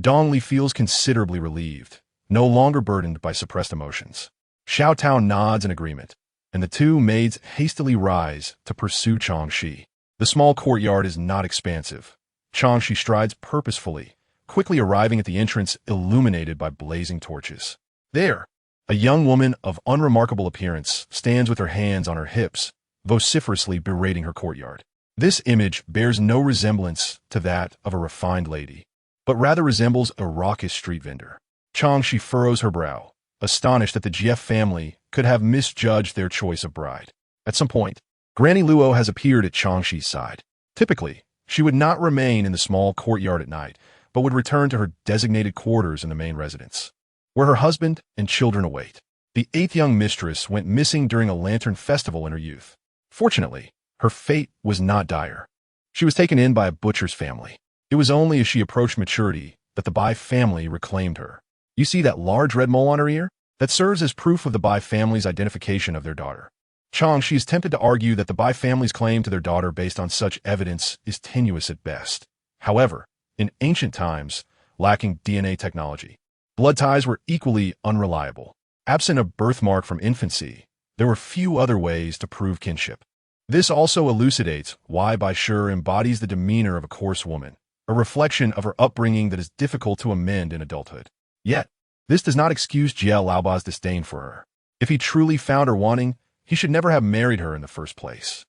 Dong Li feels considerably relieved, no longer burdened by suppressed emotions. Xiao Tao nods in agreement, and the 2 maids hastily rise to pursue Chang Xi. The small courtyard is not expansive. Chang Xi strides purposefully, quickly arriving at the entrance illuminated by blazing torches. There, a young woman of unremarkable appearance stands with her hands on her hips, vociferously berating her courtyard. This image bears no resemblance to that of a refined lady, but rather resembles a raucous street vendor. Chang Xi furrows her brow, astonished that the Jia family could have misjudged their choice of bride. At some point, Granny Luo has appeared at Chang Xi's side. Typically, she would not remain in the small courtyard at night, but would return to her designated quarters in the main residence, where her husband and children await. The 8th young mistress went missing during a lantern festival in her youth. Fortunately, her fate was not dire. She was taken in by a butcher's family. It was only as she approached maturity that the Bai family reclaimed her. You see that large red mole on her ear? That serves as proof of the Bai family's identification of their daughter. Chang Xi is tempted to argue that the Bai family's claim to their daughter based on such evidence is tenuous at best. However, in ancient times, lacking DNA technology, Blood ties were equally unreliable. Absent a birthmark from infancy, there were few other ways to prove kinship. This also elucidates why Bai Shi embodies the demeanor of a coarse woman, a reflection of her upbringing that is difficult to amend in adulthood. Yet, this does not excuse Jie Laoba's disdain for her. If he truly found her wanting, he should never have married her in the first place.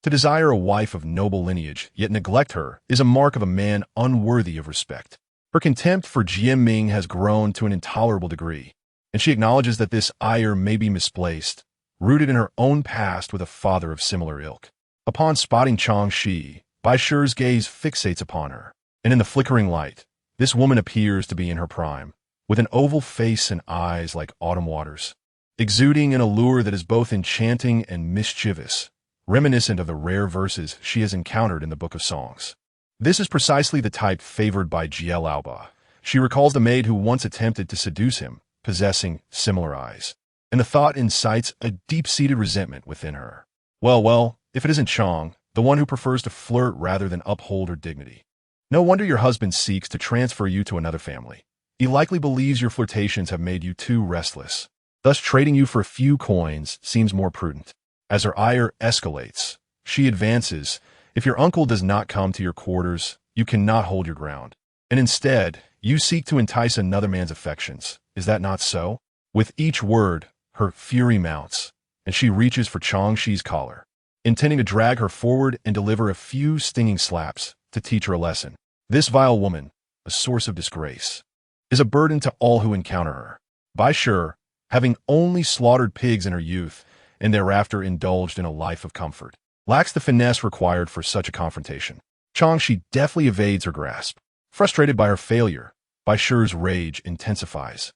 To desire a wife of noble lineage, yet neglect her, is a mark of a man unworthy of respect. Her contempt for Jie Ming has grown to an intolerable degree, and she acknowledges that this ire may be misplaced, rooted in her own past with a father of similar ilk. Upon spotting Chang Xi, Bai Shi's gaze fixates upon her, and in the flickering light, this woman appears to be in her prime, with an oval face and eyes like autumn waters, exuding an allure that is both enchanting and mischievous, reminiscent of the rare verses she has encountered in the Book of Songs. This is precisely the type favored by Jie Laoba. She recalls the maid who once attempted to seduce him, possessing similar eyes, and the thought incites a deep-seated resentment within her. Well, if it isn't Chang, the one who prefers to flirt rather than uphold her dignity. No wonder your husband seeks to transfer you to another family. He likely believes your flirtations have made you too restless. Thus, trading you for a few coins seems more prudent. As her ire escalates, she advances. If your uncle does not come to your quarters, you cannot hold your ground. And instead, you seek to entice another man's affections. Is that not so? With each word, her fury mounts, and she reaches for Chang Xi's collar, intending to drag her forward and deliver a few stinging slaps to teach her a lesson. This vile woman, a source of disgrace, is a burden to all who encounter her. Bai Shi, having only slaughtered pigs in her youth and thereafter indulged in a life of comfort, lacks the finesse required for such a confrontation. Chang Xi deftly evades her grasp. Frustrated by her failure, Bai Shi's rage intensifies,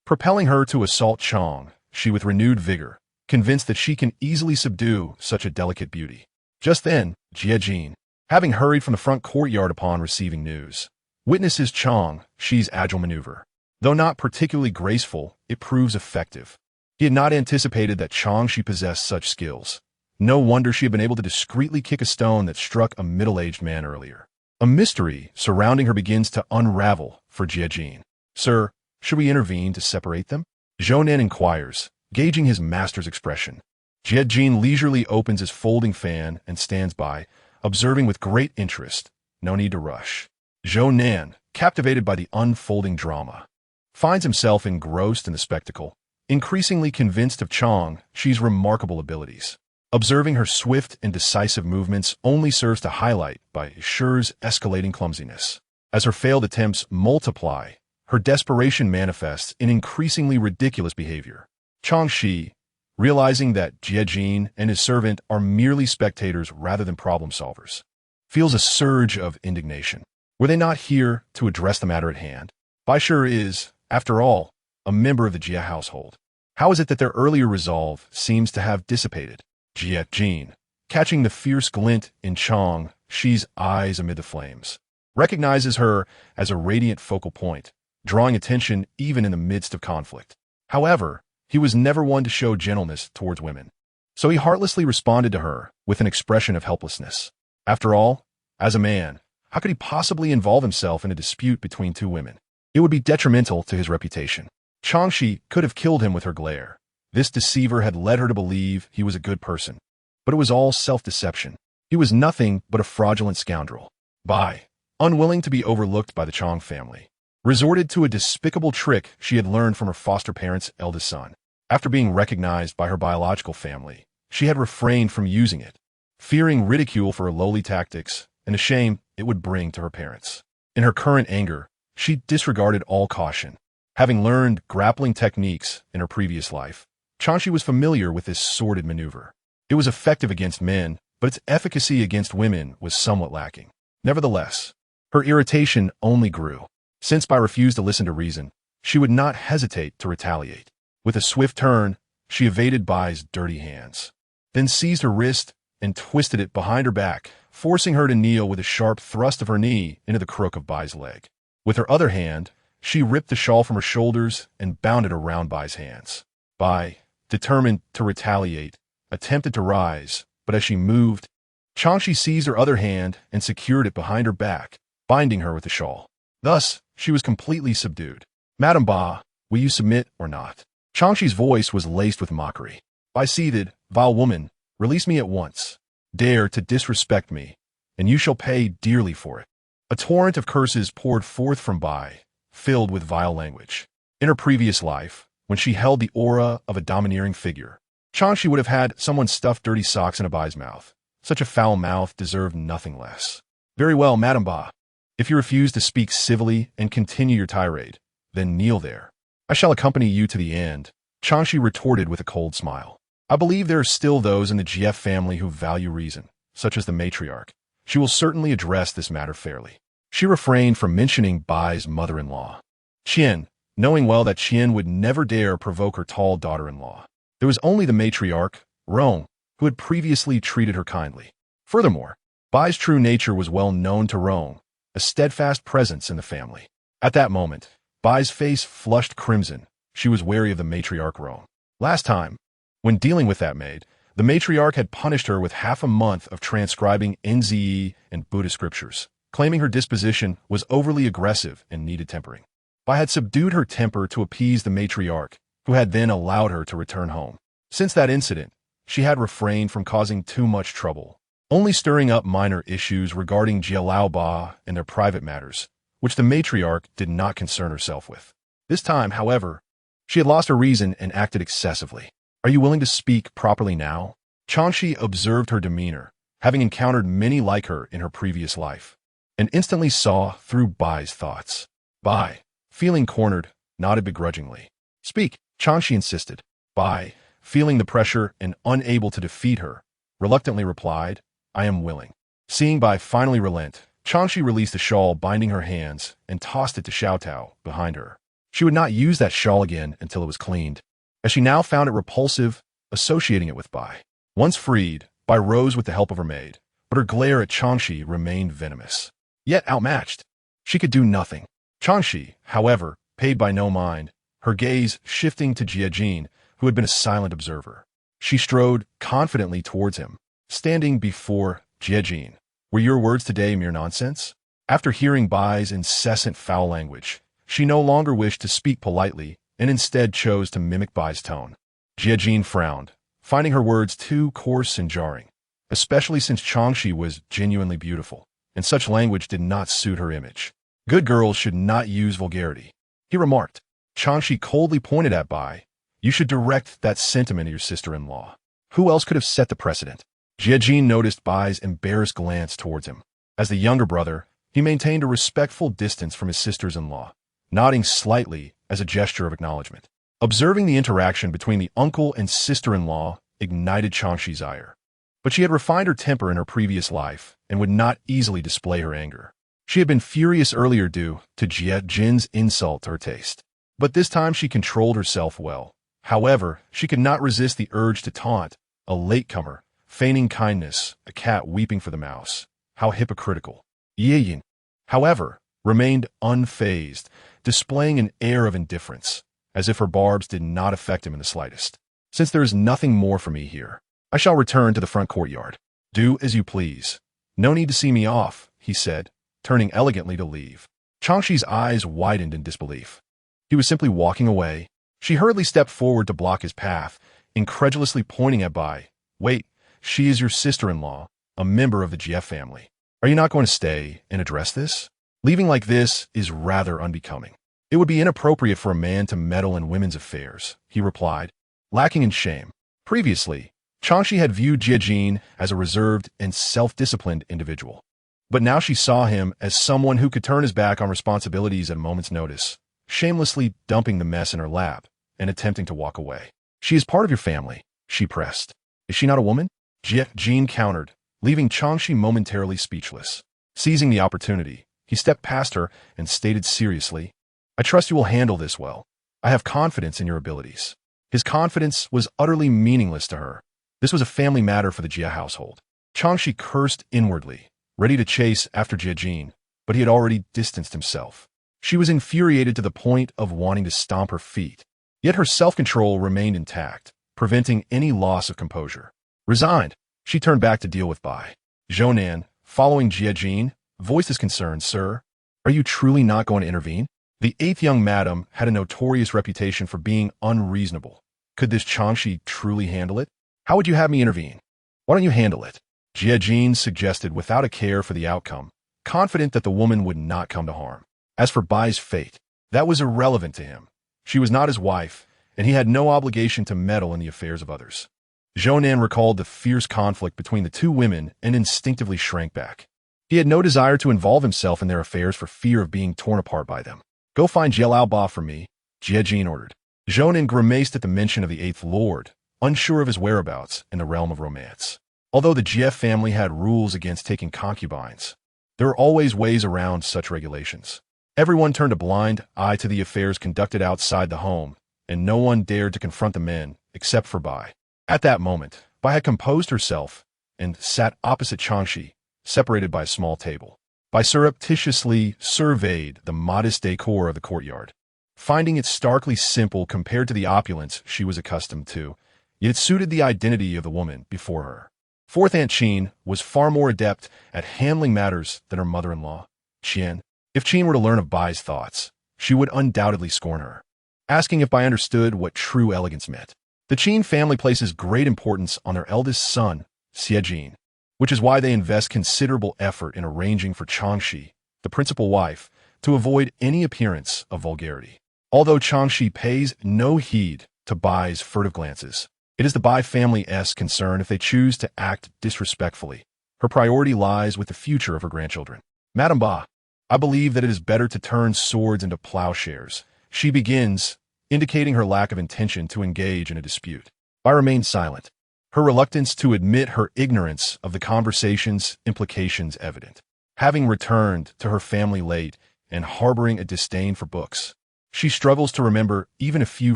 propelling her to assault Chang Xi with renewed vigor, convinced that she can easily subdue such a delicate beauty. Just then, Jie Jin, having hurried from the front courtyard upon receiving news, witnesses Chang Xi's agile maneuver. Though not particularly graceful, it proves effective. He had not anticipated that Chang Xi possessed such skills. No wonder she had been able to discreetly kick a stone that struck a middle-aged man earlier. A mystery surrounding her begins to unravel for Jie Jin. Sir, should we intervene to separate them? Zhou Nan inquires, gauging his master's expression. Jie Jin leisurely opens his folding fan and stands by, observing with great interest. No need to rush. Zhou Nan, captivated by the unfolding drama, finds himself engrossed in the spectacle, increasingly convinced of Chang Xi's remarkable abilities. Observing her swift and decisive movements only serves to highlight Bai Shi's escalating clumsiness. As her failed attempts multiply, her desperation manifests in increasingly ridiculous behavior. Chang Xi, realizing that Jie Jin and his servant are merely spectators rather than problem solvers, feels a surge of indignation. Were they not here to address the matter at hand? Bai Shi is, after all, a member of the Jie household. How is it that their earlier resolve seems to have dissipated? Jie Jin, catching the fierce glint in Chang Xi's eyes amid the flames, recognizes her as a radiant focal point, drawing attention even in the midst of conflict. However, he was never one to show gentleness towards women, so he heartlessly responded to her with an expression of helplessness. After all, as a man, how could he possibly involve himself in a dispute between two women? It would be detrimental to his reputation. Chang Xi could have killed him with her glare. This deceiver had led her to believe he was a good person, but it was all self-deception. He was nothing but a fraudulent scoundrel. Bai, unwilling to be overlooked by the Chang family, resorted to a despicable trick she had learned from her foster parents' eldest son. After being recognized by her biological family, she had refrained from using it, fearing ridicule for her lowly tactics and the shame it would bring to her parents. In her current anger, she disregarded all caution. Having learned grappling techniques in her previous life, Chang Xi was familiar with this sordid maneuver. It was effective against men, but its efficacy against women was somewhat lacking. Nevertheless, her irritation only grew, since Bai refused to listen to reason, she would not hesitate to retaliate. With a swift turn, she evaded Bai's dirty hands, then seized her wrist and twisted it behind her back, forcing her to kneel with a sharp thrust of her knee into the crook of Bai's leg. With her other hand, she ripped the shawl from her shoulders and bound it around Bai's hands. Bai, determined to retaliate, attempted to rise, but as she moved, Chang Xi seized her other hand and secured it behind her back, binding her with the shawl. Thus, she was completely subdued. Madam Ba, will you submit or not? Chang Xi's voice was laced with mockery. Bai seethed, vile woman, release me at once. Dare to disrespect me, and you shall pay dearly for it. A torrent of curses poured forth from Bai, filled with vile language. In her previous life, when she held the aura of a domineering figure, Chang Xi would have had someone stuff dirty socks in a Bai's mouth. Such a foul mouth deserved nothing less. Very well, Madam Ba. If you refuse to speak civilly and continue your tirade, then kneel there. I shall accompany you to the end, Chang Xi retorted with a cold smile. I believe there are still those in the GF family who value reason, such as the matriarch. She will certainly address this matter fairly. She refrained from mentioning Bai's mother-in-law. Qian, knowing well that Qian would never dare provoke her tall daughter-in-law. There was only the matriarch, Rong, who had previously treated her kindly. Furthermore, Bai's true nature was well known to Rong, a steadfast presence in the family. At that moment, Bai's face flushed crimson. She was wary of the matriarch Rong. Last time, when dealing with that maid, the matriarch had punished her with half a month of transcribing NZE and Buddhist scriptures, claiming her disposition was overly aggressive and needed tempering. Bai had subdued her temper to appease the matriarch, who had then allowed her to return home. Since that incident, she had refrained from causing too much trouble, only stirring up minor issues regarding Jialao Ba and their private matters, which the matriarch did not concern herself with. This time, however, she had lost her reason and acted excessively. Are you willing to speak properly now? Chang Xi observed her demeanor, having encountered many like her in her previous life, and instantly saw through Bai's thoughts. Bai, feeling cornered, nodded begrudgingly. Speak, Chang Xi insisted. Bai, feeling the pressure and unable to defeat her, reluctantly replied, I am willing. Seeing Bai finally relent, Chang Xi released the shawl binding her hands and tossed it to Xiao Tao behind her. She would not use that shawl again until it was cleaned, as she now found it repulsive, associating it with Bai. Once freed, Bai rose with the help of her maid, but her glare at Chang Xi remained venomous. Yet outmatched, she could do nothing. Chang Xi, however, paid Bai no mind, her gaze shifting to Jie Jin, who had been a silent observer. She strode confidently towards him, standing before Jie Jin. Were your words today mere nonsense? After hearing Bai's incessant foul language, she no longer wished to speak politely and instead chose to mimic Bai's tone. Jie Jin frowned, finding her words too coarse and jarring, especially since Chang Xi was genuinely beautiful, and such language did not suit her image. Good girls should not use vulgarity, he remarked. Chang Xi coldly pointed at Bai. You should direct that sentiment to your sister-in-law. Who else could have set the precedent? Jie Jin noticed Bai's embarrassed glance towards him. As the younger brother, he maintained a respectful distance from his sisters-in-law, nodding slightly as a gesture of acknowledgement. Observing the interaction between the uncle and sister-in-law ignited Chang Xi's ire. But she had refined her temper in her previous life and would not easily display her anger. She had been furious earlier due to Jie Jin's insult to her taste. But this time she controlled herself well. However, she could not resist the urge to taunt a latecomer, feigning kindness, a cat weeping for the mouse. How hypocritical. Ye Yin, however, remained unfazed, displaying an air of indifference, as if her barbs did not affect him in the slightest. Since there is nothing more for me here, I shall return to the front courtyard. Do as you please. No need to see me off, he said, turning elegantly to leave. Chang Xi's eyes widened in disbelief. He was simply walking away. She hurriedly stepped forward to block his path, incredulously pointing at Bai. Wait, she is your sister-in-law, a member of the GF family. Are you not going to stay and address this? Leaving like this is rather unbecoming. It would be inappropriate for a man to meddle in women's affairs, he replied, lacking in shame. Previously, Chang Xi had viewed Jie Jin as a reserved and self-disciplined individual. But now she saw him as someone who could turn his back on responsibilities at a moment's notice, shamelessly dumping the mess in her lap and attempting to walk away. She is part of your family, she pressed. Is she not a woman? Jie Jin countered, leaving Chang Xi momentarily speechless. Seizing the opportunity, he stepped past her and stated seriously, I trust you will handle this well. I have confidence in your abilities. His confidence was utterly meaningless to her. This was a family matter for the Jie household. Chang Xi cursed inwardly, ready to chase after Jie Jin, but he had already distanced himself. She was infuriated to the point of wanting to stomp her feet. Yet her self-control remained intact, preventing any loss of composure. Resigned, she turned back to deal with Bai. Zhounan, following Jie Jin, voiced his concern, Sir, are you truly not going to intervene? The eighth young madam had a notorious reputation for being unreasonable. Could this Chang Xi truly handle it? How would you have me intervene? Why don't you handle it? Jie suggested without a care for the outcome, confident that the woman would not come to harm. As for Bai's fate, that was irrelevant to him. She was not his wife, and he had no obligation to meddle in the affairs of others. Zhounan recalled the fierce conflict between the two women and instinctively shrank back. He had no desire to involve himself in their affairs for fear of being torn apart by them. Go find Jielao Ba for me, Jie ordered. Zhounan grimaced at the mention of the eighth lord, unsure of his whereabouts in the realm of romance. Although the Jie family had rules against taking concubines, there were always ways around such regulations. Everyone turned a blind eye to the affairs conducted outside the home, and no one dared to confront the men except for Bai. At that moment, Bai had composed herself and sat opposite Chang Xi, separated by a small table. Bai surreptitiously surveyed the modest decor of the courtyard, finding it starkly simple compared to the opulence she was accustomed to, yet it suited the identity of the woman before her. Fourth Aunt Qin was far more adept at handling matters than her mother-in-law, Qian. If Qin were to learn of Bai's thoughts, she would undoubtedly scorn her, asking if Bai understood what true elegance meant. The Qin family places great importance on their eldest son, Xie, which is why they invest considerable effort in arranging for Chang Xi, the principal wife, to avoid any appearance of vulgarity. Although Chang Xi pays no heed to Bai's furtive glances, it is the Bai family's concern if they choose to act disrespectfully. Her priority lies with the future of her grandchildren. Madame Ba, I believe that it is better to turn swords into plowshares. She begins, indicating her lack of intention to engage in a dispute. Bai remained silent, her reluctance to admit her ignorance of the conversation's implications evident. Having returned to her family late and harboring a disdain for books, she struggles to remember even a few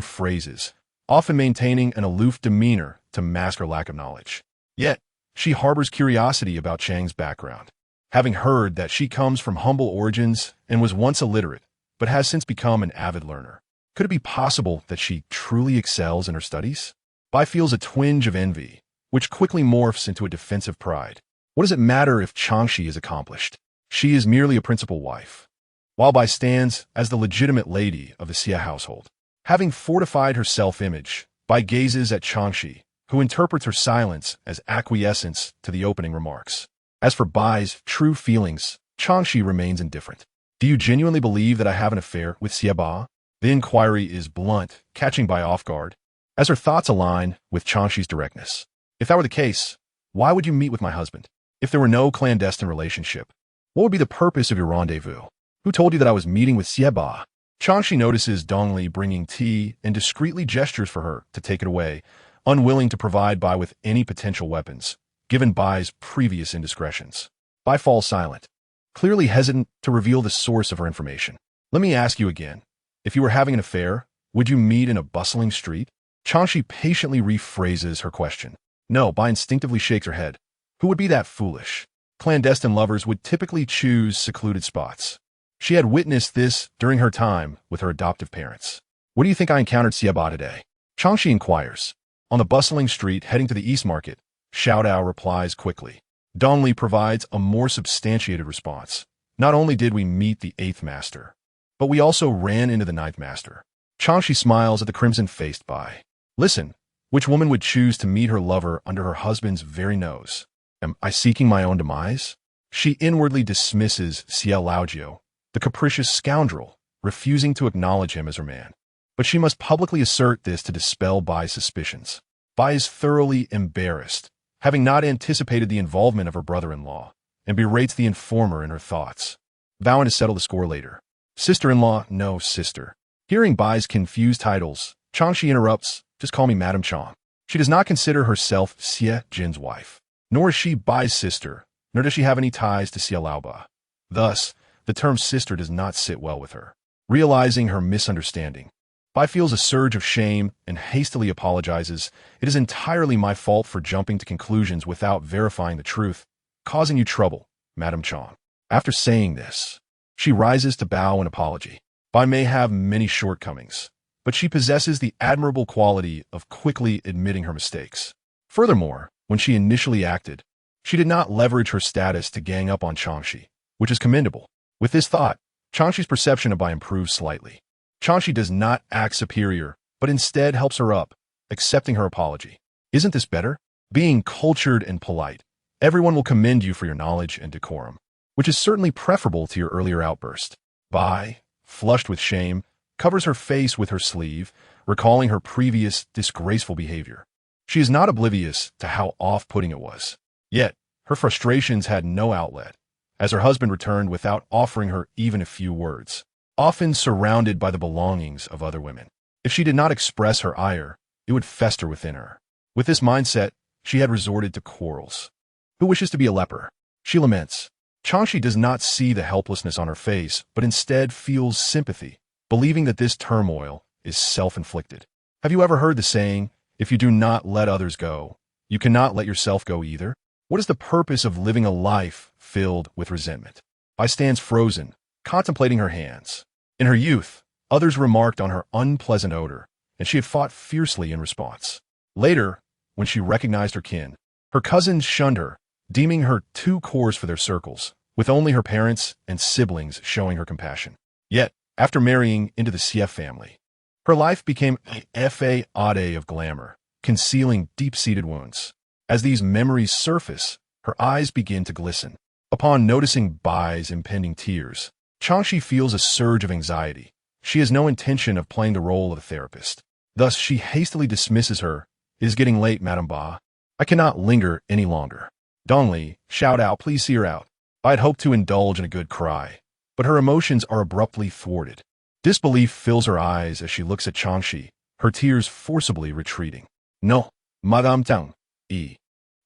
phrases, often maintaining an aloof demeanor to mask her lack of knowledge. Yet, she harbors curiosity about Chang's background, having heard that she comes from humble origins and was once illiterate, but has since become an avid learner. Could it be possible that she truly excels in her studies? Bai feels a twinge of envy, which quickly morphs into a defensive pride. What does it matter if Chang Xi is accomplished? She is merely a principal wife, while Bai stands as the legitimate lady of the Xie household. Having fortified her self-image, Bai gazes at Chang Xi, who interprets her silence as acquiescence to the opening remarks. As for Bai's true feelings, Chang Xi remains indifferent. Do you genuinely believe that I have an affair with Xie Ba? The inquiry is blunt, catching Bai off guard, as her thoughts align with Chang Xi's directness. If that were the case, why would you meet with my husband? If there were no clandestine relationship, what would be the purpose of your rendezvous? Who told you that I was meeting with Xie Ba? Chang Xi notices Dongli bringing tea and discreetly gestures for her to take it away, unwilling to provide Bai with any potential weapons, given Bai's previous indiscretions. Bai falls silent, clearly hesitant to reveal the source of her information. Let me ask you again. If you were having an affair, would you meet in a bustling street? Chang Xi patiently rephrases her question. No, Bai instinctively shakes her head. Who would be that foolish? Clandestine lovers would typically choose secluded spots. She had witnessed this during her time with her adoptive parents. What do you think I encountered Xie Ba today? Chang Xi inquires. On the bustling street heading to the East Market, Xiaodao replies quickly. Dongli provides a more substantiated response. Not only did we meet the 8th master, but we also ran into the 9th master. Chang Xi smiles at the crimson-faced Bai. Listen, which woman would choose to meet her lover under her husband's very nose? Am I seeking my own demise? She inwardly dismisses Xie Laojiu, the capricious scoundrel, refusing to acknowledge him as her man. But she must publicly assert this to dispel Bai's suspicions. Bai is thoroughly embarrassed, having not anticipated the involvement of her brother-in-law, and berates the informer in her thoughts, vowing to settle the score later. Sister-in-law, no sister. Hearing Bai's confused titles, Chang Xi interrupts, just call me Madame Chang. She does not consider herself Xie Jin's wife, nor is she Bai's sister, nor does she have any ties to Xie Laoba. Thus, the term sister does not sit well with her. Realizing her misunderstanding, Bai feels a surge of shame and hastily apologizes. It is entirely my fault for jumping to conclusions without verifying the truth, causing you trouble, Madame Chang. After saying this, she rises to bow in apology. Bai may have many shortcomings, but she possesses the admirable quality of quickly admitting her mistakes. Furthermore, when she initially acted, she did not leverage her status to gang up on Chang Xi, which is commendable. With this thought, Chang Xi's perception of Bai improves slightly. Chang Xi does not act superior, but instead helps her up, accepting her apology. Isn't this better? Being cultured and polite. Everyone will commend you for your knowledge and decorum, which is certainly preferable to your earlier outburst. Bai, flushed with shame, covers her face with her sleeve, recalling her previous disgraceful behavior. She is not oblivious to how off-putting it was. Yet, her frustrations had no outlet, as her husband returned without offering her even a few words, often surrounded by the belongings of other women. If she did not express her ire, it would fester within her. With this mindset, she had resorted to quarrels. Who wishes to be a leper? She laments. Chang Xi does not see the helplessness on her face, but instead feels sympathy, believing that this turmoil is self-inflicted. Have you ever heard the saying, if you do not let others go, you cannot let yourself go either? What is the purpose of living a life filled with resentment? Bai stands frozen, contemplating her hands. In her youth, others remarked on her unpleasant odor, and she had fought fiercely in response. Later, when she recognized her kin, her cousins shunned her, deeming her too coarse for their circles, with only her parents and siblings showing her compassion. Yet, after marrying into the CF family, her life became a facade of glamour, concealing deep-seated wounds. As these memories surface, her eyes begin to glisten. Upon noticing Bai's impending tears, Chang Xi feels a surge of anxiety. She has no intention of playing the role of a therapist. Thus, she hastily dismisses her. It is getting late, Madame Ba. I cannot linger any longer. Dongli, shout out, please see her out. I had hoped to indulge in a good cry, but her emotions are abruptly thwarted. Disbelief fills her eyes as she looks at Chang Xi, her tears forcibly retreating. No, Madame Tang.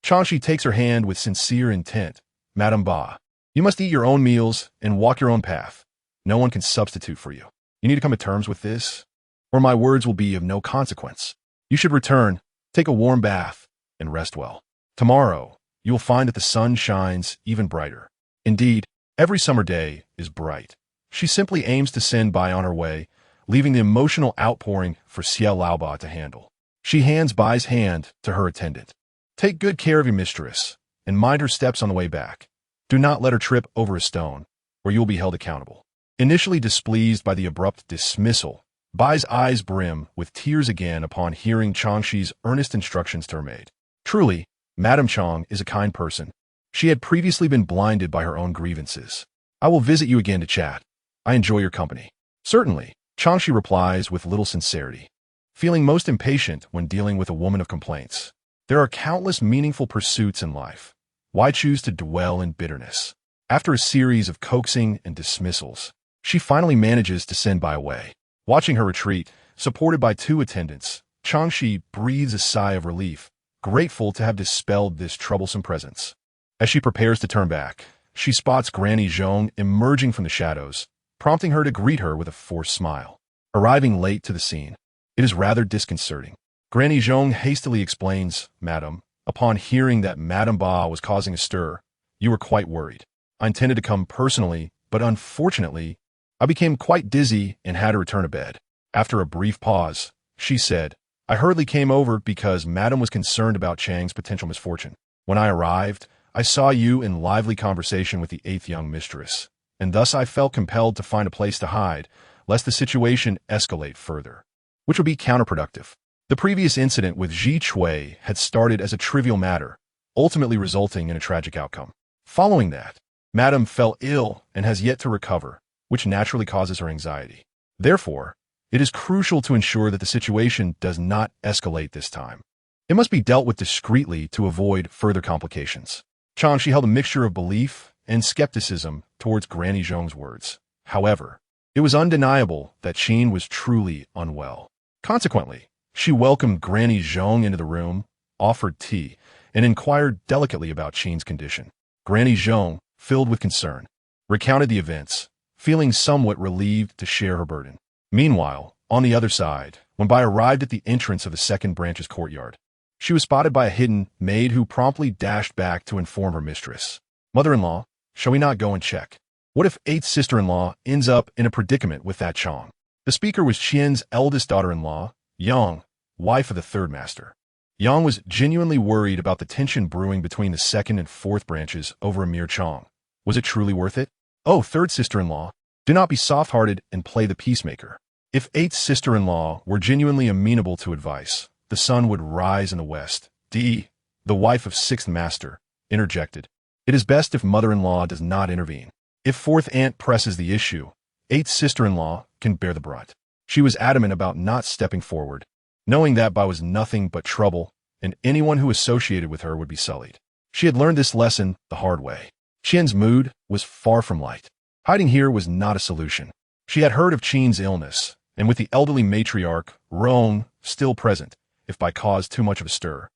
Chang Xi takes her hand with sincere intent. Madame Ba, you must eat your own meals and walk your own path. No one can substitute for you. You need to come to terms with this, or my words will be of no consequence. You should return, take a warm bath, and rest well. Tomorrow, you will find that the sun shines even brighter. Indeed, every summer day is bright. She simply aims to send Bai on her way, leaving the emotional outpouring for Xie Laoba to handle. She hands Bai's hand to her attendant. Take good care of your mistress, and mind her steps on the way back. Do not let her trip over a stone, or you will be held accountable. Initially displeased by the abrupt dismissal, Bai's eyes brim with tears again upon hearing Chang Xi's earnest instructions to her maid. Truly, Madame Chang is a kind person. She had previously been blinded by her own grievances. I will visit you again to chat. I enjoy your company. Certainly, Chang Xi replies with little sincerity, feeling most impatient when dealing with a woman of complaints. There are countless meaningful pursuits in life. Why choose to dwell in bitterness? After a series of coaxing and dismissals, she finally manages to send Bai away. Watching her retreat, supported by two attendants, Chang Xi breathes a sigh of relief, grateful to have dispelled this troublesome presence. As she prepares to turn back, she spots Granny Zhong emerging from the shadows, prompting her to greet her with a forced smile. Arriving late to the scene, it is rather disconcerting. Granny Zhong hastily explains, Madam, upon hearing that Madame Ba was causing a stir, you were quite worried. I intended to come personally, but unfortunately, I became quite dizzy and had to return to bed. After a brief pause, she said, I hurriedly came over because Madame was concerned about Chang's potential misfortune. When I arrived, I saw you in lively conversation with the 8th young mistress, and thus I felt compelled to find a place to hide, lest the situation escalate further, which would be counterproductive. The previous incident with Ji Chui had started as a trivial matter, ultimately resulting in a tragic outcome. Following that, Madame fell ill and has yet to recover, which naturally causes her anxiety. Therefore, it is crucial to ensure that the situation does not escalate this time. It must be dealt with discreetly to avoid further complications. Chang Xi held a mixture of belief and skepticism towards Granny Zhong's words. However, it was undeniable that Qin was truly unwell. Consequently, she welcomed Granny Zhong into the room, offered tea, and inquired delicately about Qin's condition. Granny Zhong, filled with concern, recounted the events, feeling somewhat relieved to share her burden. Meanwhile, on the other side, when Bai arrived at the entrance of the second branch's courtyard, she was spotted by a hidden maid who promptly dashed back to inform her mistress. Mother-in-law, shall we not go and check? What if 8th sister-in-law ends up in a predicament with that Chang? The speaker was Qian's eldest daughter-in-law, Yang, wife of the 3rd master. Yang was genuinely worried about the tension brewing between the 2nd and 4th branches over a mere Chang. Was it truly worth it? Oh, 3rd sister-in-law, Do not be soft-hearted and play the peacemaker. If eighth sister-in-law were genuinely amenable to advice, the sun would rise in the west. D. The wife of sixth master, interjected. It is best if mother-in-law does not intervene. If fourth aunt presses the issue, eighth sister-in-law can bear the brunt. She was adamant about not stepping forward, knowing that Bai was nothing but trouble, and anyone who associated with her would be sullied. She had learned this lesson the hard way. Qian's mood was far from light. Hiding here was not a solution. She had heard of Qin's illness, and with the elderly matriarch, Rong, still present, if Bai caused too much of a stir,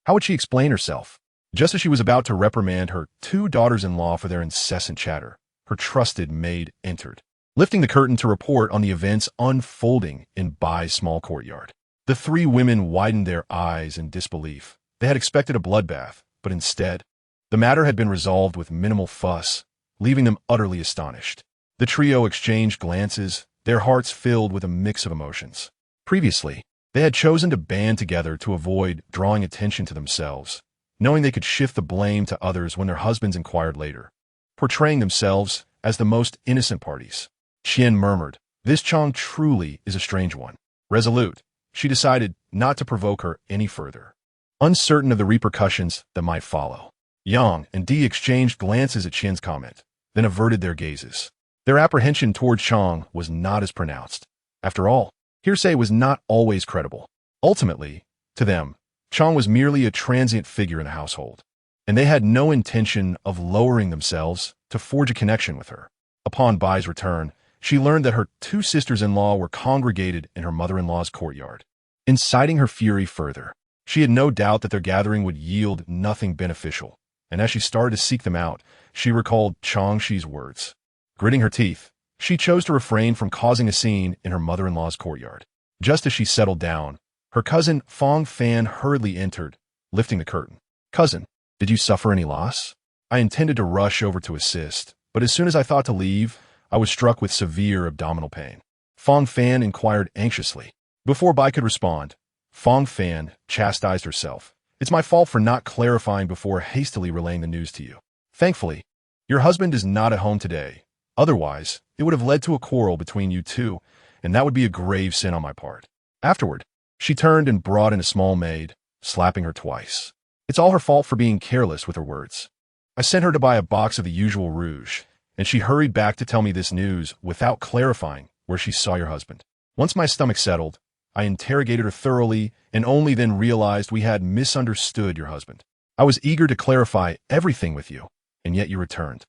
how would she explain herself? Just as she was about to reprimand her two daughters-in-law for their incessant chatter, her trusted maid entered, lifting the curtain to report on the events unfolding in Bai's small courtyard. The three women widened their eyes in disbelief. They had expected a bloodbath, but instead, the matter had been resolved with minimal fuss, leaving them utterly astonished. The trio exchanged glances, their hearts filled with a mix of emotions. Previously, they had chosen to band together to avoid drawing attention to themselves, knowing they could shift the blame to others when their husbands inquired later, portraying themselves as the most innocent parties. Qian murmured, "This Chang truly is a strange one." Resolute, she decided not to provoke her any further, uncertain of the repercussions that might follow. Yang and Di exchanged glances at Qian's comment, then averted their gazes. Their apprehension toward Chang was not as pronounced. After all, hearsay was not always credible. Ultimately, to them, Chang was merely a transient figure in the household, and they had no intention of lowering themselves to forge a connection with her. Upon Bai's return, she learned that her two sisters-in-law were congregated in her mother-in-law's courtyard, inciting her fury further. She had no doubt that their gathering would yield nothing beneficial, and as she started to seek them out, she recalled Chang Xi's words. Gritting her teeth, she chose to refrain from causing a scene in her mother-in-law's courtyard. Just as she settled down, her cousin Fong Fan hurriedly entered, lifting the curtain. "Cousin, did you suffer any loss?" I intended to rush over to assist, but as soon as I thought to leave, I was struck with severe abdominal pain. Fong Fan inquired anxiously. Before Bai could respond, Fong Fan chastised herself. "It's my fault for not clarifying before hastily relaying the news to you. Thankfully, your husband is not at home today. Otherwise, it would have led to a quarrel between you two, and that would be a grave sin on my part." Afterward, she turned and brought in a small maid, slapping her twice. It's all her fault for being careless with her words. I sent her to buy a box of the usual rouge, and she hurried back to tell me this news without clarifying where she saw your husband. Once my stomach settled, I interrogated her thoroughly and only then realized we had misunderstood your husband. I was eager to clarify everything with you, and yet you returned.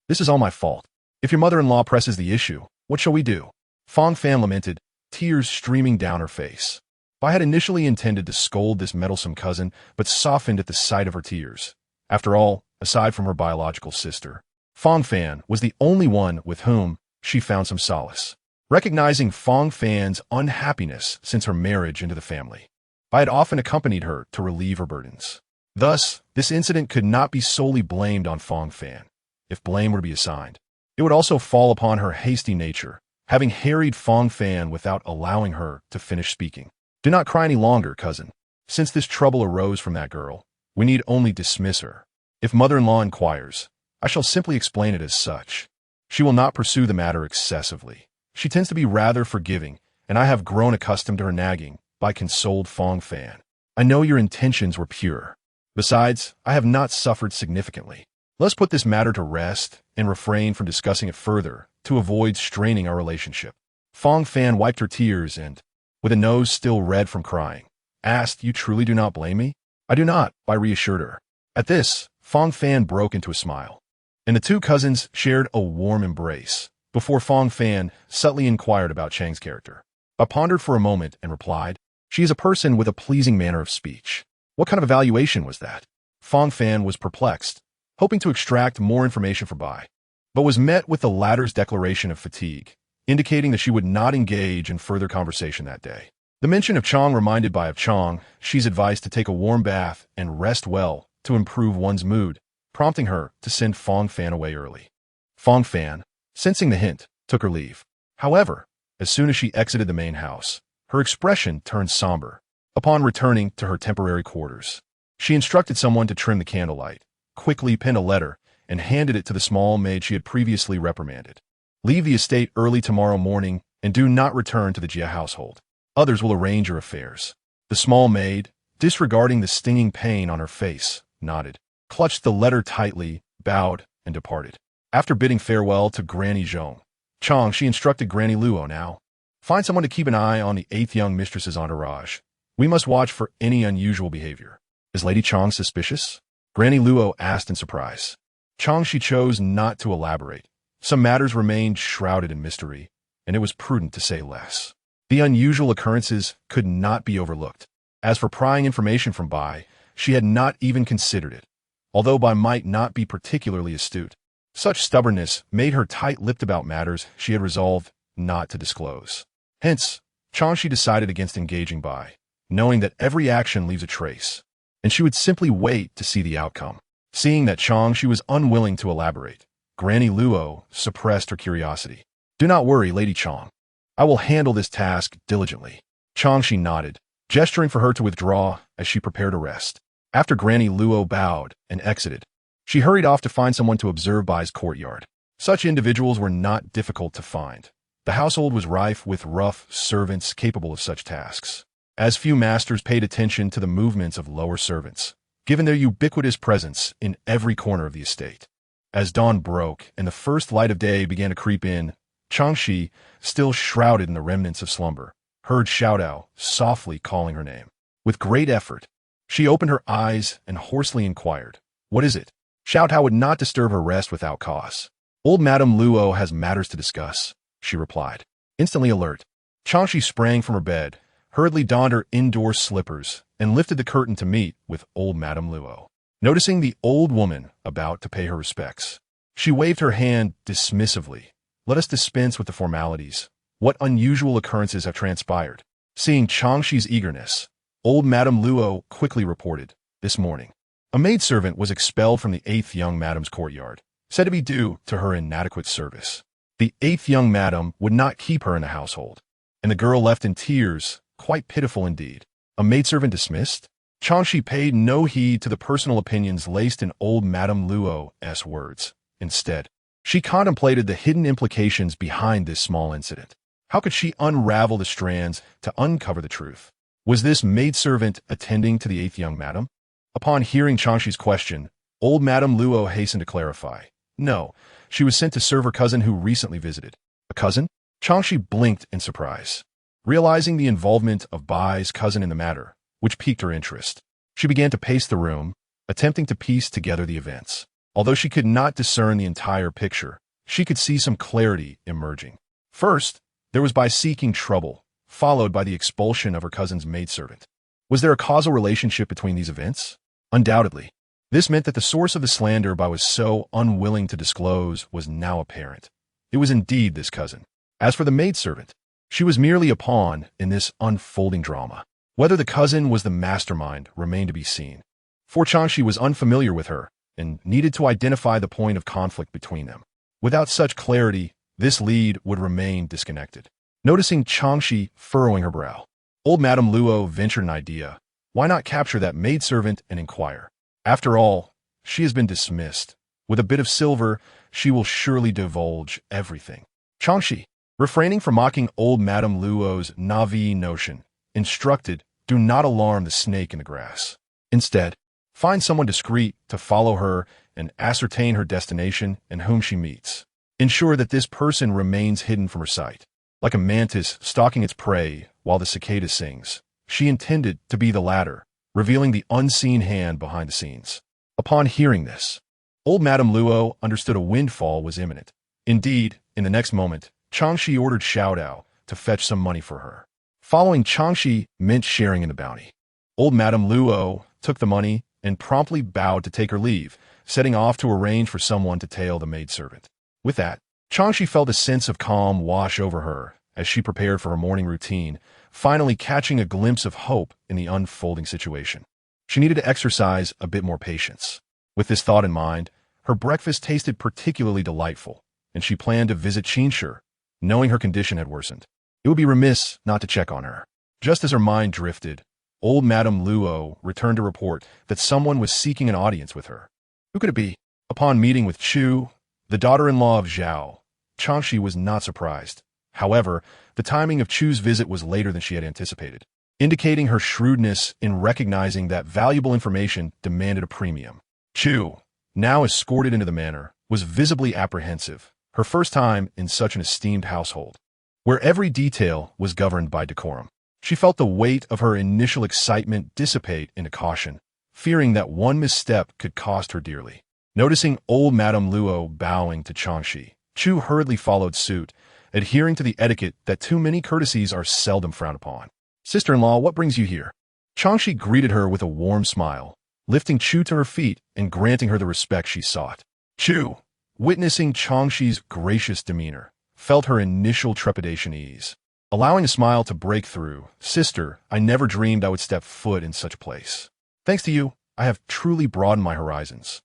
This is all my fault. If your mother-in-law presses the issue, what shall we do?" Fong Fan lamented, tears streaming down her face. I had initially intended to scold this meddlesome cousin, but softened at the sight of her tears. After all, aside from her biological sister, Fong Fan was the only one with whom she found some solace. Recognizing Fong Fan's unhappiness since her marriage into the family, I had often accompanied her to relieve her burdens. Thus, this incident could not be solely blamed on Fong Fan. If blame were to be assigned, it would also fall upon her hasty nature, having harried Fong Fan without allowing her to finish speaking. "Do not cry any longer, cousin. Since this trouble arose from that girl, we need only dismiss her. If mother-in-law inquires, I shall simply explain it as such. She will not pursue the matter excessively. She tends to be rather forgiving, and I have grown accustomed to her nagging," Bai consoled Fong Fan. "I know your intentions were pure. Besides, I have not suffered significantly. Let's put this matter to rest and refrain from discussing it further to avoid straining our relationship." Fong Fan wiped her tears and, with a nose still red from crying, asked, "You truly do not blame me?" "I do not," Bai reassured her. At this, Fong Fan broke into a smile, and the two cousins shared a warm embrace before Fong Fan subtly inquired about Chang's character. I pondered for a moment and replied, "She is a person with a pleasing manner of speech." "What kind of evaluation was that?" Fong Fan was perplexed, hoping to extract more information from Bai, but was met with the latter's declaration of fatigue, indicating that she would not engage in further conversation that day. The mention of Chang reminded Bai of Chang Xi's advice to take a warm bath and rest well to improve one's mood, prompting her to send Fong Fan away early. Fong Fan, sensing the hint, took her leave. However, as soon as she exited the main house, her expression turned somber. Upon returning to her temporary quarters, she instructed someone to trim the candlelight, quickly penned a letter, and handed it to the small maid she had previously reprimanded. Leave the estate early tomorrow morning and do not return to the Jia household. Others will arrange your affairs." The small maid, disregarding the stinging pain on her face, nodded, clutched the letter tightly, bowed, and departed. After bidding farewell to Granny Zhong, Chang Xi instructed Granny Luo now. "Find someone to keep an eye on the 8th young mistress's entourage. We must watch for any unusual behavior." "Is Lady Chang suspicious?" Granny Luo asked in surprise. Chang Xi chose not to elaborate. Some matters remained shrouded in mystery, and it was prudent to say less. The unusual occurrences could not be overlooked. As for prying information from Bai, she had not even considered it, although Bai might not be particularly astute. Such stubbornness made her tight-lipped about matters she had resolved not to disclose. Hence, Chang Xi decided against engaging Bai, knowing that every action leaves a trace, and she would simply wait to see the outcome. Seeing that Chang Xi was unwilling to elaborate, Granny Luo suppressed her curiosity. "Do not worry, Lady Chang. I will handle this task diligently." Chang Xi nodded, gesturing for her to withdraw as she prepared to rest. After Granny Luo bowed and exited, she hurried off to find someone to observe Bai's courtyard. Such individuals were not difficult to find. The household was rife with rough servants capable of such tasks, as few masters paid attention to the movements of lower servants, given their ubiquitous presence in every corner of the estate. As dawn broke and the first light of day began to creep in, Chang Xi, still shrouded in the remnants of slumber, heard Xiaodao softly calling her name. With great effort, she opened her eyes and hoarsely inquired, "What is it?" Xiaodao would not disturb her rest without cause. "Old Madame Luo has matters to discuss," she replied. Instantly alert, Chang Xi sprang from her bed, hurriedly donned her indoor slippers, and lifted the curtain to meet with old Madame Luo. Noticing the old woman about to pay her respects, she waved her hand dismissively. "Let us dispense with the formalities. What unusual occurrences have transpired?" Seeing Chang Xi's eagerness, old Madame Luo quickly reported, "This morning, a maidservant was expelled from the 8th young madam's courtyard, said to be due to her inadequate service. The 8th young madam would not keep her in the household, and the girl left in tears, quite pitiful indeed." A maidservant dismissed? Chang Xi paid no heed to the personal opinions laced in old Madame Luo's words. Instead, she contemplated the hidden implications behind this small incident. How could she unravel the strands to uncover the truth? Was this maidservant attending to the 8th young madam? Upon hearing Chang Xi's question, old Madame Luo hastened to clarify. No, she was sent to serve her cousin who recently visited. A cousin? Chang Xi blinked in surprise, realizing the involvement of Bai's cousin in the matter, which piqued her interest. She began to pace the room, attempting to piece together the events. Although she could not discern the entire picture, she could see some clarity emerging. First, there was Bai seeking trouble, followed by the expulsion of her cousin's maidservant. Was there a causal relationship between these events? Undoubtedly. This meant that the source of the slander Bai was so unwilling to disclose was now apparent. It was indeed this cousin. As for the maidservant, she was merely a pawn in this unfolding drama. Whether the cousin was the mastermind remained to be seen, for Chang Xi was unfamiliar with her and needed to identify the point of conflict between them. Without such clarity, this lead would remain disconnected. Noticing Chang Xi furrowing her brow, old Madame Luo ventured an idea. Why not capture that maidservant and inquire? After all, she has been dismissed. With a bit of silver, she will surely divulge everything. Chang Xi, refraining from mocking old Madame Luo's naive notion, instructed, do not alarm the snake in the grass. Instead, find someone discreet to follow her and ascertain her destination and whom she meets. Ensure that this person remains hidden from her sight. Like a mantis stalking its prey while the cicada sings, she intended to be the latter, revealing the unseen hand behind the scenes. Upon hearing this, old Madame Luo understood a windfall was imminent. Indeed, in the next moment, Chang Xi ordered Xiaodao to fetch some money for her. Following Chang Xi meant sharing in the bounty. Old Madame Luo took the money and promptly bowed to take her leave, setting off to arrange for someone to tail the maidservant. With that, Chang Xi felt a sense of calm wash over her as she prepared for her morning routine, finally catching a glimpse of hope in the unfolding situation. She needed to exercise a bit more patience. With this thought in mind, her breakfast tasted particularly delightful, and she planned to visit Qinshi, knowing her condition had worsened. It would be remiss not to check on her. Just as her mind drifted, old Madame Luo returned to report that someone was seeking an audience with her. Who could it be? Upon meeting with Chu, the daughter-in-law of Zhao, Chang Xi was not surprised. However, the timing of Chu's visit was later than she had anticipated, indicating her shrewdness in recognizing that valuable information demanded a premium. Chu, now escorted into the manor, was visibly apprehensive, her first time in such an esteemed household, where every detail was governed by decorum. She felt the weight of her initial excitement dissipate into caution, fearing that one misstep could cost her dearly. Noticing old Madame Luo bowing to Chang Xi, Chu hurriedly followed suit, adhering to the etiquette that too many courtesies are seldom frowned upon. "Sister-in-law, what brings you here?" Chang Xi greeted her with a warm smile, lifting Chu to her feet and granting her the respect she sought. Chu, witnessing Chang Xi's gracious demeanor, felt her initial trepidation ease. Allowing a smile to break through, "Sister, I never dreamed I would step foot in such a place. Thanks to you, I have truly broadened my horizons.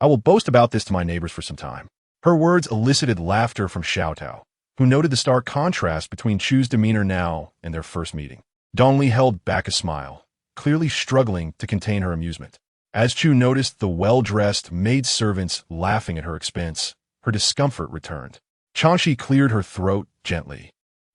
I will boast about this to my neighbors for some time." Her words elicited laughter from Xiaotao, who noted the stark contrast between Chu's demeanor now and their first meeting. Dongli held back a smile, clearly struggling to contain her amusement. As Chu noticed the well-dressed maidservants laughing at her expense, her discomfort returned. Chang Xi cleared her throat gently,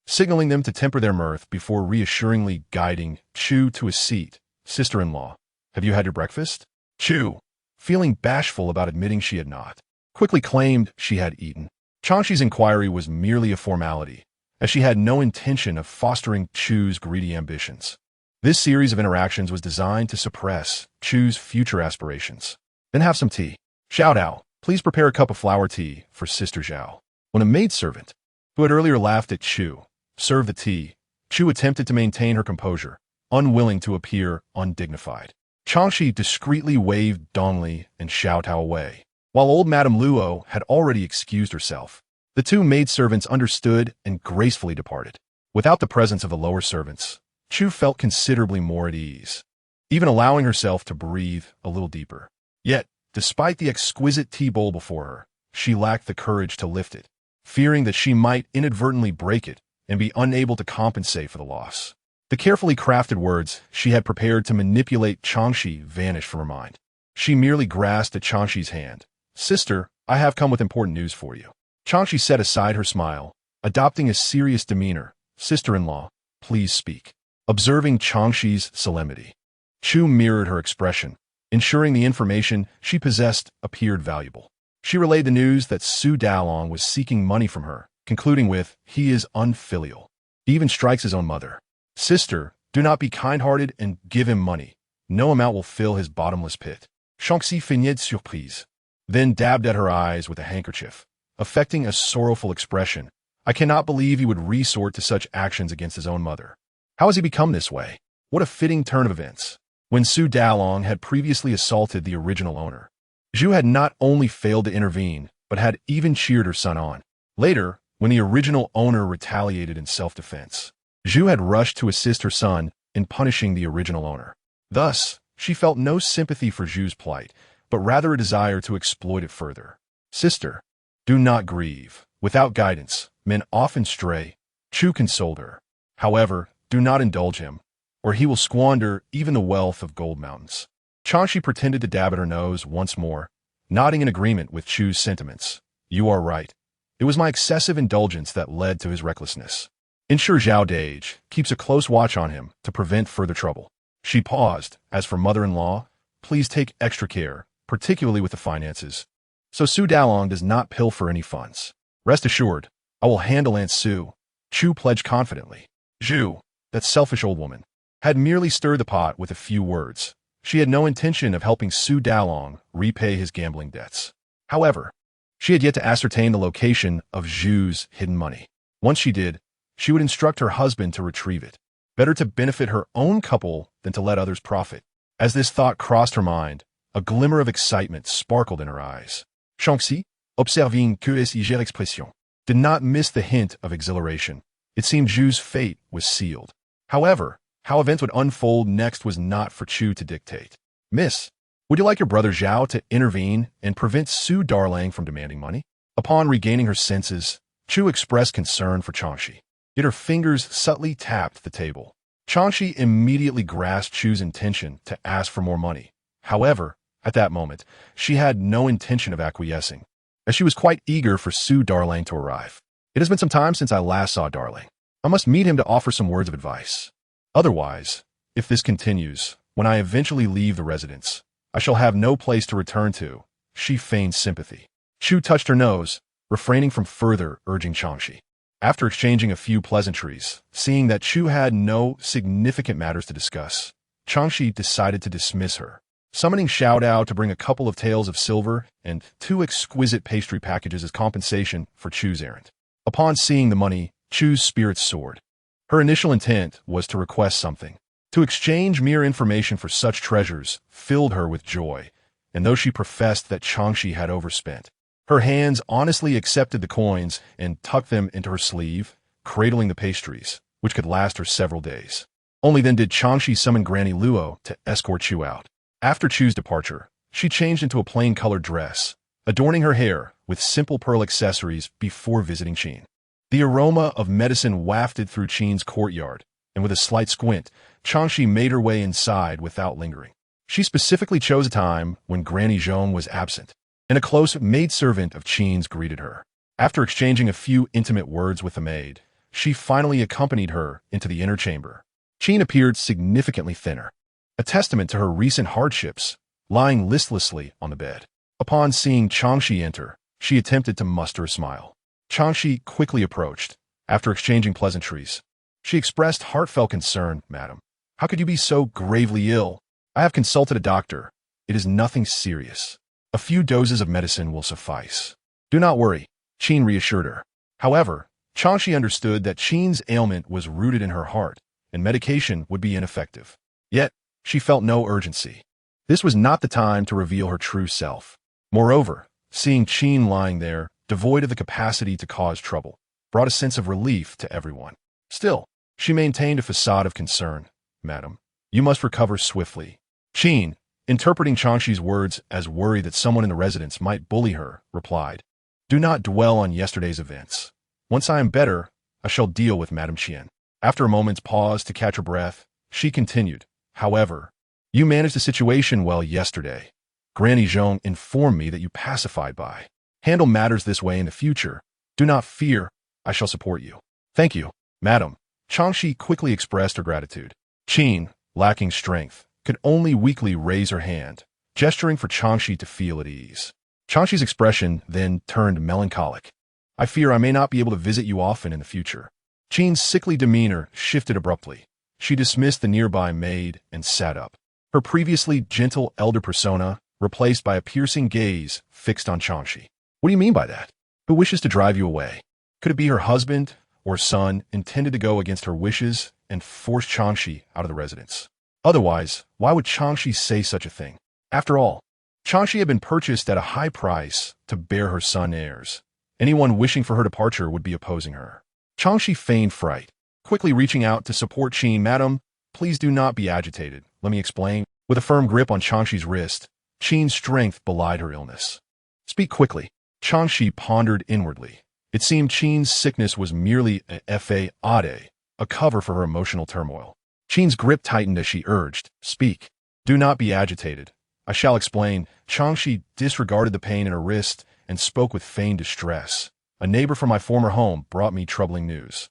signaling them to temper their mirth before reassuringly guiding Chu to a seat. "Sister-in-law, have you had your breakfast?" Chu, feeling bashful about admitting she had not, quickly claimed she had eaten. Chang Xi's inquiry was merely a formality, as she had no intention of fostering Chu's greedy ambitions. This series of interactions was designed to suppress Chu's future aspirations. "Then have some tea. Xiaotao, please prepare a cup of flower tea for Sister Zhao." When a maidservant, who had earlier laughed at Chu, served the tea, Chu attempted to maintain her composure, unwilling to appear undignified. Chang Xi discreetly waved Dongli and Xiaotao away, while old Madame Luo had already excused herself. The two maidservants understood and gracefully departed. Without the presence of the lower servants, Chu felt considerably more at ease, even allowing herself to breathe a little deeper. Yet, despite the exquisite tea bowl before her, she lacked the courage to lift it, fearing that she might inadvertently break it and be unable to compensate for the loss. The carefully crafted words she had prepared to manipulate Chang Xi vanished from her mind. She merely grasped at Chang Xi's hand. "Sister, I have come with important news for you." Chang Xi set aside her smile, adopting a serious demeanor. "Sister-in-law, please speak." Observing Chang Xi's solemnity, Chu mirrored her expression, ensuring the information she possessed appeared valuable. She relayed the news that Su Dalong was seeking money from her, concluding with, "He is unfilial. He even strikes his own mother." "Sister, do not be kind-hearted and give him money. No amount will fill his bottomless pit." Chang Xi feigned surprise, then dabbed at her eyes with a handkerchief, affecting a sorrowful expression. "I cannot believe he would resort to such actions against his own mother. How has he become this way?" What a fitting turn of events. When Su Dalong had previously assaulted the original owner, Zhu had not only failed to intervene, but had even cheered her son on. Later, when the original owner retaliated in self-defense, Zhu had rushed to assist her son in punishing the original owner. Thus, she felt no sympathy for Zhu's plight, but rather a desire to exploit it further. "Sister, do not grieve. Without guidance, men often stray." Chu consoled her. "However, do not indulge him, or he will squander even the wealth of gold mountains." Chang Xi pretended to dab at her nose once more, nodding in agreement with Chu's sentiments. "You are right. It was my excessive indulgence that led to his recklessness. Ensure Zhao Dage keeps a close watch on him to prevent further trouble." She paused. "As for mother-in-law, please take extra care, particularly with the finances, so Su Dalong does not pilfer any funds. Rest assured, I will handle Aunt Su." Chu pledged confidently. Zhu, that selfish old woman, had merely stirred the pot with a few words. She had no intention of helping Su Dalong repay his gambling debts. However, she had yet to ascertain the location of Zhu's hidden money. Once she did, she would instruct her husband to retrieve it. Better to benefit her own couple than to let others profit. As this thought crossed her mind, a glimmer of excitement sparkled in her eyes. Chang Xi, observing que cette expression, did not miss the hint of exhilaration. It seemed Zhu's fate was sealed. However, how events would unfold next was not for Chu to dictate. "Miss, would you like your brother Zhao to intervene and prevent Su Darlang from demanding money?" Upon regaining her senses, Chu expressed concern for Chang Xi, yet her fingers subtly tapped the table. Chang Xi immediately grasped Chu's intention to ask for more money. However, at that moment, she had no intention of acquiescing, as she was quite eager for Su Darlang to arrive. It has been some time since I last saw Darling. I must meet him to offer some words of advice. Otherwise, if this continues, when I eventually leave the residence, I shall have no place to return to. She feigned sympathy. Chu touched her nose, refraining from further urging Chang Xi. After exchanging a few pleasantries, seeing that Chu had no significant matters to discuss, Chang Xi decided to dismiss her, summoning Xiao Dao to bring a couple of taels of silver and 2 exquisite pastry packages as compensation for Chu's errand. Upon seeing the money, Chu's spirits soared. Her initial intent was to request something. To exchange mere information for such treasures filled her with joy, and though she professed that Chang Xi had overspent, her hands honestly accepted the coins and tucked them into her sleeve, cradling the pastries, which could last her several days. Only then did Chang Xi summon Granny Luo to escort Chu out. After Chu's departure, she changed into a plain-colored dress, adorning her hair with simple pearl accessories before visiting Qin. The aroma of medicine wafted through Qin's courtyard, and with a slight squint, Chang Xi made her way inside without lingering. She specifically chose a time when Granny Zhong was absent, and a close maidservant of Qin's greeted her. After exchanging a few intimate words with the maid, she finally accompanied her into the inner chamber. Qin appeared significantly thinner, a testament to her recent hardships, lying listlessly on the bed. Upon seeing Chang Xi enter, she attempted to muster a smile. Chang Xi quickly approached. After exchanging pleasantries, she expressed heartfelt concern. "Madam, how could you be so gravely ill? I have consulted a doctor. It is nothing serious. A few doses of medicine will suffice." "Do not worry," Qin reassured her. However, Chang Xi understood that Qin's ailment was rooted in her heart, and medication would be ineffective. Yet, she felt no urgency. This was not the time to reveal her true self. Moreover, seeing Qin lying there, devoid of the capacity to cause trouble, brought a sense of relief to everyone. Still, she maintained a facade of concern. "Madam, you must recover swiftly." Qin, interpreting Chang Xi's words as worry that someone in the residence might bully her, replied, "Do not dwell on yesterday's events. Once I am better, I shall deal with Madame Qian." After a moment's pause to catch her breath, she continued, "However, you managed the situation well yesterday. Granny Zhong informed me that you pacified Bai. Handle matters this way in the future. Do not fear, I shall support you." "Thank you, madam." Chang Xi quickly expressed her gratitude. Qin, lacking strength, could only weakly raise her hand, gesturing for Chang Xi to feel at ease. Chang Xi's expression then turned melancholic. "I fear I may not be able to visit you often in the future." Qin's sickly demeanor shifted abruptly. She dismissed the nearby maid and sat up. Her previously gentle elder persona replaced by a piercing gaze fixed on Chang Xi. "What do you mean by that? Who wishes to drive you away? Could it be her husband or son intended to go against her wishes and force Chang Xi out of the residence? Otherwise, why would Chang Xi say such a thing? After all, Chang Xi had been purchased at a high price to bear her son heirs. Anyone wishing for her departure would be opposing her." Chang Xi feigned fright, quickly reaching out to support Qin. "Madam, please do not be agitated. Let me explain." With a firm grip on Chang Xi's wrist, Qin's strength belied her illness. "Speak quickly." Chang Xi pondered inwardly. It seemed Qin's sickness was merely a cover for her emotional turmoil. Qin's grip tightened as she urged, "Speak. Do not be agitated. I shall explain." Chang Xi disregarded the pain in her wrist and spoke with feigned distress. "A neighbor from my former home brought me troubling news."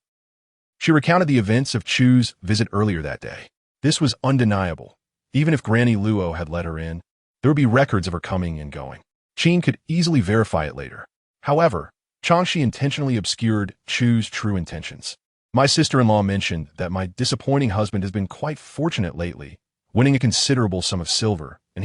She recounted the events of Chu's visit earlier that day. This was undeniable. Even if Granny Luo had let her in, there would be records of her coming and going. Qin could easily verify it later. However, Chang Xi intentionally obscured Chu's true intentions. "My sister-in-law mentioned that my disappointing husband has been quite fortunate lately, winning a considerable sum of silver, and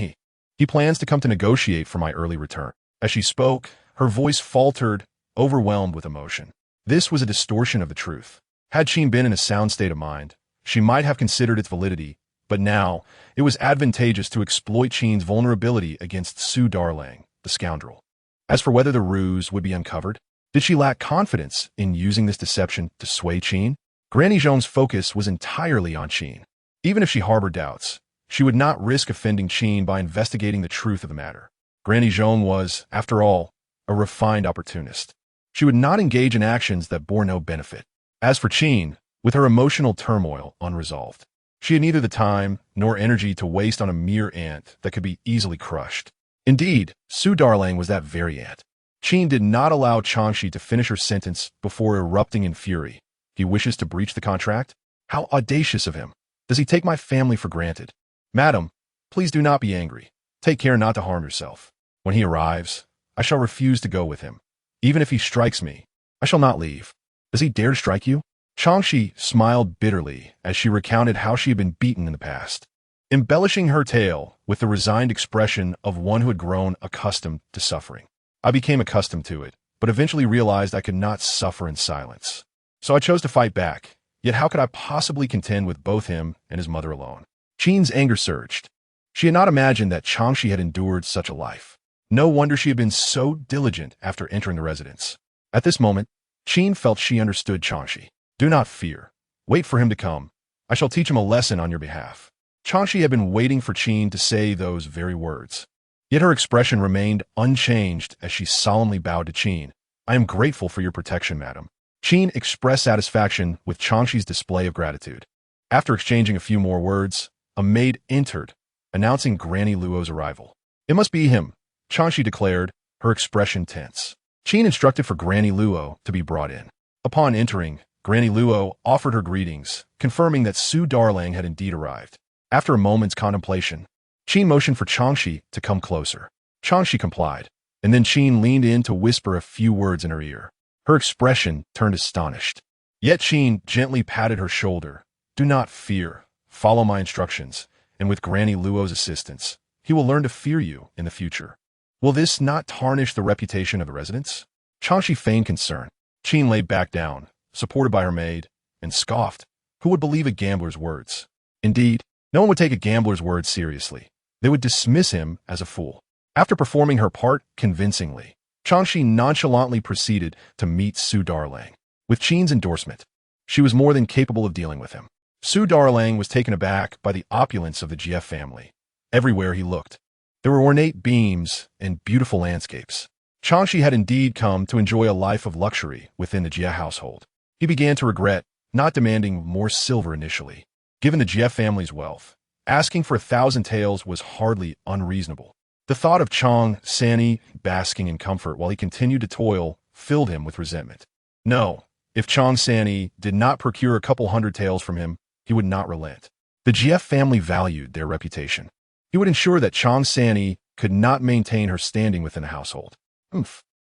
he plans to come to negotiate for my early return." As she spoke, her voice faltered, overwhelmed with emotion. This was a distortion of the truth. Had Qin been in a sound state of mind, she might have considered its validity, but now it was advantageous to exploit Qin's vulnerability against Su Darlang, the scoundrel. As for whether the ruse would be uncovered, did she lack confidence in using this deception to sway Qin? Granny Zhong's focus was entirely on Qin. Even if she harbored doubts, she would not risk offending Qin by investigating the truth of the matter. Granny Zhong was, after all, a refined opportunist. She would not engage in actions that bore no benefit. As for Qin, with her emotional turmoil unresolved, she had neither the time nor energy to waste on a mere ant that could be easily crushed. Indeed, Su Darlang was that very ant. Qin did not allow Chang Xi to finish her sentence before erupting in fury. He wishes to breach the contract? How audacious of him! Does he take my family for granted? Madam, please do not be angry. Take care not to harm yourself. When he arrives, I shall refuse to go with him. Even if he strikes me, I shall not leave. Does he dare to strike you? Chang Xi smiled bitterly as she recounted how she had been beaten in the past, embellishing her tale with the resigned expression of one who had grown accustomed to suffering. I became accustomed to it, but eventually realized I could not suffer in silence. So I chose to fight back. Yet how could I possibly contend with both him and his mother alone? Qin's anger surged. She had not imagined that Chang Xi had endured such a life. No wonder she had been so diligent after entering the residence. At this moment, Qin felt she understood Chang Xi. Do not fear. Wait for him to come. I shall teach him a lesson on your behalf. Chang Xi had been waiting for Qin to say those very words. Yet her expression remained unchanged as she solemnly bowed to Qin. I am grateful for your protection, madam. Qin expressed satisfaction with Chang Xi's display of gratitude. After exchanging a few more words, a maid entered, announcing Granny Luo's arrival. It must be him, Chang Xi declared, her expression tense. Qin instructed for Granny Luo to be brought in. Upon entering, Granny Luo offered her greetings, confirming that Su Darling had indeed arrived. After a moment's contemplation, Qin motioned for Chang Xi to come closer. Chang Xi complied, and then Qin leaned in to whisper a few words in her ear. Her expression turned astonished. Yet Qin gently patted her shoulder. Do not fear. Follow my instructions, and with Granny Luo's assistance, he will learn to fear you in the future. Will this not tarnish the reputation of the residence? Chang Xi feigned concern. Qin lay back down, supported by her maid, and scoffed. Who would believe a gambler's words? Indeed, no one would take a gambler's words seriously. They would dismiss him as a fool. After performing her part convincingly, Chang Xi nonchalantly proceeded to meet Su Darling. With Qin's endorsement, she was more than capable of dealing with him. Su Darling was taken aback by the opulence of the Jie family. Everywhere he looked, there were ornate beams and beautiful landscapes. Chang Xi had indeed come to enjoy a life of luxury within the Jie household. He began to regret not demanding more silver initially. Given the Jie family's wealth, asking for 1,000 taels was hardly unreasonable. The thought of Chang San'e basking in comfort while he continued to toil filled him with resentment. No, if Chang San'e did not procure a couple hundred taels from him, he would not relent. The Jie family valued their reputation. He would ensure that Chang San'e could not maintain her standing within the household.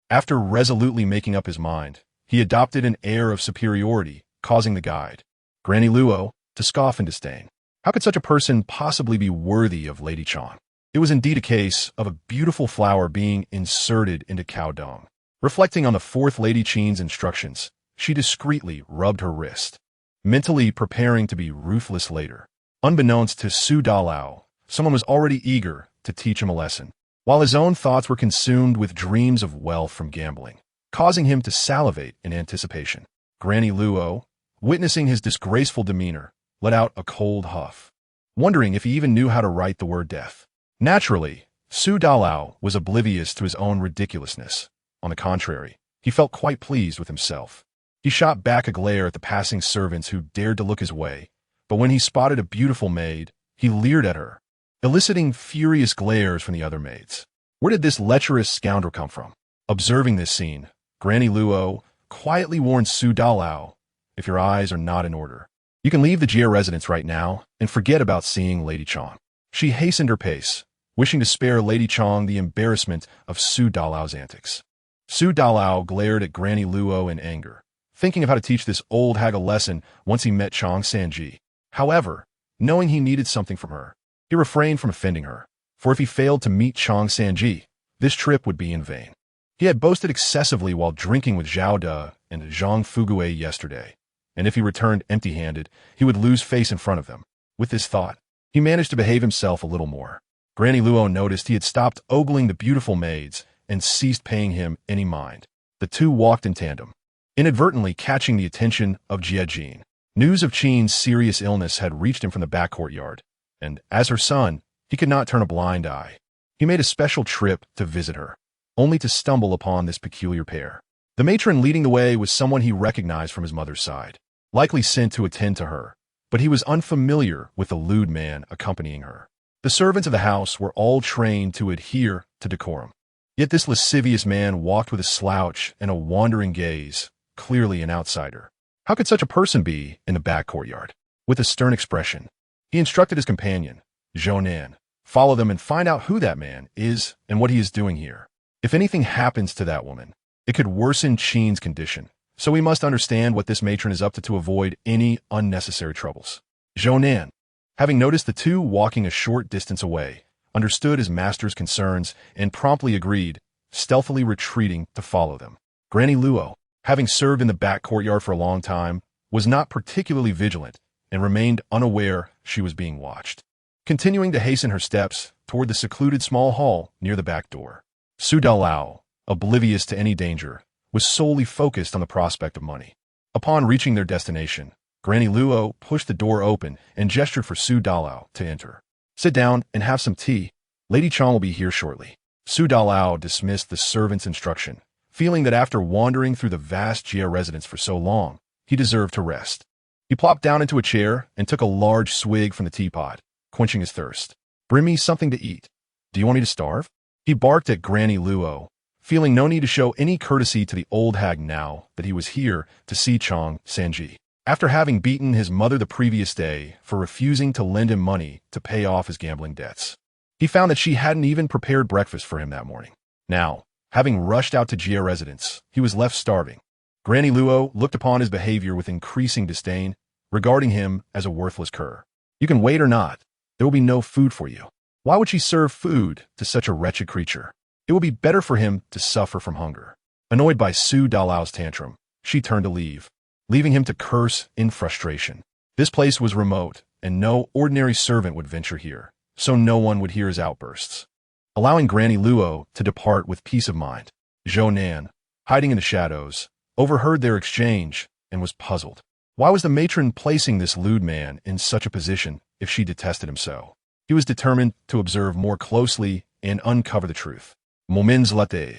After resolutely making up his mind, he adopted an air of superiority, causing the guide, Granny Luo, to scoff in disdain. How could such a person possibly be worthy of Lady Chang? It was indeed a case of a beautiful flower being inserted into cow dung. Reflecting on the fourth Lady Qin's instructions, she discreetly rubbed her wrist, mentally preparing to be ruthless later. Unbeknownst to Su Dalao, someone was already eager to teach him a lesson, while his own thoughts were consumed with dreams of wealth from gambling, causing him to salivate in anticipation. Granny Luo, witnessing his disgraceful demeanor, let out a cold huff, wondering if he even knew how to write the word death. Naturally, Su Dalao was oblivious to his own ridiculousness. On the contrary, he felt quite pleased with himself. He shot back a glare at the passing servants who dared to look his way, but when he spotted a beautiful maid, he leered at her, eliciting furious glares from the other maids. Where did this lecherous scoundrel come from? Observing this scene, Granny Luo quietly warned Su Dalao, if your eyes are not in order, you can leave the Jie residence right now and forget about seeing Lady Chang. She hastened her pace, wishing to spare Lady Chang the embarrassment of Su Dalao's antics. Su Dalao glared at Granny Luo in anger, thinking of how to teach this old hag a lesson once he met Chang San'e. However, knowing he needed something from her, he refrained from offending her, for if he failed to meet Chang San'e, this trip would be in vain. He had boasted excessively while drinking with Zhao De and Zhang Fuguei yesterday, and if he returned empty-handed, he would lose face in front of them. With this thought, he managed to behave himself a little more. Granny Luo noticed he had stopped ogling the beautiful maids and ceased paying him any mind. The two walked in tandem, inadvertently catching the attention of Jie Jin. News of Qin's serious illness had reached him from the back courtyard, and, as her son, he could not turn a blind eye. He made a special trip to visit her, only to stumble upon this peculiar pair. The matron leading the way was someone he recognized from his mother's side, likely sent to attend to her, but he was unfamiliar with the lewd man accompanying her. The servants of the house were all trained to adhere to decorum. Yet this lascivious man walked with a slouch and a wandering gaze, clearly an outsider. How could such a person be in the back courtyard? With a stern expression, he instructed his companion, Zhou Nan, follow them and find out who that man is and what he is doing here. If anything happens to that woman, it could worsen Qin's condition, so we must understand what this matron is up to avoid any unnecessary troubles. Zhou Nan, having noticed the two walking a short distance away, understood his master's concerns and promptly agreed, stealthily retreating to follow them. Granny Luo, having served in the back courtyard for a long time, was not particularly vigilant and remained unaware she was being watched, continuing to hasten her steps toward the secluded small hall near the back door. Su Dalao, oblivious to any danger, was solely focused on the prospect of money. Upon reaching their destination, Granny Luo pushed the door open and gestured for Su Dalao to enter. Sit down and have some tea. Lady Chang will be here shortly. Su Dalao dismissed the servant's instruction, feeling that after wandering through the vast Jia residence for so long, he deserved to rest. He plopped down into a chair and took a large swig from the teapot, quenching his thirst. Bring me something to eat. Do you want me to starve? He barked at Granny Luo, feeling no need to show any courtesy to the old hag now that he was here to see Chang San'e. After having beaten his mother the previous day for refusing to lend him money to pay off his gambling debts, he found that she hadn't even prepared breakfast for him that morning. Now, having rushed out to Jia residence, he was left starving. Granny Luo looked upon his behavior with increasing disdain, regarding him as a worthless cur. You can wait or not. There will be no food for you. Why would she serve food to such a wretched creature? It would be better for him to suffer from hunger. Annoyed by Su Dalao's tantrum, she turned to leave, leaving him to curse in frustration. This place was remote, and no ordinary servant would venture here, so no one would hear his outbursts. Allowing Granny Luo to depart with peace of mind, Zhou Nan, hiding in the shadows, overheard their exchange and was puzzled. Why was the matron placing this lewd man in such a position if she detested him so? He was determined to observe more closely and uncover the truth. Moments later,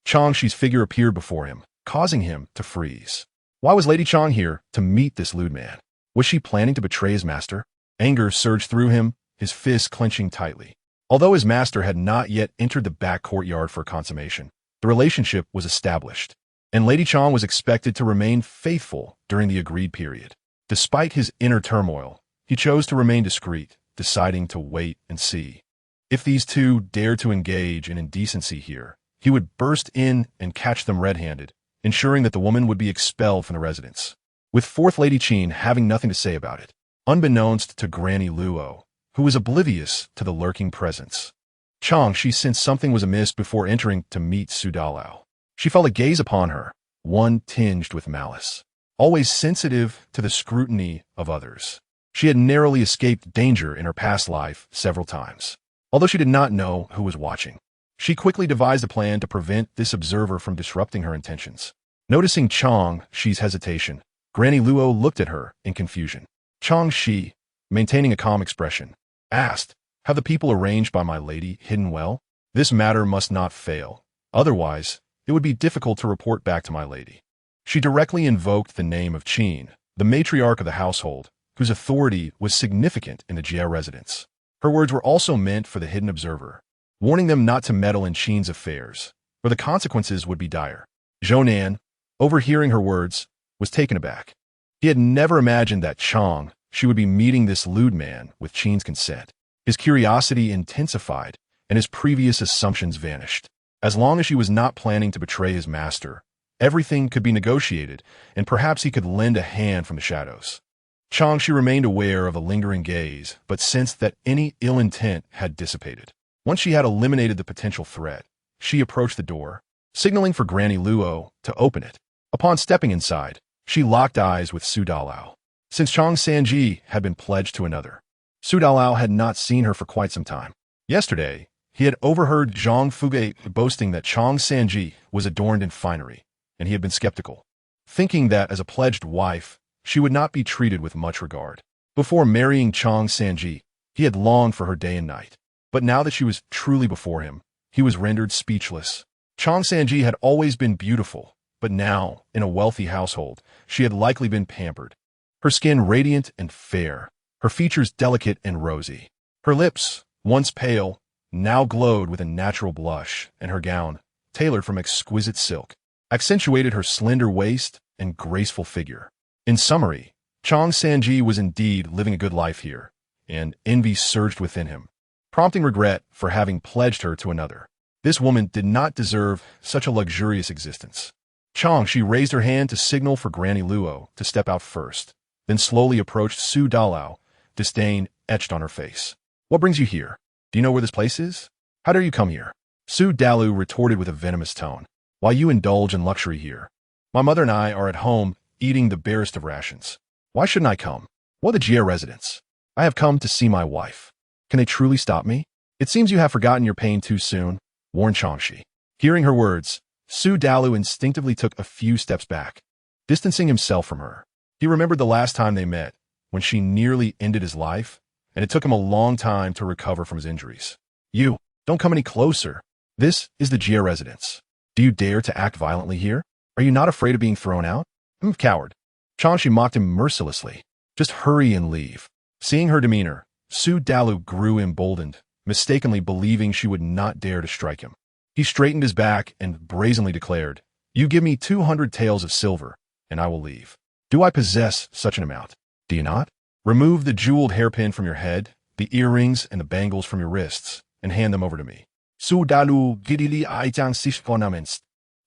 Chang Xi's figure appeared before him, causing him to freeze. Why was Lady Chang here to meet this lewd man? Was she planning to betray his master? Anger surged through him, his fists clenching tightly. Although his master had not yet entered the back courtyard for consummation, the relationship was established, and Lady Chang was expected to remain faithful during the agreed period. Despite his inner turmoil, he chose to remain discreet, deciding to wait and see. If these two dared to engage in indecency here, he would burst in and catch them red-handed, ensuring that the woman would be expelled from the residence. With Fourth Lady Qin having nothing to say about it, unbeknownst to Granny Luo, who was oblivious to the lurking presence, Chang Xi sensed something was amiss before entering to meet Su Dalao. She felt a gaze upon her, one tinged with malice. Always sensitive to the scrutiny of others, she had narrowly escaped danger in her past life several times. Although she did not know who was watching, she quickly devised a plan to prevent this observer from disrupting her intentions. Noticing Chang Xi's hesitation, Granny Luo looked at her in confusion. Chang Xi, maintaining a calm expression, asked, "Have the people arranged by my lady hidden well? This matter must not fail. Otherwise, it would be difficult to report back to my lady." She directly invoked the name of Qin, the matriarch of the household, whose authority was significant in the Jia residence. Her words were also meant for the hidden observer, warning them not to meddle in Qin's affairs, or the consequences would be dire. Zhou Nan, overhearing her words, was taken aback. He had never imagined that Chang Xi would be meeting this lewd man with Qin's consent. His curiosity intensified, and his previous assumptions vanished. As long as she was not planning to betray his master, everything could be negotiated, and perhaps he could lend a hand from the shadows. Chang Xi remained aware of a lingering gaze, but sensed that any ill intent had dissipated. Once she had eliminated the potential threat, she approached the door, signaling for Granny Luo to open it. Upon stepping inside, she locked eyes with Su Dalao. Since Chang San'e had been pledged to another, Su Dalao had not seen her for quite some time. Yesterday, he had overheard Zhang Fuge boasting that Chang San'e was adorned in finery, and he had been skeptical, thinking that as a pledged wife, she would not be treated with much regard. Before marrying Chang San'e, he had longed for her day and night. But now that she was truly before him, he was rendered speechless. Chang San'e had always been beautiful, but now, in a wealthy household, she had likely been pampered. Her skin radiant and fair, her features delicate and rosy. Her lips, once pale, now glowed with a natural blush, and her gown, tailored from exquisite silk, accentuated her slender waist and graceful figure. In summary, Chang San'e was indeed living a good life here, and envy surged within him, prompting regret for having pledged her to another. This woman did not deserve such a luxurious existence. Chang Xi raised her hand to signal for Granny Luo to step out first, then slowly approached Su Dalao, disdain etched on her face. "What brings you here? Do you know where this place is? How dare you come here?" Su Dalao retorted with a venomous tone. "While you indulge in luxury here, my mother and I are at home eating the barest of rations. Why shouldn't I come? What the Jia residence? I have come to see my wife. Can they truly stop me? It seems you have forgotten your pain too soon," warned Chang Xi. Hearing her words, Su Dalao instinctively took a few steps back, distancing himself from her. He remembered the last time they met, when she nearly ended his life, and it took him a long time to recover from his injuries. "You, don't come any closer. This is the Jia residence. Do you dare to act violently here? Are you not afraid of being thrown out? Coward." Chang Xi mocked him mercilessly. "Just hurry and leave." Seeing her demeanor, Su Dalao grew emboldened, mistakenly believing she would not dare to strike him. He straightened his back and brazenly declared, "You give me 200 taels of silver, and I will leave." "Do I possess such an amount? Do you not? Remove the jeweled hairpin from your head, the earrings and the bangles from your wrists, and hand them over to me." Su Dalao giddily eyed Chang Xi's ornaments,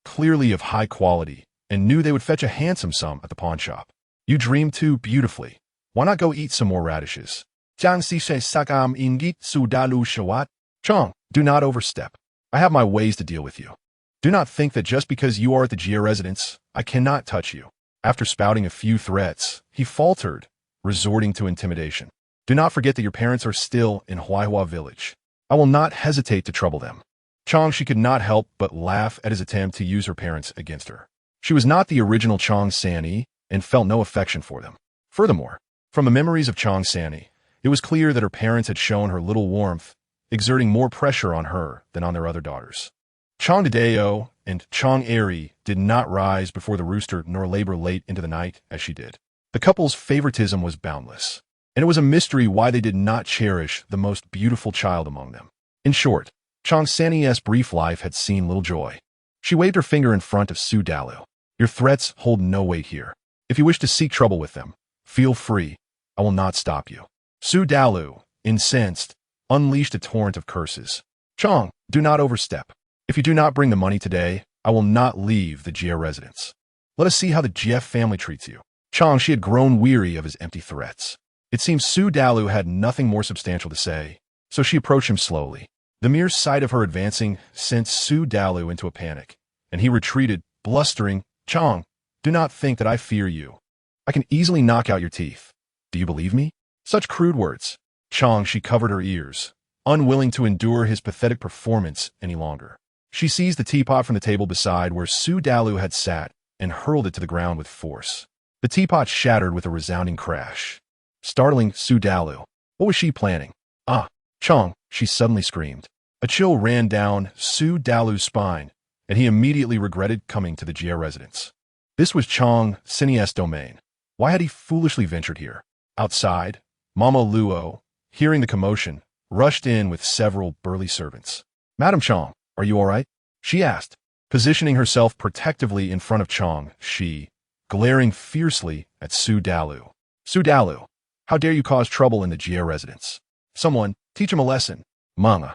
clearly of high quality, and knew they would fetch a handsome sum at the pawn shop. "You dream too beautifully. Why not go eat some more radishes?" Chang Xi sakam ingit Su Dalao shawat. "Chang, do not overstep. I have my ways to deal with you. Do not think that just because you are at the Jia residence, I cannot touch you." After spouting a few threats, he faltered, resorting to intimidation. "Do not forget that your parents are still in Huaihua village. I will not hesitate to trouble them." Chang Xi could not help but laugh at his attempt to use her parents against her. She was not the original Chang San'e and felt no affection for them. Furthermore, from the memories of Chang San'e, it was clear that her parents had shown her little warmth, exerting more pressure on her than on their other daughters. Chang Dadeo and Chang Eri did not rise before the rooster nor labor late into the night as she did. The couple's favoritism was boundless, and it was a mystery why they did not cherish the most beautiful child among them. In short, Chang San'e's brief life had seen little joy. She waved her finger in front of Su Dalao. "Your threats hold no weight here. If you wish to seek trouble with them, feel free. I will not stop you." Su Dalao, incensed, unleashed a torrent of curses. "Chang, do not overstep. If you do not bring the money today, I will not leave the Jia residence. Let us see how the Jia family treats you." Chang Xi had grown weary of his empty threats. It seems Su Dalao had nothing more substantial to say, so she approached him slowly. The mere sight of her advancing sent Su Dalao into a panic, and he retreated, blustering, "Chang, do not think that I fear you. I can easily knock out your teeth. Do you believe me?" Such crude words. Chang Xi covered her ears, unwilling to endure his pathetic performance any longer. She seized the teapot from the table beside where Su Dalao had sat and hurled it to the ground with force. The teapot shattered with a resounding crash, startling Su Dalao. What was she planning? "Ah, Chang," she suddenly screamed. A chill ran down Su Dalao's spine, and he immediately regretted coming to the Jia residence. This was Chang San'e's domain. Why had he foolishly ventured here? Outside, Mama Luo, hearing the commotion, rushed in with several burly servants. "Madam Chang, are you all right?" she asked, positioning herself protectively in front of Chang Xi, glaring fiercely at Su Dalao. "Su Dalao, how dare you cause trouble in the Jia residence? Someone, teach him a lesson." "Mama."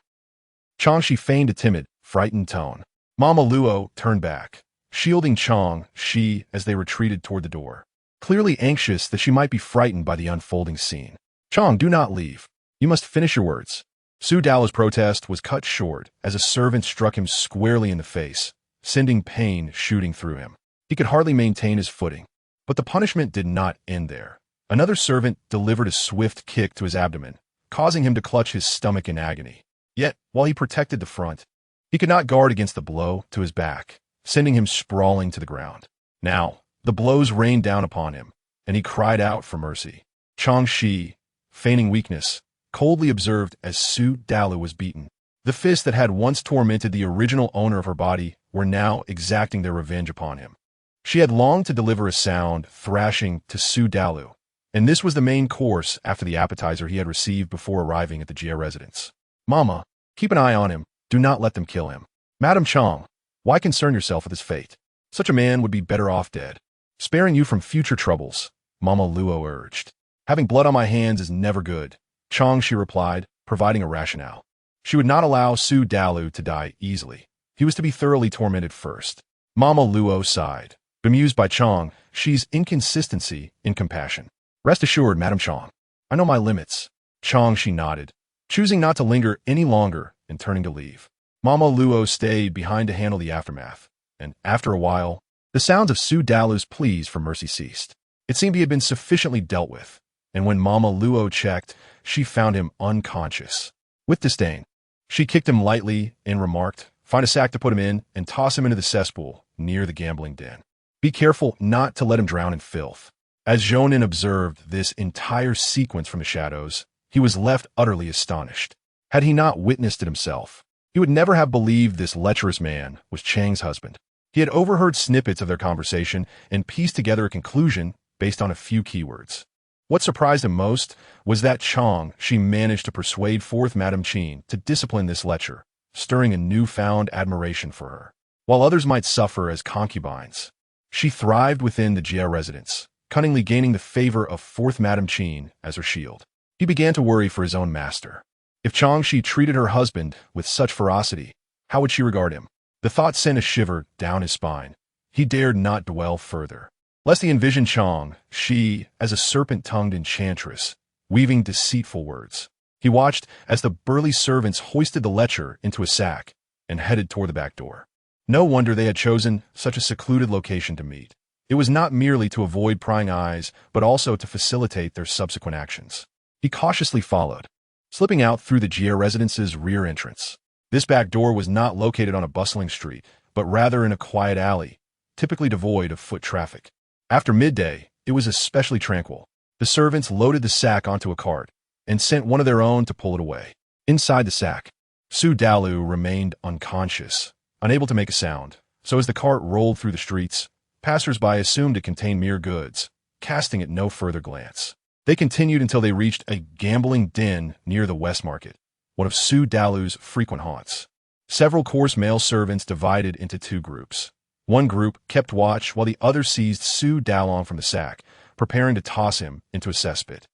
Chang Xi feigned a timid, frightened tone. Mama Luo turned back, shielding Chang Xi as they retreated toward the door, clearly anxious that she might be frightened by the unfolding scene. "Chang, do not leave. You must finish your words." Su Dalao's protest was cut short as a servant struck him squarely in the face, sending pain shooting through him. He could hardly maintain his footing. But the punishment did not end there. Another servant delivered a swift kick to his abdomen, causing him to clutch his stomach in agony. Yet, while he protected the front, he could not guard against the blow to his back, sending him sprawling to the ground. Now, the blows rained down upon him, and he cried out for mercy. Chang Xi, feigning weakness, coldly observed as Su Dalao was beaten. The fists that had once tormented the original owner of her body were now exacting their revenge upon him. She had longed to deliver a sound thrashing to Su Dalao, and this was the main course after the appetizer he had received before arriving at the Jia residence. "Mama, Keep an eye on him. Do not let them kill him. Madam Chang, why concern yourself with his fate? Such a man would be better off dead. Sparing you from future troubles, Mama Luo urged. Having blood on my hands is never good, Chang Xi replied, providing a rationale. She would not allow Su Dalu to die easily. He was to be thoroughly tormented first. Mama Luo sighed, bemused by Chang Xi's inconsistency in compassion. Rest assured, Madam Chang. I know my limits. Chang Xi nodded, choosing not to linger any longer and turning to leave. Mama Luo stayed behind to handle the aftermath, and after a while, the sounds of Su Dalu's pleas for mercy ceased. It seemed he had been sufficiently dealt with, and when Mama Luo checked, she found him unconscious. With disdain, she kicked him lightly and remarked, "Find a sack to put him in and toss him into the cesspool near the gambling den. Be careful not to let him drown in filth." As Zhounin observed this entire sequence from the shadows, he was left utterly astonished. Had he not witnessed it himself, he would never have believed this lecherous man was Chang's husband. He had overheard snippets of their conversation and pieced together a conclusion based on a few keywords. What surprised him most was that Chang Xi managed to persuade fourth Madame Qin to discipline this lecher, stirring a newfound admiration for her. While others might suffer as concubines, she thrived within the Jia residence, cunningly gaining the favor of fourth Madame Qin as her shield. He began to worry for his own master. If Chang Xi treated her husband with such ferocity, how would she regard him? The thought sent a shiver down his spine. He dared not dwell further, lest he envisioned Chang Xi as a serpent-tongued enchantress, weaving deceitful words. He watched as the burly servants hoisted the lecher into a sack and headed toward the back door. No wonder they had chosen such a secluded location to meet. It was not merely to avoid prying eyes, but also to facilitate their subsequent actions. He cautiously followed, slipping out through the Jia residence's rear entrance. This back door was not located on a bustling street, but rather in a quiet alley, typically devoid of foot traffic. After midday, it was especially tranquil. The servants loaded the sack onto a cart and sent one of their own to pull it away. Inside the sack, Su Dalu remained unconscious, unable to make a sound, so as the cart rolled through the streets, passers-by assumed it contained mere goods, casting it no further glance. They continued until they reached a gambling den near the West Market, one of Su Dalu's frequent haunts. Several coarse male servants divided into two groups. One group kept watch while the other seized Su Dalong from the sack, preparing to toss him into a cesspit.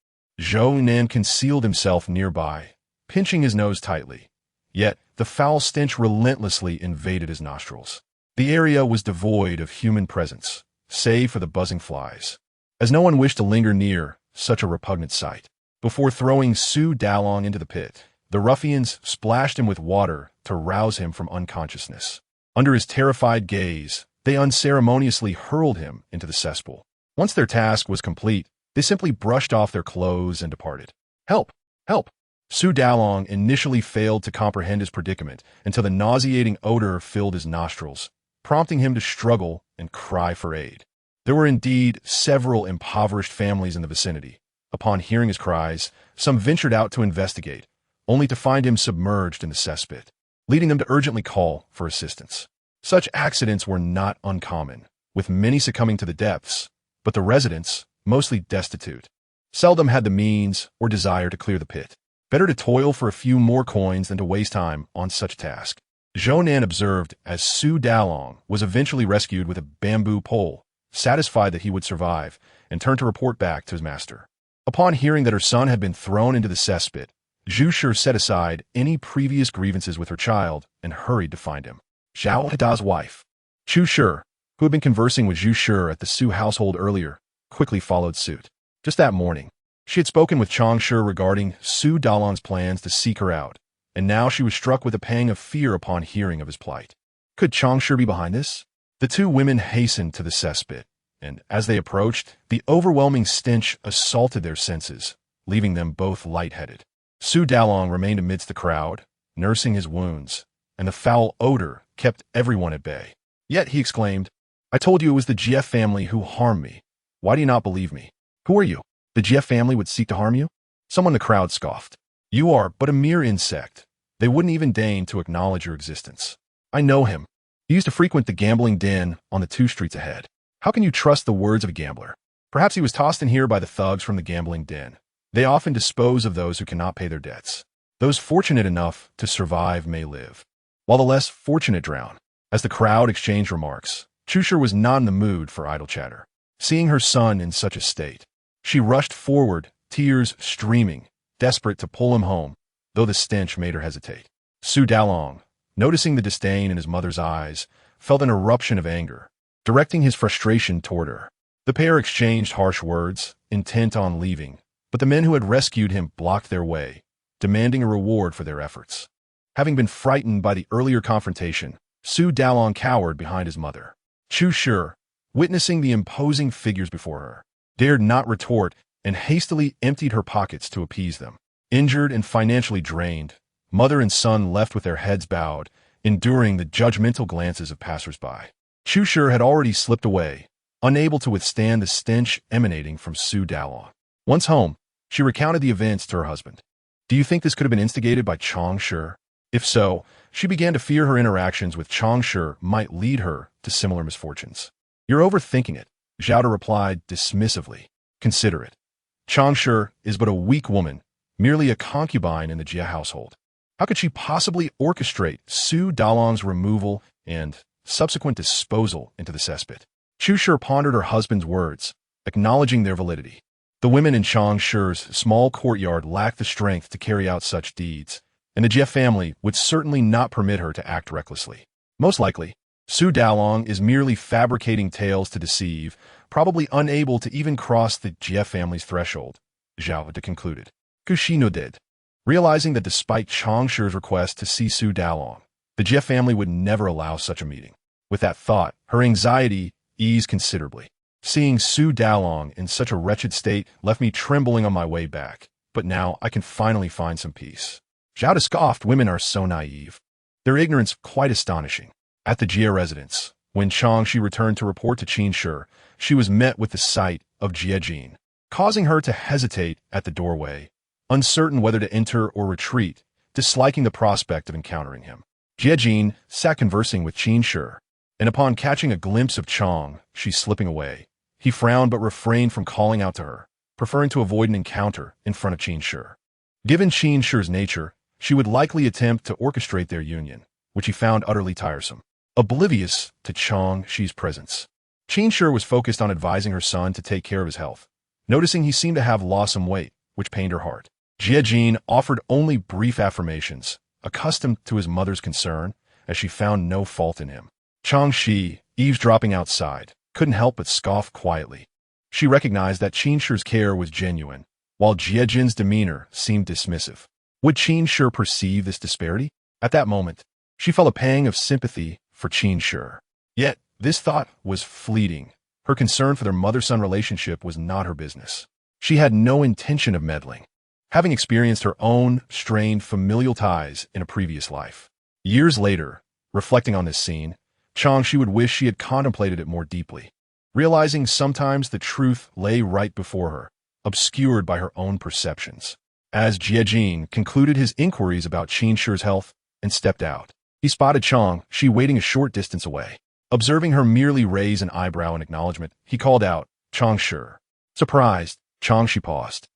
Zhou Nan concealed himself nearby, pinching his nose tightly. Yet the foul stench relentlessly invaded his nostrils. The area was devoid of human presence, save for the buzzing flies, as no one wished to linger near such a repugnant sight. Before throwing Su Dalong into the pit, the ruffians splashed him with water to rouse him from unconsciousness. Under his terrified gaze, they unceremoniously hurled him into the cesspool. Once their task was complete, they simply brushed off their clothes and departed. "Help! Help!" Su Dalong initially failed to comprehend his predicament until the nauseating odor filled his nostrils, prompting him to struggle and cry for aid. There were indeed several impoverished families in the vicinity. Upon hearing his cries, some ventured out to investigate, only to find him submerged in the cesspit, leading them to urgently call for assistance. Such accidents were not uncommon, with many succumbing to the depths, but the residents, mostly destitute, seldom had the means or desire to clear the pit. Better to toil for a few more coins than to waste time on such a task. Zhou Nan observed as Su Dalong was eventually rescued with a bamboo pole, satisfied that he would survive, and turned to report back to his master. Upon hearing that her son had been thrown into the cesspit, Zhu Shi set aside any previous grievances with her child and hurried to find him. Zhao Hada's wife, Chu Shi, who had been conversing with Zhu Shi at the Su household earlier, quickly followed suit. Just that morning, she had spoken with Chang Shi regarding Su Dalong's plans to seek her out, and now she was struck with a pang of fear upon hearing of his plight. Could Chang Shi be behind this? The two women hastened to the cesspit, and as they approached, the overwhelming stench assaulted their senses, leaving them both lightheaded. Su Dalong remained amidst the crowd, nursing his wounds, and the foul odor kept everyone at bay. Yet he exclaimed, "I told you it was the Jia family who harmed me. Why do you not believe me? Who are you? The Jia family would seek to harm you?" Someone in the crowd scoffed. "You are but a mere insect. They wouldn't even deign to acknowledge your existence. I know him. He used to frequent the gambling den on the 2 streets ahead. How can you trust the words of a gambler? Perhaps he was tossed in here by the thugs from the gambling den. They often dispose of those who cannot pay their debts. Those fortunate enough to survive may live, while the less fortunate drown. As the crowd exchanged remarks, Chusher was not in the mood for idle chatter. Seeing her son in such a state, she rushed forward, tears streaming, desperate to pull him home, though the stench made her hesitate. Su Dalong, noticing the disdain in his mother's eyes, felt an eruption of anger, directing his frustration toward her. The pair exchanged harsh words, intent on leaving, but the men who had rescued him blocked their way, demanding a reward for their efforts. Having been frightened by the earlier confrontation, Su Dalong cowered behind his mother. Chu Shi, witnessing the imposing figures before her, dared not retort and hastily emptied her pockets to appease them. Injured and financially drained, mother and son left with their heads bowed, enduring the judgmental glances of passers-by. Chu Shi had already slipped away, unable to withstand the stench emanating from Su Dalong. Once home, she recounted the events to her husband. Do you think this could have been instigated by Chang Xi? If so, she began to fear her interactions with Chang Xi might lead her to similar misfortunes. You're overthinking it, Zhao replied dismissively. Consider it. Chang Xi is but a weak woman, merely a concubine in the Jia household. How could she possibly orchestrate Su Dalong's removal and subsequent disposal into the cesspit? Chu Shi pondered her husband's words, acknowledging their validity. The women in Chang Shi's small courtyard lacked the strength to carry out such deeds, and the Jia family would certainly not permit her to act recklessly. Most likely, Su Dalong is merely fabricating tales to deceive, probably unable to even cross the Jia family's threshold, Zhao concluded. Kushi nodded, realizing that despite Chang Shi's request to see Su Dalong, the Jia family would never allow such a meeting. With that thought, her anxiety eased considerably. Seeing Su Dalong in such a wretched state left me trembling on my way back, but now I can finally find some peace. Zhao scoffed. Women are so naive. Their ignorance quite astonishing. At the Jia residence, when Chang Xi returned to report to Qin Shi, she was met with the sight of Jia Jin, causing her to hesitate at the doorway, uncertain whether to enter or retreat, disliking the prospect of encountering him. Jia Jin sat conversing with Qin Shi, and upon catching a glimpse of Chang Xi slipping away, he frowned but refrained from calling out to her, preferring to avoid an encounter in front of Qin Shi. Given Qin Shi's nature, she would likely attempt to orchestrate their union, which he found utterly tiresome. Oblivious to Chang Xi's presence, Qin Shi was focused on advising her son to take care of his health, noticing he seemed to have lost some weight, which pained her heart. Jia Jin offered only brief affirmations, accustomed to his mother's concern, as she found no fault in him. Chang Xi, eavesdropping outside, couldn't help but scoff quietly. She recognized that Qin Shi's care was genuine, while Jia Jin's demeanor seemed dismissive. Would Qin Shi perceive this disparity? At that moment, she felt a pang of sympathy for Qin Shi. Yet, this thought was fleeting. Her concern for their mother-son relationship was not her business. She had no intention of meddling, having experienced her own strained familial ties in a previous life. Years later, reflecting on this scene, Chang Xi would wish she had contemplated it more deeply, realizing sometimes the truth lay right before her, obscured by her own perceptions. As Jia Jin concluded his inquiries about Qin Shi's health and stepped out, he spotted Chang Xi waiting a short distance away. Observing her merely raise an eyebrow in acknowledgement, he called out, Chang Xi. Surprised, Chang Xi paused.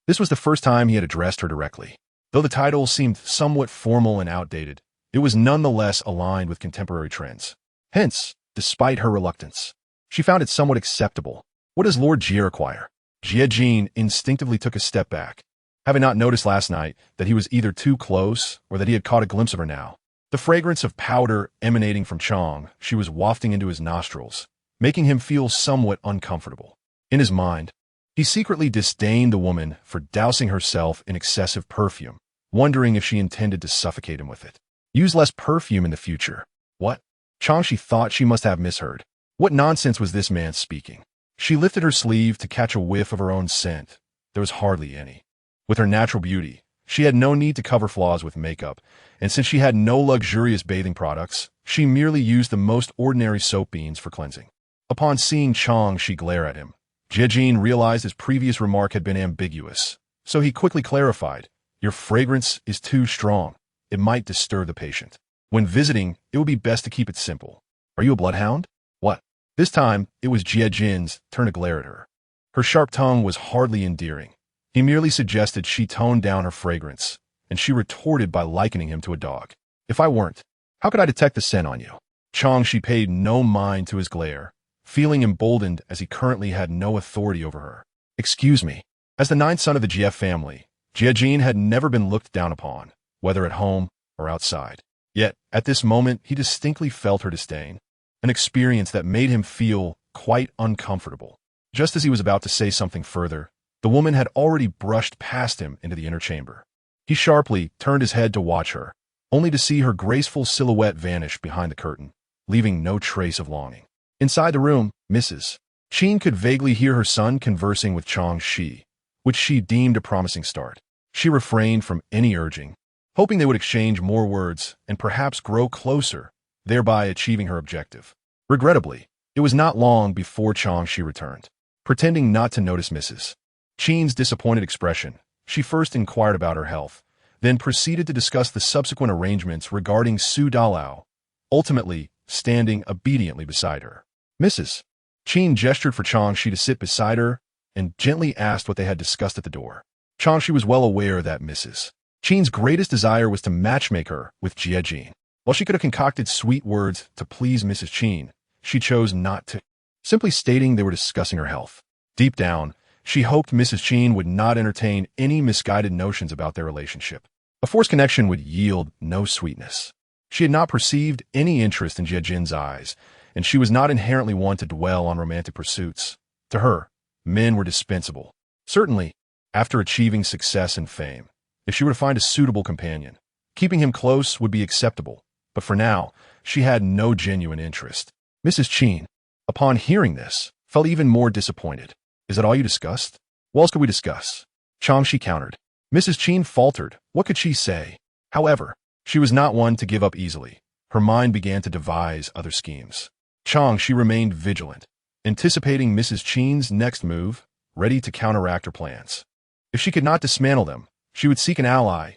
This was the first time he had addressed her directly. Though the title seemed somewhat formal and outdated, it was nonetheless aligned with contemporary trends. Hence, despite her reluctance, she found it somewhat acceptable. What does Lord Jia require? Jia Jin instinctively took a step back, having not noticed last night that he was either too close or that he had caught a glimpse of her now. The fragrance of powder emanating from Chang Xi was wafting into his nostrils, making him feel somewhat uncomfortable. In his mind, he secretly disdained the woman for dousing herself in excessive perfume, wondering if she intended to suffocate him with it. Use less perfume in the future. What? Chang Xi thought she must have misheard. What nonsense was this man speaking? She lifted her sleeve to catch a whiff of her own scent. There was hardly any. With her natural beauty, she had no need to cover flaws with makeup, and since she had no luxurious bathing products, she merely used the most ordinary soap beans for cleansing. Upon seeing Chang Xi glare at him, Jia Jin realized his previous remark had been ambiguous, so he quickly clarified, Your fragrance is too strong. It might disturb the patient. When visiting, it would be best to keep it simple. Are you a bloodhound? What? This time, it was Jia Jin's turn to glare at her. Her sharp tongue was hardly endearing. He merely suggested she tone down her fragrance, and she retorted by likening him to a dog. If I weren't, how could I detect the scent on you? Chang Xi paid no mind to his glare, feeling emboldened as he currently had no authority over her. Excuse me. As the ninth son of the GF family, Jiajin had never been looked down upon, whether at home or outside. Yet, at this moment, he distinctly felt her disdain, an experience that made him feel quite uncomfortable. Just as he was about to say something further, the woman had already brushed past him into the inner chamber. He sharply turned his head to watch her, only to see her graceful silhouette vanish behind the curtain, leaving no trace of longing. Inside the room, Mrs. Qin could vaguely hear her son conversing with Chang Xi, which she deemed a promising start. She refrained from any urging, hoping they would exchange more words and perhaps grow closer, thereby achieving her objective. Regrettably, it was not long before Chang Xi returned. Pretending not to notice Mrs. Qin's disappointed expression, she first inquired about her health, then proceeded to discuss the subsequent arrangements regarding Su Dalao, ultimately standing obediently beside her. Mrs. Qin gestured for Chang Xi to sit beside her and gently asked what they had discussed at the door. Chang Xi was well aware that Mrs. Qin's greatest desire was to matchmake her with Jiajin. While she could have concocted sweet words to please Mrs. Qin, she chose not to, simply stating they were discussing her health. Deep down, she hoped Mrs. Qin would not entertain any misguided notions about their relationship. A forced connection would yield no sweetness. She had not perceived any interest in Jiajin's eyes, and she was not inherently one to dwell on romantic pursuits. To her, men were dispensable. Certainly, after achieving success and fame, if she were to find a suitable companion, keeping him close would be acceptable. But for now, she had no genuine interest. Mrs. Qin, upon hearing this, felt even more disappointed. Is that all you discussed? What else could we discuss? Chang Xi countered. Mrs. Qin faltered. What could she say? However, she was not one to give up easily. Her mind began to devise other schemes. Chang Xi remained vigilant, anticipating Mrs. Qin's next move, ready to counteract her plans. If she could not dismantle them, she would seek an ally.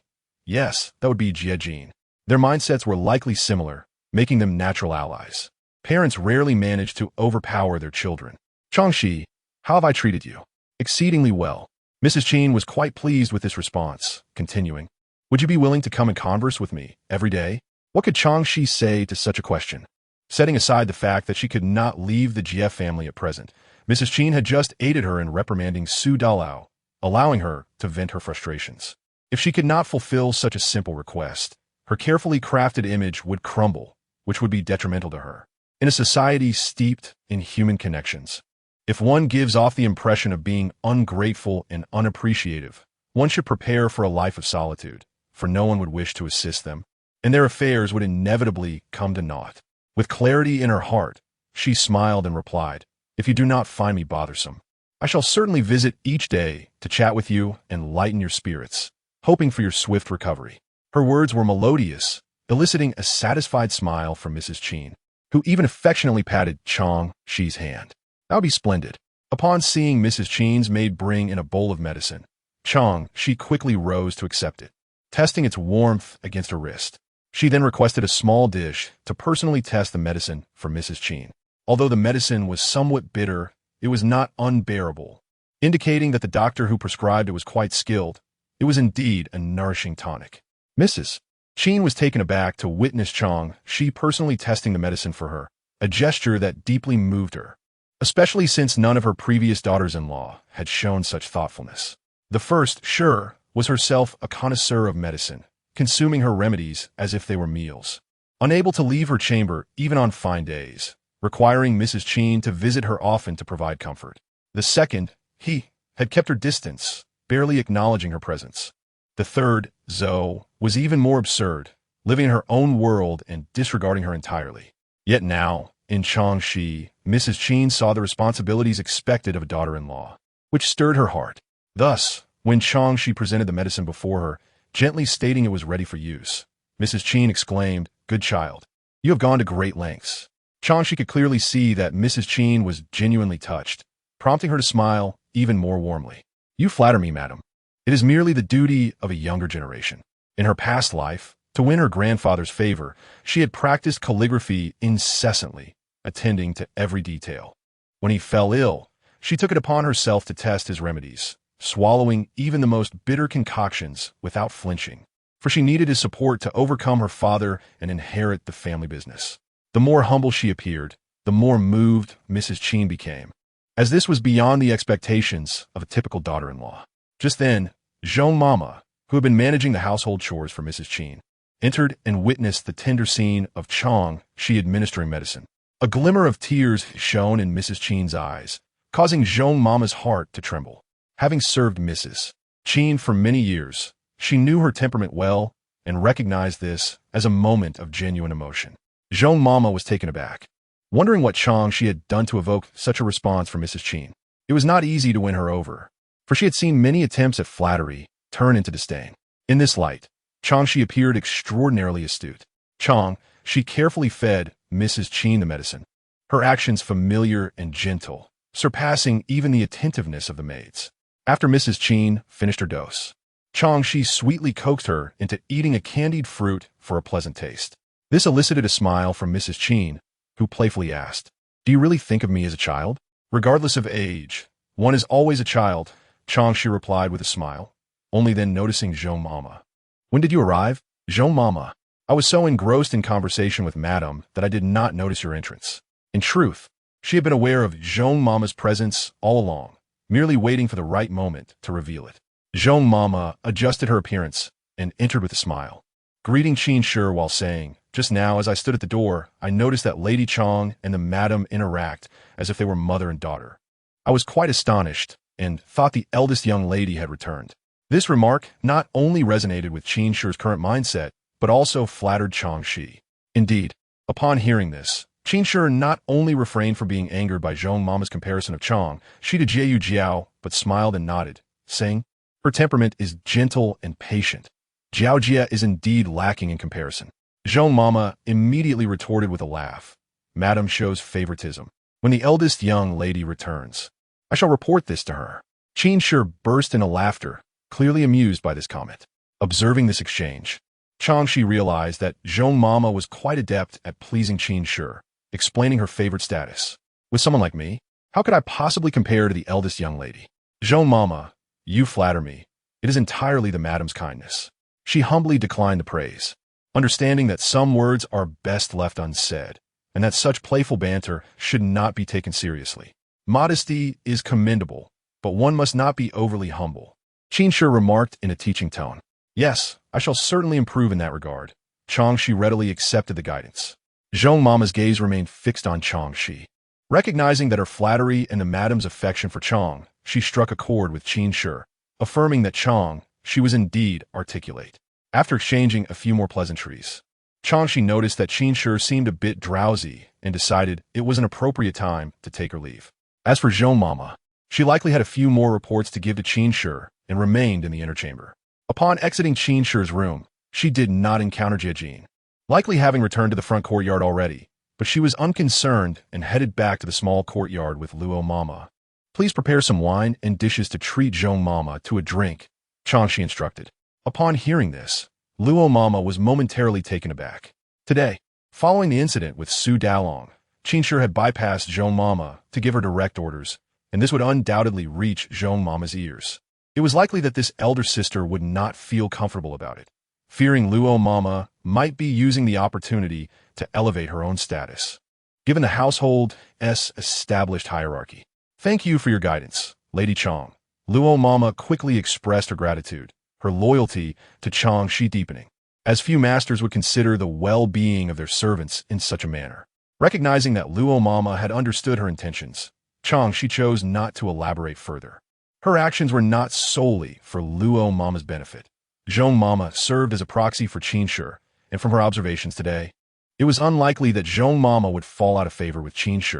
Yes, that would be Jiajin. Their mindsets were likely similar, making them natural allies. Parents rarely manage to overpower their children. Chang Xi, how have I treated you? Exceedingly well. Mrs. Qin was quite pleased with this response, continuing, would you be willing to come and converse with me every day? What could Chang Xi say to such a question? Setting aside the fact that she could not leave the GF family at present, Mrs. Qin had just aided her in reprimanding Su Dalao, allowing her to vent her frustrations. If she could not fulfill such a simple request, her carefully crafted image would crumble, which would be detrimental to her. In a society steeped in human connections, if one gives off the impression of being ungrateful and unappreciative, one should prepare for a life of solitude, for no one would wish to assist them, and their affairs would inevitably come to naught. With clarity in her heart, she smiled and replied, if you do not find me bothersome, I shall certainly visit each day to chat with you and lighten your spirits, hoping for your swift recovery. Her words were melodious, eliciting a satisfied smile from Mrs. Qin, who even affectionately patted Chang Xi's hand. That would be splendid. Upon seeing Mrs. Qin's maid bring in a bowl of medicine, Chang Xi quickly rose to accept it, testing its warmth against her wrist. She then requested a small dish to personally test the medicine for Mrs. Qin. Although the medicine was somewhat bitter, it was not unbearable, indicating that the doctor who prescribed it was quite skilled. It was indeed a nourishing tonic. Mrs. Qin was taken aback to witness Chang Xi personally testing the medicine for her, a gesture that deeply moved her, especially since none of her previous daughters-in-law had shown such thoughtfulness. The first, sure, was herself a connoisseur of medicine, consuming her remedies as if they were meals. Unable to leave her chamber even on fine days, requiring Mrs. Qin to visit her often to provide comfort. The second, he, had kept her distance, barely acknowledging her presence. The third, Zhou, was even more absurd, living in her own world and disregarding her entirely. Yet now, in Chang Xi, Mrs. Qin saw the responsibilities expected of a daughter-in-law, which stirred her heart. Thus, when Chang Xi presented the medicine before her, gently stating it was ready for use, Mrs. Qin exclaimed, "Good child, you have gone to great lengths." Chang Xi could clearly see that Mrs. Qin was genuinely touched, prompting her to smile even more warmly. "You flatter me, madam. It is merely the duty of a younger generation." In her past life, to win her grandfather's favor, she had practiced calligraphy incessantly, attending to every detail. When he fell ill, she took it upon herself to test his remedies, swallowing even the most bitter concoctions without flinching. for she needed his support to overcome her father and inherit the family business. The more humble she appeared, the more moved Mrs. Qin became, as this was beyond the expectations of a typical daughter-in-law. Just then, Zhong Mama, who had been managing the household chores for Mrs. Qin, entered and witnessed the tender scene of Chang Xi administering medicine. A glimmer of tears shone in Mrs. Qin's eyes, causing Zhong Mama's heart to tremble. Having served Mrs. Qin for many years, she knew her temperament well and recognized this as a moment of genuine emotion. Zhong Mama was taken aback, wondering what Chang Xi had done to evoke such a response from Mrs. Qin. It was not easy to win her over, for she had seen many attempts at flattery turn into disdain. In this light, Chang Xi appeared extraordinarily astute. Chang Xi carefully fed Mrs. Qin the medicine, her actions familiar and gentle, surpassing even the attentiveness of the maids. After Mrs. Qin finished her dose, Chang Xi sweetly coaxed her into eating a candied fruit for a pleasant taste. This elicited a smile from Mrs. Qin, who playfully asked, "Do you really think of me as a child?" "Regardless of age, one is always a child," Chang Xi replied with a smile, only then noticing Zhong Mama. "When did you arrive?" "Zhong Mama, I was so engrossed in conversation with Madame that I did not notice your entrance." In truth, she had been aware of Zhong Mama's presence all along, merely waiting for the right moment to reveal it. Zhong Mama adjusted her appearance and entered with a smile, greeting Qin Shi while saying, "Just now, as I stood at the door, I noticed that Lady Chang and the Madam interact as if they were mother and daughter. I was quite astonished and thought the eldest young lady had returned." This remark not only resonated with Qin Shi's current mindset, but also flattered Chang Xi. Indeed, upon hearing this, Qin Shi not only refrained from being angered by Zhong Mama's comparison of Chang Xi to Jie Jiao, but smiled and nodded, saying, "Her temperament is gentle and patient. Jiao Jie is indeed lacking in comparison." Zhong Mama immediately retorted with a laugh, "Madam shows favoritism. When the eldest young lady returns, I shall report this to her." Qin Shi burst into laughter, clearly amused by this comment. Observing this exchange, Chang Xi realized that Zhong Mama was quite adept at pleasing Qin Shi, explaining her favorite status. "With someone like me, how could I possibly compare to the eldest young lady?" "Zhong Mama, you flatter me. It is entirely the madam's kindness." She humbly declined the praise, understanding that some words are best left unsaid, and that such playful banter should not be taken seriously. Modesty is commendable, but one must not be overly humble. Qin Shi remarked in a teaching tone. "Yes, I shall certainly improve in that regard." Chang Xi readily accepted the guidance. Zhong Mama's gaze remained fixed on Chang Xi. Recognizing that her flattery and the madam's affection for Chang, she struck a chord with Qin Shi, affirming that Chang Xi was indeed articulate. After exchanging a few more pleasantries, Chang Xi noticed that Qin Shi seemed a bit drowsy and decided it was an appropriate time to take her leave. As for Zhong Mama, she likely had a few more reports to give to Qin Shi and remained in the inner chamber. Upon exiting Qin Shi's room, she did not encounter Jie Jin, likely having returned to the front courtyard already, but she was unconcerned and headed back to the small courtyard with Luo Mama. "Please prepare some wine and dishes to treat Zhong Mama to a drink," Chang Xi instructed. Upon hearing this, Luo Mama was momentarily taken aback. Today, following the incident with Su Dalong, Qin Shi had bypassed Zhong Mama to give her direct orders, and this would undoubtedly reach Zhong Mama's ears. It was likely that this elder sister would not feel comfortable about it, fearing Luo Mama might be using the opportunity to elevate her own status, given the household's established hierarchy. "Thank you for your guidance, Lady Chang." Luo Mama quickly expressed her gratitude, her loyalty to Chang Xi deepening, as few masters would consider the well-being of their servants in such a manner. Recognizing that Luo Mama had understood her intentions, Chang Xi chose not to elaborate further. Her actions were not solely for Luo Mama's benefit. Zhong Mama served as a proxy for Qin Shi, and from her observations today, it was unlikely that Zhong Mama would fall out of favor with Qin Shi.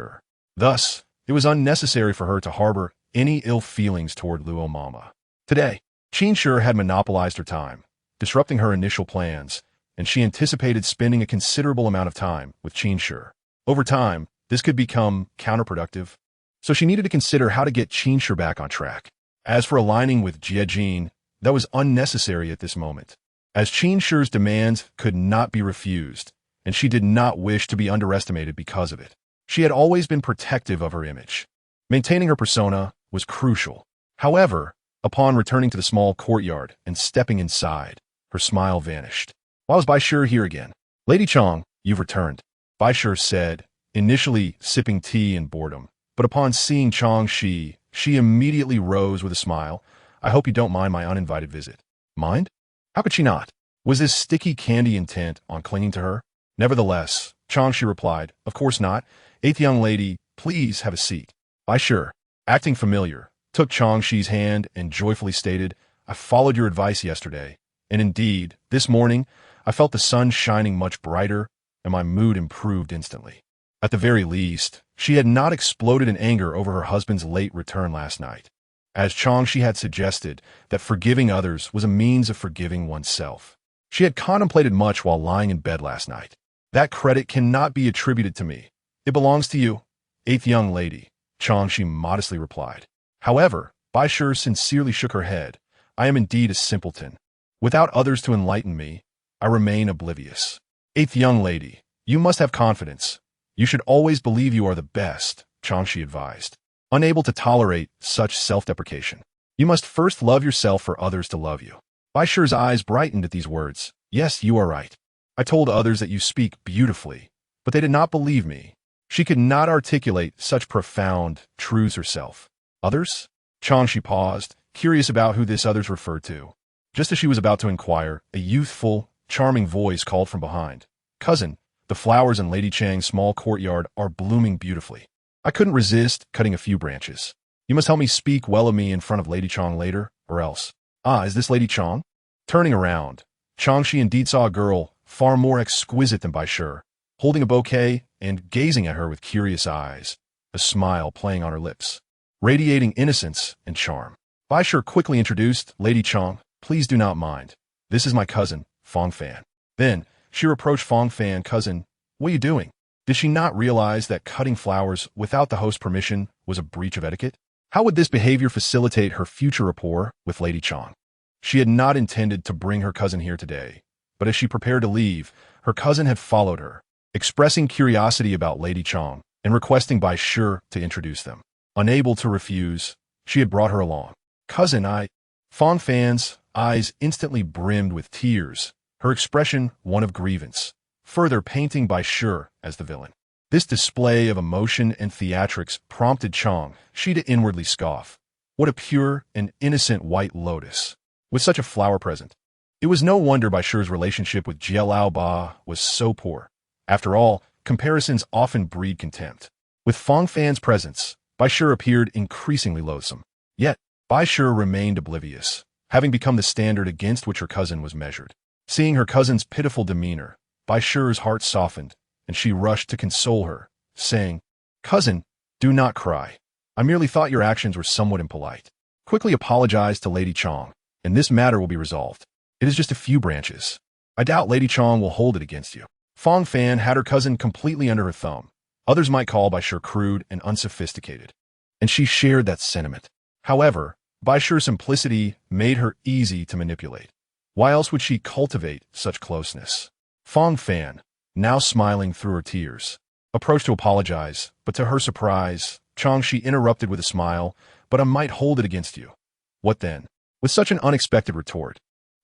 Thus, it was unnecessary for her to harbor any ill feelings toward Luo Mama. Today, Qin Shi had monopolized her time, disrupting her initial plans, and she anticipated spending a considerable amount of time with Qin Shi. Over time, this could become counterproductive, so she needed to consider how to get Qin Shi back on track. As for aligning with Jie Jin, that was unnecessary at this moment, as Qin Shi's demands could not be refused, and she did not wish to be underestimated because of it. She had always been protective of her image. Maintaining her persona was crucial. However, upon returning to the small courtyard and stepping inside, Her smile vanished. Why was Bai Shi here again? Lady Chang, you've returned, Bai Shi said, initially sipping tea in boredom. But upon seeing Chang Xi, she immediately rose with a smile. I hope you don't mind my uninvited visit. Mind? How could she not? Was this sticky candy intent on clinging to her? Nevertheless, Chang Xi replied, of course not. Eighth young lady, please have a seat. Bai Shi, acting familiar, took Chang Xi's hand and joyfully stated, I followed your advice yesterday, and indeed, this morning, I felt the sun shining much brighter, and my mood improved instantly. At the very least, she had not exploded in anger over her husband's late return last night, as Chang Xi had suggested that forgiving others was a means of forgiving oneself. She had contemplated much while lying in bed last night. That credit cannot be attributed to me. It belongs to you, eighth young lady, Chang Xi modestly replied. However, Bai Shi sincerely shook her head. I am indeed a simpleton. Without others to enlighten me, I remain oblivious. Eighth young lady, you must have confidence. You should always believe you are the best, Chang Xi advised. Unable to tolerate such self-deprecation. You must first love yourself for others to love you. Bai Shi's eyes brightened at these words. Yes, you are right. I told others that you speak beautifully, but they did not believe me. She could not articulate such profound truths herself. Others? Chang Xi paused, curious about who this others referred to. Just as she was about to inquire, a youthful, charming voice called from behind. Cousin, the flowers in Lady Chang's small courtyard are blooming beautifully. I couldn't resist cutting a few branches. You must help me speak well of me in front of Lady Chang later, or else. Ah, is this Lady Chang? Turning around, Chang Xi indeed saw a girl far more exquisite than Bai Shi, holding a bouquet and gazing at her with curious eyes, a smile playing on her lips, radiating innocence and charm. Bai Shi quickly introduced, Lady Chang, please do not mind. This is my cousin, Fong Fan. Then, she reproached Fong Fan, cousin, what are you doing? Did she not realize that cutting flowers without the host's permission was a breach of etiquette? How would this behavior facilitate her future rapport with Lady Chang? She had not intended to bring her cousin here today, but as she prepared to leave, her cousin had followed her, expressing curiosity about Lady Chang and requesting Bai Shi to introduce them. Unable to refuse, she had brought her along. Cousin, Fong Fan's eyes instantly brimmed with tears, her expression one of grievance, further painting Bai Shi as the villain. This display of emotion and theatrics prompted Chang Xi to inwardly scoff. What a pure and innocent white lotus, with such a flower present. It was no wonder Bai Shi's relationship with Jie Lao Ba was so poor. After all, comparisons often breed contempt. With Fong Fan's presence, Bai Shi appeared increasingly loathsome. Yet, Bai Shi remained oblivious, having become the standard against which her cousin was measured. Seeing her cousin's pitiful demeanor, Bai Shi's heart softened, and she rushed to console her, saying, Cousin, do not cry. I merely thought your actions were somewhat impolite. Quickly apologize to Lady Chang, and this matter will be resolved. It is just a few branches. I doubt Lady Chang will hold it against you. Fong Fan had her cousin completely under her thumb. Others might call Bai Shi crude and unsophisticated, and she shared that sentiment. However, Bai Shi's simplicity made her easy to manipulate. Why else would she cultivate such closeness? Fong Fan, now smiling through her tears, approached to apologize, but to her surprise, Chang Xi interrupted with a smile, but I might hold it against you. What then? With such an unexpected retort,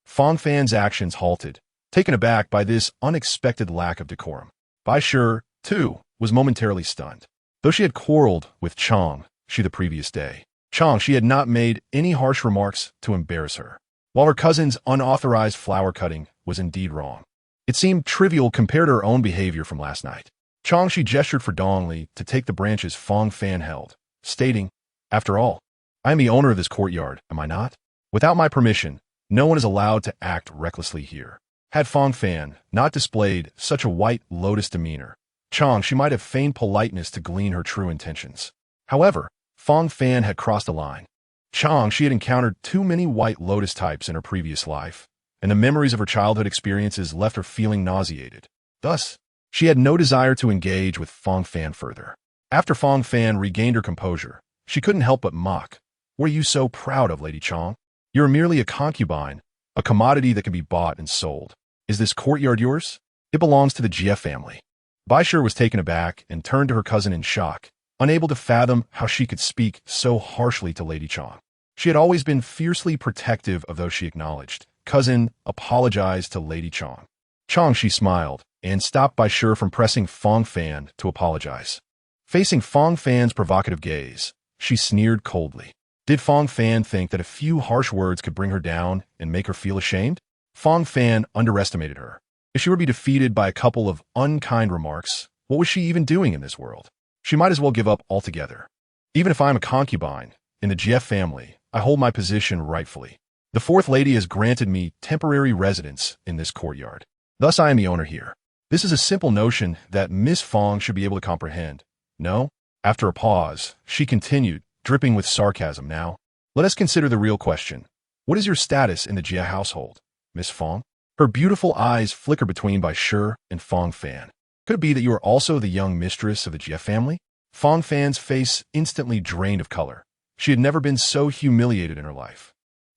Fong Fan's actions halted, taken aback by this unexpected lack of decorum. Bai Shi, too, was momentarily stunned. Though she had quarreled with Chang Xi the previous day, Chang Xi had not made any harsh remarks to embarrass her, while her cousin's unauthorized flower cutting was indeed wrong. It seemed trivial compared to her own behavior from last night. Chang Xi gestured for Dong Li to take the branches Fong Fan held, stating, After all, I am the owner of this courtyard, am I not? Without my permission, no one is allowed to act recklessly here. Had Fong Fan not displayed such a white lotus demeanor, Chang Xi might have feigned politeness to glean her true intentions. However, Fong Fan had crossed a line. Chang Xi had encountered too many white lotus types in her previous life, and the memories of her childhood experiences left her feeling nauseated. Thus, she had no desire to engage with Fong Fan further. After Fong Fan regained her composure, she couldn't help but mock. What are you so proud of, Lady Chang? You're merely a concubine, a commodity that can be bought and sold. Is this courtyard yours? It belongs to the Jie family. Bai Shi was taken aback and turned to her cousin in shock, unable to fathom how she could speak so harshly to Lady Chang. She had always been fiercely protective of those she acknowledged, cousin, apologize to Lady Chang. Chang Xi smiled and stopped Bai Shi from pressing Fong Fan to apologize. Facing Fong Fan's provocative gaze, she sneered coldly. Did Fong Fan think that a few harsh words could bring her down and make her feel ashamed? Fong Fan underestimated her. If she were to be defeated by a couple of unkind remarks, what was she even doing in this world? She might as well give up altogether. Even if I am a concubine in the GF family, I hold my position rightfully. The fourth lady has granted me temporary residence in this courtyard. Thus I am the owner here. This is a simple notion that Miss Fong should be able to comprehend. No? After a pause, she continued, dripping with sarcasm now. Let us consider the real question. What is your status in the Jia household, Miss Fong? Her beautiful eyes flicker between Bai Shi and Fong Fan. Could it be that you are also the young mistress of the Jia family? Fong Fan's face instantly drained of color. She had never been so humiliated in her life.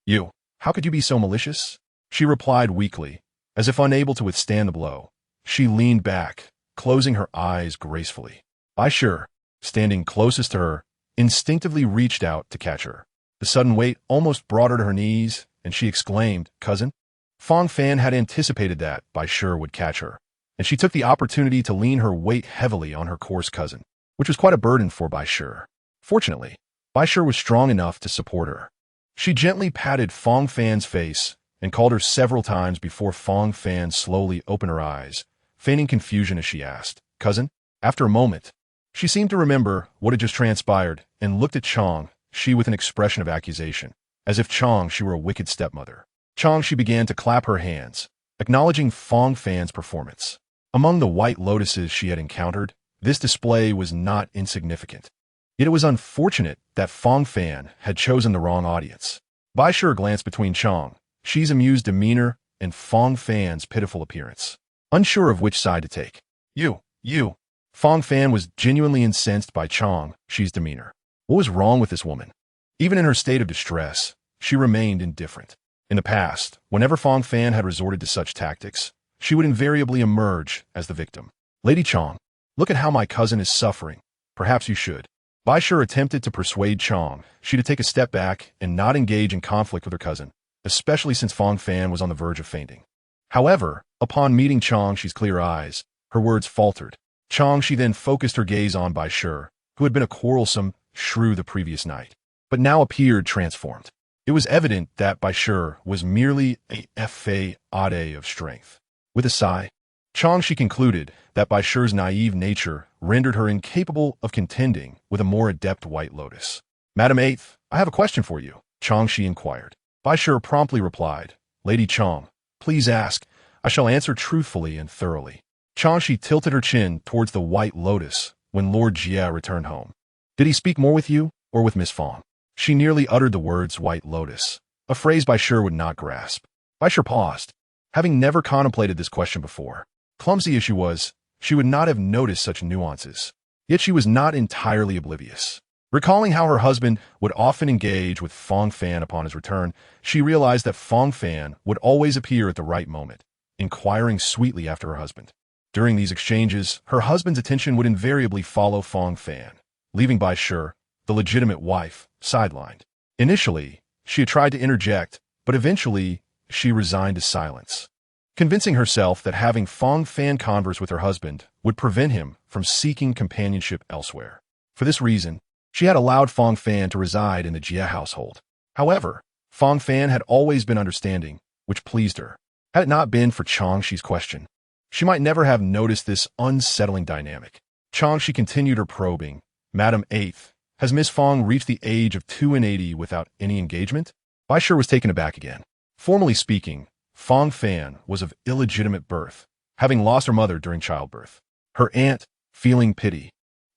You, how could you be so malicious? She replied weakly, as if unable to withstand the blow. She leaned back, closing her eyes gracefully. Bai Shi, standing closest to her, instinctively reached out to catch her. The sudden weight almost brought her to her knees, and she exclaimed, "Cousin?" Fong Fan had anticipated that Bai Shi would catch her, and she took the opportunity to lean her weight heavily on her coarse cousin, which was quite a burden for Bai Shi. Fortunately, Bai Shi was strong enough to support her. She gently patted Fong Fan's face and called her several times before Fong Fan slowly opened her eyes, feigning confusion as she asked, "Cousin?" After a moment, she seemed to remember what had just transpired and looked at Chang Xi with an expression of accusation, as if Chang Xi were a wicked stepmother. Chang Xi began to clap her hands, acknowledging Fong Fan's performance. Among the white lotuses she had encountered, this display was not insignificant. Yet it was unfortunate that Fong Fan had chosen the wrong audience. Bai Shi glanced between Chang Xi's amused demeanor and Fong Fan's pitiful appearance, unsure of which side to take. You. Fong Fan was genuinely incensed by Chang Xi's demeanor. What was wrong with this woman? Even in her state of distress, she remained indifferent. In the past, whenever Fong Fan had resorted to such tactics, she would invariably emerge as the victim. Lady Chang, look at how my cousin is suffering. Perhaps you should. Bai Shi attempted to persuade Chang Xi to take a step back and not engage in conflict with her cousin, especially since Fong Fan was on the verge of fainting. However, upon meeting Chang Xi's clear eyes, her words faltered. Chang Xi then focused her gaze on Bai Shi, who had been a quarrelsome shrew the previous night, but now appeared transformed. It was evident that Bai Shi was merely a fade of strength. With a sigh, Chang Xi concluded that Bai Shi's naive nature rendered her incapable of contending with a more adept white lotus. Madam Eighth, I have a question for you, Chang Xi inquired. Bai Shi promptly replied, Lady Chang, please ask. I shall answer truthfully and thoroughly. Chang Xi tilted her chin towards the white lotus when Lord Jia returned home. Did he speak more with you or with Miss Fong? She nearly uttered the words white lotus, a phrase Bai Shi would not grasp. Bai Shi paused, having never contemplated this question before. Clumsy as she was, she would not have noticed such nuances. Yet she was not entirely oblivious. Recalling how her husband would often engage with Fong Fan upon his return, she realized that Fong Fan would always appear at the right moment, inquiring sweetly after her husband. During these exchanges, her husband's attention would invariably follow Fong Fan, leaving Bai Shi, the legitimate wife, sidelined. Initially, she had tried to interject, but eventually, she resigned to silence, convincing herself that having Fong Fan converse with her husband would prevent him from seeking companionship elsewhere. For this reason, she had allowed Fong Fan to reside in the Jia household. However, Fong Fan had always been understanding, which pleased her. Had it not been for Chang Xi's question, she might never have noticed this unsettling dynamic. Chang Xi continued her probing. Madam Eighth, has Miss Fong reached the age of 82 without any engagement? Bai Shi was taken aback again. Formally speaking, Fong Fan was of illegitimate birth, having lost her mother during childbirth. Her aunt, feeling pity,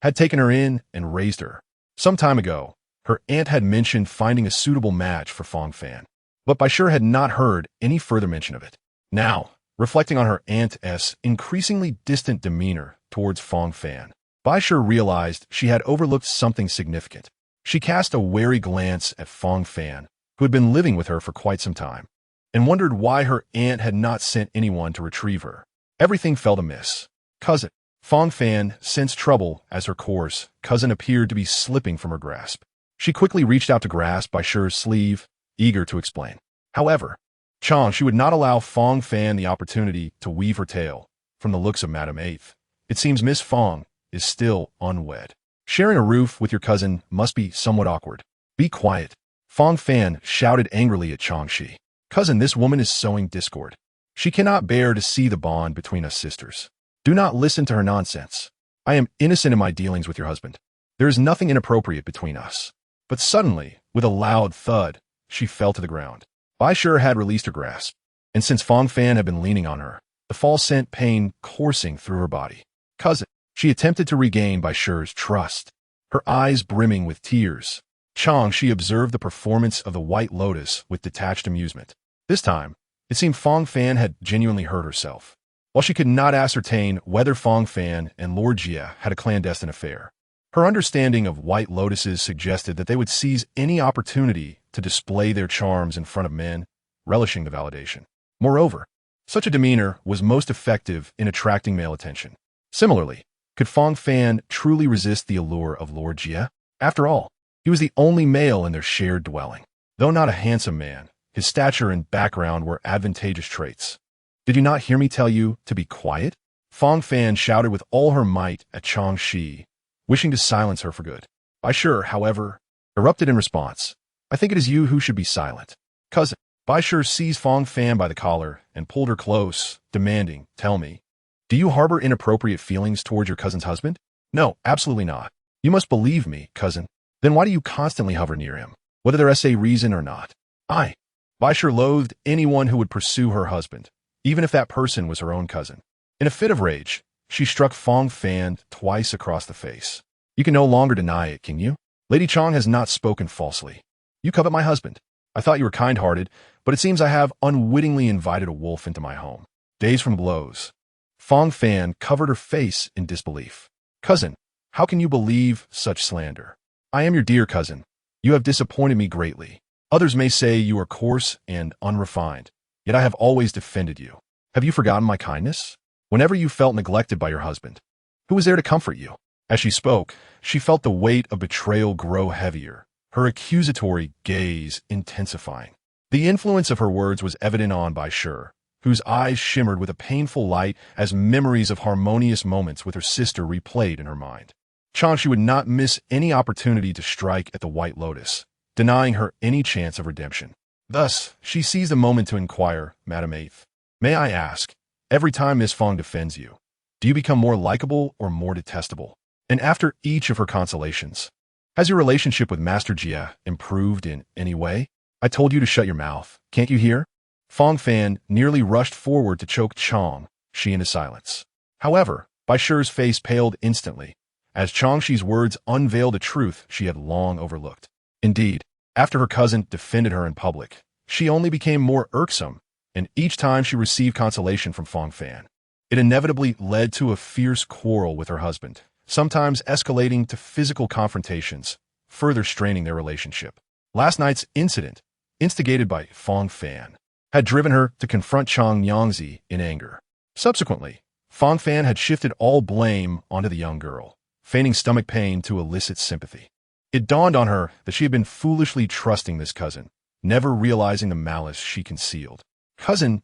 had taken her in and raised her. Some time ago, her aunt had mentioned finding a suitable match for Fong Fan, but Bai Shi had not heard any further mention of it. Now, reflecting on her aunt's increasingly distant demeanor towards Fong Fan, Bai Shi realized she had overlooked something significant. She cast a wary glance at Fong Fan, who had been living with her for quite some time, and wondered why her aunt had not sent anyone to retrieve her. Everything felt amiss. Cousin. Fong Fan sensed trouble as her coarse cousin appeared to be slipping from her grasp. She quickly reached out to grasp Bai Shi's sleeve, eager to explain. However, Chang, she would not allow Fong Fan the opportunity to weave her tale. From the looks of Madame Eighth, it seems Miss Fong is still unwed. Sharing a roof with your cousin must be somewhat awkward. Be quiet. Fong Fan shouted angrily at Chang Xi. Cousin, this woman is sowing discord. She cannot bear to see the bond between us sisters. Do not listen to her nonsense. I am innocent in my dealings with your husband. There is nothing inappropriate between us. But suddenly, with a loud thud, she fell to the ground. Bai Shi had released her grasp, and since Fong Fan had been leaning on her, the fall sent pain coursing through her body. Cousin, she attempted to regain Bai Shi's trust, her eyes brimming with tears. Chang Xi observed the performance of the White Lotus with detached amusement. This time, it seemed Fong Fan had genuinely hurt herself. While she could not ascertain whether Fong Fan and Lord Jia had a clandestine affair, her understanding of White Lotuses suggested that they would seize any opportunity to display their charms in front of men, relishing the validation. Moreover, such a demeanor was most effective in attracting male attention. Similarly, could Fong Fan truly resist the allure of Lord Jia? After all, he was the only male in their shared dwelling. Though not a handsome man, his stature and background were advantageous traits. Did you not hear me tell you to be quiet? Fong Fan shouted with all her might at Chang Xi, wishing to silence her for good. Bai Shi, however, erupted in response. I think it is you who should be silent. Cousin. Bai Shi seized Fong Fan by the collar and pulled her close, demanding, tell me, do you harbor inappropriate feelings towards your cousin's husband? No, absolutely not. You must believe me, cousin. Then why do you constantly hover near him, whether there is a reason or not? Bai Shi loathed anyone who would pursue her husband, even if that person was her own cousin. In a fit of rage, she struck Fong Fan twice across the face. You can no longer deny it, can you? Lady Chang has not spoken falsely. You covet my husband. I thought you were kind-hearted, but it seems I have unwittingly invited a wolf into my home. Dazed from blows, Fong Fan covered her face in disbelief. Cousin, how can you believe such slander? I am your dear cousin. You have disappointed me greatly. Others may say you are coarse and unrefined, yet I have always defended you. Have you forgotten my kindness? Whenever you felt neglected by your husband, who was there to comfort you? As she spoke, she felt the weight of betrayal grow heavier, her accusatory gaze intensifying. The influence of her words was evident on Bai Shi, whose eyes shimmered with a painful light as memories of harmonious moments with her sister replayed in her mind. Chang Xi would not miss any opportunity to strike at the White Lotus, denying her any chance of redemption. Thus, she seized a moment to inquire, Madame Eighth, may I ask, every time Miss Fong defends you, do you become more likable or more detestable? And after each of her consolations, has your relationship with Master Jia improved in any way? I told you to shut your mouth. Can't you hear? Fong Fan nearly rushed forward to choke Chang Xi into silence. However, Bai Shi's face paled instantly, as Chang Xi's words unveiled a truth she had long overlooked. Indeed, after her cousin defended her in public, she only became more irksome, and each time she received consolation from Fong Fan, it inevitably led to a fierce quarrel with her husband, sometimes escalating to physical confrontations, further straining their relationship. Last night's incident, instigated by Fong Fan, had driven her to confront Chang Xi in anger. Subsequently, Fong Fan had shifted all blame onto the young girl, feigning stomach pain to elicit sympathy. It dawned on her that she had been foolishly trusting this cousin, never realizing the malice she concealed. Cousin,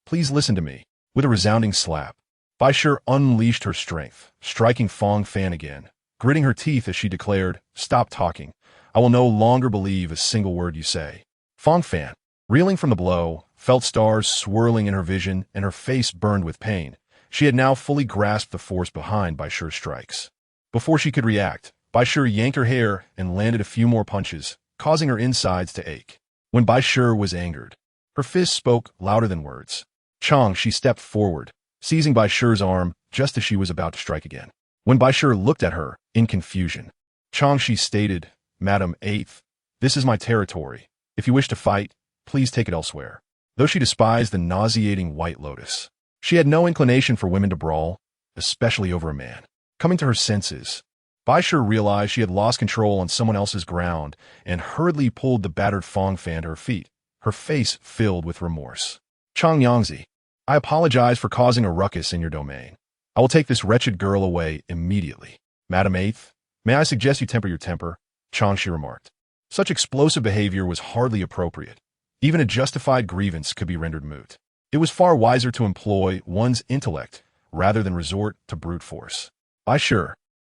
please listen to me. With a resounding slap, Bai Shi unleashed her strength, striking Fong Fan again, gritting her teeth as she declared, stop talking. I will no longer believe a single word you say. Fong Fan, reeling from the blow, felt stars swirling in her vision and her face burned with pain. She had now fully grasped the force behind Bai Shi's strikes. Before she could react, Bai Shi yanked her hair and landed a few more punches, causing her insides to ache. When Bai Shi was angered, her fists spoke louder than words. Chang Xi stepped forward, seizing Bai Shi's arm just as she was about to strike again. When Bai Shi looked at her in confusion, Chang Xi stated, Madam Eighth, this is my territory. If you wish to fight, please take it elsewhere. Though she despised the nauseating White Lotus, she had no inclination for women to brawl, especially over a man. Coming to her senses, Bai Shi realized she had lost control on someone else's ground and hurriedly pulled the battered Fong Fan to her feet, her face filled with remorse. Chang Xi, I apologize for causing a ruckus in your domain. I will take this wretched girl away immediately. Madam Eighth, may I suggest you temper your temper? Chang Xi remarked. Such explosive behavior was hardly appropriate, Even a justified grievance could be rendered moot. It was far wiser to employ one's intellect rather than resort to brute force. Bai Shi,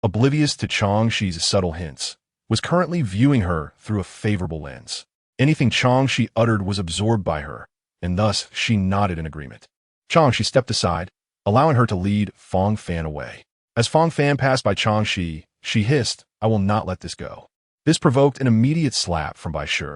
oblivious to Chang Xi's subtle hints, was currently viewing her through a favorable lens. Anything Chang Xi uttered was absorbed by her, and thus she nodded in agreement. Chang Xi stepped aside, allowing her to lead Fong Fan away. As Fong Fan passed by Chang Xi, she hissed, "I will not let this go." This provoked an immediate slap from Bai Shi.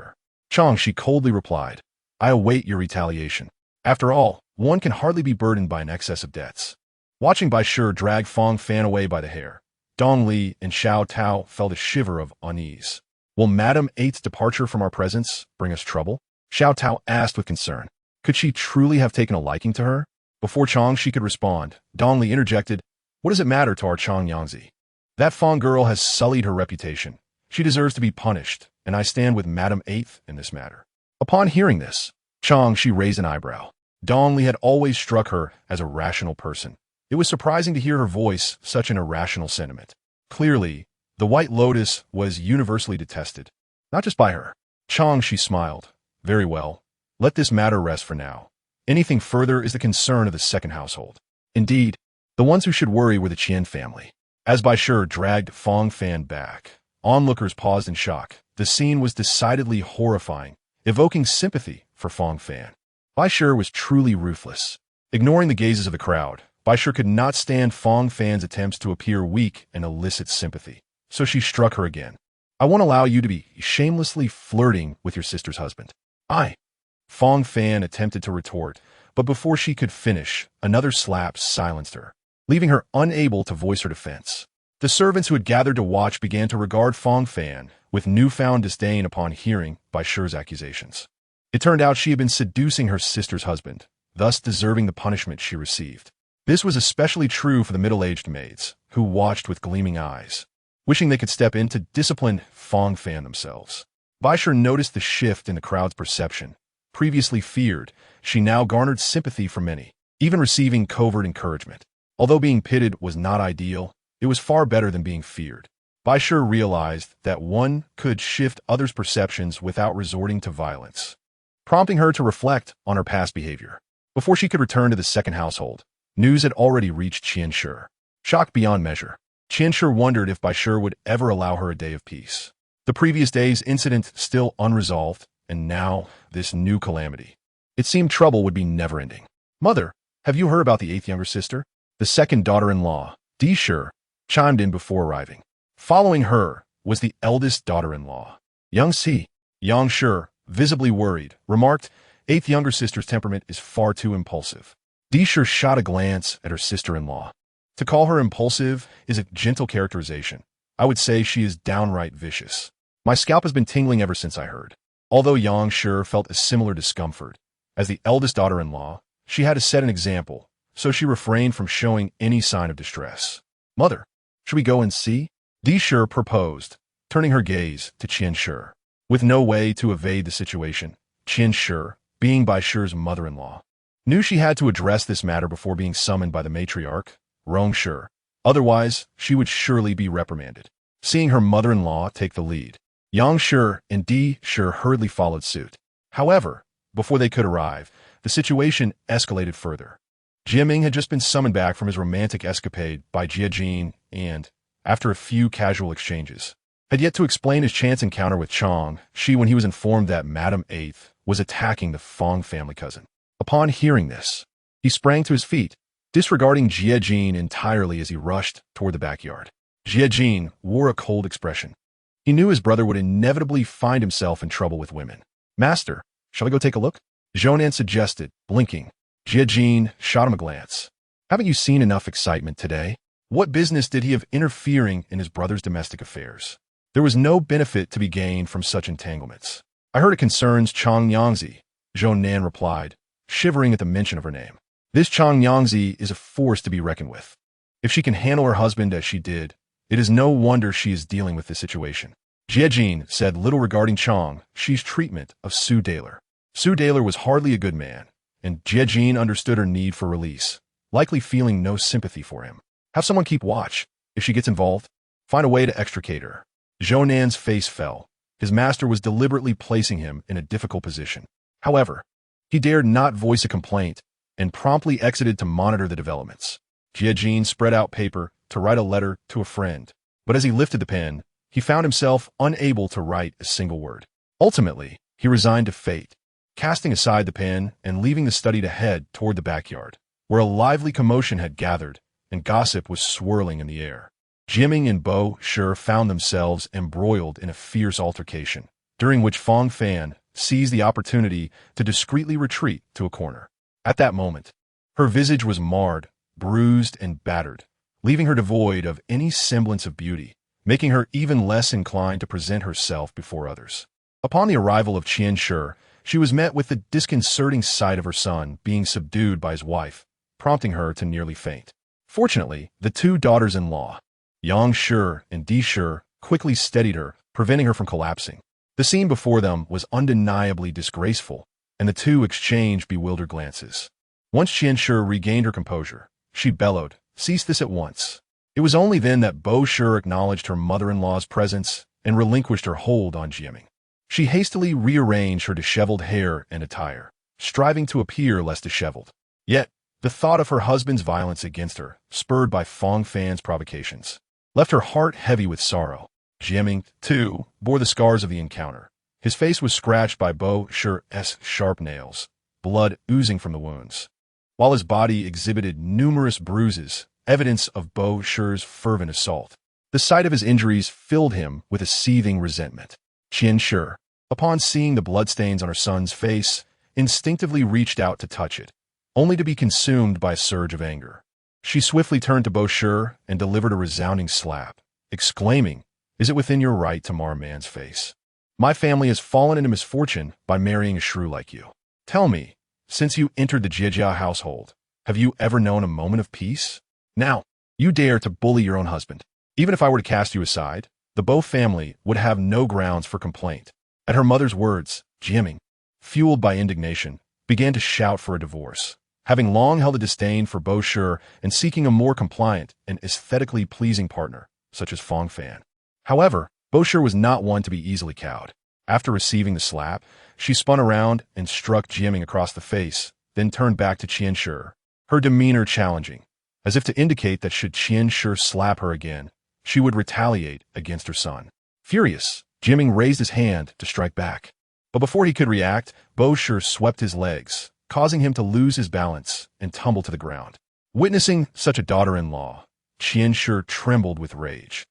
Chang Xi coldly replied, "I await your retaliation. After all, one can hardly be burdened by an excess of debts." Watching Bai Shi drag Fong Fan away by the hair, Dong Li and Xiao Tao felt a shiver of unease. "Will Madame Eight's departure from our presence bring us trouble?" Xiao Tao asked with concern. Could she truly have taken a liking to her? Before Chang Xi could respond, Dong Li interjected, "What does it matter to our Chang Yangzi? That Fong girl has sullied her reputation. She deserves to be punished, and I stand with Madame Eighth in this matter." Upon hearing this, Chang Xi raised an eyebrow. Dong Li had always struck her as a rational person. It was surprising to hear her voice such an irrational sentiment. Clearly, the White Lotus was universally detested, not just by her. Chang Xi smiled. "Very well. Let this matter rest for now. Anything further is the concern of the second household." Indeed, the ones who should worry were the Qian family. As Bai Shi dragged Fong Fan back, onlookers paused in shock. The scene was decidedly horrifying, evoking sympathy for Fong Fan. Bai Shi was truly ruthless. Ignoring the gazes of the crowd, Bai Shi could not stand Fong Fan's attempts to appear weak and elicit sympathy. So she struck her again. "I won't allow you to be shamelessly flirting with your sister's husband." Fong Fan attempted to retort, but before she could finish, another slap silenced her, leaving her unable to voice her defense. The servants who had gathered to watch began to regard Fong Fan with newfound disdain upon hearing Bai Shi's accusations. It turned out she had been seducing her sister's husband, thus deserving the punishment she received. This was especially true for the middle-aged maids, who watched with gleaming eyes, wishing they could step in to discipline Fong Fan themselves. Bai Shi noticed the shift in the crowd's perception. Previously feared, she now garnered sympathy from many, even receiving covert encouragement. Although being pitted was not ideal, it was far better than being feared. Bai Shi realized that one could shift others' perceptions without resorting to violence, prompting her to reflect on her past behavior. Before she could return to the second household, news had already reached Qian Shi. Shocked beyond measure, Qian Shi wondered if Bai Shi would ever allow her a day of peace. The previous day's incident still unresolved, and now this new calamity. It seemed trouble would be never-ending. "Mother, have you heard about the eighth younger sister?" The second daughter-in-law, Di Shi, chimed in before arriving. Following her was the eldest daughter-in-law, Yang Xi. Yang Shi, visibly worried, remarked, "Eighth younger sister's temperament is far too impulsive." Di Shi shot a glance at her sister-in-law. To call her impulsive is a gentle characterization. I would say she is downright vicious. My scalp has been tingling ever since I heard. Although Yang Shi felt a similar discomfort, as the eldest daughter-in-law, she had to set an example, so she refrained from showing any sign of distress. "Mother, should we go and see?" Di Shi proposed, turning her gaze to Qian Shi. With no way to evade the situation, Qian Shi, being Bai Shi's mother-in-law, knew she had to address this matter before being summoned by the matriarch, Rong Shi. Otherwise, she would surely be reprimanded. Seeing her mother-in-law take the lead, Yang Shi and Di Shi hurriedly followed suit. However, before they could arrive, the situation escalated further. Jie Ming had just been summoned back from his romantic escapade by Jie Jin and, after a few casual exchanges, had yet to explain his chance encounter with Chang Xi when he was informed that Madame Eighth was attacking the Fong family cousin. Upon hearing this, he sprang to his feet, disregarding Jie Jin entirely as he rushed toward the backyard. Jie Jin wore a cold expression. He knew his brother would inevitably find himself in trouble with women. "Master, shall I go take a look?" Zhounan suggested, blinking. Jie Jin shot him a glance. "Haven't you seen enough excitement today? What business did he have interfering in his brother's domestic affairs? There was no benefit to be gained from such entanglements." "I heard it concerns Chang Yangzi," Zhounan replied, shivering at the mention of her name. "This Chang Yangzi is a force to be reckoned with. If she can handle her husband as she did, it is no wonder she is dealing with this situation." Jie Jin said little regarding Chang Xi's treatment of Su Daler. Su Daler was hardly a good man, and Jie Jin understood her need for release, likely feeling no sympathy for him. "Have someone keep watch. If she gets involved, find a way to extricate her." Zhounan's face fell. His master was deliberately placing him in a difficult position. However, he dared not voice a complaint and promptly exited to monitor the developments. Jie spread out paper to write a letter to a friend, but as he lifted the pen, he found himself unable to write a single word. Ultimately, he resigned to fate, casting aside the pen and leaving the study to head toward the backyard, where a lively commotion had gathered and gossip was swirling in the air. Jiaming and Bo Shi found themselves embroiled in a fierce altercation, during which Fang Fan seized the opportunity to discreetly retreat to a corner. At that moment, her visage was marred, bruised, and battered, leaving her devoid of any semblance of beauty, making her even less inclined to present herself before others. Upon the arrival of Chang Xi, she was met with the disconcerting sight of her son being subdued by his wife, prompting her to nearly faint. Fortunately, the two daughters-in-law, Yang Shi and Di Shi, quickly steadied her, preventing her from collapsing. The scene before them was undeniably disgraceful, and the two exchanged bewildered glances. Once Chang Xi regained her composure, she bellowed, "Cease this at once." It was only then that Bo Shi acknowledged her mother-in-law's presence and relinquished her hold on Jiaming. She hastily rearranged her disheveled hair and attire, striving to appear less disheveled. Yet, the thought of her husband's violence against her, spurred by Fang Fan's provocations, left her heart heavy with sorrow. Jiaming, too, bore the scars of the encounter. His face was scratched by Bo Shi's sharp nails, blood oozing from the wounds, while his body exhibited numerous bruises, evidence of Bo Shi's fervent assault. The sight of his injuries filled him with a seething resentment. Chang Xi, upon seeing the bloodstains on her son's face, instinctively reached out to touch it, only to be consumed by a surge of anger. She swiftly turned to Bo Shi and delivered a resounding slap, exclaiming, "Is it within your right to mar a man's face? My family has fallen into misfortune by marrying a shrew like you. Tell me, since you entered the Jie household, have you ever known a moment of peace? Now, you dare to bully your own husband. Even if I were to cast you aside, the Bo family would have no grounds for complaint." At her mother's words, Jiaming, fueled by indignation, began to shout for a divorce. Having long held a disdain for Bo Shi and seeking a more compliant and aesthetically pleasing partner, such as Fang Fan. However, Bo Shi was not one to be easily cowed. After receiving the slap, she spun around and struck Jiaming across the face, then turned back to Chang Xi, her demeanor challenging, as if to indicate that should Chang Xi slap her again, she would retaliate against her son. Furious, Jiaming raised his hand to strike back. But before he could react, Bo Shi swept his legs, causing him to lose his balance and tumble to the ground. Witnessing such a daughter-in-law, Chang Xi trembled with rage,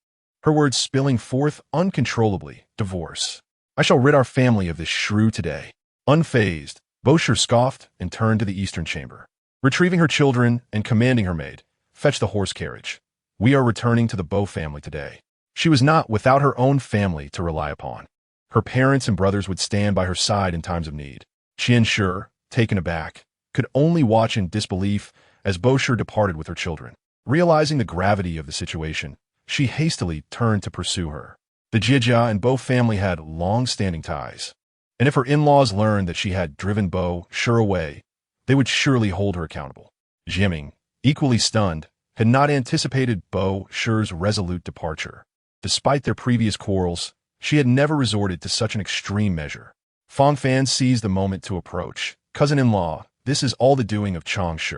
her words spilling forth uncontrollably, "Divorce. I shall rid our family of this shrew today." Unfazed, Bo Shi scoffed and turned to the eastern chamber. Retrieving her children and commanding her maid, "Fetch the horse carriage. We are returning to the Bo family today." She was not without her own family to rely upon. Her parents and brothers would stand by her side in times of need. Chang Xi, taken aback, could only watch in disbelief as Bo Shi departed with her children. Realizing the gravity of the situation, she hastily turned to pursue her. The Jie and Bo family had long-standing ties, and if her in-laws learned that she had driven Bo Shi away, they would surely hold her accountable. Jiaming, equally stunned, had not anticipated Bo Shi's resolute departure. Despite their previous quarrels, she had never resorted to such an extreme measure. Fang Fan seized the moment to approach. "Cousin-in-law, this is all the doing of Chang Xi."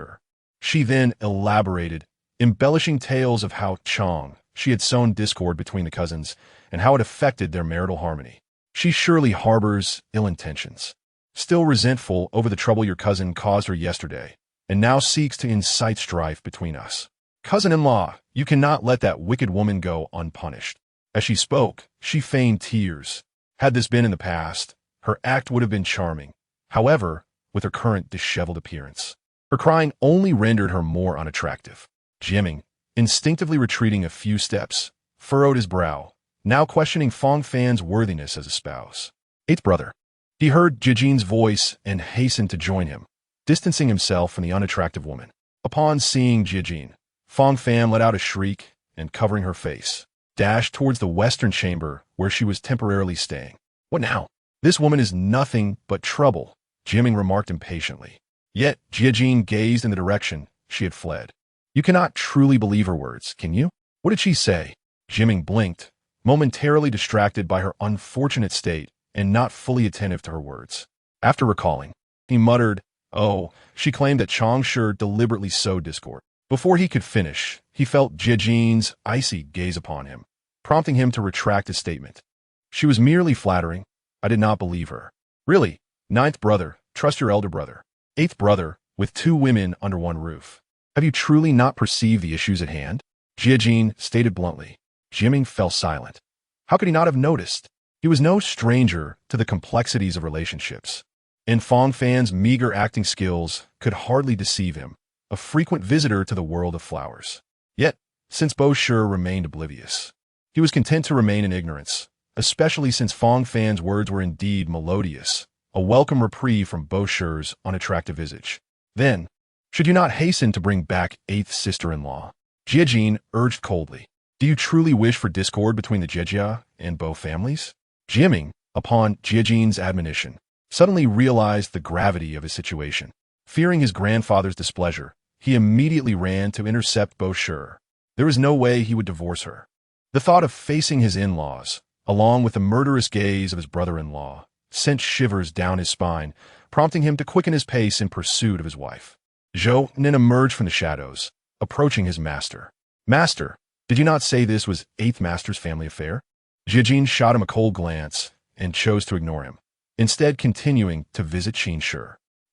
She then elaborated, embellishing tales of how Chang Xi had sown discord between the cousins and how it affected their marital harmony. "She surely harbors ill intentions. Still resentful over the trouble your cousin caused her yesterday, and now seeks to incite strife between us. Cousin-in-law, you cannot let that wicked woman go unpunished." As she spoke, she feigned tears. Had this been in the past, her act would have been charming. However, with her current disheveled appearance, her crying only rendered her more unattractive. Jiaming, instinctively retreating a few steps, furrowed his brow, now questioning Fang Fan's worthiness as a spouse. "Eighth brother." He heard Jiejin's voice and hastened to join him, distancing himself from the unattractive woman. Upon seeing Jiejin, Fang Fan let out a shriek and, covering her face, dashed towards the western chamber where she was temporarily staying. "What now? This woman is nothing but trouble," Jiaming remarked impatiently. Yet Jiejin gazed in the direction she had fled. "You cannot truly believe her words, can you? What did she say?" Jiaming blinked, momentarily distracted by her unfortunate state and not fully attentive to her words. After recalling, he muttered, "Oh," she claimed that Chang Shi deliberately sowed discord. Before he could finish, he felt Jie icy gaze upon him, prompting him to retract his statement. She was merely flattering. I did not believe her. Really? Ninth brother, trust your elder brother. Eighth brother, with two women under one roof. Have you truly not perceived the issues at hand? Jie stated bluntly. Jiaming fell silent. How could he not have noticed? He was no stranger to the complexities of relationships, and Fong Fan's meager acting skills could hardly deceive him, a frequent visitor to the world of flowers. Yet, since Bo Shi remained oblivious, he was content to remain in ignorance, especially since Fong Fan's words were indeed melodious, a welcome reprieve from Bo Shi's unattractive visage. Then, should you not hasten to bring back eighth sister-in-law? Jie urged coldly. Do you truly wish for discord between the Jie and Bo families? Jiaming, upon Jie's admonition, suddenly realized the gravity of his situation. Fearing his grandfather's displeasure, he immediately ran to intercept Bo Shi. There was no way he would divorce her. The thought of facing his in-laws, along with the murderous gaze of his brother-in-law, sent shivers down his spine, prompting him to quicken his pace in pursuit of his wife. Zhou Nin emerged from the shadows, approaching his master. Master, did you not say this was eighth master's family affair? Jie shot him a cold glance and chose to ignore him, instead continuing to visit Qin Shi.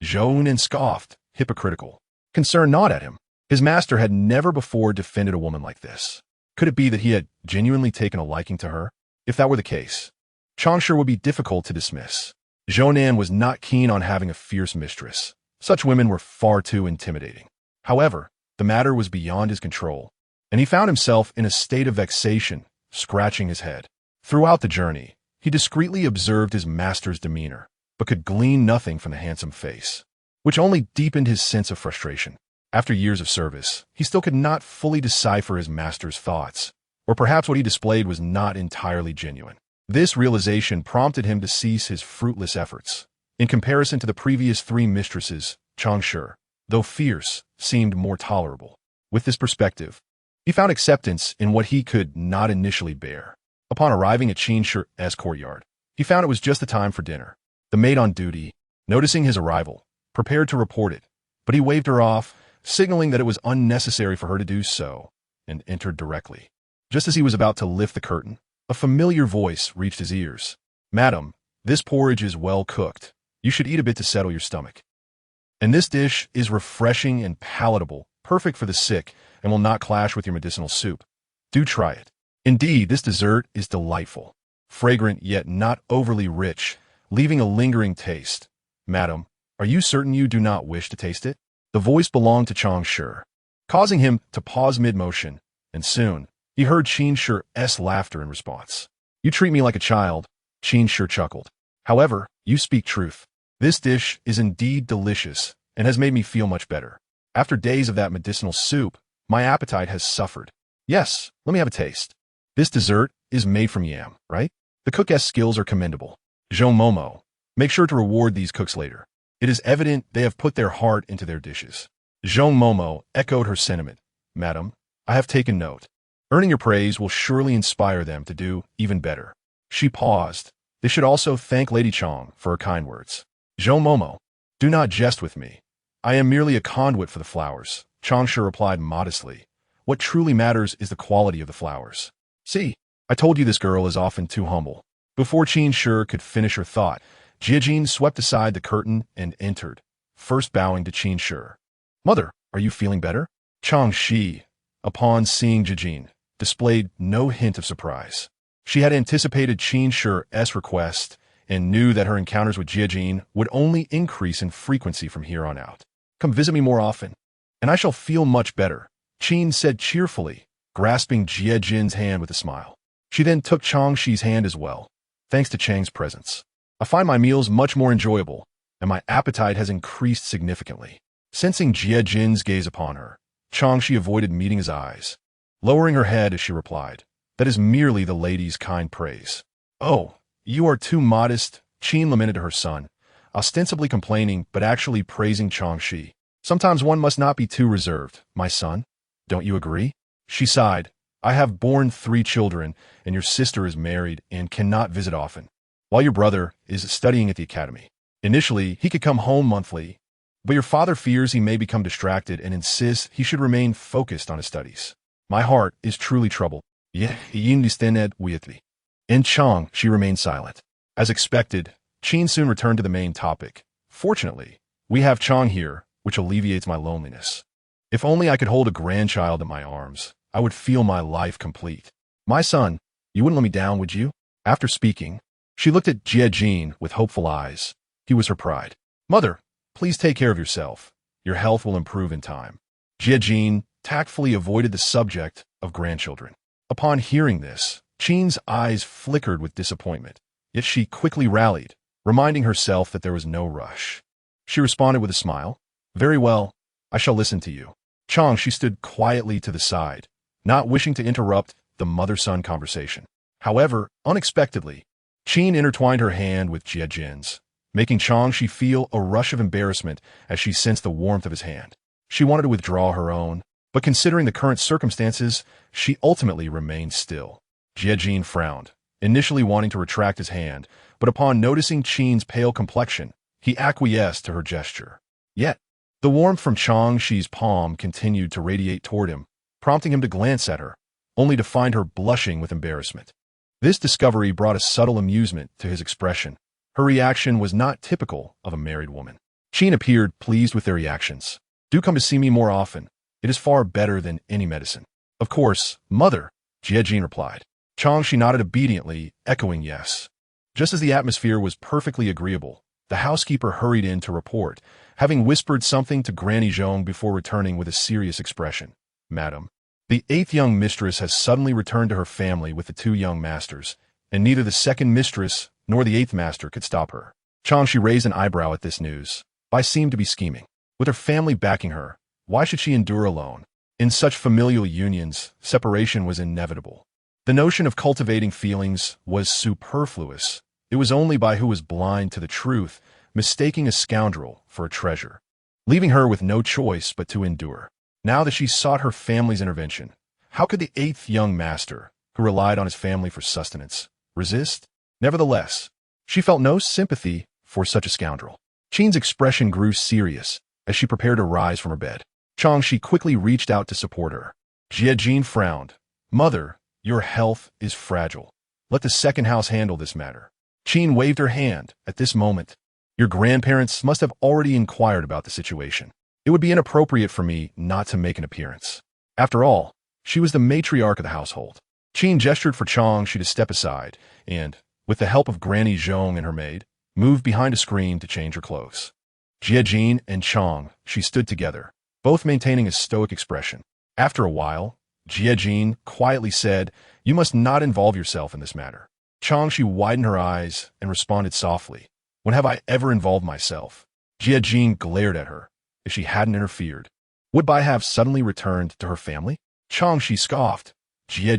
Zhou Nin scoffed, hypocritical. Concerned not at him. His master had never before defended a woman like this. Could it be that he had genuinely taken a liking to her? If that were the case, Chang Shi would be difficult to dismiss. Zhou Nin was not keen on having a fierce mistress. Such women were far too intimidating. However, the matter was beyond his control, and he found himself in a state of vexation, scratching his head. Throughout the journey, he discreetly observed his master's demeanor, but could glean nothing from the handsome face, which only deepened his sense of frustration. After years of service, he still could not fully decipher his master's thoughts, or perhaps what he displayed was not entirely genuine. This realization prompted him to cease his fruitless efforts. In comparison to the previous three mistresses, Chang Shi, though fierce, seemed more tolerable. With this perspective, he found acceptance in what he could not initially bear. Upon arriving at Qin Shi's courtyard, he found it was just the time for dinner. The maid on duty, noticing his arrival, prepared to report it, but he waved her off, signaling that it was unnecessary for her to do so, and entered directly. Just as he was about to lift the curtain, a familiar voice reached his ears. Madam, this porridge is well cooked. You should eat a bit to settle your stomach. And this dish is refreshing and palatable, perfect for the sick, and will not clash with your medicinal soup. Do try it. Indeed, this dessert is delightful, fragrant yet not overly rich, leaving a lingering taste. Madam, are you certain you do not wish to taste it? The voice belonged to Chang Shi, causing him to pause mid-motion, and soon, he heard Qin Shi's laughter in response. You treat me like a child, Qin Shi chuckled. However, you speak truth. This dish is indeed delicious, and has made me feel much better. After days of that medicinal soup, my appetite has suffered. Yes, let me have a taste. This dessert is made from yam, right? The cook's skills are commendable. Zhou Momo, make sure to reward these cooks later. It is evident they have put their heart into their dishes. Zhou Momo echoed her sentiment. Madam, I have taken note. Earning your praise will surely inspire them to do even better. She paused. They should also thank Lady Chang for her kind words. Zhou Momo, do not jest with me. I am merely a conduit for the flowers, Chang Shi replied modestly. What truly matters is the quality of the flowers. See, I told you this girl is often too humble. Before Qin Shi could finish her thought, Jie swept aside the curtain and entered, first bowing to Qin Shi. Mother, are you feeling better? Chang Xi, upon seeing Jie, displayed no hint of surprise. She had anticipated Qin Shi's request and knew that her encounters with Jie would only increase in frequency from here on out. Come visit me more often, and I shall feel much better, Qin said cheerfully, grasping Jie's hand with a smile. She then took Chang Xi's hand as well, thanks to Chang's presence. I find my meals much more enjoyable, and my appetite has increased significantly. Sensing Jie's gaze upon her, Chang Xi avoided meeting his eyes, lowering her head as she replied, that is merely the lady's kind praise. Oh, you are too modest, Qin lamented to her son, ostensibly complaining but actually praising Chang Xi. Sometimes one must not be too reserved, my son. Don't you agree? She sighed. I have borne 3 children, and your sister is married and cannot visit often, while your brother is studying at the academy. Initially, he could come home monthly, but your father fears he may become distracted and insists he should remain focused on his studies. My heart is truly troubled. Yet, in Chang, she remained silent. As expected, Qin soon returned to the main topic. Fortunately, we have Chang here, which alleviates my loneliness. If only I could hold a grandchild in my arms, I would feel my life complete. My son, you wouldn't let me down, would you? After speaking, she looked at Jie with hopeful eyes. He was her pride. Mother, please take care of yourself. Your health will improve in time. Jie tactfully avoided the subject of grandchildren. Upon hearing this, Qin's eyes flickered with disappointment, yet she quickly rallied, reminding herself that there was no rush. She responded with a smile. Very well, I shall listen to you. Chang Xi stood quietly to the side, not wishing to interrupt the mother-son conversation. However, unexpectedly, Qin intertwined her hand with Jie, making Chang Xi feel a rush of embarrassment as she sensed the warmth of his hand. She wanted to withdraw her own, but considering the current circumstances, she ultimately remained still. Jie frowned, initially wanting to retract his hand, but upon noticing Qin's pale complexion, he acquiesced to her gesture. Yet, the warmth from Chang Xi's palm continued to radiate toward him, prompting him to glance at her, only to find her blushing with embarrassment. This discovery brought a subtle amusement to his expression. Her reaction was not typical of a married woman. Qin appeared pleased with their reactions. Do come to see me more often. It is far better than any medicine. Of course, mother, Jie replied. Chang Xi nodded obediently, echoing yes. Just as the atmosphere was perfectly agreeable, the housekeeper hurried in to report, having whispered something to Granny Zhong before returning with a serious expression. Madam, the 8th young mistress has suddenly returned to her family with the 2 young masters, and neither the 2nd mistress nor the 8th master could stop her. Chang Xi raised an eyebrow at this news. Bai seemed to be scheming. With her family backing her, why should she endure alone? In such familial unions, separation was inevitable. The notion of cultivating feelings was superfluous. It was only Bai who was blind to the truth, mistaking a scoundrel for a treasure, leaving her with no choice but to endure. Now that she sought her family's intervention, how could the 8th young master, who relied on his family for sustenance, resist? Nevertheless, she felt no sympathy for such a scoundrel. Qin's expression grew serious as she prepared to rise from her bed. Chang Xi quickly reached out to support her. Jie frowned. Mother, your health is fragile. Let the 2nd house handle this matter. Qin waved her hand at this moment. Your grandparents must have already inquired about the situation. It would be inappropriate for me not to make an appearance. After all, she was the matriarch of the household. Qin gestured for Chang Xi to step aside and, with the help of Granny Zhong and her maid, moved behind a screen to change her clothes. Jie and Chang Xi stood together, both maintaining a stoic expression. After a while, Jie quietly said, You must not involve yourself in this matter. Chang Xi widened her eyes and responded softly, When have I ever involved myself? Jie glared at her. If she hadn't interfered, would Bai have suddenly returned to her family? Chang Xi scoffed. Jie,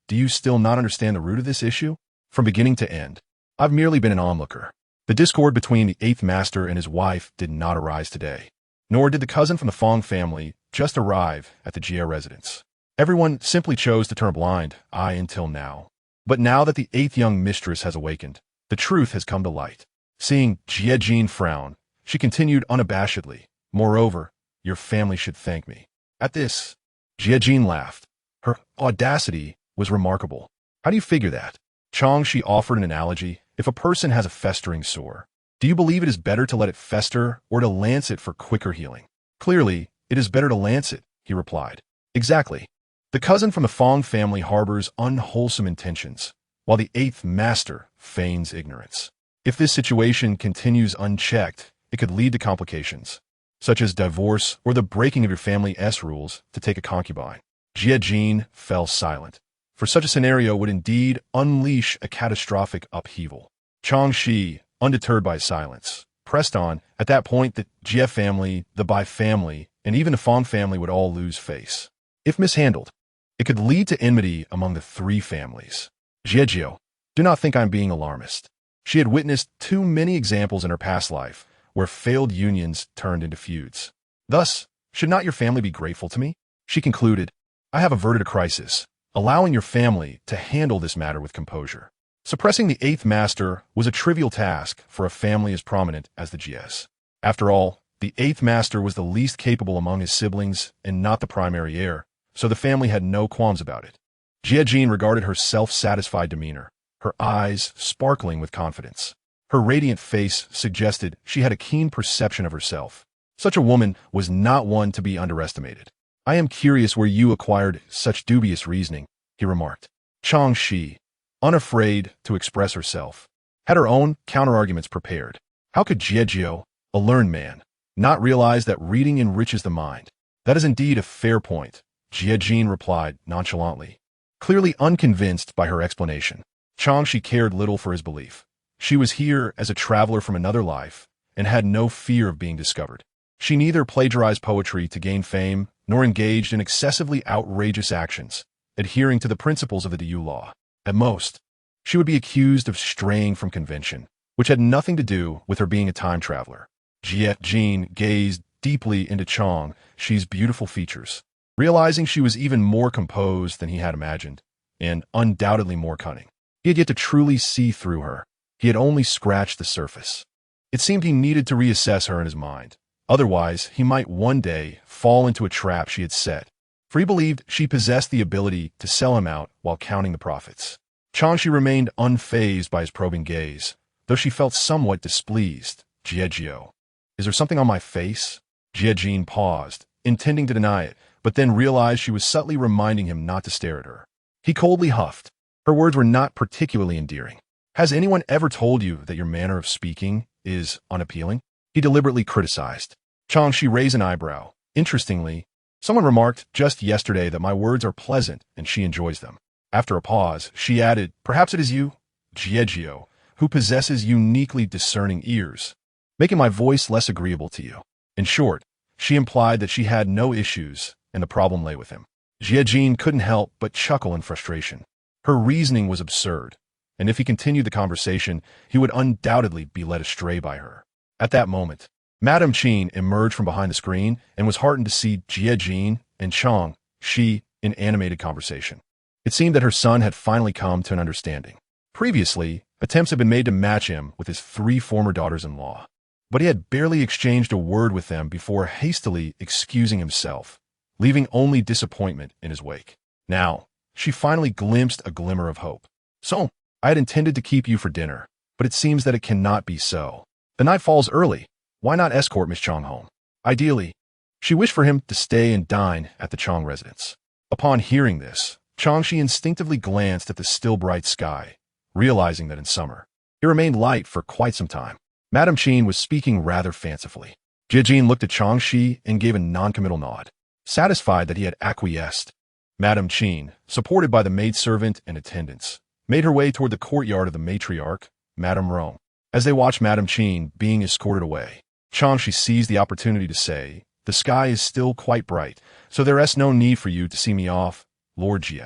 do you still not understand the root of this issue? From beginning to end, I've merely been an onlooker. The discord between the 8th master and his wife did not arise today, nor did the cousin from the Fong family just arrive at the Jie residence. Everyone simply chose to turn a blind eye until now. But now that the 8th young mistress has awakened, the truth has come to light. Seeing Jie frown, she continued unabashedly, Moreover, your family should thank me. At this, Jie laughed. Her audacity was remarkable. How do you figure that? Chang Xi offered an analogy. If a person has a festering sore, do you believe it is better to let it fester or to lance it for quicker healing? Clearly, it is better to lance it, he replied. Exactly. The cousin from the Fong family harbors unwholesome intentions, while the 8th master feigns ignorance. If this situation continues unchecked, it could lead to complications, such as divorce or the breaking of your family's rules to take a concubine. Jie fell silent, for such a scenario would indeed unleash a catastrophic upheaval. Chang Xi, undeterred by silence, pressed on. At that point, the Jie family, the Bai family, and even the Fong family would all lose face. If mishandled, it could lead to enmity among the 3 families. Jie, do not think I'm being alarmist. She had witnessed too many examples in her past life where failed unions turned into feuds. Thus, should not your family be grateful to me? She concluded, I have averted a crisis, allowing your family to handle this matter with composure. Suppressing the eighth master was a trivial task for a family as prominent as the GS. After all, the eighth master was the least capable among his siblings and not the primary heir, so the family had no qualms about it. Jie regarded her self-satisfied demeanor, her eyes sparkling with confidence. Her radiant face suggested she had a keen perception of herself. Such a woman was not one to be underestimated. "I am curious where you acquired such dubious reasoning," he remarked. Chang Xi, unafraid to express herself, had her own counterarguments prepared. How could Jie, a learned man, not realize that reading enriches the mind? "That is indeed a fair point," Jie replied nonchalantly, clearly unconvinced by her explanation. Chang Xi cared little for his belief. She was here as a traveler from another life and had no fear of being discovered. She neither plagiarized poetry to gain fame nor engaged in excessively outrageous actions, adhering to the principles of the Diu law. At most, she would be accused of straying from convention, which had nothing to do with her being a time traveler. Jie gazed deeply into Chang Xi's beautiful features, realizing she was even more composed than he had imagined, and undoubtedly more cunning. He had yet to truly see through her. He had only scratched the surface. It seemed he needed to reassess her in his mind. Otherwise, he might one day fall into a trap she had set, for he believed she possessed the ability to sell him out while counting the profits. Chang Xi remained unfazed by his probing gaze, though she felt somewhat displeased. "Jie, is there something on my face?" Jie paused, intending to deny it, but then realized she was subtly reminding him not to stare at her. He coldly huffed. Her words were not particularly endearing. "Has anyone ever told you that your manner of speaking is unappealing?" He deliberately criticized. Chang Xi raised an eyebrow. "Interestingly, someone remarked just yesterday that my words are pleasant and she enjoys them." After a pause, she added, "Perhaps it is you, Jie, who possesses uniquely discerning ears, making my voice less agreeable to you." In short, she implied that she had no issues and the problem lay with him. Jie couldn't help but chuckle in frustration. Her reasoning was absurd, and if he continued the conversation, he would undoubtedly be led astray by her. At that moment, Madame Qin emerged from behind the screen and was heartened to see Jie and Chang Xi in animated conversation. It seemed that her son had finally come to an understanding. Previously, attempts had been made to match him with his 3 former daughters-in-law, but he had barely exchanged a word with them before hastily excusing himself, leaving only disappointment in his wake. Now, she finally glimpsed a glimmer of hope. "So, I had intended to keep you for dinner, but it seems that it cannot be so. The night falls early. Why not escort Miss Chang home?" Ideally, she wished for him to stay and dine at the Chang residence. Upon hearing this, Chang Xi instinctively glanced at the still bright sky, realizing that in summer, it remained light for quite some time. Madame Qin was speaking rather fancifully. Jie looked at Chang Xi and gave a noncommittal nod, satisfied that he had acquiesced. Madame Qin, supported by the maidservant and attendants, made her way toward the courtyard of the matriarch, Madame Rome. As they watched Madame Qin being escorted away, Chang Xi seized the opportunity to say, "The sky is still quite bright, so there is no need for you to see me off, Lord Jie.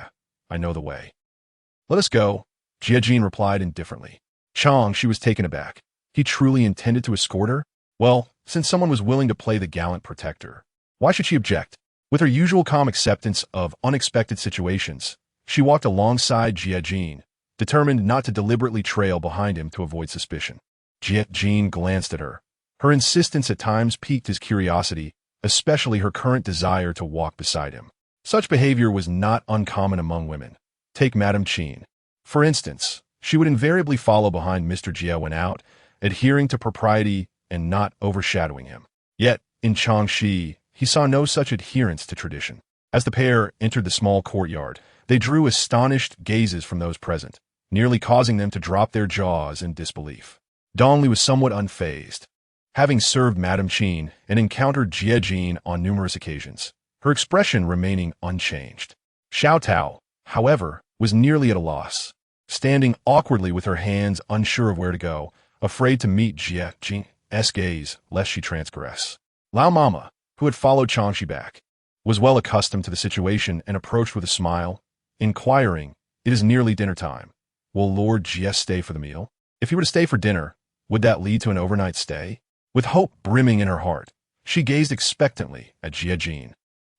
I know the way." "Let us go," Jie replied indifferently. Chang Xi was taken aback. He truly intended to escort her? Well, since someone was willing to play the gallant protector, why should she object? With her usual calm acceptance of unexpected situations, she walked alongside Jie, determined not to deliberately trail behind him to avoid suspicion. Jie glanced at her. Her insistence at times piqued his curiosity, especially her current desire to walk beside him. Such behavior was not uncommon among women. Take Madame Qin. For instance, she would invariably follow behind Mr. Jie when out, adhering to propriety and not overshadowing him. Yet, in Chang Xi, he saw no such adherence to tradition. As the pair entered the small courtyard, they drew astonished gazes from those present, nearly causing them to drop their jaws in disbelief. Dongli was somewhat unfazed. Having served Madame Qin and encountered Jie on numerous occasions, her expression remaining unchanged. Xiao Tao, however, was nearly at a loss, standing awkwardly with her hands unsure of where to go, afraid to meet Jie's gaze lest she transgress. Lao Mama, who had followed Chang Xi back, was well accustomed to the situation and approached with a smile, inquiring, "It is nearly dinner time. Will Lord Jie stay for the meal?" If he were to stay for dinner, would that lead to an overnight stay? With hope brimming in her heart, she gazed expectantly at Jie,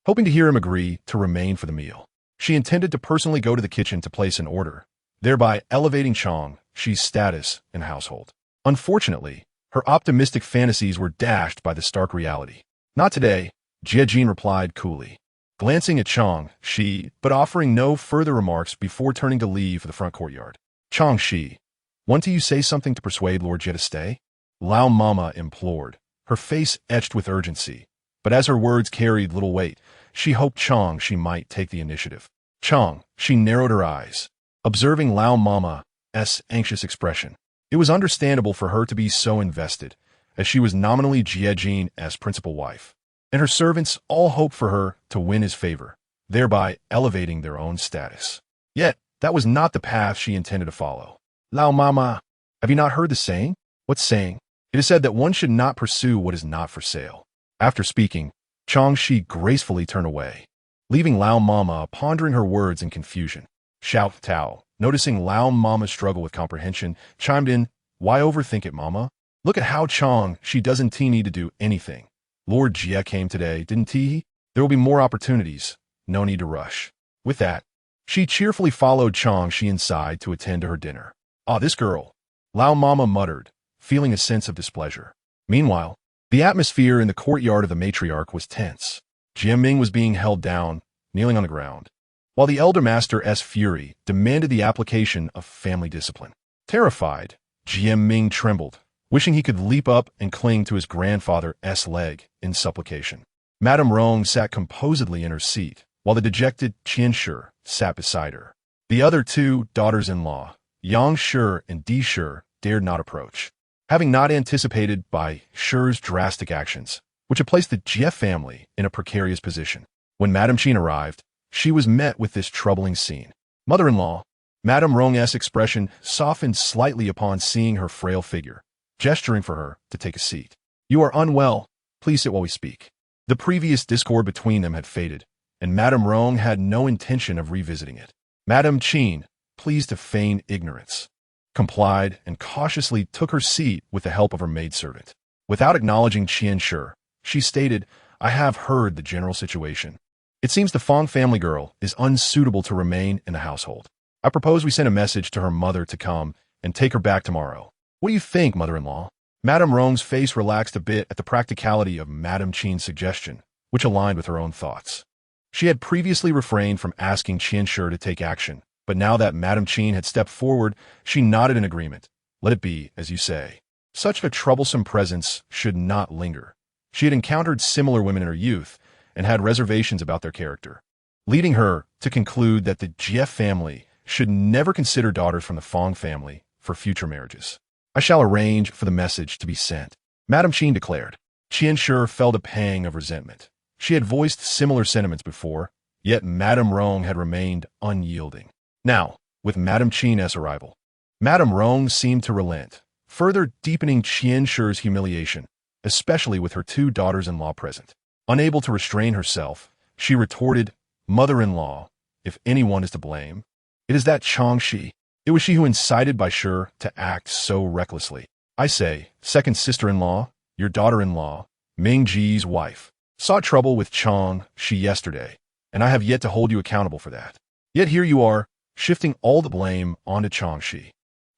hoping to hear him agree to remain for the meal. She intended to personally go to the kitchen to place an order, thereby elevating Chang Xi's status in household. Unfortunately, her optimistic fantasies were dashed by the stark reality. Not today, Jie replied coolly, glancing at Chang Xi but offering no further remarks before turning to leave for the front courtyard. Chang Xi, want you say something to persuade Lord Jie to stay? Lao Mama implored, her face etched with urgency. But as her words carried little weight, she hoped Chang Xi might take the initiative. Chang Xi narrowed her eyes, observing Lao Mama's anxious expression. It was understandable for her to be so invested, as she was nominally Jie's principal wife, and her servants all hoped for her to win his favor, thereby elevating their own status. Yet, that was not the path she intended to follow. Lao Mama, have you not heard the saying? What saying? It is said that one should not pursue what is not for sale. After speaking, Chang Xi gracefully turned away, leaving Lao Mama pondering her words in confusion. Xiao Tao, noticing Lao Mama's struggle with comprehension, chimed in, why overthink it, Mama? Look at how Chang Xi doesn't need to do anything. Lord Jie came today, didn't he? There will be more opportunities. No need to rush. With that, she cheerfully followed Chang Xi inside to attend to her dinner. Ah, this girl, Lao Mama muttered, feeling a sense of displeasure. Meanwhile, the atmosphere in the courtyard of the matriarch was tense. Jiaming was being held down, kneeling on the ground, while the elder master's fury demanded the application of family discipline. Terrified, Jiaming trembled, wishing he could leap up and cling to his grandfather's leg in supplication. Madame Rong sat composedly in her seat, while the dejected Qian Shi sat beside her. The other two daughters-in-law, Yang Shi and Di Shi, dared not approach, having not anticipated by Shi's drastic actions, which had placed the Jie family in a precarious position. When Madame Qin arrived, she was met with this troubling scene. Mother-in-law, Madame Rong's expression softened slightly upon seeing her frail figure, gesturing for her to take a seat. You are unwell. Please sit while we speak. The previous discord between them had faded, and Madame Rong had no intention of revisiting it. Madame Qin, pleased to feign ignorance, complied and cautiously took her seat with the help of her maidservant. Without acknowledging Qian Shi, she stated, I have heard the general situation. It seems the Fong family girl is unsuitable to remain in the household. I propose we send a message to her mother to come and take her back tomorrow. What do you think, mother-in-law? Madame Rong's face relaxed a bit at the practicality of Madame Qin's suggestion, which aligned with her own thoughts. She had previously refrained from asking Qian Shi to take action, but now that Madame Qin had stepped forward, she nodded in agreement. Let it be, as you say. Such a troublesome presence should not linger. She had encountered similar women in her youth and had reservations about their character, leading her to conclude that the Jie family should never consider daughters from the Fong family for future marriages. I shall arrange for the message to be sent, Madame Qin declared. Qian Shi felt a pang of resentment. She had voiced similar sentiments before, yet Madame Rong had remained unyielding. Now, with Madame Qin's arrival, Madame Rong seemed to relent, further deepening Qian Shi's humiliation, especially with her two daughters-in-law present. Unable to restrain herself, she retorted, Mother-in-law, if anyone is to blame, it is that Chang Xi. It was she who incited Bai Shi to act so recklessly. I say, second sister-in-law, your daughter-in-law, Ming Ji's wife, saw trouble with Chang Xi yesterday, and I have yet to hold you accountable for that. Yet here you are, shifting all the blame onto Chang Xi.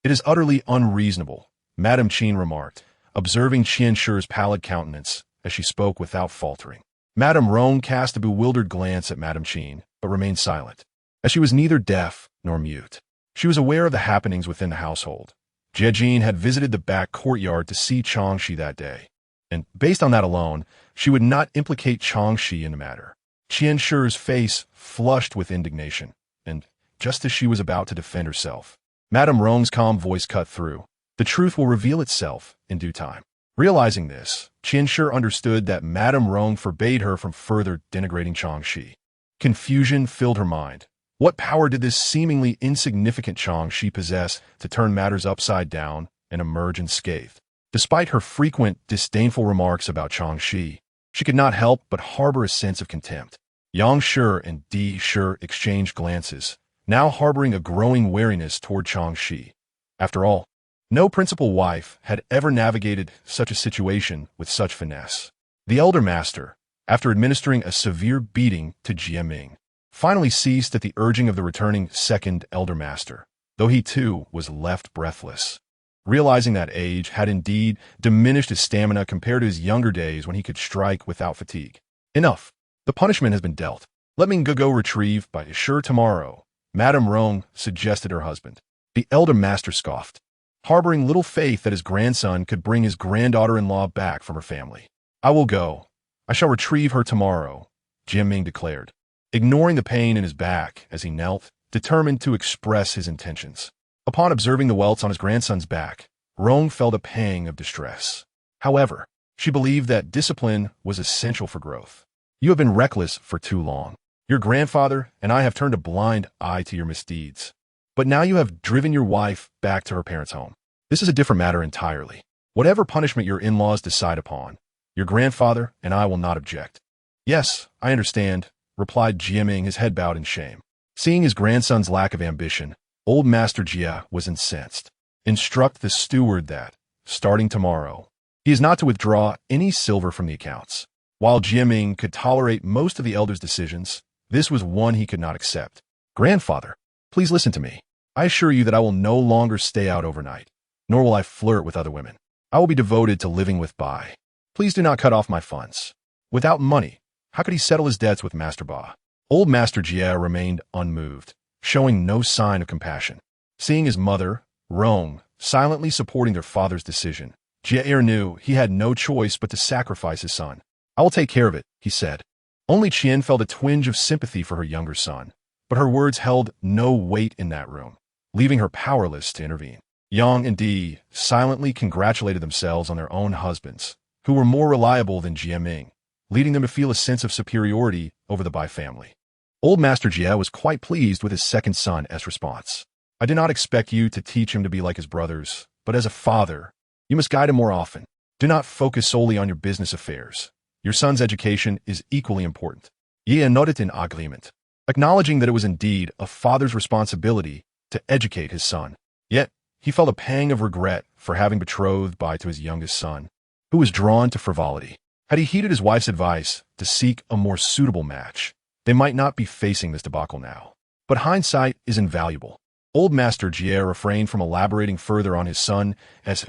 It is utterly unreasonable, Madame Qin remarked, observing Qian Shi's pallid countenance as she spoke without faltering. Madame Rong cast a bewildered glance at Madame Qin, but remained silent, as she was neither deaf nor mute. She was aware of the happenings within the household. Jie had visited the back courtyard to see Chang Xi that day, and based on that alone, she would not implicate Chang Xi in the matter. Qian Shi's face flushed with indignation, and just as she was about to defend herself, Madame Rong's calm voice cut through. The truth will reveal itself in due time. Realizing this, Qian Shi understood that Madame Rong forbade her from further denigrating Chang Xi. Confusion filled her mind. What power did this seemingly insignificant Chang Xi possess to turn matters upside down and emerge unscathed? Despite her frequent, disdainful remarks about Chang Xi, she could not help but harbor a sense of contempt. Yang Shi and Di Shi exchanged glances, now harboring a growing wariness toward Chang Xi. After all, no principal wife had ever navigated such a situation with such finesse. The elder master, after administering a severe beating to Jiaming, finally ceased at the urging of the returning second elder master, though he too was left breathless. Realizing that age had indeed diminished his stamina compared to his younger days when he could strike without fatigue. Enough. The punishment has been dealt. Let me go retrieve by sure tomorrow, Madame Rong suggested her husband. The elder master scoffed, harboring little faith that his grandson could bring his granddaughter-in-law back from her family. I will go. I shall retrieve her tomorrow, Jiaming declared, ignoring the pain in his back as he knelt, determined to express his intentions. Upon observing the welts on his grandson's back, Rong felt a pang of distress. However, she believed that discipline was essential for growth. You have been reckless for too long. Your grandfather and I have turned a blind eye to your misdeeds. But now you have driven your wife back to her parents' home. This is a different matter entirely. Whatever punishment your in-laws decide upon, your grandfather and I will not object. Yes, I understand, replied Jiaming, his head bowed in shame. Seeing his grandson's lack of ambition, old Master Jia was incensed. Instruct the steward that, starting tomorrow, he is not to withdraw any silver from the accounts. While Jiaming could tolerate most of the elder's decisions, this was one he could not accept. Grandfather, please listen to me. I assure you that I will no longer stay out overnight, nor will I flirt with other women. I will be devoted to living with Bai. Please do not cut off my funds. Without money, how could he settle his debts with Master Ba? Old Master Jia remained unmoved, showing no sign of compassion. Seeing his mother, Rong, silently supporting their father's decision, Jia knew he had no choice but to sacrifice his son. I will take care of it, he said. Only Qian felt a twinge of sympathy for her younger son, but her words held no weight in that room, leaving her powerless to intervene. Yang and Di silently congratulated themselves on their own husbands, who were more reliable than Jiaming, leading them to feel a sense of superiority over the Bai family. Old Master Jia was quite pleased with his second son's response. I did not expect you to teach him to be like his brothers, but as a father, you must guide him more often. Do not focus solely on your business affairs. Your son's education is equally important. Ye nodded in agreement, acknowledging that it was indeed a father's responsibility to educate his son. Yet, he felt a pang of regret for having betrothed Bai to his youngest son, who was drawn to frivolity. Had he heeded his wife's advice to seek a more suitable match, they might not be facing this debacle now. But hindsight is invaluable. Old Master Jia refrained from elaborating further on his son's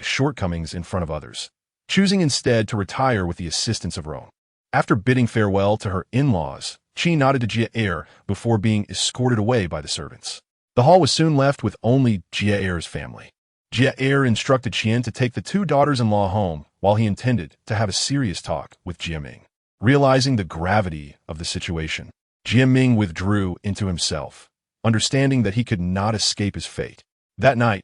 shortcomings in front of others, choosing instead to retire with the assistance of Rong. After bidding farewell to her in-laws, Qi nodded to Jia before being escorted away by the servants. The hall was soon left with only Jia's family. Jia instructed Qian to take the two daughters-in-law home while he intended to have a serious talk with Jiaming. Realizing the gravity of the situation, Jiaming withdrew into himself, understanding that he could not escape his fate. That night,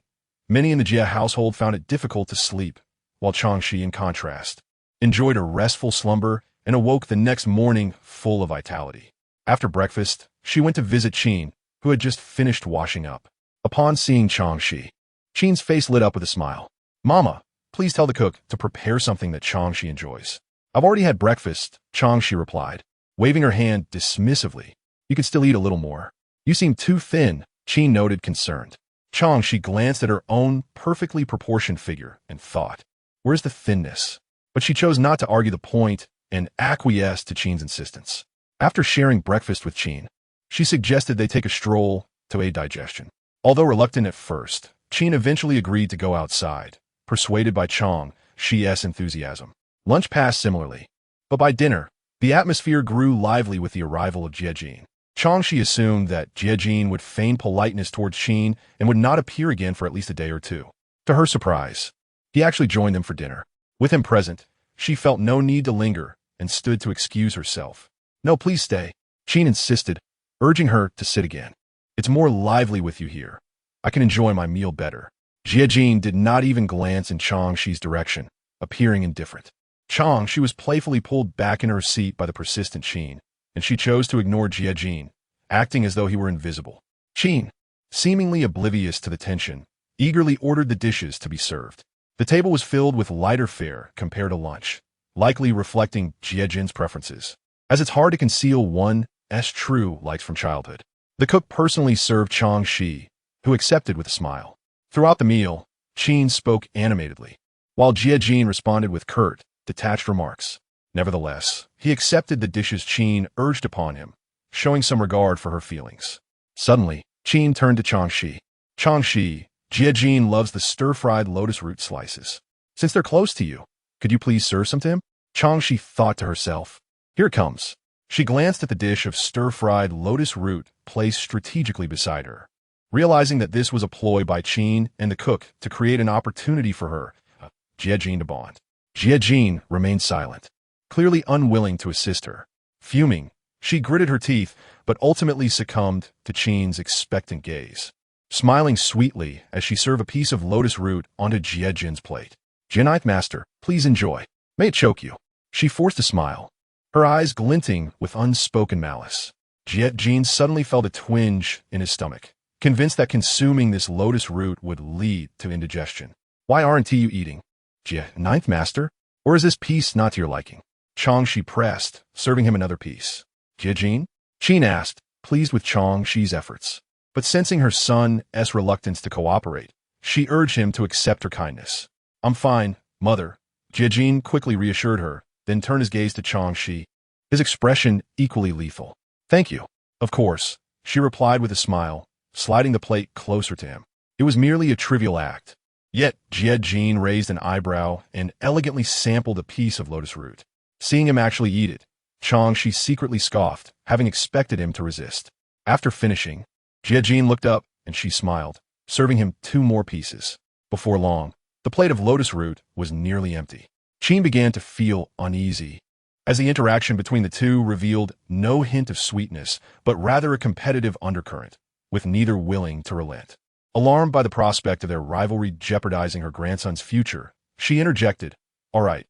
many in the Jia household found it difficult to sleep, while Chang Xi, in contrast, enjoyed a restful slumber and awoke the next morning full of vitality. After breakfast, she went to visit Qin, who had just finished washing up. Upon seeing Chang Xi, Qin's face lit up with a smile. Mama, please tell the cook to prepare something that Chang Xi enjoys. I've already had breakfast, Chang Xi replied, waving her hand dismissively. You can still eat a little more. You seem too thin, Qin noted, concerned. Chang Xi glanced at her own perfectly proportioned figure and thought, where's the thinness? But she chose not to argue the point and acquiesced to Qin's insistence. After sharing breakfast with Qin, she suggested they take a stroll to aid digestion. Although reluctant at first, Qin eventually agreed to go outside, persuaded by Chang Xi's enthusiasm. Lunch passed similarly, but by dinner, the atmosphere grew lively with the arrival of Jiajin. Chang Xi assumed that Jiajin would feign politeness towards Qin and would not appear again for at least a day or two. To her surprise, he actually joined them for dinner. With him present, she felt no need to linger and stood to excuse herself. No, please stay, Qin insisted, urging her to sit again. It's more lively with you here. I can enjoy my meal better. Jiajin did not even glance in Chang Xi's direction, appearing indifferent. Chang Xi was playfully pulled back in her seat by the persistent Qin, and she chose to ignore Jiajin, acting as though he were invisible. Qin, seemingly oblivious to the tension, eagerly ordered the dishes to be served. The table was filled with lighter fare compared to lunch, likely reflecting Jiajin's preferences, as it's hard to conceal one's true likes from childhood. The cook personally served Chang Xi, who accepted with a smile. Throughout the meal, Qin spoke animatedly, while Jiajin responded with curt, detached remarks. Nevertheless, he accepted the dishes Qin urged upon him, showing some regard for her feelings. Suddenly, Qin turned to Chang Xi. Chang Xi, Jie loves the stir-fried lotus root slices. Since they're close to you, could you please serve some to him? Chang Xi thought to herself. Here it comes. She glanced at the dish of stir-fried lotus root placed strategically beside her. Realizing that this was a ploy by Qin and the cook to create an opportunity for her, Jie to bond. Jie remained silent, clearly unwilling to assist her. Fuming, she gritted her teeth, but ultimately succumbed to Qin's expectant gaze. Smiling sweetly as she served a piece of lotus root onto Jie plate. Ninth Master, please enjoy. May it choke you. She forced a smile, her eyes glinting with unspoken malice. Jie suddenly felt a twinge in his stomach, convinced that consuming this lotus root would lead to indigestion. Why aren't you eating? Ninth Master? Or is this piece not to your liking? Chang Xi pressed, serving him another piece. Jie? Qin asked, pleased with Chang Xi's efforts. But sensing her son's reluctance to cooperate, she urged him to accept her kindness. I'm fine, mother. Jie quickly reassured her, then turned his gaze to Chang Xi, his expression equally lethal. Thank you. Of course, she replied with a smile, sliding the plate closer to him. It was merely a trivial act. Yet Jie raised an eyebrow and elegantly sampled a piece of lotus root. Seeing him actually eat it, Chang Xi secretly scoffed, having expected him to resist. After finishing, Jie looked up and she smiled, serving him 2 more pieces. Before long, the plate of lotus root was nearly empty. Qin began to feel uneasy, as the interaction between the two revealed no hint of sweetness, but rather a competitive undercurrent, with neither willing to relent. Alarmed by the prospect of their rivalry jeopardizing her grandson's future, she interjected, All right,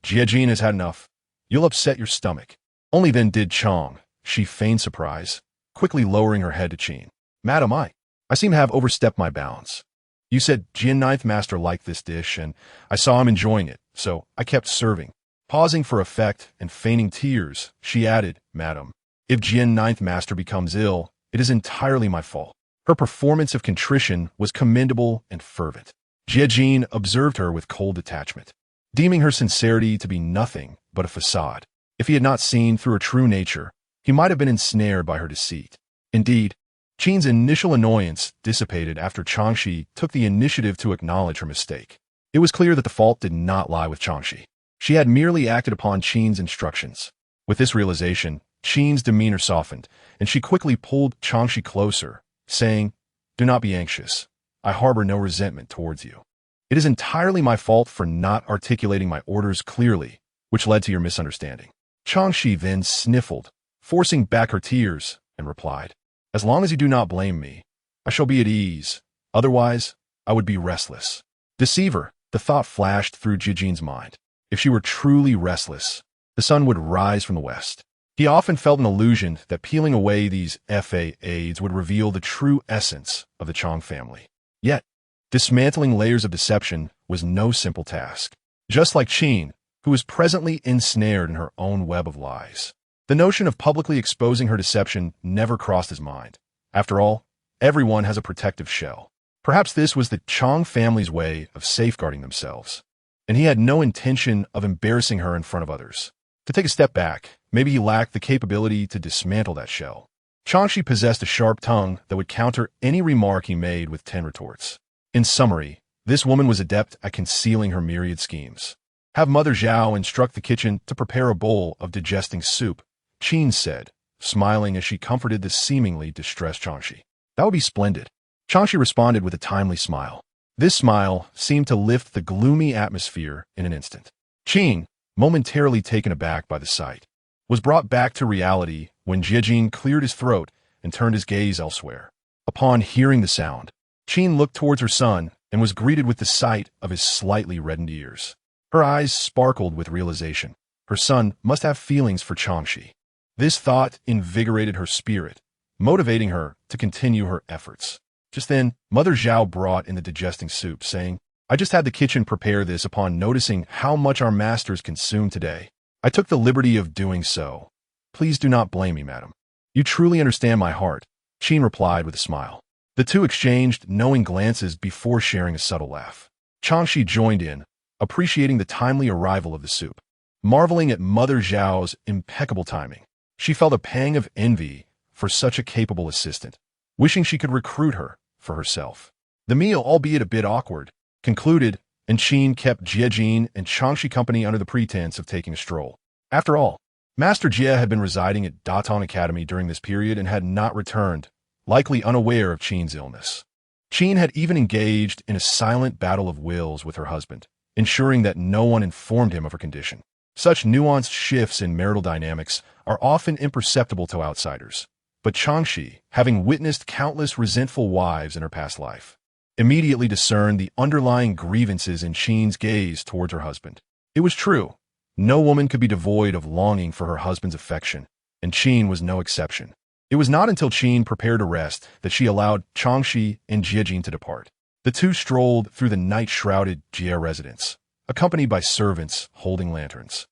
Jie has had enough. You'll upset your stomach. Only then did Chang Xi feign surprise, quickly lowering her head to Qin. Madam, I seem to have overstepped my bounds. You said Ninth Master liked this dish, and I saw him enjoying it, so I kept serving. Pausing for effect and feigning tears, she added, Madam, if Ninth Master becomes ill, it is entirely my fault. Her performance of contrition was commendable and fervent. Jie observed her with cold detachment, deeming her sincerity to be nothing but a facade. If he had not seen through her true nature, he might have been ensnared by her deceit. Indeed, Qin's initial annoyance dissipated after Chang Xi took the initiative to acknowledge her mistake. It was clear that the fault did not lie with Chang Xi. She had merely acted upon Qin's instructions. With this realization, Qin's demeanor softened, and she quickly pulled Chang Xi closer, saying, Do not be anxious. I harbor no resentment towards you. It is entirely my fault for not articulating my orders clearly, which led to your misunderstanding. Chang Xi then sniffled, forcing back her tears, and replied, As long as you do not blame me, I shall be at ease. Otherwise, I would be restless. Deceiver, the thought flashed through Jie's mind. If she were truly restless, the sun would rise from the west. He often felt an illusion that peeling away these aides would reveal the true essence of the Chang family. Yet, dismantling layers of deception was no simple task. Just like Qin, who was presently ensnared in her own web of lies. The notion of publicly exposing her deception never crossed his mind. After all, everyone has a protective shell. Perhaps this was the Chang family's way of safeguarding themselves, and he had no intention of embarrassing her in front of others. To take a step back, maybe he lacked the capability to dismantle that shell. Chang Xi possessed a sharp tongue that would counter any remark he made with 10 retorts. In summary, this woman was adept at concealing her myriad schemes. Have Mother Zhao instruct the kitchen to prepare a bowl of digesting soup, Qin said, smiling as she comforted the seemingly distressed Chang Xi. That would be splendid. Chang Xi responded with a timely smile. This smile seemed to lift the gloomy atmosphere in an instant. Qin, momentarily taken aback by the sight, was brought back to reality when Jie cleared his throat and turned his gaze elsewhere. Upon hearing the sound, Qin looked towards her son and was greeted with the sight of his slightly reddened ears. Her eyes sparkled with realization. Her son must have feelings for Chang Xi. This thought invigorated her spirit, motivating her to continue her efforts. Just then, Mother Zhao brought in the digesting soup, saying, I just had the kitchen prepare this upon noticing how much our masters consume today. I took the liberty of doing so. Please do not blame me, madam. You truly understand my heart, Qin replied with a smile. The two exchanged knowing glances before sharing a subtle laugh. Chang Xi joined in, appreciating the timely arrival of the soup. Marveling at Mother Zhao's impeccable timing, she felt a pang of envy for such a capable assistant. Wishing she could recruit her, for herself. The meal, albeit a bit awkward, concluded, and Qin kept Jiejin and Chang Xi company under the pretense of taking a stroll. After all, Master Jie had been residing at Datong Academy during this period and had not returned, likely unaware of Qin's illness. Qin had even engaged in a silent battle of wills with her husband, ensuring that no one informed him of her condition. Such nuanced shifts in marital dynamics are often imperceptible to outsiders, but Chang Xi, having witnessed countless resentful wives in her past life, immediately discerned the underlying grievances in Qin's gaze towards her husband. It was true. No woman could be devoid of longing for her husband's affection, and Qin was no exception. It was not until Qin prepared to rest that she allowed Chang Xi and Jiejin to depart. The two strolled through the night-shrouded Jie residence, accompanied by servants holding lanterns.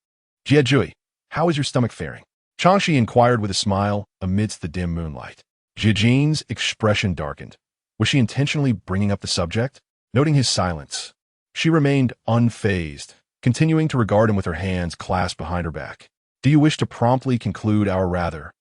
"Jiejui, how is your stomach faring?" Chang Xi inquired with a smile amidst the dim moonlight. Jiejin's expression darkened. Was she intentionally bringing up the subject? Noting his silence, she remained unfazed, continuing to regard him with her hands clasped behind her back. "Do you wish to promptly conclude our rather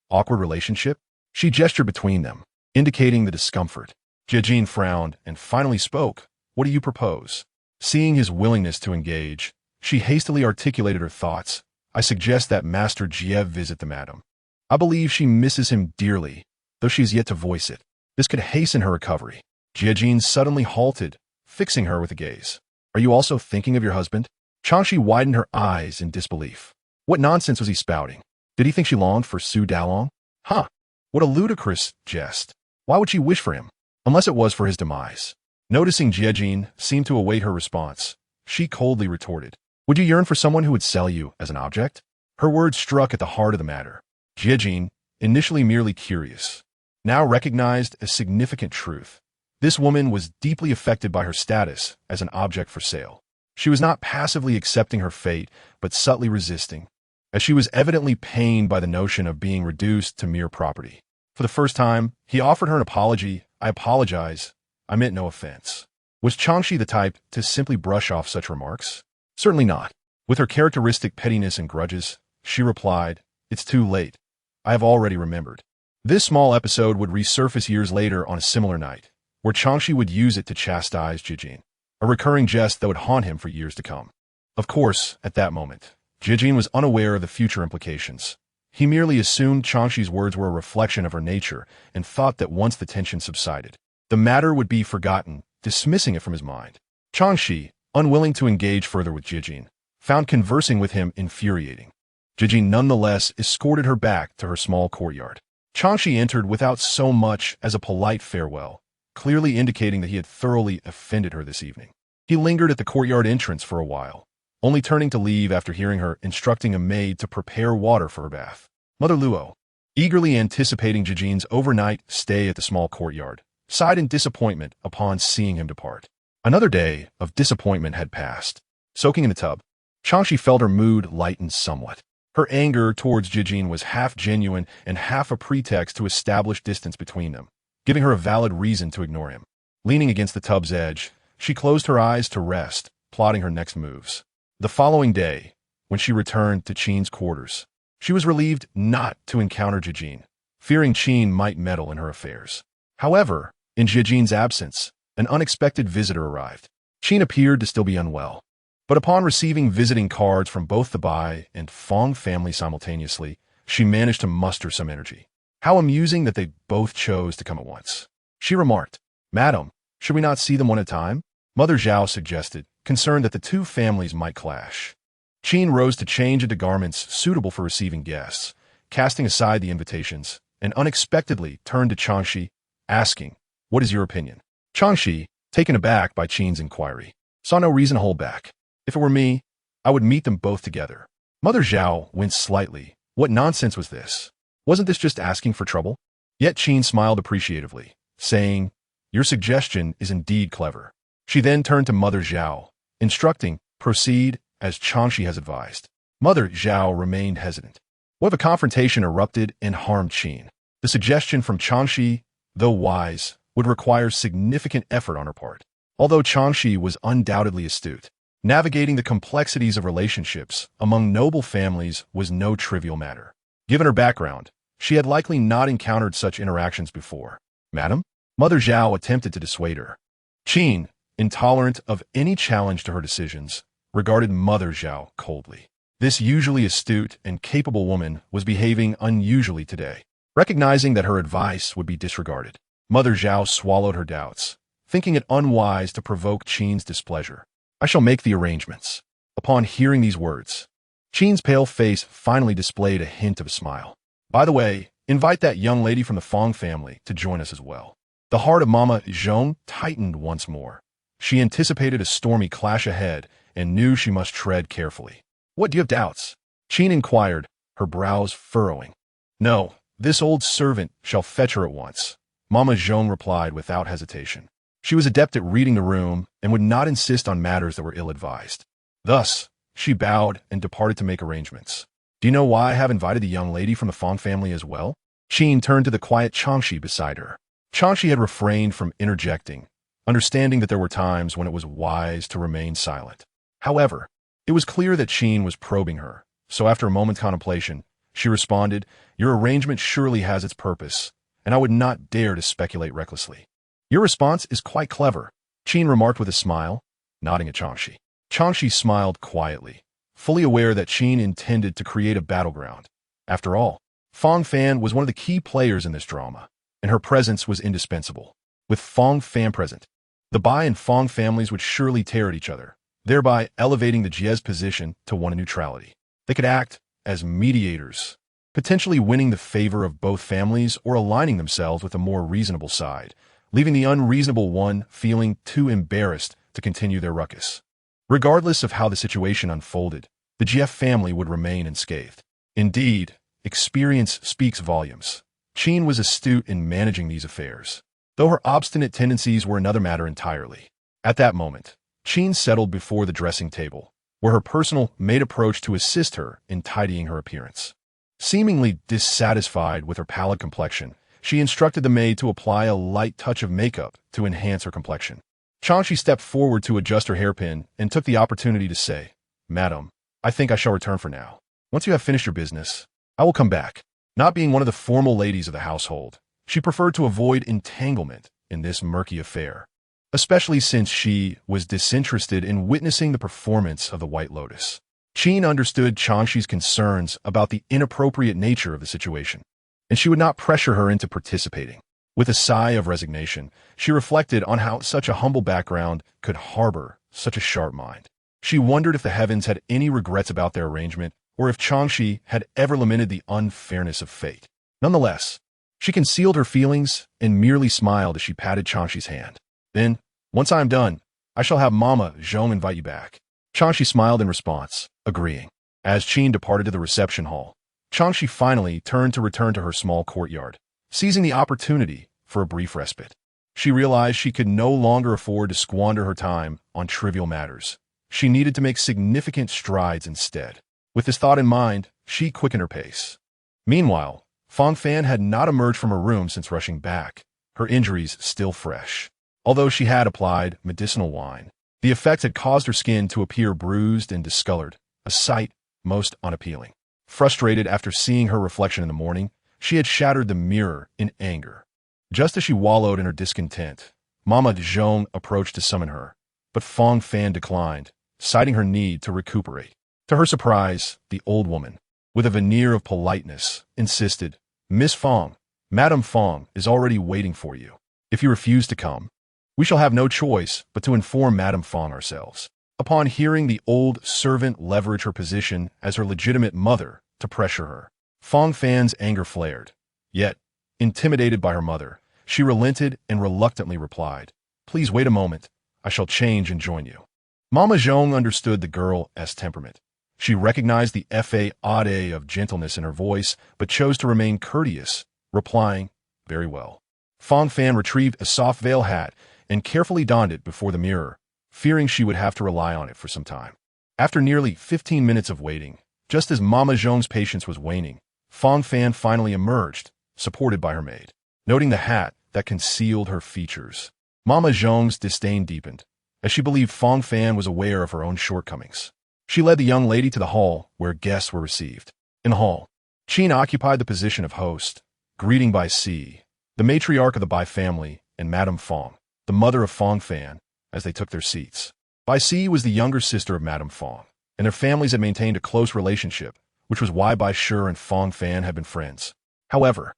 awkward relationship?" She gestured between them, indicating the discomfort. Jiejin frowned and finally spoke. "What do you propose?" Seeing his willingness to engage, she hastily articulated her thoughts. "I suggest that Master Jie visit the madam. I believe she misses him dearly, though she has yet to voice it. This could hasten her recovery." Jiejin suddenly halted, fixing her with a gaze. "Are you also thinking of your husband?" Chang Xi widened her eyes in disbelief. What nonsense was he spouting? Did he think she longed for Su Dalong? Huh! What a ludicrous jest. Why would she wish for him? Unless it was for his demise. Noticing Jiejin seemed to await her response, she coldly retorted, "Would you yearn for someone who would sell you as an object?" Her words struck at the heart of the matter. Jiejin, initially merely curious, now recognized a significant truth. This woman was deeply affected by her status as an object for sale. She was not passively accepting her fate, but subtly resisting, as she was evidently pained by the notion of being reduced to mere property. For the first time, he offered her an apology. "I apologize. I meant no offense." Was Chang Xi the type to simply brush off such remarks? Certainly not. With her characteristic pettiness and grudges, she replied, "It's too late. I have already remembered." This small episode would resurface years later on a similar night, where Chang Xi would use it to chastise Jiejin, a recurring jest that would haunt him for years to come. Of course, at that moment, Jiejin was unaware of the future implications. He merely assumed Chang Xi's words were a reflection of her nature and thought that once the tension subsided, the matter would be forgotten, dismissing it from his mind. Chang Xi, unwilling to engage further with Jiejin, found conversing with him infuriating. Jiejin nonetheless escorted her back to her small courtyard. Chang Xi entered without so much as a polite farewell, clearly indicating that he had thoroughly offended her this evening. He lingered at the courtyard entrance for a while, only turning to leave after hearing her instructing a maid to prepare water for her bath. Mother Luo, eagerly anticipating Jiejin's overnight stay at the small courtyard, sighed in disappointment upon seeing him depart. Another day of disappointment had passed. Soaking in the tub, Chang Xi felt her mood lighten somewhat. Her anger towards Jiejin was half genuine and half a pretext to establish distance between them, giving her a valid reason to ignore him. Leaning against the tub's edge, she closed her eyes to rest, plotting her next moves. The following day, when she returned to Qin's quarters, she was relieved not to encounter Jiejin, fearing Qin might meddle in her affairs. However, in Jiejin's absence, an unexpected visitor arrived. Qin appeared to still be unwell, but upon receiving visiting cards from both the Bai and Fong family simultaneously, she managed to muster some energy. How amusing that they both chose to come at once. She remarked, "Madam, should we not see them one at a time?" Mother Zhao suggested, concerned that the two families might clash. Qin rose to change into garments suitable for receiving guests, casting aside the invitations, and unexpectedly turned to Chang Xi, asking, "What is your opinion?" Chang Xi, taken aback by Qin's inquiry, saw no reason to hold back. "If it were me, I would meet them both together." Mother Zhao winced slightly. What nonsense was this? Wasn't this just asking for trouble? Yet Qin smiled appreciatively, saying, "Your suggestion is indeed clever." She then turned to Mother Zhao, instructing, "Proceed as Chang Xi has advised." Mother Zhao remained hesitant. What if a confrontation erupted and harmed Qin? The suggestion from Chang Xi, though wise, would require significant effort on her part. Although Chang Xi was undoubtedly astute, navigating the complexities of relationships among noble families was no trivial matter. Given her background, she had likely not encountered such interactions before. "Madam?" Mother Zhao attempted to dissuade her. Qin, intolerant of any challenge to her decisions, regarded Mother Zhao coldly. This usually astute and capable woman was behaving unusually today. Recognizing that her advice would be disregarded, Mother Zhao swallowed her doubts, thinking it unwise to provoke Qin's displeasure. I shall make the arrangements. Upon hearing these words, Qin's pale face finally displayed a hint of a smile. By the way, invite that young lady from the Fong family to join us as well. The heart of Mama Zhong tightened once more. She anticipated a stormy clash ahead and knew she must tread carefully. What, do you have doubts? Qin inquired, her brows furrowing. No, this old servant shall fetch her at once, Mama Zhong replied without hesitation. She was adept at reading the room and would not insist on matters that were ill-advised. Thus, she bowed and departed to make arrangements. Do you know why I have invited the young lady from the Fong family as well? Qin turned to the quiet Chang Xi beside her. Chang Xi had refrained from interjecting, understanding that there were times when it was wise to remain silent. However, it was clear that Qin was probing her, so after a moment's contemplation, she responded, Your arrangement surely has its purpose, and I would not dare to speculate recklessly. Your response is quite clever, Qin remarked with a smile, nodding at Chang Xi. Chang Xi smiled quietly, fully aware that Qin intended to create a battleground. After all, Fong Fan was one of the key players in this drama, and her presence was indispensable. With Fong Fan present, the Bai and Fong families would surely tear at each other, thereby elevating the Jie's position to one of neutrality. They could act as mediators, potentially winning the favor of both families or aligning themselves with a more reasonable side, leaving the unreasonable one feeling too embarrassed to continue their ruckus. Regardless of how the situation unfolded, the Jie family would remain unscathed. Indeed, experience speaks volumes. Qin was astute in managing these affairs, though her obstinate tendencies were another matter entirely. At that moment, Qin settled before the dressing table, where her personal maid approached to assist her in tidying her appearance. Seemingly dissatisfied with her pallid complexion, she instructed the maid to apply a light touch of makeup to enhance her complexion. Chang Xi stepped forward to adjust her hairpin and took the opportunity to say, Madam, I think I shall return for now. Once you have finished your business, I will come back. Not being one of the formal ladies of the household, she preferred to avoid entanglement in this murky affair, especially since she was disinterested in witnessing the performance of the White Lotus. Qin understood Chang Xi's concerns about the inappropriate nature of the situation, and she would not pressure her into participating. With a sigh of resignation, she reflected on how such a humble background could harbor such a sharp mind. She wondered if the heavens had any regrets about their arrangement, or if Chang Xi had ever lamented the unfairness of fate. Nonetheless, she concealed her feelings and merely smiled as she patted Chang Xi's hand. Then, once I am done, I shall have Mama Zhong invite you back. Chang Xi smiled in response, agreeing. As Qin departed to the reception hall, Chang Xi finally turned to return to her small courtyard, seizing the opportunity for a brief respite. She realized she could no longer afford to squander her time on trivial matters. She needed to make significant strides instead. With this thought in mind, she quickened her pace. Meanwhile, Fong Fan had not emerged from her room since rushing back, her injuries still fresh. Although she had applied medicinal wine, the effect had caused her skin to appear bruised and discolored, a sight most unappealing. Frustrated after seeing her reflection in the morning, she had shattered the mirror in anger. Just as she wallowed in her discontent, Mama Zhong approached to summon her, but Fong Fan declined, citing her need to recuperate. To her surprise, the old woman, with a veneer of politeness, insisted, Miss Fong, Madame Fong is already waiting for you. If you refuse to come, we shall have no choice but to inform Madame Fong ourselves. Upon hearing the old servant leverage her position as her legitimate mother to pressure her, Fong Fan's anger flared. Yet, intimidated by her mother, she relented and reluctantly replied, Please wait a moment. I shall change and join you. Mama Zhong understood the girl's temperament. She recognized the fa-ade of gentleness in her voice, but chose to remain courteous, replying, Very well. Fong Fan retrieved a soft veil hat and carefully donned it before the mirror, fearing she would have to rely on it for some time. After nearly 15 minutes of waiting, just as Mama Zhong's patience was waning, Fong Fan finally emerged, supported by her maid. Noting the hat that concealed her features, Mama Zhong's disdain deepened, as she believed Fong Fan was aware of her own shortcomings. She led the young lady to the hall where guests were received. In the hall, Qin occupied the position of host, greeting Bai Si, the matriarch of the Bai family, and Madame Fong, the mother of Fong Fan, as they took their seats. Bai Si was the younger sister of Madame Fong, and their families had maintained a close relationship, which was why Bai Shi and Fong Fan had been friends. However,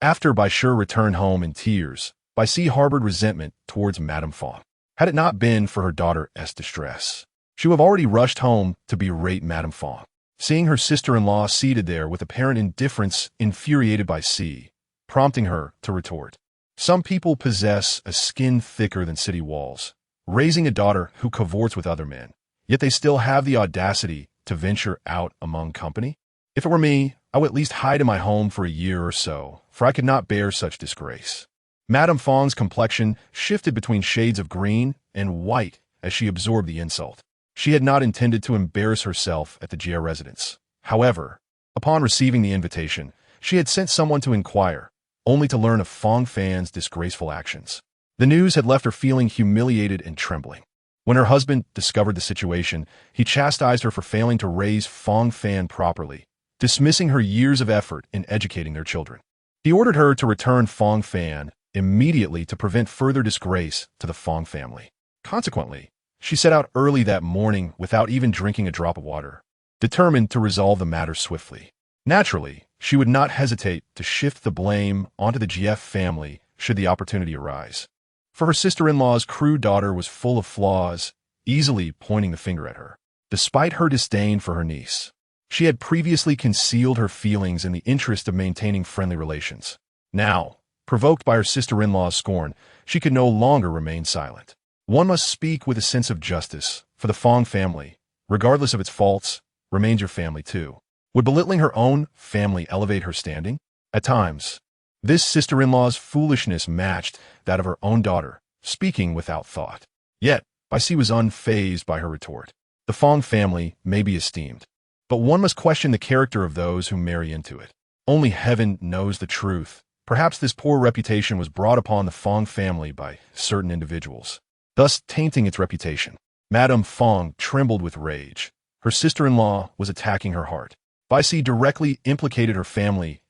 after Bai Shi returned home in tears, Bai Si harbored resentment towards Madame Fong. Had it not been for her daughter's distress, she would have already rushed home to berate Madame Fong. Seeing her sister-in-law seated there with apparent indifference infuriated Bai Si, prompting her to retort. Some people possess a skin thicker than city walls, raising a daughter who cavorts with other men, yet they still have the audacity to venture out among company. If it were me, I would at least hide in my home for a year or so, for I could not bear such disgrace. Madame Fong's complexion shifted between shades of green and white as she absorbed the insult. She had not intended to embarrass herself at the Jia residence. However, upon receiving the invitation, she had sent someone to inquire, only to learn of Fong Fan's disgraceful actions. The news had left her feeling humiliated and trembling. When her husband discovered the situation, he chastised her for failing to raise Fong Fan properly, dismissing her years of effort in educating their children. He ordered her to return Fong Fan immediately to prevent further disgrace to the Fong family. Consequently, she set out early that morning without even drinking a drop of water, determined to resolve the matter swiftly. Naturally, she would not hesitate to shift the blame onto the GF family should the opportunity arise. For her sister-in-law's crude daughter was full of flaws, easily pointing the finger at her. Despite her disdain for her niece, she had previously concealed her feelings in the interest of maintaining friendly relations. Now, provoked by her sister-in-law's scorn, she could no longer remain silent. One must speak with a sense of justice, for the Fong family, regardless of its faults, remains your family too. Would belittling her own family elevate her standing? At times, this sister-in-law's foolishness matched that of her own daughter, speaking without thought. Yet, Bai Si was unfazed by her retort. The Fong family may be esteemed, but one must question the character of those who marry into it. Only heaven knows the truth. Perhaps this poor reputation was brought upon the Fong family by certain individuals, thus tainting its reputation. Madame Fong trembled with rage. Her sister-in-law was attacking her heart. Bai Si directly implicated her family's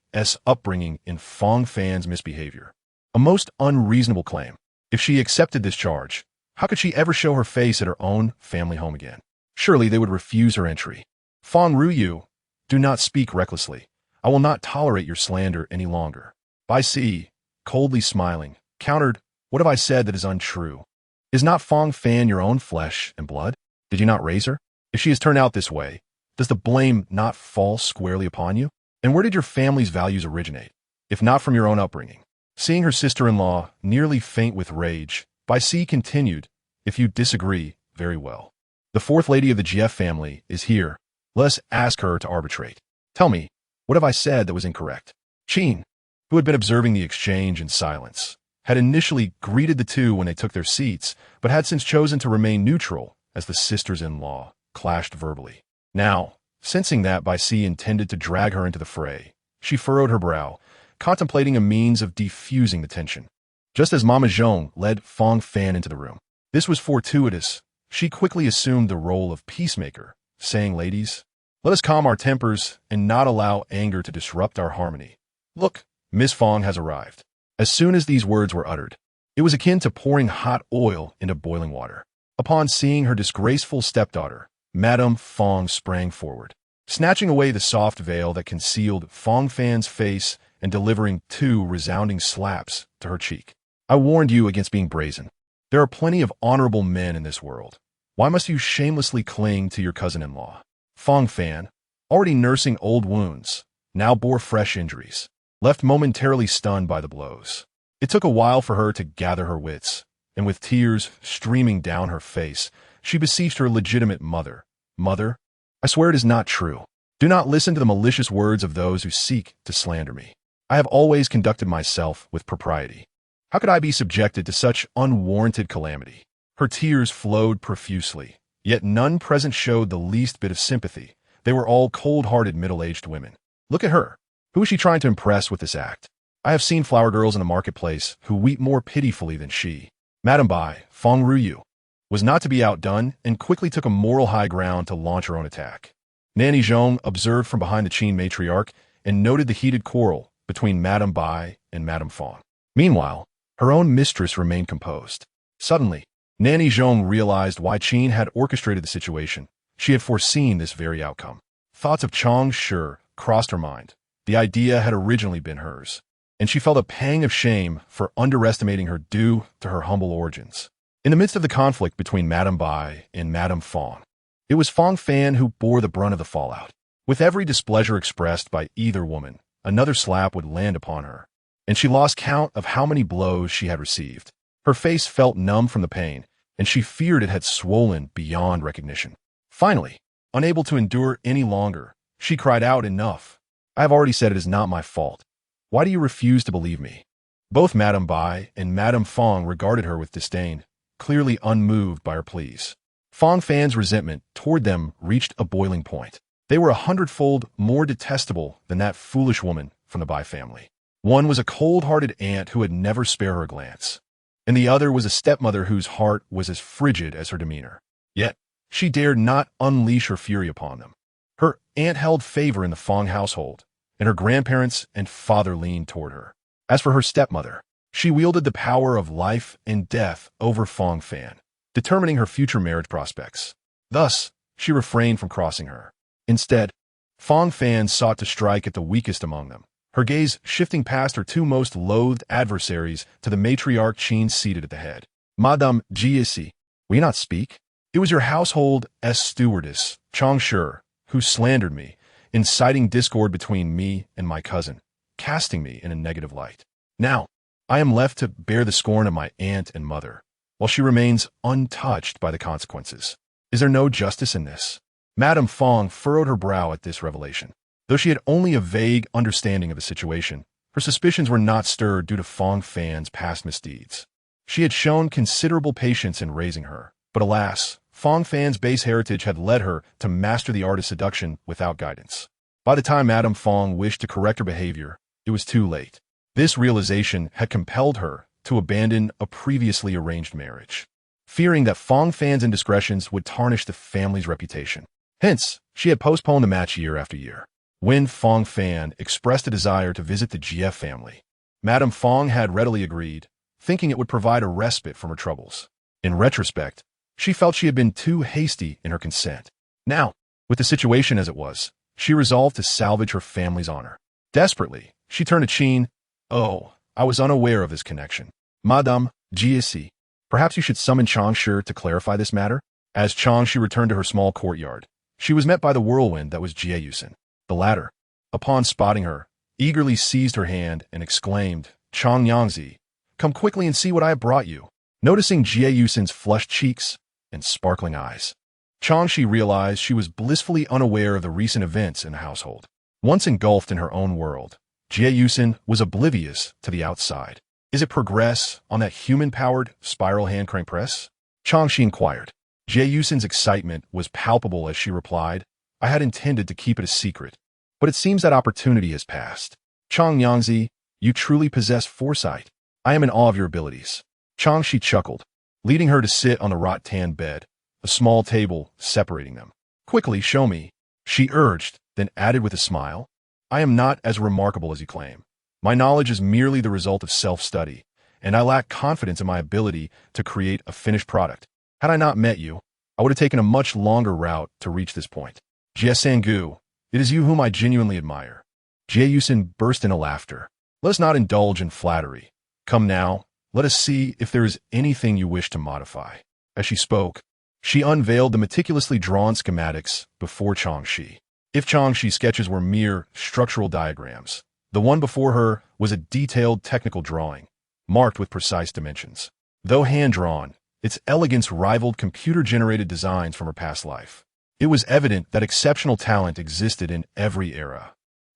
upbringing in Fong Fan's misbehavior. A most unreasonable claim. If she accepted this charge, how could she ever show her face at her own family home again? Surely they would refuse her entry. Fong Ruyu, do not speak recklessly. I will not tolerate your slander any longer. Bai Si, coldly smiling, countered, what have I said that is untrue? Is not Fong Fan your own flesh and blood? Did you not raise her? If she has turned out this way, does the blame not fall squarely upon you? And where did your family's values originate, if not from your own upbringing? Seeing her sister-in-law nearly faint with rage, Bai Si continued, if you disagree, very well. The fourth lady of the GF family is here. Let us ask her to arbitrate. Tell me, what have I said that was incorrect? Qin, who had been observing the exchange in silence, had initially greeted the two when they took their seats, but had since chosen to remain neutral as the sisters-in-law clashed verbally. Now, sensing that Bai Si intended to drag her into the fray, she furrowed her brow, contemplating a means of defusing the tension. Just as Mama Zhong led Fong Fan into the room, this was fortuitous. She quickly assumed the role of peacemaker, saying, ladies, let us calm our tempers and not allow anger to disrupt our harmony. Look, Miss Fong has arrived. As soon as these words were uttered, it was akin to pouring hot oil into boiling water. Upon seeing her disgraceful stepdaughter, Madame Fong sprang forward, snatching away the soft veil that concealed Fong Fan's face and delivering 2 resounding slaps to her cheek. I warned you against being brazen. There are plenty of honorable men in this world. Why must you shamelessly cling to your cousin-in-law? Fong Fan, already nursing old wounds, now bore fresh injuries, left momentarily stunned by the blows. It took a while for her to gather her wits, and with tears streaming down her face, she beseeched her legitimate mother. Mother, I swear it is not true. Do not listen to the malicious words of those who seek to slander me. I have always conducted myself with propriety. How could I be subjected to such unwarranted calamity? Her tears flowed profusely, yet none present showed the least bit of sympathy. They were all cold-hearted middle-aged women. Look at her. Who is she trying to impress with this act? I have seen flower girls in the marketplace who weep more pitifully than she. Madame Bai, Fong Ruyu, was not to be outdone and quickly took a moral high ground to launch her own attack. Nanny Zhong observed from behind the Qin matriarch and noted the heated quarrel between Madame Bai and Madame Fong. Meanwhile, Her own mistress remained composed. Suddenly, Nanny Zhong realized why Qin had orchestrated the situation. She had foreseen this very outcome. Thoughts of Chang Xi crossed her mind. The idea had originally been hers, and she felt a pang of shame for underestimating her due to her humble origins. In the midst of the conflict between Madame Bai and Madame Fong, it was Fong Fan who bore the brunt of the fallout. With every displeasure expressed by either woman, another slap would land upon her, and she lost count of how many blows she had received. Her face felt numb from the pain, and she feared it had swollen beyond recognition. Finally, unable to endure any longer, she cried out, "Enough! I have already said it is not my fault. Why do you refuse to believe me?" Both Madame Bai and Madame Fong regarded her with disdain, clearly unmoved by her pleas. Fong Fan's resentment toward them reached a boiling point. They were 100-fold more detestable than that foolish woman from the Bai family. One was a cold-hearted aunt who had never spared her a glance, and the other was a stepmother whose heart was as frigid as her demeanor. Yet, she dared not unleash her fury upon them. Her aunt held favor in the Fong household, and her grandparents and father leaned toward her. As for her stepmother, she wielded the power of life and death over Fong Fan, determining her future marriage prospects. Thus, she refrained from crossing her. Instead, Fong Fan sought to strike at the weakest among them, her gaze shifting past her two most loathed adversaries to the matriarch Qin seated at the head. "Madame Xi, will you not speak? It was your household as stewardess, Chang Xi, who slandered me, inciting discord between me and my cousin, casting me in a negative light. Now, I am left to bear the scorn of my aunt and mother, while she remains untouched by the consequences. Is there no justice in this?" Madame Fong furrowed her brow at this revelation. Though she had only a vague understanding of the situation, her suspicions were not stirred due to Fong Fan's past misdeeds. She had shown considerable patience in raising her, but alas, Fong Fan's base heritage had led her to master the art of seduction without guidance. By the time Madame Fong wished to correct her behavior, it was too late. This realization had compelled her to abandon a previously arranged marriage, fearing that Fong Fan's indiscretions would tarnish the family's reputation. Hence, she had postponed the match year after year. When Fong Fan expressed a desire to visit the GF family, Madame Fong had readily agreed, thinking it would provide a respite from her troubles. In retrospect, she felt she had been too hasty in her consent. Now, with the situation as it was, she resolved to salvage her family's honor. Desperately, she turned to Qin. "Oh, I was unaware of this connection. Madame Xi, perhaps you should summon Chang Xi to clarify this matter." As Chang Xi returned to her small courtyard, she was met by the whirlwind that was Jie Yusin. The latter, upon spotting her, eagerly seized her hand and exclaimed, "Chang Yangzi, come quickly and see what I have brought you." Noticing Jie Yusin's flushed cheeks and sparkling eyes, Chang Xi realized she was blissfully unaware of the recent events in the household. Once engulfed in her own world, Jie Yusin was oblivious to the outside. "Is it progress on that human-powered spiral hand crank press?" Chang Xi inquired. Jie Yusin's excitement was palpable as she replied, "I had intended to keep it a secret, but it seems that opportunity has passed. Chang Yangzi, you truly possess foresight. I am in awe of your abilities." Chang Xi chuckled, leading her to sit on the rattan bed, a small table separating them. "Quickly, show me," she urged, then added with a smile, "I am not as remarkable as you claim. My knowledge is merely the result of self-study, and I lack confidence in my ability to create a finished product. Had I not met you, I would have taken a much longer route to reach this point. Jie Sangu, it is you whom I genuinely admire." Jie Yusin burst into laughter. "Let us not indulge in flattery. Come now, let us see if there is anything you wish to modify." As she spoke, she unveiled the meticulously drawn schematics before Chang Xi. If Chang Xi's sketches were mere structural diagrams, the one before her was a detailed technical drawing, marked with precise dimensions. Though hand-drawn, its elegance rivaled computer-generated designs from her past life. It was evident that exceptional talent existed in every era.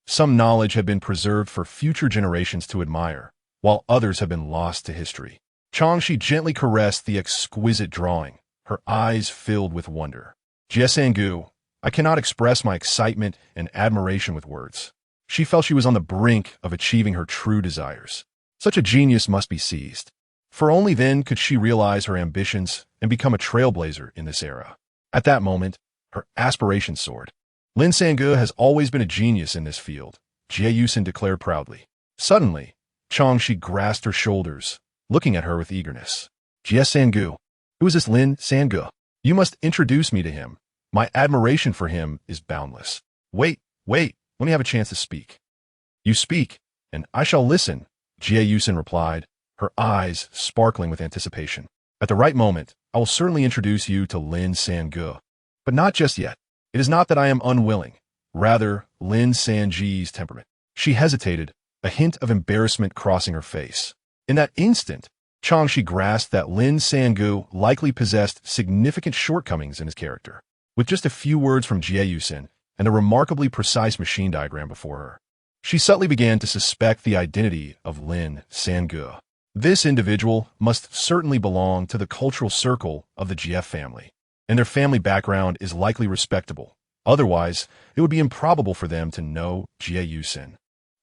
Some knowledge had been preserved for future generations to admire, while others had been lost to history. Chang Xi gently caressed the exquisite drawing, her eyes filled with wonder. "Jie Sangu, I cannot express my excitement and admiration with words." She felt she was on the brink of achieving her true desires. Such a genius must be seized, for only then could she realize her ambitions and become a trailblazer in this era. At that moment, her aspirations soared. "Lin Sangu has always been a genius in this field," Jie Yusin declared proudly. Suddenly, Chang Xi grasped her shoulders, looking at her with eagerness. Jie Sangu. Who is this Lin Sangu? You must introduce me to him. My admiration for him is boundless. Wait, let me have a chance to speak. You speak, and I shall listen, Jie Yusin replied, her eyes sparkling with anticipation. At the right moment, I will certainly introduce you to Lin Sangu. But not just yet. It is not that I am unwilling. Rather, Lin Sanji's temperament. She hesitated, a hint of embarrassment crossing her face. In that instant, Chang Xi grasped that Lin Sangu likely possessed significant shortcomings in his character. With just a few words from Jie Yusin and a remarkably precise machine diagram before her, she subtly began to suspect the identity of Lin Sangu. This individual must certainly belong to the cultural circle of the Jie family, and their family background is likely respectable. Otherwise, it would be improbable for them to know Jie Yusin.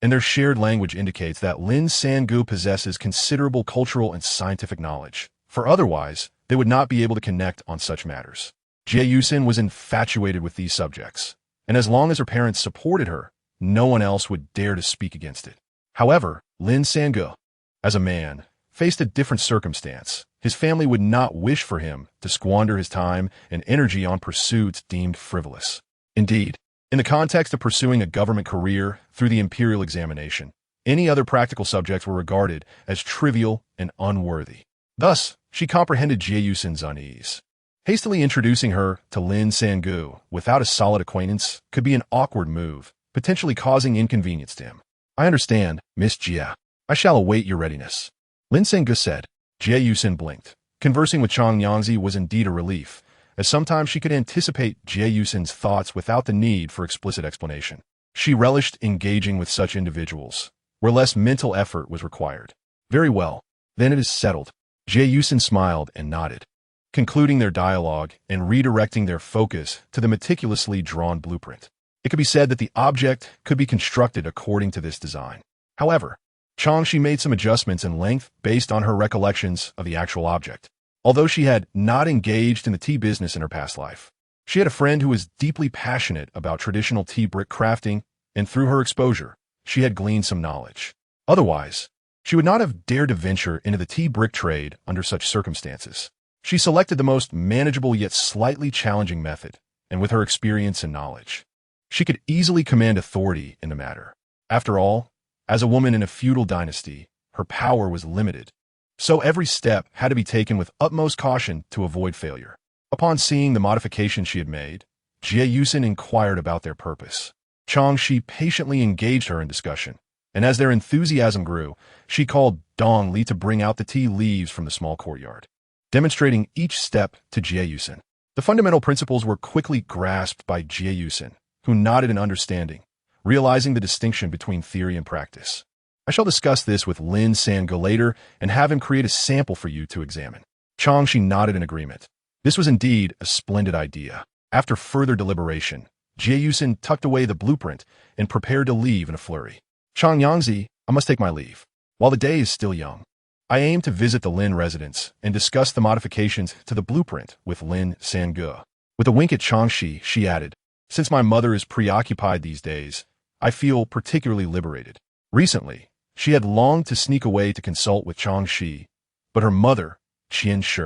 And their shared language indicates that Lin Sangu possesses considerable cultural and scientific knowledge, for otherwise, they would not be able to connect on such matters. Jie Yusin was infatuated with these subjects, and as long as her parents supported her, no one else would dare to speak against it. However, Lin Sangu, as a man, faced a different circumstance. His family would not wish for him to squander his time and energy on pursuits deemed frivolous. Indeed, in the context of pursuing a government career through the imperial examination, any other practical subjects were regarded as trivial and unworthy. Thus, she comprehended Jie Yusin's unease. Hastily introducing her to Lin Sangu without a solid acquaintance could be an awkward move, potentially causing inconvenience to him. I understand, Miss Jie. I shall await your readiness. Lin Sangu said. Jie Yusin blinked. Conversing with Chang Xi was indeed a relief, as sometimes she could anticipate Jie Yusin's thoughts without the need for explicit explanation. She relished engaging with such individuals, where less mental effort was required. Very well, then it is settled. Jie Yusin smiled and nodded, concluding their dialogue and redirecting their focus to the meticulously drawn blueprint. It could be said that the object could be constructed according to this design. However, Chang Xi made some adjustments in length based on her recollections of the actual object. Although she had not engaged in the tea business in her past life, she had a friend who was deeply passionate about traditional tea brick crafting, and through her exposure, she had gleaned some knowledge. Otherwise, she would not have dared to venture into the tea brick trade under such circumstances. She selected the most manageable yet slightly challenging method, and with her experience and knowledge, she could easily command authority in the matter. After all, as a woman in a feudal dynasty, her power was limited, so every step had to be taken with utmost caution to avoid failure. Upon seeing the modifications she had made, Jie Yusin inquired about their purpose. Chang Xi patiently engaged her in discussion, and as their enthusiasm grew, she called Dong Li to bring out the tea leaves from the small courtyard, demonstrating each step to Jie Yusin. The fundamental principles were quickly grasped by Jie Yusin, who nodded in understanding, realizing the distinction between theory and practice. I shall discuss this with Lin Sangu later and have him create a sample for you to examine. Chang Xi nodded in agreement. This was indeed a splendid idea. After further deliberation, Jie Yusin tucked away the blueprint and prepared to leave in a flurry. Chang Xi, I must take my leave. While the day is still young, I aim to visit the Lin residence and discuss the modifications to the blueprint with Lin Sangu. With a wink at Chang Xi, she added, since my mother is preoccupied these days, I feel particularly liberated. Recently, she had longed to sneak away to consult with Chang Xi, but her mother, Chang Xi,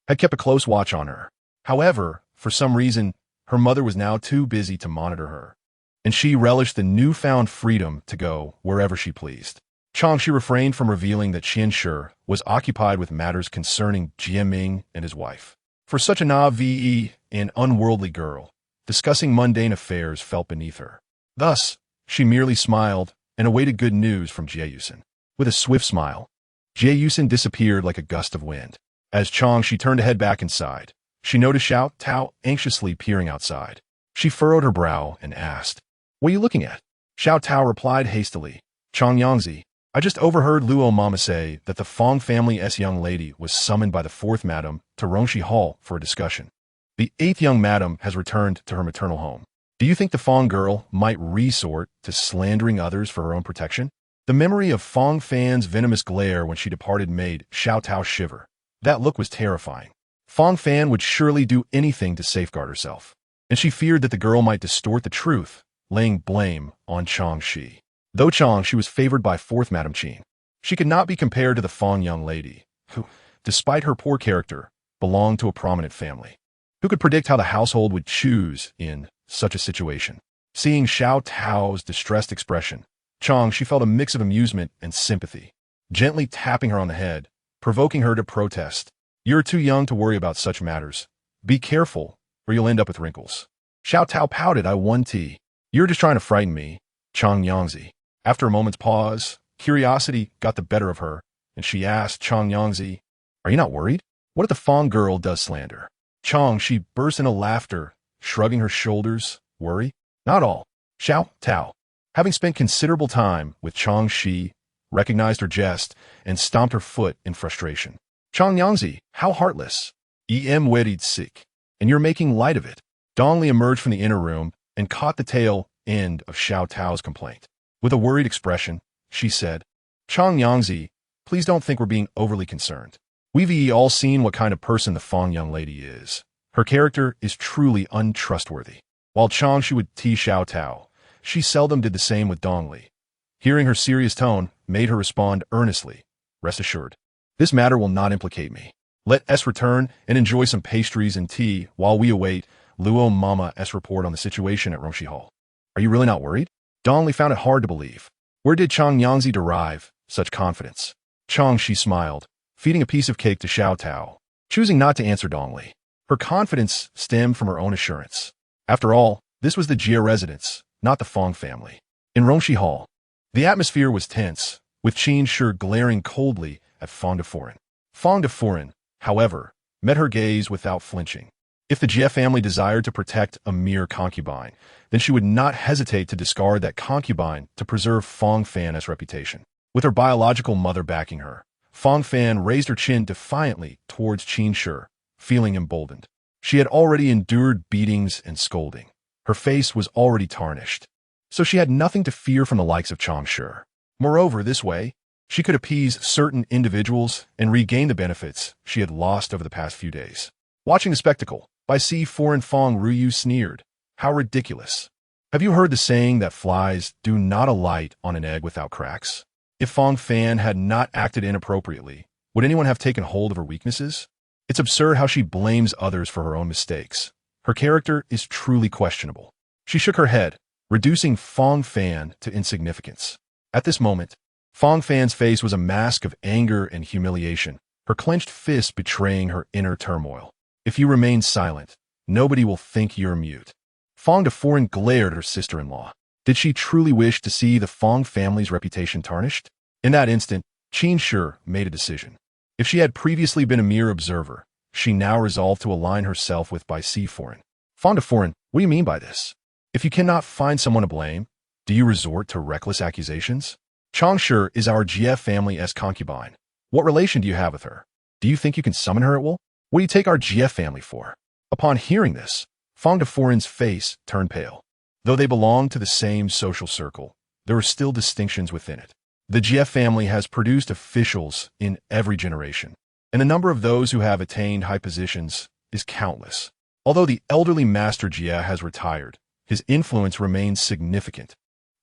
had kept a close watch on her. However, for some reason, her mother was now too busy to monitor her, and she relished the newfound freedom to go wherever she pleased. Chang Xi refrained from revealing that Chang Xi was occupied with matters concerning Jie Ming and his wife. For such a naive and unworldly girl, discussing mundane affairs felt beneath her. Thus, she merely smiled and awaited good news from Jie Yusin. With a swift smile, Jie Yusin disappeared like a gust of wind. As Chang Xi turned to head back inside, she noticed Xiao Tao anxiously peering outside. She furrowed her brow and asked, "What are you looking at?" Xiao Tao replied hastily, "Chang Xi, I just overheard Luo Mama say that the Fong family's young lady was summoned by the 4th madam to Rongxi Hall for a discussion. The 8th young madam has returned to her maternal home. Do you think the Fong girl might resort to slandering others for her own protection?" The memory of Fong Fan's venomous glare when she departed made Xiao Tao shiver. That look was terrifying. Fong Fan would surely do anything to safeguard herself, and she feared that the girl might distort the truth, laying blame on Chang Xi. Though Chang Xi was favored by 4th Madam Qin, She could not be compared to the Fong young lady, who, despite her poor character, belonged to a prominent family. Who could predict how the household would choose in such a situation? Seeing Xiao Tao's distressed expression, she felt a mix of amusement and sympathy, gently tapping her on the head, provoking her to protest. You're too young to worry about such matters. Be careful, or you'll end up with wrinkles. Xiao Tao pouted. I won tea. You're just trying to frighten me, Chang Xi. After a moment's pause, curiosity got the better of her, and she asked Chang Xi, are you not worried? What if the Fong girl does slander? She burst into laughter, shrugging her shoulders. Worry? Not all. Xiao Tao, having spent considerable time with Chang Xi, recognized her jest and stomped her foot in frustration. Chang Xi, how heartless. Em wedded sick. And you're making light of it. Dongli emerged from the inner room and caught the tail end of Xiao Tao's complaint. With a worried expression, she said, Chang Xi, please don't think we're being overly concerned. We've all seen what kind of person the Fong young lady is. Her character is truly untrustworthy. While Shi would tease Xiao Tao, she seldom did the same with Dongli. Hearing her serious tone made her respond earnestly. Rest assured, this matter will not implicate me. Let us return and enjoy some pastries and tea while we await Luo Mama's report on the situation at Rongshi Hall. Are you really not worried? Dongli found it hard to believe. Where did Chang Xi derive such confidence? Shi smiled, feeding a piece of cake to Xiao Tao, choosing not to answer Dongli. Her confidence stemmed from her own assurance. After all, this was the Jia residence, not the Fong family. In Rongshi Hall, the atmosphere was tense, with Qin Shi glaring coldly at Fong de Foreign. Fong de Foreign, however, met her gaze without flinching. If the Jia family desired to protect a mere concubine, then she would not hesitate to discard that concubine to preserve Fong Fan's reputation. With her biological mother backing her, Fong Fan raised her chin defiantly towards Qin Shi, feeling emboldened. She had already endured beatings and scolding. Her face was already tarnished, so she had nothing to fear from the likes of Chang Shi. Moreover, this way, she could appease certain individuals and regain the benefits she had lost over the past few days. Watching the spectacle, by Foreign Fong Ruyu sneered. How ridiculous. Have you heard the saying that flies do not alight on an egg without cracks? If Fong Fan had not acted inappropriately, would anyone have taken hold of her weaknesses? It's absurd how she blames others for her own mistakes. Her character is truly questionable. She shook her head, reducing Fong Fan to insignificance. At this moment, Fong Fan's face was a mask of anger and humiliation, her clenched fist betraying her inner turmoil. If you remain silent, nobody will think you're mute. Fong de Foreign glared at her sister-in-law. Did she truly wish to see the Fong family's reputation tarnished? In that instant, Qin Shi made a decision. If she had previously been a mere observer, she now resolved to align herself with Bai Foreign. Fong de Foreign, what do you mean by this? If you cannot find someone to blame, do you resort to reckless accusations? Chang Shi is our Jia family's concubine. What relation do you have with her? Do you think you can summon her at will? What do you take our Jia family for? Upon hearing this, Fong de Foreign's face turned pale. Though they belonged to the same social circle, there were still distinctions within it. The Jia family has produced officials in every generation, and the number of those who have attained high positions is countless. Although the elderly Master Jia has retired, his influence remains significant,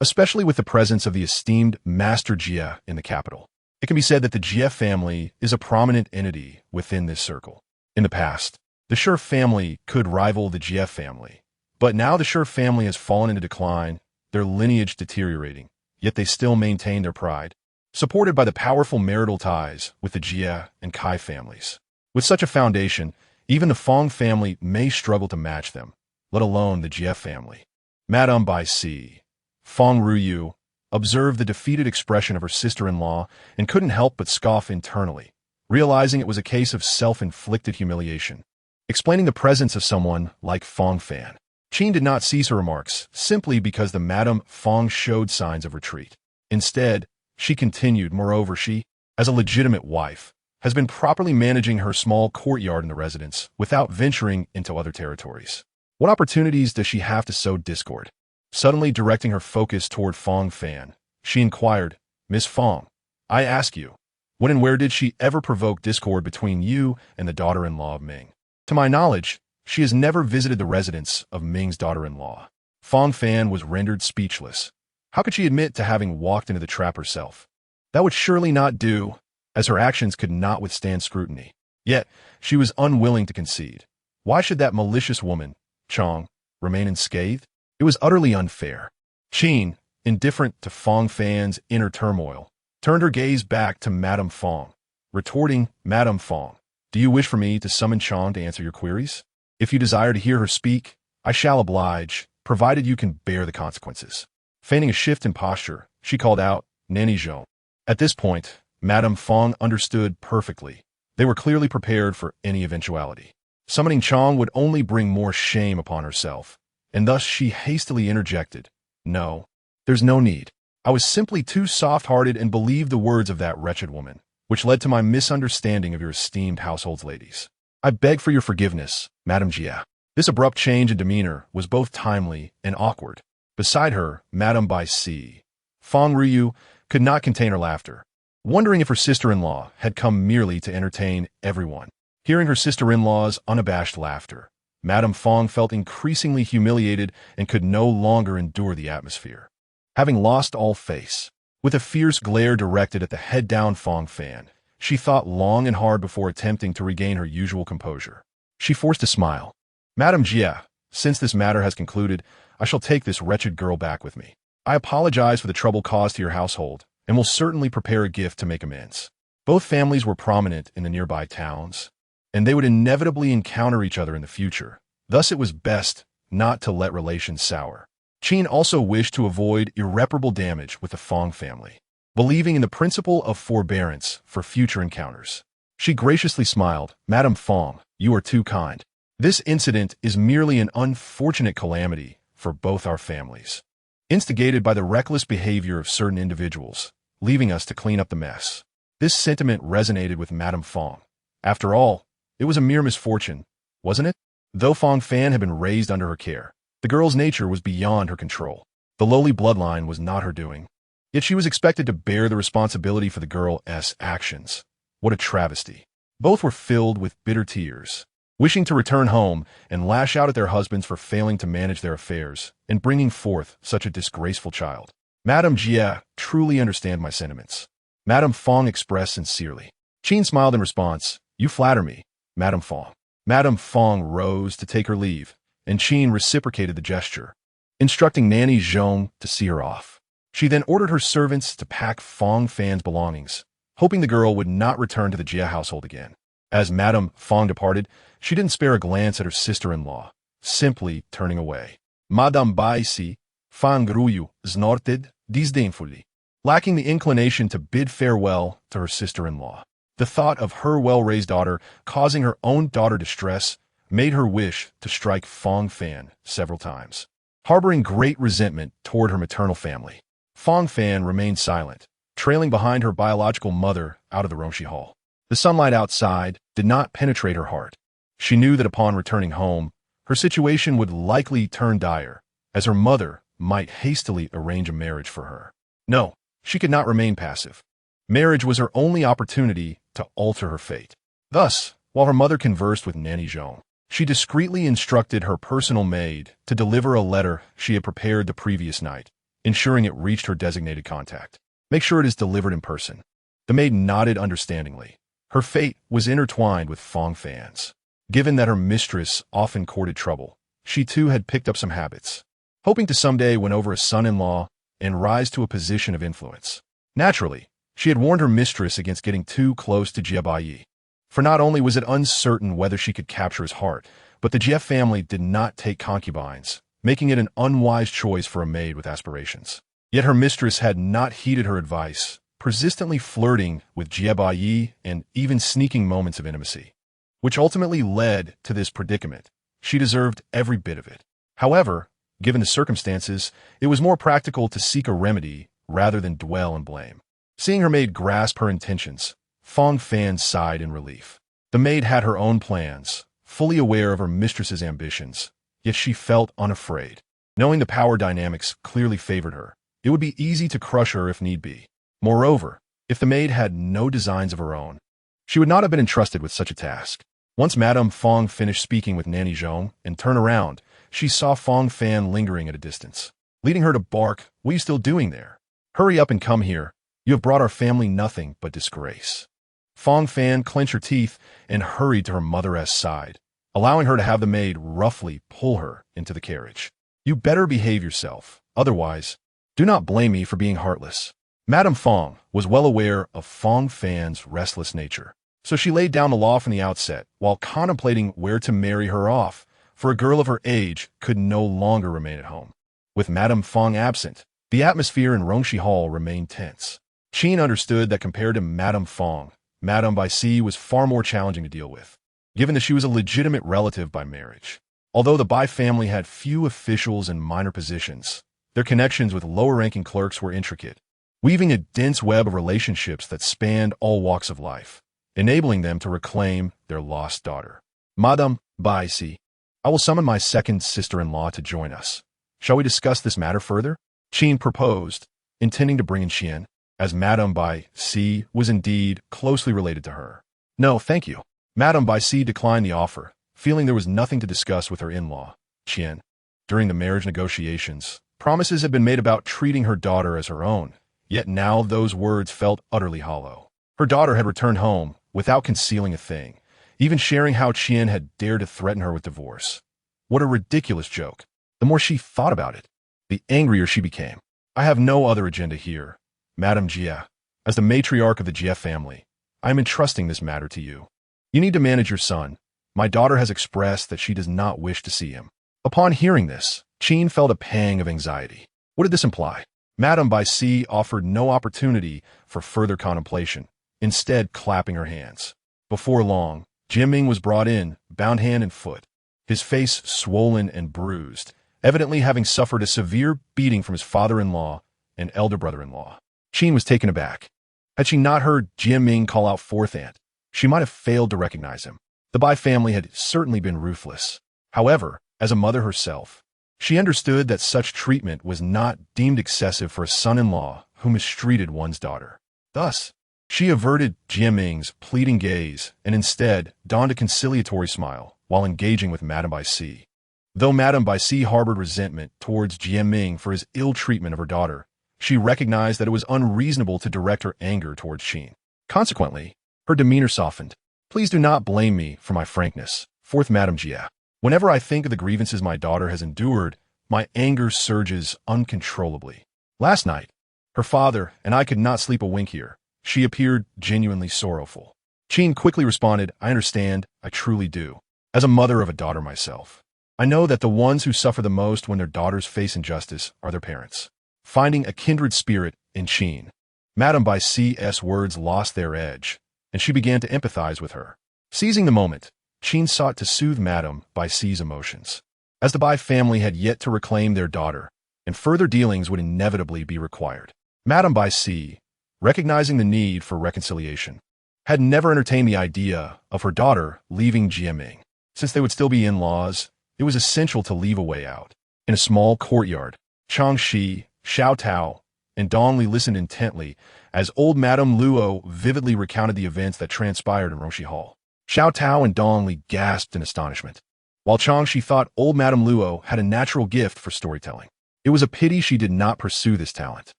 especially with the presence of the esteemed Master Jia in the capital. It can be said that the Jia family is a prominent entity within this circle. In the past, the Shi family could rival the Jia family, but now the Shi family has fallen into decline, their lineage deteriorating, yet they still maintain their pride, supported by the powerful marital ties with the Jia and Kai families. With such a foundation, even the Fong family may struggle to match them, let alone the Jia family. Madame Bai Si, Fong Ruyu, observed the defeated expression of her sister-in-law and couldn't help but scoff internally, realizing it was a case of self-inflicted humiliation. Explaining the presence of someone like Fong Fan, Qin did not cease her remarks simply because the Madame Fong showed signs of retreat. Instead, she continued, moreover, she, as a legitimate wife, has been properly managing her small courtyard in the residence without venturing into other territories. What opportunities does she have to sow discord? Suddenly directing her focus toward Fong Fan, she inquired, Miss Fong, I ask you, when and where did she ever provoke discord between you and the daughter-in-law of Ming? To my knowledge, she has never visited the residence of Ming's daughter-in-law. Fong Fan was rendered speechless. How could she admit to having walked into the trap herself? That would surely not do, as her actions could not withstand scrutiny. Yet, she was unwilling to concede. Why should that malicious woman, Chang, remain unscathed? It was utterly unfair. Qin, indifferent to Fong Fan's inner turmoil, turned her gaze back to Madame Fong, retorting, Madame Fong, do you wish for me to summon Chang to answer your queries? If you desire to hear her speak, I shall oblige, provided you can bear the consequences. Feigning a shift in posture, she called out, Nanny Zhou. At this point, Madame Fong understood perfectly. They were clearly prepared for any eventuality. Summoning Chang would only bring more shame upon herself, and thus she hastily interjected, No, there's no need. I was simply too soft-hearted and believed the words of that wretched woman, which led to my misunderstanding of your esteemed household ladies. I beg for your forgiveness, Madame Jia. This abrupt change in demeanor was both timely and awkward. Beside her, Madame Bai Si, Fong Ruyu, could not contain her laughter, wondering if her sister-in-law had come merely to entertain everyone. Hearing her sister-in-law's unabashed laughter, Madame Fong felt increasingly humiliated and could no longer endure the atmosphere. Having lost all face, with a fierce glare directed at the head-down Fong Fan, she thought long and hard before attempting to regain her usual composure. She forced a smile. Madame Jia, since this matter has concluded, I shall take this wretched girl back with me. I apologize for the trouble caused to your household, and will certainly prepare a gift to make amends. Both families were prominent in the nearby towns, and they would inevitably encounter each other in the future. Thus it was best not to let relations sour. Qin also wished to avoid irreparable damage with the Fong family, believing in the principle of forbearance for future encounters. She graciously smiled, Madame Fong, you are too kind. This incident is merely an unfortunate calamity for both our families, instigated by the reckless behavior of certain individuals, leaving us to clean up the mess. This sentiment resonated with Madame Fong. After all, it was a mere misfortune, wasn't it? Though Fong Fan had been raised under her care, the girl's nature was beyond her control. The lowly bloodline was not her doing, yet she was expected to bear the responsibility for the girl's actions. What a travesty. Both were filled with bitter tears, wishing to return home and lash out at their husbands for failing to manage their affairs and bringing forth such a disgraceful child. Madame Jia, truly understand my sentiments. Madame Fong expressed sincerely. Qin smiled in response. You flatter me, Madame Fong. Madame Fong rose to take her leave, and Qin reciprocated the gesture, instructing Nanny Zhong to see her off. She then ordered her servants to pack Fong Fan's belongings, hoping the girl would not return to the Jia household again. As Madame Fong departed, she didn't spare a glance at her sister-in-law, simply turning away. Madame Bai Si, Fang Ruyu, snorted disdainfully, lacking the inclination to bid farewell to her sister-in-law. The thought of her well-raised daughter causing her own daughter distress made her wish to strike Fong Fan several times. Harboring great resentment toward her maternal family, Fong Fan remained silent, trailing behind her biological mother out of the Rongxi Hall. The sunlight outside did not penetrate her heart. She knew that upon returning home, her situation would likely turn dire, as her mother might hastily arrange a marriage for her. No, she could not remain passive. Marriage was her only opportunity to alter her fate. Thus, while her mother conversed with Nanny Zhong, she discreetly instructed her personal maid to deliver a letter she had prepared the previous night, ensuring it reached her designated contact. Make sure it is delivered in person. The maid nodded understandingly. Her fate was intertwined with Fong Fan's. Given that her mistress often courted trouble, she too had picked up some habits, hoping to someday win over a son-in-law and rise to a position of influence. Naturally, she had warned her mistress against getting too close to Jia Baiyi, for not only was it uncertain whether she could capture his heart, but the Jia family did not take concubines, making it an unwise choice for a maid with aspirations. Yet her mistress had not heeded her advice, persistently flirting with Jia Baiyi and even sneaking moments of intimacy, which ultimately led to this predicament. She deserved every bit of it. However, given the circumstances, it was more practical to seek a remedy rather than dwell in blame. Seeing her maid grasp her intentions, Fong Fan sighed in relief. The maid had her own plans, fully aware of her mistress's ambitions, yet she felt unafraid. Knowing the power dynamics clearly favored her, it would be easy to crush her if need be. Moreover, if the maid had no designs of her own, she would not have been entrusted with such a task. Once Madame Fong finished speaking with Nanny Zhong and turned around, she saw Fong Fan lingering at a distance, leading her to bark, "What are you still doing there? Hurry up and come here," You have brought our family nothing but disgrace." Fong Fan clenched her teeth and hurried to her mother's side, allowing her to have the maid roughly pull her into the carriage. "You better behave yourself, otherwise, do not blame me for being heartless." Madame Fong was well aware of Fong Fan's restless nature, so she laid down the law from the outset while contemplating where to marry her off, for a girl of her age could no longer remain at home. With Madame Fong absent, the atmosphere in Rongshi Hall remained tense. Qin understood that compared to Madame Fong, Madame Bai Si was far more challenging to deal with, given that she was a legitimate relative by marriage. Although the Bai family had few officials and minor positions, their connections with lower-ranking clerks were intricate, weaving a dense web of relationships that spanned all walks of life, enabling them to reclaim their lost daughter. "Madame Bai Si, I will summon my second sister-in-law to join us. Shall we discuss this matter further?" Qin proposed, intending to bring in Qian, as Madame Bai Si was indeed closely related to her. "No, thank you." Madame Bai Si declined the offer, feeling there was nothing to discuss with her in-law, Qian. During the marriage negotiations, promises had been made about treating her daughter as her own, yet now those words felt utterly hollow. Her daughter had returned home without concealing a thing, even sharing how Qian had dared to threaten her with divorce. What a ridiculous joke. The more she thought about it, the angrier she became. "I have no other agenda here, Madame Jie. As the matriarch of the Jie family, I am entrusting this matter to you. You need to manage your son. My daughter has expressed that she does not wish to see him." Upon hearing this, Qin felt a pang of anxiety. What did this imply? Madame Bai Si offered no opportunity for further contemplation, instead clapping her hands. Before long, Jiaming was brought in, bound hand and foot, his face swollen and bruised, evidently having suffered a severe beating from his father-in-law and elder brother-in-law. Qin was taken aback. Had she not heard Jiaming call out fourth aunt, she might have failed to recognize him. The Bai family had certainly been ruthless. However, as a mother herself, she understood that such treatment was not deemed excessive for a son-in-law who mistreated one's daughter. Thus, she averted Jiaming's pleading gaze and instead donned a conciliatory smile while engaging with Madame Bai Si. Though Madame Bai Si harbored resentment towards Jiaming for his ill treatment of her daughter, she recognized that it was unreasonable to direct her anger towards Qin. Consequently, her demeanor softened. "Please do not blame me for my frankness, fourth Madame Jie. Whenever I think of the grievances my daughter has endured, my anger surges uncontrollably. Last night, her father and I could not sleep a wink here. She appeared genuinely sorrowful." Qin quickly responded, "I understand, I truly do. As a mother of a daughter myself, I know that the ones who suffer the most when their daughters face injustice are their parents." Finding a kindred spirit in Qin, Madame Bai Si's words lost their edge, and she began to empathize with her. Seizing the moment, Qin sought to soothe Madame Bai Si's emotions. As the Bai family had yet to reclaim their daughter, and further dealings would inevitably be required, Madame Bai Si, recognizing the need for reconciliation, had never entertained the idea of her daughter leaving Jiaming. Since they would still be in-laws, it was essential to leave a way out. In a small courtyard, Chang Xi, Xiao Tao, and Dong Li listened intently as old Madame Luo vividly recounted the events that transpired in Rongshi Hall. Xiao Tao and Dong Li gasped in astonishment, while Chang Xi thought old Madame Luo had a natural gift for storytelling. It was a pity she did not pursue this talent.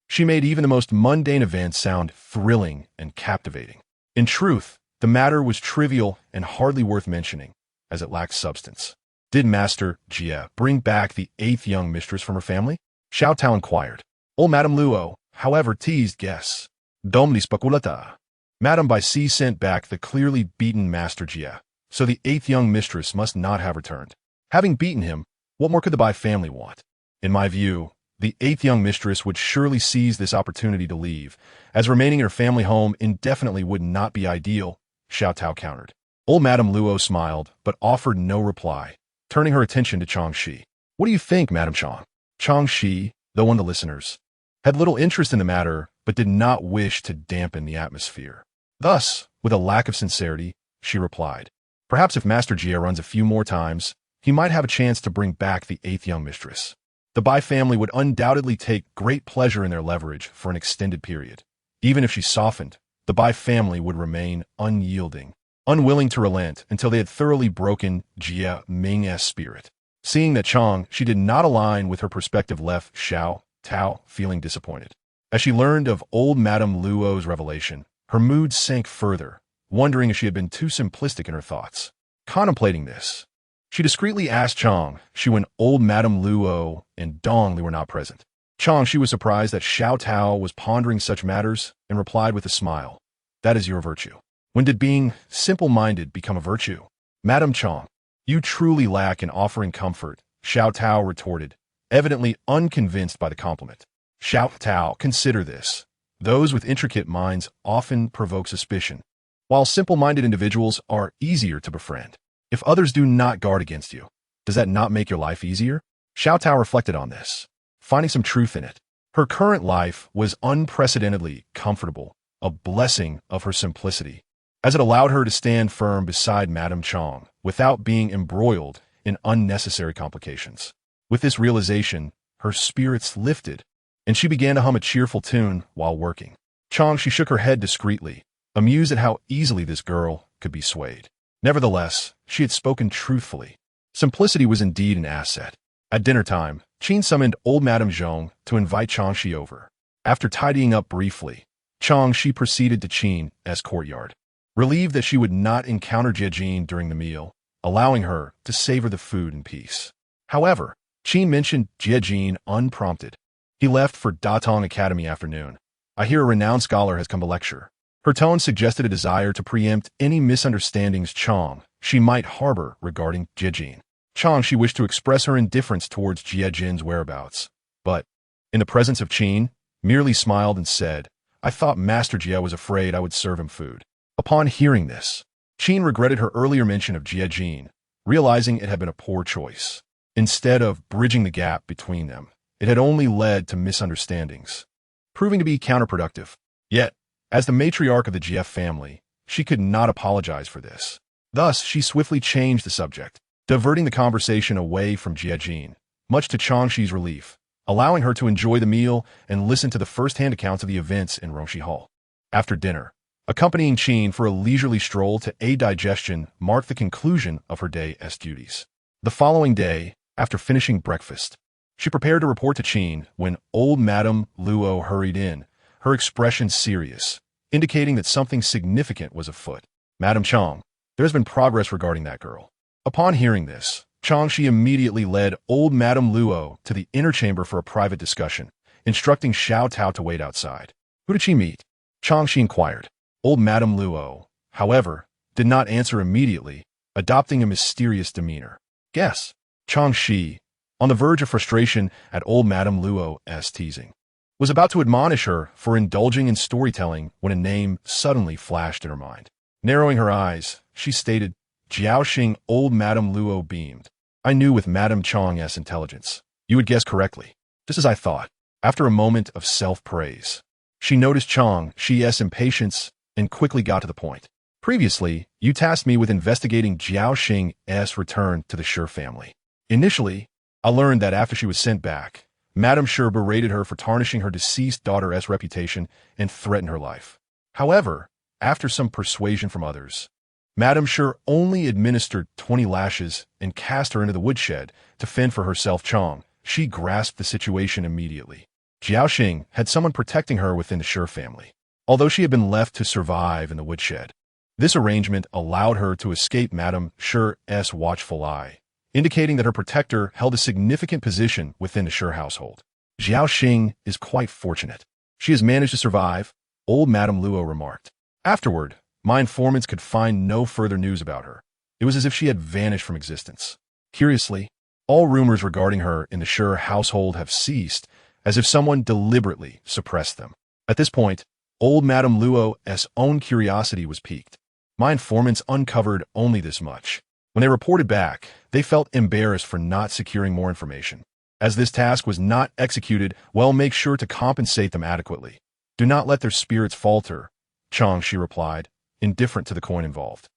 She made even the most mundane events sound thrilling and captivating. In truth, the matter was trivial and hardly worth mentioning, as it lacked substance. Did Master Jie bring back the 8th young mistress from her family? Xiao Tao inquired. Old Madame Luo, however, teased guests. Dom li speculata. Madame Bai Si sent back the clearly beaten Master Jie, so the 8th young mistress must not have returned. Having beaten him, what more could the Bai family want? In my view, the 8th young mistress would surely seize this opportunity to leave, as remaining in her family home indefinitely would not be ideal, Xiao Tao countered. Old Madame Luo smiled, but offered no reply, turning her attention to Chang Xi. What do you think, Madame Chang? Chang Xi, though one of the listeners, had little interest in the matter, but did not wish to dampen the atmosphere. Thus, with a lack of sincerity, she replied, perhaps if Master Jie runs a few more times, he might have a chance to bring back the 8th young mistress. The Bai family would undoubtedly take great pleasure in their leverage for an extended period. Even if she softened, the Bai family would remain unyielding, unwilling to relent until they had thoroughly broken Jie Ming's spirit. Seeing that Chang Xi did not align with her perspective left Xiao Tao feeling disappointed. As she learned of old Madame Luo's revelation, her mood sank further, wondering if she had been too simplistic in her thoughts. Contemplating this, she discreetly asked Chang Xi when old Madame Luo and Dong Li were not present. Chang Xi was surprised that Xiao Tao was pondering such matters and replied with a smile, "That is your virtue." When did being simple-minded become a virtue? Madam Chang, you truly lack in offering comfort, Xiao Tao retorted, evidently unconvinced by the compliment. Xiao Tao, consider this. Those with intricate minds often provoke suspicion, while simple-minded individuals are easier to befriend. If others do not guard against you, does that not make your life easier? Xiao Tao reflected on this, finding some truth in it. Her current life was unprecedentedly comfortable, a blessing of her simplicity, as it allowed her to stand firm beside Madame Chang without being embroiled in unnecessary complications. With this realization, her spirits lifted, and she began to hum a cheerful tune while working. Chang Xi shook her head discreetly, amused at how easily this girl could be swayed. Nevertheless, she had spoken truthfully. Simplicity was indeed an asset. At dinner time, Qin summoned old Madame Zhong to invite Chang Xi over. After tidying up briefly, Chang Xi proceeded to Qin's courtyard, relieved that she would not encounter Jie during the meal, allowing her to savor the food in peace. However, Qin mentioned Jie unprompted. He left for Datong Academy afternoon. I hear a renowned scholar has come to lecture. Her tone suggested a desire to preempt any misunderstandings Chang Xi might harbor regarding Jie. Chang Xi wished to express her indifference towards Jie whereabouts, but, in the presence of Qin, merely smiled and said, I thought Master Jie was afraid I would serve him food. Upon hearing this, Qin regretted her earlier mention of Jie, realizing it had been a poor choice. Instead of bridging the gap between them, it had only led to misunderstandings, proving to be counterproductive. Yet, as the matriarch of the Jie family, she could not apologize for this. Thus, she swiftly changed the subject, diverting the conversation away from Jie, much to Chang Xi's relief, allowing her to enjoy the meal and listen to the first-hand accounts of the events in Rongxi Hall. After dinner, accompanying Qin for a leisurely stroll to aid digestion marked the conclusion of her day's duties. The following day, after finishing breakfast, she prepared to report to Qin when old Madame Luo hurried in, her expression serious, indicating that something significant was afoot. Madame Chang, there has been progress regarding that girl. Upon hearing this, Chang Xi immediately led old Madame Luo to the inner chamber for a private discussion, instructing Xiao Tao to wait outside. Who did she meet? Chang Xi inquired. Old Madame Luo, however, did not answer immediately, adopting a mysterious demeanor. Guess. Chang Xi, on the verge of frustration at old Madame Luo's teasing, was about to admonish her for indulging in storytelling when a name suddenly flashed in her mind. Narrowing her eyes, she stated, Jiaoxing. Old Madame Luo beamed. I knew with Madame Chang's intelligence, you would guess correctly, just as I thought. After a moment of self-praise, she noticed Chang Xi's impatience and quickly got to the point. Previously, you tasked me with investigating Jiaoxing's return to the Shi family. Initially, I learned that after she was sent back, Madame Shi berated her for tarnishing her deceased daughter's reputation and threatened her life. However, after some persuasion from others, Madame Shi only administered 20 lashes and cast her into the woodshed to fend for herself. Chang Xi grasped the situation immediately. Jiaoxing had someone protecting her within the Shi family, although she had been left to survive in the woodshed. This arrangement allowed her to escape Madame Shi's watchful eye, indicating that her protector held a significant position within the Shi household. Jiaoxing is quite fortunate. She has managed to survive, old Madame Luo remarked. Afterward, my informants could find no further news about her. It was as if she had vanished from existence. Curiously, all rumors regarding her in the Shi household have ceased, as if someone deliberately suppressed them. At this point, old Madame Luo's own curiosity was piqued. My informants uncovered only this much. When they reported back, they felt embarrassed for not securing more information. As this task was not executed, well, make sure to compensate them adequately. Do not let their spirits falter, Chang Xi replied, indifferent to the coin involved.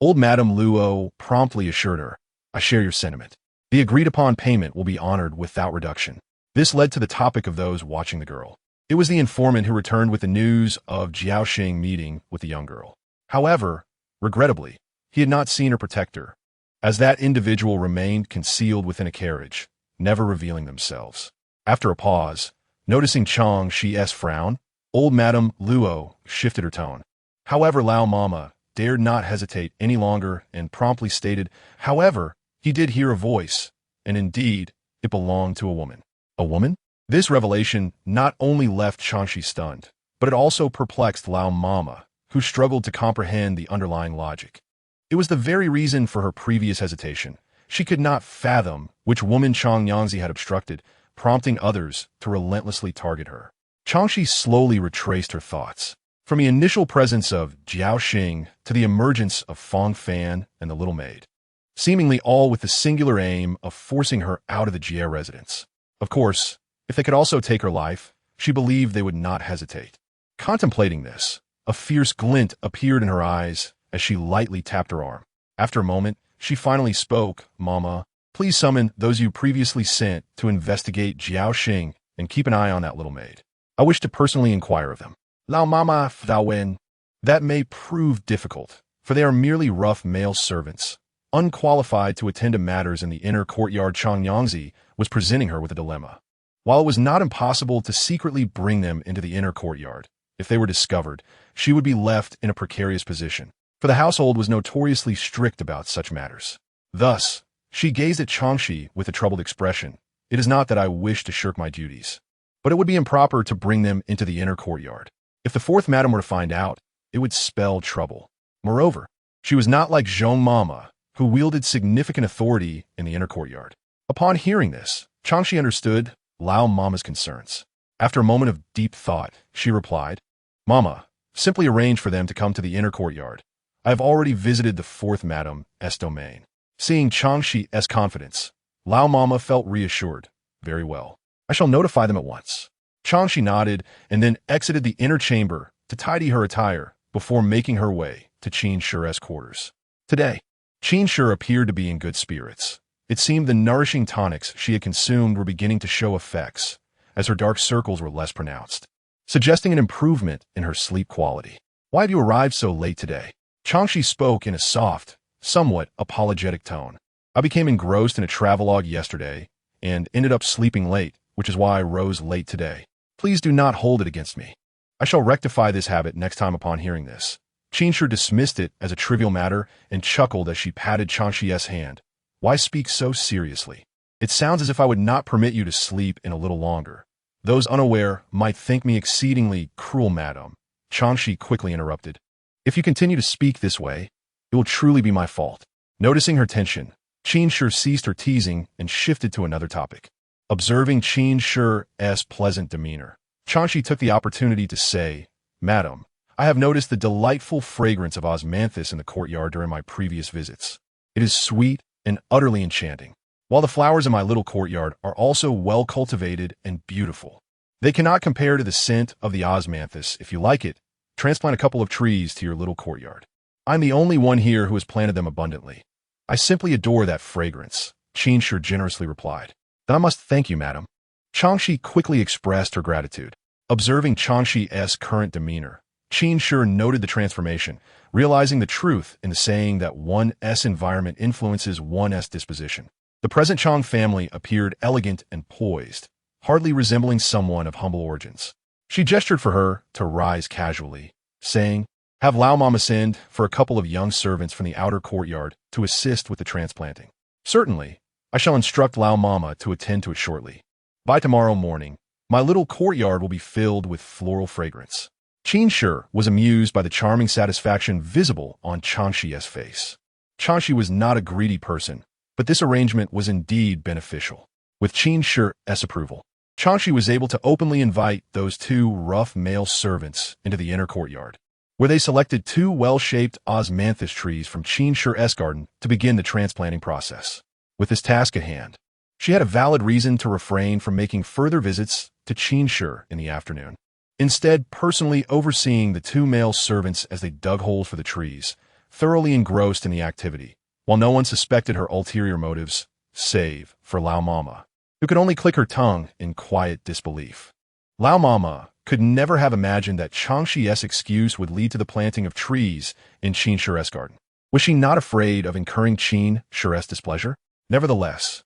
Old Madame Luo promptly assured her, I share your sentiment. The agreed-upon payment will be honored without reduction. This led to the topic of those watching the girl. It was the informant who returned with the news of Jiaoxing meeting with the young girl. However, regrettably, he had not seen her protector, as that individual remained concealed within a carriage, never revealing themselves. After a pause, Noticing Chang Xi's frown, old Madame Luo shifted her tone. However, Lao Mama dared not hesitate any longer and promptly stated, however, he did hear a voice, and indeed, it belonged to a woman. A woman? This revelation not only left Chang Xi stunned, but it also perplexed Lao Mama, who struggled to comprehend the underlying logic. It was the very reason for her previous hesitation. She could not fathom which woman Chang Xi had obstructed, prompting others to relentlessly target her. Chang Xi slowly retraced her thoughts. From the initial presence of Jiao Xing to the emergence of Fong Fan and the little maid, seemingly all with the singular aim of forcing her out of the Jie residence. Of course, if they could also take her life, she believed they would not hesitate. Contemplating this, a fierce glint appeared in her eyes as she lightly tapped her arm. After a moment, she finally spoke, Mama, please summon those you previously sent to investigate Jiao Xing and keep an eye on that little maid. I wish to personally inquire of them. Lao Mama Wen. That may prove difficult, for they are merely rough male servants, unqualified to attend to matters in the inner courtyard. Chang Xi was presenting her with a dilemma. While it was not impossible to secretly bring them into the inner courtyard, if they were discovered, she would be left in a precarious position, for the household was notoriously strict about such matters. Thus, she gazed at Chang Xi with a troubled expression. It is not that I wish to shirk my duties, but it would be improper to bring them into the inner courtyard. If the fourth madam were to find out, it would spell trouble. Moreover, she was not like Zhong Mama, who wielded significant authority in the inner courtyard. Upon hearing this, Chang Xi understood Lao Mama's concerns. After a moment of deep thought, she replied, Mama, simply arrange for them to come to the inner courtyard. I have already visited the fourth madam's domain. Seeing Chang Xi's confidence, Lao Mama felt reassured. Very well. I shall notify them at once. Chang Xi nodded and then exited the inner chamber to tidy her attire before making her way to Qin Shi's quarters. Today, Qin Shi appeared to be in good spirits. It seemed the nourishing tonics she had consumed were beginning to show effects, as her dark circles were less pronounced, suggesting an improvement in her sleep quality. Why have you arrived so late today? Chang Xi spoke in a soft, somewhat apologetic tone. I became engrossed in a travelogue yesterday and ended up sleeping late, which is why I rose late today. Please do not hold it against me. I shall rectify this habit next time. Upon hearing this, Qin Shi dismissed it as a trivial matter and chuckled as she patted Chang Xi's hand. Why speak so seriously? It sounds as if I would not permit you to sleep in a little longer. Those unaware might think me exceedingly cruel, madam. Chang Xi quickly interrupted. If you continue to speak this way, it will truly be my fault. Noticing her tension, Qin Shi ceased her teasing and shifted to another topic. Observing Qin Shi's pleasant demeanor, Chang Xi took the opportunity to say, Madam, I have noticed the delightful fragrance of osmanthus in the courtyard during my previous visits. It is sweet and utterly enchanting, while the flowers in my little courtyard are also well cultivated and beautiful. They cannot compare to the scent of the osmanthus. If you like it, transplant a couple of trees to your little courtyard. I'm the only one here who has planted them abundantly. I simply adore that fragrance, Qin Shi generously replied. Then I must thank you, madam. Chang Xi quickly expressed her gratitude. Observing Chang Xi's current demeanor, Qin Shi noted the transformation, realizing the truth in the saying that one's environment influences one's disposition. The present Chang family appeared elegant and poised, hardly resembling someone of humble origins. She gestured for her to rise casually, saying, Have Lao Mama send for a couple of young servants from the outer courtyard to assist with the transplanting. Certainly, I shall instruct Lao Mama to attend to it shortly. By tomorrow morning, my little courtyard will be filled with floral fragrance. Qin Shi was amused by the charming satisfaction visible on Chang Xi's face. Chang Xi was not a greedy person, but this arrangement was indeed beneficial. With Qin Shi's approval, Chang Xi was able to openly invite those two rough male servants into the inner courtyard, where they selected two well-shaped osmanthus trees from Qin Shi's garden to begin the transplanting process. With this task at hand, she had a valid reason to refrain from making further visits to Qin Shi in the afternoon. Instead, personally overseeing the two male servants as they dug holes for the trees, thoroughly engrossed in the activity, while no one suspected her ulterior motives, save for Lao Mama, who could only click her tongue in quiet disbelief. Lao Mama could never have imagined that Chang Xi's excuse would lead to the planting of trees in Qin Shi's garden. Was she not afraid of incurring Qin Shi's displeasure? Nevertheless,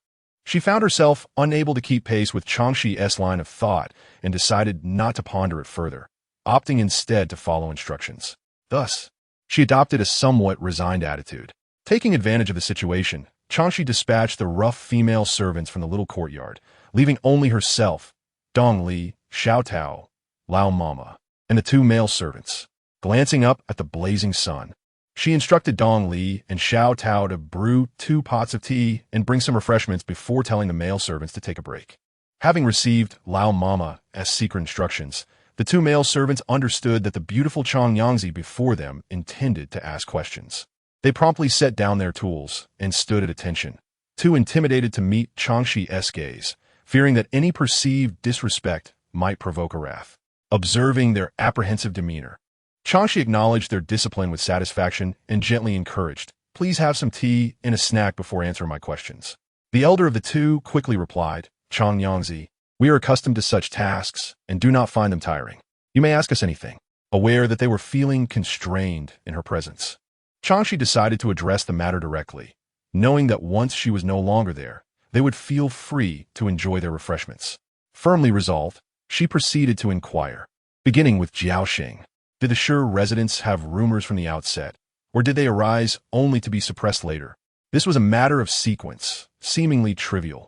She found herself unable to keep pace with Chang Xi's line of thought and decided not to ponder it further, opting instead to follow instructions. Thus, she adopted a somewhat resigned attitude. Taking advantage of the situation, Chang Xi dispatched the rough female servants from the little courtyard, leaving only herself, Dong Li, Xiao Tao, Lao Mama, and the two male servants. Glancing up at the blazing sun, she instructed Dong Li and Xiao Tao to brew 2 pots of tea and bring some refreshments before telling the male servants to take a break. Having received Lao Mama as secret instructions, the 2 male servants understood that the beautiful Chang Xi before them intended to ask questions. They promptly set down their tools and stood at attention, too intimidated to meet Chang Xi's gaze, fearing that any perceived disrespect might provoke a wrath. Observing their apprehensive demeanor, Chang Xi acknowledged their discipline with satisfaction and gently encouraged, "Please have some tea and a snack before answering my questions." The elder of the two quickly replied, "Chang Xi, we are accustomed to such tasks and do not find them tiring. You may ask us anything," aware that they were feeling constrained in her presence. Chang Xi decided to address the matter directly, knowing that once she was no longer there, they would feel free to enjoy their refreshments. Firmly resolved, she proceeded to inquire, beginning with Jiaoxing. Did the Shi residents have rumors from the outset, or did they arise only to be suppressed later? This was a matter of sequence, seemingly trivial.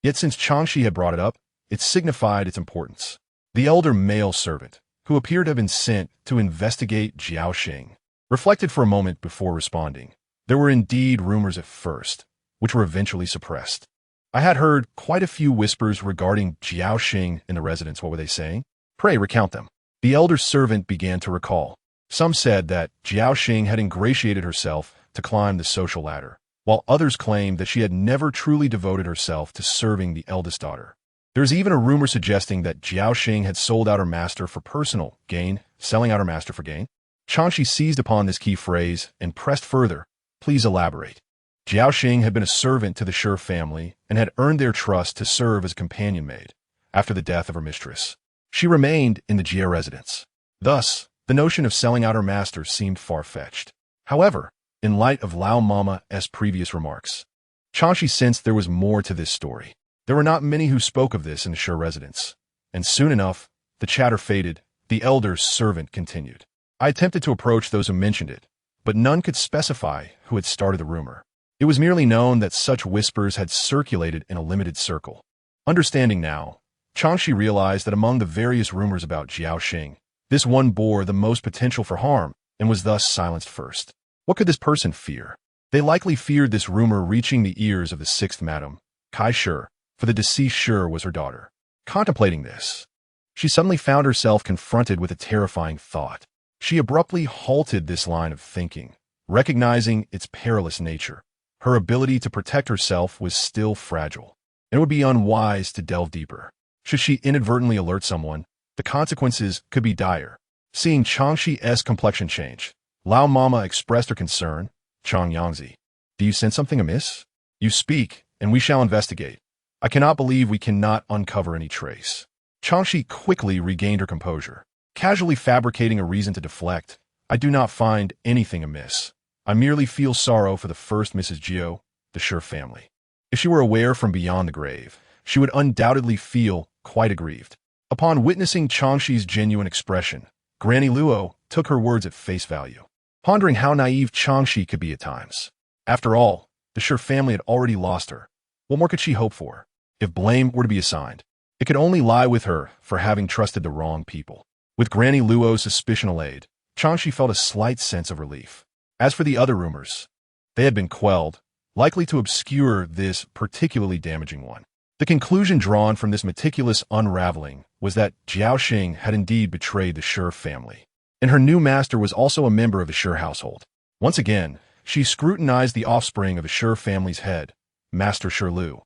Yet since Chang Xi had brought it up, it signified its importance. The elder male servant, who appeared to have been sent to investigate Jiaoxing, reflected for a moment before responding. There were indeed rumors at first, which were eventually suppressed. I had heard quite a few whispers regarding Jiaoxing in the residence. What were they saying? Pray recount them. The elder servant began to recall. Some said that Jiaoxing had ingratiated herself to climb the social ladder, while others claimed that she had never truly devoted herself to serving the eldest daughter. There is even a rumor suggesting that Jiaoxing had sold out her master for personal gain, selling out her master for gain. Chang Xi seized upon this key phrase and pressed further, "Please elaborate." Jiaoxing had been a servant to the Shi family and had earned their trust to serve as a companion maid after the death of her mistress. She remained in the Jia residence. Thus, the notion of selling out her master seemed far-fetched. However, in light of Lao Mama's previous remarks, Chang Xi sensed there was more to this story. There were not many who spoke of this in the Shi residence, and soon enough, the chatter faded. The elder servant continued. I attempted to approach those who mentioned it, but none could specify who had started the rumor. It was merely known that such whispers had circulated in a limited circle. Understanding now, Chang Xi realized that among the various rumors about Jiaoxing, this one bore the most potential for harm and was thus silenced first. What could this person fear? They likely feared this rumor reaching the ears of the 6th Madam, Kai Shi, for the deceased Shi was her daughter. Contemplating this, she suddenly found herself confronted with a terrifying thought. She abruptly halted this line of thinking, recognizing its perilous nature. Her ability to protect herself was still fragile, and it would be unwise to delve deeper. Should she inadvertently alert someone, the consequences could be dire. Seeing Chang Xi's complexion change, Lao Mama expressed her concern. Chang Xi, do you sense something amiss? You speak, and we shall investigate. I cannot believe we cannot uncover any trace. Chang Xi quickly regained her composure, casually fabricating a reason to deflect. I do not find anything amiss. I merely feel sorrow for the first Mrs. Jiao, the Shi family. If she were aware from beyond the grave, she would undoubtedly feel quite aggrieved. Upon witnessing Chang Xi's genuine expression, Granny Luo took her words at face value, pondering how naive Chang Xi could be at times. After all, the Shi family had already lost her. What more could she hope for? If blame were to be assigned, it could only lie with her for having trusted the wrong people. With Granny Luo's suspicion allayed, Chang Xi felt a slight sense of relief. As for the other rumors, they had been quelled, likely to obscure this particularly damaging one. The conclusion drawn from this meticulous unraveling was that Jiaoxing had indeed betrayed the Shi family, and her new master was also a member of the Shi household. Once again, she scrutinized the offspring of the Shi family's head, Master Shi Lu,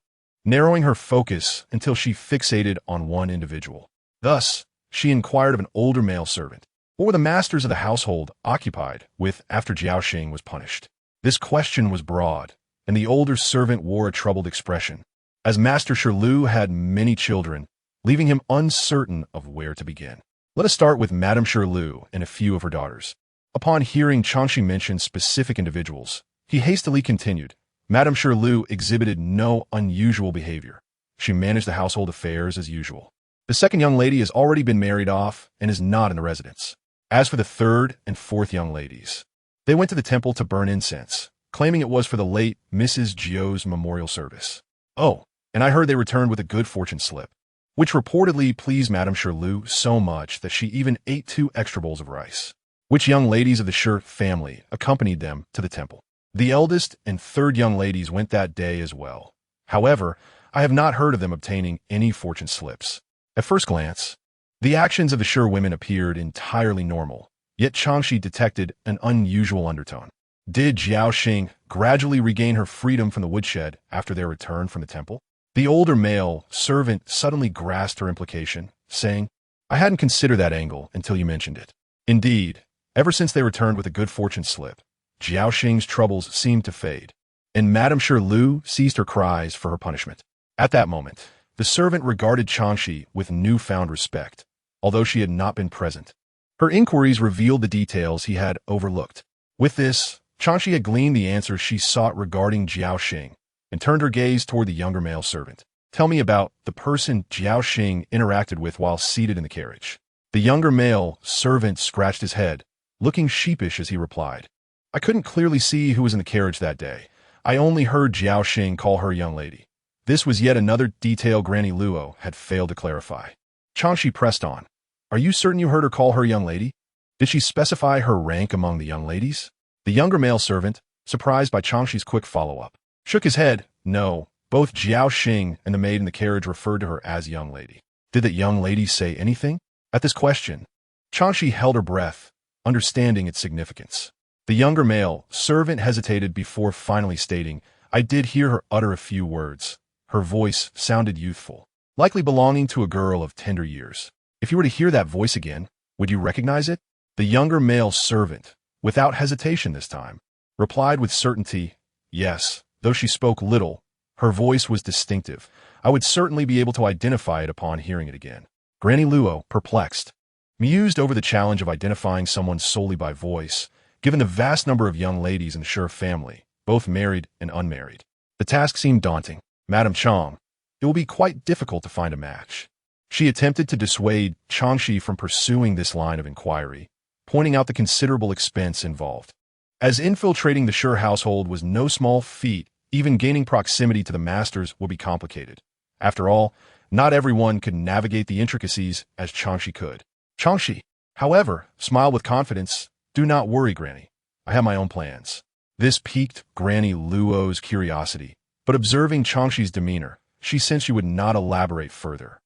narrowing her focus until she fixated on one individual. Thus, she inquired of an older male servant, what were the masters of the household occupied with after Jiaoxing was punished? This question was broad, and the older servant wore a troubled expression, as Master Shi Lu had many children, leaving him uncertain of where to begin. Let us start with Madame Shi Lu and a few of her daughters. Upon hearing Chang Xi mention specific individuals, he hastily continued, Madame Lu exhibited no unusual behavior. She managed the household affairs as usual. The second young lady has already been married off and is not in the residence. As for the third and fourth young ladies, they went to the temple to burn incense, claiming it was for the late Mrs. Jiao's memorial service. Oh, and I heard they returned with a good fortune slip, which reportedly pleased Madame Lu so much that she even ate 2 extra bowls of rice. Which young ladies of the Shi family accompanied them to the temple? The eldest and third young ladies went that day as well. However, I have not heard of them obtaining any fortune slips. At first glance, the actions of the Shi women appeared entirely normal, yet Chang Xi detected an unusual undertone. Did Jiao Xing gradually regain her freedom from the woodshed after their return from the temple? The older male servant suddenly grasped her implication, saying, I hadn't considered that angle until you mentioned it. Indeed, ever since they returned with a good fortune slip, Jiao Xing's troubles seemed to fade, and Madame Lu ceased her cries for her punishment. At that moment, the servant regarded Chang Xi with newfound respect, although she had not been present. Her inquiries revealed the details he had overlooked. With this, Chang Xi had gleaned the answers she sought regarding Jiao Xing, and turned her gaze toward the younger male servant. Tell me about the person Jiao Xing interacted with while seated in the carriage. The younger male servant scratched his head, looking sheepish as he replied, I couldn't clearly see who was in the carriage that day. I only heard Jiao Xing call her young lady. This was yet another detail Granny Luo had failed to clarify. Chang Xi pressed on. Are you certain you heard her call her young lady? Did she specify her rank among the young ladies? The younger male servant, surprised by Chang Xi's quick follow-up, shook his head. No, both Jiao Xing and the maid in the carriage referred to her as young lady. Did that young lady say anything? At this question, Chang Xi held her breath, understanding its significance. The younger male servant hesitated before finally stating, I did hear her utter a few words. Her voice sounded youthful, likely belonging to a girl of tender years. If you were to hear that voice again, would you recognize it? The younger male servant, without hesitation this time, replied with certainty, yes. Though she spoke little, her voice was distinctive. I would certainly be able to identify it upon hearing it again. Granny Luo, perplexed, mused over the challenge of identifying someone solely by voice, given the vast number of young ladies in the Shi family, both married and unmarried. The task seemed daunting. Madame Chang, it will be quite difficult to find a match. She attempted to dissuade Chang Xi from pursuing this line of inquiry, pointing out the considerable expense involved. As infiltrating the Shi household was no small feat, even gaining proximity to the masters would be complicated. After all, not everyone could navigate the intricacies as Chang Xi could. Chang Xi, however, smiled with confidence. Do not worry, Granny. I have my own plans. This piqued Granny Luo's curiosity, but observing Chang Xi's demeanor, she sensed she would not elaborate further,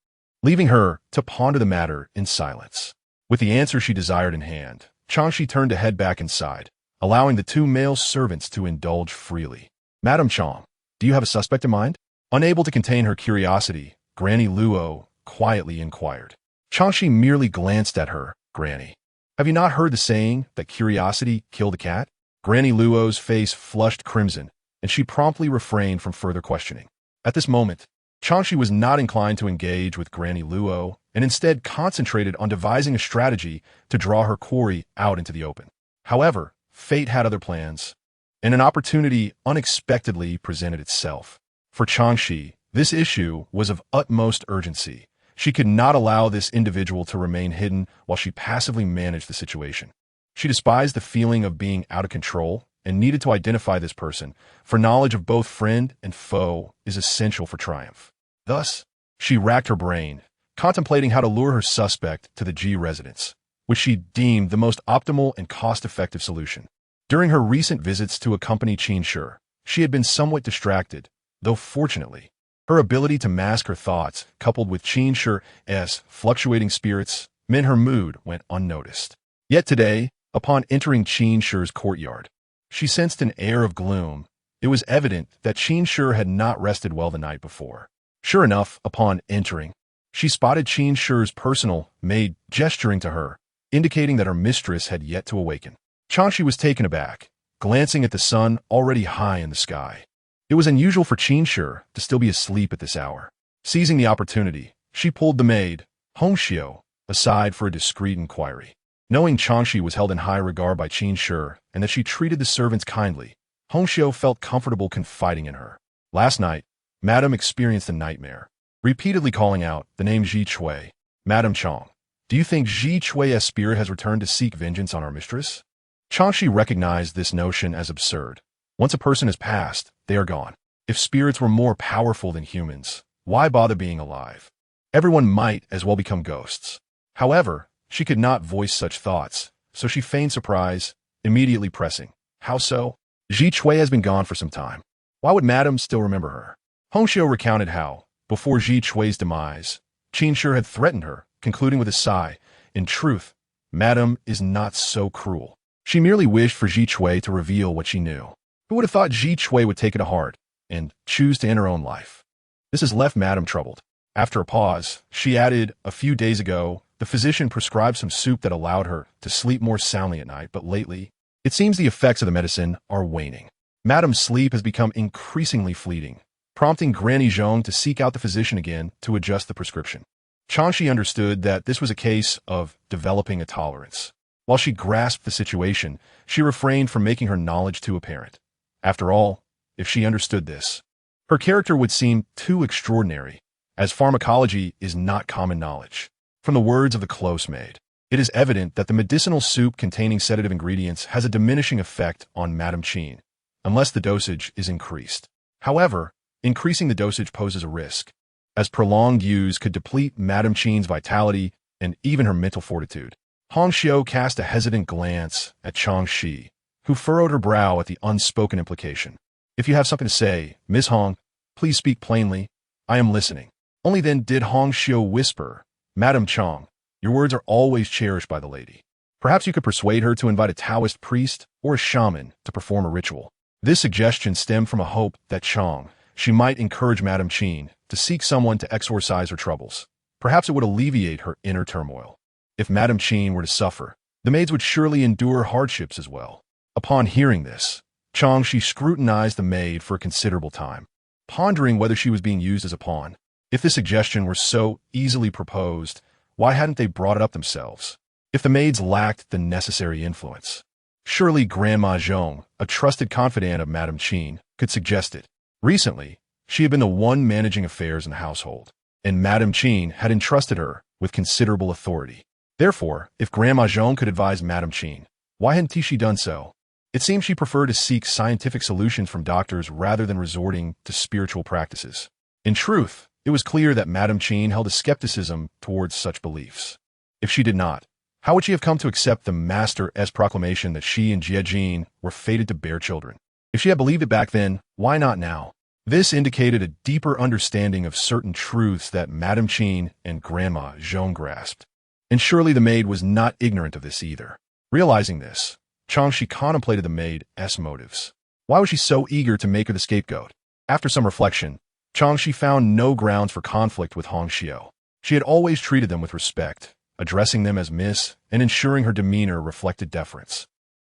leaving her to ponder the matter in silence. With the answer she desired in hand, Chang Xi turned to head back inside, allowing the 2 male servants to indulge freely. Madame Chang, do you have a suspect in mind? Unable to contain her curiosity, Granny Luo quietly inquired. Chang Xi merely glanced at her. Granny, have you not heard the saying that curiosity killed the cat? Granny Luo's face flushed crimson, and she promptly refrained from further questioning. At this moment, Chang Xi was not inclined to engage with Granny Luo, and instead concentrated on devising a strategy to draw her quarry out into the open. However, fate had other plans, and an opportunity unexpectedly presented itself. For Chang Xi, this issue was of utmost urgency. She could not allow this individual to remain hidden while she passively managed the situation. She despised the feeling of being out of control and needed to identify this person, for knowledge of both friend and foe is essential for triumph. Thus, she racked her brain, contemplating how to lure her suspect to the Ji residence, which she deemed the most optimal and cost-effective solution. During her recent visits to accompany Qin Shi, she had been somewhat distracted, though fortunately, her ability to mask her thoughts, coupled with Qin Shi's fluctuating spirits, meant her mood went unnoticed. Yet today, upon entering Qin Shi's courtyard, she sensed an air of gloom. It was evident that Qin Shi had not rested well the night before. Sure enough, upon entering, she spotted Qin Shi's personal maid gesturing to her, indicating that her mistress had yet to awaken. Chang Xi was taken aback, glancing at the sun already high in the sky. It was unusual for Qin Shi to still be asleep at this hour. Seizing the opportunity, she pulled the maid, Hong Xiu, aside for a discreet inquiry. Knowing Chang Xi was held in high regard by Qin Shi and that she treated the servants kindly, Hongxiu felt comfortable confiding in her. Last night, Madame experienced a nightmare, repeatedly calling out the name Ji Chui. Madame Chang, do you think Ji Chui's spirit has returned to seek vengeance on our mistress? Chang Xi recognized this notion as absurd. Once a person has passed, they are gone. If spirits were more powerful than humans, why bother being alive? Everyone might as well become ghosts. However, she could not voice such thoughts, so she feigned surprise, immediately pressing. How so? Ji Chui has been gone for some time. Why would Madame still remember her? Hongxiu recounted how, before Ji Chui's demise, Qin Shi had threatened her, concluding with a sigh, in truth, Madame is not so cruel. She merely wished for Ji Chui to reveal what she knew. Who would have thought Ji Chui would take it to heart and choose to end her own life? This has left Madame troubled. After a pause, she added, a few days ago, the physician prescribed some soup that allowed her to sleep more soundly at night, but lately, it seems the effects of the medicine are waning. Madame's sleep has become increasingly fleeting, prompting Granny Zhong to seek out the physician again to adjust the prescription. Chang Xi understood that this was a case of developing a tolerance. While she grasped the situation, she refrained from making her knowledge too apparent. After all, if she understood this, her character would seem too extraordinary, as pharmacology is not common knowledge. From the words of the close maid, it is evident that the medicinal soup containing sedative ingredients has a diminishing effect on Madame Qin, unless the dosage is increased. However, increasing the dosage poses a risk, as prolonged use could deplete Madame Qin's vitality and even her mental fortitude. Hongxiu cast a hesitant glance at Chang Xi, who furrowed her brow at the unspoken implication. If you have something to say, Miss Hong, please speak plainly. I am listening. Only then did Hongxiu whisper, Madame Chang, your words are always cherished by the lady. Perhaps you could persuade her to invite a Taoist priest or a shaman to perform a ritual. This suggestion stemmed from a hope that Chang Xi might encourage Madame Qin to seek someone to exorcise her troubles. Perhaps it would alleviate her inner turmoil. If Madame Qin were to suffer, the maids would surely endure hardships as well. Upon hearing this, Chang Xi scrutinized the maid for a considerable time, pondering whether she was being used as a pawn. If this suggestion were so easily proposed, why hadn't they brought it up themselves? If the maids lacked the necessary influence, surely Grandma Zhong, a trusted confidant of Madame Qin, could suggest it. Recently, she had been the one managing affairs in the household, and Madame Qin had entrusted her with considerable authority. Therefore, if Grandma Zhong could advise Madame Qin, why hadn't she done so? It seemed she preferred to seek scientific solutions from doctors rather than resorting to spiritual practices. In truth, it was clear that Madame Qin held a skepticism towards such beliefs. If she did not, how would she have come to accept the Master's proclamation that she and Jie Jin were fated to bear children? If she had believed it back then, why not now? This indicated a deeper understanding of certain truths that Madame Qin and Grandma Zhong grasped. And surely the maid was not ignorant of this either. Realizing this, Chang Xi contemplated the maid's motives. Why was she so eager to make her the scapegoat? After some reflection, Chang Xi found no grounds for conflict with Hongxiu. She had always treated them with respect, addressing them as Miss and ensuring her demeanor reflected deference.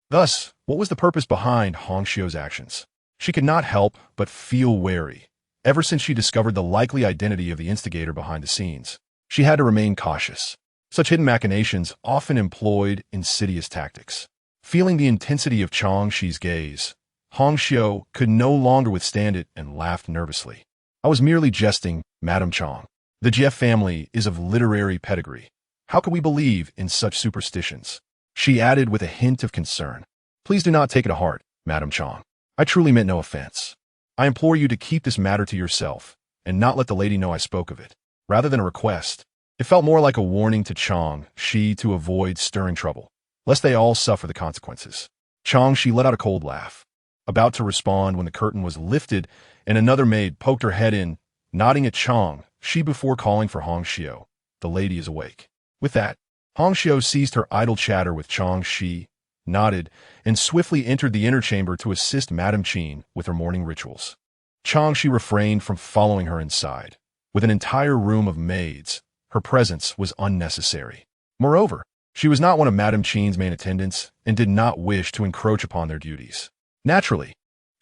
Thus, what was the purpose behind Hongxiu's actions? She could not help but feel wary. Ever since she discovered the likely identity of the instigator behind the scenes, she had to remain cautious. Such hidden machinations often employed insidious tactics. Feeling the intensity of Chang Xi's gaze, Hongxiu could no longer withstand it and laughed nervously. I was merely jesting, Madame Chang. The Jie family is of literary pedigree. How could we believe in such superstitions? She added with a hint of concern. Please do not take it to heart, Madame Chang. I truly meant no offense. I implore you to keep this matter to yourself and not let the lady know I spoke of it. Rather than a request, it felt more like a warning to Chang Xi to avoid stirring trouble, lest they all suffer the consequences. Chang Xi let out a cold laugh, about to respond when the curtain was lifted and another maid poked her head in, nodding at Chang Xi before calling for Hongxiu. The lady is awake. With that, Hongxiu ceased her idle chatter with Chang Xi, nodded, and swiftly entered the inner chamber to assist Madame Qin with her morning rituals. Chang Xi refrained from following her inside. With an entire room of maids, her presence was unnecessary. Moreover, she was not one of Madame Qin's main attendants and did not wish to encroach upon their duties. Naturally,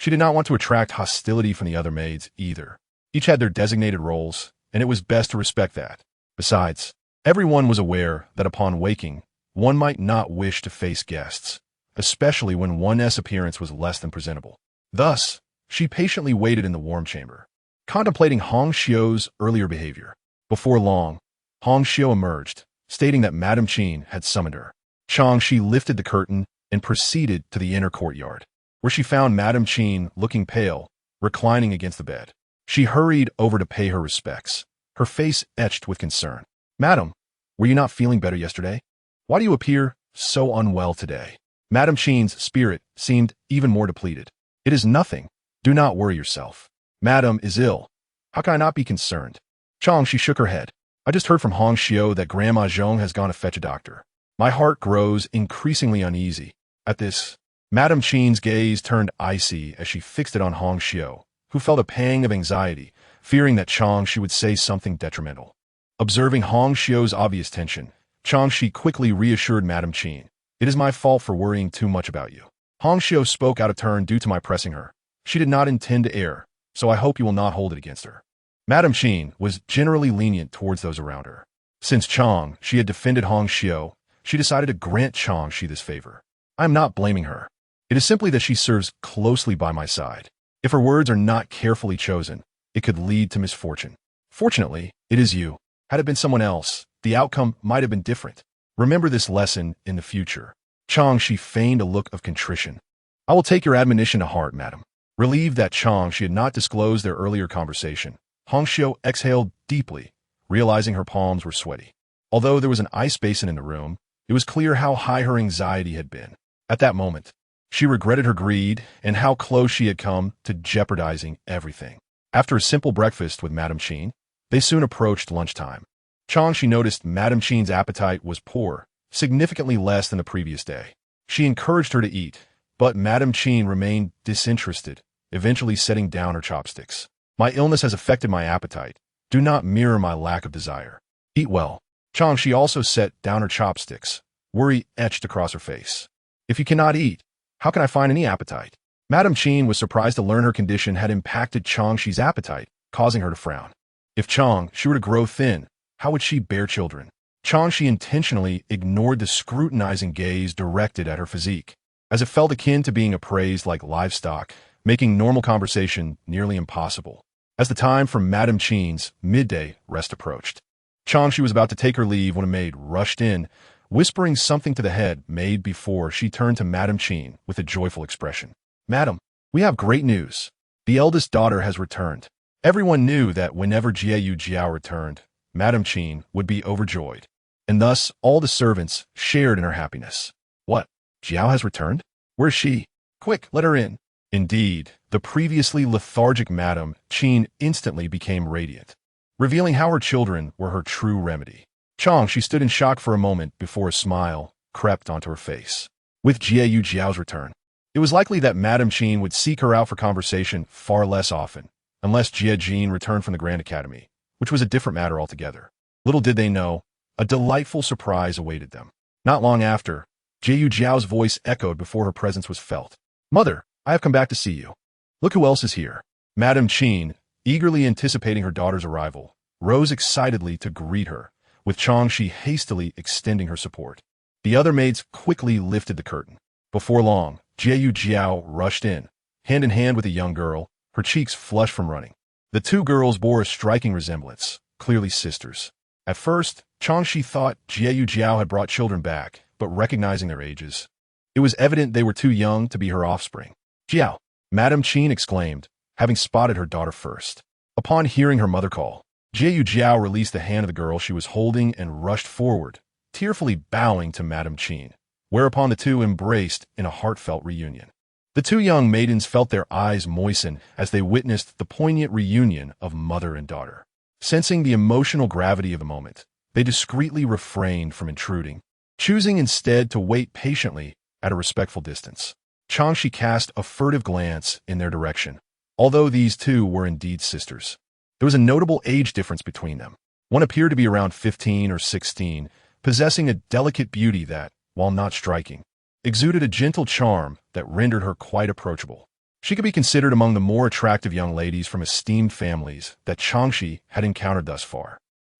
she did not want to attract hostility from the other maids either. Each had their designated roles, and it was best to respect that. Besides, everyone was aware that upon waking, one might not wish to face guests, especially when one's appearance was less than presentable. Thus, she patiently waited in the warm chamber, contemplating Hong Xiu's earlier behavior. Before long, Hong Xiu emerged, stating that Madame Qin had summoned her. Chang Xi lifted the curtain and proceeded to the inner courtyard, where she found Madame Qin looking pale, reclining against the bed. She hurried over to pay her respects, her face etched with concern. "Madam, were you not feeling better yesterday? Why do you appear so unwell today?" Madame Qin's spirit seemed even more depleted. "It is nothing. Do not worry yourself. Madame is ill. How can I not be concerned?" Chang Xi shook her head. "I just heard from Hong Xiu that Grandma Zhong has gone to fetch a doctor. My heart grows increasingly uneasy." At this, Madame Qin's gaze turned icy as she fixed it on Hong Xiu, who felt a pang of anxiety, fearing that Chang Xi would say something detrimental. Observing Hong Xiu's obvious tension, Chang Xi quickly reassured Madame Qin. "It is my fault for worrying too much about you." Hong Xiu spoke out of turn due to my pressing her. "She did not intend to err, so I hope you will not hold it against her." Madame Qin was generally lenient towards those around her. Since Chang Xi had defended Hong Xiu, she decided to grant Chang Xi this favor. "I am not blaming her. It is simply that she serves closely by my side. If her words are not carefully chosen, it could lead to misfortune. Fortunately, it is you. Had it been someone else, the outcome might have been different. Remember this lesson in the future." Chang Xi feigned a look of contrition. "I will take your admonition to heart, madam." Relieved that Chang Xi had not disclosed their earlier conversation, Hong Xiu exhaled deeply, realizing her palms were sweaty. Although there was an ice basin in the room, it was clear how high her anxiety had been. At that moment, she regretted her greed and how close she had come to jeopardizing everything. After a simple breakfast with Madame Qin, they soon approached lunchtime. Chang Xi noticed Madame Qin's appetite was poor, significantly less than the previous day. She encouraged her to eat, but Madame Qin remained disinterested, eventually setting down her chopsticks. "My illness has affected my appetite. Do not mirror my lack of desire. Eat well." Chang Xi also set down her chopsticks, worry etched across her face. "If you cannot eat, how can I find any appetite?" Madame Qin was surprised to learn her condition had impacted Chang Xi's appetite, causing her to frown. If Chang Xi were to grow thin, how would she bear children? Chang Xi intentionally ignored the scrutinizing gaze directed at her physique, as it felt akin to being appraised like livestock, making normal conversation nearly impossible. As the time for Madame Qin's midday rest approached, Chang Xi was about to take her leave when a maid rushed in, whispering something to the head maid before she turned to Madame Qin with a joyful expression. "Madam, we have great news. The eldest daughter has returned." Everyone knew that whenever Jiayu Jiao returned, Madame Qin would be overjoyed, and thus all the servants shared in her happiness. "What? Jiao has returned? Where is she? Quick, let her in." Indeed, the previously lethargic Madame Qin instantly became radiant, revealing how her children were her true remedy. Chang Xi stood in shock for a moment before a smile crept onto her face. With Jiayu Jiao's return, it was likely that Madame Qin would seek her out for conversation far less often, unless Jie Jin returned from the Grand Academy, which was a different matter altogether. Little did they know, a delightful surprise awaited them. Not long after, Jiayu Jiao's voice echoed before her presence was felt. "Mother, I have come back to see you. Look who else is here." Madame Qin, eagerly anticipating her daughter's arrival, rose excitedly to greet her, with Chang Xi hastily extending her support. The other maids quickly lifted the curtain. Before long, Jiayu Jiao rushed in hand with a young girl, her cheeks flushed from running. The two girls bore a striking resemblance, clearly sisters. At first, Chang Xi thought Jiayu Jiao had brought children back, but recognizing their ages, it was evident they were too young to be her offspring. "Jiao!" Madame Qin exclaimed, having spotted her daughter first. Upon hearing her mother call, Jiayu Jiao released the hand of the girl she was holding and rushed forward, tearfully bowing to Madame Qin, whereupon the two embraced in a heartfelt reunion. The two young maidens felt their eyes moisten as they witnessed the poignant reunion of mother and daughter. Sensing the emotional gravity of the moment, they discreetly refrained from intruding, choosing instead to wait patiently at a respectful distance. Chang Xi cast a furtive glance in their direction. Although these two were indeed sisters, there was a notable age difference between them. One appeared to be around 15 or 16, possessing a delicate beauty that, while not striking, exuded a gentle charm that rendered her quite approachable. She could be considered among the more attractive young ladies from esteemed families that Chang Xi had encountered thus far.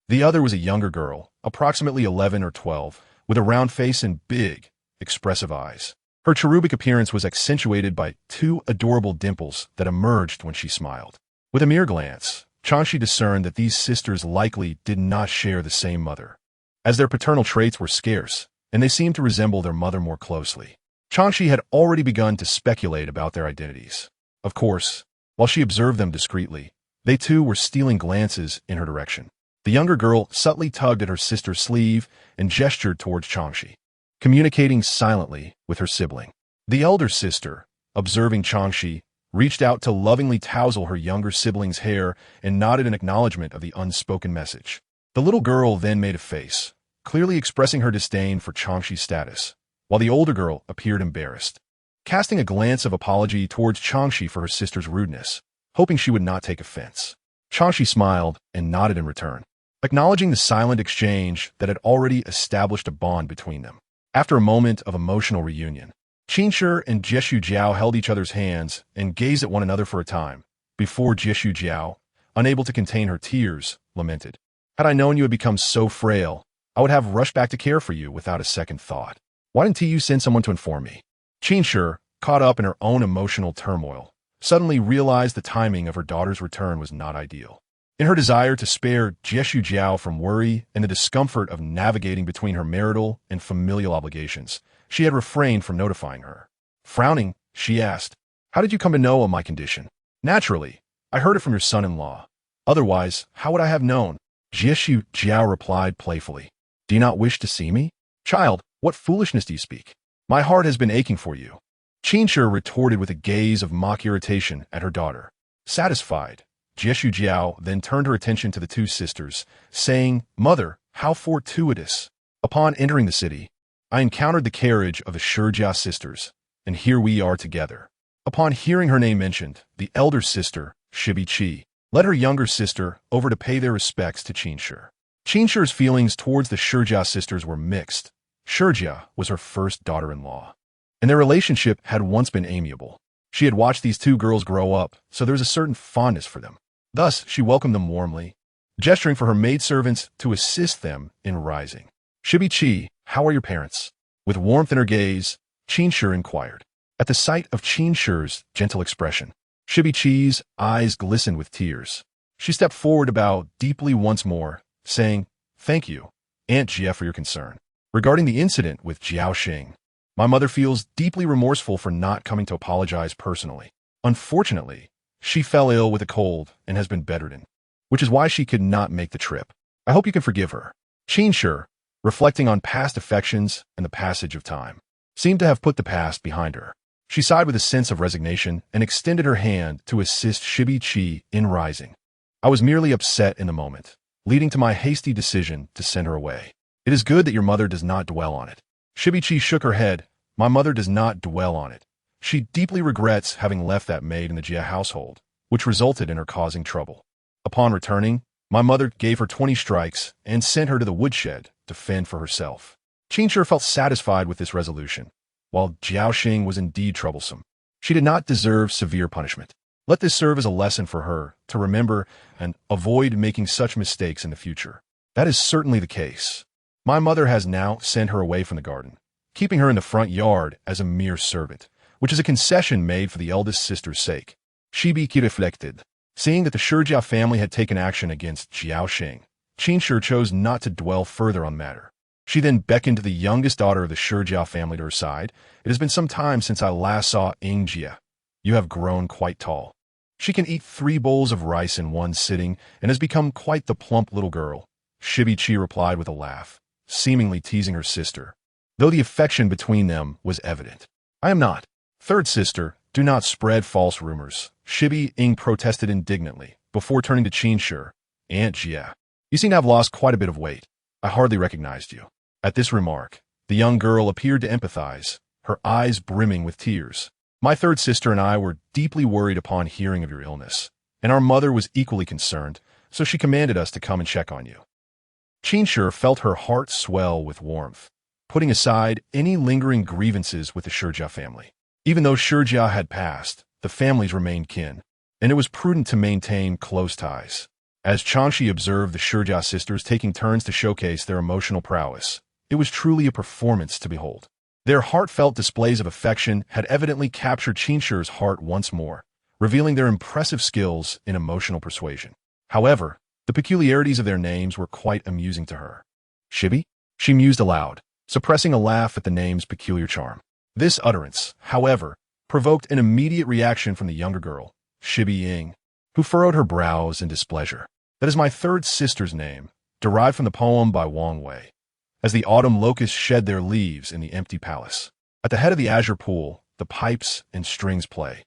The other was a younger girl, approximately 11 or 12, with a round face and big, expressive eyes. Her cherubic appearance was accentuated by two adorable dimples that emerged when she smiled. With a mere glance, Chang Xi discerned that these sisters likely did not share the same mother, as their paternal traits were scarce, and they seemed to resemble their mother more closely. Chang Xi had already begun to speculate about their identities. Of course, while she observed them discreetly, they too were stealing glances in her direction. The younger girl subtly tugged at her sister's sleeve and gestured towards Chang Xi, communicating silently with her sibling. The elder sister, observing Chang Xi, reached out to lovingly tousle her younger sibling's hair and nodded in acknowledgement of the unspoken message. The little girl then made a face, clearly expressing her disdain for Chang Xi's status, while the older girl appeared embarrassed, casting a glance of apology towards Chang Xi for her sister's rudeness, hoping she would not take offense. Chang Xi smiled and nodded in return, acknowledging the silent exchange that had already established a bond between them. After a moment of emotional reunion, Qin Shi and Jie Jiao held each other's hands and gazed at one another for a time, before Jie Jiao, unable to contain her tears, lamented, "Had I known you had become so frail, I would have rushed back to care for you without a second thought. Why didn't you send someone to inform me?" Qin Shi, caught up in her own emotional turmoil, suddenly realized the timing of her daughter's return was not ideal. In her desire to spare Jie Jiao from worry and the discomfort of navigating between her marital and familial obligations, she had refrained from notifying her. Frowning, she asked, "How did you come to know of my condition?" "Naturally, I heard it from your son-in-law. Otherwise, how would I have known?" Jie Jiao replied playfully. "Do you not wish to see me?" "Child, what foolishness do you speak? My heart has been aching for you." Qin Shi retorted with a gaze of mock irritation at her daughter. Satisfied, Jie Jiao then turned her attention to the two sisters, saying, "Mother, how fortuitous! Upon entering the city, I encountered the carriage of the Shijia sisters, and here we are together." Upon hearing her name mentioned, the elder sister, Qi, led her younger sister over to pay their respects to Qin Shi. Qin Shi's feelings towards the Shijia sisters were mixed. Shijia was her first daughter-in-law, and their relationship had once been amiable. She had watched these two girls grow up, so there was a certain fondness for them. Thus, she welcomed them warmly, gesturing for her maidservants to assist them in rising. "Qi, how are your parents?" With warmth in her gaze, Qin Shi inquired. At the sight of Qin Shi's gentle expression, Qi's eyes glistened with tears. She stepped forward to bow deeply once more, saying, "Thank you, Aunt Jie, for your concern. Regarding the incident with Jiao Xing, my mother feels deeply remorseful for not coming to apologize personally. Unfortunately, she fell ill with a cold and has been bedridden, which is why she could not make the trip. I hope you can forgive her." Qin Shi, reflecting on past affections and the passage of time, seemed to have put the past behind her. She sighed with a sense of resignation and extended her hand to assist Qi in rising. "I was merely upset in the moment, leading to my hasty decision to send her away. It is good that your mother does not dwell on it." Qi shook her head. "My mother does not dwell on it. She deeply regrets having left that maid in the Jie household, which resulted in her causing trouble. Upon returning, my mother gave her 20 strikes and sent her to the woodshed to fend for herself." Qin Shi felt satisfied with this resolution. While Jiao Xing was indeed troublesome, she did not deserve severe punishment. Let this serve as a lesson for her to remember and avoid making such mistakes in the future. That is certainly the case. My mother has now sent her away from the garden, keeping her in the front yard as a mere servant, which is a concession made for the eldest sister's sake. Qi reflected. Seeing that the Shijia family had taken action against Jiao Xing, Qin Shi chose not to dwell further on the matter. She then beckoned the youngest daughter of the Shijia family to her side. "It has been some time since I last saw Jie. You have grown quite tall. She can eat 3 bowls of rice in one sitting and has become quite the plump little girl." Qi replied with a laugh, seemingly teasing her sister, though the affection between them was evident. "I am not." "Third sister, do not spread false rumors," Qi protested indignantly, before turning to Qin Shi. "Aunt Jie, you seem to have lost quite a bit of weight. I hardly recognized you." At this remark, the young girl appeared to empathize, her eyes brimming with tears. "My third sister and I were deeply worried upon hearing of your illness, and our mother was equally concerned, so she commanded us to come and check on you." Qin Shi felt her heart swell with warmth, putting aside any lingering grievances with the Shijia family. Even though Shijia had passed, the families remained kin, and it was prudent to maintain close ties. As Chang Xi observed the Shijia sisters taking turns to showcase their emotional prowess, it was truly a performance to behold. Their heartfelt displays of affection had evidently captured Qin Shi's heart once more, revealing their impressive skills in emotional persuasion. However, the peculiarities of their names were quite amusing to her. Shibi? She mused aloud, suppressing a laugh at the name's peculiar charm. This utterance, however, provoked an immediate reaction from the younger girl, Shibi Ying, who furrowed her brows in displeasure. That is my third sister's name, derived from the poem by Wang Wei. As the autumn locusts shed their leaves in the empty palace. At the head of the azure pool, the pipes and strings play.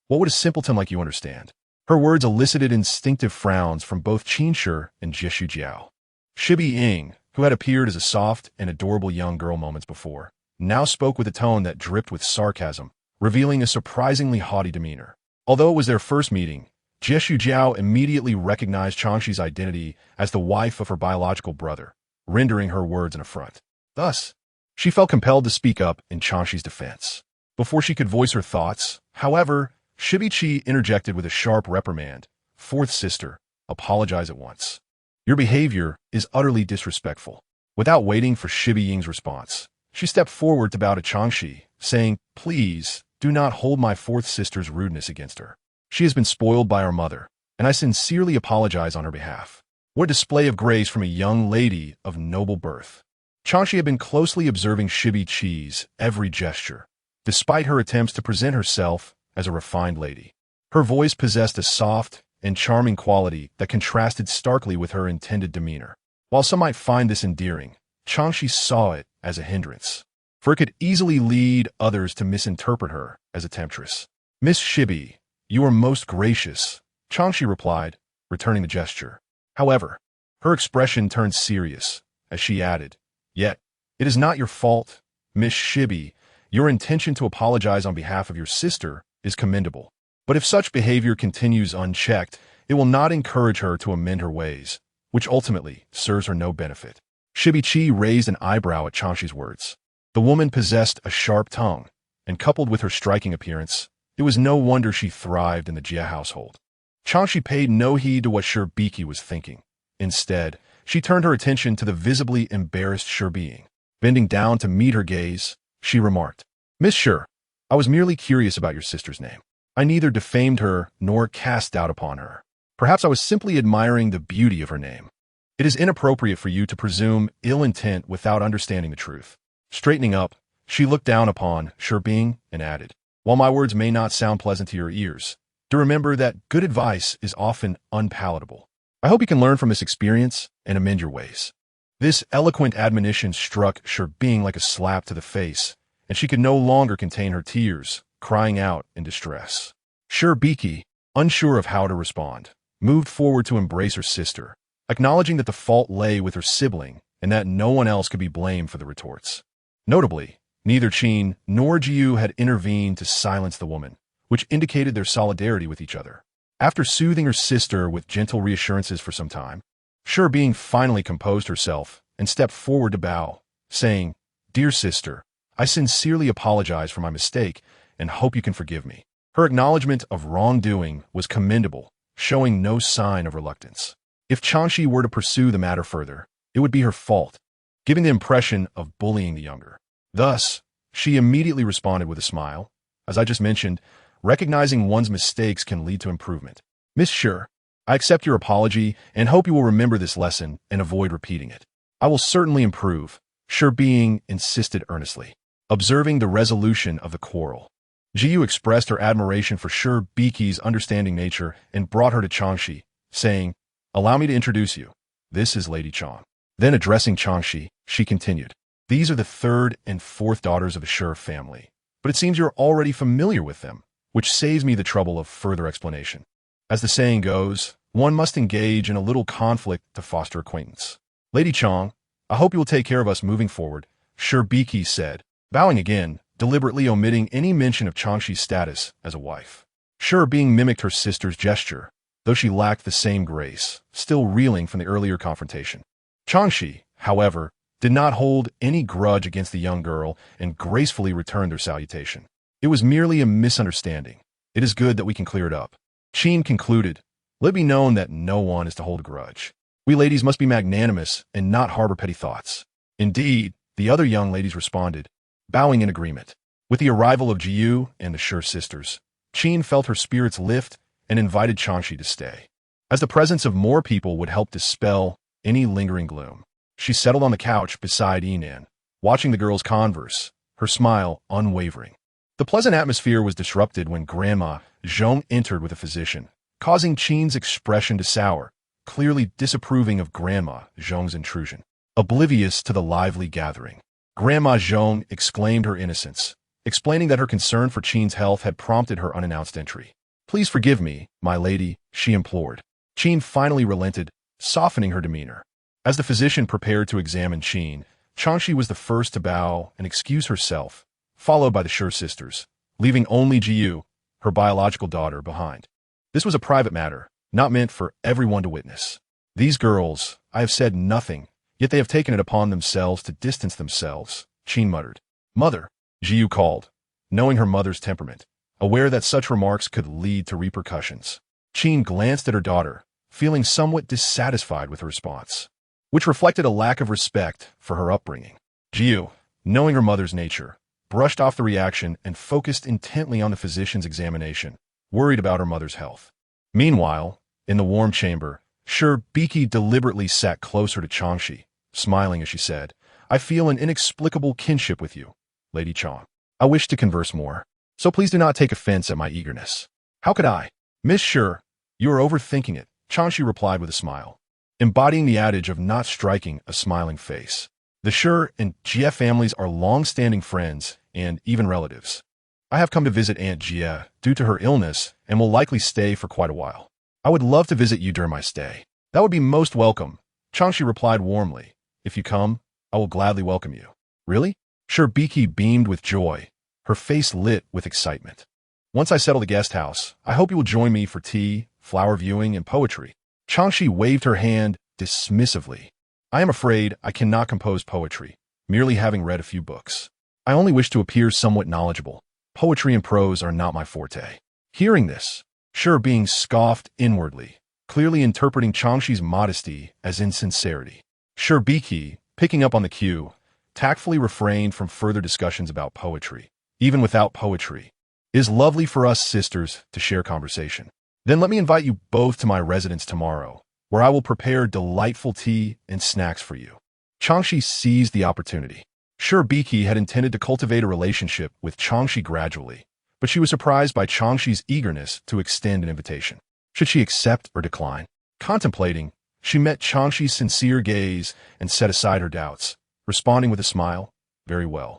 What would a simpleton like you understand? Her words elicited instinctive frowns from both Qin Shi and Jishu Jiao. Shibi Ying, who had appeared as a soft and adorable young girl moments before, now spoke with a tone that dripped with sarcasm, revealing a surprisingly haughty demeanor. Although it was their first meeting, Jishu Jiao immediately recognized Chang Xi's identity as the wife of her biological brother, rendering her words an affront. Thus, she felt compelled to speak up in Chang Xi's defense. Before she could voice her thoughts, however, Shibi Qi interjected with a sharp reprimand. Fourth sister, apologize at once. Your behavior is utterly disrespectful. Without waiting for Shibi Ying's response, she stepped forward to bow to Chang Xi, saying, please, do not hold my fourth sister's rudeness against her. She has been spoiled by her mother, and I sincerely apologize on her behalf. What a display of grace from a young lady of noble birth. Chang Xi had been closely observing Shibi Qi's every gesture, despite her attempts to present herself as a refined lady. Her voice possessed a soft and charming quality that contrasted starkly with her intended demeanor. While some might find this endearing, Chang Xi saw it as a hindrance, for it could easily lead others to misinterpret her as a temptress. Miss Shibi, you are most gracious, Chang Xi replied, returning the gesture. However, her expression turned serious as she added, yet, it is not your fault, Miss Shibi. Your intention to apologize on behalf of your sister is commendable. But if such behavior continues unchecked, it will not encourage her to amend her ways, which ultimately serves her no benefit. Shibi Qi raised an eyebrow at Chang Xi's words. The woman possessed a sharp tongue, and coupled with her striking appearance, it was no wonder she thrived in the Jia household. Chang Xi paid no heed to what Shi Biki was thinking. Instead, she turned her attention to the visibly embarrassed Shi Bing. Bending down to meet her gaze, she remarked, Miss Shi, I was merely curious about your sister's name. I neither defamed her nor cast doubt upon her. Perhaps I was simply admiring the beauty of her name. It is inappropriate for you to presume ill intent without understanding the truth. Straightening up, she looked down upon Shi Bing and added, while my words may not sound pleasant to your ears, do remember that good advice is often unpalatable. I hope you can learn from this experience and amend your ways. This eloquent admonition struck Shi Bing like a slap to the face, and she could no longer contain her tears, crying out in distress. Shi Biki, unsure of how to respond, moved forward to embrace her sister, acknowledging that the fault lay with her sibling and that no one else could be blamed for the retorts. Notably, neither Qin nor Jiu had intervened to silence the woman, which indicated their solidarity with each other. After soothing her sister with gentle reassurances for some time, Shi Bing finally composed herself and stepped forward to bow, saying, Dear sister, I sincerely apologize for my mistake and hope you can forgive me. Her acknowledgement of wrongdoing was commendable, showing no sign of reluctance. If Chang Xi were to pursue the matter further, it would be her fault, giving the impression of bullying the younger. Thus, she immediately responded with a smile. As I just mentioned, recognizing one's mistakes can lead to improvement. Miss Shi, I accept your apology and hope you will remember this lesson and avoid repeating it. I will certainly improve, Shi Bing insisted earnestly, observing the resolution of the quarrel. Jiu expressed her admiration for Shi Biki's understanding nature and brought her to Chang Xi, saying, Allow me to introduce you. This is Lady Chang. Then addressing Chang Xi, she continued, These are the third and fourth daughters of the Shi family, but it seems you're already familiar with them, which saves me the trouble of further explanation. As the saying goes, one must engage in a little conflict to foster acquaintance. Lady Chang, I hope you will take care of us moving forward, Shi Biki said, bowing again, deliberately omitting any mention of Chang Xi's status as a wife. Shi Bing mimicked her sister's gesture, though she lacked the same grace, still reeling from the earlier confrontation. Chang Xi, however, did not hold any grudge against the young girl and gracefully returned their salutation. It was merely a misunderstanding. It is good that we can clear it up. Qin concluded, Let it be known that no one is to hold a grudge. We ladies must be magnanimous and not harbor petty thoughts. Indeed, the other young ladies responded, bowing in agreement. With the arrival of Jiyu and the Sure sisters, Qin felt her spirits lift and invited Chang Xi to stay, as the presence of more people would help dispel any lingering gloom. She settled on the couch beside Yinan, watching the girls converse, her smile unwavering. The pleasant atmosphere was disrupted when Grandma Zhong entered with a physician, causing Qin's expression to sour, clearly disapproving of Grandma Zhong's intrusion. Oblivious to the lively gathering, Grandma Zhong exclaimed her innocence, explaining that her concern for Qin's health had prompted her unannounced entry. "Please forgive me, my lady," she implored. Qin finally relented, softening her demeanor. As the physician prepared to examine Qin, Chang Xi was the first to bow and excuse herself, followed by the Sure sisters, leaving only Jiyu, her biological daughter, behind. This was a private matter, not meant for everyone to witness. "These girls, I have said nothing, yet they have taken it upon themselves to distance themselves," Qin muttered. "Mother," Jiyu called, knowing her mother's temperament, aware that such remarks could lead to repercussions. Qin glanced at her daughter, feeling somewhat dissatisfied with her response, which reflected a lack of respect for her upbringing. Jiyu, knowing her mother's nature, brushed off the reaction and focused intently on the physician's examination, worried about her mother's health. Meanwhile, in the warm chamber, Sure Biki deliberately sat closer to Chang Xi, smiling as she said, "I feel an inexplicable kinship with you, Lady Chang. I wish to converse more, so please do not take offense at my eagerness." "How could I? Miss Sure, you are overthinking it," Chang Xi replied with a smile, embodying the adage of not striking a smiling face. The Sure and Jie families are long-standing friends and even relatives. I have come to visit Aunt Jie due to her illness and will likely stay for quite a while. I would love to visit you during my stay. That would be most welcome, Chang Xi replied warmly. If you come, I will gladly welcome you. Really? Sure Biki beamed with joy, her face lit with excitement. Once I settle the guest house, I hope you will join me for tea, flower viewing, and poetry. Chang Xi waved her hand dismissively. I am afraid I cannot compose poetry, merely having read a few books. I only wish to appear somewhat knowledgeable. Poetry and prose are not my forte. Hearing this, Sure being scoffed inwardly, clearly interpreting Chang Xi's modesty as insincerity. Sure Biki, picking up on the cue, tactfully refrained from further discussions about poetry. Even without poetry, it is lovely for us sisters to share conversation. Then let me invite you both to my residence tomorrow, where I will prepare delightful tea and snacks for you. Chang Xi seized the opportunity. Sure Biki had intended to cultivate a relationship with Chang Xi gradually, but she was surprised by Chang Xi's eagerness to extend an invitation. Should she accept or decline? Contemplating, she met Chang Xi's sincere gaze and set aside her doubts, responding with a smile, "Very well.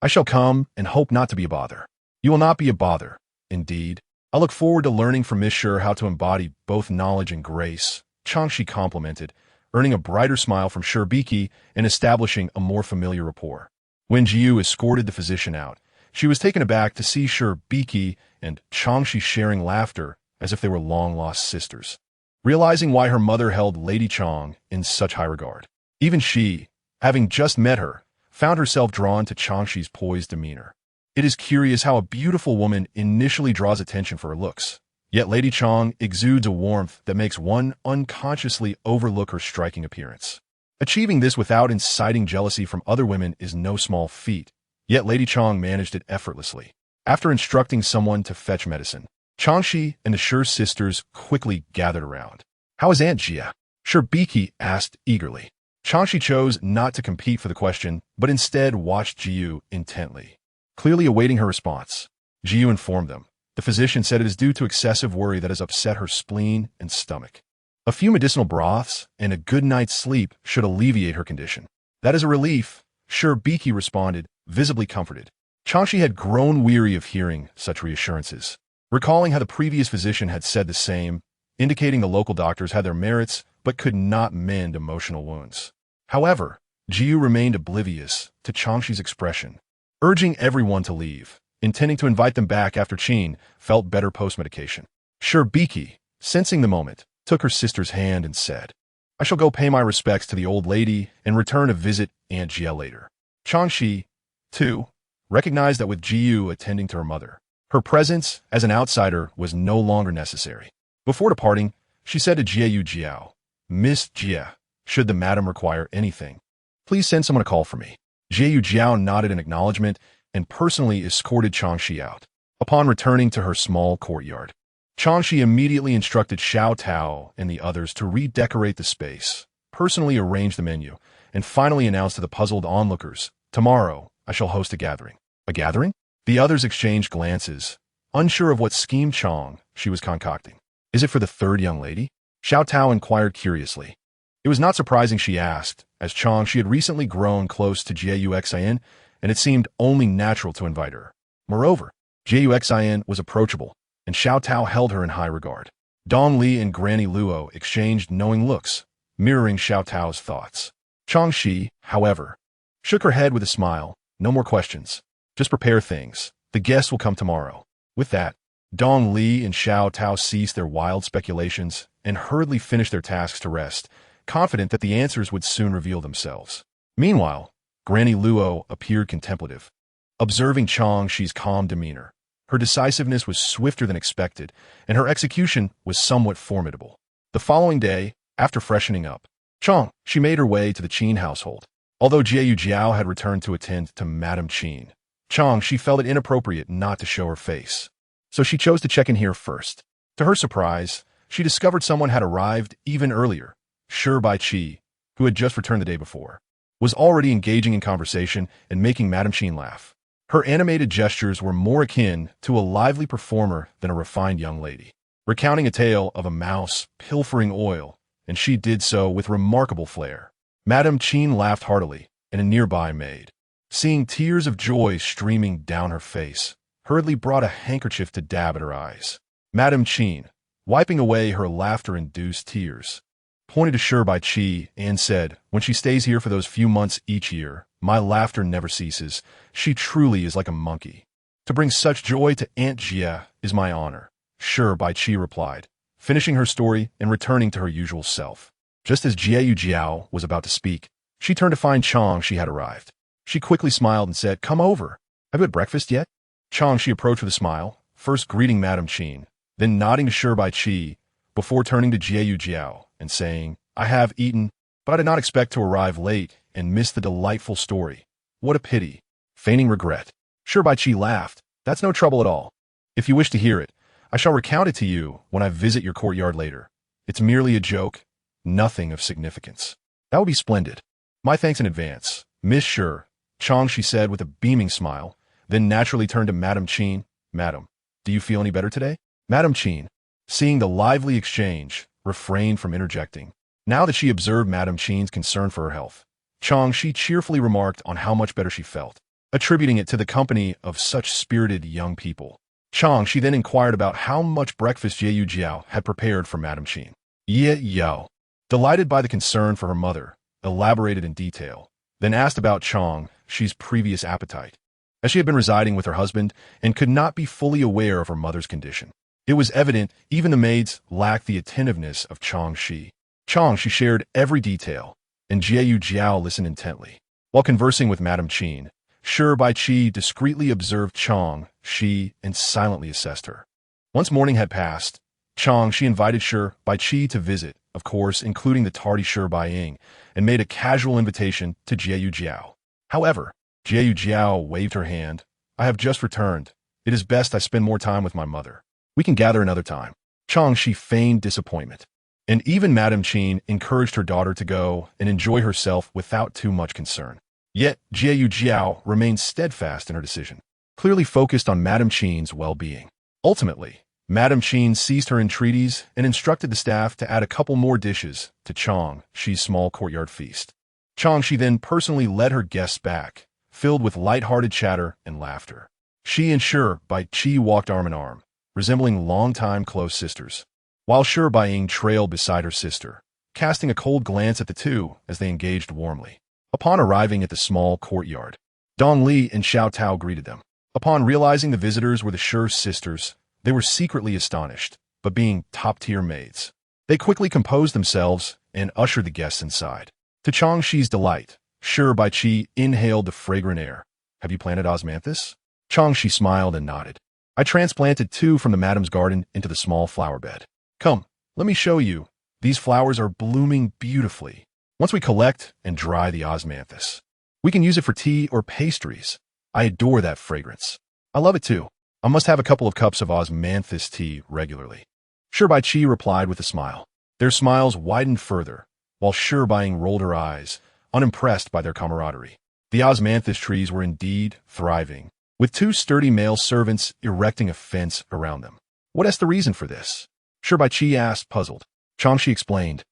I shall come and hope not to be a bother." "You will not be a bother, indeed. I look forward to learning from Miss Sure how to embody both knowledge and grace," Chang Xi complimented, earning a brighter smile from Sure Biki and establishing a more familiar rapport. When Jiyu escorted the physician out, she was taken aback to see Sure Biki and Chang Xi sharing laughter as if they were long-lost sisters, realizing why her mother held Lady Chang in such high regard. Even she, having just met her, found herself drawn to Chang Xi's poised demeanor. It is curious how a beautiful woman initially draws attention for her looks, yet Lady Chang exudes a warmth that makes one unconsciously overlook her striking appearance. Achieving this without inciting jealousy from other women is no small feat, yet Lady Chang managed it effortlessly. After instructing someone to fetch medicine, Chang Xi and the Sure sisters quickly gathered around. "How is Aunt Jie?" Sure Biki asked eagerly. Chang Xi chose not to compete for the question, but instead watched Jiyu intently, clearly awaiting her response. Jiyu informed them. The physician said it is due to excessive worry that has upset her spleen and stomach. A few medicinal broths and a good night's sleep should alleviate her condition. "That is a relief," Sure Biki responded, visibly comforted. Chang Xi had grown weary of hearing such reassurances, recalling how the previous physician had said the same, indicating the local doctors had their merits but could not mend emotional wounds. However, Jiyu remained oblivious to Chang Xi's expression, urging everyone to leave, intending to invite them back after Qin felt better post-medication. Sure Biki, sensing the moment, took her sister's hand and said, "I shall go pay my respects to the old lady and return to visit Aunt Jie later." Chang Xi, too, recognized that with Jiyu attending to her mother, her presence as an outsider was no longer necessary. Before departing, she said to Jiu Jiao, "Miss Jie, should the madam require anything, please send someone to call for me." Jie Jiao nodded in acknowledgement and personally escorted Chang Xi out. Upon returning to her small courtyard, Chang Xi immediately instructed Xiao Tao and the others to redecorate the space, personally arrange the menu, and finally announced to the puzzled onlookers, "Tomorrow, I shall host a gathering." A gathering? The others exchanged glances, unsure of what scheme Chang Xi was concocting. "Is it for the third young lady?" Xiao Tao inquired curiously. It was not surprising she asked, as Chang Xi had recently grown close to Jiu Xin, and it seemed only natural to invite her. Moreover, Jiu Xin was approachable, and Xiao Tao held her in high regard. Dong Li and Granny Luo exchanged knowing looks, mirroring Xiao Tao's thoughts. Chang Xi, however, shook her head with a smile. "No more questions. Just prepare things. The guests will come tomorrow." With that, Dong Li and Xiao Tao ceased their wild speculations and hurriedly finished their tasks to rest, confident that the answers would soon reveal themselves. Meanwhile, Granny Luo appeared contemplative, observing Chang Xi's calm demeanor. Her decisiveness was swifter than expected, and her execution was somewhat formidable. The following day, after freshening up, Chang Xi made her way to the Qin household. Although Jie Jiao had returned to attend to Madame Qin, Chang Xi felt it inappropriate not to show her face. So she chose to check in here first. To her surprise, she discovered someone had arrived even earlier. Shi Baiqi, who had just returned the day before, was already engaging in conversation and making Madame Qin laugh. Her animated gestures were more akin to a lively performer than a refined young lady, recounting a tale of a mouse pilfering oil, and she did so with remarkable flair. Madame Qin laughed heartily, and a nearby maid, seeing tears of joy streaming down her face, hurriedly brought a handkerchief to dab at her eyes. Madame Qin, wiping away her laughter-induced tears, pointed to Shi Baiqi and said, "When she stays here for those few months each year, my laughter never ceases. She truly is like a monkey. To bring such joy to Aunt Jia is my honor," Shi Baiqi replied, finishing her story and returning to her usual self. Just as Jie Jiao was about to speak, she turned to find Chang Xi had arrived. She quickly smiled and said, "Come over. Have you had breakfast yet?" Chang Xi approached with a smile, first greeting Madame Qin, then nodding to Shi Baiqi, before turning to Jie Jiao and saying, "I have eaten, but I did not expect to arrive late and miss the delightful story. What a pity." Feigning regret, Shi Baiqi laughed. "That's no trouble at all. If you wish to hear it, I shall recount it to you when I visit your courtyard later. It's merely a joke, nothing of significance." "That would be splendid. My thanks in advance, Miss Shi," Chang Xi said with a beaming smile, then naturally turned to Madame Qin. "Madam, do you feel any better today?" Madame Qin, seeing the lively exchange, refrained from interjecting. Now that she observed Madame Qin's concern for her health, Chang Xi cheerfully remarked on how much better she felt, attributing it to the company of such spirited young people. Chang Xi then inquired about how much breakfast Jie Jiao had prepared for Madame Qin. Ye Yao, delighted by the concern for her mother, elaborated in detail, then asked about Chang Xi's previous appetite, as she had been residing with her husband and could not be fully aware of her mother's condition. It was evident even the maids lacked the attentiveness of Chang Xi. Chang Xi shared every detail, and Jie Jiao listened intently. While conversing with Madame Qin, Shi Baiqi discreetly observed Chang Xi and silently assessed her. Once morning had passed, Chang Xi invited Shi Baiqi to visit, of course including the tardy Shi Baiying, and made a casual invitation to Jie Jiao. However, Jie Jiao waved her hand. "I have just returned. It is best I spend more time with my mother. We can gather another time." Chang Xi feigned disappointment, and even Madame Qin encouraged her daughter to go and enjoy herself without too much concern. Yet Jie Jiao remained steadfast in her decision, clearly focused on Madame Qin's well-being. Ultimately, Madame Qin ceased her entreaties and instructed the staff to add a couple more dishes to Chang Xi's small courtyard feast. Chang Xi then personally led her guests back, filled with light-hearted chatter and laughter. She and Shi Baiqi walked arm in arm, resembling long-time close sisters, while Shi Baiying trailed beside her sister, casting a cold glance at the two as they engaged warmly. Upon arriving at the small courtyard, Dong Li and Xiao Tao greeted them. Upon realizing the visitors were the Shi sisters, they were secretly astonished, but being top-tier maids, they quickly composed themselves and ushered the guests inside. To Chang Xi's delight, Shi Baiqi inhaled the fragrant air. "Have you planted osmanthus?" Chang Xi smiled and nodded. "I transplanted 2 from the madam's garden into the small flower bed. Come, let me show you. These flowers are blooming beautifully. Once we collect and dry the osmanthus, We can use it for tea or pastries. I adore that fragrance. I love it too. I must have a couple of cups of osmanthus tea regularly. Chi replied with a smile. Their smiles widened further, while Shirbai rolled her eyes, unimpressed by their camaraderie. The osmanthus trees were indeed thriving, with two sturdy male servants erecting a fence around them. What is the reason for this? Chi asked, puzzled. Chang Xi explained.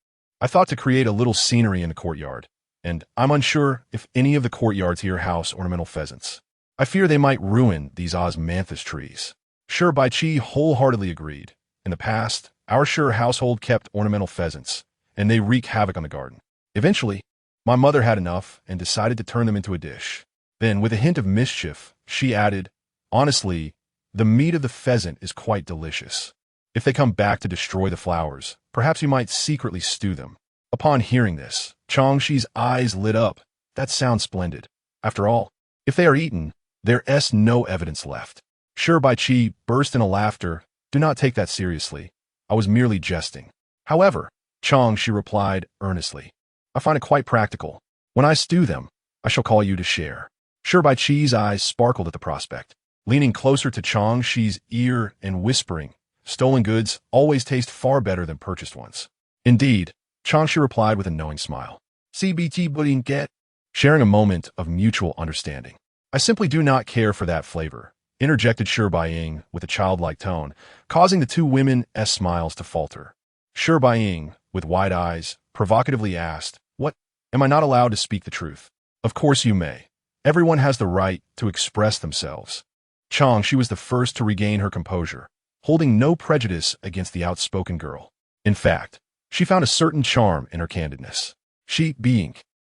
I thought to create a little scenery in the courtyard, and I'm unsure if any of the courtyards here house ornamental pheasants. I fear they might ruin these osmanthus trees. Chi wholeheartedly agreed. In the past, our household kept ornamental pheasants, and they wreak havoc on the garden. Eventually, my mother had enough and decided to turn them into a dish. Then, with a hint of mischief, she added, honestly, the meat of the pheasant is quite delicious. If they come back to destroy the flowers, perhaps you might secretly stew them. Upon hearing this, Chang Xi's eyes lit up. That sounds splendid. After all, if they are eaten, there's no evidence left. Chi burst into laughter. Do not take that seriously. I was merely jesting. However, Chang Xi replied earnestly, I find it quite practical. When I stew them, I shall call you to share. Chi's eyes sparkled at the prospect. Leaning closer to Chang Xi's ear and whispering, stolen goods always taste far better than purchased ones. Indeed, Chang Xi replied with a knowing smile. CBT pudding get? Sharing a moment of mutual understanding. I simply do not care for that flavor, interjected Shirbai with a childlike tone, causing the two women's smiles to falter. Shirbai, with wide eyes, provocatively asked, What? Am I not allowed to speak the truth? Of course you may. Everyone has the right to express themselves. Chang Xi was the first to regain her composure, holding no prejudice against the outspoken girl. In fact, she found a certain charm in her candidness. She,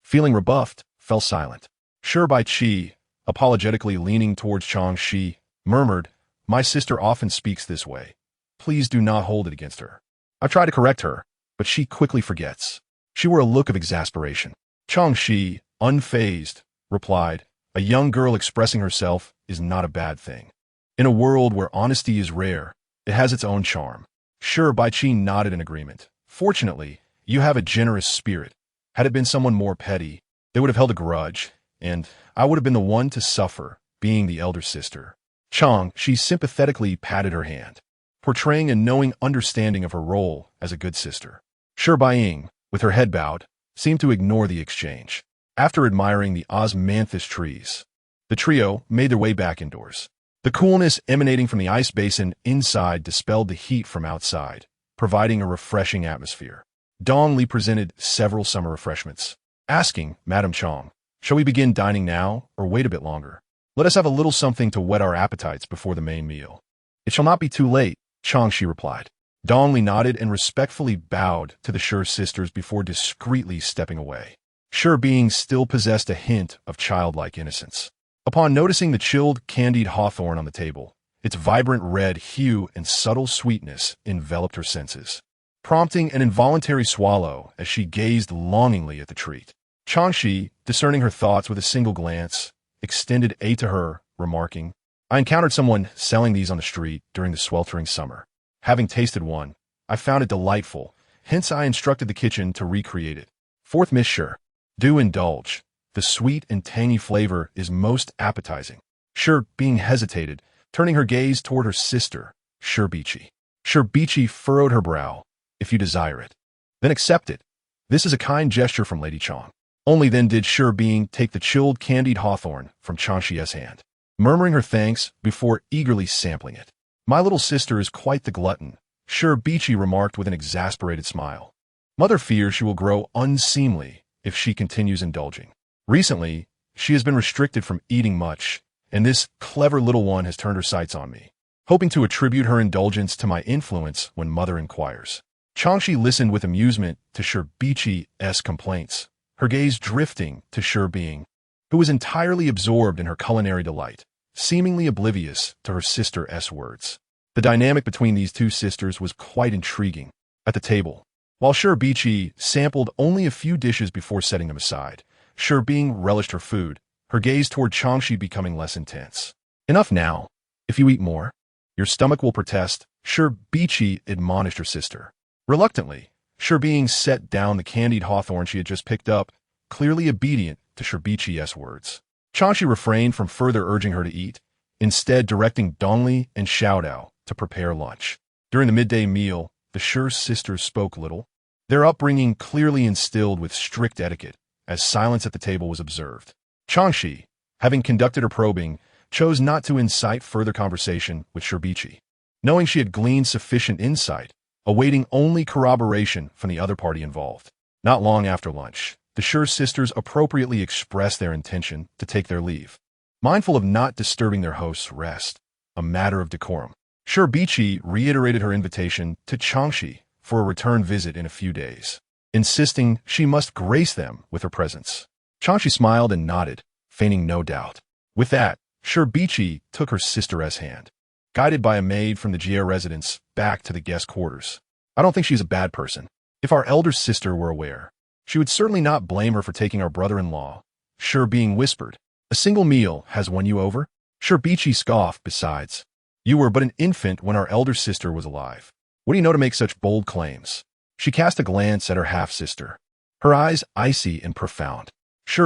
feeling rebuffed, fell silent. Chi, apologetically leaning towards Chang Xi, murmured, My sister often speaks this way. Please do not hold it against her. I try to correct her, but she quickly forgets. She wore a look of exasperation. Chang Xi, unfazed, replied, A young girl expressing herself is not a bad thing. In a world where honesty is rare, it has its own charm. Chi nodded in agreement. Fortunately, you have a generous spirit. Had it been someone more petty, they would have held a grudge, and I would have been the one to suffer, being the elder sister. Chang Xi sympathetically patted her hand, portraying a knowing understanding of her role as a good sister. Shirbai, with her head bowed, seemed to ignore the exchange. After admiring the osmanthus trees, the trio made their way back indoors. The coolness emanating from the ice basin inside dispelled the heat from outside, providing a refreshing atmosphere. Dong Li presented several summer refreshments, asking, Madam Chang, shall we begin dining now or wait a bit longer? Let us have a little something to whet our appetites before the main meal. It shall not be too late, Chang Xi replied. Dong Li nodded and respectfully bowed to the sisters before discreetly stepping away. Being still possessed a hint of childlike innocence. Upon noticing the chilled, candied hawthorn on the table, its vibrant red hue and subtle sweetness enveloped her senses, prompting an involuntary swallow as she gazed longingly at the treat. Chang Xi, discerning her thoughts with a single glance, extended a to her, remarking, I encountered someone selling these on the street during the sweltering summer. Having tasted one, I found it delightful, hence I instructed the kitchen to recreate it. Fourth Miss Sure, do indulge. The sweet and tangy flavor is most appetizing. Being hesitated, turning her gaze toward her sister, Shirbichi. Shirbichi furrowed her brow. If you desire it, then accept it. This is a kind gesture from Lady Chang. Only then did Being take the chilled candied hawthorn from Chang Xi's hand, murmuring her thanks before eagerly sampling it. My little sister is quite the glutton, Shirbichi remarked with an exasperated smile. Mother fears she will grow unseemly if she continues indulging. Recently, she has been restricted from eating much, and this clever little one has turned her sights on me, hoping to attribute her indulgence to my influence when mother inquires. Chang Xi listened with amusement to Shirbichi's complaints, her gaze drifting to Being, who was entirely absorbed in her culinary delight, seemingly oblivious to her sister's words. The dynamic between these two sisters was quite intriguing. At the table, while Shirbichi sampled only a few dishes before setting them aside, Being relished her food, her gaze toward Chang Xi becoming less intense. Enough now. If you eat more, your stomach will protest, Shirbichi admonished her sister. Reluctantly, Being set down the candied hawthorn she had just picked up, clearly obedient to Shibichi's words. Chang Xi refrained from further urging her to eat, instead directing Dongli and Xiaodao to prepare lunch. During the midday meal, the Shi sisters spoke little, their upbringing clearly instilled with strict etiquette, as silence at the table was observed. Chang Xi, having conducted her probing, chose not to incite further conversation with Shibichi, knowing she had gleaned sufficient insight, awaiting only corroboration from the other party involved. Not long after lunch, the Shi sisters appropriately expressed their intention to take their leave, mindful of not disturbing their host's rest, a matter of decorum. Shibichi reiterated her invitation to Chang Xi for a return visit in a few days, insisting she must grace them with her presence. Chang Xi smiled and nodded, feigning no doubt. With that, Shibichi took her sister's hand, guided by a maid from the Jie residence back to the guest quarters. I don't think she's a bad person. If our elder sister were aware, she would certainly not blame her for taking our brother-in-law. Being whispered. A single meal has won you over? Shibichi scoffed. Besides, you were but an infant when our elder sister was alive. What do you know to make such bold claims? She cast a glance at her half-sister, her eyes icy and profound.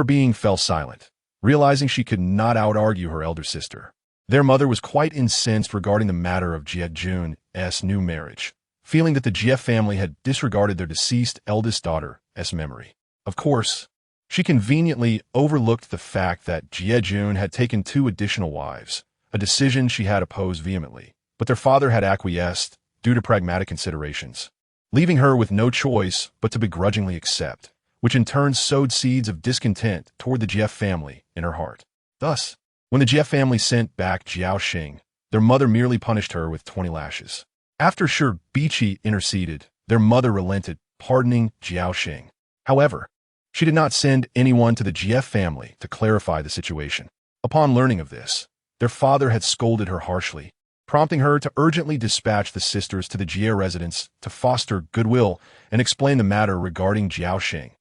Being fell silent, realizing she could not out-argue her elder sister. Their mother was quite incensed regarding the matter of Jie Jun's new marriage, feeling that the Jie family had disregarded their deceased eldest daughter's memory. Of course, she conveniently overlooked the fact that Jie Jun had taken 2 additional wives, a decision she had opposed vehemently, but their father had acquiesced due to pragmatic considerations, leaving her with no choice but to begrudgingly accept, which in turn sowed seeds of discontent toward the Jie family in her heart. Thus, when the Jie family sent back Jiao Xing, their mother merely punished her with 20 lashes. After Shibichi interceded, their mother relented, pardoning Jiao Xing. However, she did not send anyone to the Jie family to clarify the situation. Upon learning of this, their father had scolded her harshly, prompting her to urgently dispatch the sisters to the Jie residence to foster goodwill and explain the matter regarding Jiao Xing,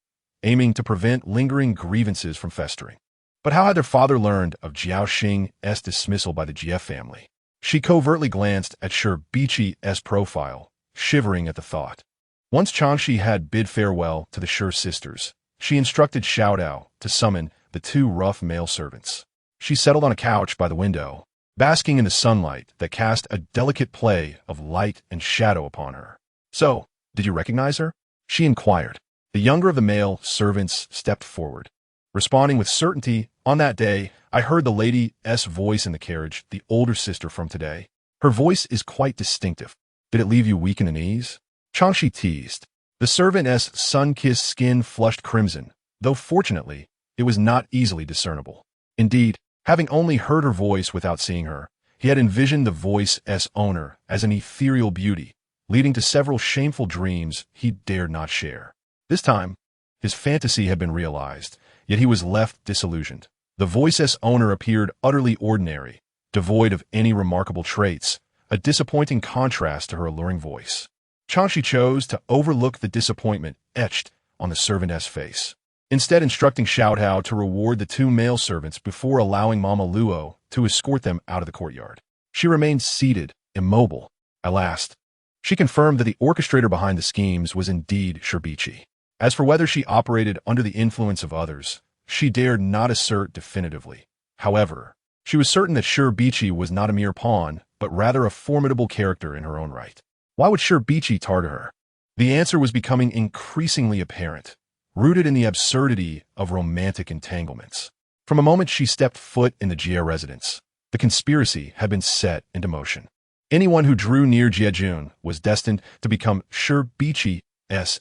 aiming to prevent lingering grievances from festering. But how had their father learned of Jiao Xing's dismissal by the Jie family? She covertly glanced at Shibichi's profile, shivering at the thought. Once Chang Xi had bid farewell to the Shi sisters, she instructed Xiaodao to summon the 2 rough male servants. She settled on a couch by the window, basking in the sunlight that cast a delicate play of light and shadow upon her. So, did you recognize her? She inquired. The younger of the male servants stepped forward, responding with certainty. On that day, I heard the lady's voice in the carriage, the older sister from today. Her voice is quite distinctive. Did it leave you weak in the knees? Chang Xi teased. The servant's sun-kissed skin flushed crimson, though fortunately, it was not easily discernible. Indeed, having only heard her voice without seeing her, he had envisioned the voice's owner as an ethereal beauty, leading to several shameful dreams he dared not share. This time, his fantasy had been realized, yet he was left disillusioned. The voice's owner appeared utterly ordinary, devoid of any remarkable traits, a disappointing contrast to her alluring voice. Chang Xi chose to overlook the disappointment etched on the servant's face, instead instructing Xiaodao to reward the 2 male servants before allowing Mama Luo to escort them out of the courtyard. She remained seated, immobile. At last, she confirmed that the orchestrator behind the schemes was indeed Shibichi. As for whether she operated under the influence of others, she dared not assert definitively. However, she was certain that Shibichi was not a mere pawn, but rather a formidable character in her own right. Why would Shibichi target her? The answer was becoming increasingly apparent, rooted in the absurdity of romantic entanglements. From the moment she stepped foot in the Jie residence, the conspiracy had been set into motion. Anyone who drew near Jie Jun was destined to become Shibichi's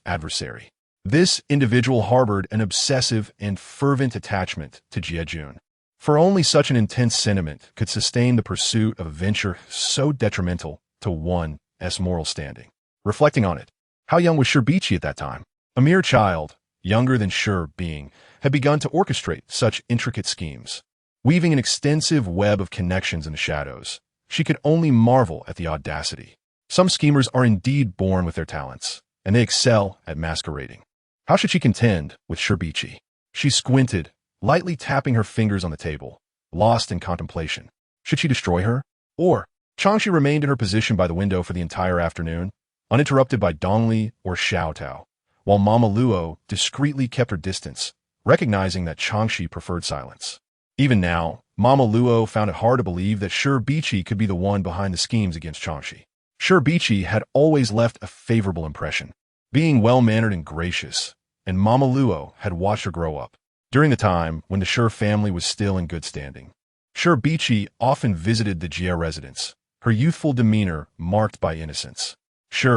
adversary. This individual harbored an obsessive and fervent attachment to Jie Jun, for only such an intense sentiment could sustain the pursuit of a venture so detrimental to one's moral standing. Reflecting on it, how young was Shibichi at that time? A mere child, younger than Being, had begun to orchestrate such intricate schemes. Weaving an extensive web of connections in the shadows, she could only marvel at the audacity. Some schemers are indeed born with their talents, and they excel at masquerading. How should she contend with Shibichi? She squinted, lightly tapping her fingers on the table, lost in contemplation. Should she destroy her? Or, Chang Xi remained in her position by the window for the entire afternoon, uninterrupted by Dongli or Xiaotao, while Mama Luo discreetly kept her distance, recognizing that Chang Xi preferred silence. Even now, Mama Luo found it hard to believe that Bichi could be the one behind the schemes against Chang Xi. Bichi had always left a favorable impression, being well-mannered and gracious, and Mama Luo had watched her grow up. During the time when the Shi family was still in good standing, Bichi often visited the Jia residence, her youthful demeanor marked by innocence. Shi,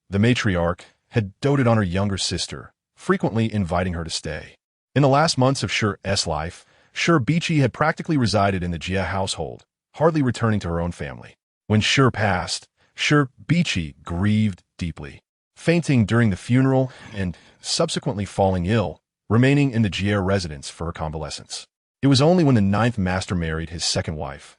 the matriarch, had doted on her younger sister, frequently inviting her to stay. In the last months of Shi's life, Bichi had practically resided in the Jia household, hardly returning to her own family. When Shi passed, Bichi grieved deeply, fainting during the funeral and subsequently falling ill, remaining in the Jia residence for her convalescence. It was only when the 9th master married his second wife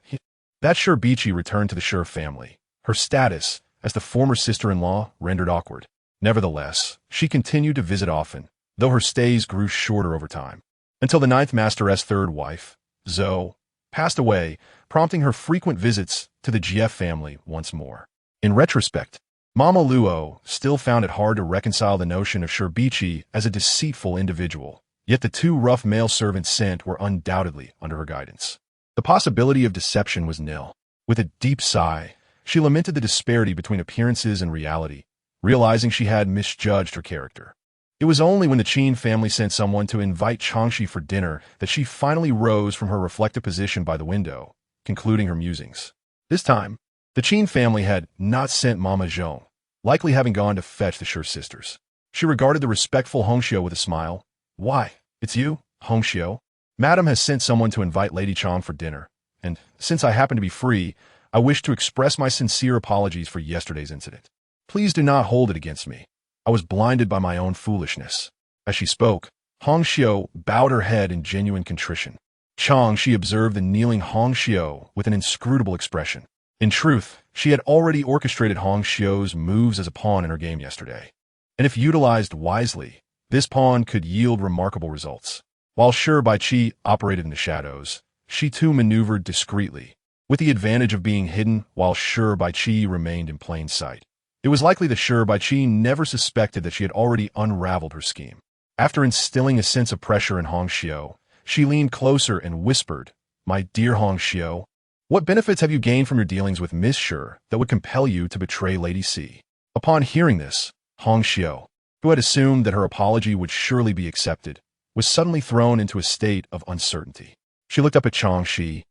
that Bichi returned to the Shi family, her status as the former sister-in-law rendered awkward. Nevertheless, she continued to visit often, though her stays grew shorter over time, until the 9th master's third wife, Zhou, passed away, prompting her frequent visits to the Jia family once more. In retrospect, Mama Luo still found it hard to reconcile the notion of Bichi as a deceitful individual, yet the two rough male servants sent were undoubtedly under her guidance. The possibility of deception was nil. With a deep sigh, she lamented the disparity between appearances and reality, realizing she had misjudged her character. It was only when the Qin family sent someone to invite Chang Xi for dinner that she finally rose from her reflective position by the window, concluding her musings. This time, the Qin family had not sent Mama Zhong, likely having gone to fetch the Shi sisters. She regarded the respectful Hongxiu with a smile. "Why, it's you, Hongxiu. Madam has sent someone to invite Lady Chang for dinner, and since I happen to be free, I wish to express my sincere apologies for yesterday's incident. Please do not hold it against me. I was blinded by my own foolishness." As she spoke, Hongxiu bowed her head in genuine contrition. Chang Xi observed the kneeling Hongxiu with an inscrutable expression. In truth, she had already orchestrated Hongxiu's moves as a pawn in her game yesterday, and if utilized wisely, this pawn could yield remarkable results. While Bichi operated in the shadows, she too maneuvered discreetly, with the advantage of being hidden while Bichi remained in plain sight. It was likely that Bichi never suspected that she had already unraveled her scheme. After instilling a sense of pressure in Hongxiu, she leaned closer and whispered, "My dear Hongxiu, what benefits have you gained from your dealings with Miss Shi that would compel you to betray Lady Si?" Upon hearing this, Hongxiu, who had assumed that her apology would surely be accepted, was suddenly thrown into a state of uncertainty. She looked up at Chang Xi,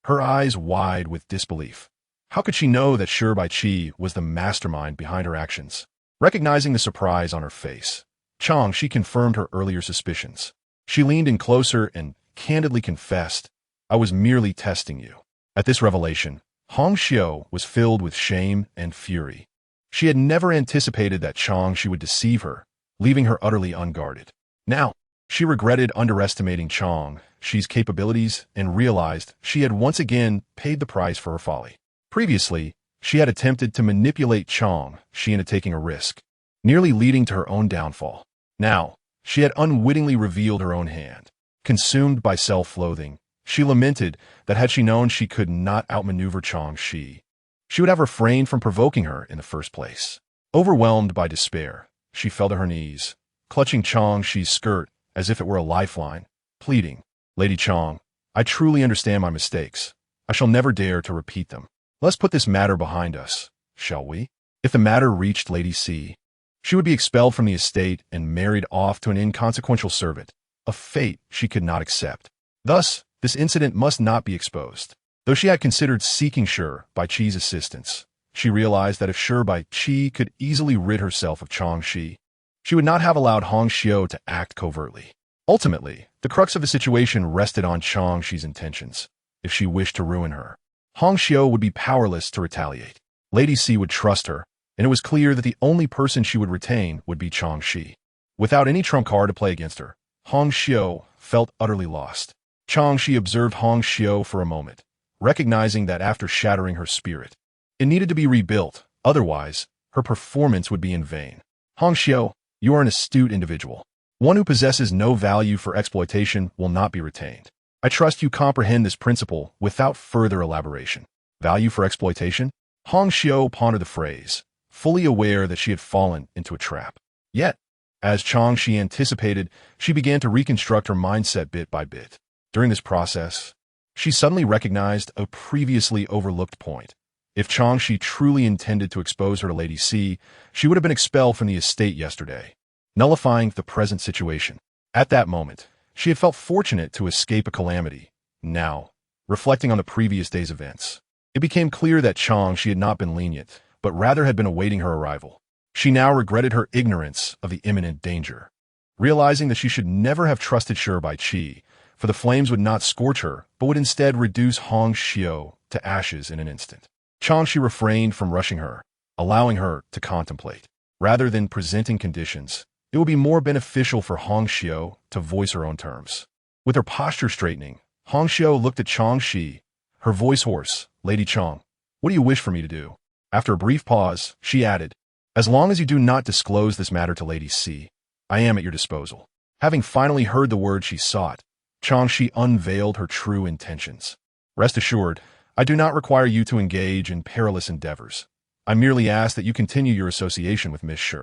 her eyes wide with disbelief. How could she know that Bichi was the mastermind behind her actions? Recognizing the surprise on her face, Chang Xi confirmed her earlier suspicions. She leaned in closer and candidly confessed, "I was merely testing you." At this revelation, Hongxiu was filled with shame and fury. She had never anticipated that Chang Xi would deceive her, leaving her utterly unguarded. Now, she regretted underestimating Chang Xi's capabilities and realized she had once again paid the price for her folly. Previously, she had attempted to manipulate Chang Xi into taking a risk, nearly leading to her own downfall. Now, she had unwittingly revealed her own hand. Consumed by self-loathing, she lamented that had she known she could not outmaneuver Chang Xi, she would have refrained from provoking her in the first place. Overwhelmed by despair, she fell to her knees, clutching Chang Xi's skirt as if it were a lifeline, pleading, "Lady Chang, I truly understand my mistakes. I shall never dare to repeat them. Let's put this matter behind us, shall we?" If the matter reached Lady Si, she would be expelled from the estate and married off to an inconsequential servant, a fate she could not accept. Thus, this incident must not be exposed. Though she had considered seeking Bichi's assistance, she realized that if Bichi could easily rid herself of Chang Xi, she would not have allowed Hongxiu to act covertly. Ultimately, the crux of the situation rested on Chang Xi's intentions. If she wished to ruin her, Hongxiu would be powerless to retaliate. Lady Si would trust her, and it was clear that the only person she would retain would be Chang Xi. Without any trump card to play against her, Hongxiu felt utterly lost. Chang Xi observed Hongxiu for a moment, recognizing that after shattering her spirit, it needed to be rebuilt, otherwise, her performance would be in vain. "Hongxiu, you are an astute individual. One who possesses no value for exploitation will not be retained. I trust you comprehend this principle without further elaboration." Value for exploitation? Hongxiu pondered the phrase, fully aware that she had fallen into a trap. Yet, As Chang Xi anticipated, she began to reconstruct her mindset bit by bit. During this process, she suddenly recognized a previously overlooked point. If Chang Xi truly intended to expose her to Lady C, she would have been expelled from the estate yesterday, nullifying the present situation. At that moment, she had felt fortunate to escape a calamity. Now, reflecting on the previous day's events, it became clear that Chang Xi had not been lenient, but rather had been awaiting her arrival. She now regretted her ignorance of the imminent danger, realizing that she should never have trusted Bai Qi, for the flames would not scorch her, but would instead reduce Hong Xiu to ashes in an instant. Chang Xi refrained from rushing her, allowing her to contemplate. Rather than presenting conditions, it would be more beneficial for Hong Xiu to voice her own terms. With her posture straightening, Hong Xiu looked at Chang Xi, her voice hoarse. "Lady Chang, what do you wish for me to do?" After a brief pause, she added, "As long as you do not disclose this matter to Lady C, I am at your disposal." Having finally heard the word she sought, Chang Xi unveiled her true intentions. "Rest assured, I do not require you to engage in perilous endeavors. I merely ask that you continue your association with Miss Shi.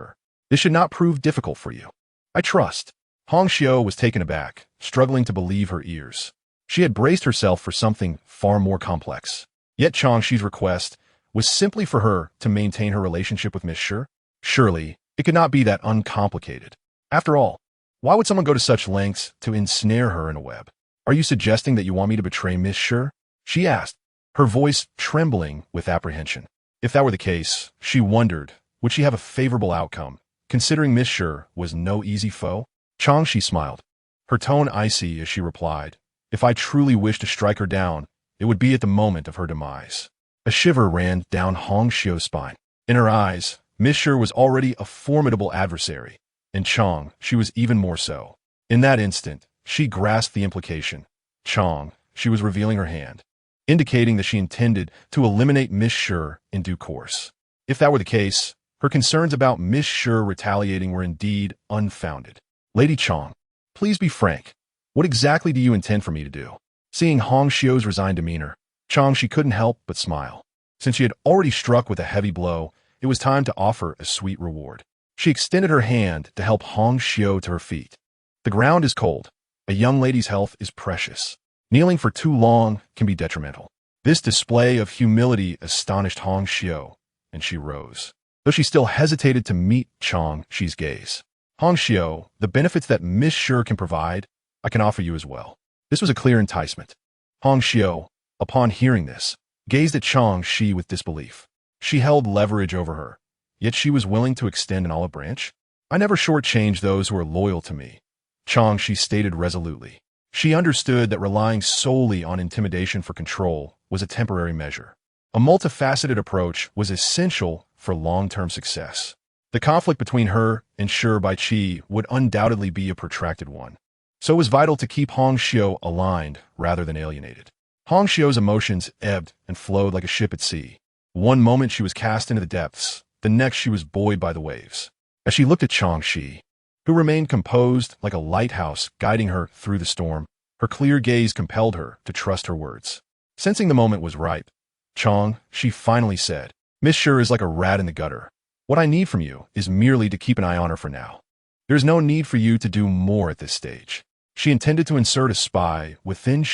This should not prove difficult for you. I trust." Hong Xiu was taken aback, struggling to believe her ears. She had braced herself for something far more complex. Yet Chang Xi's request was simply for her to maintain her relationship with Miss Shi. Surely, it could not be that uncomplicated. After all, why would someone go to such lengths to ensnare her in a web? "Are you suggesting that you want me to betray Miss Shi?" she asked, her voice trembling with apprehension. If that were the case, she wondered, would she have a favorable outcome, considering Miss Shi was no easy foe? Chang Xi smiled, her tone icy as she replied, "If I truly wished to strike her down, it would be at the moment of her demise." A shiver ran down Hong Xiu's spine. In her eyes, Miss Shi was already a formidable adversary, and Chang Xi was even more so. In that instant, she grasped the implication. Chang Xi was revealing her hand, indicating that she intended to eliminate Miss Shi in due course. If that were the case, her concerns about Miss Shi retaliating were indeed unfounded. "Lady Chang, please be frank. What exactly do you intend for me to do?" Seeing Hong Xiu's resigned demeanor, Chang Xi couldn't help but smile. Since she had already struck with a heavy blow, it was time to offer a sweet reward. She extended her hand to help Hong Xiu to her feet. "The ground is cold. A young lady's health is precious. Kneeling for too long can be detrimental." This display of humility astonished Hong Xiu, and she rose, though she still hesitated to meet Chang Xi's gaze. "Hong Xiu, the benefits that Miss Shi can provide, I can offer you as well." This was a clear enticement. Hong Xiu, upon hearing this, gazed at Chang Xi with disbelief. She held leverage over her, yet she was willing to extend an olive branch? "I never shortchange those who are loyal to me," Chang Xi stated resolutely. She understood that relying solely on intimidation for control was a temporary measure. A multifaceted approach was essential for long-term success. The conflict between her and Bai Qi would undoubtedly be a protracted one, so it was vital to keep Hong Xiu aligned rather than alienated. Hong Xiu's emotions ebbed and flowed like a ship at sea. One moment she was cast into the depths, the next she was buoyed by the waves. As she looked at Chang Xi, who remained composed like a lighthouse guiding her through the storm, her clear gaze compelled her to trust her words. Sensing the moment was ripe, Chang Xi finally said, "Miss Shi is like a rat in the gutter. What I need from you is merely to keep an eye on her for now. There is no need for you to do more at this stage." She intended to insert a spy within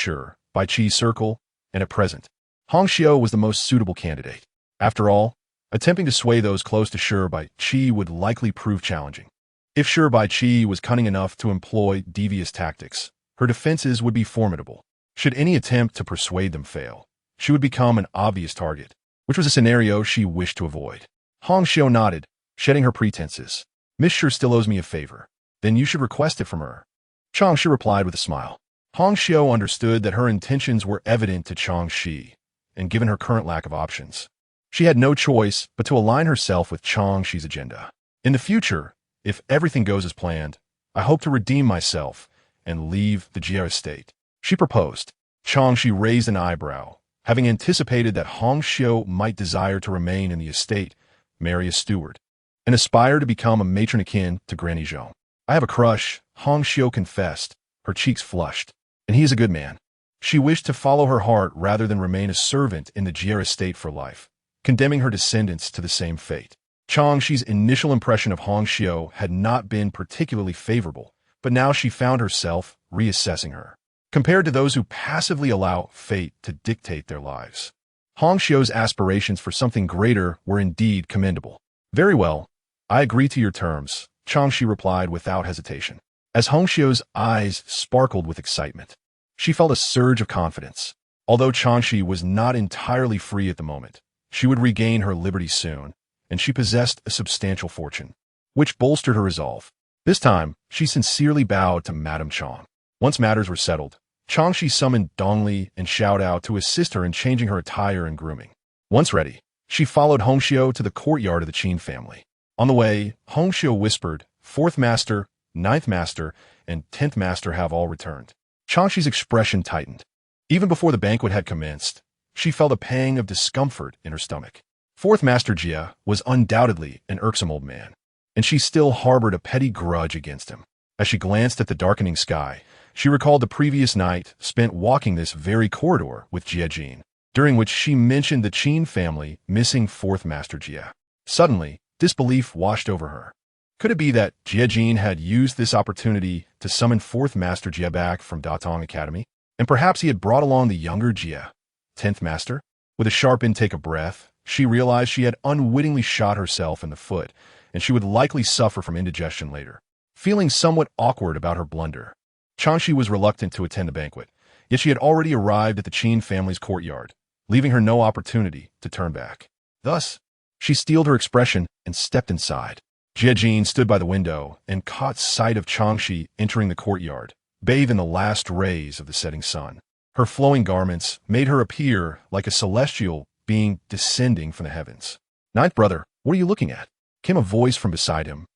Bai Qi's circle, and at present, Hong Xiu was the most suitable candidate. After all, attempting to sway those close to Bai Qi would likely prove challenging. If Bai Qi was cunning enough to employ devious tactics, her defenses would be formidable. Should any attempt to persuade them fail, she would become an obvious target, which was a scenario she wished to avoid. Hong Xiu nodded, shedding her pretenses. "Miss Shi still owes me a favor. Then you should request it from her." Chang Xi replied with a smile. Hong Xiu understood that her intentions were evident to Chang Xi, and given her current lack of options, she had no choice but to align herself with Chang Xi's agenda. "In the future, if everything goes as planned, I hope to redeem myself and leave the Jia estate," she proposed. Chang Xi raised an eyebrow, having anticipated that Hong Xiu might desire to remain in the estate, marry a steward, and aspire to become a matron akin to Granny Zhou. "I have a crush," Hong Xiu confessed, her cheeks flushed, "and he is a good man." She wished to follow her heart rather than remain a servant in the Jia estate for life, condemning her descendants to the same fate. Chang Xi's initial impression of Hong Xiu had not been particularly favorable, but now she found herself reassessing her. Compared to those who passively allow fate to dictate their lives, Hong Xiu's aspirations for something greater were indeed commendable. Very well, I agree to your terms, Chang Xi replied without hesitation. As Hong Xiu's eyes sparkled with excitement, she felt a surge of confidence. Although Chang Xi was not entirely free at the moment, she would regain her liberty soon, and she possessed a substantial fortune, which bolstered her resolve. This time, she sincerely bowed to Madame Chang. Once matters were settled, Chang Xi summoned Dong Li and Xiaodao to assist her in changing her attire and grooming. Once ready, she followed Hong Xiu to the courtyard of the Qin family. On the way, Hong Xiu whispered, "Fourth master, ninth master, and 10th master have all returned." Chang Xi's expression tightened. Even before the banquet had commenced, she felt a pang of discomfort in her stomach. Fourth Master Jia was undoubtedly an irksome old man, and she still harbored a petty grudge against him. As she glanced at the darkening sky, she recalled the previous night spent walking this very corridor with Jia Jin, during which she mentioned the Qin family missing Fourth Master Jia. Suddenly, disbelief washed over her. Could it be that Jia Jin had used this opportunity to summon Fourth Master Jia back from Datong Academy? And perhaps he had brought along the younger Jia, 10th Master? With a sharp intake of breath, she realized she had unwittingly shot herself in the foot, and she would likely suffer from indigestion later. Feeling somewhat awkward about her blunder, Chang Xi was reluctant to attend the banquet, yet she had already arrived at the Qin family's courtyard, leaving her no opportunity to turn back. Thus, she steeled her expression and stepped inside. Jia Jin stood by the window and caught sight of Chang Xi entering the courtyard, bathed in the last rays of the setting sun. Her flowing garments made her appear like a celestial being descending from the heavens. "Ninth brother, what are you looking at?" came a voice from beside him,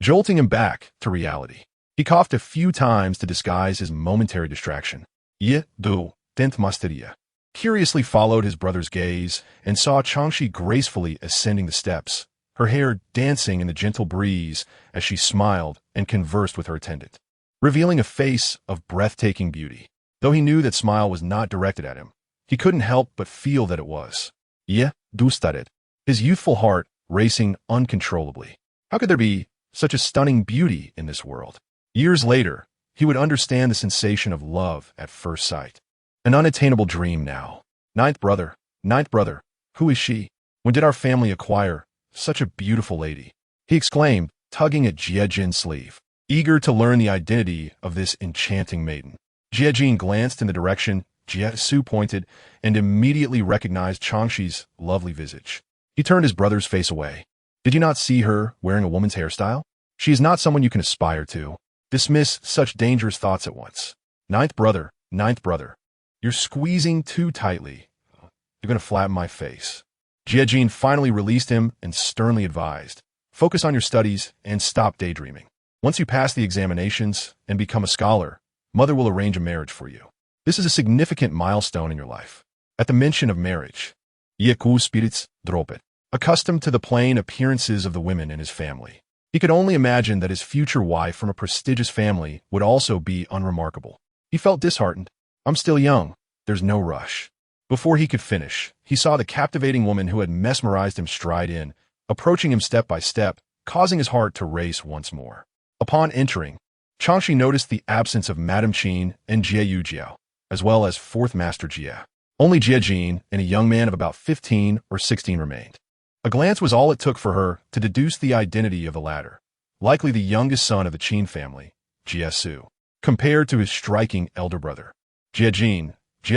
jolting him back to reality. He coughed a few times to disguise his momentary distraction. "Ye, do, 10th Masteria," curiously followed his brother's gaze and saw Chang Xi gracefully ascending the steps, her hair dancing in the gentle breeze as she smiled and conversed with her attendant, revealing a face of breathtaking beauty. Though he knew that smile was not directed at him, he couldn't help but feel that it was. "Ye, du studied," his youthful heart racing uncontrollably. How could there be such a stunning beauty in this world? Years later, he would understand the sensation of love at first sight. An unattainable dream now. Ninth brother, who is she? When did our family acquire such a beautiful lady?" he exclaimed, tugging at Jia Jin's sleeve, eager to learn the identity of this enchanting maiden. Jia Jin glanced in the direction Jia Su pointed and immediately recognized Chang Xi's lovely visage. He turned his brother's face away. "Did you not see her wearing a woman's hairstyle? She is not someone you can aspire to. Dismiss such dangerous thoughts at once. Ninth brother, you're squeezing too tightly. You're going to flatten my face." Jia Jin finally released him and sternly advised, "Focus on your studies and stop daydreaming. Once you pass the examinations and become a scholar, Mother will arrange a marriage for you. This is a significant milestone in your life." At the mention of marriage, Yeku spirits drop it. Accustomed to the plain appearances of the women in his family, he could only imagine that his future wife from a prestigious family would also be unremarkable. He felt disheartened. "I'm still young. There's no rush." Before he could finish, he saw the captivating woman who had mesmerized him stride in, approaching him step by step, causing his heart to race once more. Upon entering, Chang Xi noticed the absence of Madame Qin and Jia Yujiao, as well as Fourth Master Jia. Only Jia Jin and a young man of about 15 or 16 remained. A glance was all it took for her to deduce the identity of the latter, likely the youngest son of the Qin family, Jia Su. Compared to his striking elder brother, Jia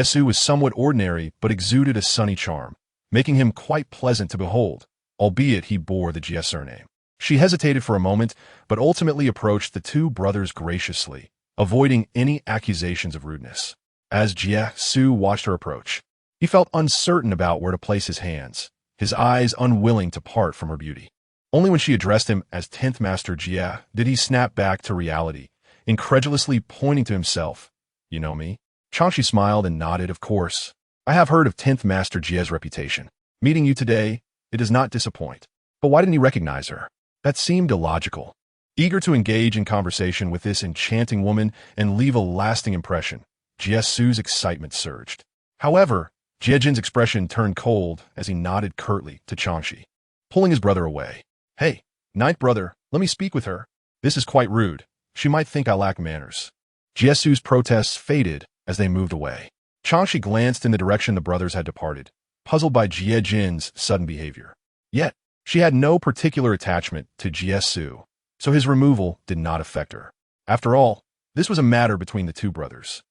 Su was somewhat ordinary but exuded a sunny charm, making him quite pleasant to behold, albeit he bore the Jia surname. She hesitated for a moment, but ultimately approached the two brothers graciously, avoiding any accusations of rudeness. As Jia Su watched her approach, he felt uncertain about where to place his hands, his eyes unwilling to part from her beauty. Only when she addressed him as 10th Master Jia did he snap back to reality, incredulously pointing to himself. "You know me?" Chang Xi smiled and nodded. "Of course. I have heard of 10th Master Jia's reputation. Meeting you today, it does not disappoint." But why didn't he recognize her? That seemed illogical. Eager to engage in conversation with this enchanting woman and leave a lasting impression, Jia Su's excitement surged. However, Jia Jin's expression turned cold as he nodded curtly to Chang Xi, pulling his brother away. Hey, ninth brother, let me speak with her. This is quite rude. She might think I lack manners. Jiesu's protests faded as they moved away. Chang Xi glanced in the direction the brothers had departed, puzzled by Jie Jin's sudden behavior. Yet, she had no particular attachment to Jiesu, so his removal did not affect her. After all, this was a matter between the two brothers.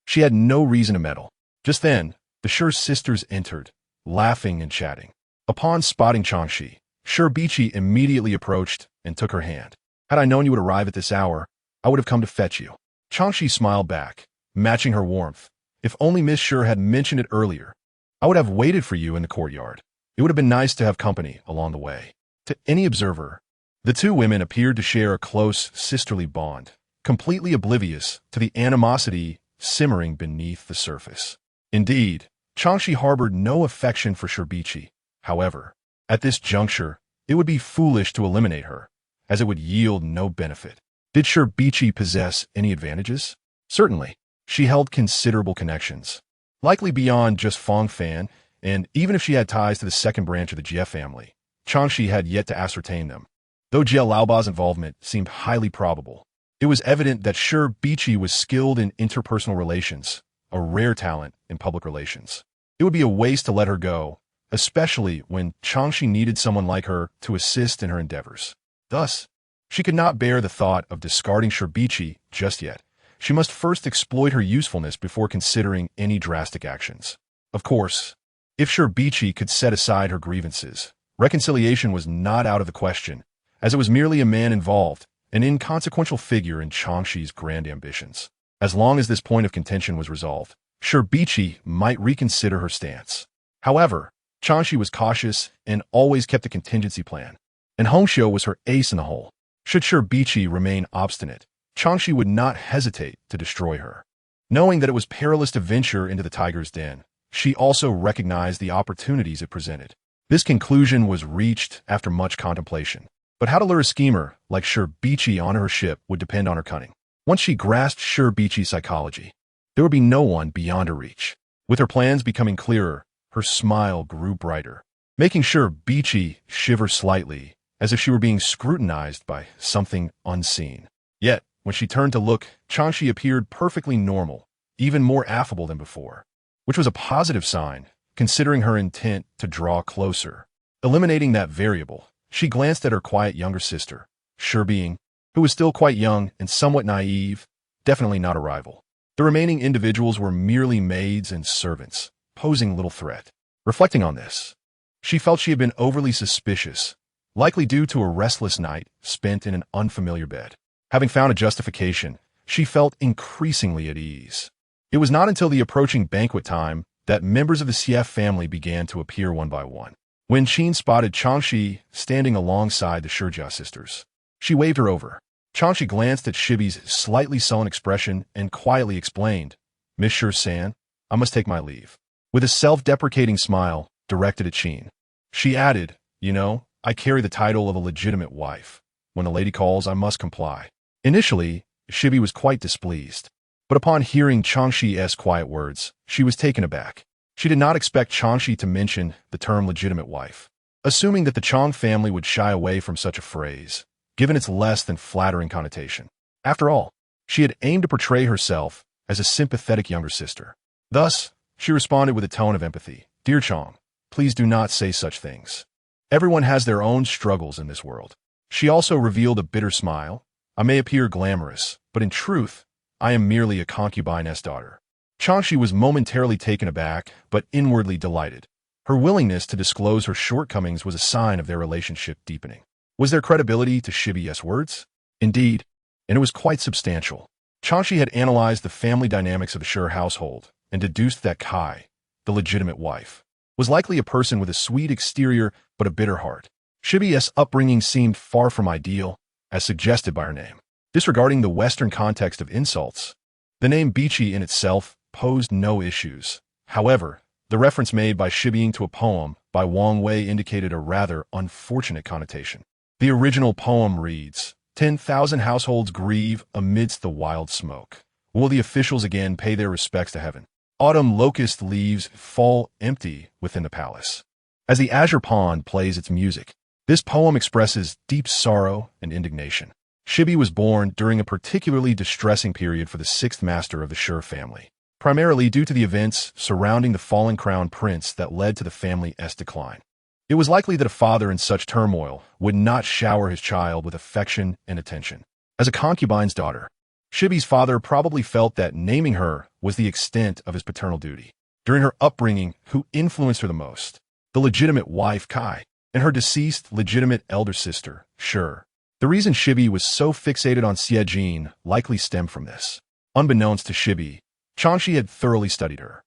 She had no reason to meddle. Just then, the Shi sisters entered, laughing and chatting. Upon spotting Chang Xi, Shi immediately approached and took her hand. Had I known you would arrive at this hour, I would have come to fetch you. Chang Xi smiled back, matching her warmth. If only Miss Shi had mentioned it earlier, I would have waited for you in the courtyard. It would have been nice to have company along the way. To any observer, the two women appeared to share a close sisterly bond, completely oblivious to the animosity simmering beneath the surface. Indeed, Chang Xi harbored no affection for Shi. However, at this juncture, it would be foolish to eliminate her, as it would yield no benefit. Did Shi possess any advantages? Certainly. She held considerable connections, likely beyond just Fong Fan, and even if she had ties to the second branch of the Jie family, Chang Xi had yet to ascertain them. Though Jie Laoba's involvement seemed highly probable, it was evident that Shi was skilled in interpersonal relations, a rare talent in public relations. It would be a waste to let her go, especially when Chang Xi needed someone like her to assist in her endeavors. Thus, she could not bear the thought of discarding Shi just yet. She must first exploit her usefulness before considering any drastic actions. Of course, if Shi could set aside her grievances, reconciliation was not out of the question, as it was merely a man involved, an inconsequential figure in Chang Xi's grand ambitions. As long as this point of contention was resolved, Shi might reconsider her stance. However, Chang Xi was cautious and always kept a contingency plan, and Hongxiu was her ace in the hole. Should Shi remain obstinate, Chang Xi would not hesitate to destroy her. Knowing that it was perilous to venture into the tiger's den, she also recognized the opportunities it presented. This conclusion was reached after much contemplation. But how to lure a schemer like Shi onto her ship would depend on her cunning. Once she grasped Shi's psychology, there would be no one beyond her reach. With her plans becoming clearer, her smile grew brighter, making Shi shiver slightly, as if she were being scrutinized by something unseen. Yet, when she turned to look, Chang Xi appeared perfectly normal, even more affable than before, which was a positive sign, considering her intent to draw closer. Eliminating that variable, she glanced at her quiet younger sister, Shi, who was still quite young and somewhat naive, definitely not a rival. The remaining individuals were merely maids and servants, posing little threat. Reflecting on this, she felt she had been overly suspicious, likely due to a restless night spent in an unfamiliar bed. Having found a justification, she felt increasingly at ease. It was not until the approaching banquet time that members of the Xie family began to appear one by one. When Qin spotted Chang Xi standing alongside the Shijia sisters, she waved her over. Chang Xi glanced at Shibi's slightly sullen expression and quietly explained, "Miss Shi-san, I must take my leave." With a self-deprecating smile directed at Qin, she added, "You know, I carry the title of a legitimate wife. When a lady calls, I must comply." Initially, Shibi was quite displeased, but upon hearing Chang Xi's quiet words, she was taken aback. She did not expect Chang Xi to mention the term legitimate wife, assuming that the Chang family would shy away from such a phrase, given its less than flattering connotation. After all, she had aimed to portray herself as a sympathetic younger sister. Thus, she responded with a tone of empathy, "Dear Chang, please do not say such things. Everyone has their own struggles in this world." She also revealed a bitter smile. "I may appear glamorous, but in truth, I am merely a concubine's daughter." Chang Xi was momentarily taken aback, but inwardly delighted. Her willingness to disclose her shortcomings was a sign of their relationship deepening. Was there credibility to Shibi's words? Indeed, and it was quite substantial. Chang Xi had analyzed the family dynamics of the Shi household and deduced that Kai, the legitimate wife, was likely a person with a sweet exterior but a bitter heart. Shibi's upbringing seemed far from ideal, as suggested by her name. Disregarding the Western context of insults, the name Bichi in itself posed no issues. However, the reference made by Shibi to a poem by Wang Wei indicated a rather unfortunate connotation. The original poem reads, 10,000 households grieve amidst the wild smoke. Will the officials again pay their respects to heaven? Autumn locust leaves fall empty within the palace. As the azure pond plays its music, This poem expresses deep sorrow and indignation. Shibi was born during a particularly distressing period for the sixth master of the Shur family, primarily due to the events surrounding the fallen crown prince that led to the family's decline. It was likely that a father in such turmoil would not shower his child with affection and attention. As a concubine's daughter, Shibi's father probably felt that naming her was the extent of his paternal duty. During her upbringing, who influenced her the most? The legitimate wife, Kai, and her deceased legitimate elder sister, Shur. The reason Shibi was so fixated on Xie Jin likely stemmed from this. Unbeknownst to Shibi, Chang Xi had thoroughly studied her.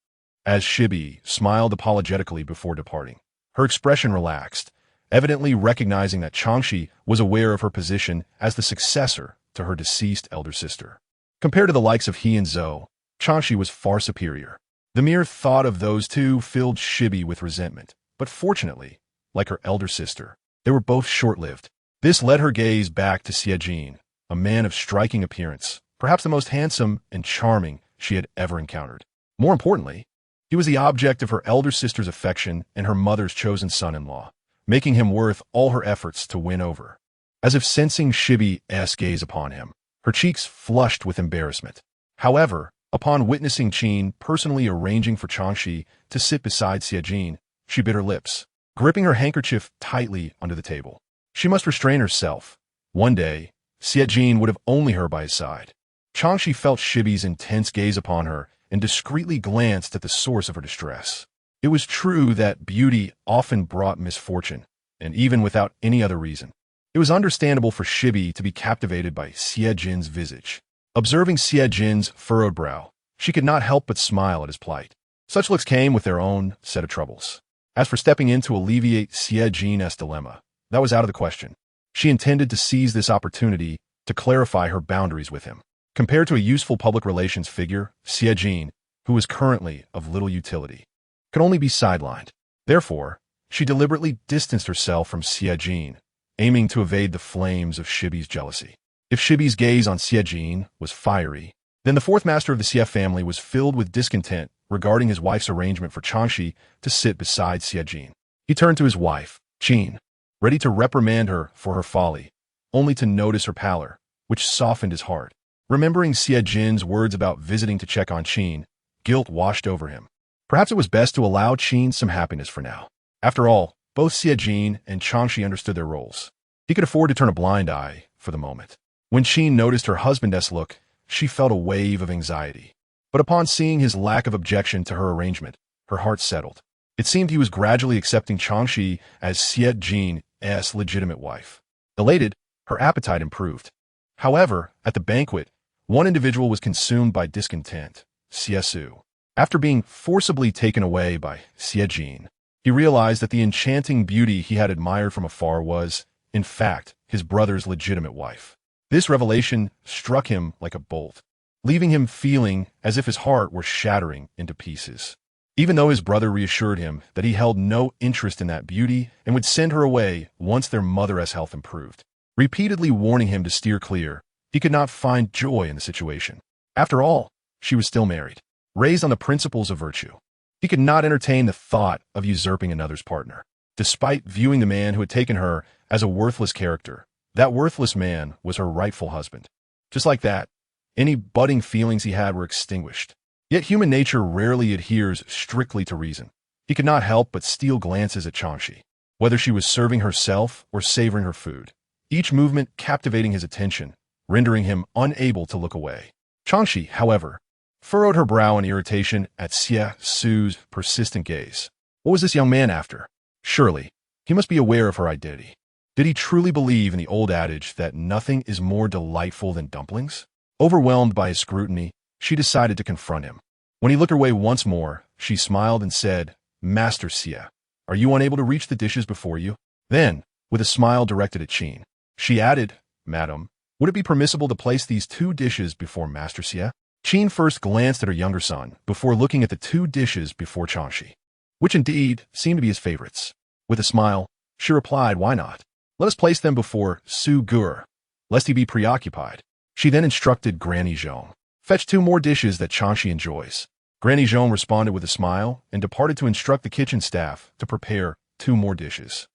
As Shibi smiled apologetically before departing, her expression relaxed, evidently recognizing that Chang Xi was aware of her position as the successor to her deceased elder sister. Compared to the likes of he and Zhou, Chang Xi was far superior. The mere thought of those two filled Shibi with resentment, but fortunately, like her elder sister, they were both short-lived. This led her gaze back to Xie Jin, a man of striking appearance, perhaps the most handsome and charming she had ever encountered. More importantly, he was the object of her elder sister's affection and her mother's chosen son-in-law, making him worth all her efforts to win over. As if sensing Shibi's gaze upon him, her cheeks flushed with embarrassment. However, upon witnessing Qin personally arranging for Chang Xi to sit beside Xie Jin, she bit her lips, gripping her handkerchief tightly under the table. She must restrain herself. One day, Xie Jin would have only her by his side. Chang Xi felt Shibi's intense gaze upon her and discreetly glanced at the source of her distress. It was true that beauty often brought misfortune, and even without any other reason. It was understandable for Shibi to be captivated by Xie Jin's visage. Observing Xie Jin's furrowed brow, she could not help but smile at his plight. Such looks came with their own set of troubles. As for stepping in to alleviate Xie Jin's dilemma, that was out of the question. She intended to seize this opportunity to clarify her boundaries with him. Compared to a useful public relations figure, Xie Jin, who was currently of little utility, could only be sidelined. Therefore, she deliberately distanced herself from Xie Jin, aiming to evade the flames of Shibi's jealousy. If Shibi's gaze on Xie Jin was fiery, then the fourth master of the Xie family was filled with discontent regarding his wife's arrangement for Chang Xi to sit beside Xie Jin. He turned to his wife, Qin, ready to reprimand her for her folly, only to notice her pallor, which softened his heart. Remembering Xie Jin's words about visiting to check on Qin, guilt washed over him. Perhaps it was best to allow Qin some happiness for now. After all, both Xie Jin and Chang Xi understood their roles. He could afford to turn a blind eye for the moment. When Qin noticed her husband's look, she felt a wave of anxiety. But upon seeing his lack of objection to her arrangement, her heart settled. It seemed he was gradually accepting Chang Xi as Xie Jin's legitimate wife. Elated, her appetite improved. However, at the banquet, one individual was consumed by discontent, Xie Su. After being forcibly taken away by Xie Jin, he realized that the enchanting beauty he had admired from afar was, in fact, his brother's legitimate wife. This revelation struck him like a bolt, leaving him feeling as if his heart were shattering into pieces. Even though his brother reassured him that he held no interest in that beauty and would send her away once their mother's health improved, repeatedly warning him to steer clear, he could not find joy in the situation. After all, she was still married, raised on the principles of virtue. He could not entertain the thought of usurping another's partner. Despite viewing the man who had taken her as a worthless character, that worthless man was her rightful husband. Just like that, any budding feelings he had were extinguished. Yet human nature rarely adheres strictly to reason. He could not help but steal glances at Chang Xi, whether she was serving herself or savoring her food, each movement captivating his attention, rendering him unable to look away. Chang Xi, however, furrowed her brow in irritation at Xie Su's persistent gaze. What was this young man after? Surely, he must be aware of her identity. Did he truly believe in the old adage that nothing is more delightful than dumplings? Overwhelmed by his scrutiny, she decided to confront him. When he looked her way once more, she smiled and said, "Master Xie, are you unable to reach the dishes before you?" Then, with a smile directed at Qin, she added, "Madam, would it be permissible to place these two dishes before Master Xie?" Qin first glanced at her younger son before looking at the two dishes before Chang Xi, which indeed seemed to be his favorites. With a smile, she replied, "Why not? Let us place them before Su Gur, lest he be preoccupied." She then instructed Granny Zhong, "Fetch two more dishes that Chang Xi enjoys." Granny Zhong responded with a smile and departed to instruct the kitchen staff to prepare two more dishes.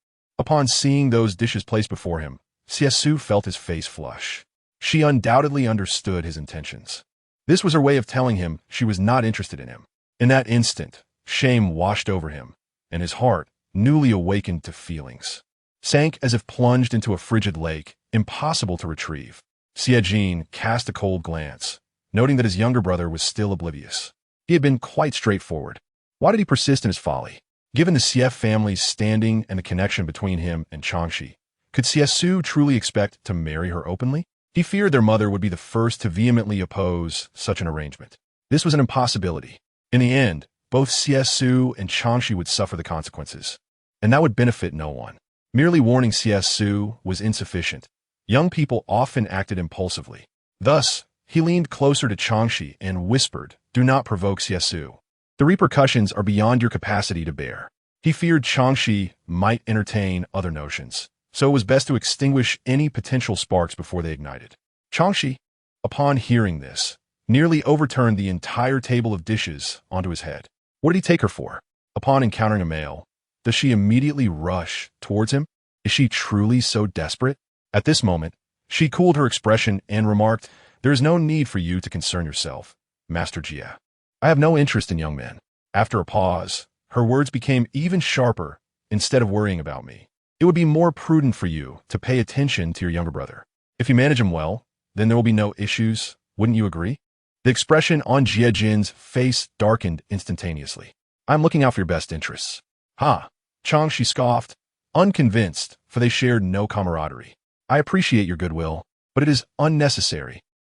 Upon seeing those dishes placed before him, Xie felt his face flush. She undoubtedly understood his intentions. This was her way of telling him she was not interested in him. In that instant, shame washed over him, and his heart, newly awakened to feelings, sank as if plunged into a frigid lake, impossible to retrieve. Xie cast a cold glance, noting that his younger brother was still oblivious. He had been quite straightforward. Why did he persist in his folly? Given the Xie family's standing and the connection between him and Chang Xi, could Xie truly expect to marry her openly? He feared their mother would be the first to vehemently oppose such an arrangement. This was an impossibility. In the end, both Xie and Chang Xi would suffer the consequences, and that would benefit no one. Merely warning Xie was insufficient. Young people often acted impulsively. Thus, he leaned closer to Chang Xi and whispered, "Do not provoke Xie. The repercussions are beyond your capacity to bear." He feared Chang Xi might entertain other notions, so it was best to extinguish any potential sparks before they ignited. Chang Xi, upon hearing this, nearly overturned the entire table of dishes onto his head. What did he take her for? Upon encountering a male, does she immediately rush towards him? Is she truly so desperate? At this moment, she cooled her expression and remarked, "There is no need for you to concern yourself, Master Jia. I have no interest in young men." After a pause, her words became even sharper. "Instead of worrying about me, it would be more prudent for you to pay attention to your younger brother. If you manage him well, then there will be no issues. Wouldn't you agree?" The expression on Jie face darkened instantaneously. "I'm looking out for your best interests." "Ha!" Chang Xi scoffed, unconvinced, for they shared no camaraderie. "I appreciate your goodwill, but it is unnecessary.